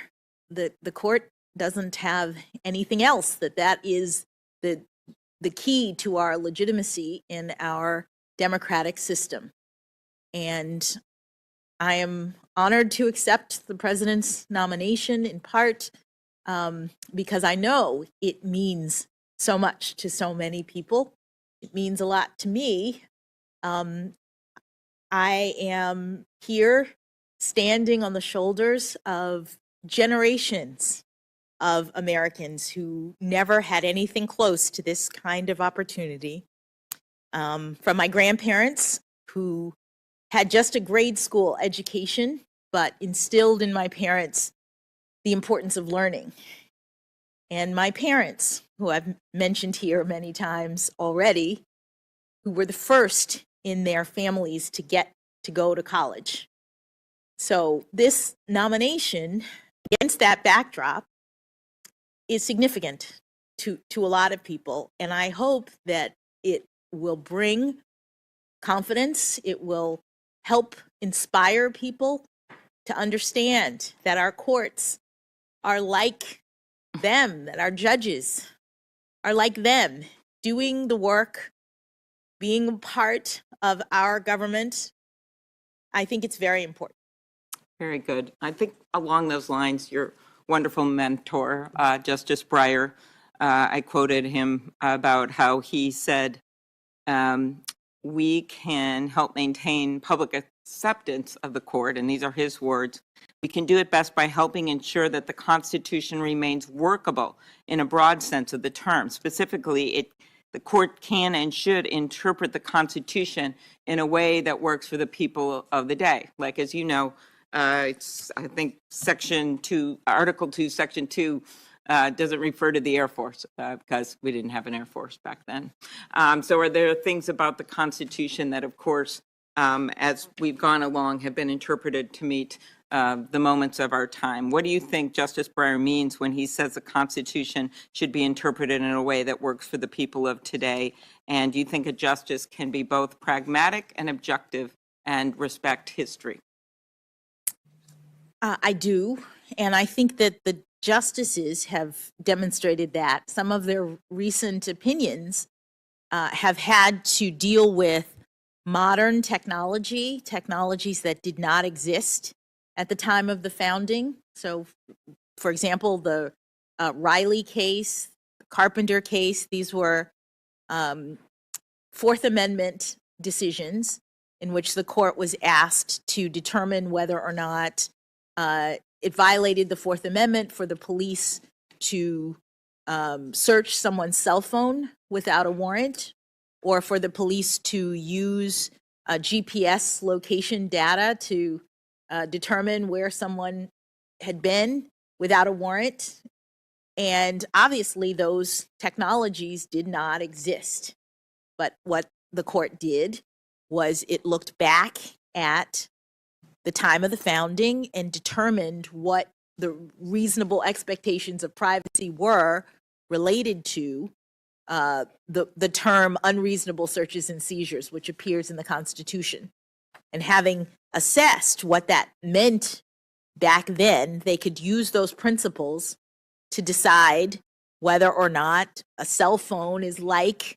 the court doesn't have anything else, that is the key to our legitimacy in our democratic system. And I am honored to accept the president's nomination in part because I know it means so much to so many people. It means a lot to me. I am here standing on the shoulders of generations of Americans who never had anything close to this kind of opportunity. From my grandparents, who had just a grade school education, but instilled in my parents the importance of learning. And my parents, who I've mentioned here many times already, who were the first in their families to get to go to college. So this nomination, against that backdrop, is significant to a lot of people. And I hope that it will bring confidence. It will help inspire people to understand that our courts are like them, that our judges are like them, doing the work, being a part of our government. I think it's very important. Very good. I think along those lines, your wonderful mentor, Justice Breyer, I quoted him about how he said, we can help maintain public acceptance of the court, and these are his words. We can do it best by helping ensure that the Constitution remains workable in a broad sense of the term. Specifically, the court can and should interpret the Constitution in a way that works for the people of the day. Like, as you know, it's, I think, Article 2, Section 2 doesn't refer to the Air Force because we didn't have an Air Force back then. So are there things about the Constitution that, of course, as we've gone along, have been interpreted to meet the moments of our time? What do you think Justice Breyer means when he says the Constitution should be interpreted in a way that works for the people of today? And do you think a justice can be both pragmatic and objective and respect history? I do, and I think that the justices have demonstrated that. Some of their recent opinions have had to deal with modern technologies that did not exist at the time of the founding. So, for example, the Riley case, Carpenter case, these were Fourth Amendment decisions in which the court was asked to determine whether or not it violated the Fourth Amendment for the police to search someone's cell phone without a warrant, or for the police to use GPS location data to determine where someone had been without a warrant. And obviously, those technologies did not exist. But what the court did was it looked back at the time of the founding and determined what the reasonable expectations of privacy were related to the term unreasonable searches and seizures, which appears in the Constitution. And having assessed what that meant back then, they could use those principles to decide whether or not a cell phone is like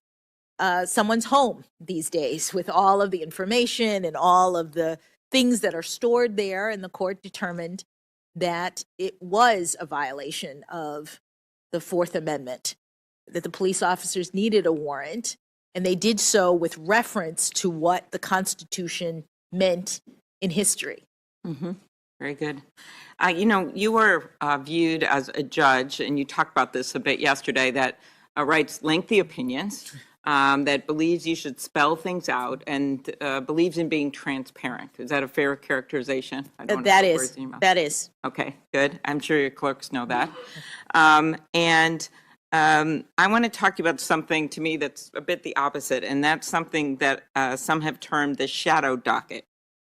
someone's home these days, with all of the information and all of the things that are stored there. And the court determined that it was a violation of the Fourth Amendment, that the police officers needed a warrant, and they did so with reference to what the Constitution meant in history. Mm-hmm. Very good. You were viewed as a judge, and you talked about this a bit yesterday, that writes lengthy opinions, that believes you should spell things out, and believes in being transparent. Is that a fair characterization? I don't That know is. That is. Okay, good. I'm sure your clerks know that. I want to talk to you about something, to me, that's a bit the opposite, and that's something that some have termed the shadow docket.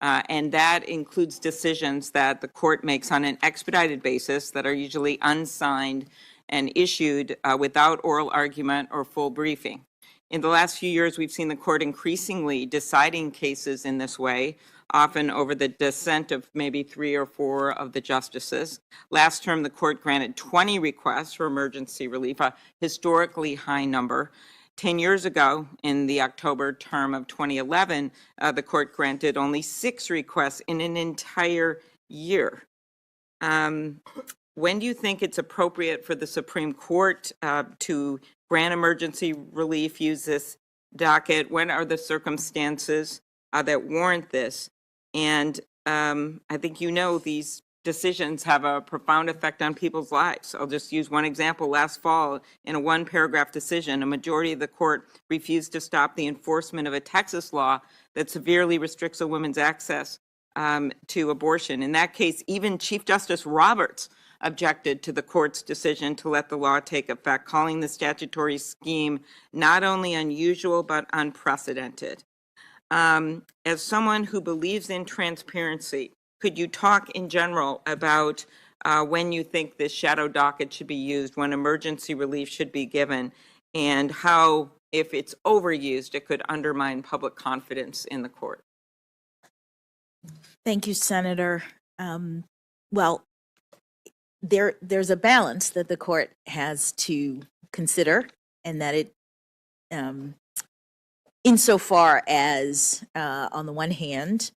And that includes decisions that the court makes on an expedited basis that are usually unsigned and issued without oral argument or full briefing. In the last few years, we've seen the court increasingly deciding cases in this way, often over the dissent of maybe 3 or 4 of the justices. Last term, the court granted 20 requests for emergency relief, a historically high number. 10 years ago, in the October term of 2011, the court granted only 6 requests in an entire year. When do you think it's appropriate for the Supreme Court to grant emergency relief, use this docket? When are the circumstances that warrant this? And I think these decisions have a profound effect on people's lives. I'll just use one example. Last fall, in a 1-paragraph decision, a majority of the court refused to stop the enforcement of a Texas law that severely restricts a woman's access to abortion. In that case, even Chief Justice Roberts objected to the court's decision to let the law take effect, calling the statutory scheme not only unusual but unprecedented. As someone who believes in transparency, could you talk in general about when you think this shadow docket should be used, when emergency relief should be given, and how, if it's overused, it could undermine public confidence in the court? Thank you, Senator. Well, there's a balance that the court has to consider, and that it, insofar as, on the one hand,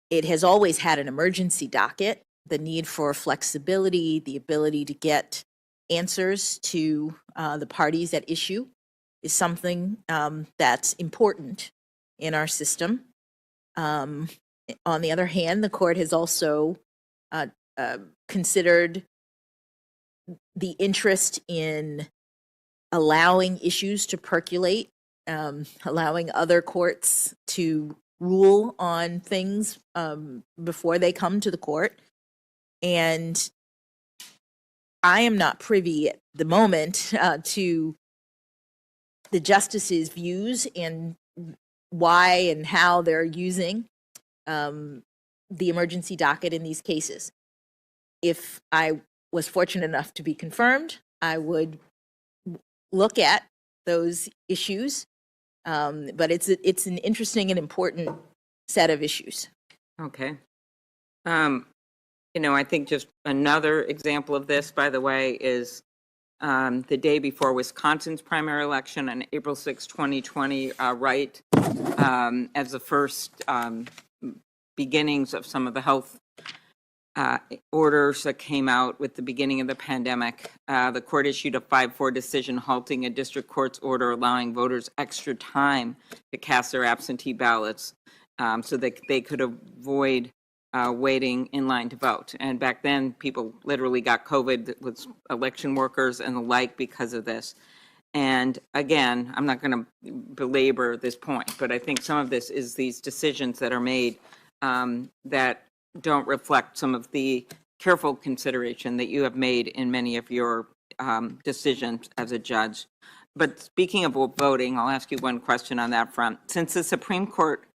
it has always had an emergency docket, the need for flexibility, the ability to get answers to the parties at issue is something that's important in our system. On the other hand, the court has also considered the interest in allowing issues to percolate, allowing other courts to rule on things before they come to the court. And I am not privy at the moment to the justices' views and why and how they're using the emergency docket in these cases. If I was fortunate enough to be confirmed, I would look at those issues. But it's an interesting and important set of issues. Okay. I think just another example of this, by the way, is the day before Wisconsin's primary election on April 6, 2020, right as the first beginnings of some of the health orders that came out with the beginning of the pandemic. The court issued a 5-4 decision halting a district court's order allowing voters extra time to cast their absentee ballots so that they could avoid waiting in line to vote. And back then, people literally got COVID with election workers and the like because of this. And again, I'm not going to belabor this point, but I think some of this is these decisions that are made that don't reflect some of the careful consideration that you have made in many of your decisions as a judge. But speaking of voting, I'll ask you one question on that front. Since the Supreme Court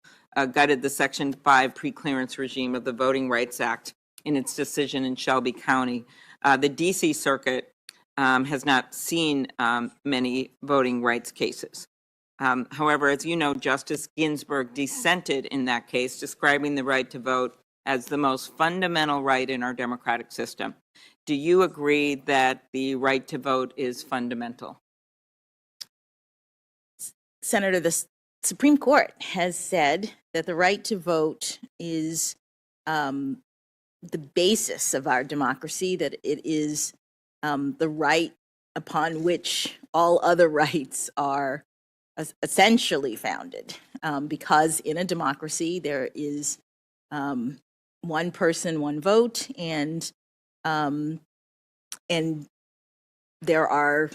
gutted the Section 5 preclearance regime of the Voting Rights Act in its decision in Shelby County, the D.C. Circuit has not seen many voting rights cases. However, as you know, Justice Ginsburg dissented in that case, describing the right to vote as the most fundamental right in our democratic system. Do you agree that the right to vote is fundamental? Senator, the Supreme Court has said that the right to vote is the basis of our democracy, that it is the right upon which all other rights are essentially founded. Because in a democracy, there is one person, one vote, and there are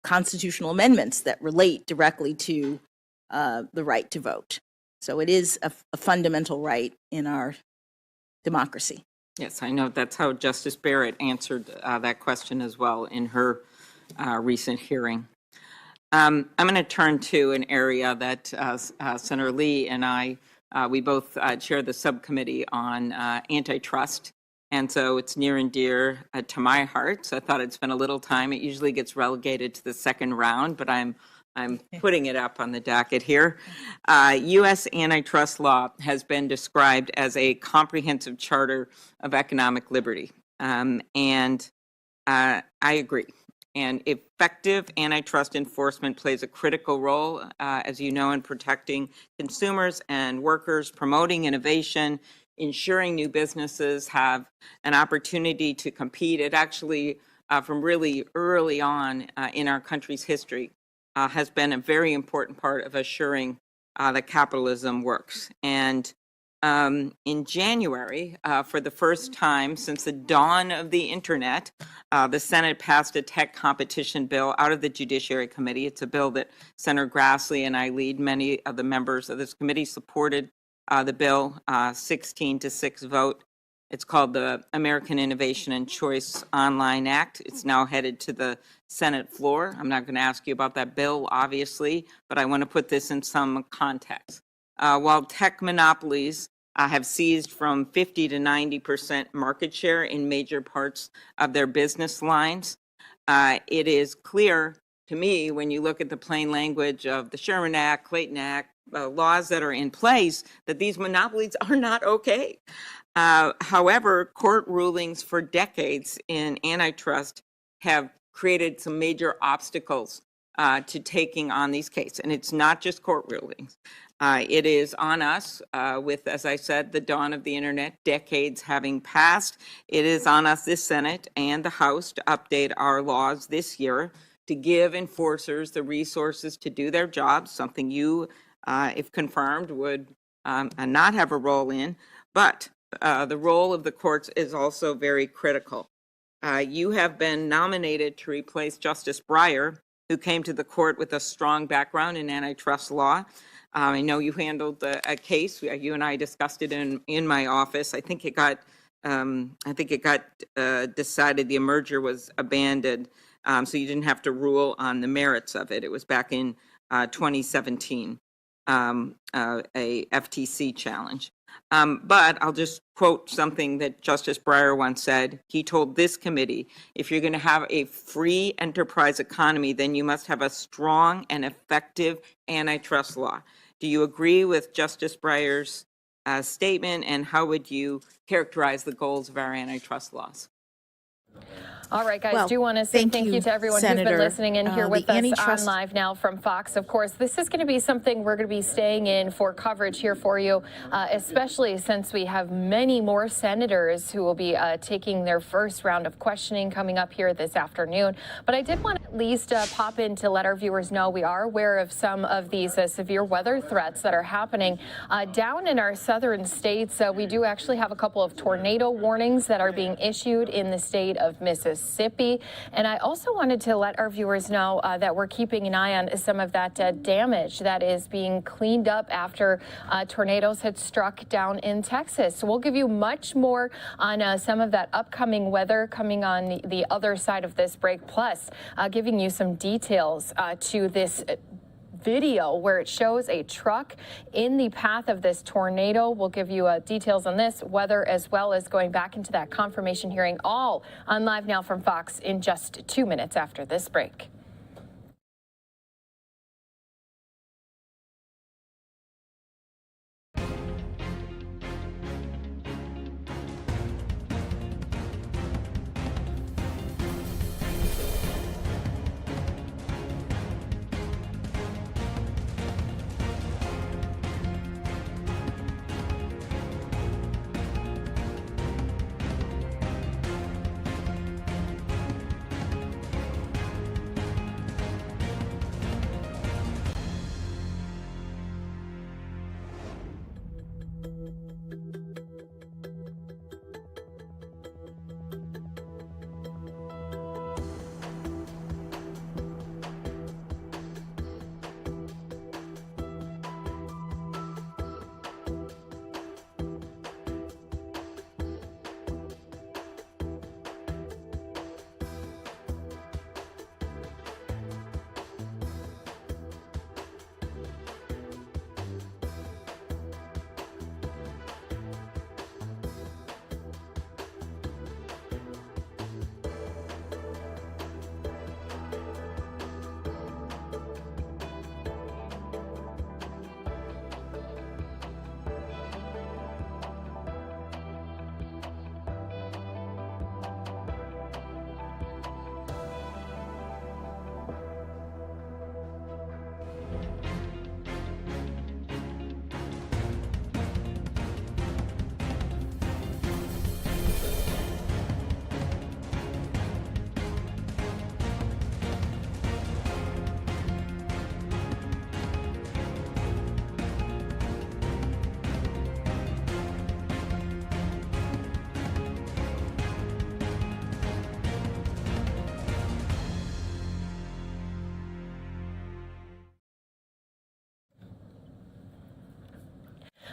constitutional amendments that relate directly to the right to vote. So it is a fundamental right in our democracy. Yes, I know that's how Justice Barrett answered that question as well in her recent hearing. I'm going to turn to an area that Senator Lee and I, we both chair the subcommittee on antitrust. And so it's near and dear to my heart. So I thought I'd spend a little time. It usually gets relegated to the second round, but I'm putting it up on the docket here. U.S. antitrust law has been described as a comprehensive charter of economic liberty. And I agree. And effective antitrust enforcement plays a critical role, as you know, in protecting consumers and workers, promoting innovation, ensuring new businesses have an opportunity to compete. It actually, from really early on in our country's history, has been a very important part of assuring that capitalism works. And in January, for the first time since the dawn of the internet, the Senate passed a tech competition bill out of the Judiciary Committee. It's a bill that Senator Grassley and I lead. Many of the members of this committee supported the bill, 16-6 vote. It's called the American Innovation and Choice Online Act. It's now headed to the Senate floor. I'm not going to ask you about that bill, obviously, but I want to put this in some context. While tech monopolies have seized from 50 to 90% market share in major parts of their business lines, it is clear to me when you look at the plain language of the Sherman Act, Clayton Act, laws that are in place, that these monopolies are not okay. However, court rulings for decades in antitrust have created some major obstacles to taking on these cases. And it's not just court rulings. It is on us with, as I said, the dawn of the internet, decades having passed. It is on us, this Senate and the House, to update our laws this year to give enforcers the resources to do their jobs, something you, if confirmed, would not have a role in. But the role of the courts is also very critical. You have been nominated to replace Justice Breyer, who came to the court with a strong background in antitrust law. I know you handled a case. You and I discussed it in my office. I think it got decided the merger was abandoned, so you didn't have to rule on the merits of it. It was back in 2017, a FTC challenge. But I'll just quote something that Justice Breyer once said. He told this committee, if you're going to have a free enterprise economy, then you must have a strong and effective antitrust law. Do you agree with Justice Breyer's statement, and how would you characterize the goals of our antitrust laws? All right, guys, Well, do want to say thank you to everyone who's been listening in here with us on Live Now from Fox. Of course, this is going to be something we're going to be staying in for coverage here for you, especially since we have many more senators who will be taking their first round of questioning coming up here this afternoon. But I did want to at least pop in to let our viewers know we are aware of some of these severe weather threats that are happening down in our southern states. We do actually have a couple of tornado warnings that are being issued in the state of Mississippi. And I also wanted to let our viewers know that we're keeping an eye on some of that damage that is being cleaned up after tornadoes had struck down in Texas. So we'll give you much more on some of that upcoming weather coming on the other side of this break, plus giving you some details to this video where it shows a truck in the path of this tornado. We'll give you details on this weather, as well as going back into that confirmation hearing, all on Live Now from Fox in just 2 minutes after this break.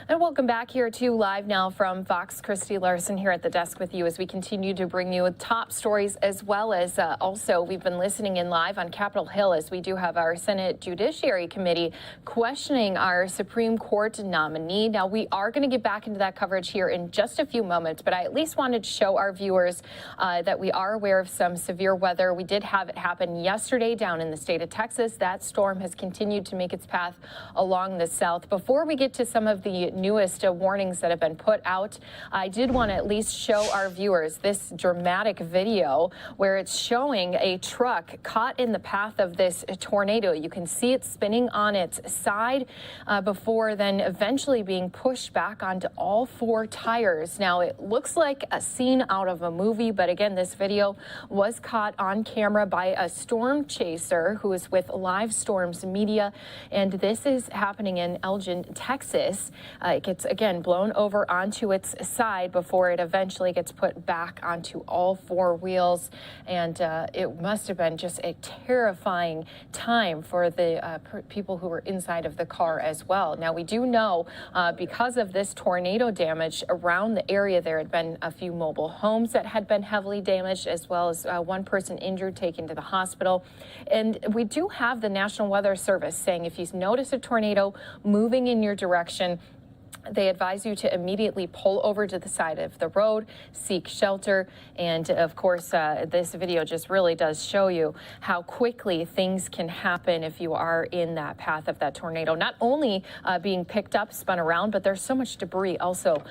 And welcome back here to Live Now from Fox. Christy Larson here at the desk with you as we continue to bring you top stories, as well as also we've been listening in live on Capitol Hill as we do have our Senate Judiciary Committee questioning our Supreme Court nominee. Now, we are going to get back into that coverage here in just a few moments, but I at least wanted to show our viewers that we are aware of some severe weather. We did have it happen yesterday down in the state of Texas. That storm has continued to make its path along the south. Before we get to some of the newest warnings that have been put out, I did want to at least show our viewers this dramatic video where it's showing a truck caught in the path of this tornado. You can see it spinning on its side before then eventually being pushed back onto all four tires. Now, it looks like a scene out of a movie, but again, this video was caught on camera by a storm chaser who is with Live Storms Media, and this is happening in Elgin, Texas. It gets, again, blown over onto its side before it eventually gets put back onto all four wheels. And it must have been just a terrifying time for the people who were inside of the car as well. Now, we do know because of this tornado damage around the area, there had been a few mobile homes that had been heavily damaged, as well as one person injured, taken to the hospital. And we do have the National Weather Service saying if you notice a tornado moving in your direction, they advise you to immediately pull over to the side of the road, seek shelter. And of course, this video just really does show you how quickly things can happen if you are in that path of that tornado. Not only being picked up, spun around, but there's so much debris also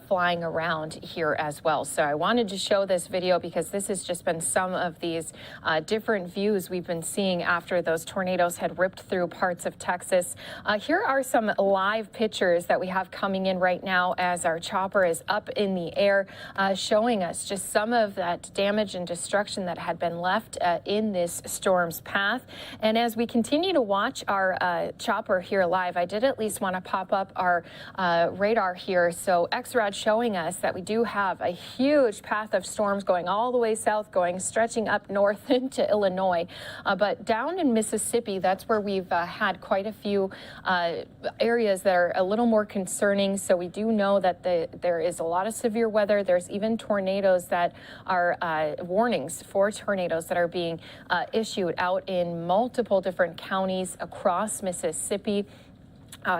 flying around here as well. So I wanted to show this video because this has just been some of these different views we've been seeing after those tornadoes had ripped through parts of Texas. Here are some live pictures that we have coming in right now as our chopper is up in the air, showing us just some of that damage and destruction that had been left in this storm's path. And as we continue to watch our chopper here live, I did at least want to pop up our radar here. So XRAD showing us that we do have a huge path of storms going all the way south, stretching up north into Illinois. But down in Mississippi, that's where we've had quite a few areas that are a little more concerning. So we do know that there is a lot of severe weather. There's even tornadoes that are warnings for tornadoes that are being issued out in multiple different counties across Mississippi.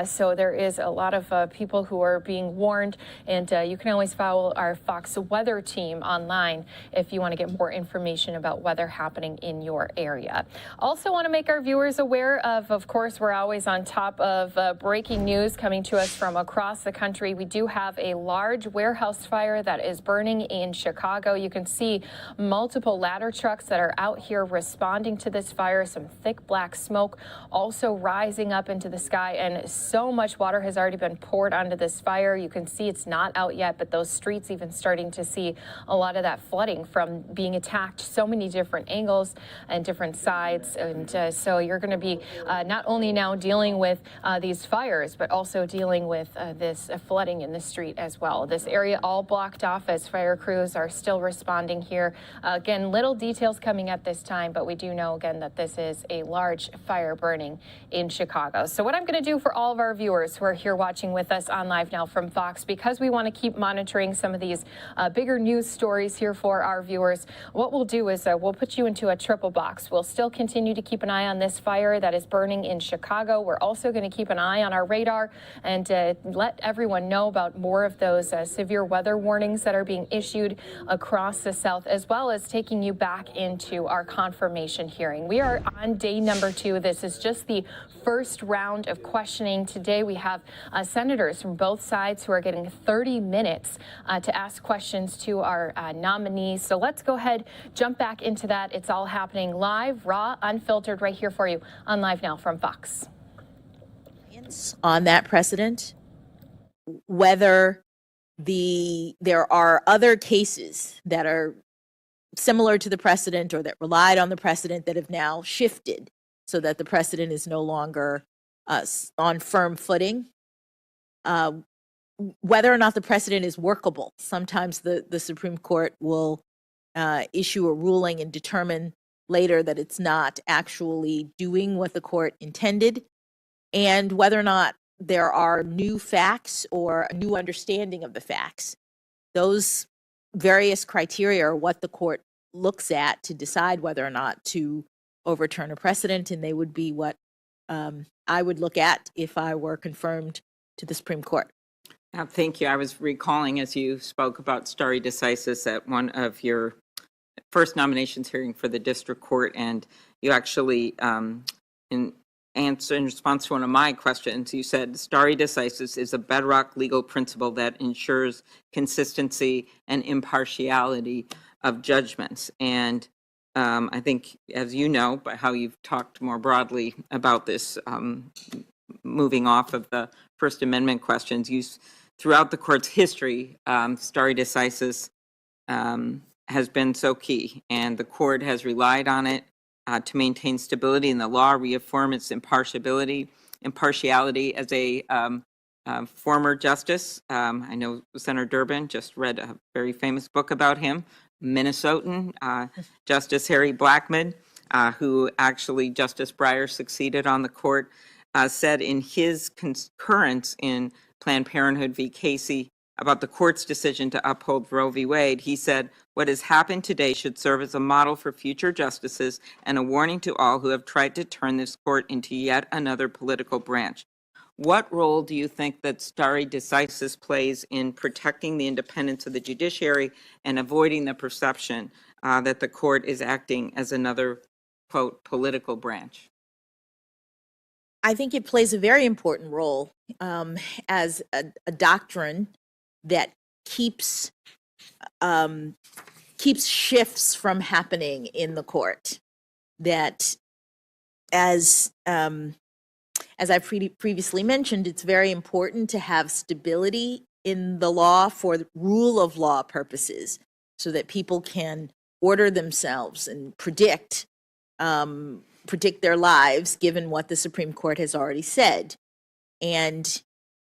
So there is a lot of people who are being warned, and you can always follow our Fox weather team online if you want to get more information about weather happening in your area. Also want to make our viewers aware of course, we're always on top of breaking news coming to us from across the country. We do have a large warehouse fire that is burning in Chicago. You can see multiple ladder trucks that are out here responding to this fire, some thick black smoke also rising up into the sky, and so much water has already been poured onto this fire. You can see it's not out yet, but those streets even starting to see a lot of that flooding from being attacked so many different angles and different sides. And so you're going to be not only now dealing with these fires, but also dealing with this flooding in the street as well. This area all blocked off as fire crews are still responding here. Again, little details coming at this time, but we do know again that this is a large fire burning in Chicago. So what I'm going to do for all of our viewers who are here watching with us on Live Now from Fox, because we want to keep monitoring some of these bigger news stories here for our viewers, what we'll do is we'll put you into a triple box. We'll still continue to keep an eye on this fire that is burning in Chicago. We're also going to keep an eye on our radar and let everyone know about more of those severe weather warnings that are being issued across the South, as well as taking you back into our confirmation hearing. We are on day number 2. This is just the first round of questioning. Today we have senators from both sides who are getting 30 minutes to ask questions to our nominees. So let's go ahead, jump back into that. It's all happening live, raw, unfiltered, right here for you on Live Now from Fox. On that precedent, whether there are other cases that are similar to the precedent or that relied on the precedent that have now shifted so that the precedent is no longer on firm footing, whether or not the precedent is workable. Sometimes the Supreme Court will issue a ruling and determine later that it's not actually doing what the court intended, and whether or not there are new facts or a new understanding of the facts. Those various criteria are what the court looks at to decide whether or not to overturn a precedent, and they would be what I would look at if I were confirmed to the Supreme Court. Thank you. I was recalling as you spoke about stare decisis at one of your first nominations hearing for the district court, and you actually, in response to one of my questions, you said stare decisis is a bedrock legal principle that ensures consistency and impartiality of judgments. And I think, as you know, by how you've talked more broadly about this, moving off of the First Amendment questions, throughout the court's history, stare decisis has been so key, and the court has relied on it to maintain stability in the law, reaffirm its impartiality. As a former justice, I know Senator Durbin just read a very famous book about him. Minnesotan, Justice Harry Blackmun, who actually Justice Breyer succeeded on the court, said in his concurrence in Planned Parenthood v. Casey about the court's decision to uphold Roe v. Wade, he said, "What has happened today should serve as a model for future justices and a warning to all who have tried to turn this court into yet another political branch." What role do you think that stare decisis plays in protecting the independence of the judiciary and avoiding the perception that the court is acting as another, quote, political branch? I think it plays a very important role as a doctrine that keeps shifts from happening in the court. That as as I previously mentioned, it's very important to have stability in the law for rule of law purposes so that people can order themselves and predict their lives given what the Supreme Court has already said. And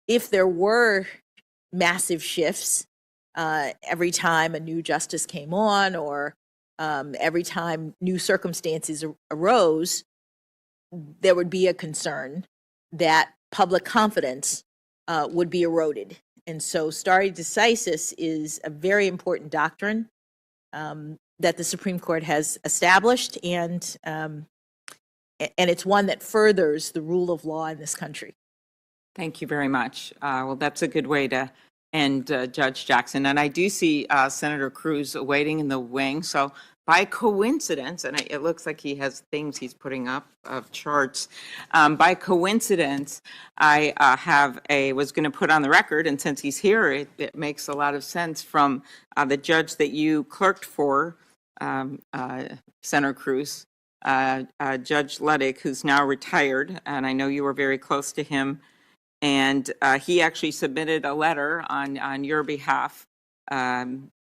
if there were massive shifts every time a new justice came on or every time new circumstances arose, there would be a concern that public confidence would be eroded. And so stare decisis is a very important doctrine that the Supreme Court has established, and it's one that furthers the rule of law in this country. Thank you very much. Well, that's a good way to end Judge Jackson. And I do see Senator Cruz waiting in the wing. So by coincidence, and it looks like he has things he's putting up of charts. By coincidence, I was going to put on the record, and since he's here, it makes a lot of sense from the judge that you clerked for, Senator Cruz, Judge Ludwig, who's now retired, and I know you were very close to him. And he actually submitted a letter on your behalf,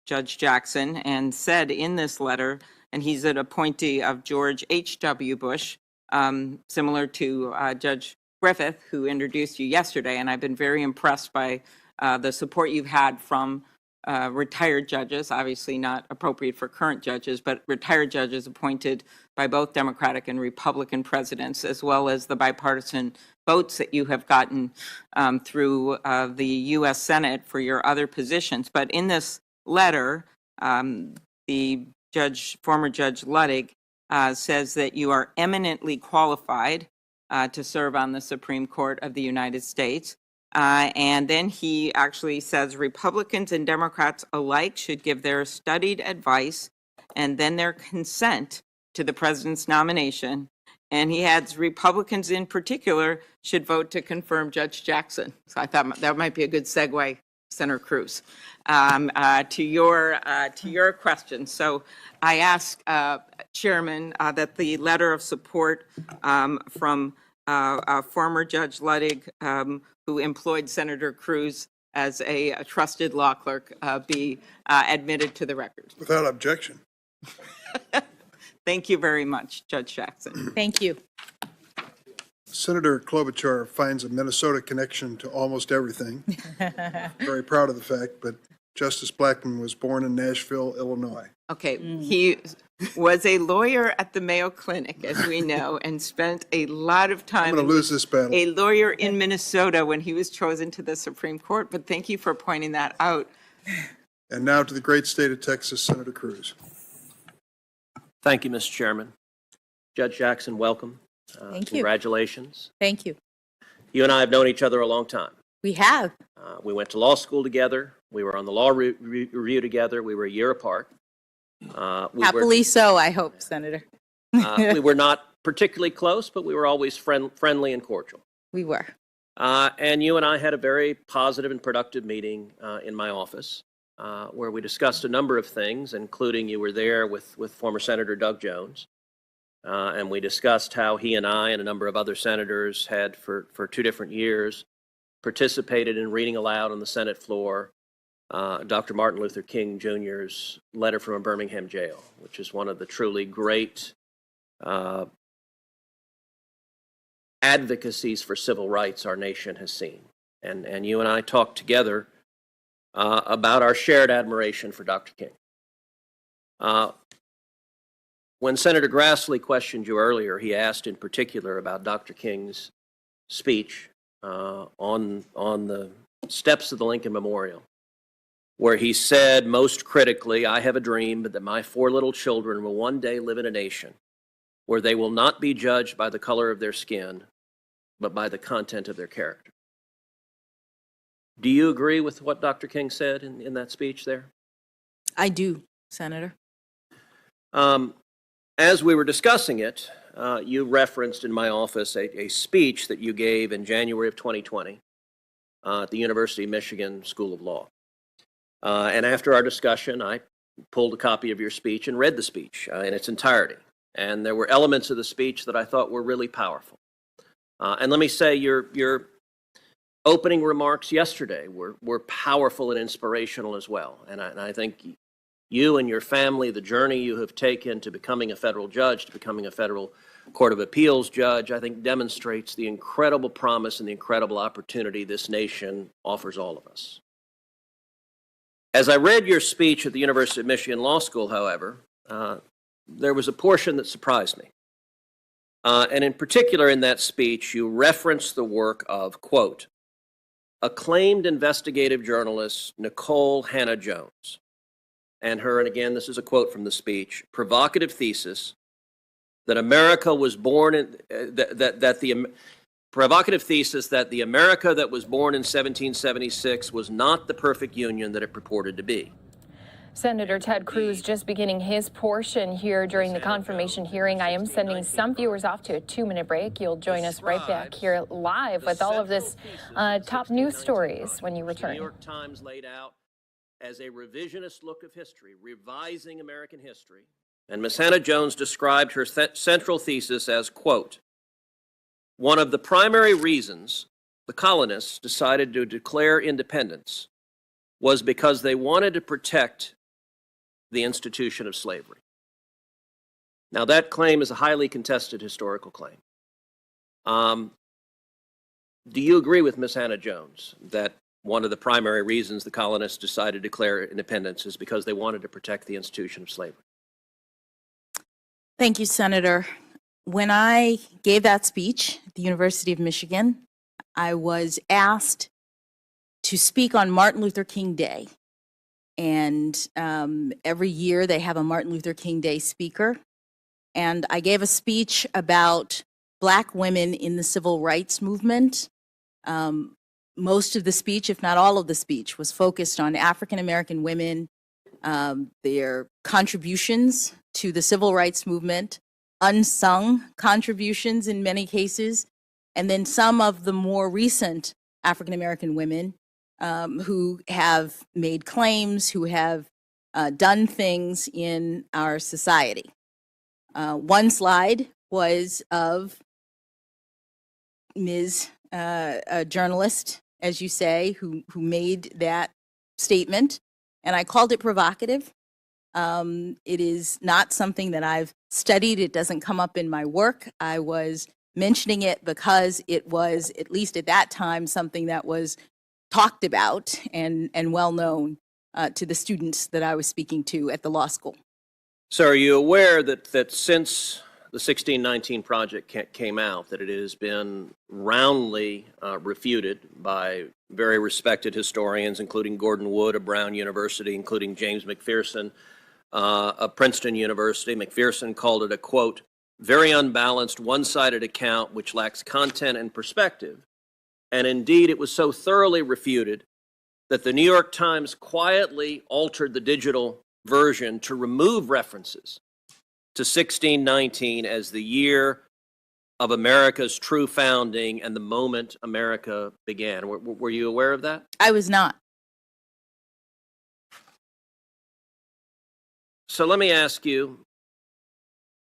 Judge Jackson, and said in this letter, and he's an appointee of George H.W. Bush, similar to Judge Griffith, who introduced you yesterday, and I've been very impressed by the support you've had from retired judges, obviously not appropriate for current judges, but retired judges appointed by both Democratic and Republican presidents, as well as the bipartisan votes that you have gotten through the U.S. Senate for your other positions. But in this letter, the former Judge Ludwig says that you are eminently qualified to serve on the Supreme Court of the United States. And then he actually says Republicans and Democrats alike should give their studied advice and then their consent to the president's nomination. And he adds Republicans in particular should vote to confirm Judge Jackson. So I thought that might be a good segue, Senator Cruz, to your question. So I ask Chairman that the letter of support from former Judge Ludwig, who employed Senator Cruz as a trusted law clerk, be admitted to the record. Without objection. Thank you very much, Judge Jackson. Thank you. Senator Klobuchar finds a Minnesota connection to almost everything. Very proud of the fact, but Justice Blackmun was born in Nashville, Illinois. Okay, he was a lawyer at the Mayo Clinic, as we know, and spent a lot of time. I'm going to lose this battle. A lawyer in Minnesota when he was chosen to the Supreme Court, but thank you for pointing that out. And now to the great state of Texas, Senator Cruz. Thank you, Mr. Chairman. Judge Jackson, welcome. Thank you. Congratulations. Thank you. You and I have known each other a long time. We have. We went to law school together. We were on the law review together. We were a year apart. Happily so, I hope, Senator. We were not particularly close, but we were always friendly and cordial. We were. And you and I had a very positive and productive meeting in my office where we discussed a number of things, including you were there with former Senator Doug Jones. And we discussed how he and I and a number of other senators had, for 2 different years, participated in reading aloud on the Senate floor Dr. Martin Luther King Jr.'s letter from a Birmingham jail, which is one of the truly great advocacies for civil rights our nation has seen. And you and I talked together about our shared admiration for Dr. King. When Senator Grassley questioned you earlier, he asked in particular about Dr. King's speech on the steps of the Lincoln Memorial, where he said most critically, "I have a dream that my 4 little children will one day live in a nation where they will not be judged by the color of their skin, but by the content of their character." Do you agree with what Dr. King said in that speech there? I do, Senator. As we were discussing it, you referenced in my office a speech that you gave in January of 2020 at the University of Michigan School of Law. And after our discussion, I pulled a copy of your speech and read the speech in its entirety. And there were elements of the speech that I thought were really powerful. And let me say, your opening remarks yesterday were powerful and inspirational as well. And I think you and your family, the journey you have taken to becoming a federal judge, to becoming a federal Court of Appeals judge, I think demonstrates the incredible promise and the incredible opportunity this nation offers all of us. As I read your speech at the University of Michigan Law School, however, there was a portion that surprised me. And in particular in that speech, you referenced the work of, quote, acclaimed investigative journalist Nicole Hannah-Jones, and her, and again, this is a quote from the speech, provocative thesis that America was born in, provocative thesis that the America that was born in 1776 was not the perfect union that it purported to be. Senator Ted Cruz just beginning his portion here during the confirmation hearing. I am sending some viewers off to a 2-minute break. You'll join us right back here live with all of this top news stories when you return. The New York Times laid out as a revisionist look of history, revising American history. And Ms. Hannah-Jones described her central thesis as, quote, one of the primary reasons the colonists decided to declare independence was because they wanted to protect the institution of slavery. Now, that claim is a highly contested historical claim. Do you agree with Ms. Hannah-Jones that one of the primary reasons the colonists decided to declare independence is because they wanted to protect the institution of slavery? Thank you, Senator. When I gave that speech at the University of Michigan, I was asked to speak on Martin Luther King Day. And every year they have a Martin Luther King Day speaker. And I gave a speech about Black women in the civil rights movement. Most of the speech, if not all of the speech, was focused on African American women, their contributions to the civil rights movement, unsung contributions in many cases, and then some of the more recent African American women who have made claims, who have done things in our society. One slide was of Ms. A journalist, as you say, who made that statement, and I called it provocative. It is not something that I've studied. It doesn't come up in my work. I was mentioning it because it was, at least at that time, something that was talked about and well known to the students that I was speaking to at the law school. So are you aware that since the 1619 Project came out, that it has been roundly refuted by very respected historians, including Gordon Wood of Brown University, including James McPherson of Princeton University. McPherson called it a, quote, very unbalanced, one-sided account which lacks content and perspective. And indeed, it was so thoroughly refuted that the New York Times quietly altered the digital version to remove references to 1619 as the year of America's true founding and the moment America began. Were you aware of that? I was not. So let me ask you,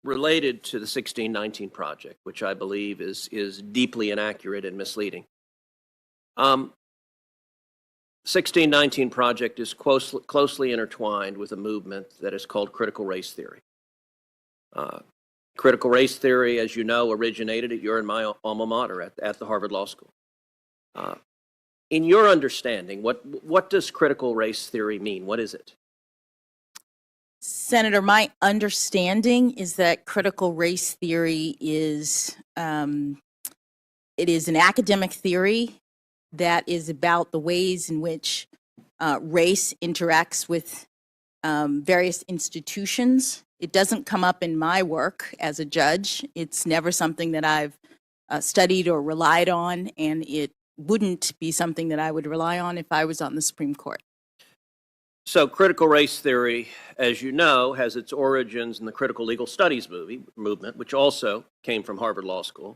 related to the 1619 Project, which I believe is deeply inaccurate and misleading. 1619 Project is closely intertwined with a movement that is called critical race theory. Critical race theory, as you know, originated at your and my alma mater at the Harvard Law School. In your understanding, what does critical race theory mean? What is it? Senator, my understanding is that critical race theory is it is an academic theory that is about the ways in which race interacts with various institutions. It doesn't come up in my work as a judge. It's never something that I've studied or relied on, and it wouldn't be something that I would rely on if I was on the Supreme Court. So critical race theory, as you know, has its origins in the critical legal studies movement, which also came from Harvard Law School,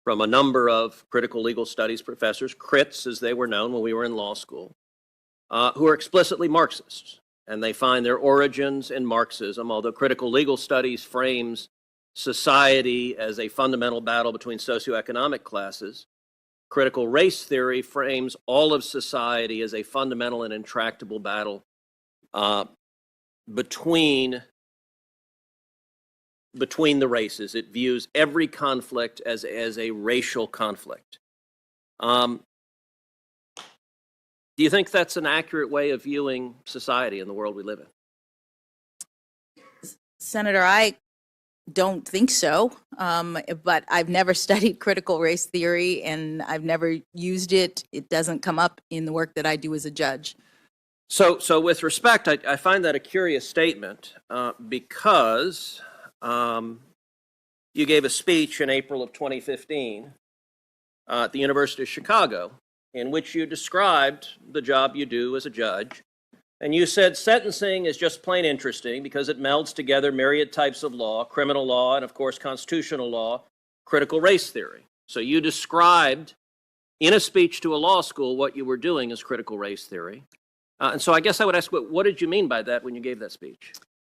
from a number of critical legal studies professors, crits as they were known when we were in law school, who are explicitly Marxists. And they find their origins in Marxism, although critical legal studies frames society as a fundamental battle between socioeconomic classes, critical race theory frames all of society as a fundamental and intractable battle between the races. It views every conflict as a racial conflict. Do you think that's an accurate way of viewing society in the world we live in? Senator, I don't think so, but I've never studied critical race theory and I've never used it. It doesn't come up in the work that I do as a judge. So with respect, I find that a curious statement because you gave a speech in April of 2015 at the University of Chicago in which you described the job you do as a judge. And you said sentencing is just plain interesting because it melds together myriad types of law, criminal law, and of course constitutional law, critical race theory. So you described in a speech to a law school what you were doing as critical race theory. And so I guess I would ask, what did you mean by that when you gave that speech?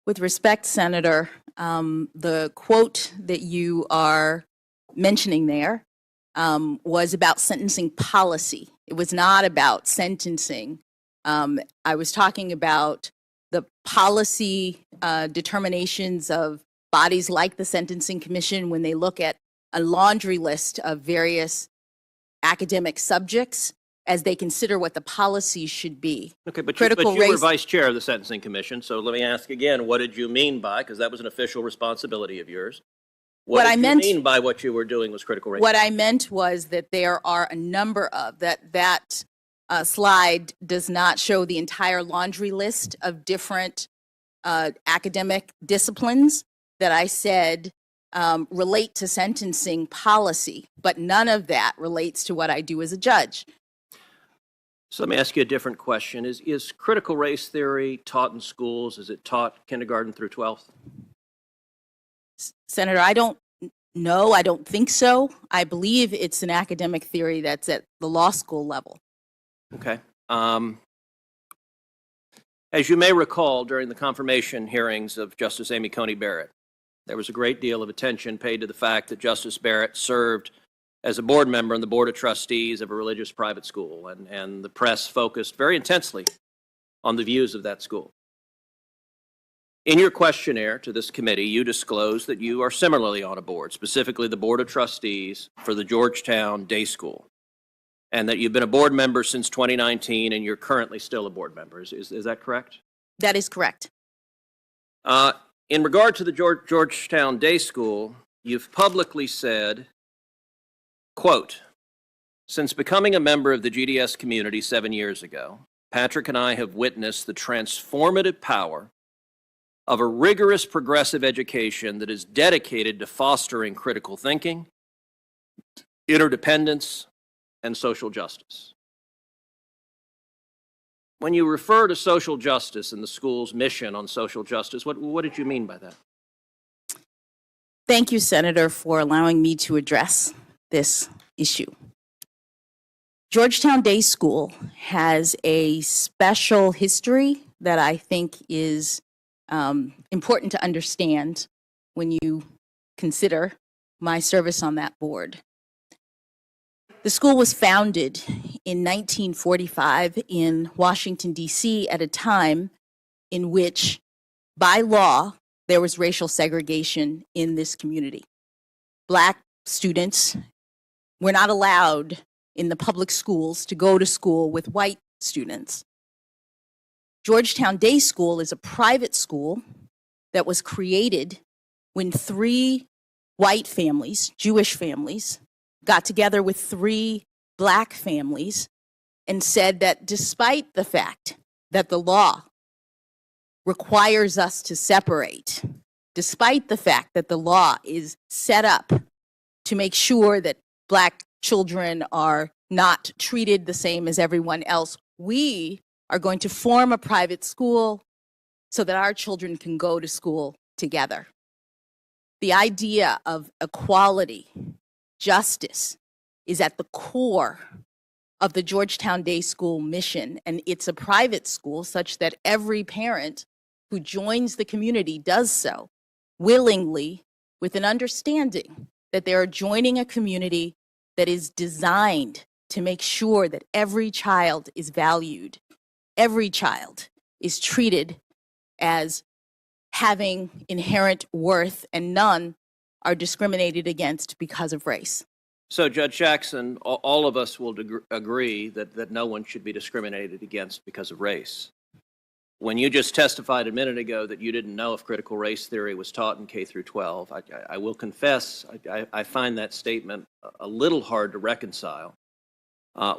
With respect, Senator, the quote that you are mentioning there was about sentencing policy. It was not about sentencing. I was talking about the policy determinations of bodies like the Sentencing Commission when they look at a laundry list of various academic subjects as they consider what the policy should be. Okay, but you were vice chair of the Sentencing Commission, so let me ask again, what did you mean by, because that was an official responsibility of yours, what did you mean by what you were doing was critical race? What I meant was that there are a number of, that slide does not show the entire laundry list of different academic disciplines that I said relate to sentencing policy, but none of that relates to what I do as a judge. So let me ask you a different question. Is critical race theory taught in schools? Is it taught kindergarten through 12th? Senator, I don't know. I don't think so. I believe it's an academic theory that's at the law school level. Okay. As you may recall, during the confirmation hearings of Justice Amy Coney Barrett, there was a great deal of attention paid to the fact that Justice Barrett served as a board member on the Board of Trustees of a religious private school, and the press focused very intensely on the views of that school. In your questionnaire to this committee, you disclosed that you are similarly on a board, specifically the Board of Trustees for the Georgetown Day School, and that you've been a board member since 2019 and you're currently still a board member. Is that correct? That is correct. In regard to the Georgetown Day School, you've publicly said, quote, "Since becoming a member of the GDS community 7 years ago, Patrick and I have witnessed the transformative power of a rigorous progressive education that is dedicated to fostering critical thinking, interdependence, and social justice." When you refer to social justice and the school's mission on social justice, what did you mean by that? Thank you, Senator, for allowing me to address this issue. Georgetown Day School has a special history that I think is important to understand when you consider my service on that board. The school was founded in 1945 in Washington, D.C. at a time in which, by law, there was racial segregation in this community. Black students were not allowed in the public schools to go to school with white students. Georgetown Day School is a private school that was created when 3 white families, Jewish families, got together with 3 black families and said that despite the fact that the law requires us to separate, despite the fact that the law is set up to make sure that black children are not treated the same as everyone else, we are going to form a private school so that our children can go to school together. The idea of equality, justice, is at the core of the Georgetown Day School mission, and it's a private school such that every parent who joins the community does so willingly with an understanding that they are joining a community that is designed to make sure that every child is valued, every child is treated as having inherent worth, and none are discriminated against because of race. So, Judge Jackson, all of us will agree that no one should be discriminated against because of race. When you just testified a minute ago that you didn't know if critical race theory was taught in K through 12, I will confess I find that statement a little hard to reconcile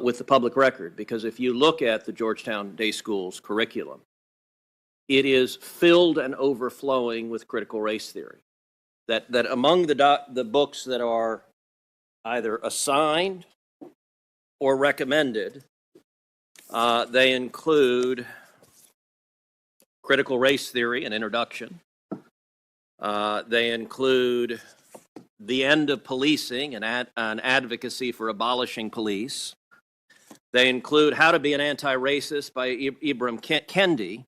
with the public record, because if you look at the Georgetown Day School's curriculum, it is filled and overflowing with critical race theory. That among the books that are either assigned or recommended, they include Critical Race Theory, an introduction. They include The End of Policing, an advocacy for abolishing police. They include How to Be an Anti-Racist by Ibram Kendi.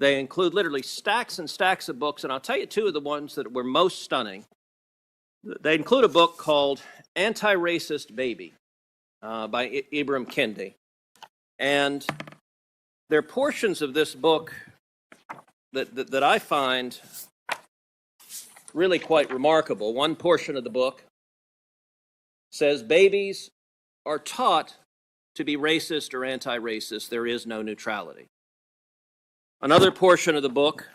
They include literally stacks and stacks of books, and I'll tell you two of the ones that were most stunning. They include a book called Anti-Racist Baby by Ibram Kendi. And there are portions of this book that I find really quite remarkable. One portion of the book says babies are taught to be racist or anti-racist. There is no neutrality. Another portion of the book,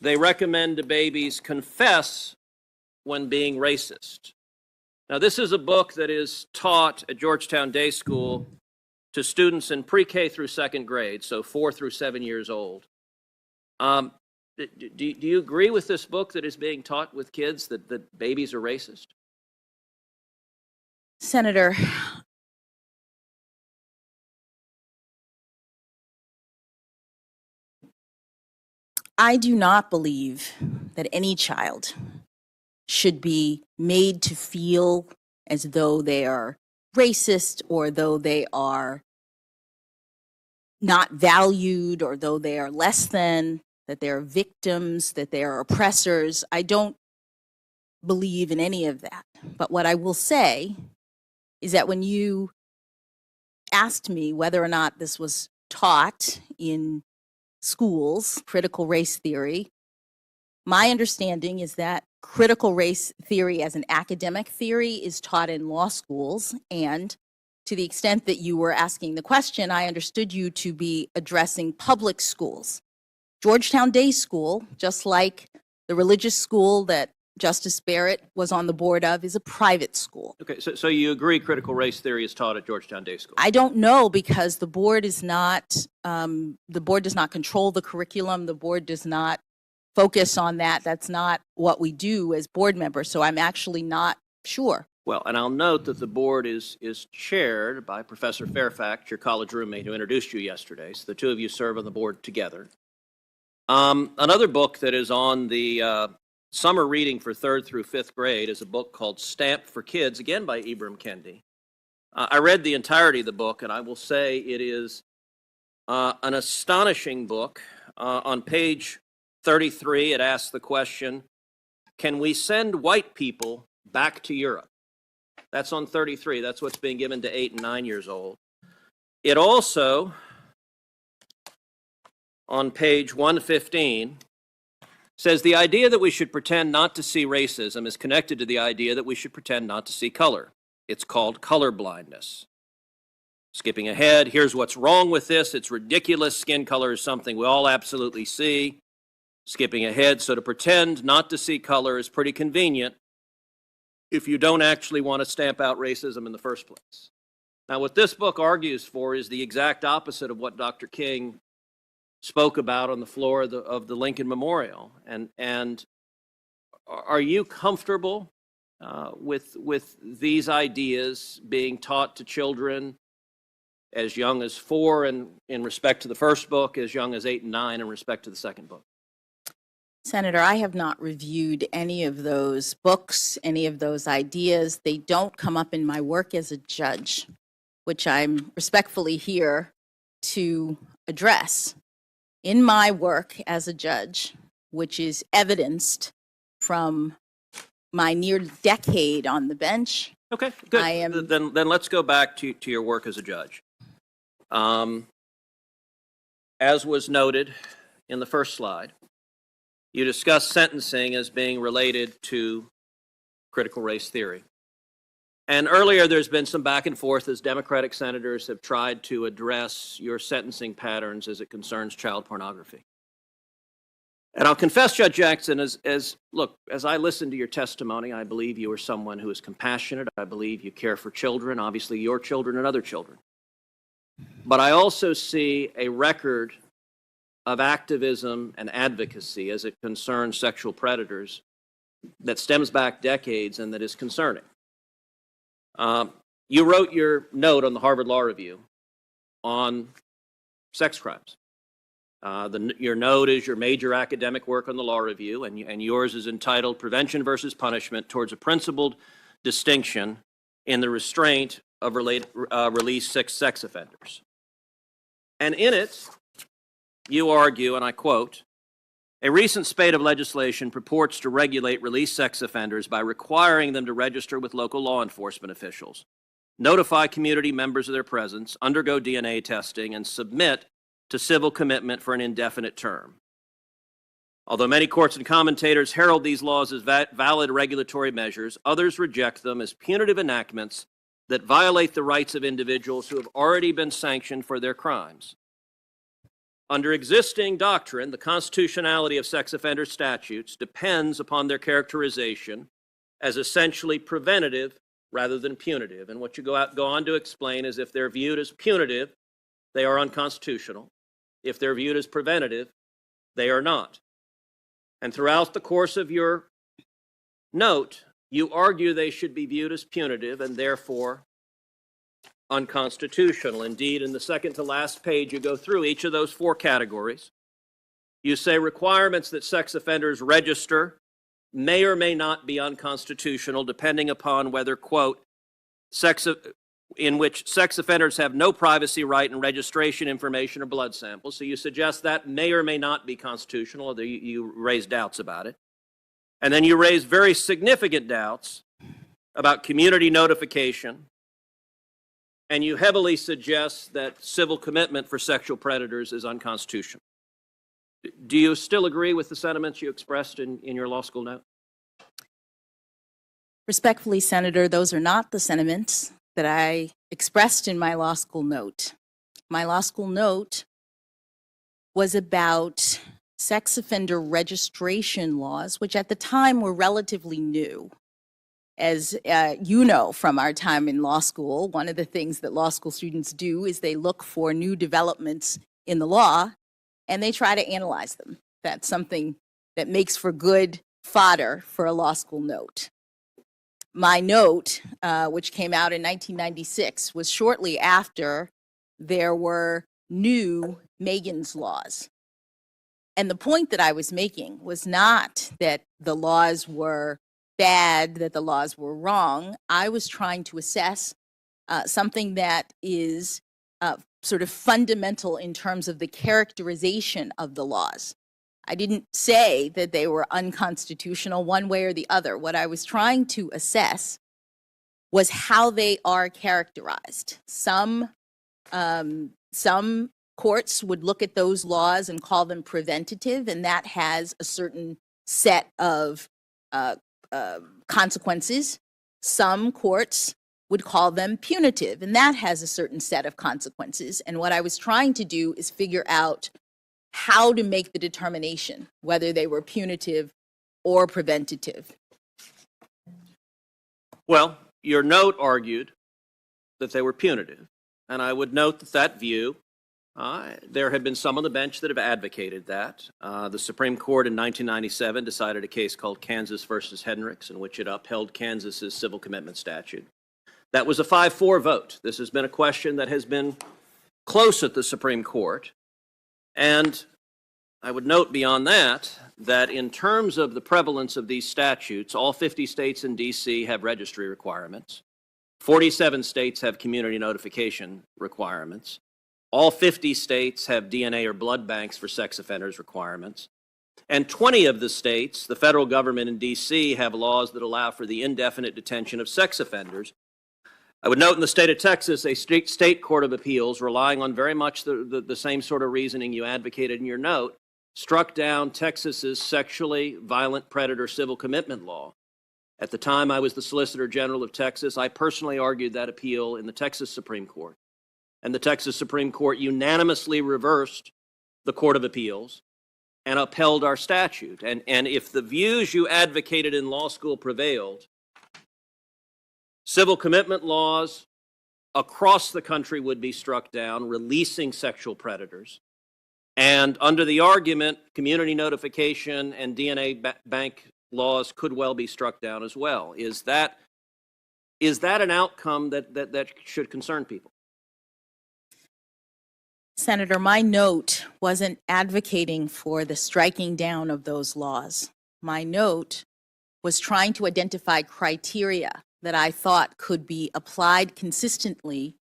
they recommend to babies confess when being racist. Now, this is a book that is taught at Georgetown Day School to students in pre-K through second grade, so 4 through 7 years old. Do you agree with this book that is being taught with kids that babies are racist? Senator, I do not believe that any child should be made to feel as though they are racist, or though they are not valued, or though they are less than, that they are victims, that they are oppressors. I don't believe in any of that. But what I will say is that when you asked me whether or not this was taught in schools, critical race theory, my understanding is that critical race theory as an academic theory is taught in law schools, and to the extent that you were asking the question, I understood you to be addressing public schools. Georgetown Day School, just like the religious school that Justice Barrett was on the board of, is a private school. Okay, so you agree critical race theory is taught at Georgetown Day School? I don't know, because the board is not, the board does not control the curriculum. The board does not focus on that. That's not what we do as board members, so I'm actually not sure. Well, and I'll note that the board is chaired by Professor Fairfax, your college roommate who introduced you yesterday, so the two of you serve on the board together. Another book that is on the summer reading for 3rd through 5th grade is a book called Stamped for Kids, again by Ibram Kendi. I read the entirety of the book, and I will say it is an astonishing book. On page 33, it asks the question, can we send white people back to Europe? That's on 33. That's what's being given to 8 and 9 years old. It also, on page 115, says the idea that we should pretend not to see racism is connected to the idea that we should pretend not to see color. It's called color blindness. Skipping ahead, here's what's wrong with this. It's ridiculous. Skin color is something we all absolutely see. Skipping ahead, so to pretend not to see color is pretty convenient if you don't actually want to stamp out racism in the first place. Now, what this book argues for is the exact opposite of what Dr. King spoke about on the floor of the Lincoln Memorial. And are you comfortable with these ideas being taught to children as young as 4 in respect to the first book, as young as 8 and 9 in respect to the second book? Senator, I have not reviewed any of those books, any of those ideas. They don't come up in my work as a judge, which I'm respectfully here to address. In my work as a judge, which is evidenced from my near decade on the bench. Okay, good. I am- Then let's go back to your work as a judge. As was noted in the first slide, you discussed sentencing as being related to critical race theory. And earlier, there's been some back and forth as Democratic senators have tried to address your sentencing patterns as it concerns child pornography. And I'll confess, Judge Jackson, as I listen to your testimony, I believe you are someone who is compassionate. I believe you care for children, obviously your children and other children. But I also see a record of activism and advocacy as it concerns sexual predators that stems back decades and that is concerning. You wrote your note on the Harvard Law Review on sex crimes. Your note is your major academic work on the Law Review, and yours is entitled Prevention versus Punishment Towards a Principled Distinction in the Restraint of Released Sex Offenders. And in it, you argue, and I quote, a recent spate of legislation purports to regulate released sex offenders by requiring them to register with local law enforcement officials, notify community members of their presence, undergo DNA testing, and submit to civil commitment for an indefinite term. Although many courts and commentators herald these laws as valid regulatory measures, others reject them as punitive enactments that violate the rights of individuals who have already been sanctioned for their crimes. Under existing doctrine, the constitutionality of sex offender statutes depends upon their characterization as essentially preventative rather than punitive. And what you go on to explain is if they're viewed as punitive, they are unconstitutional. If they're viewed as preventative, they are not. And throughout the course of your note, you argue they should be viewed as punitive and therefore unconstitutional. Indeed, in the second to last page, you go through each of those four categories. You say requirements that sex offenders register may or may not be unconstitutional, depending upon whether, quote, in which sex offenders have no privacy right in registration information or blood samples. So you suggest that may or may not be constitutional, although you raise doubts about it. And then you raise very significant doubts about community notification, and you heavily suggest that civil commitment for sexual predators is unconstitutional. Do you still agree with the sentiments you expressed in your law school note? Respectfully, Senator, those are not the sentiments that I expressed in my law school note. My law school note was about sex offender registration laws, which at the time were relatively new. As you know from our time in law school, one of the things that law school students do is they look for new developments in the law and they try to analyze them. That's something that makes for good fodder for a law school note. My note, which came out in 1996, was shortly after there were new Megan's laws. And the point that I was making was not that the laws were bad, that the laws were wrong. I was trying to assess something that is sort of fundamental in terms of the characterization of the laws. I didn't say that they were unconstitutional one way or the other. What I was trying to assess was how they are characterized. Some courts would look at those laws and call them preventative, and that has a certain set of consequences. Some courts would call them punitive, and that has a certain set of consequences. And what I was trying to do is figure out how to make the determination whether they were punitive or preventative. Well, your note argued that they were punitive, and I would note that view, there have been some on the bench that have advocated that. The Supreme Court in 1997 decided a case called Kansas versus Hendricks, in which it upheld Kansas's civil commitment statute. That was a 5-4 vote. This has been a question that has been close at the Supreme Court. And I would note beyond that, that in terms of the prevalence of these statutes, all 50 states and D.C. have registry requirements. 47 states have community notification requirements. All 50 states have DNA or blood banks for sex offenders requirements. And 20 of the states, the federal government in D.C., have laws that allow for the indefinite detention of sex offenders. I would note in the state of Texas, a state court of appeals, relying on very much the same sort of reasoning you advocated in your note, struck down Texas's sexually violent predator civil commitment law. At the time I was the Solicitor General of Texas, I personally argued that appeal in the Texas Supreme Court. And the Texas Supreme Court unanimously reversed the Court of Appeals and upheld our statute. And if the views you advocated in law school prevailed, civil commitment laws across the country would be struck down, releasing sexual predators. And under the argument, community notification and DNA bank laws could well be struck down as well. Is that an outcome that should concern people? Senator, my note wasn't advocating for the striking down of those laws. My note was trying to identify criteria that I thought could be applied consistently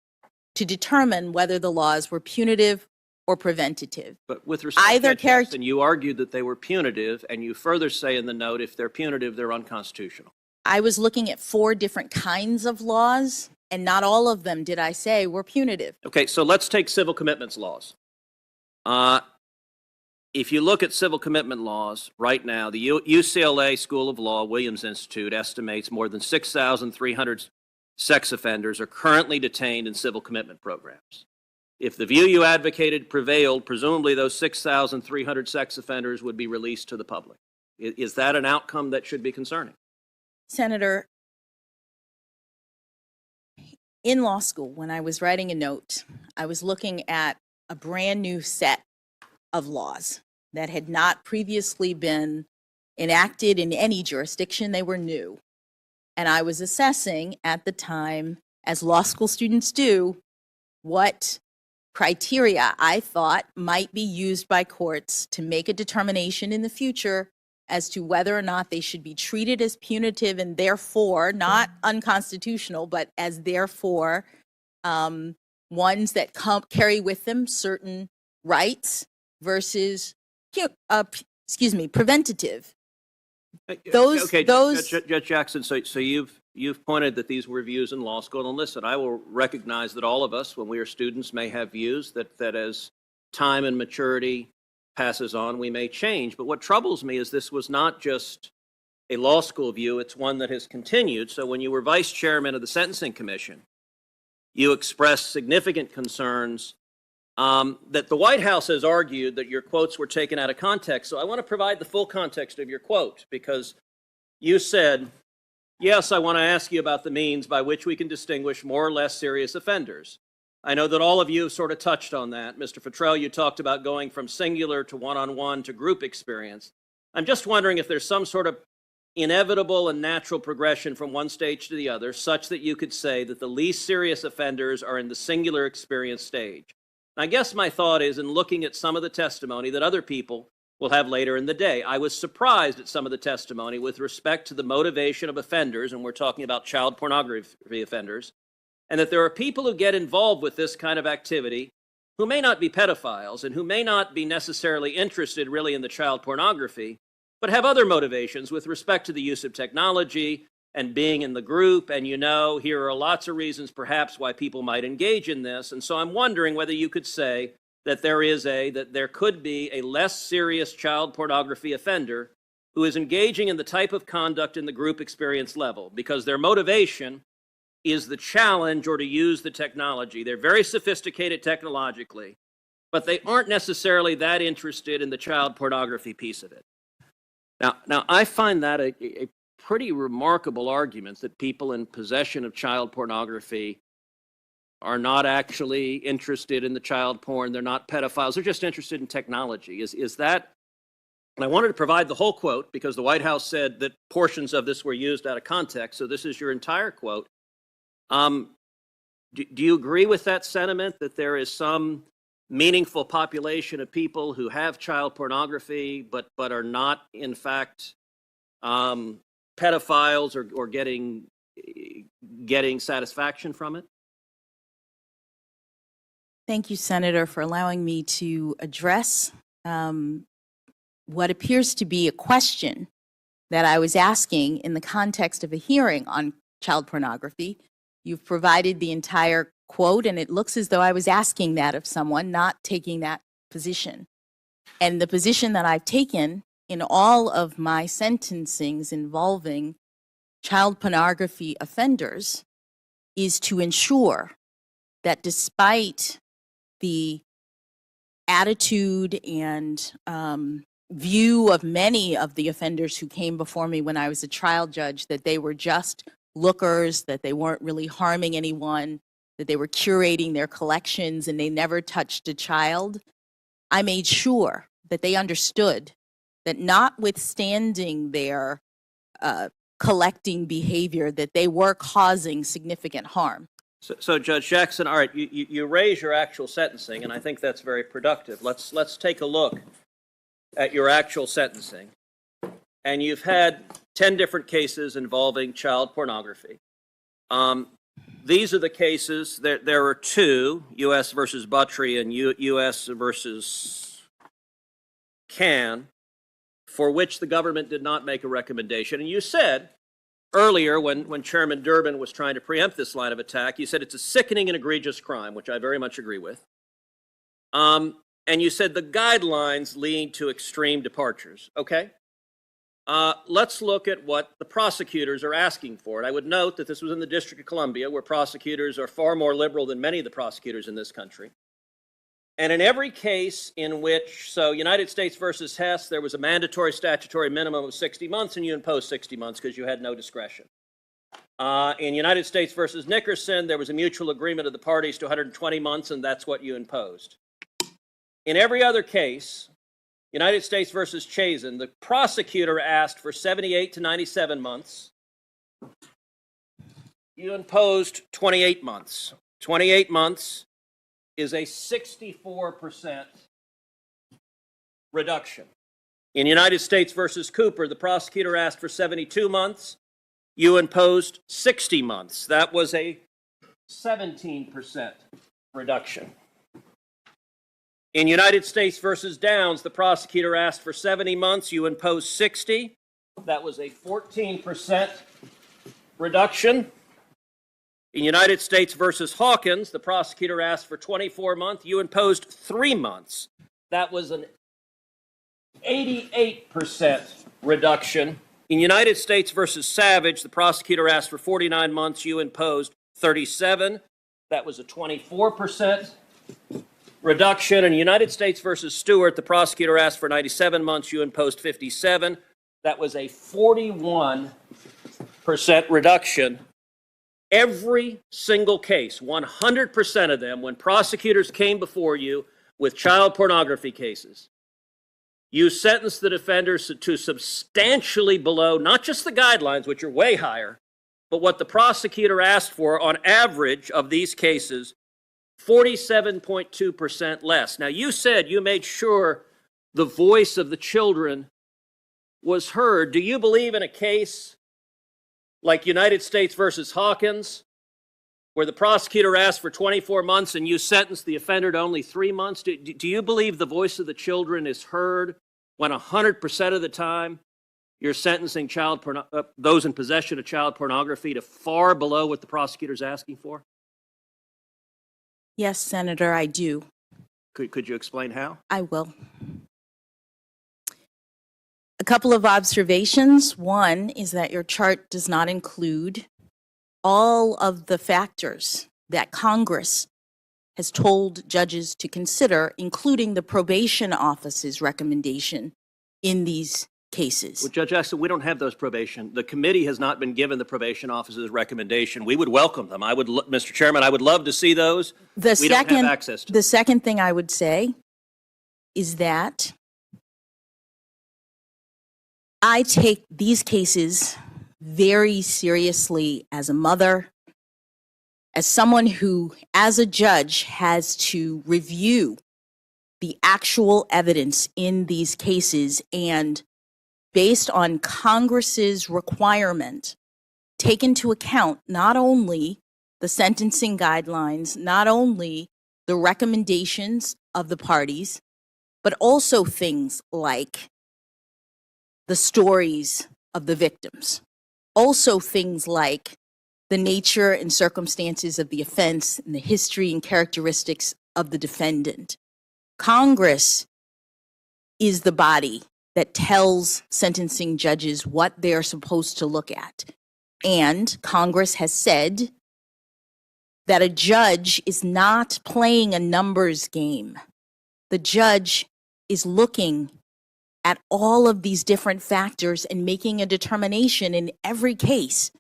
to determine whether the laws were punitive or preventative. But with respect to Jackson, you argued that they were punitive, and you further say in the note, if they're punitive, they're unconstitutional. I was looking at 4 different kinds of laws, and not all of them, did I say, were punitive. Okay, so let's take civil commitments laws. If you look at civil commitment laws right now, the UCLA School of Law, Williams Institute, estimates more than 6,300 sex offenders are currently detained in civil commitment programs. If the view you advocated prevailed, presumably those 6,300 sex offenders would be released to the public. Is that an outcome that should be concerning? Senator, in law school, when I was writing a note, I was looking at a brand new set of laws that had not previously been enacted in any jurisdiction. They were new. And I was assessing at the time, as law school students do, what criteria I thought might be used by courts to make a determination in the future as to whether or not they should be treated as punitive and therefore not unconstitutional, but as therefore ones that carry with them certain rights versus, preventative. Judge Jackson, so you've pointed that these were views in law school, and listen, I will recognize that all of us, when we are students, may have views that as time and maturity passes on, we may change. But what troubles me is this was not just a law school view, it's one that has continued. So when you were vice chairman of the Sentencing Commission, you expressed significant concerns that the White House has argued that your quotes were taken out of context. So I want to provide the full context of your quote, because you said, yes, I want to ask you about the means by which we can distinguish more or less serious offenders. I know that all of you sort of touched on that. Mr. Futrell, you talked about going from singular to one-on-one to group experience. I'm just wondering if there's some sort of inevitable and natural progression from one stage to the other, such that you could say that the least serious offenders are in the singular experience stage. And I guess my thought is, in looking at some of the testimony that other people will have later in the day, I was surprised at some of the testimony with respect to the motivation of offenders, and we're talking about child pornography offenders, and that there are people who get involved with this kind of activity who may not be pedophiles and who may not be necessarily interested really in the child pornography, but have other motivations with respect to the use of technology and being in the group. And here are lots of reasons perhaps why people might engage in this. And so I'm wondering whether you could say that there could be a less serious child pornography offender who is engaging in the type of conduct in the group experience level, because their motivation is the challenge or to use the technology. They're very sophisticated technologically, but they aren't necessarily that interested in the child pornography piece of it. Now I find that a pretty remarkable argument, that people in possession of child pornography are not actually interested in the child porn. They're not pedophiles. They're just interested in technology. Is that? And I wanted to provide the whole quote because the White House said that portions of this were used out of context. So this is your entire quote. Do you agree with that sentiment, that there is some meaningful population of people who have child pornography but are not, in fact, pedophiles or getting satisfaction from it? Thank you, Senator, for allowing me to address what appears to be a question that I was asking in the context of a hearing on child pornography. You've provided the entire quote, and it looks as though I was asking that of someone, not taking that position. And the position that I've taken in all of my sentencings involving child pornography offenders is to ensure that despite the attitude and view of many of the offenders who came before me when I was a trial judge, that they were just lookers, that they weren't really harming anyone, that they were curating their collections and they never touched a child, I made sure that they understood that notwithstanding their collecting behavior, that they were causing significant harm. So Judge Jackson, all right, you raise your actual sentencing, and I think that's very productive. Let's take a look at your actual sentencing. And you've had 10 different cases involving child pornography. These are the cases. There are two, U.S. versus Buttry and U.S. versus Can, for which the government did not make a recommendation. And you said earlier, when Chairman Durbin was trying to preempt this line of attack, you said it's a sickening and egregious crime, which I very much agree with. And you said the guidelines lead to extreme departures. Okay. Let's look at what the prosecutors are asking for. And I would note that this was in the District of Columbia, where prosecutors are far more liberal than many of the prosecutors in this country. And in every case in which, so United States versus Hess, there was a mandatory statutory minimum of 60 months, and you imposed 60 months because you had no discretion. In United States versus Nickerson, there was a mutual agreement of the parties to 120 months, and that's what you imposed. In every other case, United States versus Chazen, the prosecutor asked for 78 to 97 months. You imposed 28 months. 28 months is a 64% reduction. In United States versus Cooper, the prosecutor asked for 72 months. You imposed 60 months. That was a 17% reduction. In United States versus Downs, the prosecutor asked for 70 months. You imposed 60. That was a 14% reduction. In United States versus Hawkins, the prosecutor asked for 24 months. You imposed 3 months. That was an 88% reduction. In United States versus Savage, the prosecutor asked for 49 months. You imposed 37. That was a 24% reduction. In United States versus Stewart, the prosecutor asked for 97 months. You imposed 57. That was a 41% reduction. Every single case, 100% of them, when prosecutors came before you with child pornography cases, you sentenced the defenders to substantially below, not just the guidelines, which are way higher, but what the prosecutor asked for on average of these cases, 47.2% less. Now, you said you made sure the voice of the children was heard. Do you believe in a case like United States versus Hawkins, where the prosecutor asked for 24 months and you sentenced the offender to only 3 months? Do you believe the voice of the children is heard when 100% of the time you're sentencing those in possession of child pornography to far below what the prosecutor's asking for? Yes, Senator, I do. Could you explain how? I will. A couple of observations. One is that your chart does not include all of the factors that Congress has told judges to consider, including the probation office's recommendation in these cases. Well, Judge Jackson, we don't have those probation. The committee has not been given the probation office's recommendation. We would welcome them. Mr. Chairman, I would love to see those. We don't have access to them. The second thing I would say is that I take these cases very seriously as a mother, as someone who, as a judge, has to review the actual evidence in these cases and, based on Congress's requirement, take into account not only the sentencing guidelines, not only the recommendations of the parties, but also things like the stories of the victims. Also things like the nature and circumstances of the offense and the history and characteristics of the defendant. Congress is the body that tells sentencing judges what they're supposed to look at. And Congress has said that a judge is not playing a numbers game. The judge is looking at all of these different factors and making a determination in every case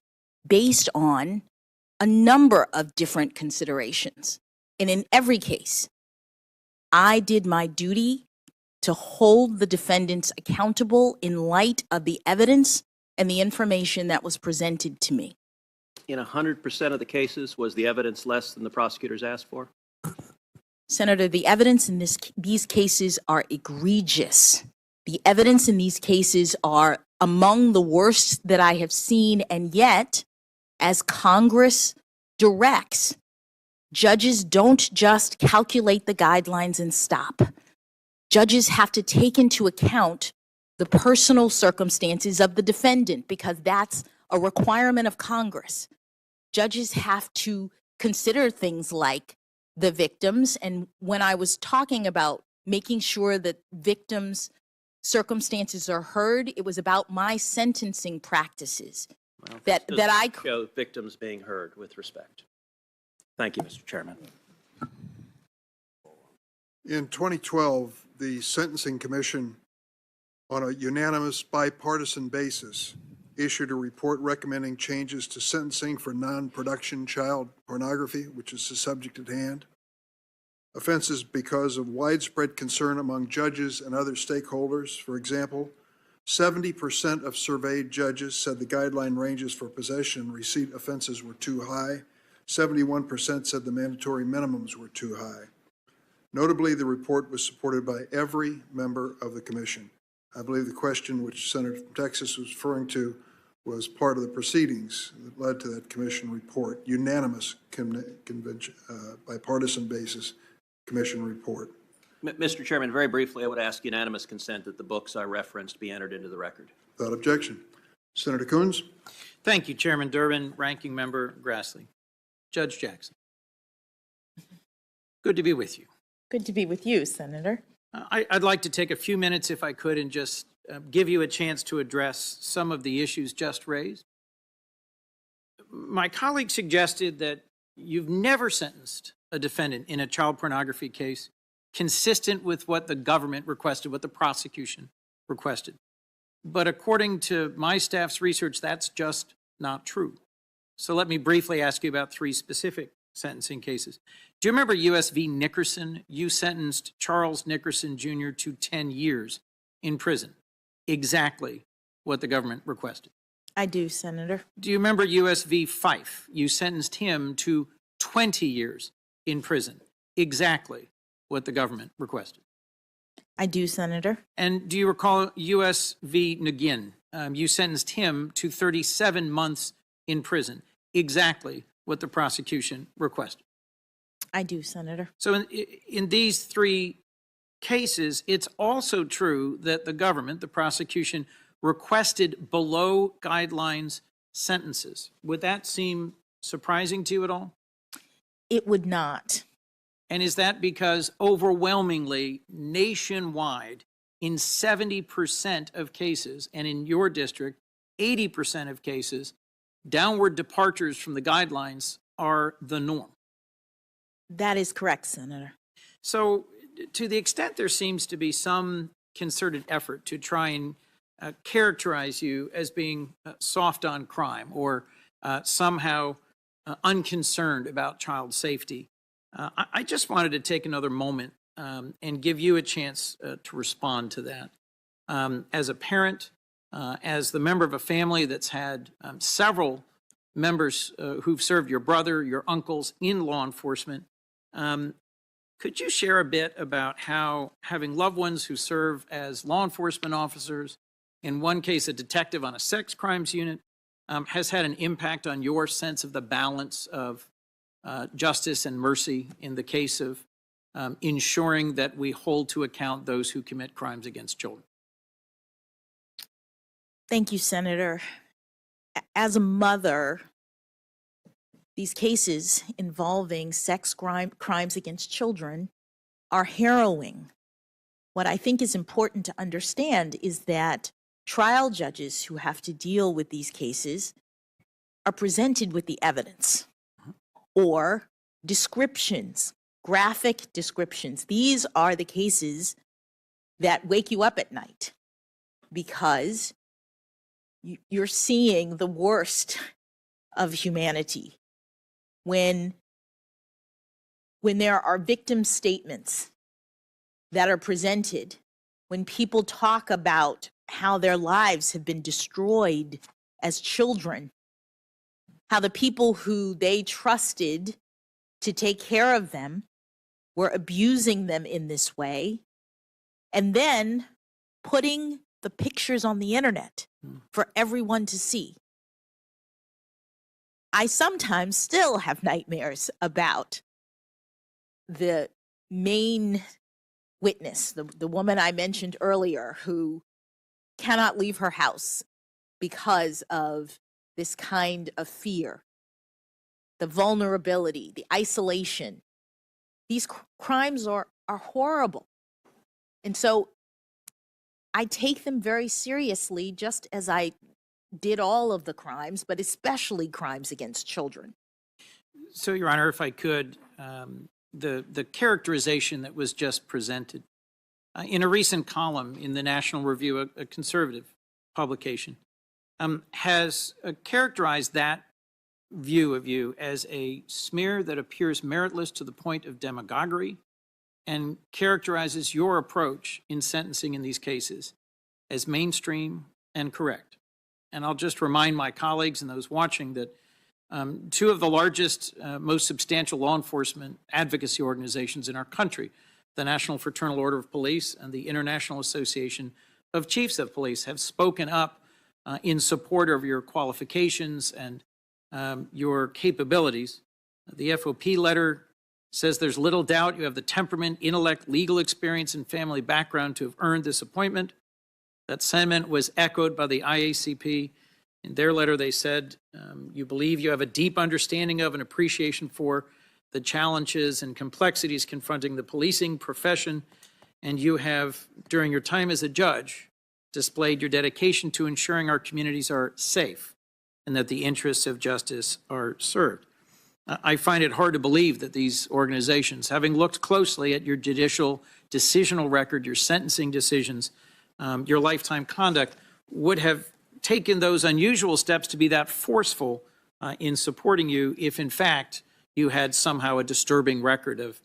based on a number of different considerations. And in every case, I did my duty to hold the defendants accountable in light of the evidence and the information that was presented to me. In 100% of the cases, was the evidence less than the prosecutors asked for? Senator, the evidence in these cases are egregious. The evidence in these cases are among the worst that I have seen, and yet, as Congress directs, judges don't just calculate the guidelines and stop. Judges have to take into account the personal circumstances of the defendant because that's a requirement of Congress. Judges have to consider things like the victims, and when I was talking about making sure that victims' circumstances are heard, it was about my sentencing practices. Well, that I show victims being heard with respect. Thank you, Mr. Chairman. In 2012, the Sentencing Commission, on a unanimous bipartisan basis, issued a report recommending changes to sentencing for non-production child pornography, which is the subject at hand. Offenses because of widespread concern among judges and other stakeholders. For example, 70% of surveyed judges said the guideline ranges for possession and receipt offenses were too high. 71% said the mandatory minimums were too high. Notably, the report was supported by every member of the commission. I believe the question which Senator from Texas was referring to was part of the proceedings that led to that commission report, unanimous convention, bipartisan basis commission report. Mr. Chairman, very briefly, I would ask unanimous consent that the books I referenced be entered into the record. Without objection. Senator Coons. Thank you, Chairman Durbin, Ranking Member Grassley. Judge Jackson. Good to be with you. Good to be with you, Senator. I'd like to take a few minutes, if I could, and just give you a chance to address some of the issues just raised. My colleague suggested that you've never sentenced a defendant in a child pornography case consistent with what the government requested, what the prosecution requested. But according to my staff's research, that's just not true. So let me briefly ask you about three specific sentencing cases. Do you remember U.S. v. Nickerson? You sentenced Charles Nickerson Jr. to 10 years in prison, exactly what the government requested. I do, Senator. Do you remember U.S. v. Fife? You sentenced him to 20 years in prison, exactly what the government requested. I do, Senator. And do you recall U.S. v. Nguyen? You sentenced him to 37 months in prison, exactly what the prosecution requested. I do, Senator. So in these three cases, it's also true that the government, the prosecution, requested below guidelines sentences. Would that seem surprising to you at all? It would not. And is that because overwhelmingly, nationwide, in 70% of cases, and in your district, 80% of cases, downward departures from the guidelines are the norm? That is correct, Senator. So to the extent there seems to be some concerted effort to try and characterize you as being soft on crime or somehow unconcerned about child safety, I just wanted to take another moment and give you a chance to respond to that. As a parent, as the member of a family that's had several members who've served your brother, your uncles in law enforcement, could you share a bit about how having loved ones who serve as law enforcement officers, in one case a detective on a sex crimes unit, has had an impact on your sense of the balance of justice and mercy in the case of ensuring that we hold to account those who commit crimes against children? Thank you, Senator. As a mother, these cases involving crimes against children are harrowing. What I think is important to understand is that trial judges who have to deal with these cases are presented with the evidence or descriptions, graphic descriptions. These are the cases that wake you up at night because you're seeing the worst of humanity. When there are victim statements that are presented, when people talk about how their lives have been destroyed as children, how the people who they trusted to take care of them were abusing them in this way, and then putting the pictures on the internet for everyone to see. I sometimes still have nightmares about the main witness, the woman I mentioned earlier, who cannot leave her house because of this kind of fear, the vulnerability, the isolation. These crimes are horrible. And so I take them very seriously, just as I did all of the crimes, but especially crimes against children. So, Your Honor, if I could, the characterization that was just presented in a recent column in the National Review, a conservative publication, has characterized that view of you as a smear that appears meritless to the point of demagoguery and characterizes your approach in sentencing in these cases as mainstream and correct. And I'll just remind my colleagues and those watching that two of the largest, most substantial law enforcement advocacy organizations in our country, the National Fraternal Order of Police and the International Association of Chiefs of Police, have spoken up in support of your qualifications and your capabilities. The FOP letter says there's little doubt you have the temperament, intellect, legal experience, and family background to have earned this appointment. That sentiment was echoed by the IACP. In their letter, they said, you believe you have a deep understanding of and appreciation for the challenges and complexities confronting the policing profession, and you have, during your time as a judge, displayed your dedication to ensuring our communities are safe and that the interests of justice are served. I find it hard to believe that these organizations, having looked closely at your judicial decisional record, your sentencing decisions, your lifetime conduct, would have taken those unusual steps to be that forceful in supporting you if, in fact, you had somehow a disturbing record of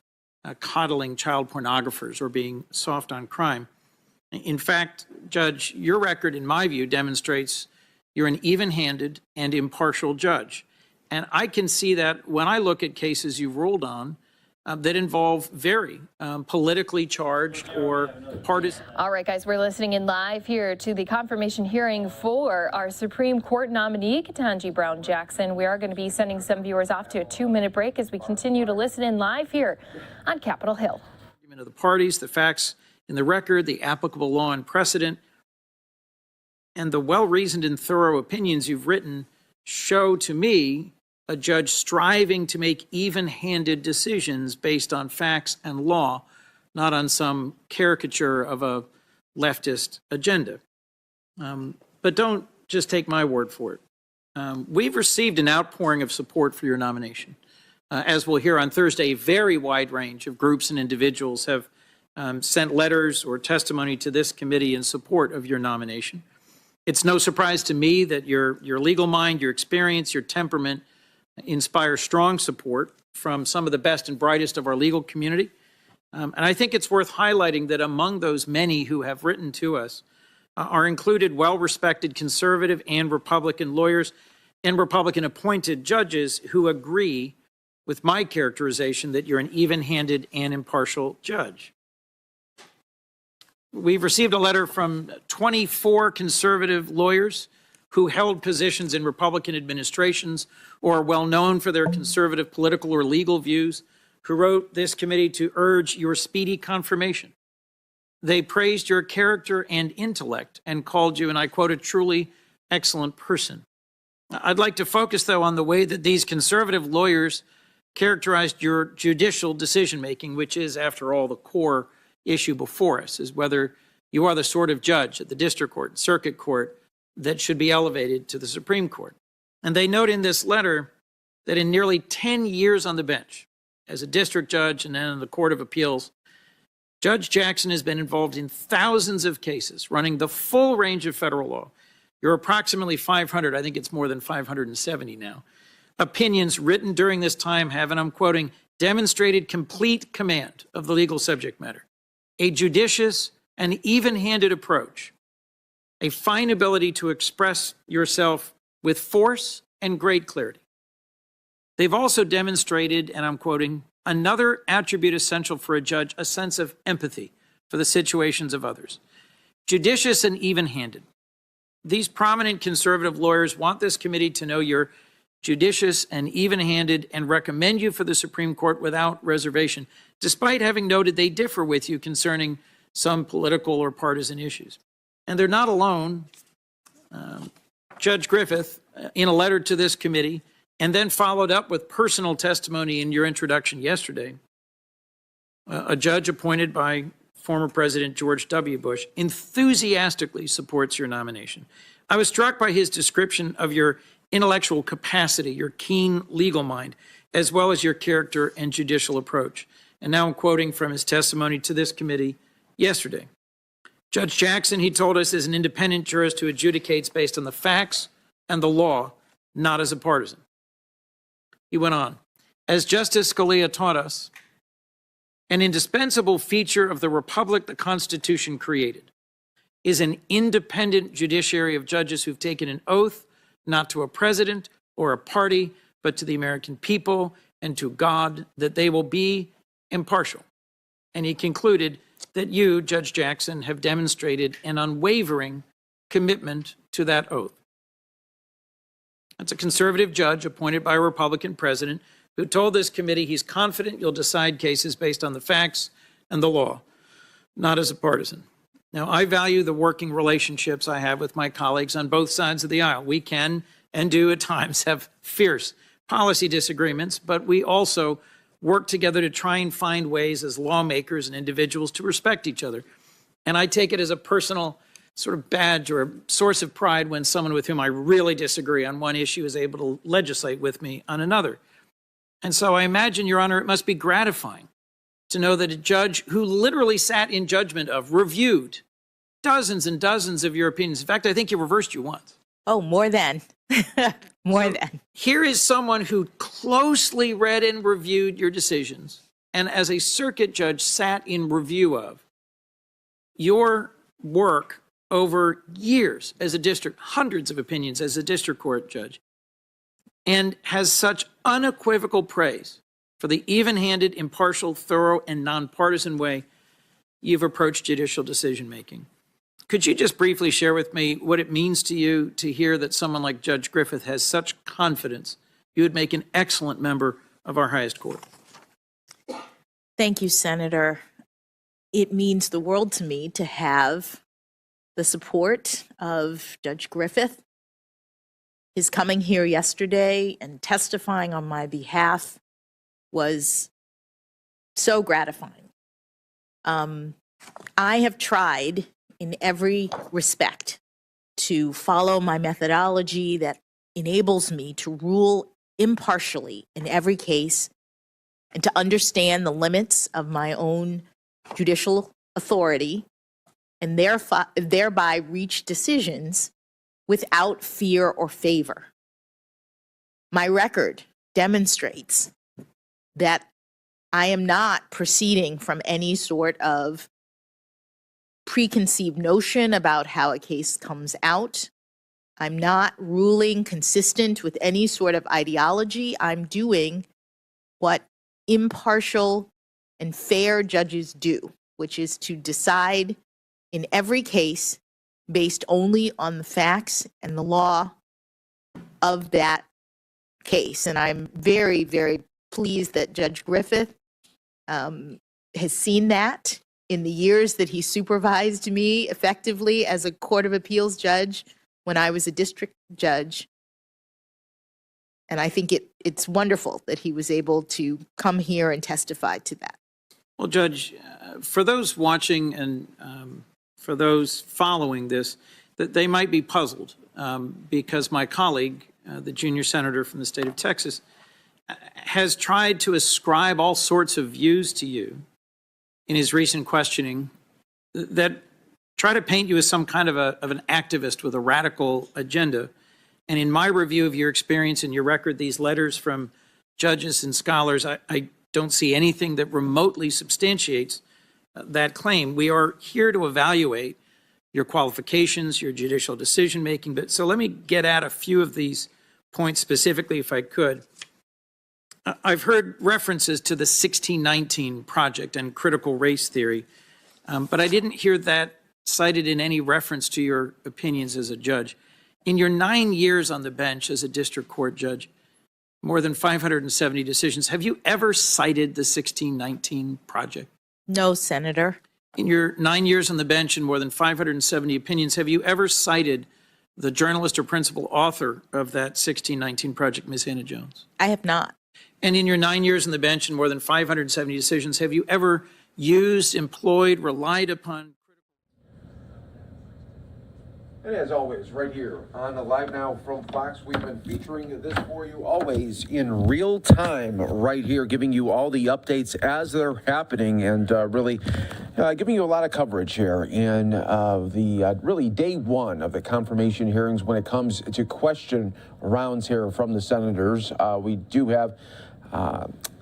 coddling child pornographers or being soft on crime. In fact, Judge, your record, in my view, demonstrates you're an even-handed and impartial judge. And I can see that when I look at cases you've ruled on that involve very politically charged or partisan. All right, guys, we're listening in live here to the confirmation hearing for our Supreme Court nominee, Katanji Brown Jackson. We are going to be sending some viewers off to a 2-minute break as we continue to listen in live here on Capitol Hill. Of the parties, the facts in the record, the applicable law and precedent, and the well-reasoned and thorough opinions you've written show to me a judge striving to make even-handed decisions based on facts and law, not on some caricature of a leftist agenda. But don't just take my word for it. We've received an outpouring of support for your nomination. As we'll hear on Thursday, a very wide range of groups and individuals have sent letters or testimony to this committee in support of your nomination. It's no surprise to me that your legal mind, your experience, your temperament inspire strong support from some of the best and brightest of our legal community. And I think it's worth highlighting that among those many who have written to us are included well-respected conservative and Republican lawyers and Republican-appointed judges who agree with my characterization that you're an even-handed and impartial judge. We've received a letter from 24 conservative lawyers who held positions in Republican administrations or are well known for their conservative political or legal views, who wrote this committee to urge your speedy confirmation. They praised your character and intellect and called you, and I quote, a truly excellent person. I'd like to focus, though, on the way that these conservative lawyers characterized your judicial decision-making, which is, after all, the core issue before us, is whether you are the sort of judge at the district court and circuit court that should be elevated to the Supreme Court. And they note in this letter that in nearly 10 years on the bench, as a district judge and then in the Court of Appeals, Judge Jackson has been involved in thousands of cases, running the full range of federal law. You're approximately 500, I think it's more than 570 now, opinions written during this time have, and I'm quoting, demonstrated complete command of the legal subject matter, a judicious and even-handed approach, a fine ability to express yourself with force and great clarity. They've also demonstrated, and I'm quoting, another attribute essential for a judge, a sense of empathy for the situations of others. Judicious and even-handed. These prominent conservative lawyers want this committee to know you're judicious and even-handed and recommend you for the Supreme Court without reservation, despite having noted they differ with you concerning some political or partisan issues. And they're not alone. Judge Griffith, in a letter to this committee, and then followed up with personal testimony in your introduction yesterday, a judge appointed by former President George W. Bush enthusiastically supports your nomination. I was struck by his description of your intellectual capacity, your keen legal mind, as well as your character and judicial approach. And now I'm quoting from his testimony to this committee yesterday. Judge Jackson, he told us, is an independent jurist who adjudicates based on the facts and the law, not as a partisan. He went on, as Justice Scalia taught us, an indispensable feature of the republic the Constitution created is an independent judiciary of judges who've taken an oath not to a president or a party, but to the American people and to God, that they will be impartial. And he concluded that you, Judge Jackson, have demonstrated an unwavering commitment to that oath. That's a conservative judge appointed by a Republican president who told this committee he's confident you'll decide cases based on the facts and the law, not as a partisan. Now, I value the working relationships I have with my colleagues on both sides of the aisle. We can and do at times have fierce policy disagreements, but we also work together to try and find ways as lawmakers and individuals to respect each other. And I take it as a personal sort of badge or a source of pride when someone with whom I really disagree on one issue is able to legislate with me on another. And so I imagine, Your Honor, it must be gratifying to know that a judge who literally sat in judgment of, reviewed dozens and dozens of your opinions. In fact, I think he reversed you once. Oh, more than. More than. Here is someone who closely read and reviewed your decisions, and as a circuit judge sat in review of your work over years as a district, hundreds of opinions as a district court judge, and has such unequivocal praise for the even-handed, impartial, thorough, and nonpartisan way you've approached judicial decision-making. Could you just briefly share with me what it means to you to hear that someone like Judge Griffith has such confidence you would make an excellent member of our highest court? Thank you, Senator. It means the world to me to have the support of Judge Griffith. His coming here yesterday and testifying on my behalf was so gratifying. I have tried in every respect to follow my methodology that enables me to rule impartially in every case and to understand the limits of my own judicial authority and thereby reach decisions without fear or favor. My record demonstrates that I am not proceeding from any sort of preconceived notion about how a case comes out. I'm not ruling consistent with any sort of ideology. I'm doing what impartial and fair judges do, which is to decide in every case based only on the facts and the law of that case. And I'm very, very pleased that Judge Griffith has seen that in the years that he supervised me effectively as a Court of Appeals judge when I was a district judge. And I think it's wonderful that he was able to come here and testify to that. Well, Judge, for those watching and for those following this, that they might be puzzled because my colleague, the junior senator from the state of Texas, has tried to ascribe all sorts of views to you in his recent questioning that try to paint you as some kind of an activist with a radical agenda. And in my review of your experience and your record, these letters from judges and scholars, I don't see anything that remotely substantiates that claim. We are here to evaluate your qualifications, your judicial decision-making. But so let me get at a few of these points specifically, if I could. I've heard references to the 1619 Project and critical race theory, but I didn't hear that cited in any reference to your opinions as a judge. In your 9 years on the bench as a district court judge, more than 570 decisions, have you ever cited the 1619 Project? No, Senator. In your 9 years on the bench and more than 570 opinions, have you ever cited the journalist or principal author of that 1619 Project, Ms. Hannah Jones? I have not. And in your 9 years on the bench and more than 570 decisions, have you ever used, employed, relied upon? And as always, right here on the Live Now from Fox, we've been featuring this for you always in real time right here, giving you all the updates as they're happening and really giving you a lot of coverage here in the really day one of the confirmation hearings when it comes to question rounds here from the senators. We do have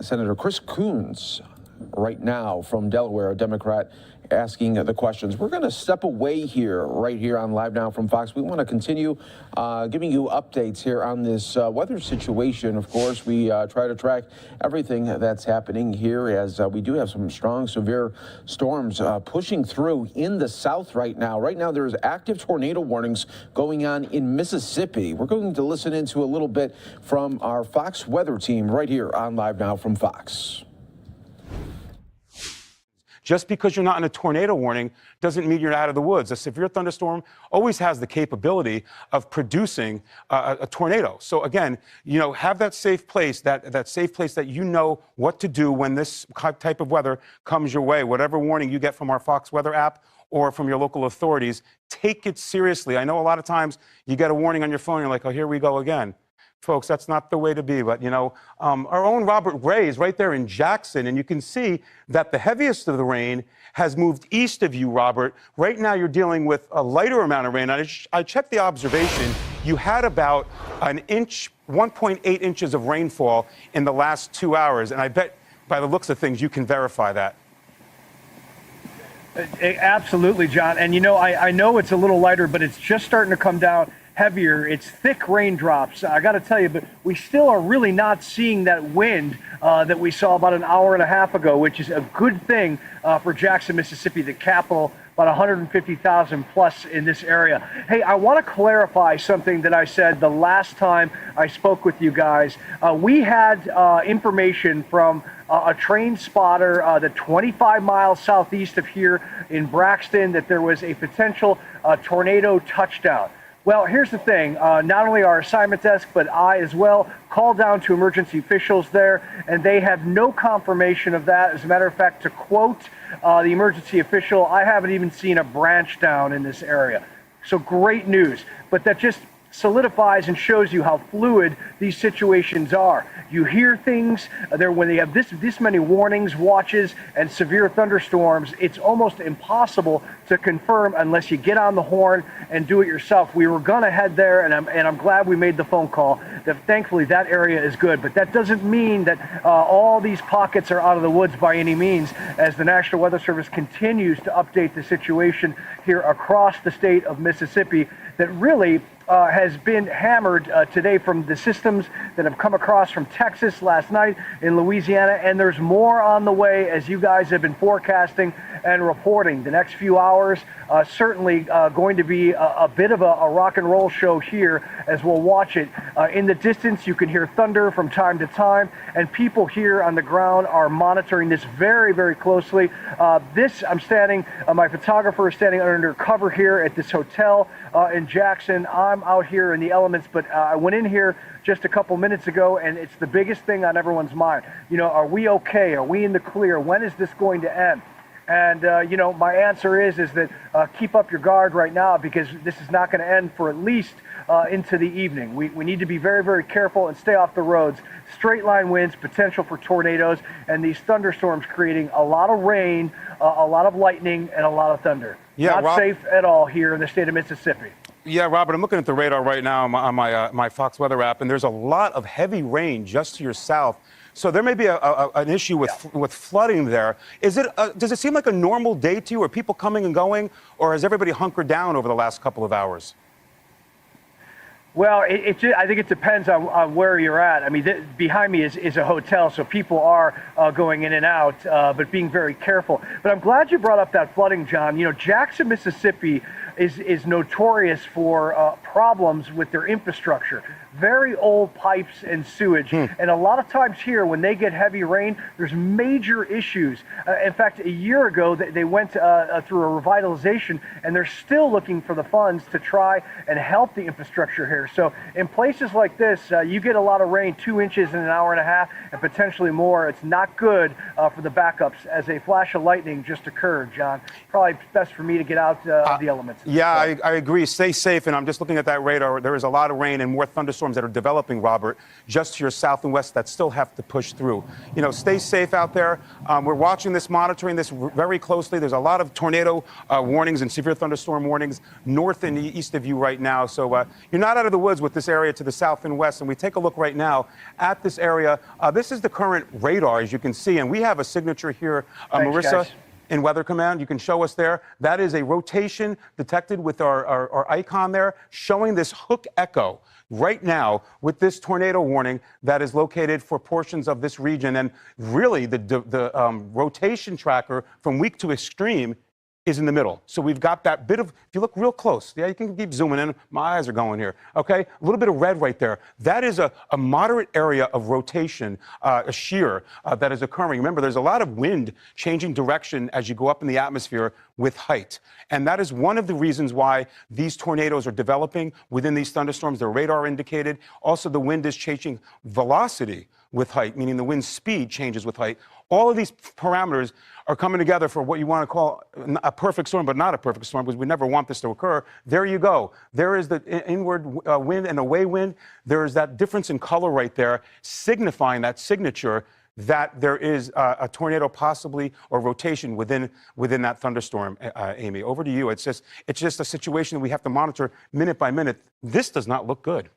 Senator Chris Coons right now from Delaware, a Democrat, asking the questions. We're going to step away here, right here on Live Now from Fox. We want to continue giving you updates here on this weather situation. Of course, we try to track everything that's happening here as we do have some strong, severe storms pushing through in the south right now. Right now, there's active tornado warnings going on in Mississippi. We're going to listen into a little bit from our Fox weather team right here on Live Now from Fox. Just because you're not in a tornado warning doesn't mean you're out of the woods. A severe thunderstorm always has the capability of producing a tornado. So again, you know, have that safe place, that safe place that you know what to do when this type of weather comes your way. Whatever warning you get from our Fox Weather app or from your local authorities, take it seriously. I know a lot of times you get a warning on your phone, you're like, oh, here we go again. Folks, that's not the way to be. But, you know, our own Robert Ray is right there in Jackson, and you can see that the heaviest of the rain has moved east of you, Robert. Right now, you're dealing with a lighter amount of rain. I checked the observation. You had about an inch, 1.8 inches of rainfall in the last 2 hours, and I bet by the looks of things, you can verify that. Absolutely, John. And, you know, I know it's a little lighter, but it's just starting to come down heavier. It's thick raindrops. I got to tell you, but we still are really not seeing that wind that we saw about an hour and a half ago, which is a good thing for Jackson, Mississippi, the capital, about 150,000 plus in this area. Hey, I want to clarify something that I said the last time I spoke with you guys. We had information from a train spotter that 25 miles southeast of here in Braxton that there was a potential tornado touchdown. Well, here's the thing. Not only our assignment desk, but I as well called down to emergency officials there, and they have no confirmation of that. As a matter of fact, to quote the emergency official, I haven't even seen a branch down in this area. So great news. But that just solidifies and shows you how fluid these situations are. You hear things there when they have this many warnings, watches, and severe thunderstorms. It's almost impossible to confirm unless you get on the horn and do it yourself. We were gonna head there, and I'm glad we made the phone call. That thankfully that area is good, but that doesn't mean that all these pockets are out of the woods by any means. As the National Weather Service continues to update the situation here across the state of Mississippi, that really has been hammered today from the systems that have come across from Texas last night in Louisiana, and there's more on the way as you guys have been forecasting and reporting. The next few hours certainly going to be a bit of a rock and roll show here as we'll watch it. In the distance, you can hear thunder from time to time, and people here on the ground are monitoring this very, very closely. I'm standing, my photographer is standing under cover here at this hotel in Jackson. I'm out here in the elements, but I went in here just a couple minutes ago, and it's the biggest thing on everyone's mind. You know, are we okay? Are we in the clear? When is this going to end? And, you know, my answer is that keep up your guard right now, because this is not going to end for at least into the evening. We need to be very, very careful and stay off the roads. Straight line winds, potential for tornadoes, and these thunderstorms creating a lot of rain, a lot of lightning, and a lot of thunder. Yeah, not safe at all here in the state of Mississippi. Yeah, Robert, I'm looking at the radar right now on my Fox Weather app, and there's a lot of heavy rain just to your south. So there may be an issue with flooding there. Does it seem like a normal day to you? Are people coming and going, or has everybody hunkered down over the last couple of hours? Well, I think it depends on where you're at. I mean, behind me is a hotel, so people are going in and out, but being very careful. But I'm glad you brought up that flooding, John. You know, Jackson, Mississippi is notorious for problems with their infrastructure. Very old pipes and sewage. And a lot of times here, when they get heavy rain, there's major issues. In fact, a year ago, they went through a revitalization, and they're still looking for the funds to try and help the infrastructure here. So in places like this, you get a lot of rain, 2 inches in an hour and a half, and potentially more. It's not good for the backups, as a flash of lightning just occurred, John. Probably best for me to get out of the elements. Yeah, I agree. Stay safe, and I'm just looking at that radar. There is a lot of rain and more thunderstorms that are developing, Robert, just to your south and west that still have to push through. You know, stay safe out there. We're watching this, monitoring this very closely. There's a lot of tornado warnings and severe thunderstorm warnings north and east of you right now. So you're not out of the woods with this area to the south and west. And we take a look right now at this area. This is the current radar, as you can see, and we have a signature here, Thanks, Marissa. guys. In Weather Command, you can show us there. That is a rotation detected with our icon there, showing this hook echo right now with this tornado warning that is located for portions of this region. And really, the rotation tracker from weak to extreme is in the middle. So we've got that bit of, if you look real close, yeah, you can keep zooming in. My eyes are going here, okay? A little bit of red right there. That is a moderate area of rotation, a shear that is occurring. Remember, there's a lot of wind changing direction as you go up in the atmosphere with height. And that is one of the reasons why these tornadoes are developing within these thunderstorms. The radar indicated. Also, the wind is changing velocity with height, meaning the wind speed changes with height. All of these parameters are coming together for what you want to call a perfect storm, but not a perfect storm, because we never want this to occur. There you go. There is the inward wind and away wind. There is that difference in color right there, signifying that signature that there is a tornado possibly, or rotation within that thunderstorm, Amy. Over to you. It's just a situation that we have to monitor minute by minute. This does not look good.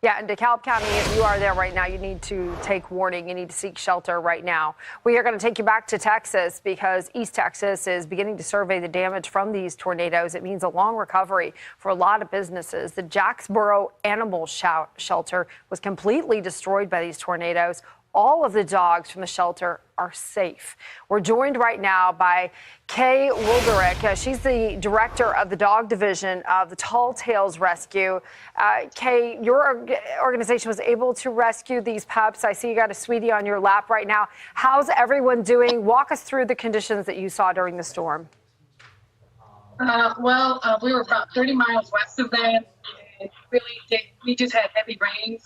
Yeah, in DeKalb County, if you are there right now, you need to take warning. You need to seek shelter right now. We are going to take you back to Texas, because East Texas is beginning to survey the damage from these tornadoes. It means a long recovery for a lot of businesses. The Jacksboro Animal Shelter was completely destroyed by these tornadoes. All of the dogs from the shelter are safe. We're joined right now by Kay Wilderick. She's the director of the dog division of the Tall Tales Rescue. Kay, your organization was able to rescue these pups. I see you got a sweetie on your lap right now. How's everyone doing? Walk us through the conditions that you saw during the storm. We were about 30 miles west of them, and we just had heavy rains.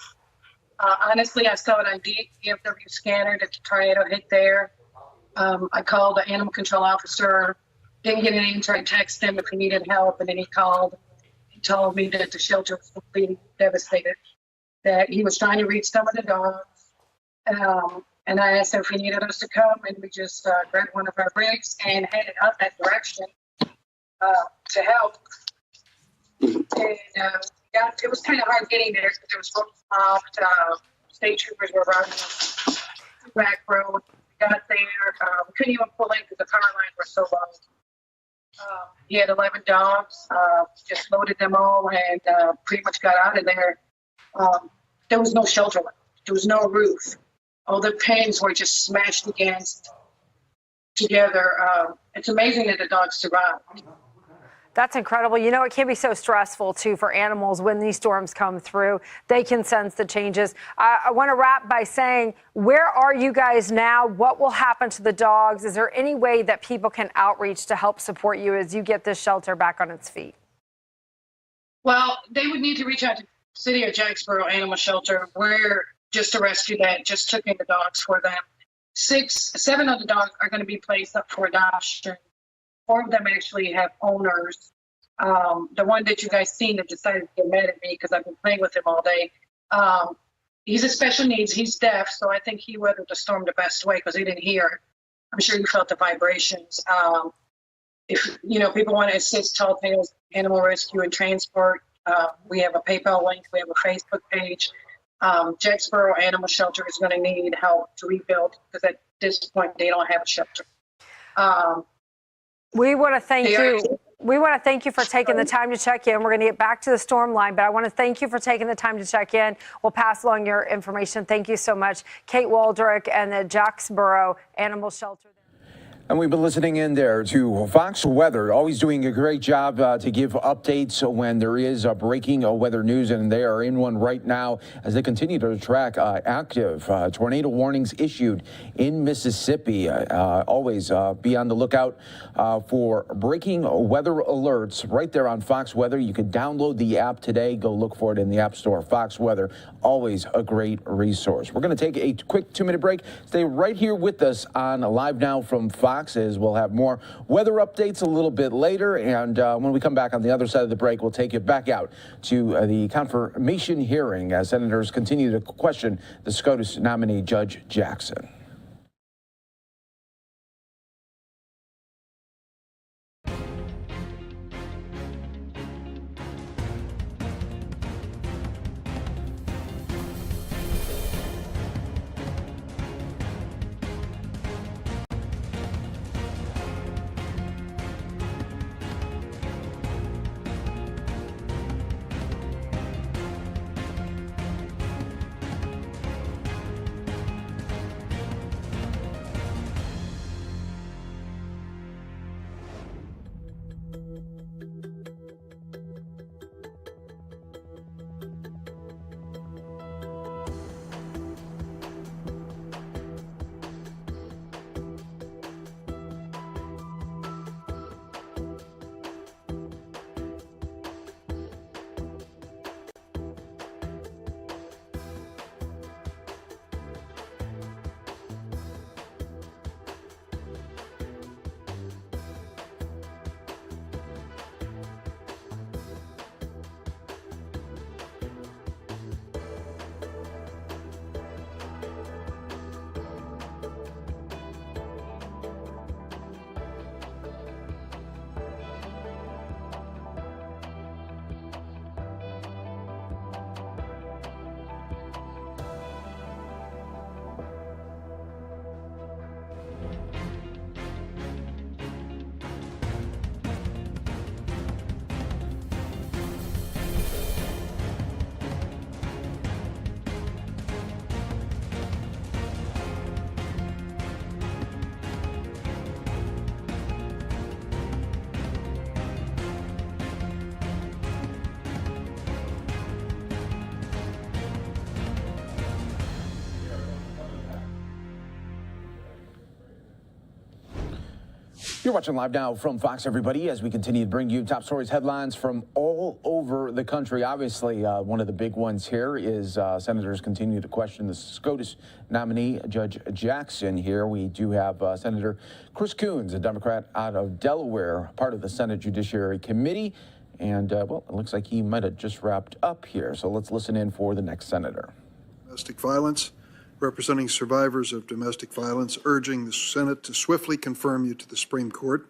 Honestly, I saw it on DFW scanner that the tornado hit there. I called the animal control officer, didn't get an answer. I texted him if he needed help, and then he called. He told me that the shelter was completely devastated, that he was trying to reach some of the dogs. And I asked him if he needed us to come, and we just grabbed one of our rigs and headed up that direction to help. And it was kind of hard getting there because there was roads blocked. State troopers were running the back road. We got there. We couldn't even pull in because the power lines were so low. He had 11 dogs, just loaded them all and pretty much got out of there. There was no shelter left. There was no roof. All the pens were just smashed against together. It's amazing that the dogs survived. That's incredible. You know, it can be so stressful, too, for animals when these storms come through. They can sense the changes. I want to wrap by saying, where are you guys now? What will happen to the dogs? Is there any way that people can outreach to help support you as you get this shelter back on its feet? Well, they would need to reach out to the City of Jacksboro Animal Shelter. We're just a rescue that just took in the dogs for them. 7 of the dogs are going to be placed up for adoption. 4 of them actually have owners. The one that you guys seen that decided to get mad at me because I've been playing with him all day. He's a special needs. He's deaf, so I think he weathered the storm the best way because he didn't hear. I'm sure you felt the vibrations. If people want to assist Tall Tales Animal Rescue and Transport, we have a PayPal link. We have a Facebook page. Jacksboro Animal Shelter is going to need help to rebuild because at this point they don't have a shelter. We want to thank you. We want to thank you for taking the time to check in. We're going to get back to the storm line, but I want to thank you for taking the time to check in. We'll pass along your information. Thank you so much, Kate Waldrick and the Jacksboro Animal Shelter. And we've been listening in there to Fox Weather, always doing a great job to give updates when there is breaking weather news, and they are in one right now as they continue to track active tornado warnings issued in Mississippi. Always be on the lookout for breaking weather alerts right there on Fox Weather. You can download the app today. Go look for it in the App Store. Fox Weather, always a great resource. We're going to take a quick 2-minute break. Stay right here with us on Live Now from Fox. We'll have more weather updates a little bit later, and when we come back on the other side of the break, we'll take you back out to the confirmation hearing as senators continue to question the Scotus nominee, Judge Jackson. You're watching Live Now from Fox, everybody, as we continue to bring you top stories, headlines from all over the country. Obviously, one of the big ones here is senators continue to question the SCOTUS nominee, Judge Jackson. Here we do have Senator Chris Coons, a Democrat out of Delaware, part of the Senate Judiciary Committee. And, well, it looks like he might have just wrapped up here. So let's listen in for the next senator. Domestic violence. Representing survivors of domestic violence, urging the Senate to swiftly confirm you to the Supreme Court.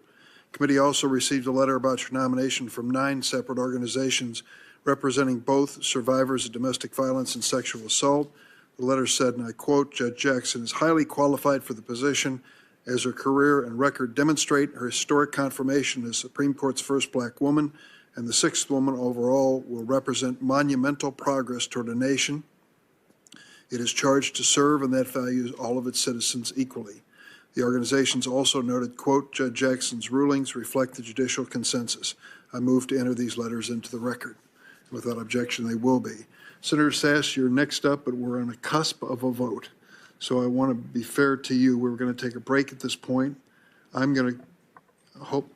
Committee also received a letter about your nomination from 9 separate organizations representing both survivors of domestic violence and sexual assault. The letter said, and I quote, Judge Jackson is highly qualified for the position As her career and record demonstrate, her historic confirmation as Supreme Court's first black woman and the sixth woman overall will represent monumental progress toward a nation it is charged to serve, and that values all of its citizens equally. The organizations also noted, quote, Judge Jackson's rulings reflect the judicial consensus. I move to enter these letters into the record. Without objection, they will be. Senator Sass, you're next up, but we're on the cusp of a vote. So I want to be fair to you. We're going to take a break at this point. I'm going to hope.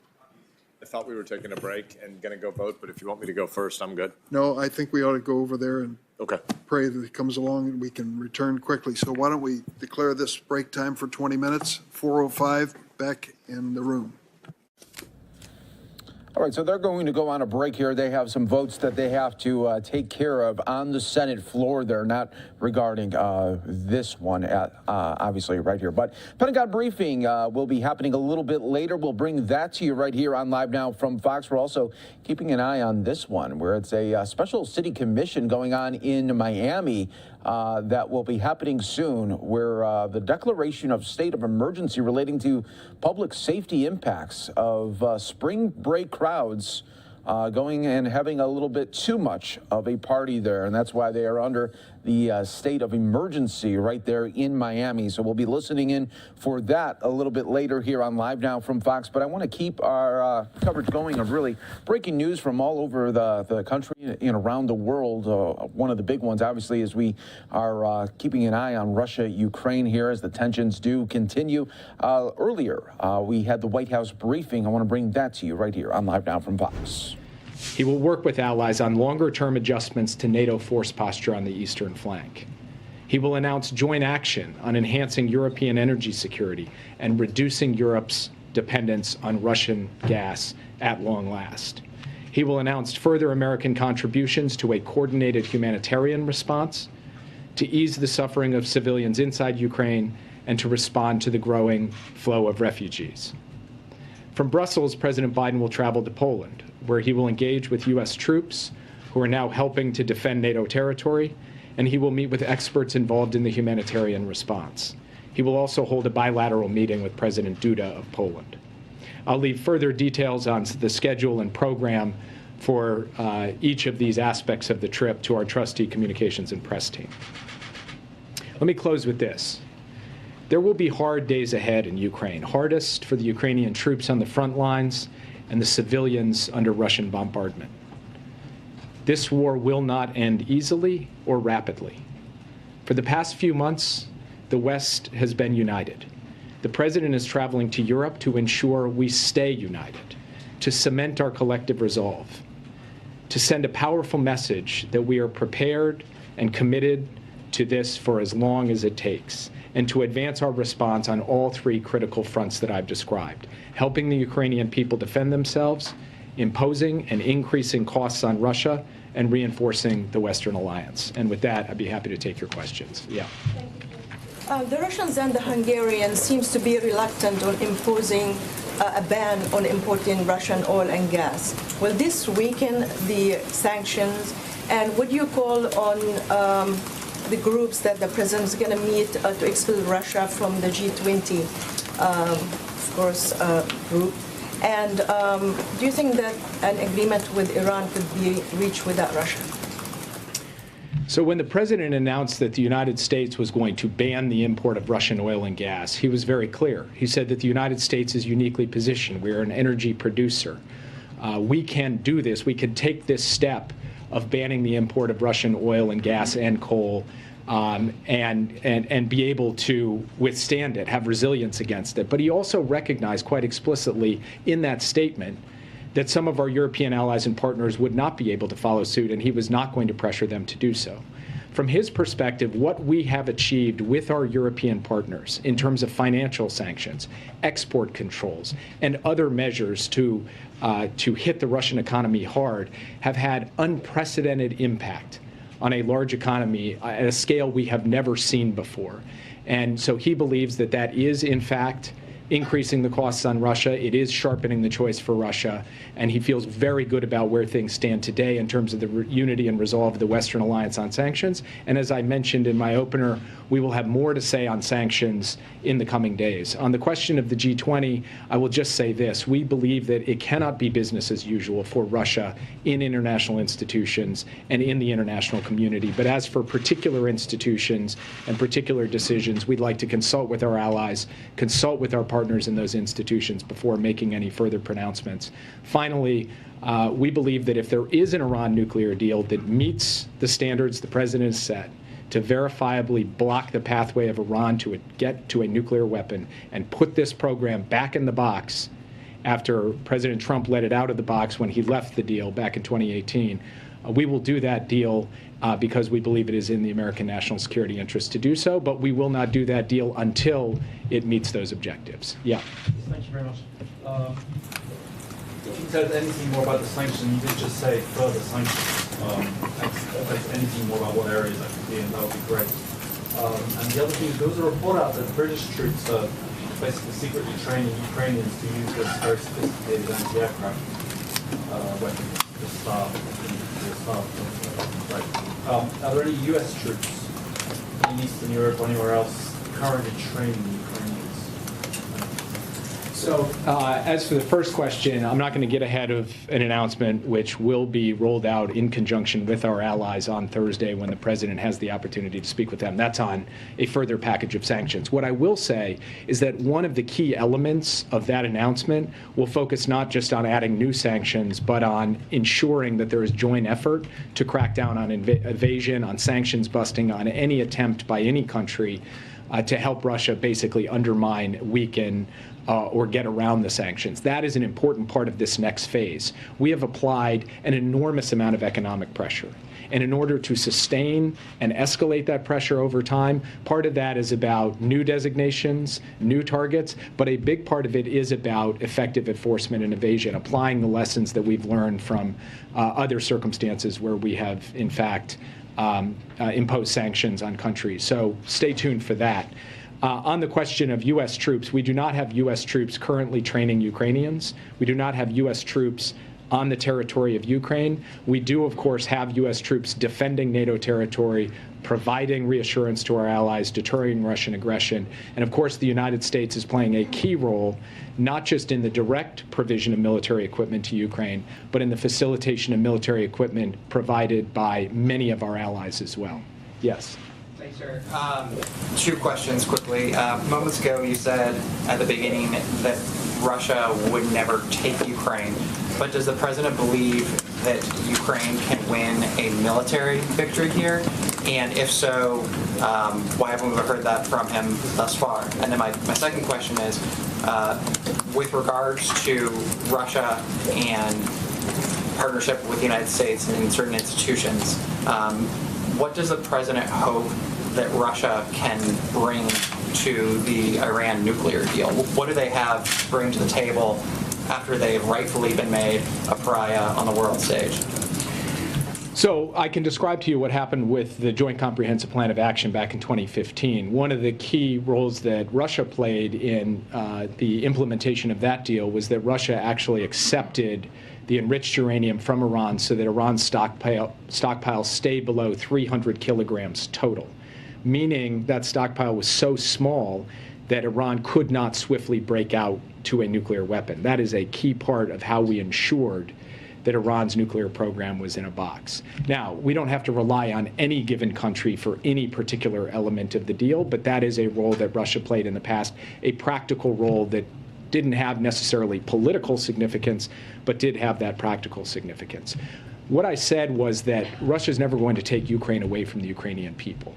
I thought we were taking a break and going to go vote, but if you want me to go first, I'm good. No, I think we ought to go over there and Okay. pray that it comes along and we can return quickly. So why don't we declare this break time for 20 minutes, 4:05, back in the room. All right, so they're going to go on a break here. They have some votes that they have to take care of on the Senate floor. They're not regarding this one, obviously, right here. But Pentagon briefing will be happening a little bit later. We'll bring that to you right here on Live Now from Fox. We're also keeping an eye on this one, where it's a special city commission going on in Miami that will be happening soon, where the declaration of state of emergency relating to public safety impacts of spring break crowds going and having a little bit too much of a party there. And that's why they are under the state of emergency right there in Miami. So we'll be listening in for that a little bit later here on Live Now from Fox. But I want to keep our coverage going of really breaking news from all over the country and around the world. One of the big ones, obviously, is we are keeping an eye on Russia, Ukraine here as the tensions do continue. Earlier, we had the White House briefing. I want to bring that to you right here on Live Now from Fox. He will work with allies on longer-term adjustments to NATO force posture on the eastern flank. He will announce joint action on enhancing European energy security and reducing Europe's dependence on Russian gas at long last. He will announce further American contributions to a coordinated humanitarian response, to ease the suffering of civilians inside Ukraine, and to respond to the growing flow of refugees. From Brussels, President Biden will travel to Poland, where he will engage with U.S. troops who are now helping to defend NATO territory, and he will meet with experts involved in the humanitarian response. He will also hold a bilateral meeting with President Duda of Poland. I'll leave further details on the schedule and program for each of these aspects of the trip to our trustee communications and press team. Let me close with this. There will be hard days ahead in Ukraine, hardest for the Ukrainian troops on the front lines and the civilians under Russian bombardment. This war will not end easily or rapidly. For the past few months, the West has been united. The president is traveling to Europe to ensure we stay united, to cement our collective resolve, to send a powerful message that we are prepared and committed to this for as long as it takes, and to advance our response on all three critical fronts that I've described: helping the Ukrainian people defend themselves, imposing and increasing costs on Russia, and reinforcing the Western alliance. And with that, I'd be happy to take your questions. Yeah. The Russians and the Hungarians seems to be reluctant on imposing a ban on importing Russian oil and gas. Will this weaken the sanctions? And would you call on the groups that the president is going to meet to expel Russia from the G20, of course, group? And do you think that an agreement with Iran could be reached without Russia? So when the president announced that the United States was going to ban the import of Russian oil and gas, he was very clear. He said that the United States is uniquely positioned. We are an energy producer. We can do this. We can take this step of banning the import of Russian oil and gas and coal and be able to withstand it, have resilience against it. But he also recognized quite explicitly in that statement that some of our European allies and partners would not be able to follow suit, and he was not going to pressure them to do so. From his perspective, what we have achieved with our European partners in terms of financial sanctions, export controls, and other measures to hit the Russian economy hard have had unprecedented impact on a large economy at a scale we have never seen before. And so he believes that that is, in fact, increasing the costs on Russia. It is sharpening the choice for Russia, and he feels very good about where things stand today in terms of the unity and resolve of the Western alliance on sanctions. And as I mentioned in my opener, we will have more to say on sanctions in the coming days. On the question of the G20, I will just say this. We believe that it cannot be business as usual for Russia in international institutions and in the international community. But as for particular institutions and particular decisions, we'd like to consult with our allies, consult with our partners in those institutions before making any further pronouncements. Finally, we believe that if there is an Iran nuclear deal that meets the standards the president has set to verifiably block the pathway of Iran to get to a nuclear weapon and put this program back in the box after President Trump let it out of the box when he left the deal back in 2018, we will do that deal because we believe it is in the American national security interest to do so, but we will not do that deal until it meets those objectives. Yeah. Thank you very much. Can you tell us anything more about the sanctions? You did just say further sanctions. Anything more about what areas that could be in, that would be great. And the other thing is there was a report out that British troops are basically secretly training Ukrainians to use this very sophisticated anti-aircraft weapon, the SAR. Are there any US troops in Eastern Europe or anywhere else currently training the Ukrainians? So as for the first question, I'm not going to get ahead of an announcement which will be rolled out in conjunction with our allies on Thursday when the president has the opportunity to speak with them. That's on a further package of sanctions. What I will say is that one of the key elements of that announcement will focus not just on adding new sanctions, but on ensuring that there is joint effort to crack down on evasion, on sanctions busting, on any attempt by any country to help Russia basically undermine, weaken, or get around the sanctions. That is an important part of this next phase. We have applied an enormous amount of economic pressure. And in order to sustain and escalate that pressure over time, part of that is about new designations, new targets, but a big part of it is about effective enforcement and evasion, applying the lessons that we've learned from other circumstances where we have, in fact, imposed sanctions on countries. So stay tuned for that. On the question of U.S. troops, we do not have U.S. troops currently training Ukrainians. We do not have U.S. troops on the territory of Ukraine. We do, of course, have U.S. troops defending NATO territory, providing reassurance to our allies, deterring Russian aggression. And, of course, the United States is playing a key role, not just in the direct provision of military equipment to Ukraine, but in the facilitation of military equipment provided by many of our allies as well. Yes. Thanks, sir. Two questions quickly. Moments ago, you said at the beginning that Russia would never take Ukraine. But does the president believe that Ukraine can win a military victory here? And if so, why haven't we heard that from him thus far? And then my second question is, with regards to Russia and partnership with the United States and certain institutions, what does the president hope that Russia can bring to the Iran nuclear deal? What do they have to bring to the table after they've rightfully been made a pariah on the world stage? So I can describe to you what happened with the Joint Comprehensive Plan of Action back in 2015. One of the key roles that Russia played in the implementation of that deal was that Russia actually accepted the enriched uranium from Iran so that Iran's stockpile stayed below 300 kilograms total, meaning that stockpile was so small that Iran could not swiftly break out to a nuclear weapon. That is a key part of how we ensured that Iran's nuclear program was in a box. Now, we don't have to rely on any given country for any particular element of the deal, but that is a role that Russia played in the past, a practical role that didn't have necessarily political significance, but did have that practical significance. What I said was that Russia's never going to take Ukraine away from the Ukrainian people.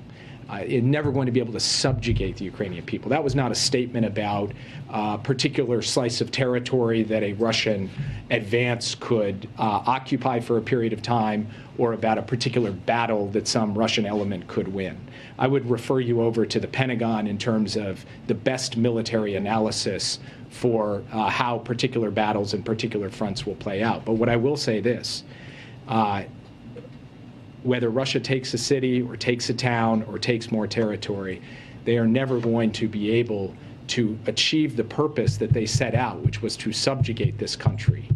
It's never going to be able to subjugate the Ukrainian people. That was not a statement about a particular slice of territory that a Russian advance could occupy for a period of time, or about a particular battle that some Russian element could win. I would refer you over to the Pentagon in terms of the best military analysis for how particular battles and particular fronts will play out. But what I will say this, whether Russia takes a city or takes a town or takes more territory, they are never going to be able to achieve the purpose that they set out, which was to subjugate this country,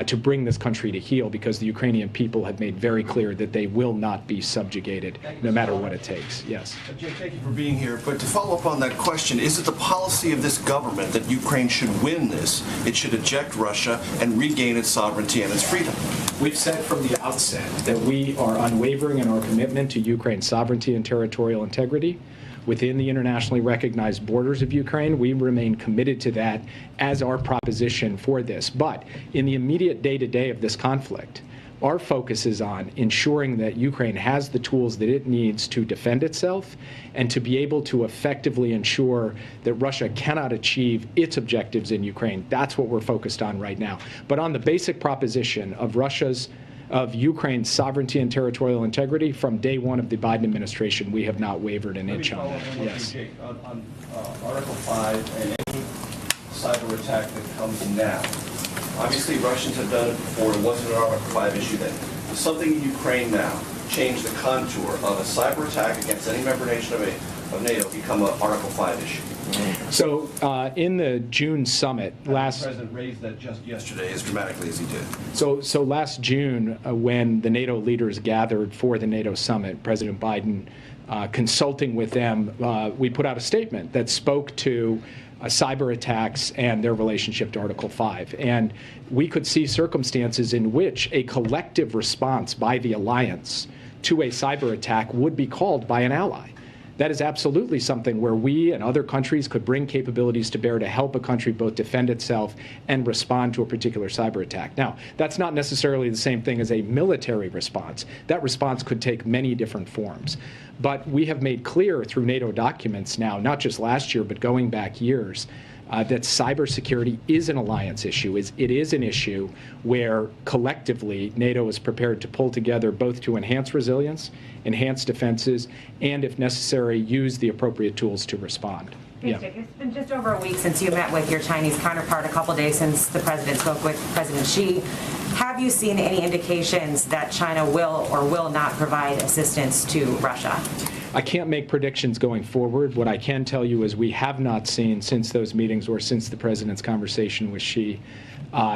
to bring this country to heel, because the Ukrainian people have made very clear that they will not be subjugated, no matter what it takes. Yes. Jay, thank you for being here. But to follow up on that question, is it the policy of this government that Ukraine should win this? It should eject Russia and regain its sovereignty and its freedom? We've said from the outset that we are unwavering in our commitment to Ukraine's sovereignty and territorial integrity. Within the internationally recognized borders of Ukraine, we remain committed to that as our proposition for this. But in the immediate day-to-day of this conflict, our focus is on ensuring that Ukraine has the tools that it needs to defend itself and to be able to effectively ensure that Russia cannot achieve its objectives in Ukraine. That's what we're focused on right now. But on the basic proposition of Ukraine's sovereignty and territorial integrity, from day one of the Biden administration, we have not wavered an inch on that. Yes. On Article 5 and any cyber attack that comes now, obviously Russians have done it before. It wasn't an Article 5 issue then. Does something in Ukraine now change the contour of a cyber attack against any member nation of NATO become an Article 5 issue? So in the June summit The president raised that just yesterday as dramatically as he did. So last June, when the NATO leaders gathered for the NATO summit, President Biden, consulting with them, we put out a statement that spoke to cyber attacks and their relationship to Article 5. And we could see circumstances in which a collective response by the alliance to a cyber attack would be called by an ally. That is absolutely something where we and other countries could bring capabilities to bear to help a country both defend itself and respond to a particular cyber attack. Now, that's not necessarily the same thing as a military response. That response could take many different forms. But we have made clear through NATO documents now, not just last year, but going back years, that cybersecurity is an alliance issue. It is an issue where collectively NATO is prepared to pull together both to enhance resilience, enhance defenses, and if necessary, use the appropriate tools to respond. Thanks, Dick. It's been just over a week since you met with your Chinese counterpart, a couple days since the president spoke with President Xi. Have you seen any indications that China will or will not provide assistance to Russia? I can't make predictions going forward. What I can tell you is we have not seen since those meetings or since the president's conversation with Xi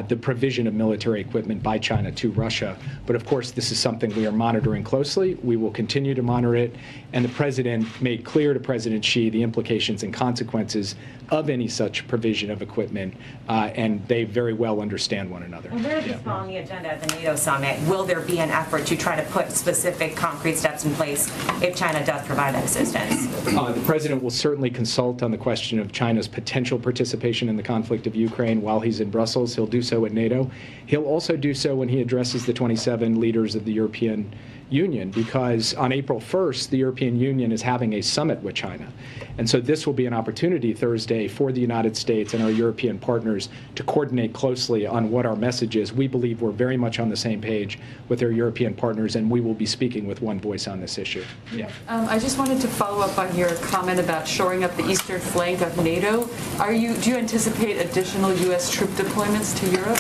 the provision of military equipment by China to Russia. But of course, this is something we are monitoring closely. We will continue to monitor it. And the president made clear to President Xi the implications and consequences of any such provision of equipment. And they very well understand one another. And where is this on the agenda at the NATO summit? Will there be an effort to try to put specific concrete steps in place if China does provide that assistance? The president will certainly consult on the question of China's potential participation in the conflict of Ukraine while he's in Brussels. He'll do so at NATO. He'll also do so when he addresses the 27 leaders of the European Union, because on April 1st, the European Union is having a summit with China. And so this will be an opportunity Thursday for the United States and our European partners to coordinate closely on what our message is. We believe we're very much on the same page with our European partners, and we will be speaking with one voice on this issue. Yeah. I just wanted to follow up on your comment about shoring up the eastern flank of NATO. Do you anticipate additional U.S. troop deployments to Europe?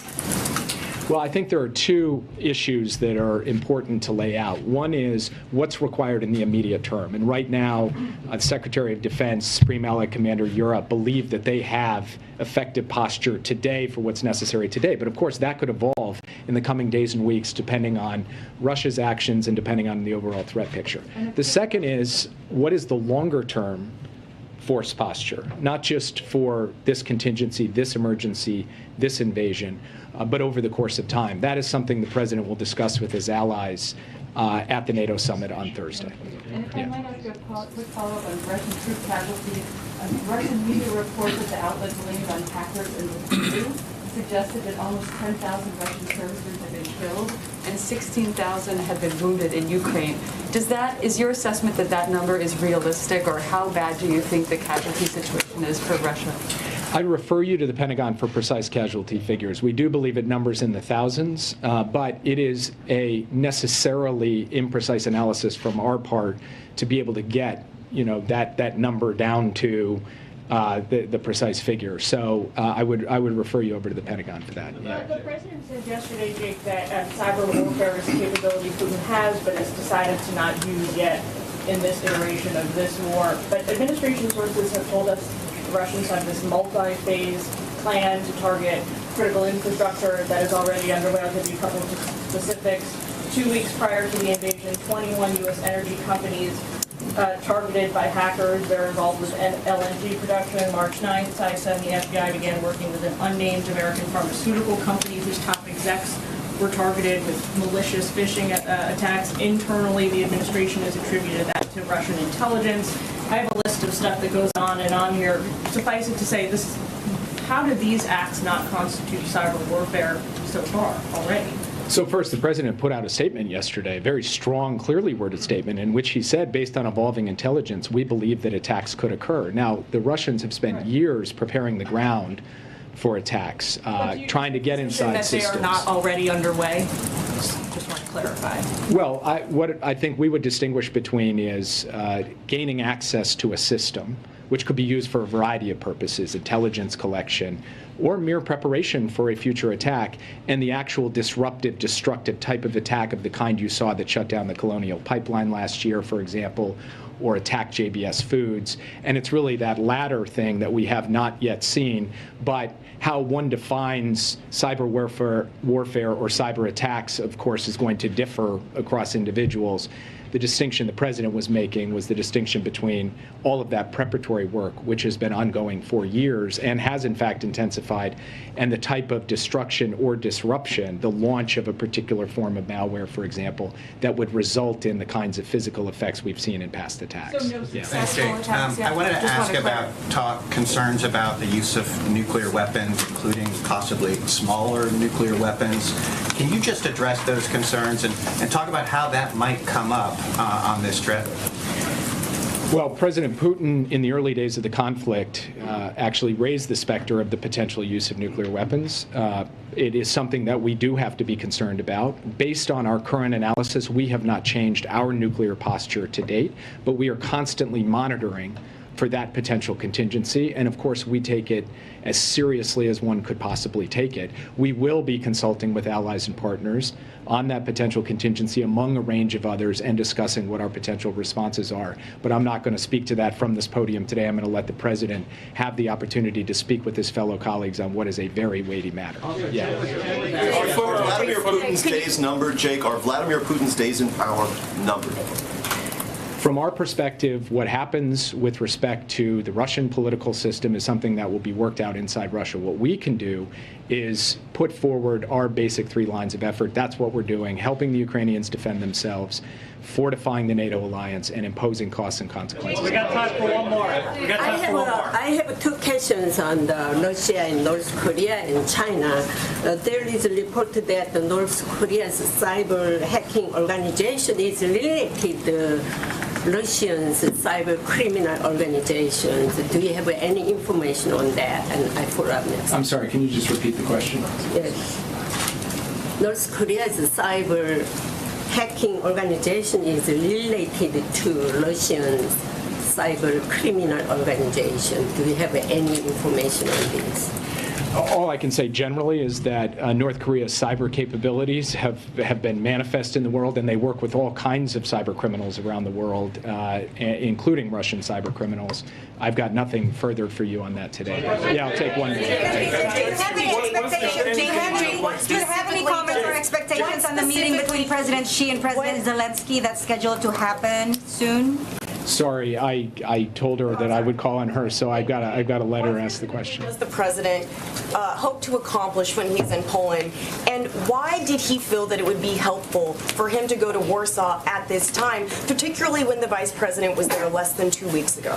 Well, I think there are two issues that are important to lay out. One is what's required in the immediate term. And right now, the Secretary of Defense, Supreme Allied Commander Europe, believe that they have effective posture today for what's necessary today. But of course, that could evolve in the coming days and weeks depending on Russia's actions and depending on the overall threat picture. The second is, what is the longer term force posture, not just for this contingency, this emergency, this invasion, but over the course of time. That is something the president will discuss with his allies at the NATO summit on Thursday. And if I might ask a quick follow-up on Russian troop casualties. Russian media reports that the outlet blamed on hackers in the EU suggested that almost 10,000 Russian servicemen have been killed and 16,000 have been wounded in Ukraine. Is your assessment that that number is realistic, or how bad do you think the casualty situation is for Russia? I'd refer you to the Pentagon for precise casualty figures. We do believe it numbers in the thousands, but it is a necessarily imprecise analysis from our part to be able to get, that number down to the precise figure. So I would refer you over to the Pentagon for that. Yeah. The president said yesterday, Jake, that cyber warfare is a capability Putin has, but has decided to not use yet in this iteration of this war. But administration sources have told us the Russians have this multi-phase plan to target critical infrastructure that is already underway. I'll give you a couple of specifics. 2 weeks prior to the invasion, 21 U.S. energy companies targeted by hackers. They're involved with LNG production. March 9th, CISA and the FBI began working with an unnamed American pharmaceutical company whose top execs were targeted with malicious phishing attacks. Internally, the administration has attributed that to Russian intelligence. I have a list of stuff that goes on and on here. Suffice it to say, how did these acts not constitute cyber warfare so far already? So first, the president put out a statement yesterday, a very strong, clearly worded statement, in which he said, based on evolving intelligence, we believe that attacks could occur. Now, the Russians have spent years preparing the ground for attacks, trying to get inside systems. That they are not already underway? Just want to clarify. Well, what I think we would distinguish between is gaining access to a system, which could be used for a variety of purposes, intelligence collection, or mere preparation for a future attack, and the actual disruptive, destructive type of attack of the kind you saw that shut down the Colonial Pipeline last year, for example, or attacked JBS Foods. And it's really that latter thing that we have not yet seen, but how one defines cyber warfare or cyber attacks, of course, is going to differ across individuals. The distinction the president was making was the distinction between all of that preparatory work, which has been ongoing for years and has in fact intensified, and the type of destruction or disruption, the launch of a particular form of malware, for example, that would result in the kinds of physical effects we've seen in past attacks. So no Thanks, Jake. I wanted to ask about concerns about the use of nuclear weapons, including possibly smaller nuclear weapons. Can you just address those concerns and talk about how that might come up on this trip? Well, President Putin, in the early days of the conflict, actually raised the specter of the potential use of nuclear weapons. It is something that we do have to be concerned about. Based on our current analysis, we have not changed our nuclear posture to date, but we are constantly monitoring for that potential contingency. And of course, we take it as seriously as one could possibly take it. We will be consulting with allies and partners on that potential contingency, among a range of others, and discussing what our potential responses are. But I'm not going to speak to that from this podium today. I'm going to let the president have the opportunity to speak with his fellow colleagues on what is a very weighty matter. Yeah. Are Vladimir Putin's days numbered, Jake? Are Vladimir Putin's days in power numbered? From our perspective, what happens with respect to the Russian political system is something that will be worked out inside Russia. What we can do is put forward our basic 3 lines of effort. That's what we're doing, helping the Ukrainians defend themselves, fortifying the NATO alliance, and imposing costs and consequences. We got time for one more. I have 2 questions on Russia and North Korea and China. There is a report that the North Korea's cyber hacking organization is related to Russian's cyber criminal organizations. Do you have any information on that? And I follow up next. I'm sorry, can you just repeat the question? Yes. North Korea's cyber hacking organization is related to Russian's cyber criminal organization. Do you have any information on this? All I can say generally is that North Korea's cyber capabilities have been manifest in the world, and they work with all kinds of cyber criminals around the world, including Russian cyber criminals. I've got nothing further for you on that today. Yeah, I'll take one more. Do you have any comments or expectations on the meeting between President Xi and President Zelensky that's scheduled to happen soon? Sorry, I told her that I would call on her, so I've got to let her ask the question. What does the president hope to accomplish when he's in Poland, and why did he feel that it would be helpful for him to go to Warsaw at this time, particularly when the vice president was there less than 2 weeks ago?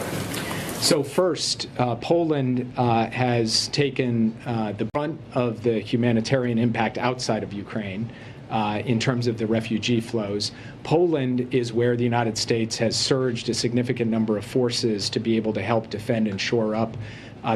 So first, Poland has taken the brunt of the humanitarian impact outside of Ukraine. In terms of the refugee flows. Poland is where the United States has surged a significant number of forces to be able to help defend and shore up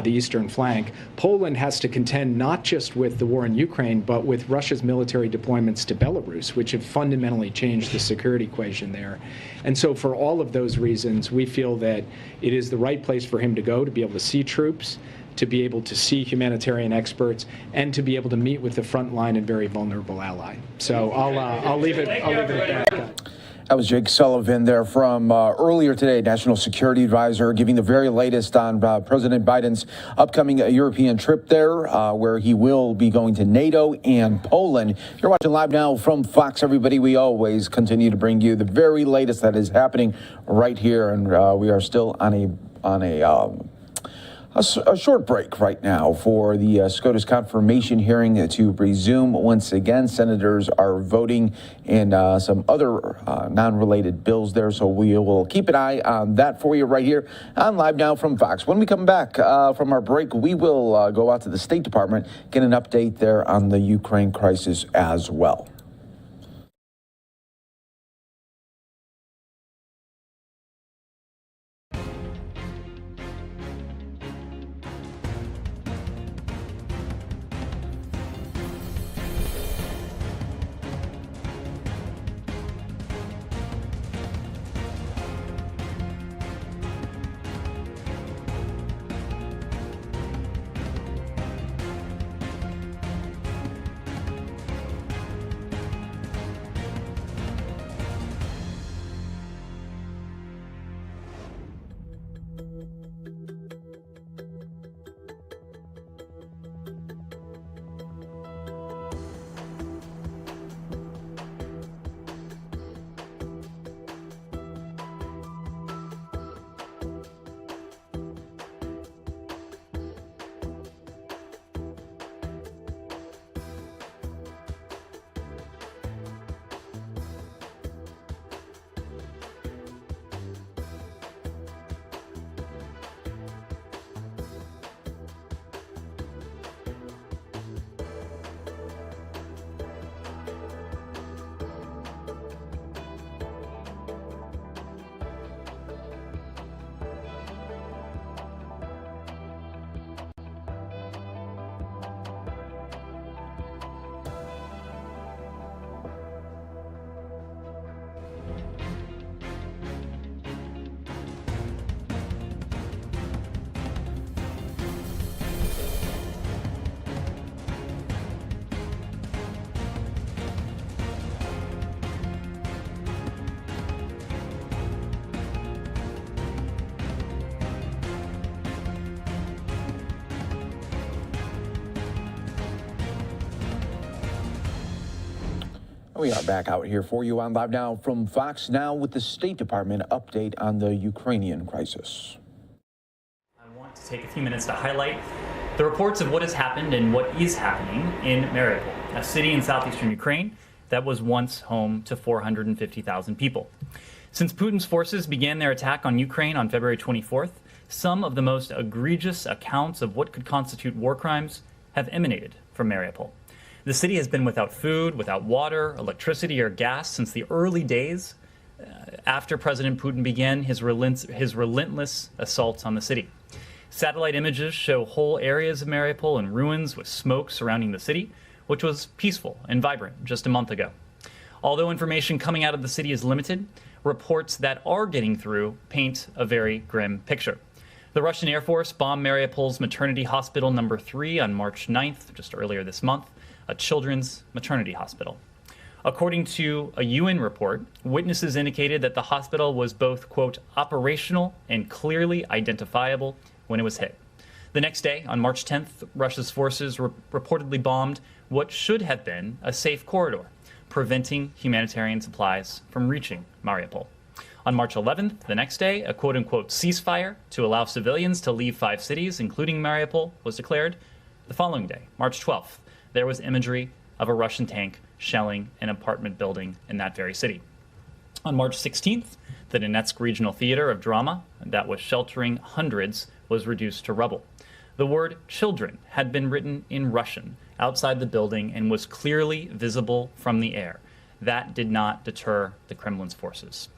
the eastern flank. Poland has to contend not just with the war in Ukraine, but with Russia's military deployments to Belarus, which have fundamentally changed the security equation there. And so for all of those reasons, we feel that it is the right place for him to go, to be able to see troops, to be able to see humanitarian experts, and to be able to meet with the frontline and very vulnerable ally. So I'll leave it at that. That was Jake Sullivan there from earlier today, National Security Advisor, giving the very latest on President Biden's upcoming European trip there, where he will be going to NATO and Poland. You're watching Live Now from Fox, everybody. We always continue to bring you the very latest that is happening right here, and we are still on a short break right now for the Scotus confirmation hearing to resume once again. Senators are voting in some other non-related bills there, so we will keep an eye on that for you right here on Live Now from Fox. When we come back from our break, we will go out to the State Department, get an update there on the Ukraine crisis as well. We are back out here for you on Live Now from Fox, now with the State Department update on the Ukrainian crisis. I want to take a few minutes to highlight the reports of what has happened and what is happening in Mariupol, a city in southeastern Ukraine that was once home to 450,000 people. Since Putin's forces began their attack on Ukraine on February 24th, some of the most egregious accounts of what could constitute war crimes have emanated from Mariupol. The city has been without food, without water, electricity, or gas since the early days after President Putin began his relentless assaults on the city. Satellite images show whole areas of Mariupol in ruins with smoke surrounding the city, which was peaceful and vibrant just a month ago. Although information coming out of the city is limited, reports that are getting through paint a very grim picture. The Russian Air Force bombed Mariupol's maternity hospital number 3 on March 9th, just earlier this month, a children's maternity hospital. According to a UN report, witnesses indicated that the hospital was both, quote, operational and clearly identifiable when it was hit. The next day, on March 10th, Russia's forces reportedly bombed what should have been a safe corridor, preventing humanitarian supplies from reaching Mariupol. On March 11th, the next day, a quote-unquote ceasefire to allow civilians to leave 5 cities, including Mariupol, was declared. The following day, March 12th, there was imagery of a Russian tank shelling an apartment building in that very city. On March 16th, the Donetsk Regional Theater of Drama that was sheltering hundreds was reduced to rubble. The word children had been written in Russian outside the building and was clearly visible from the air. That did not deter the Kremlin's forces.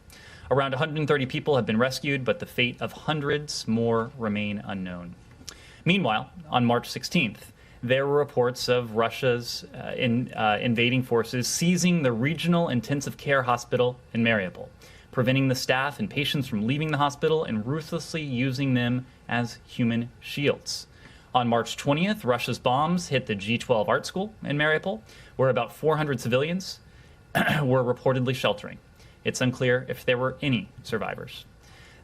Around 130 people have been rescued, but the fate of hundreds more remain unknown. Meanwhile, on March 16th, there were reports of Russia's invading forces seizing the regional intensive care hospital in Mariupol, preventing the staff and patients from leaving the hospital and ruthlessly using them as human shields. On March 20th, Russia's bombs hit the G12 art school in Mariupol, where about 400 civilians were reportedly sheltering. It's unclear if there were any survivors.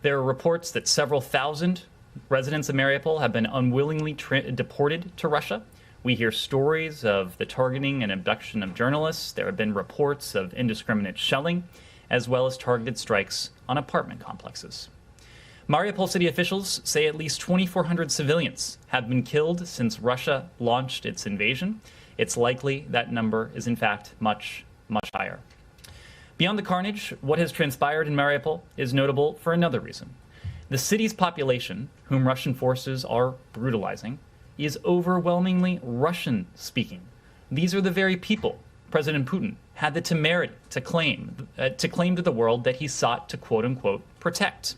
There are reports that several thousand residents of Mariupol have been unwillingly deported to Russia. We hear stories of the targeting and abduction of journalists. There have been reports of indiscriminate shelling, as well as targeted strikes on apartment complexes. Mariupol city officials say at least 2,400 civilians have been killed since Russia launched its invasion. It's likely that number is in fact much, much higher. Beyond the carnage, what has transpired in Mariupol is notable for another reason. The city's population, whom Russian forces are brutalizing, is overwhelmingly Russian-speaking. These are the very people President Putin had the temerity to claim to the world that he sought to quote-unquote protect.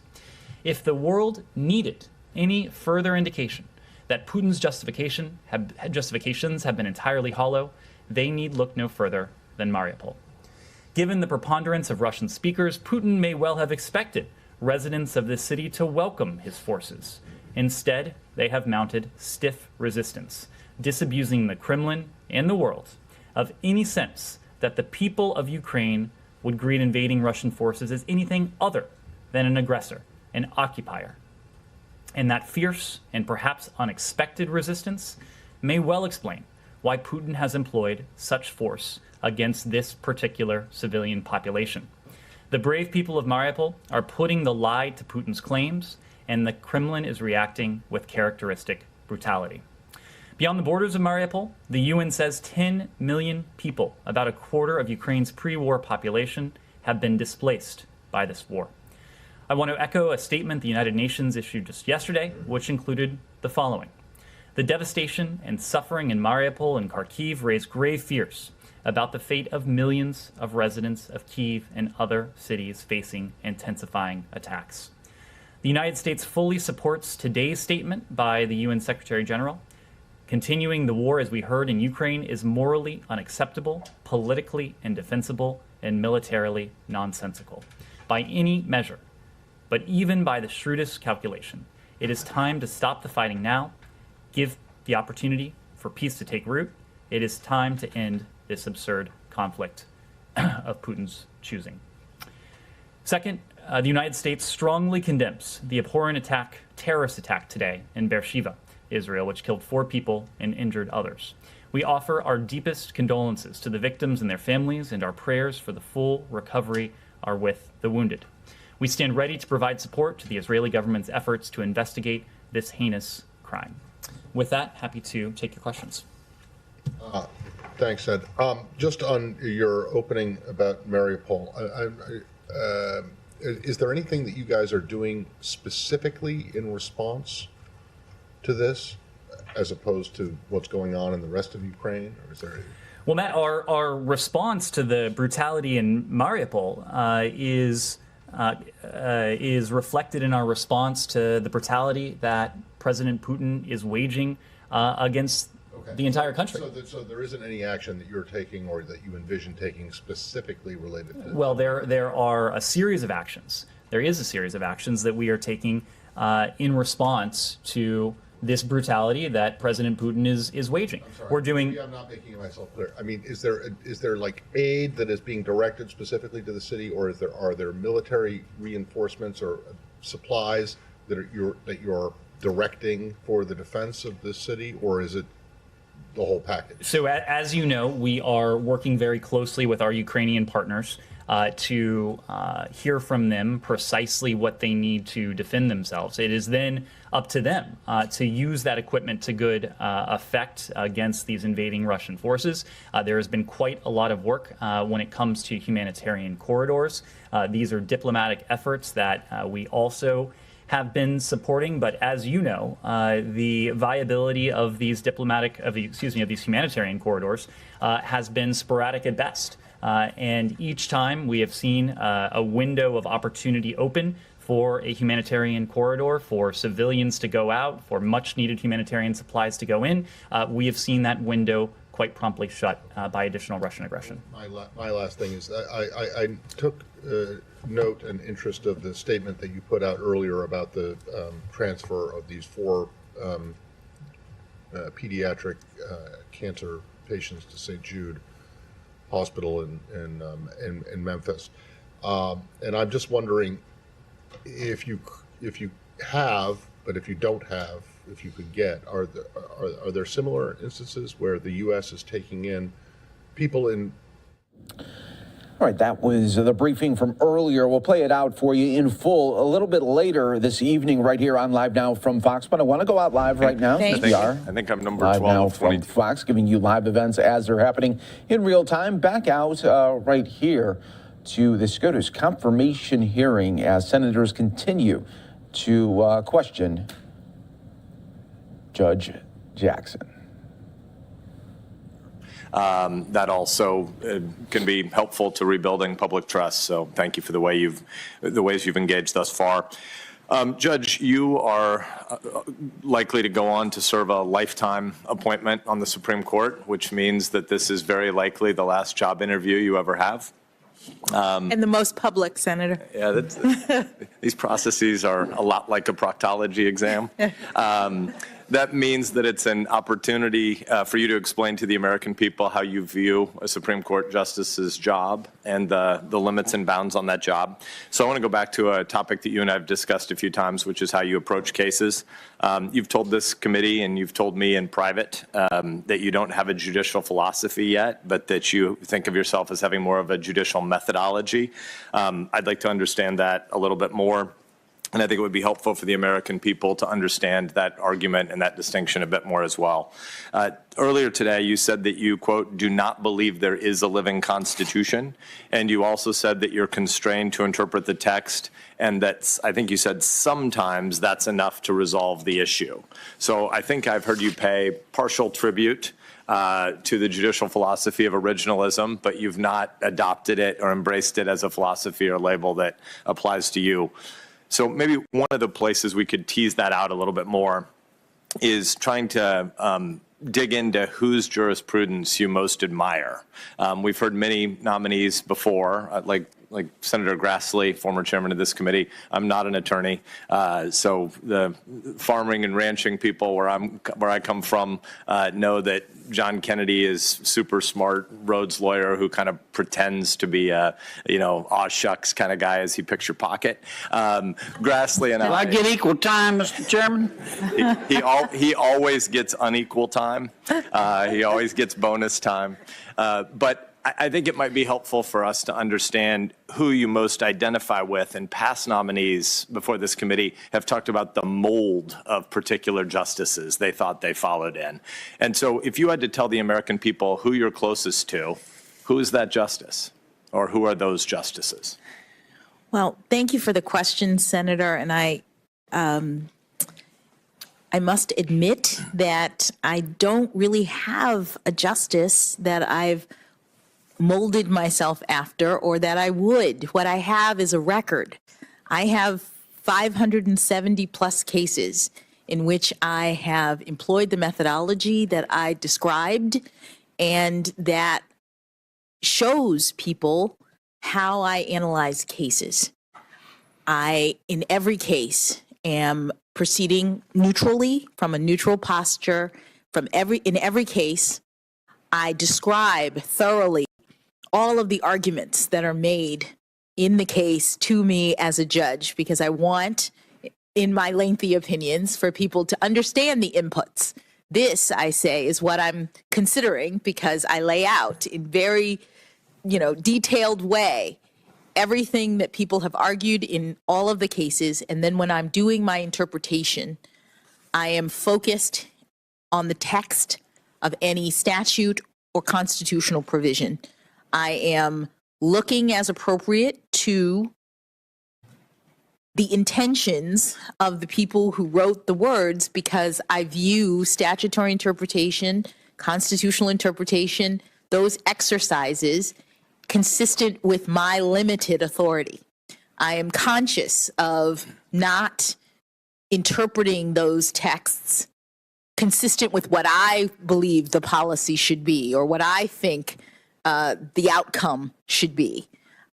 If the world needed any further indication that Putin's justifications have been entirely hollow, they need look no further than Mariupol. Given the preponderance of Russian speakers, Putin may well have expected residents of this city to welcome his forces. Instead, they have mounted stiff resistance, disabusing the Kremlin and the world of any sense that the people of Ukraine would greet invading Russian forces as anything other than an aggressor, an occupier. And that fierce and perhaps unexpected resistance may well explain why Putin has employed such force against this particular civilian population. The brave people of Mariupol are putting the lie to Putin's claims, and the Kremlin is reacting with characteristic brutality. Beyond the borders of Mariupol, the UN says 10 million people, about a quarter of Ukraine's pre-war population, have been displaced by this war. I want to echo a statement the United Nations issued just yesterday, which included the following. The devastation and suffering in Mariupol and Kharkiv raise grave fears about the fate of millions of residents of Kyiv and other cities facing intensifying attacks. The United States fully supports today's statement by the UN Secretary General. Continuing the war, as we heard, in Ukraine is morally unacceptable, politically indefensible, and militarily nonsensical. By any measure, but even by the shrewdest calculation, it is time to stop the fighting now, give the opportunity for peace to take root. It is time to end this absurd conflict of Putin's choosing. Second, the United States strongly condemns the abhorrent terrorist attack today in Beersheba, Israel, which killed 4 people and injured others. We offer our deepest condolences to the victims and their families, and our prayers for the full recovery are with the wounded. We stand ready to provide support to the Israeli government's efforts to investigate this heinous crime. With that, happy to take your questions. Thanks, Ed. Just on your opening about Mariupol, is there anything that you guys are doing specifically in response to this, as opposed to what's going on in the rest of Ukraine? Or is there? Well, Matt, our response to the brutality in Mariupol is reflected in our response to the brutality that President Putin is waging against the entire country. So there isn't any action that you're taking or that you envision taking specifically related to this? Well, there are a series of actions. There is a series of actions that we are taking in response to this brutality that President Putin is waging. I'm sorry, we're doing. Maybe I'm not making myself clear. I mean, is there like aid that is being directed specifically to the city, or are there military reinforcements or supplies that you're directing for the defense of this city, or is it the whole package? So as you know, we are working very closely with our Ukrainian partners to hear from them precisely what they need to defend themselves. It is then up to them to use that equipment to good effect against these invading Russian forces. There has been quite a lot of work when it comes to humanitarian corridors. These are diplomatic efforts that we also have been supporting, but as you know, the viability of these these humanitarian corridors has been sporadic at best. And each time we have seen a window of opportunity open for a humanitarian corridor, for civilians to go out, for much needed humanitarian supplies to go in, we have seen that window quite promptly shut by additional Russian aggression. My last thing is I took note and interest of the statement that you put out earlier about the transfer of these 4 pediatric cancer patients to St. Jude Hospital in Memphis. And I'm just wondering if you have, but if you don't have, if you could get, are there similar instances where the U.S. is taking in people in? All right, that was the briefing from earlier. We'll play it out for you in full a little bit later this evening right here on Live Now from Fox. But I want to go out live right now. I think I'm number 12. Live Now from Fox, giving you live events as they're happening in real time. Back out right here to the Scotus confirmation hearing as senators continue to question Judge Jackson. That also can be helpful to rebuilding public trust. So thank you for the ways you've engaged thus far. Judge, you are likely to go on to serve a lifetime appointment on the Supreme Court, which means that this is very likely the last job interview you ever have. And the most public, Senator. Yeah, these processes are a lot like a proctology exam. That means that it's an opportunity for you to explain to the American people how you view a Supreme Court justice's job and the limits and bounds on that job. So I want to go back to a topic that you and I have discussed a few times, which is how you approach cases. You've told this committee and you've told me in private that you don't have a judicial philosophy yet, but that you think of yourself as having more of a judicial methodology. I'd like to understand that a little bit more. And I think it would be helpful for the American people to understand that argument and that distinction a bit more as well. Earlier today, you said that you, quote, do not believe there is a living constitution. And you also said that you're constrained to interpret the text and that, I think you said, sometimes that's enough to resolve the issue. So I think I've heard you pay partial tribute to the judicial philosophy of originalism, but you've not adopted it or embraced it as a philosophy or label that applies to you. So maybe one of the places we could tease that out a little bit more is trying to dig into whose jurisprudence you most admire. We've heard many nominees before, like Senator Grassley, former chairman of this committee. I'm not an attorney, so the farming and ranching people where I come from know that John Kennedy is super smart Rhodes lawyer who kind of pretends to be a, aw shucks kind of guy as he picks your pocket. Grassley and Do I get equal time, Mr. Chairman? He always gets unequal time. He always gets bonus time. But I think it might be helpful for us to understand who you most identify with, and past nominees before this committee have talked about the mold of particular justices they thought they followed in. And so if you had to tell the American people who you're closest to, who is that justice, or who are those justices? Well, thank you for the question, Senator. And I must admit that I don't really have a justice that I've molded myself after or that I would. What I have is a record. I have 570 plus cases in which I have employed the methodology that I described and that shows people how I analyze cases. I, in every case, am proceeding neutrally from a neutral posture. In every case, I describe thoroughly all of the arguments that are made in the case to me as a judge, because I want, in my lengthy opinions, for people to understand the inputs. This, I say, is what I'm considering because I lay out in very, detailed way everything that people have argued in all of the cases. And then when I'm doing my interpretation, I am focused on the text of any statute or constitutional provision. I am looking as appropriate to the intentions of the people who wrote the words, because I view statutory interpretation, constitutional interpretation, those exercises consistent with my limited authority. I am conscious of not interpreting those texts consistent with what I believe the policy should be or what I think the outcome should be.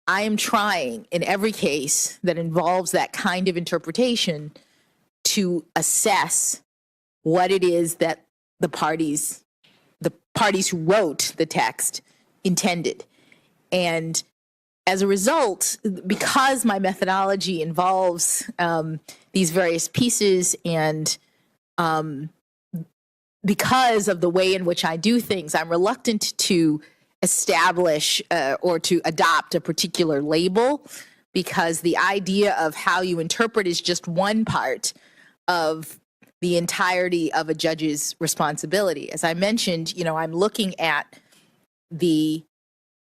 I am trying in every case that involves that kind of interpretation to assess what it is that the parties who wrote the text intended. And as a result, because my methodology involves these various pieces and because of the way in which I do things, I'm reluctant to establish or to adopt a particular label, because the idea of how you interpret is just one part of the entirety of a judge's responsibility. As I mentioned, I'm looking at the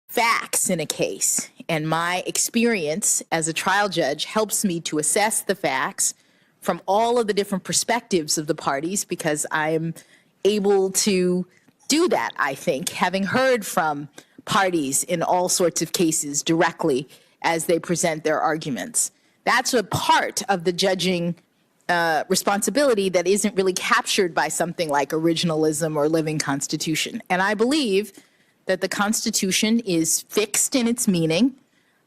facts in a case, and my experience as a trial judge helps me to assess the facts from all of the different perspectives of the parties, because I'm able to do that, I think, having heard from parties in all sorts of cases directly as they present their arguments. That's a part of the judging responsibility that isn't really captured by something like originalism or living Constitution. And I believe that the Constitution is fixed in its meaning.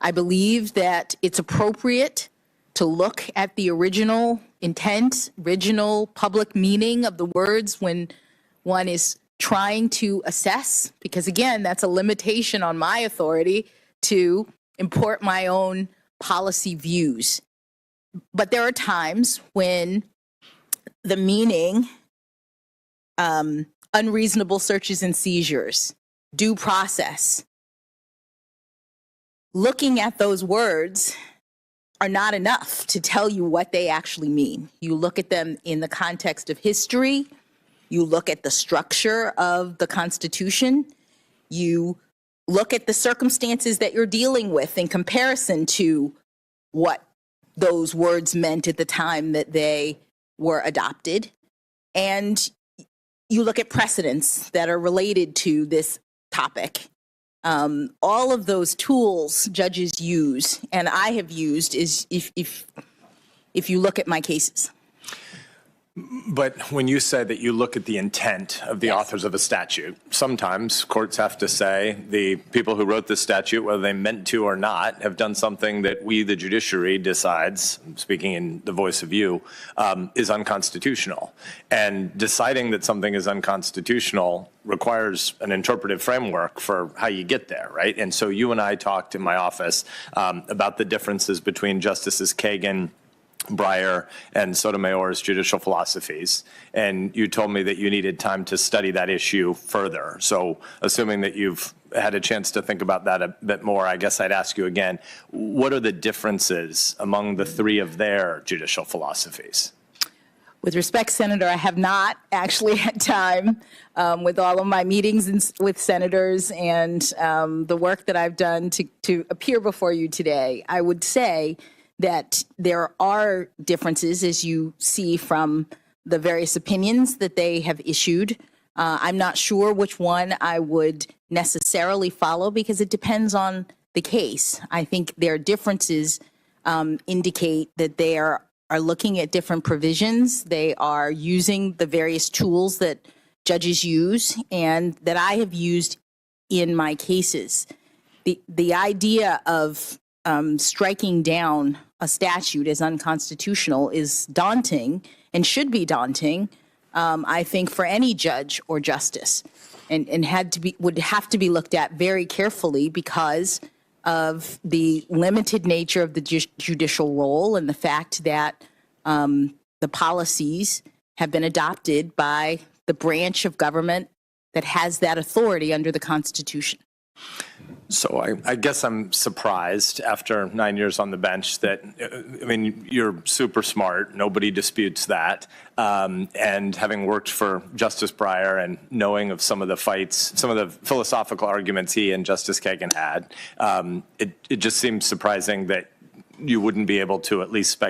I believe that it's appropriate to look at the original intent, original public meaning of the words when one is trying to assess, because again, that's a limitation on my authority to import my own policy views. But there are times when the meaning, unreasonable searches and seizures, due process, looking at those words are not enough to tell you what they actually mean. You look at them in the context of history, you look at the structure of the Constitution, you look at the circumstances that you're dealing with in comparison to what those words meant at the time that they were adopted, and you look at precedents that are related to this topic. All of those tools judges use, and I have used, is if you look at my cases. But when you say that you look at the intent of the authors of a statute, sometimes courts have to say the people who wrote this statute, whether they meant to or not, have done something that we, the judiciary, decides, speaking in the voice of you, is unconstitutional. And deciding that something is unconstitutional requires an interpretive framework for how you get there, right? And so you and I talked in my office about the differences between Justices Kagan, Breyer, and Sotomayor's judicial philosophies, and you told me that you needed time to study that issue further. So assuming that you've had a chance to think about that a bit more, I guess I'd ask you again, what are the differences among the three of their judicial philosophies? With respect, Senator, I have not actually had time with all of my meetings with senators and the work that I've done to appear before you today. I would say that there are differences, as you see from the various opinions that they have issued. I'm not sure which one I would necessarily follow because it depends on the case. I think their differences indicate that they are looking at different provisions. They are using the various tools that judges use and that I have used in my cases. The idea of striking down a statute as unconstitutional is daunting and should be daunting, I think, for any judge or justice, and would have to be looked at very carefully because of the limited nature of the judicial role and the fact that the policies have been adopted by the branch of government that has that authority under the Constitution. So I guess I'm surprised after 9 years on the bench that, I mean, you're super smart. Nobody disputes that. And having worked for Justice Breyer and knowing of some of the fights, some of the philosophical arguments he and Justice Kagan had, it just seems surprising that you wouldn't be able to at least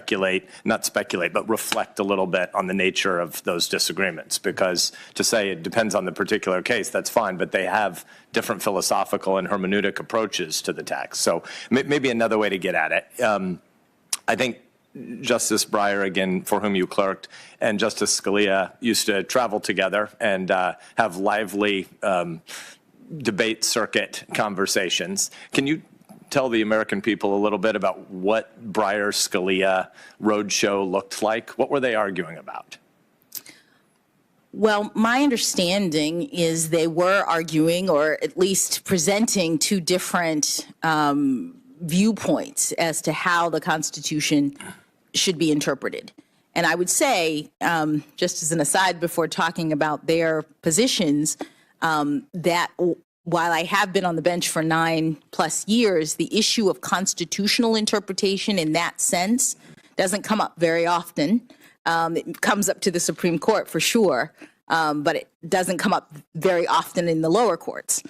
not speculate, but reflect a little bit on the nature of those disagreements. Because to say it depends on the particular case, that's fine, but they have different philosophical and hermeneutic approaches to the text. So maybe another way to get at it. I think Justice Breyer, again, for whom you clerked, and Justice Scalia used to travel together and have lively debate circuit conversations. Can you tell the American people a little bit about what Breyer-Scalia roadshow looked like? What were they arguing about? Well, my understanding is they were arguing, or at least presenting, two different viewpoints as to how the Constitution should be interpreted. And I would say, just as an aside before talking about their positions, that while I have been on the bench for 9+ years, the issue of constitutional interpretation in that sense doesn't come up very often. It comes up to the Supreme Court for sure, but it doesn't come up very often in the lower courts.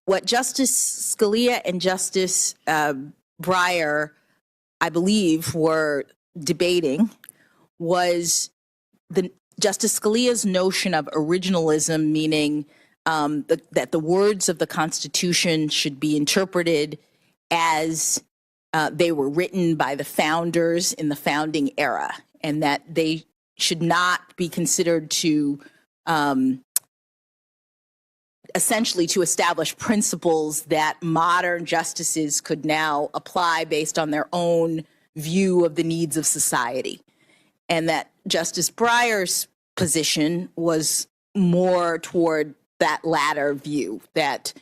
What Justice Scalia and Justice Breyer, I believe, were debating was Justice Scalia's notion of originalism, meaning that the words of the Constitution should be interpreted as they were written by the founders in the founding era, and that they should not be considered to essentially to establish principles that modern justices could now apply based on their own view of the needs of society. And that Justice Breyer's position was more toward that latter view, that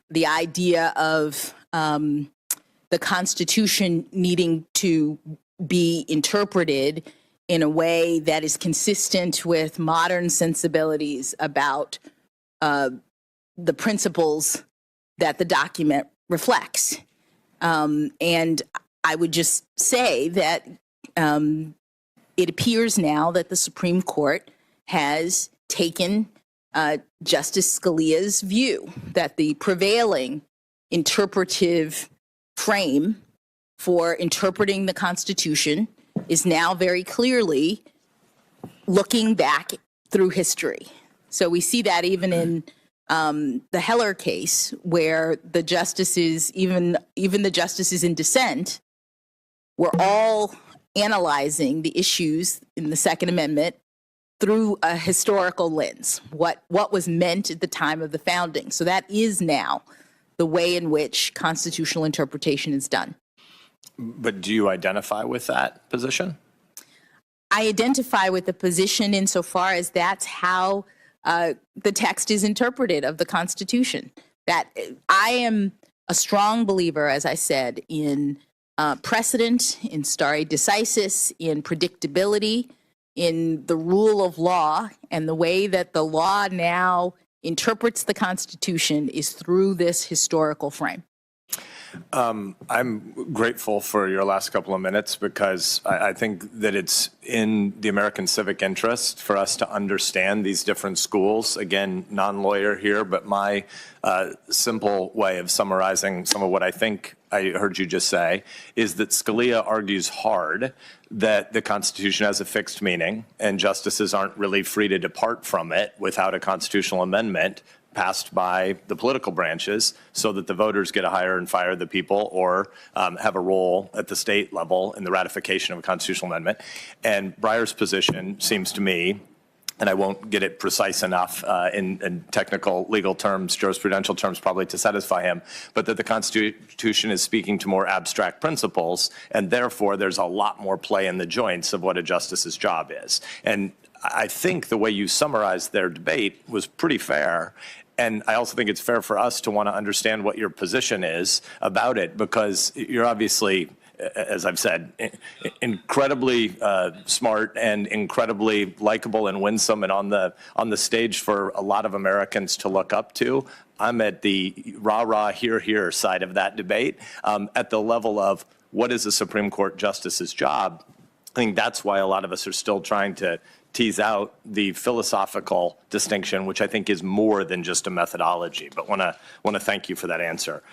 the idea of the Constitution needing to be interpreted in a way that is consistent with modern sensibilities about the principles that the document reflects. And I would just say that it appears now that the Supreme Court has taken Justice Scalia's view that the prevailing interpretive frame for interpreting the Constitution is now very clearly looking back through history. So we see that even in the Heller case, where the justices, even the justices in dissent, were all analyzing the issues in the Second Amendment through a historical lens, what was meant at the time of the founding. So that is now the way in which constitutional interpretation is done. But do you identify with that position? I identify with the position insofar as that's how the text is interpreted of the Constitution. That I am a strong believer, as I said, in precedent, in stare decisis, in predictability, in the rule of law, and the way that the law now interprets the Constitution is through this historical frame. I'm grateful for your last couple of minutes, because I think that it's in the American civic interest for us to understand these different schools. Again, non-lawyer here, but my simple way of summarizing some of what I think I heard you just say is that Scalia argues hard that the Constitution has a fixed meaning and justices aren't really free to depart from it without a constitutional amendment passed by the political branches, so that the voters get to hire and fire the people, or have a role at the state level in the ratification of a constitutional amendment. And Breyer's position seems to me, and I won't get it precise enough in technical legal terms, jurisprudential terms probably to satisfy him, but that the Constitution is speaking to more abstract principles, and therefore there's a lot more play in the joints of what a justice's job is. And I think the way you summarized their debate was pretty fair. And I also think it's fair for us to want to understand what your position is about it, because you're obviously, as I've said, incredibly smart and incredibly likable and winsome, and on the stage for a lot of Americans to look up to. I'm at the rah-rah, hear side of that debate, at the level of what is a Supreme Court justice's job. I think that's why a lot of us are still trying to tease out the philosophical distinction, which I think is more than just a methodology, but want to thank you for that answer.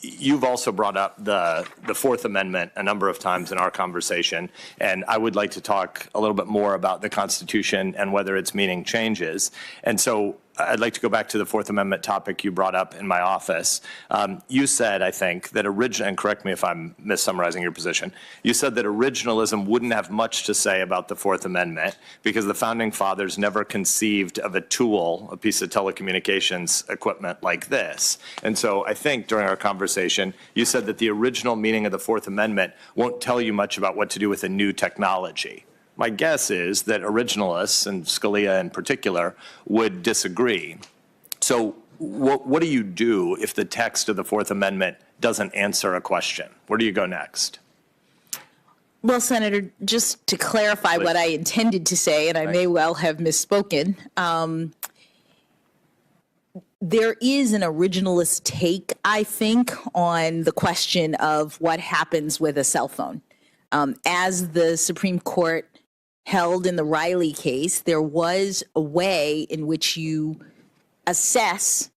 You've also brought up the Fourth Amendment a number of times in our conversation, and I would like to talk a little bit more about the Constitution and whether its meaning changes. And so I'd like to go back to the Fourth Amendment topic you brought up in my office. You said, I think, that and correct me if I'm missummarizing your position, you said that originalism wouldn't have much to say about the Fourth Amendment because the Founding Fathers never conceived of a tool, a piece of telecommunications equipment like this. And so I think during our conversation, you said that the original meaning of the Fourth Amendment won't tell you much about what to do with a new technology. My guess is that originalists, and Scalia in particular, would disagree. So what do you do if the text of the Fourth Amendment doesn't answer a question? Where do you go next? Well, Senator, just to clarify what I intended to say, and I may well have misspoken, there is an originalist take, I think, on the question of what happens with a cell phone. As the Supreme Court held in the Riley case, there was a way in which you assess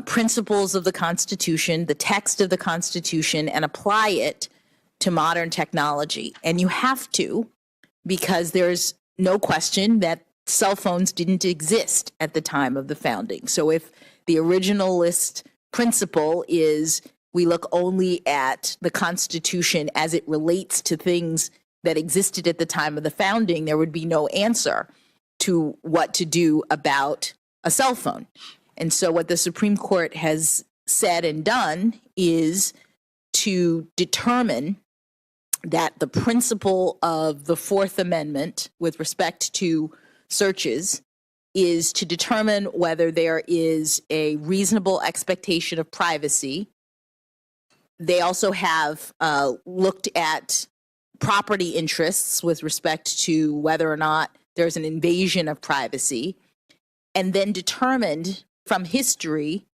principles of the Constitution, the text of the Constitution, and apply it to modern technology. And you have to, because there's no question that cell phones didn't exist at the time of the founding. So if the originalist principle is we look only at the Constitution as it relates to things that existed at the time of the founding, there would be no answer to what to do about a cell phone. And so what the Supreme Court has said and done is to determine that the principle of the Fourth Amendment with respect to searches is to determine whether there is a reasonable expectation of privacy. They also have looked at property interests with respect to whether or not there's an invasion of privacy, and then determined from history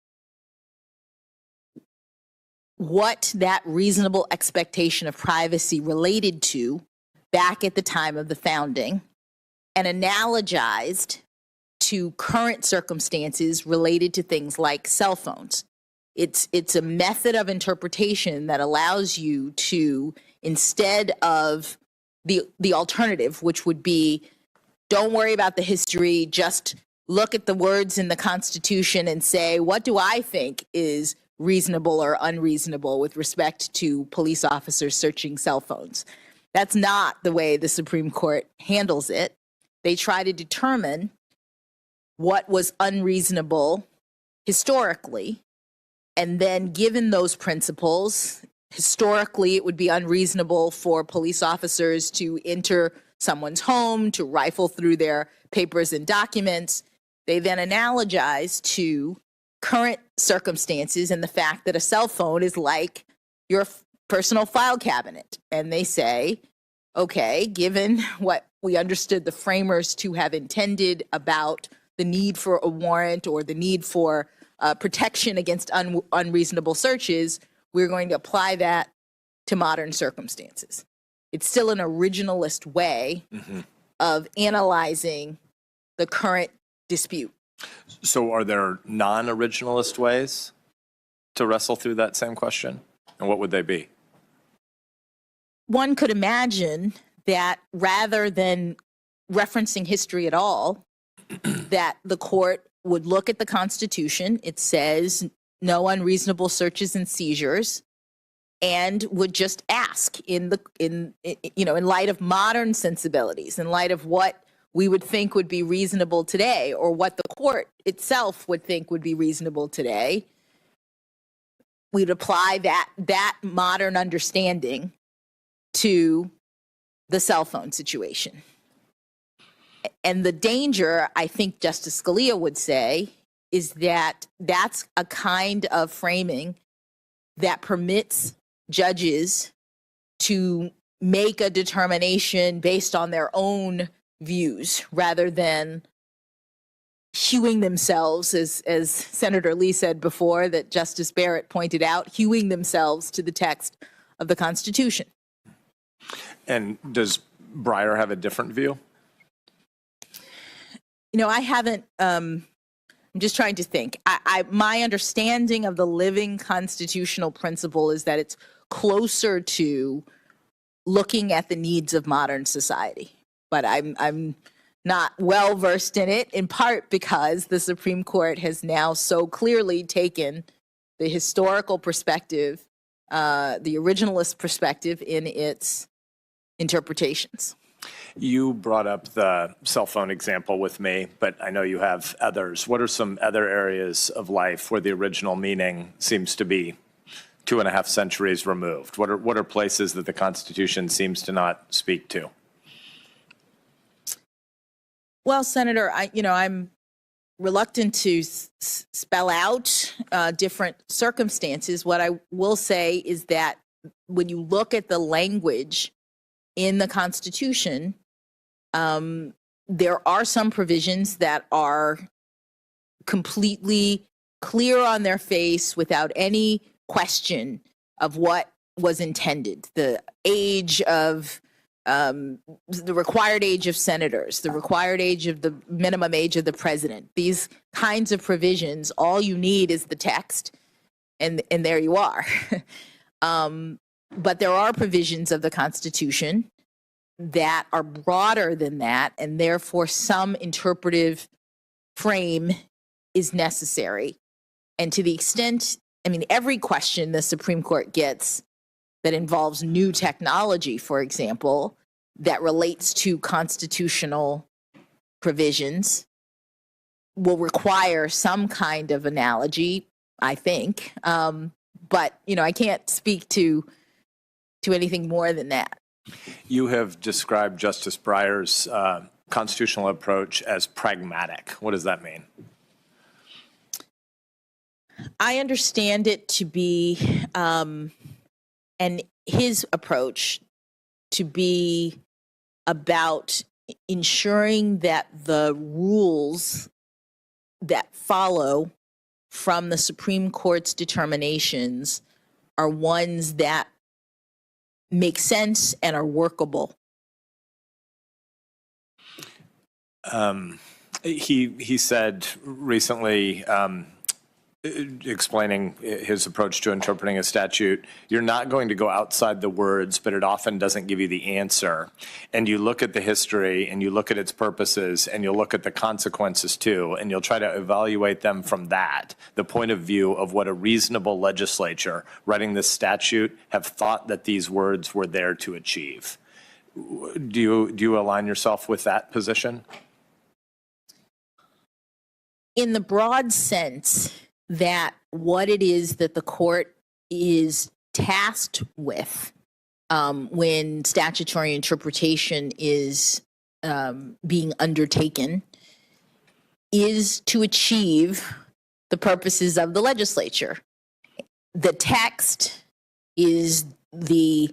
what that reasonable expectation of privacy related to back at the time of the founding, and analogized to current circumstances related to things like cell phones. It's a method of interpretation that allows you to, instead of the alternative, which would be don't worry about the history, just look at the words in the Constitution and say, what do I think is reasonable or unreasonable with respect to police officers searching cell phones? That's not the way the Supreme Court handles it. They try to determine what was unreasonable historically, and then given those principles, historically it would be unreasonable for police officers to enter someone's home, to rifle through their papers and documents. They then analogize to current circumstances and the fact that a cell phone is like your personal file cabinet. And they say, okay, given what we understood the framers to have intended about the need for a warrant or the need for protection against unreasonable searches, we're going to apply that to modern circumstances. It's still an originalist way of analyzing the current dispute. So are there non-originalist ways to wrestle through that same question? And what would they be? One could imagine that rather than referencing history at all, that the court would look at the Constitution. It says no unreasonable searches and seizures, and would just ask in light of modern sensibilities, in light of what we would think would be reasonable today, or what the court itself would think would be reasonable today, we'd apply that modern understanding to the cell phone situation. And the danger, I think Justice Scalia would say, is that that's a kind of framing that permits judges to make a determination based on their own views rather than hewing themselves, as Senator Lee said before, that Justice Barrett pointed out, hewing themselves to the text of the Constitution. And does Breyer have a different view? I haven't, I'm just trying to think. My understanding of the living constitutional principle is that it's closer to looking at the needs of modern society. But I'm not well versed in it, in part because the Supreme Court has now so clearly taken the historical perspective, the originalist perspective in its interpretations. You brought up the cell phone example with me, but I know you have others. What are some other areas of life where the original meaning seems to be 2.5 centuries removed? What are places that the Constitution seems to not speak to? Well, Senator, I'm reluctant to spell out different circumstances. What I will say is that when you look at the language in the Constitution, there are some provisions that are completely clear on their face without any question of what was intended. The age of the required age of senators, the required age of the minimum age of the president. These kinds of provisions, all you need is the text, and there you are. But there are provisions of the Constitution that are broader than that, and therefore some interpretive frame is necessary. And to the extent, I mean, every question the Supreme Court gets that involves new technology, for example, that relates to constitutional provisions will require some kind of analogy, I think. But, you know, I can't speak to anything more than that. You have described Justice Breyer's constitutional approach as pragmatic. What does that mean? I understand it to be, and his approach to be about ensuring that the rules that follow from the Supreme Court's determinations are ones that make sense and are workable. He said recently, explaining his approach to interpreting a statute, you're not going to go outside the words, but it often doesn't give you the answer. And you look at the history and you look at its purposes and you'll look at the consequences too, and you'll try to evaluate them from that, the point of view of what a reasonable legislature writing this statute have thought that these words were there to achieve. Do you align yourself with that position? In the broad sense that what it is that the court is tasked with when statutory interpretation is being undertaken is to achieve the purposes of the legislature. The text is the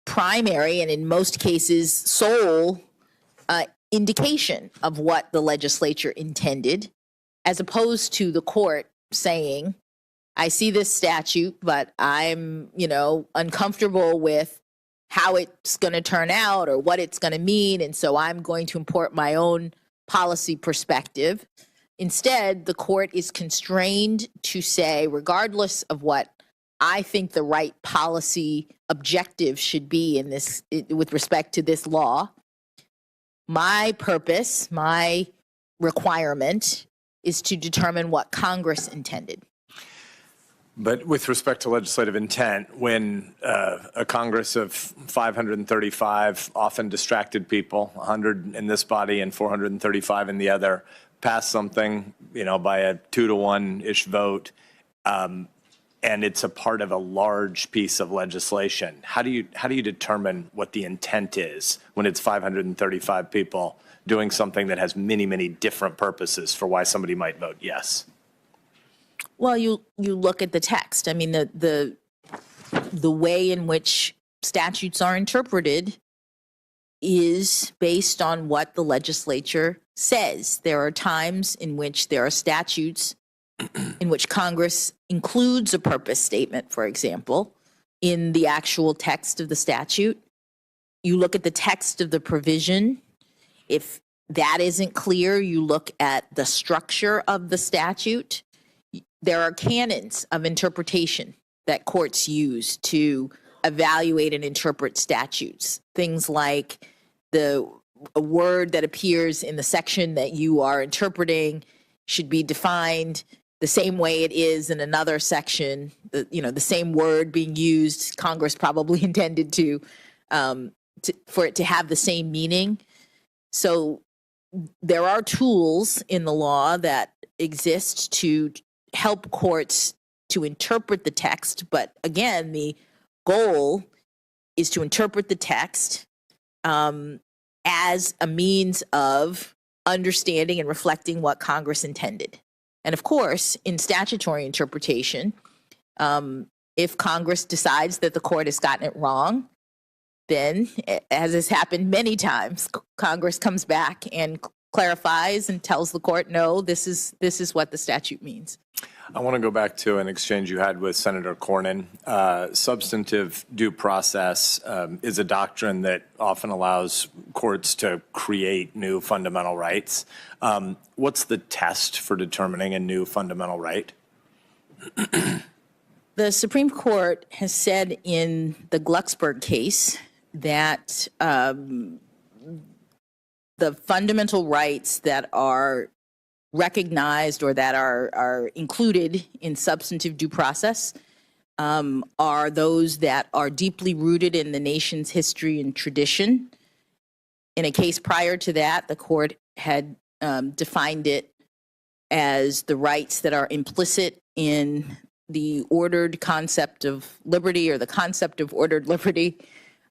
primary and in most cases sole indication of what the legislature intended, as opposed to the court saying, I see this statute, but I'm, uncomfortable with how it's going to turn out or what it's going to mean, and so I'm going to import my own policy perspective. Instead, the court is constrained to say, regardless of what I think the right policy objective should be in this, with respect to this law, my purpose, my requirement is to determine what Congress intended. But with respect to legislative intent, when a Congress of 535 often distracted people, 100 in this body and 435 in the other, pass something, by a 2-to-1-ish vote, and it's a part of a large piece of legislation, how do you determine what the intent is when it's 535 people doing something that has many, many different purposes for why somebody might vote yes? Well, you look at the text. I mean, the way in which statutes are interpreted is based on what the legislature says. There are times in which there are statutes in which Congress includes a purpose statement, for example, in the actual text of the statute. You look at the text of the provision. If that isn't clear, you look at the structure of the statute. There are canons of interpretation that courts use to evaluate and interpret statutes. Things like a word that appears in the section that you are interpreting should be defined the same way it is in another section. The same word being used, Congress probably intended for it to have the same meaning. So there are tools in the law that exist to help courts to interpret the text. But again, the goal is to interpret the text as a means of understanding and reflecting what Congress intended. And of course, in statutory interpretation, if Congress decides that the court has gotten it wrong, then, as has happened many times, Congress comes back and clarifies and tells the court, no, this is what the statute means. I want to go back to an exchange you had with Senator Cornyn. Substantive due process is a doctrine that often allows courts to create new fundamental rights. What's the test for determining a new fundamental right? The Supreme Court has said in the Glucksberg case that the fundamental rights that are recognized or that are included in substantive due process are those that are deeply rooted in the nation's history and tradition. In a case prior to that, the court had defined it as the rights that are implicit in the ordered concept of liberty or the concept of ordered liberty.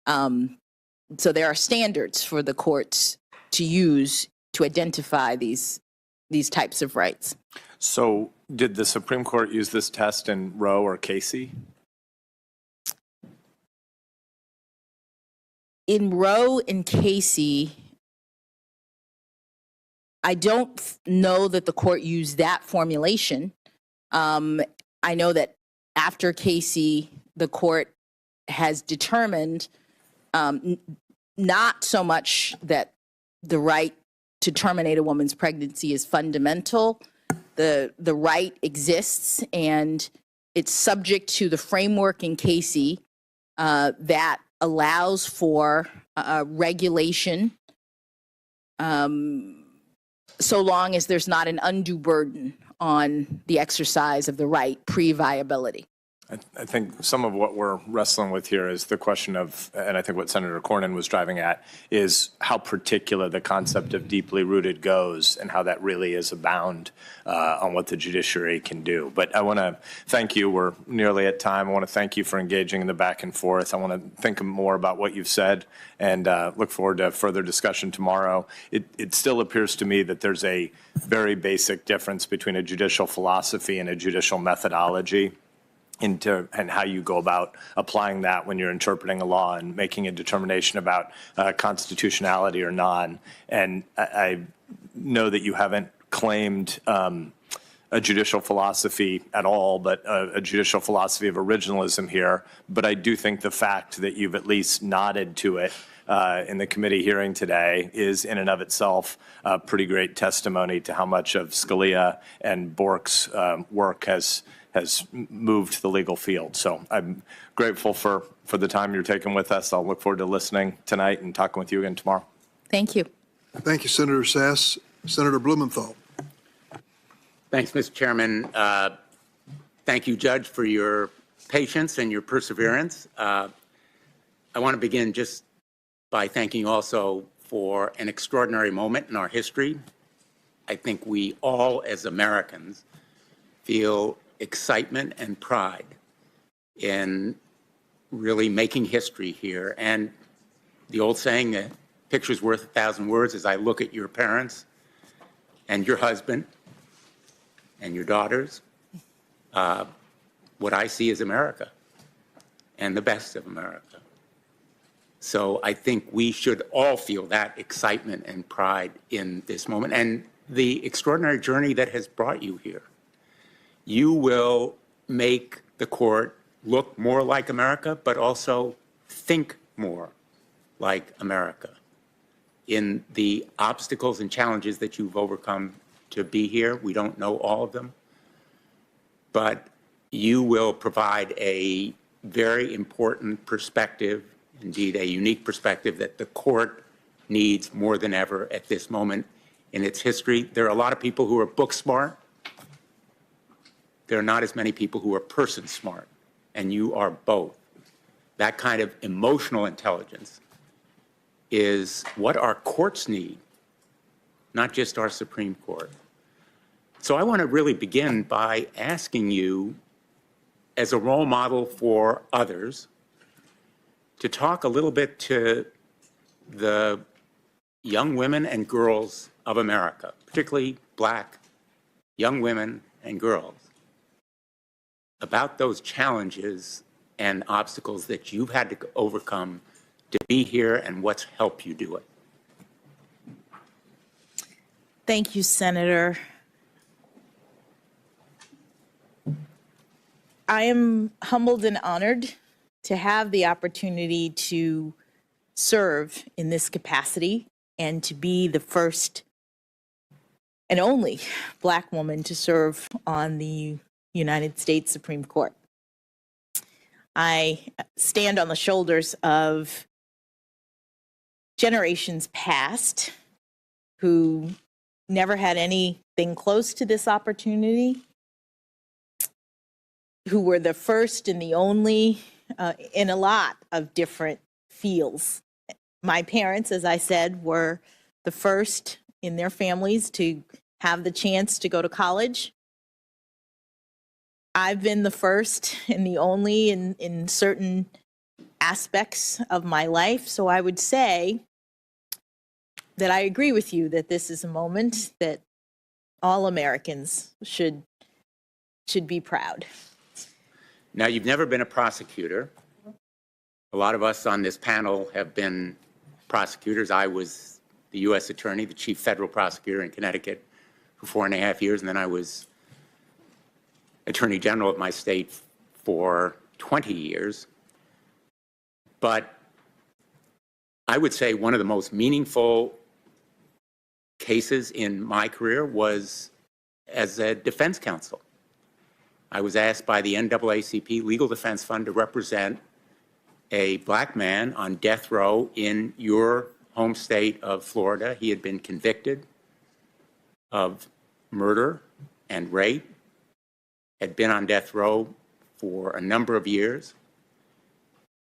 So there are standards for the courts to use to identify these types of rights. So did the Supreme Court use this test in Roe or Casey? In Roe and Casey, I don't know that the court used that formulation. I know that after Casey, the court has determined not so much that the right to terminate a woman's pregnancy is fundamental. The right exists, and it's subject to the framework in Casey that allows for regulation so long as there's not an undue burden on the exercise of the right pre-viability. I think some of what we're wrestling with here is the question of, and I think what Senator Cornyn was driving at, is how particular the concept of deeply rooted goes and how that really is a bound on what the judiciary can do. But I want to thank you. We're nearly at time. I want to thank you for engaging in the back and forth. I want to think more about what you've said and look forward to further discussion tomorrow. It still appears to me that there's a very basic difference between a judicial philosophy and a judicial methodology and how you go about applying that when you're interpreting a law and making a determination about constitutionality or non. And I know that you haven't claimed a judicial philosophy at all, but a judicial philosophy of originalism here. But I do think the fact that you've at least nodded to it in the committee hearing today is in and of itself a pretty great testimony to how much of Scalia and Bork's work has moved the legal field. So I'm grateful for the time you're taking with us. I'll look forward to listening tonight and talking with you again tomorrow. Thank you. Thank you, Senator Sass. Senator Blumenthal. Thanks, Mr. Chairman. Thank you, Judge, for your patience and your perseverance. I want to begin just by thanking you also for an extraordinary moment in our history. I think we all, as Americans, feel excitement and pride in really making history here. And the old saying, a picture's worth 1,000 words, as I look at your parents and your husband and your daughters, what I see is America and the best of America. So I think we should all feel that excitement and pride in this moment and the extraordinary journey that has brought you here. You will make the court look more like America, but also think more like America in the obstacles and challenges that you've overcome to be here. We don't know all of them, but you will provide a very important perspective, indeed a unique perspective that the court needs more than ever at this moment in its history. There are a lot of people who are book smart. There are not as many people who are person smart, and you are both. That kind of emotional intelligence is what our courts need, not just our Supreme Court. So I want to really begin by asking you, as a role model for others, to talk a little bit to the young women and girls of America, particularly black young women and girls, about those challenges and obstacles that you've had to overcome to be here and what's helped you do it? Thank you, Senator. I am humbled and honored to have the opportunity to serve in this capacity and to be the first and only Black woman to serve on the United States Supreme Court. I stand on the shoulders of generations past who never had anything close to this opportunity, who were the first and the only in a lot of different fields. My parents, as I said, were the first in their families to have the chance to go to college. I've been the first and the only in certain aspects of my life. So I would say that I agree with you that this is a moment that all Americans should be proud. Now, you've never been a prosecutor. A lot of us on this panel have been prosecutors. I was the U.S. attorney, the chief federal prosecutor in Connecticut for 4.5 years, and then I was attorney general at my state for 20 years. But I would say one of the most meaningful cases in my career was as a defense counsel. I was asked by the NAACP Legal Defense Fund to represent a Black man on death row in your home state of Florida. He had been convicted of murder and rape, had been on death row for a number of years.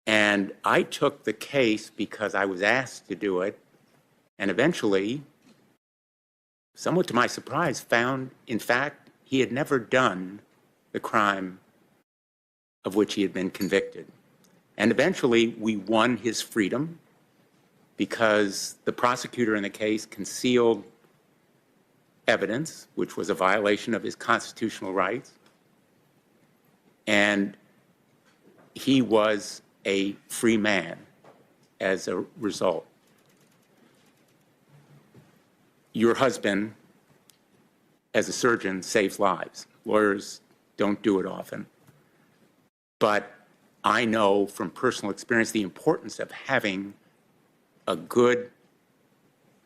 And I took the case because I was asked to do it, and eventually, somewhat to my surprise, found, in fact, he had never done the crime of which he had been convicted. And eventually, we won his freedom because the prosecutor in the case concealed evidence, which was a violation of his constitutional rights. And he was a free man as a result. Your husband, as a surgeon, saves lives. Lawyers don't do it often. But I know from personal experience the importance of having a good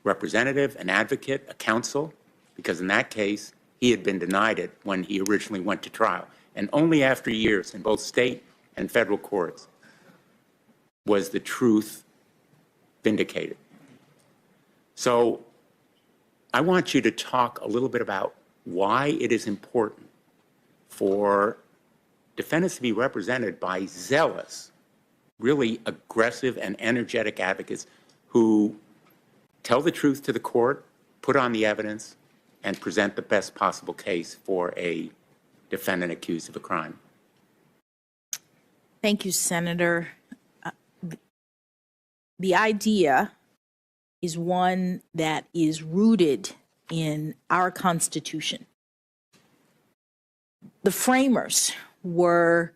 representative, an advocate, a counsel, because in that case, he had been denied it when he originally went to trial. And only after years in both state and federal courts was the truth vindicated. So I want you to talk a little bit about why it is important for defendants to be represented by zealous, really aggressive and energetic advocates who tell the truth to the court, put on the evidence, and present the best possible case for a defendant accused of a crime. Thank you, Senator. The idea is one that is rooted in our Constitution. The framers were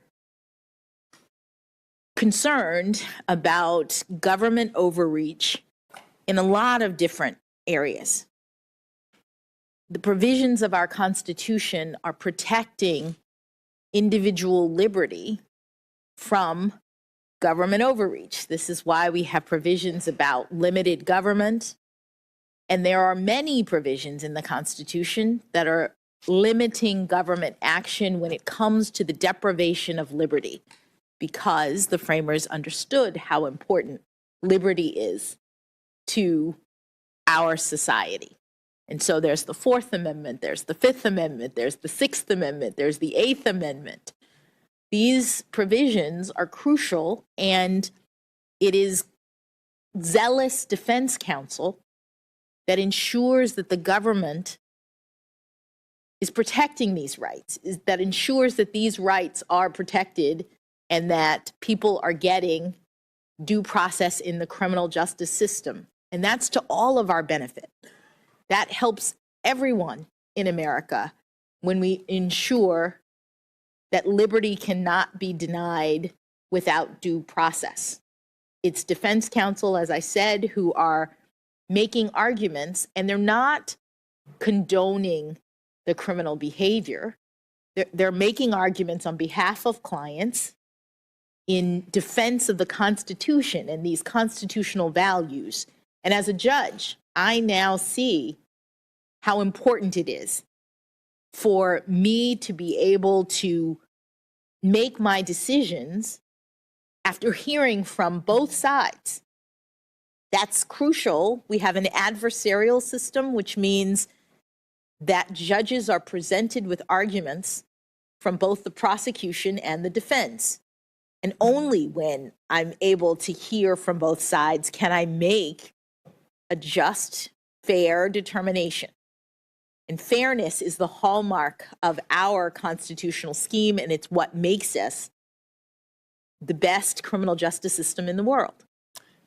concerned about government overreach in a lot of different areas. The provisions of our Constitution are protecting individual liberty from government overreach. This is why we have provisions about limited government. And there are many provisions in the Constitution that are limiting government action when it comes to the deprivation of liberty, because the framers understood how important liberty is to our society. And so there's the Fourth Amendment, there's the Fifth Amendment, there's the Sixth Amendment, there's the Eighth Amendment. These provisions are crucial, and it is zealous defense counsel that ensures that the government is protecting these rights, that ensures that these rights are protected and that people are getting due process in the criminal justice system. And that's to all of our benefit. That helps everyone in America when we ensure that liberty cannot be denied without due process. It's defense counsel, as I said, who are making arguments, and they're not condoning the criminal behavior. They're making arguments on behalf of clients in defense of the Constitution and these constitutional values. And as a judge, I now see how important it is for me to be able to make my decisions after hearing from both sides. That's crucial. We have an adversarial system, which means that judges are presented with arguments from both the prosecution and the defense. And only when I'm able to hear from both sides can I make a just, fair determination. And fairness is the hallmark of our constitutional scheme, and it's what makes us the best criminal justice system in the world.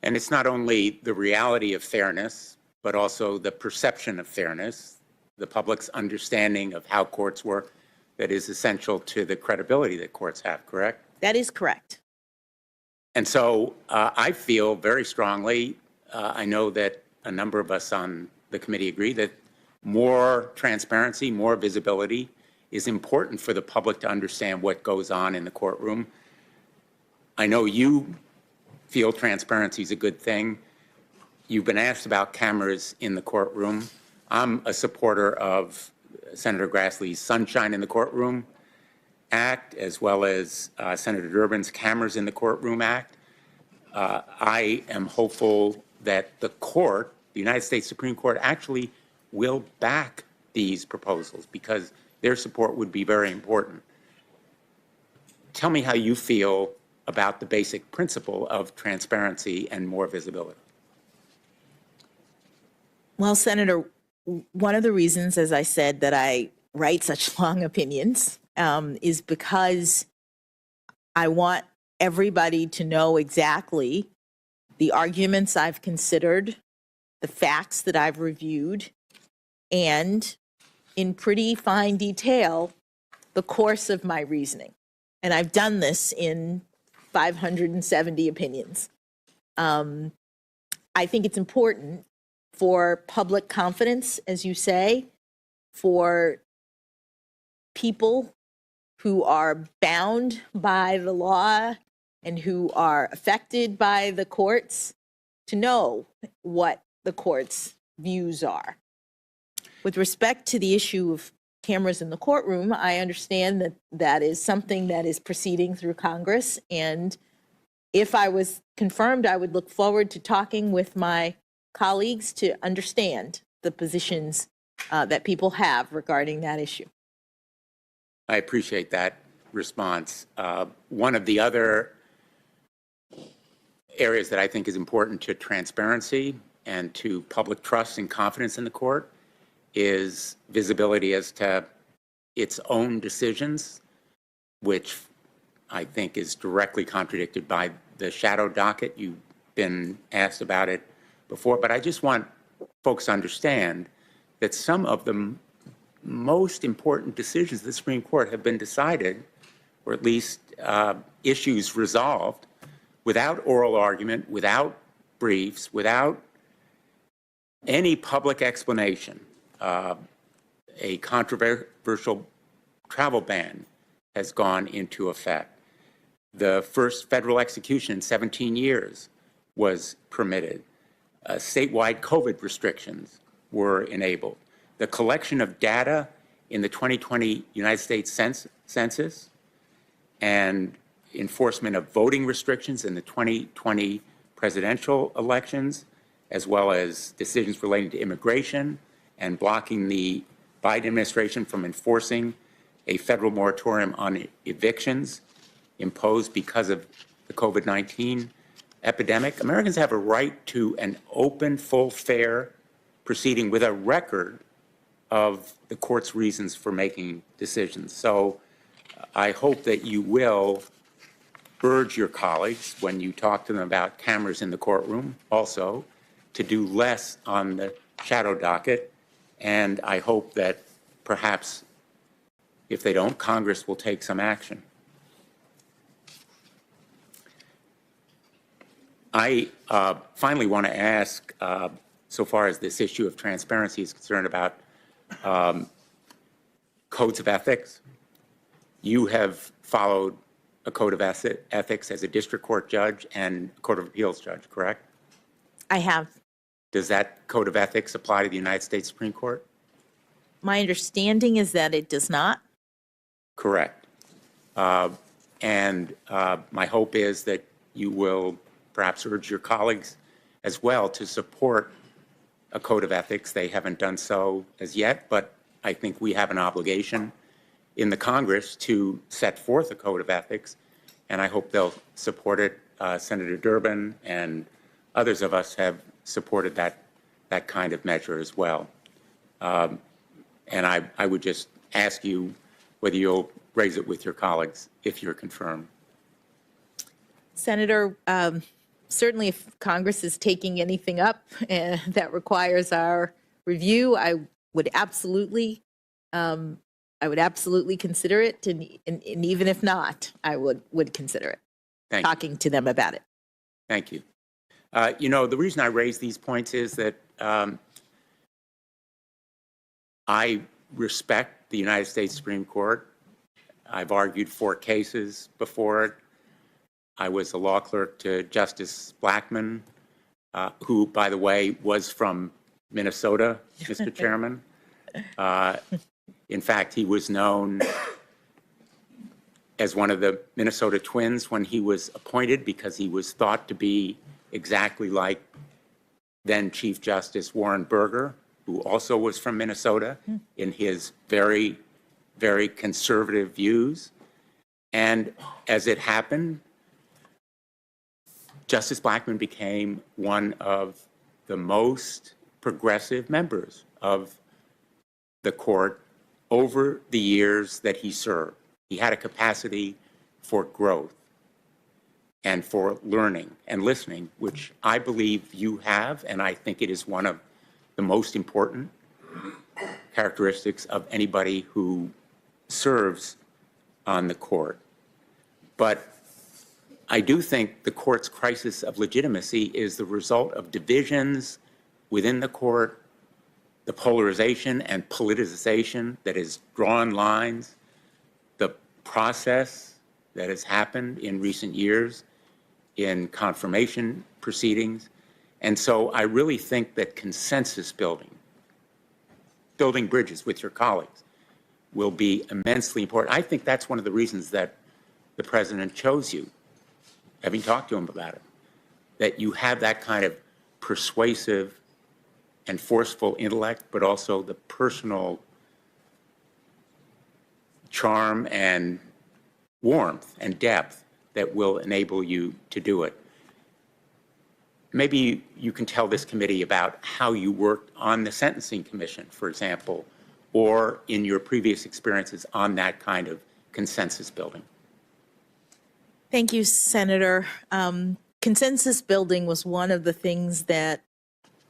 And it's not only the reality of fairness, but also the perception of fairness, the public's understanding of how courts work, that is essential to the credibility that courts have, correct? That is correct. And so I feel very strongly, I know that a number of us on the committee agree, that more transparency, more visibility is important for the public to understand what goes on in the courtroom. I know you feel transparency is a good thing. You've been asked about cameras in the courtroom. I'm a supporter of Senator Grassley's Sunshine in the Courtroom Act, as well as Senator Durbin's Cameras in the Courtroom Act. I am hopeful that the court, the United States Supreme Court, actually will back these proposals because their support would be very important. Tell me how you feel about the basic principle of transparency and more visibility. Well, Senator, one of the reasons, as I said, that I write such long opinions is because I want everybody to know exactly the arguments I've considered, the facts that I've reviewed, and in pretty fine detail, the course of my reasoning. And I've done this in 570 opinions. I think it's important for public confidence, as you say, for people who are bound by the law and who are affected by the courts to know what the court's views are. With respect to the issue of cameras in the courtroom, I understand that that is something that is proceeding through Congress. And if I was confirmed, I would look forward to talking with my colleagues to understand the positions that people have regarding that issue. I appreciate that response. One of the other areas that I think is important to transparency and to public trust and confidence in the court is visibility as to its own decisions, which I think is directly contradicted by the shadow docket. You've been asked about it before, but I just want folks to understand that some of the most important decisions of the Supreme Court have been decided, or at least issues resolved, without oral argument, without briefs, without any public explanation. A controversial travel ban has gone into effect. The first federal execution in 17 years was permitted. Statewide COVID restrictions were enabled. The collection of data in the 2020 United States Census and enforcement of voting restrictions in the 2020 presidential elections, as well as decisions relating to immigration and blocking the Biden administration from enforcing a federal moratorium on evictions imposed because of the COVID-19 epidemic. Americans have a right to an open, full, fair proceeding with a record of the court's reasons for making decisions. So I hope that you will urge your colleagues when you talk to them about cameras in the courtroom also to do less on the shadow docket, and I hope that perhaps if they don't, Congress will take some action. I finally want to ask, so far as this issue of transparency is concerned, about codes of ethics. You have followed a code of ethics as a district court judge and court of appeals judge, correct? I have. Does that code of ethics apply to the United States Supreme Court? My understanding is that it does not. Correct. And my hope is that you will perhaps urge your colleagues as well to support a code of ethics. They haven't done so as yet, but I think we have an obligation in the Congress to set forth a code of ethics, and I hope they'll support it. Senator Durbin and others of us have supported that kind of measure as well. And I would just ask you whether you'll raise it with your colleagues if you're confirmed. Senator, certainly if Congress is taking anything up that requires our review, I would absolutely consider it, and even if not, I would consider it. Talking to them about it. Thank you. You know, the reason I raise these points is that I respect the United States Supreme Court. I've argued 4 cases before it. I was a law clerk to Justice Blackmun, who, by the way, was from Minnesota, Mr. Chairman. In fact, he was known as one of the Minnesota Twins when he was appointed because he was thought to be exactly like then Chief Justice Warren Burger, who also was from Minnesota, in his very, very conservative views. And as it happened, Justice Blackmun became one of the most progressive members of the court over the years that he served. He had a capacity for growth and for learning and listening, which I believe you have, and I think it is one of the most important characteristics of anybody who serves on the court. But I do think the court's crisis of legitimacy is the result of divisions within the court, the polarization and politicization that has drawn lines, the process that has happened in recent years in confirmation proceedings. And so I really think that consensus building bridges with your colleagues, will be immensely important. I think that's one of the reasons that the president chose you, having talked to him about it, that you have that kind of persuasive and forceful intellect, but also the personal charm and warmth and depth that will enable you to do it. Maybe you can tell this committee about how you worked on the Sentencing Commission, for example, or in your previous experiences on that kind of consensus building. Thank you, Senator. Consensus building was one of the things that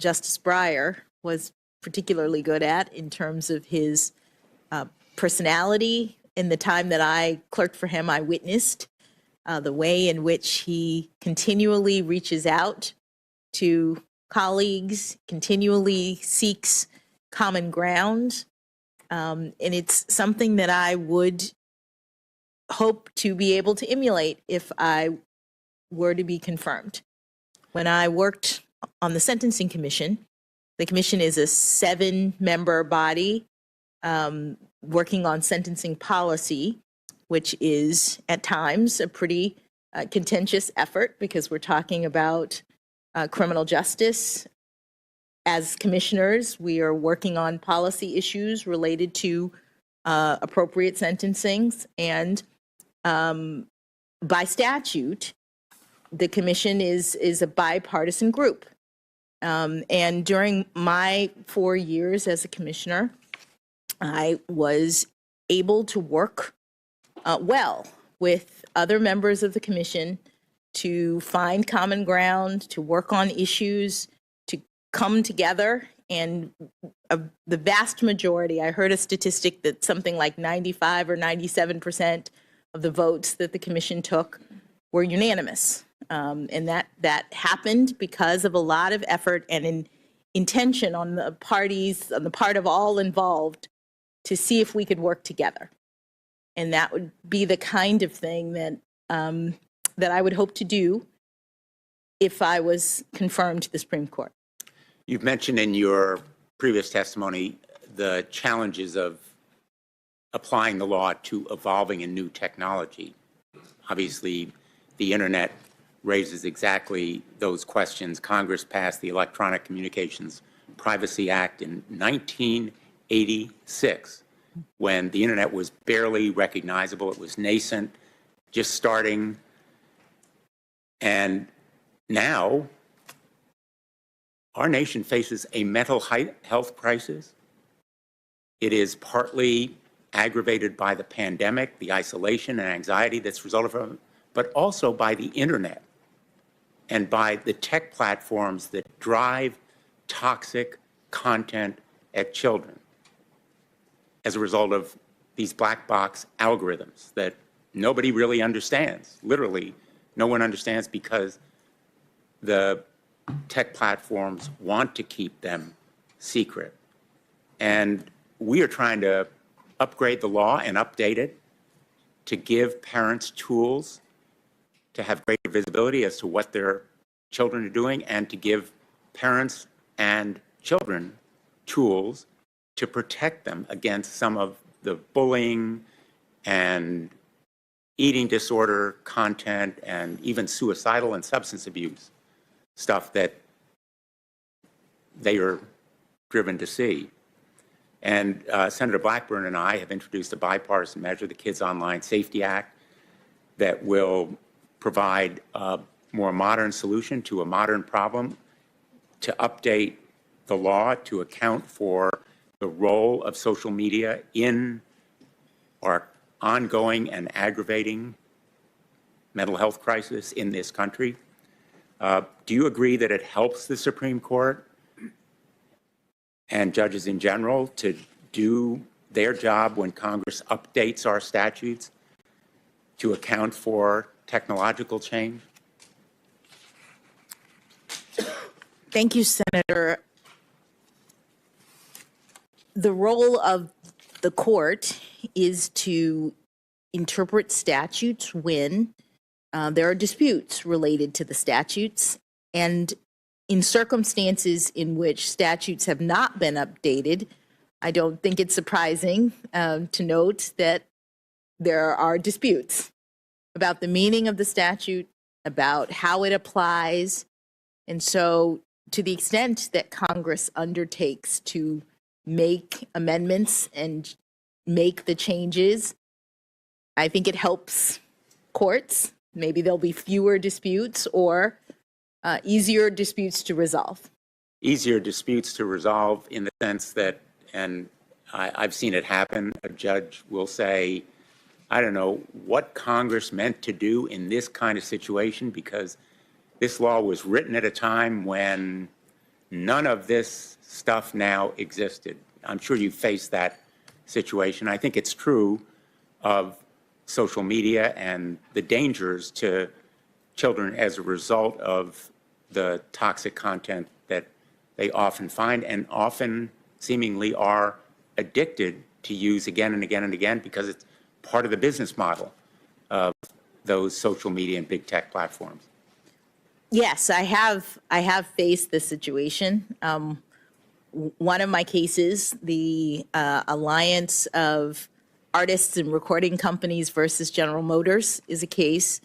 Justice Breyer was particularly good at in terms of his personality. In the time that I clerked for him, I witnessed the way in which he continually reaches out to colleagues, continually seeks common ground. And it's something that I would hope to be able to emulate if I were to be confirmed. When I worked on the Sentencing Commission, the commission is a 7-member body working on sentencing policy, which is at times a pretty contentious effort because we're talking about criminal justice. As commissioners, we are working on policy issues related to appropriate sentencings, and by statute, the commission is a bipartisan group. And during my 4 years as a commissioner, I was able to work well with other members of the commission to find common ground, to work on issues, to come together, and the vast majority, I heard a statistic that something like 95 or 97% of the votes that the commission took were unanimous. And that happened because of a lot of effort and intention on the parties, on the part of all involved, to see if we could work together. And that would be the kind of thing that that I would hope to do if I was confirmed to the Supreme Court. You've mentioned in your previous testimony the challenges of applying the law to evolving and new technology. Obviously, the internet raises exactly those questions. Congress passed the Electronic Communications Privacy Act in 1986, when the internet was barely recognizable. It was nascent, just starting. And now, our nation faces a mental health crisis. It is partly aggravated by the pandemic, the isolation and anxiety that's resulted from it, but also by the internet and by the tech platforms that drive toxic content at children as a result of these black box algorithms that nobody really understands. Literally, no one understands, because the tech platforms want to keep them secret. And we are trying to upgrade the law and update it to give parents tools to have greater visibility as to what their children are doing, and to give parents and children tools to protect them against some of the bullying and eating disorder content and even suicidal and substance abuse stuff that they are driven to see. And Senator Blackburn and I have introduced a bipartisan measure, the Kids Online Safety Act, that will provide a more modern solution to a modern problem, to update the law to account for the role of social media in our ongoing and aggravating mental health crisis in this country. Do you agree that it helps the Supreme Court and judges in general to do their job when Congress updates our statutes to account for technological change? Thank you, Senator. The role of the court is to interpret statutes when there are disputes related to the statutes, and in circumstances in which statutes have not been updated, I don't think it's surprising to note that there are disputes about the meaning of the statute, about how it applies. And so to the extent that Congress undertakes to make amendments and make the changes, I think it helps courts. Maybe there'll be fewer disputes or easier disputes to resolve. Easier disputes to resolve in the sense that, and I've seen it happen, a judge will say, I don't know what Congress meant to do in this kind of situation, because this law was written at a time when none of this stuff now existed. I'm sure you face that situation. I think it's true of social media and the dangers to children as a result of the toxic content that they often find and often seemingly are addicted to use again and again and again, because it's part of the business model of those social media and big tech platforms. Yes, I have faced this situation. One of my cases, the Alliance of Artists and Recording Companies versus General Motors, is a case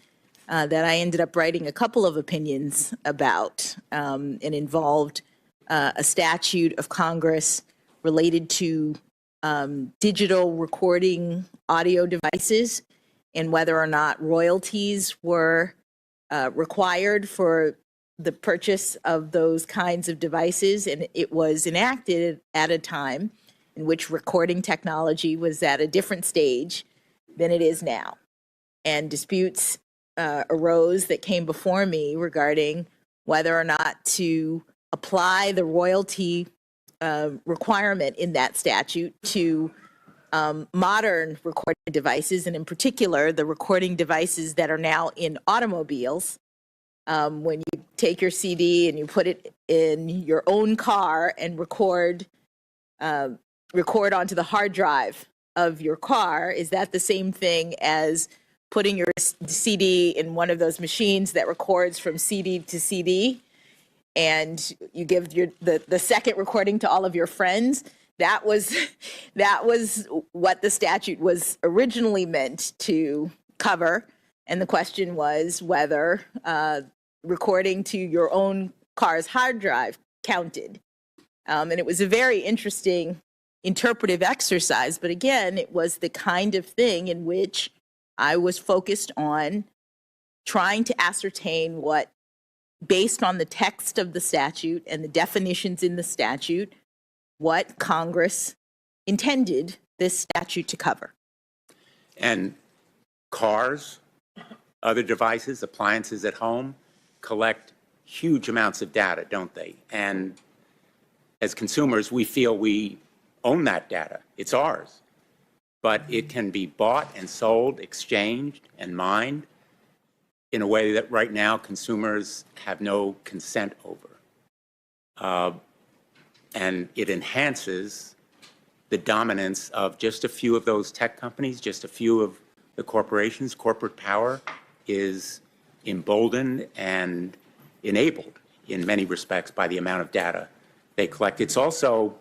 that I ended up writing a couple of opinions about, and involved a statute of Congress related to digital recording audio devices and whether or not royalties were required for the purchase of those kinds of devices. And it was enacted at a time in which recording technology was at a different stage than it is now. And disputes arose that came before me regarding whether or not to apply the royalty requirement in that statute to modern recording devices, and in particular, the recording devices that are now in automobiles. When you take your CD and you put it in your own car and record onto the hard drive of your car, is that the same thing as putting your CD in one of those machines that records from CD to CD, and you give the second recording to all of your friends? That was what the statute was originally meant to cover, and the question was whether recording to your own car's hard drive counted. And it was a very interesting interpretive exercise, but again, it was the kind of thing in which I was focused on trying to ascertain what, based on the text of the statute and the definitions in the statute, what Congress intended this statute to cover. And cars, other devices, appliances at home, collect huge amounts of data, don't they? And as consumers, we feel we own that data. It's ours. But it can be bought and sold, exchanged, and mined in a way that right now consumers have no consent over. And it enhances the dominance of just a few of those tech companies, just a few of the corporations. Corporate power is emboldened and enabled in many respects by the amount of data they collect. It's also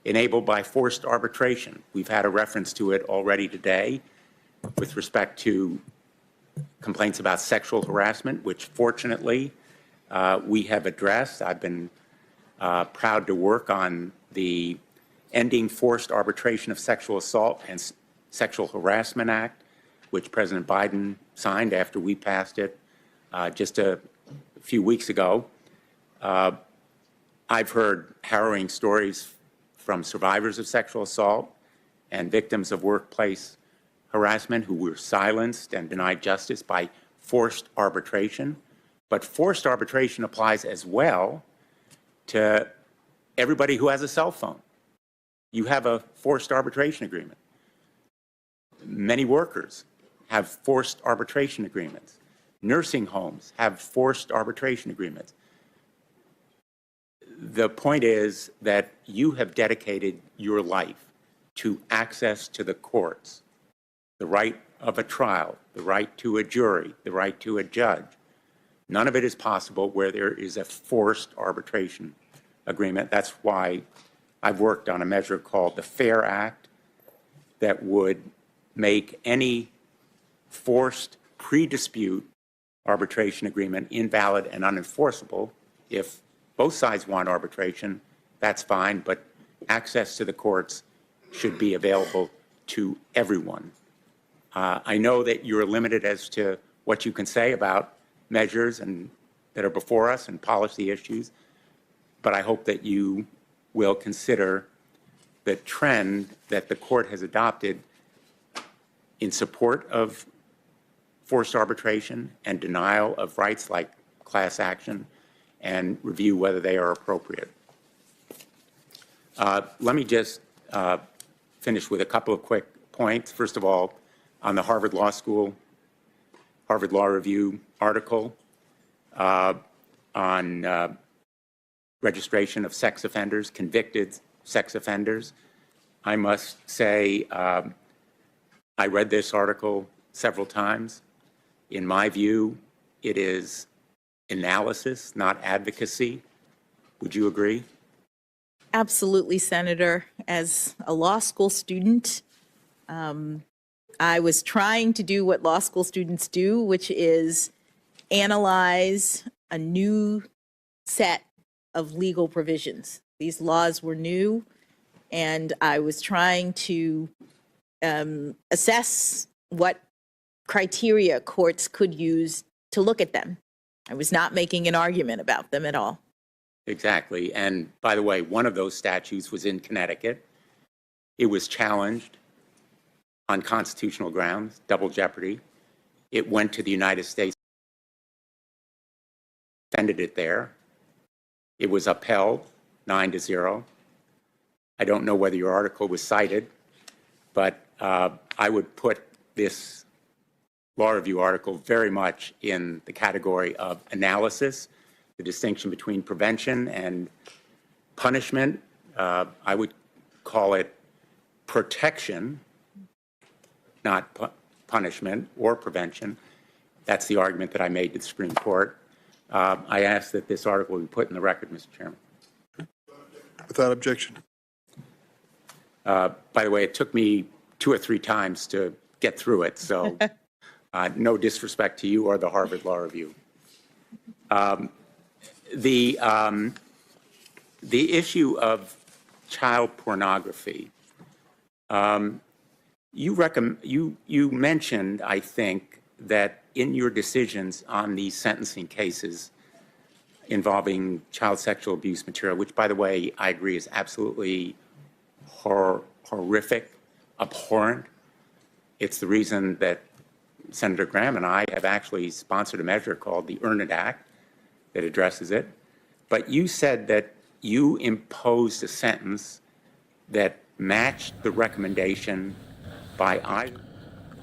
enabled by forced arbitration. We've had a reference to it already today with respect to complaints about sexual harassment, which fortunately we have addressed. I've been proud to work on the Ending Forced Arbitration of Sexual Assault and Sexual Harassment Act, which President Biden signed after we passed it just a few weeks ago. I've heard harrowing stories from survivors of sexual assault and victims of workplace harassment who were silenced and denied justice by forced arbitration. But forced arbitration applies as well to everybody who has a cell phone. You have a forced arbitration agreement. Many workers have forced arbitration agreements. Nursing homes have forced arbitration agreements. The point is that you have dedicated your life to access to the courts, the right of a trial, the right to a jury, the right to a judge. None of it is possible where there is a forced arbitration agreement. That's why I've worked on a measure called the FAIR Act that would make any forced pre-dispute arbitration agreement invalid and unenforceable. If both sides want arbitration, that's fine, but access to the courts should be available to everyone. I know that you're limited as to what you can say about measures that are before us and policy issues, but I hope that you will consider the trend that the court has adopted in support of forced arbitration and denial of rights like class action, and review whether they are appropriate. Let me just finish with a couple of quick points. First of all, on the Harvard Law School, Harvard Law Review article on registration of sex offenders, convicted sex offenders. I must say, I read this article several times. In my view, it is analysis, not advocacy. Would you agree? Absolutely, Senator. As a law school student, I was trying to do what law school students do, which is analyze a new set of legal provisions. These laws were new, and I was trying to assess what criteria courts could use to look at them. I was not making an argument about them at all. Exactly. And by the way, one of those statutes was in Connecticut. It was challenged on constitutional grounds, double jeopardy. It went to the United States, defended it there. It was upheld 9-0. I don't know whether your article was cited, but I would put this law review article very much in the category of analysis, the distinction between prevention and punishment. I would call it protection, not punishment or prevention. That's the argument that I made to the Supreme Court. I ask that this article be put in the record, Mr. Chairman. Without objection. By the way, it took me 2 or 3 times to get through it, so no disrespect to you or the Harvard Law Review. The issue of child pornography, you mentioned, I think, that in your decisions on these sentencing cases involving child sexual abuse material, which, by the way, I agree is absolutely horrific, abhorrent. It's the reason that Senator Graham and I have actually sponsored a measure called the Earn It Act that addresses it. But you said that you imposed a sentence that matched the recommendation by either.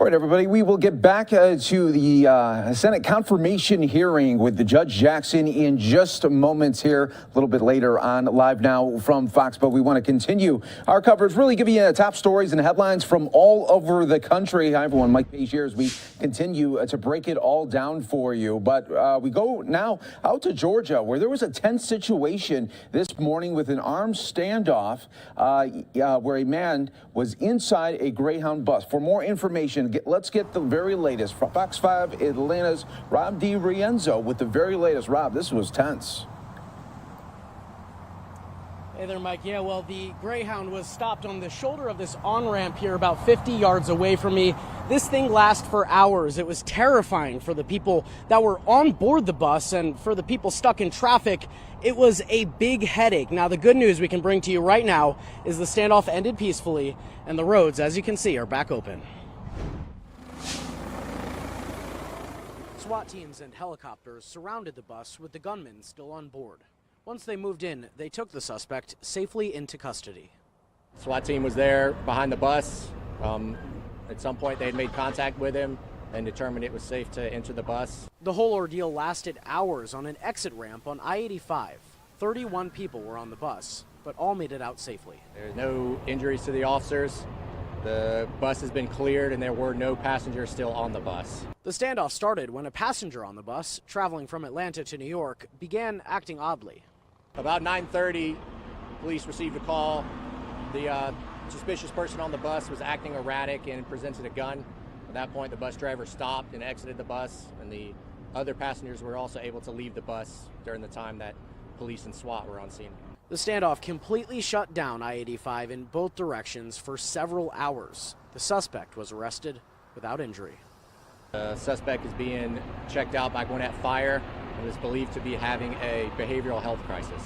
All right, everybody, we will get back to the Senate confirmation hearing with the Judge Jackson in just moments here, a little bit later on Live Now from Fox. But we want to continue our coverage, really giving you top stories and headlines from all over the country. Hi, everyone. Mike Page here as we continue to break it all down for you. But we go now out to Georgia, where there was a tense situation this morning with an armed standoff where a man was inside a Greyhound bus. For more information, let's get the very latest from Fox 5 Atlanta's Rob DiRienzo with the very latest. Rob, this was tense. Hey there, Mike. Yeah, well, the Greyhound was stopped on the shoulder of this on-ramp here about 50 yards away from me. This thing lasted for hours. It was terrifying for the people that were on board the bus, and for the people stuck in traffic, it was a big headache. Now, the good news we can bring to you right now is the standoff ended peacefully, and the roads, as you can see, are back open. SWAT teams and helicopters surrounded the bus with the gunmen still on board. Once they moved in, they took the suspect safely into custody. SWAT team was there behind the bus. At some point, they had made contact with him and determined it was safe to enter the bus. The whole ordeal lasted hours on an exit ramp on I-85. 31 people were on the bus, but all made it out safely. There's no injuries to the officers. The bus has been cleared and there were no passengers still on the bus. The standoff started when a passenger on the bus, traveling from Atlanta to New York, began acting oddly. About 9:30, police received a call. The suspicious person on the bus was acting erratic and presented a gun. At that point, the bus driver stopped and exited the bus, and the other passengers were also able to leave the bus during the time that police and SWAT were on scene. The standoff completely shut down I-85 in both directions for several hours. The suspect was arrested without injury. The suspect is being checked out by Gwinnett Fire and is believed to be having a behavioral health crisis.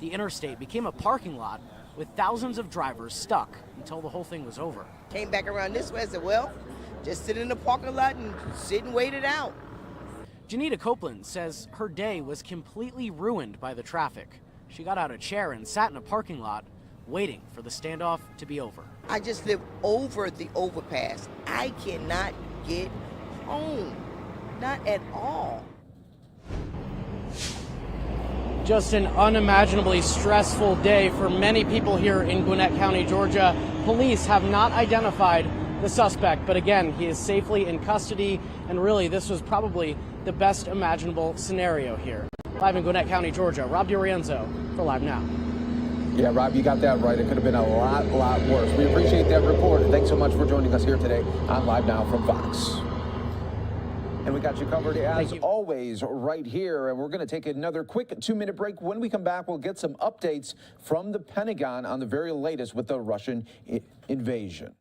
The interstate became a parking lot with thousands of drivers stuck until the whole thing was over. Came back around this way and said, well, just sit in the parking lot and sit and wait it out. Janita Copeland says her day was completely ruined by the traffic. She got out a chair and sat in a parking lot waiting for the standoff to be over. I just live over the overpass. I cannot get home, not at all. Just an unimaginably stressful day for many people here in Gwinnett County, Georgia. Police have not identified the suspect, but again, he is safely in custody, and really this was probably the best imaginable scenario here. Live in Gwinnett County, Georgia, Rob DiRienzo for Live Now. Yeah, Rob, you got that right. It could have been a lot worse. We appreciate that report. Thanks so much for joining us here today on Live Now from Fox. And we got you covered as always right here. And we're going to take another quick 2-minute break. When we come back, we'll get some updates from the Pentagon on the very latest with the Russian invasion.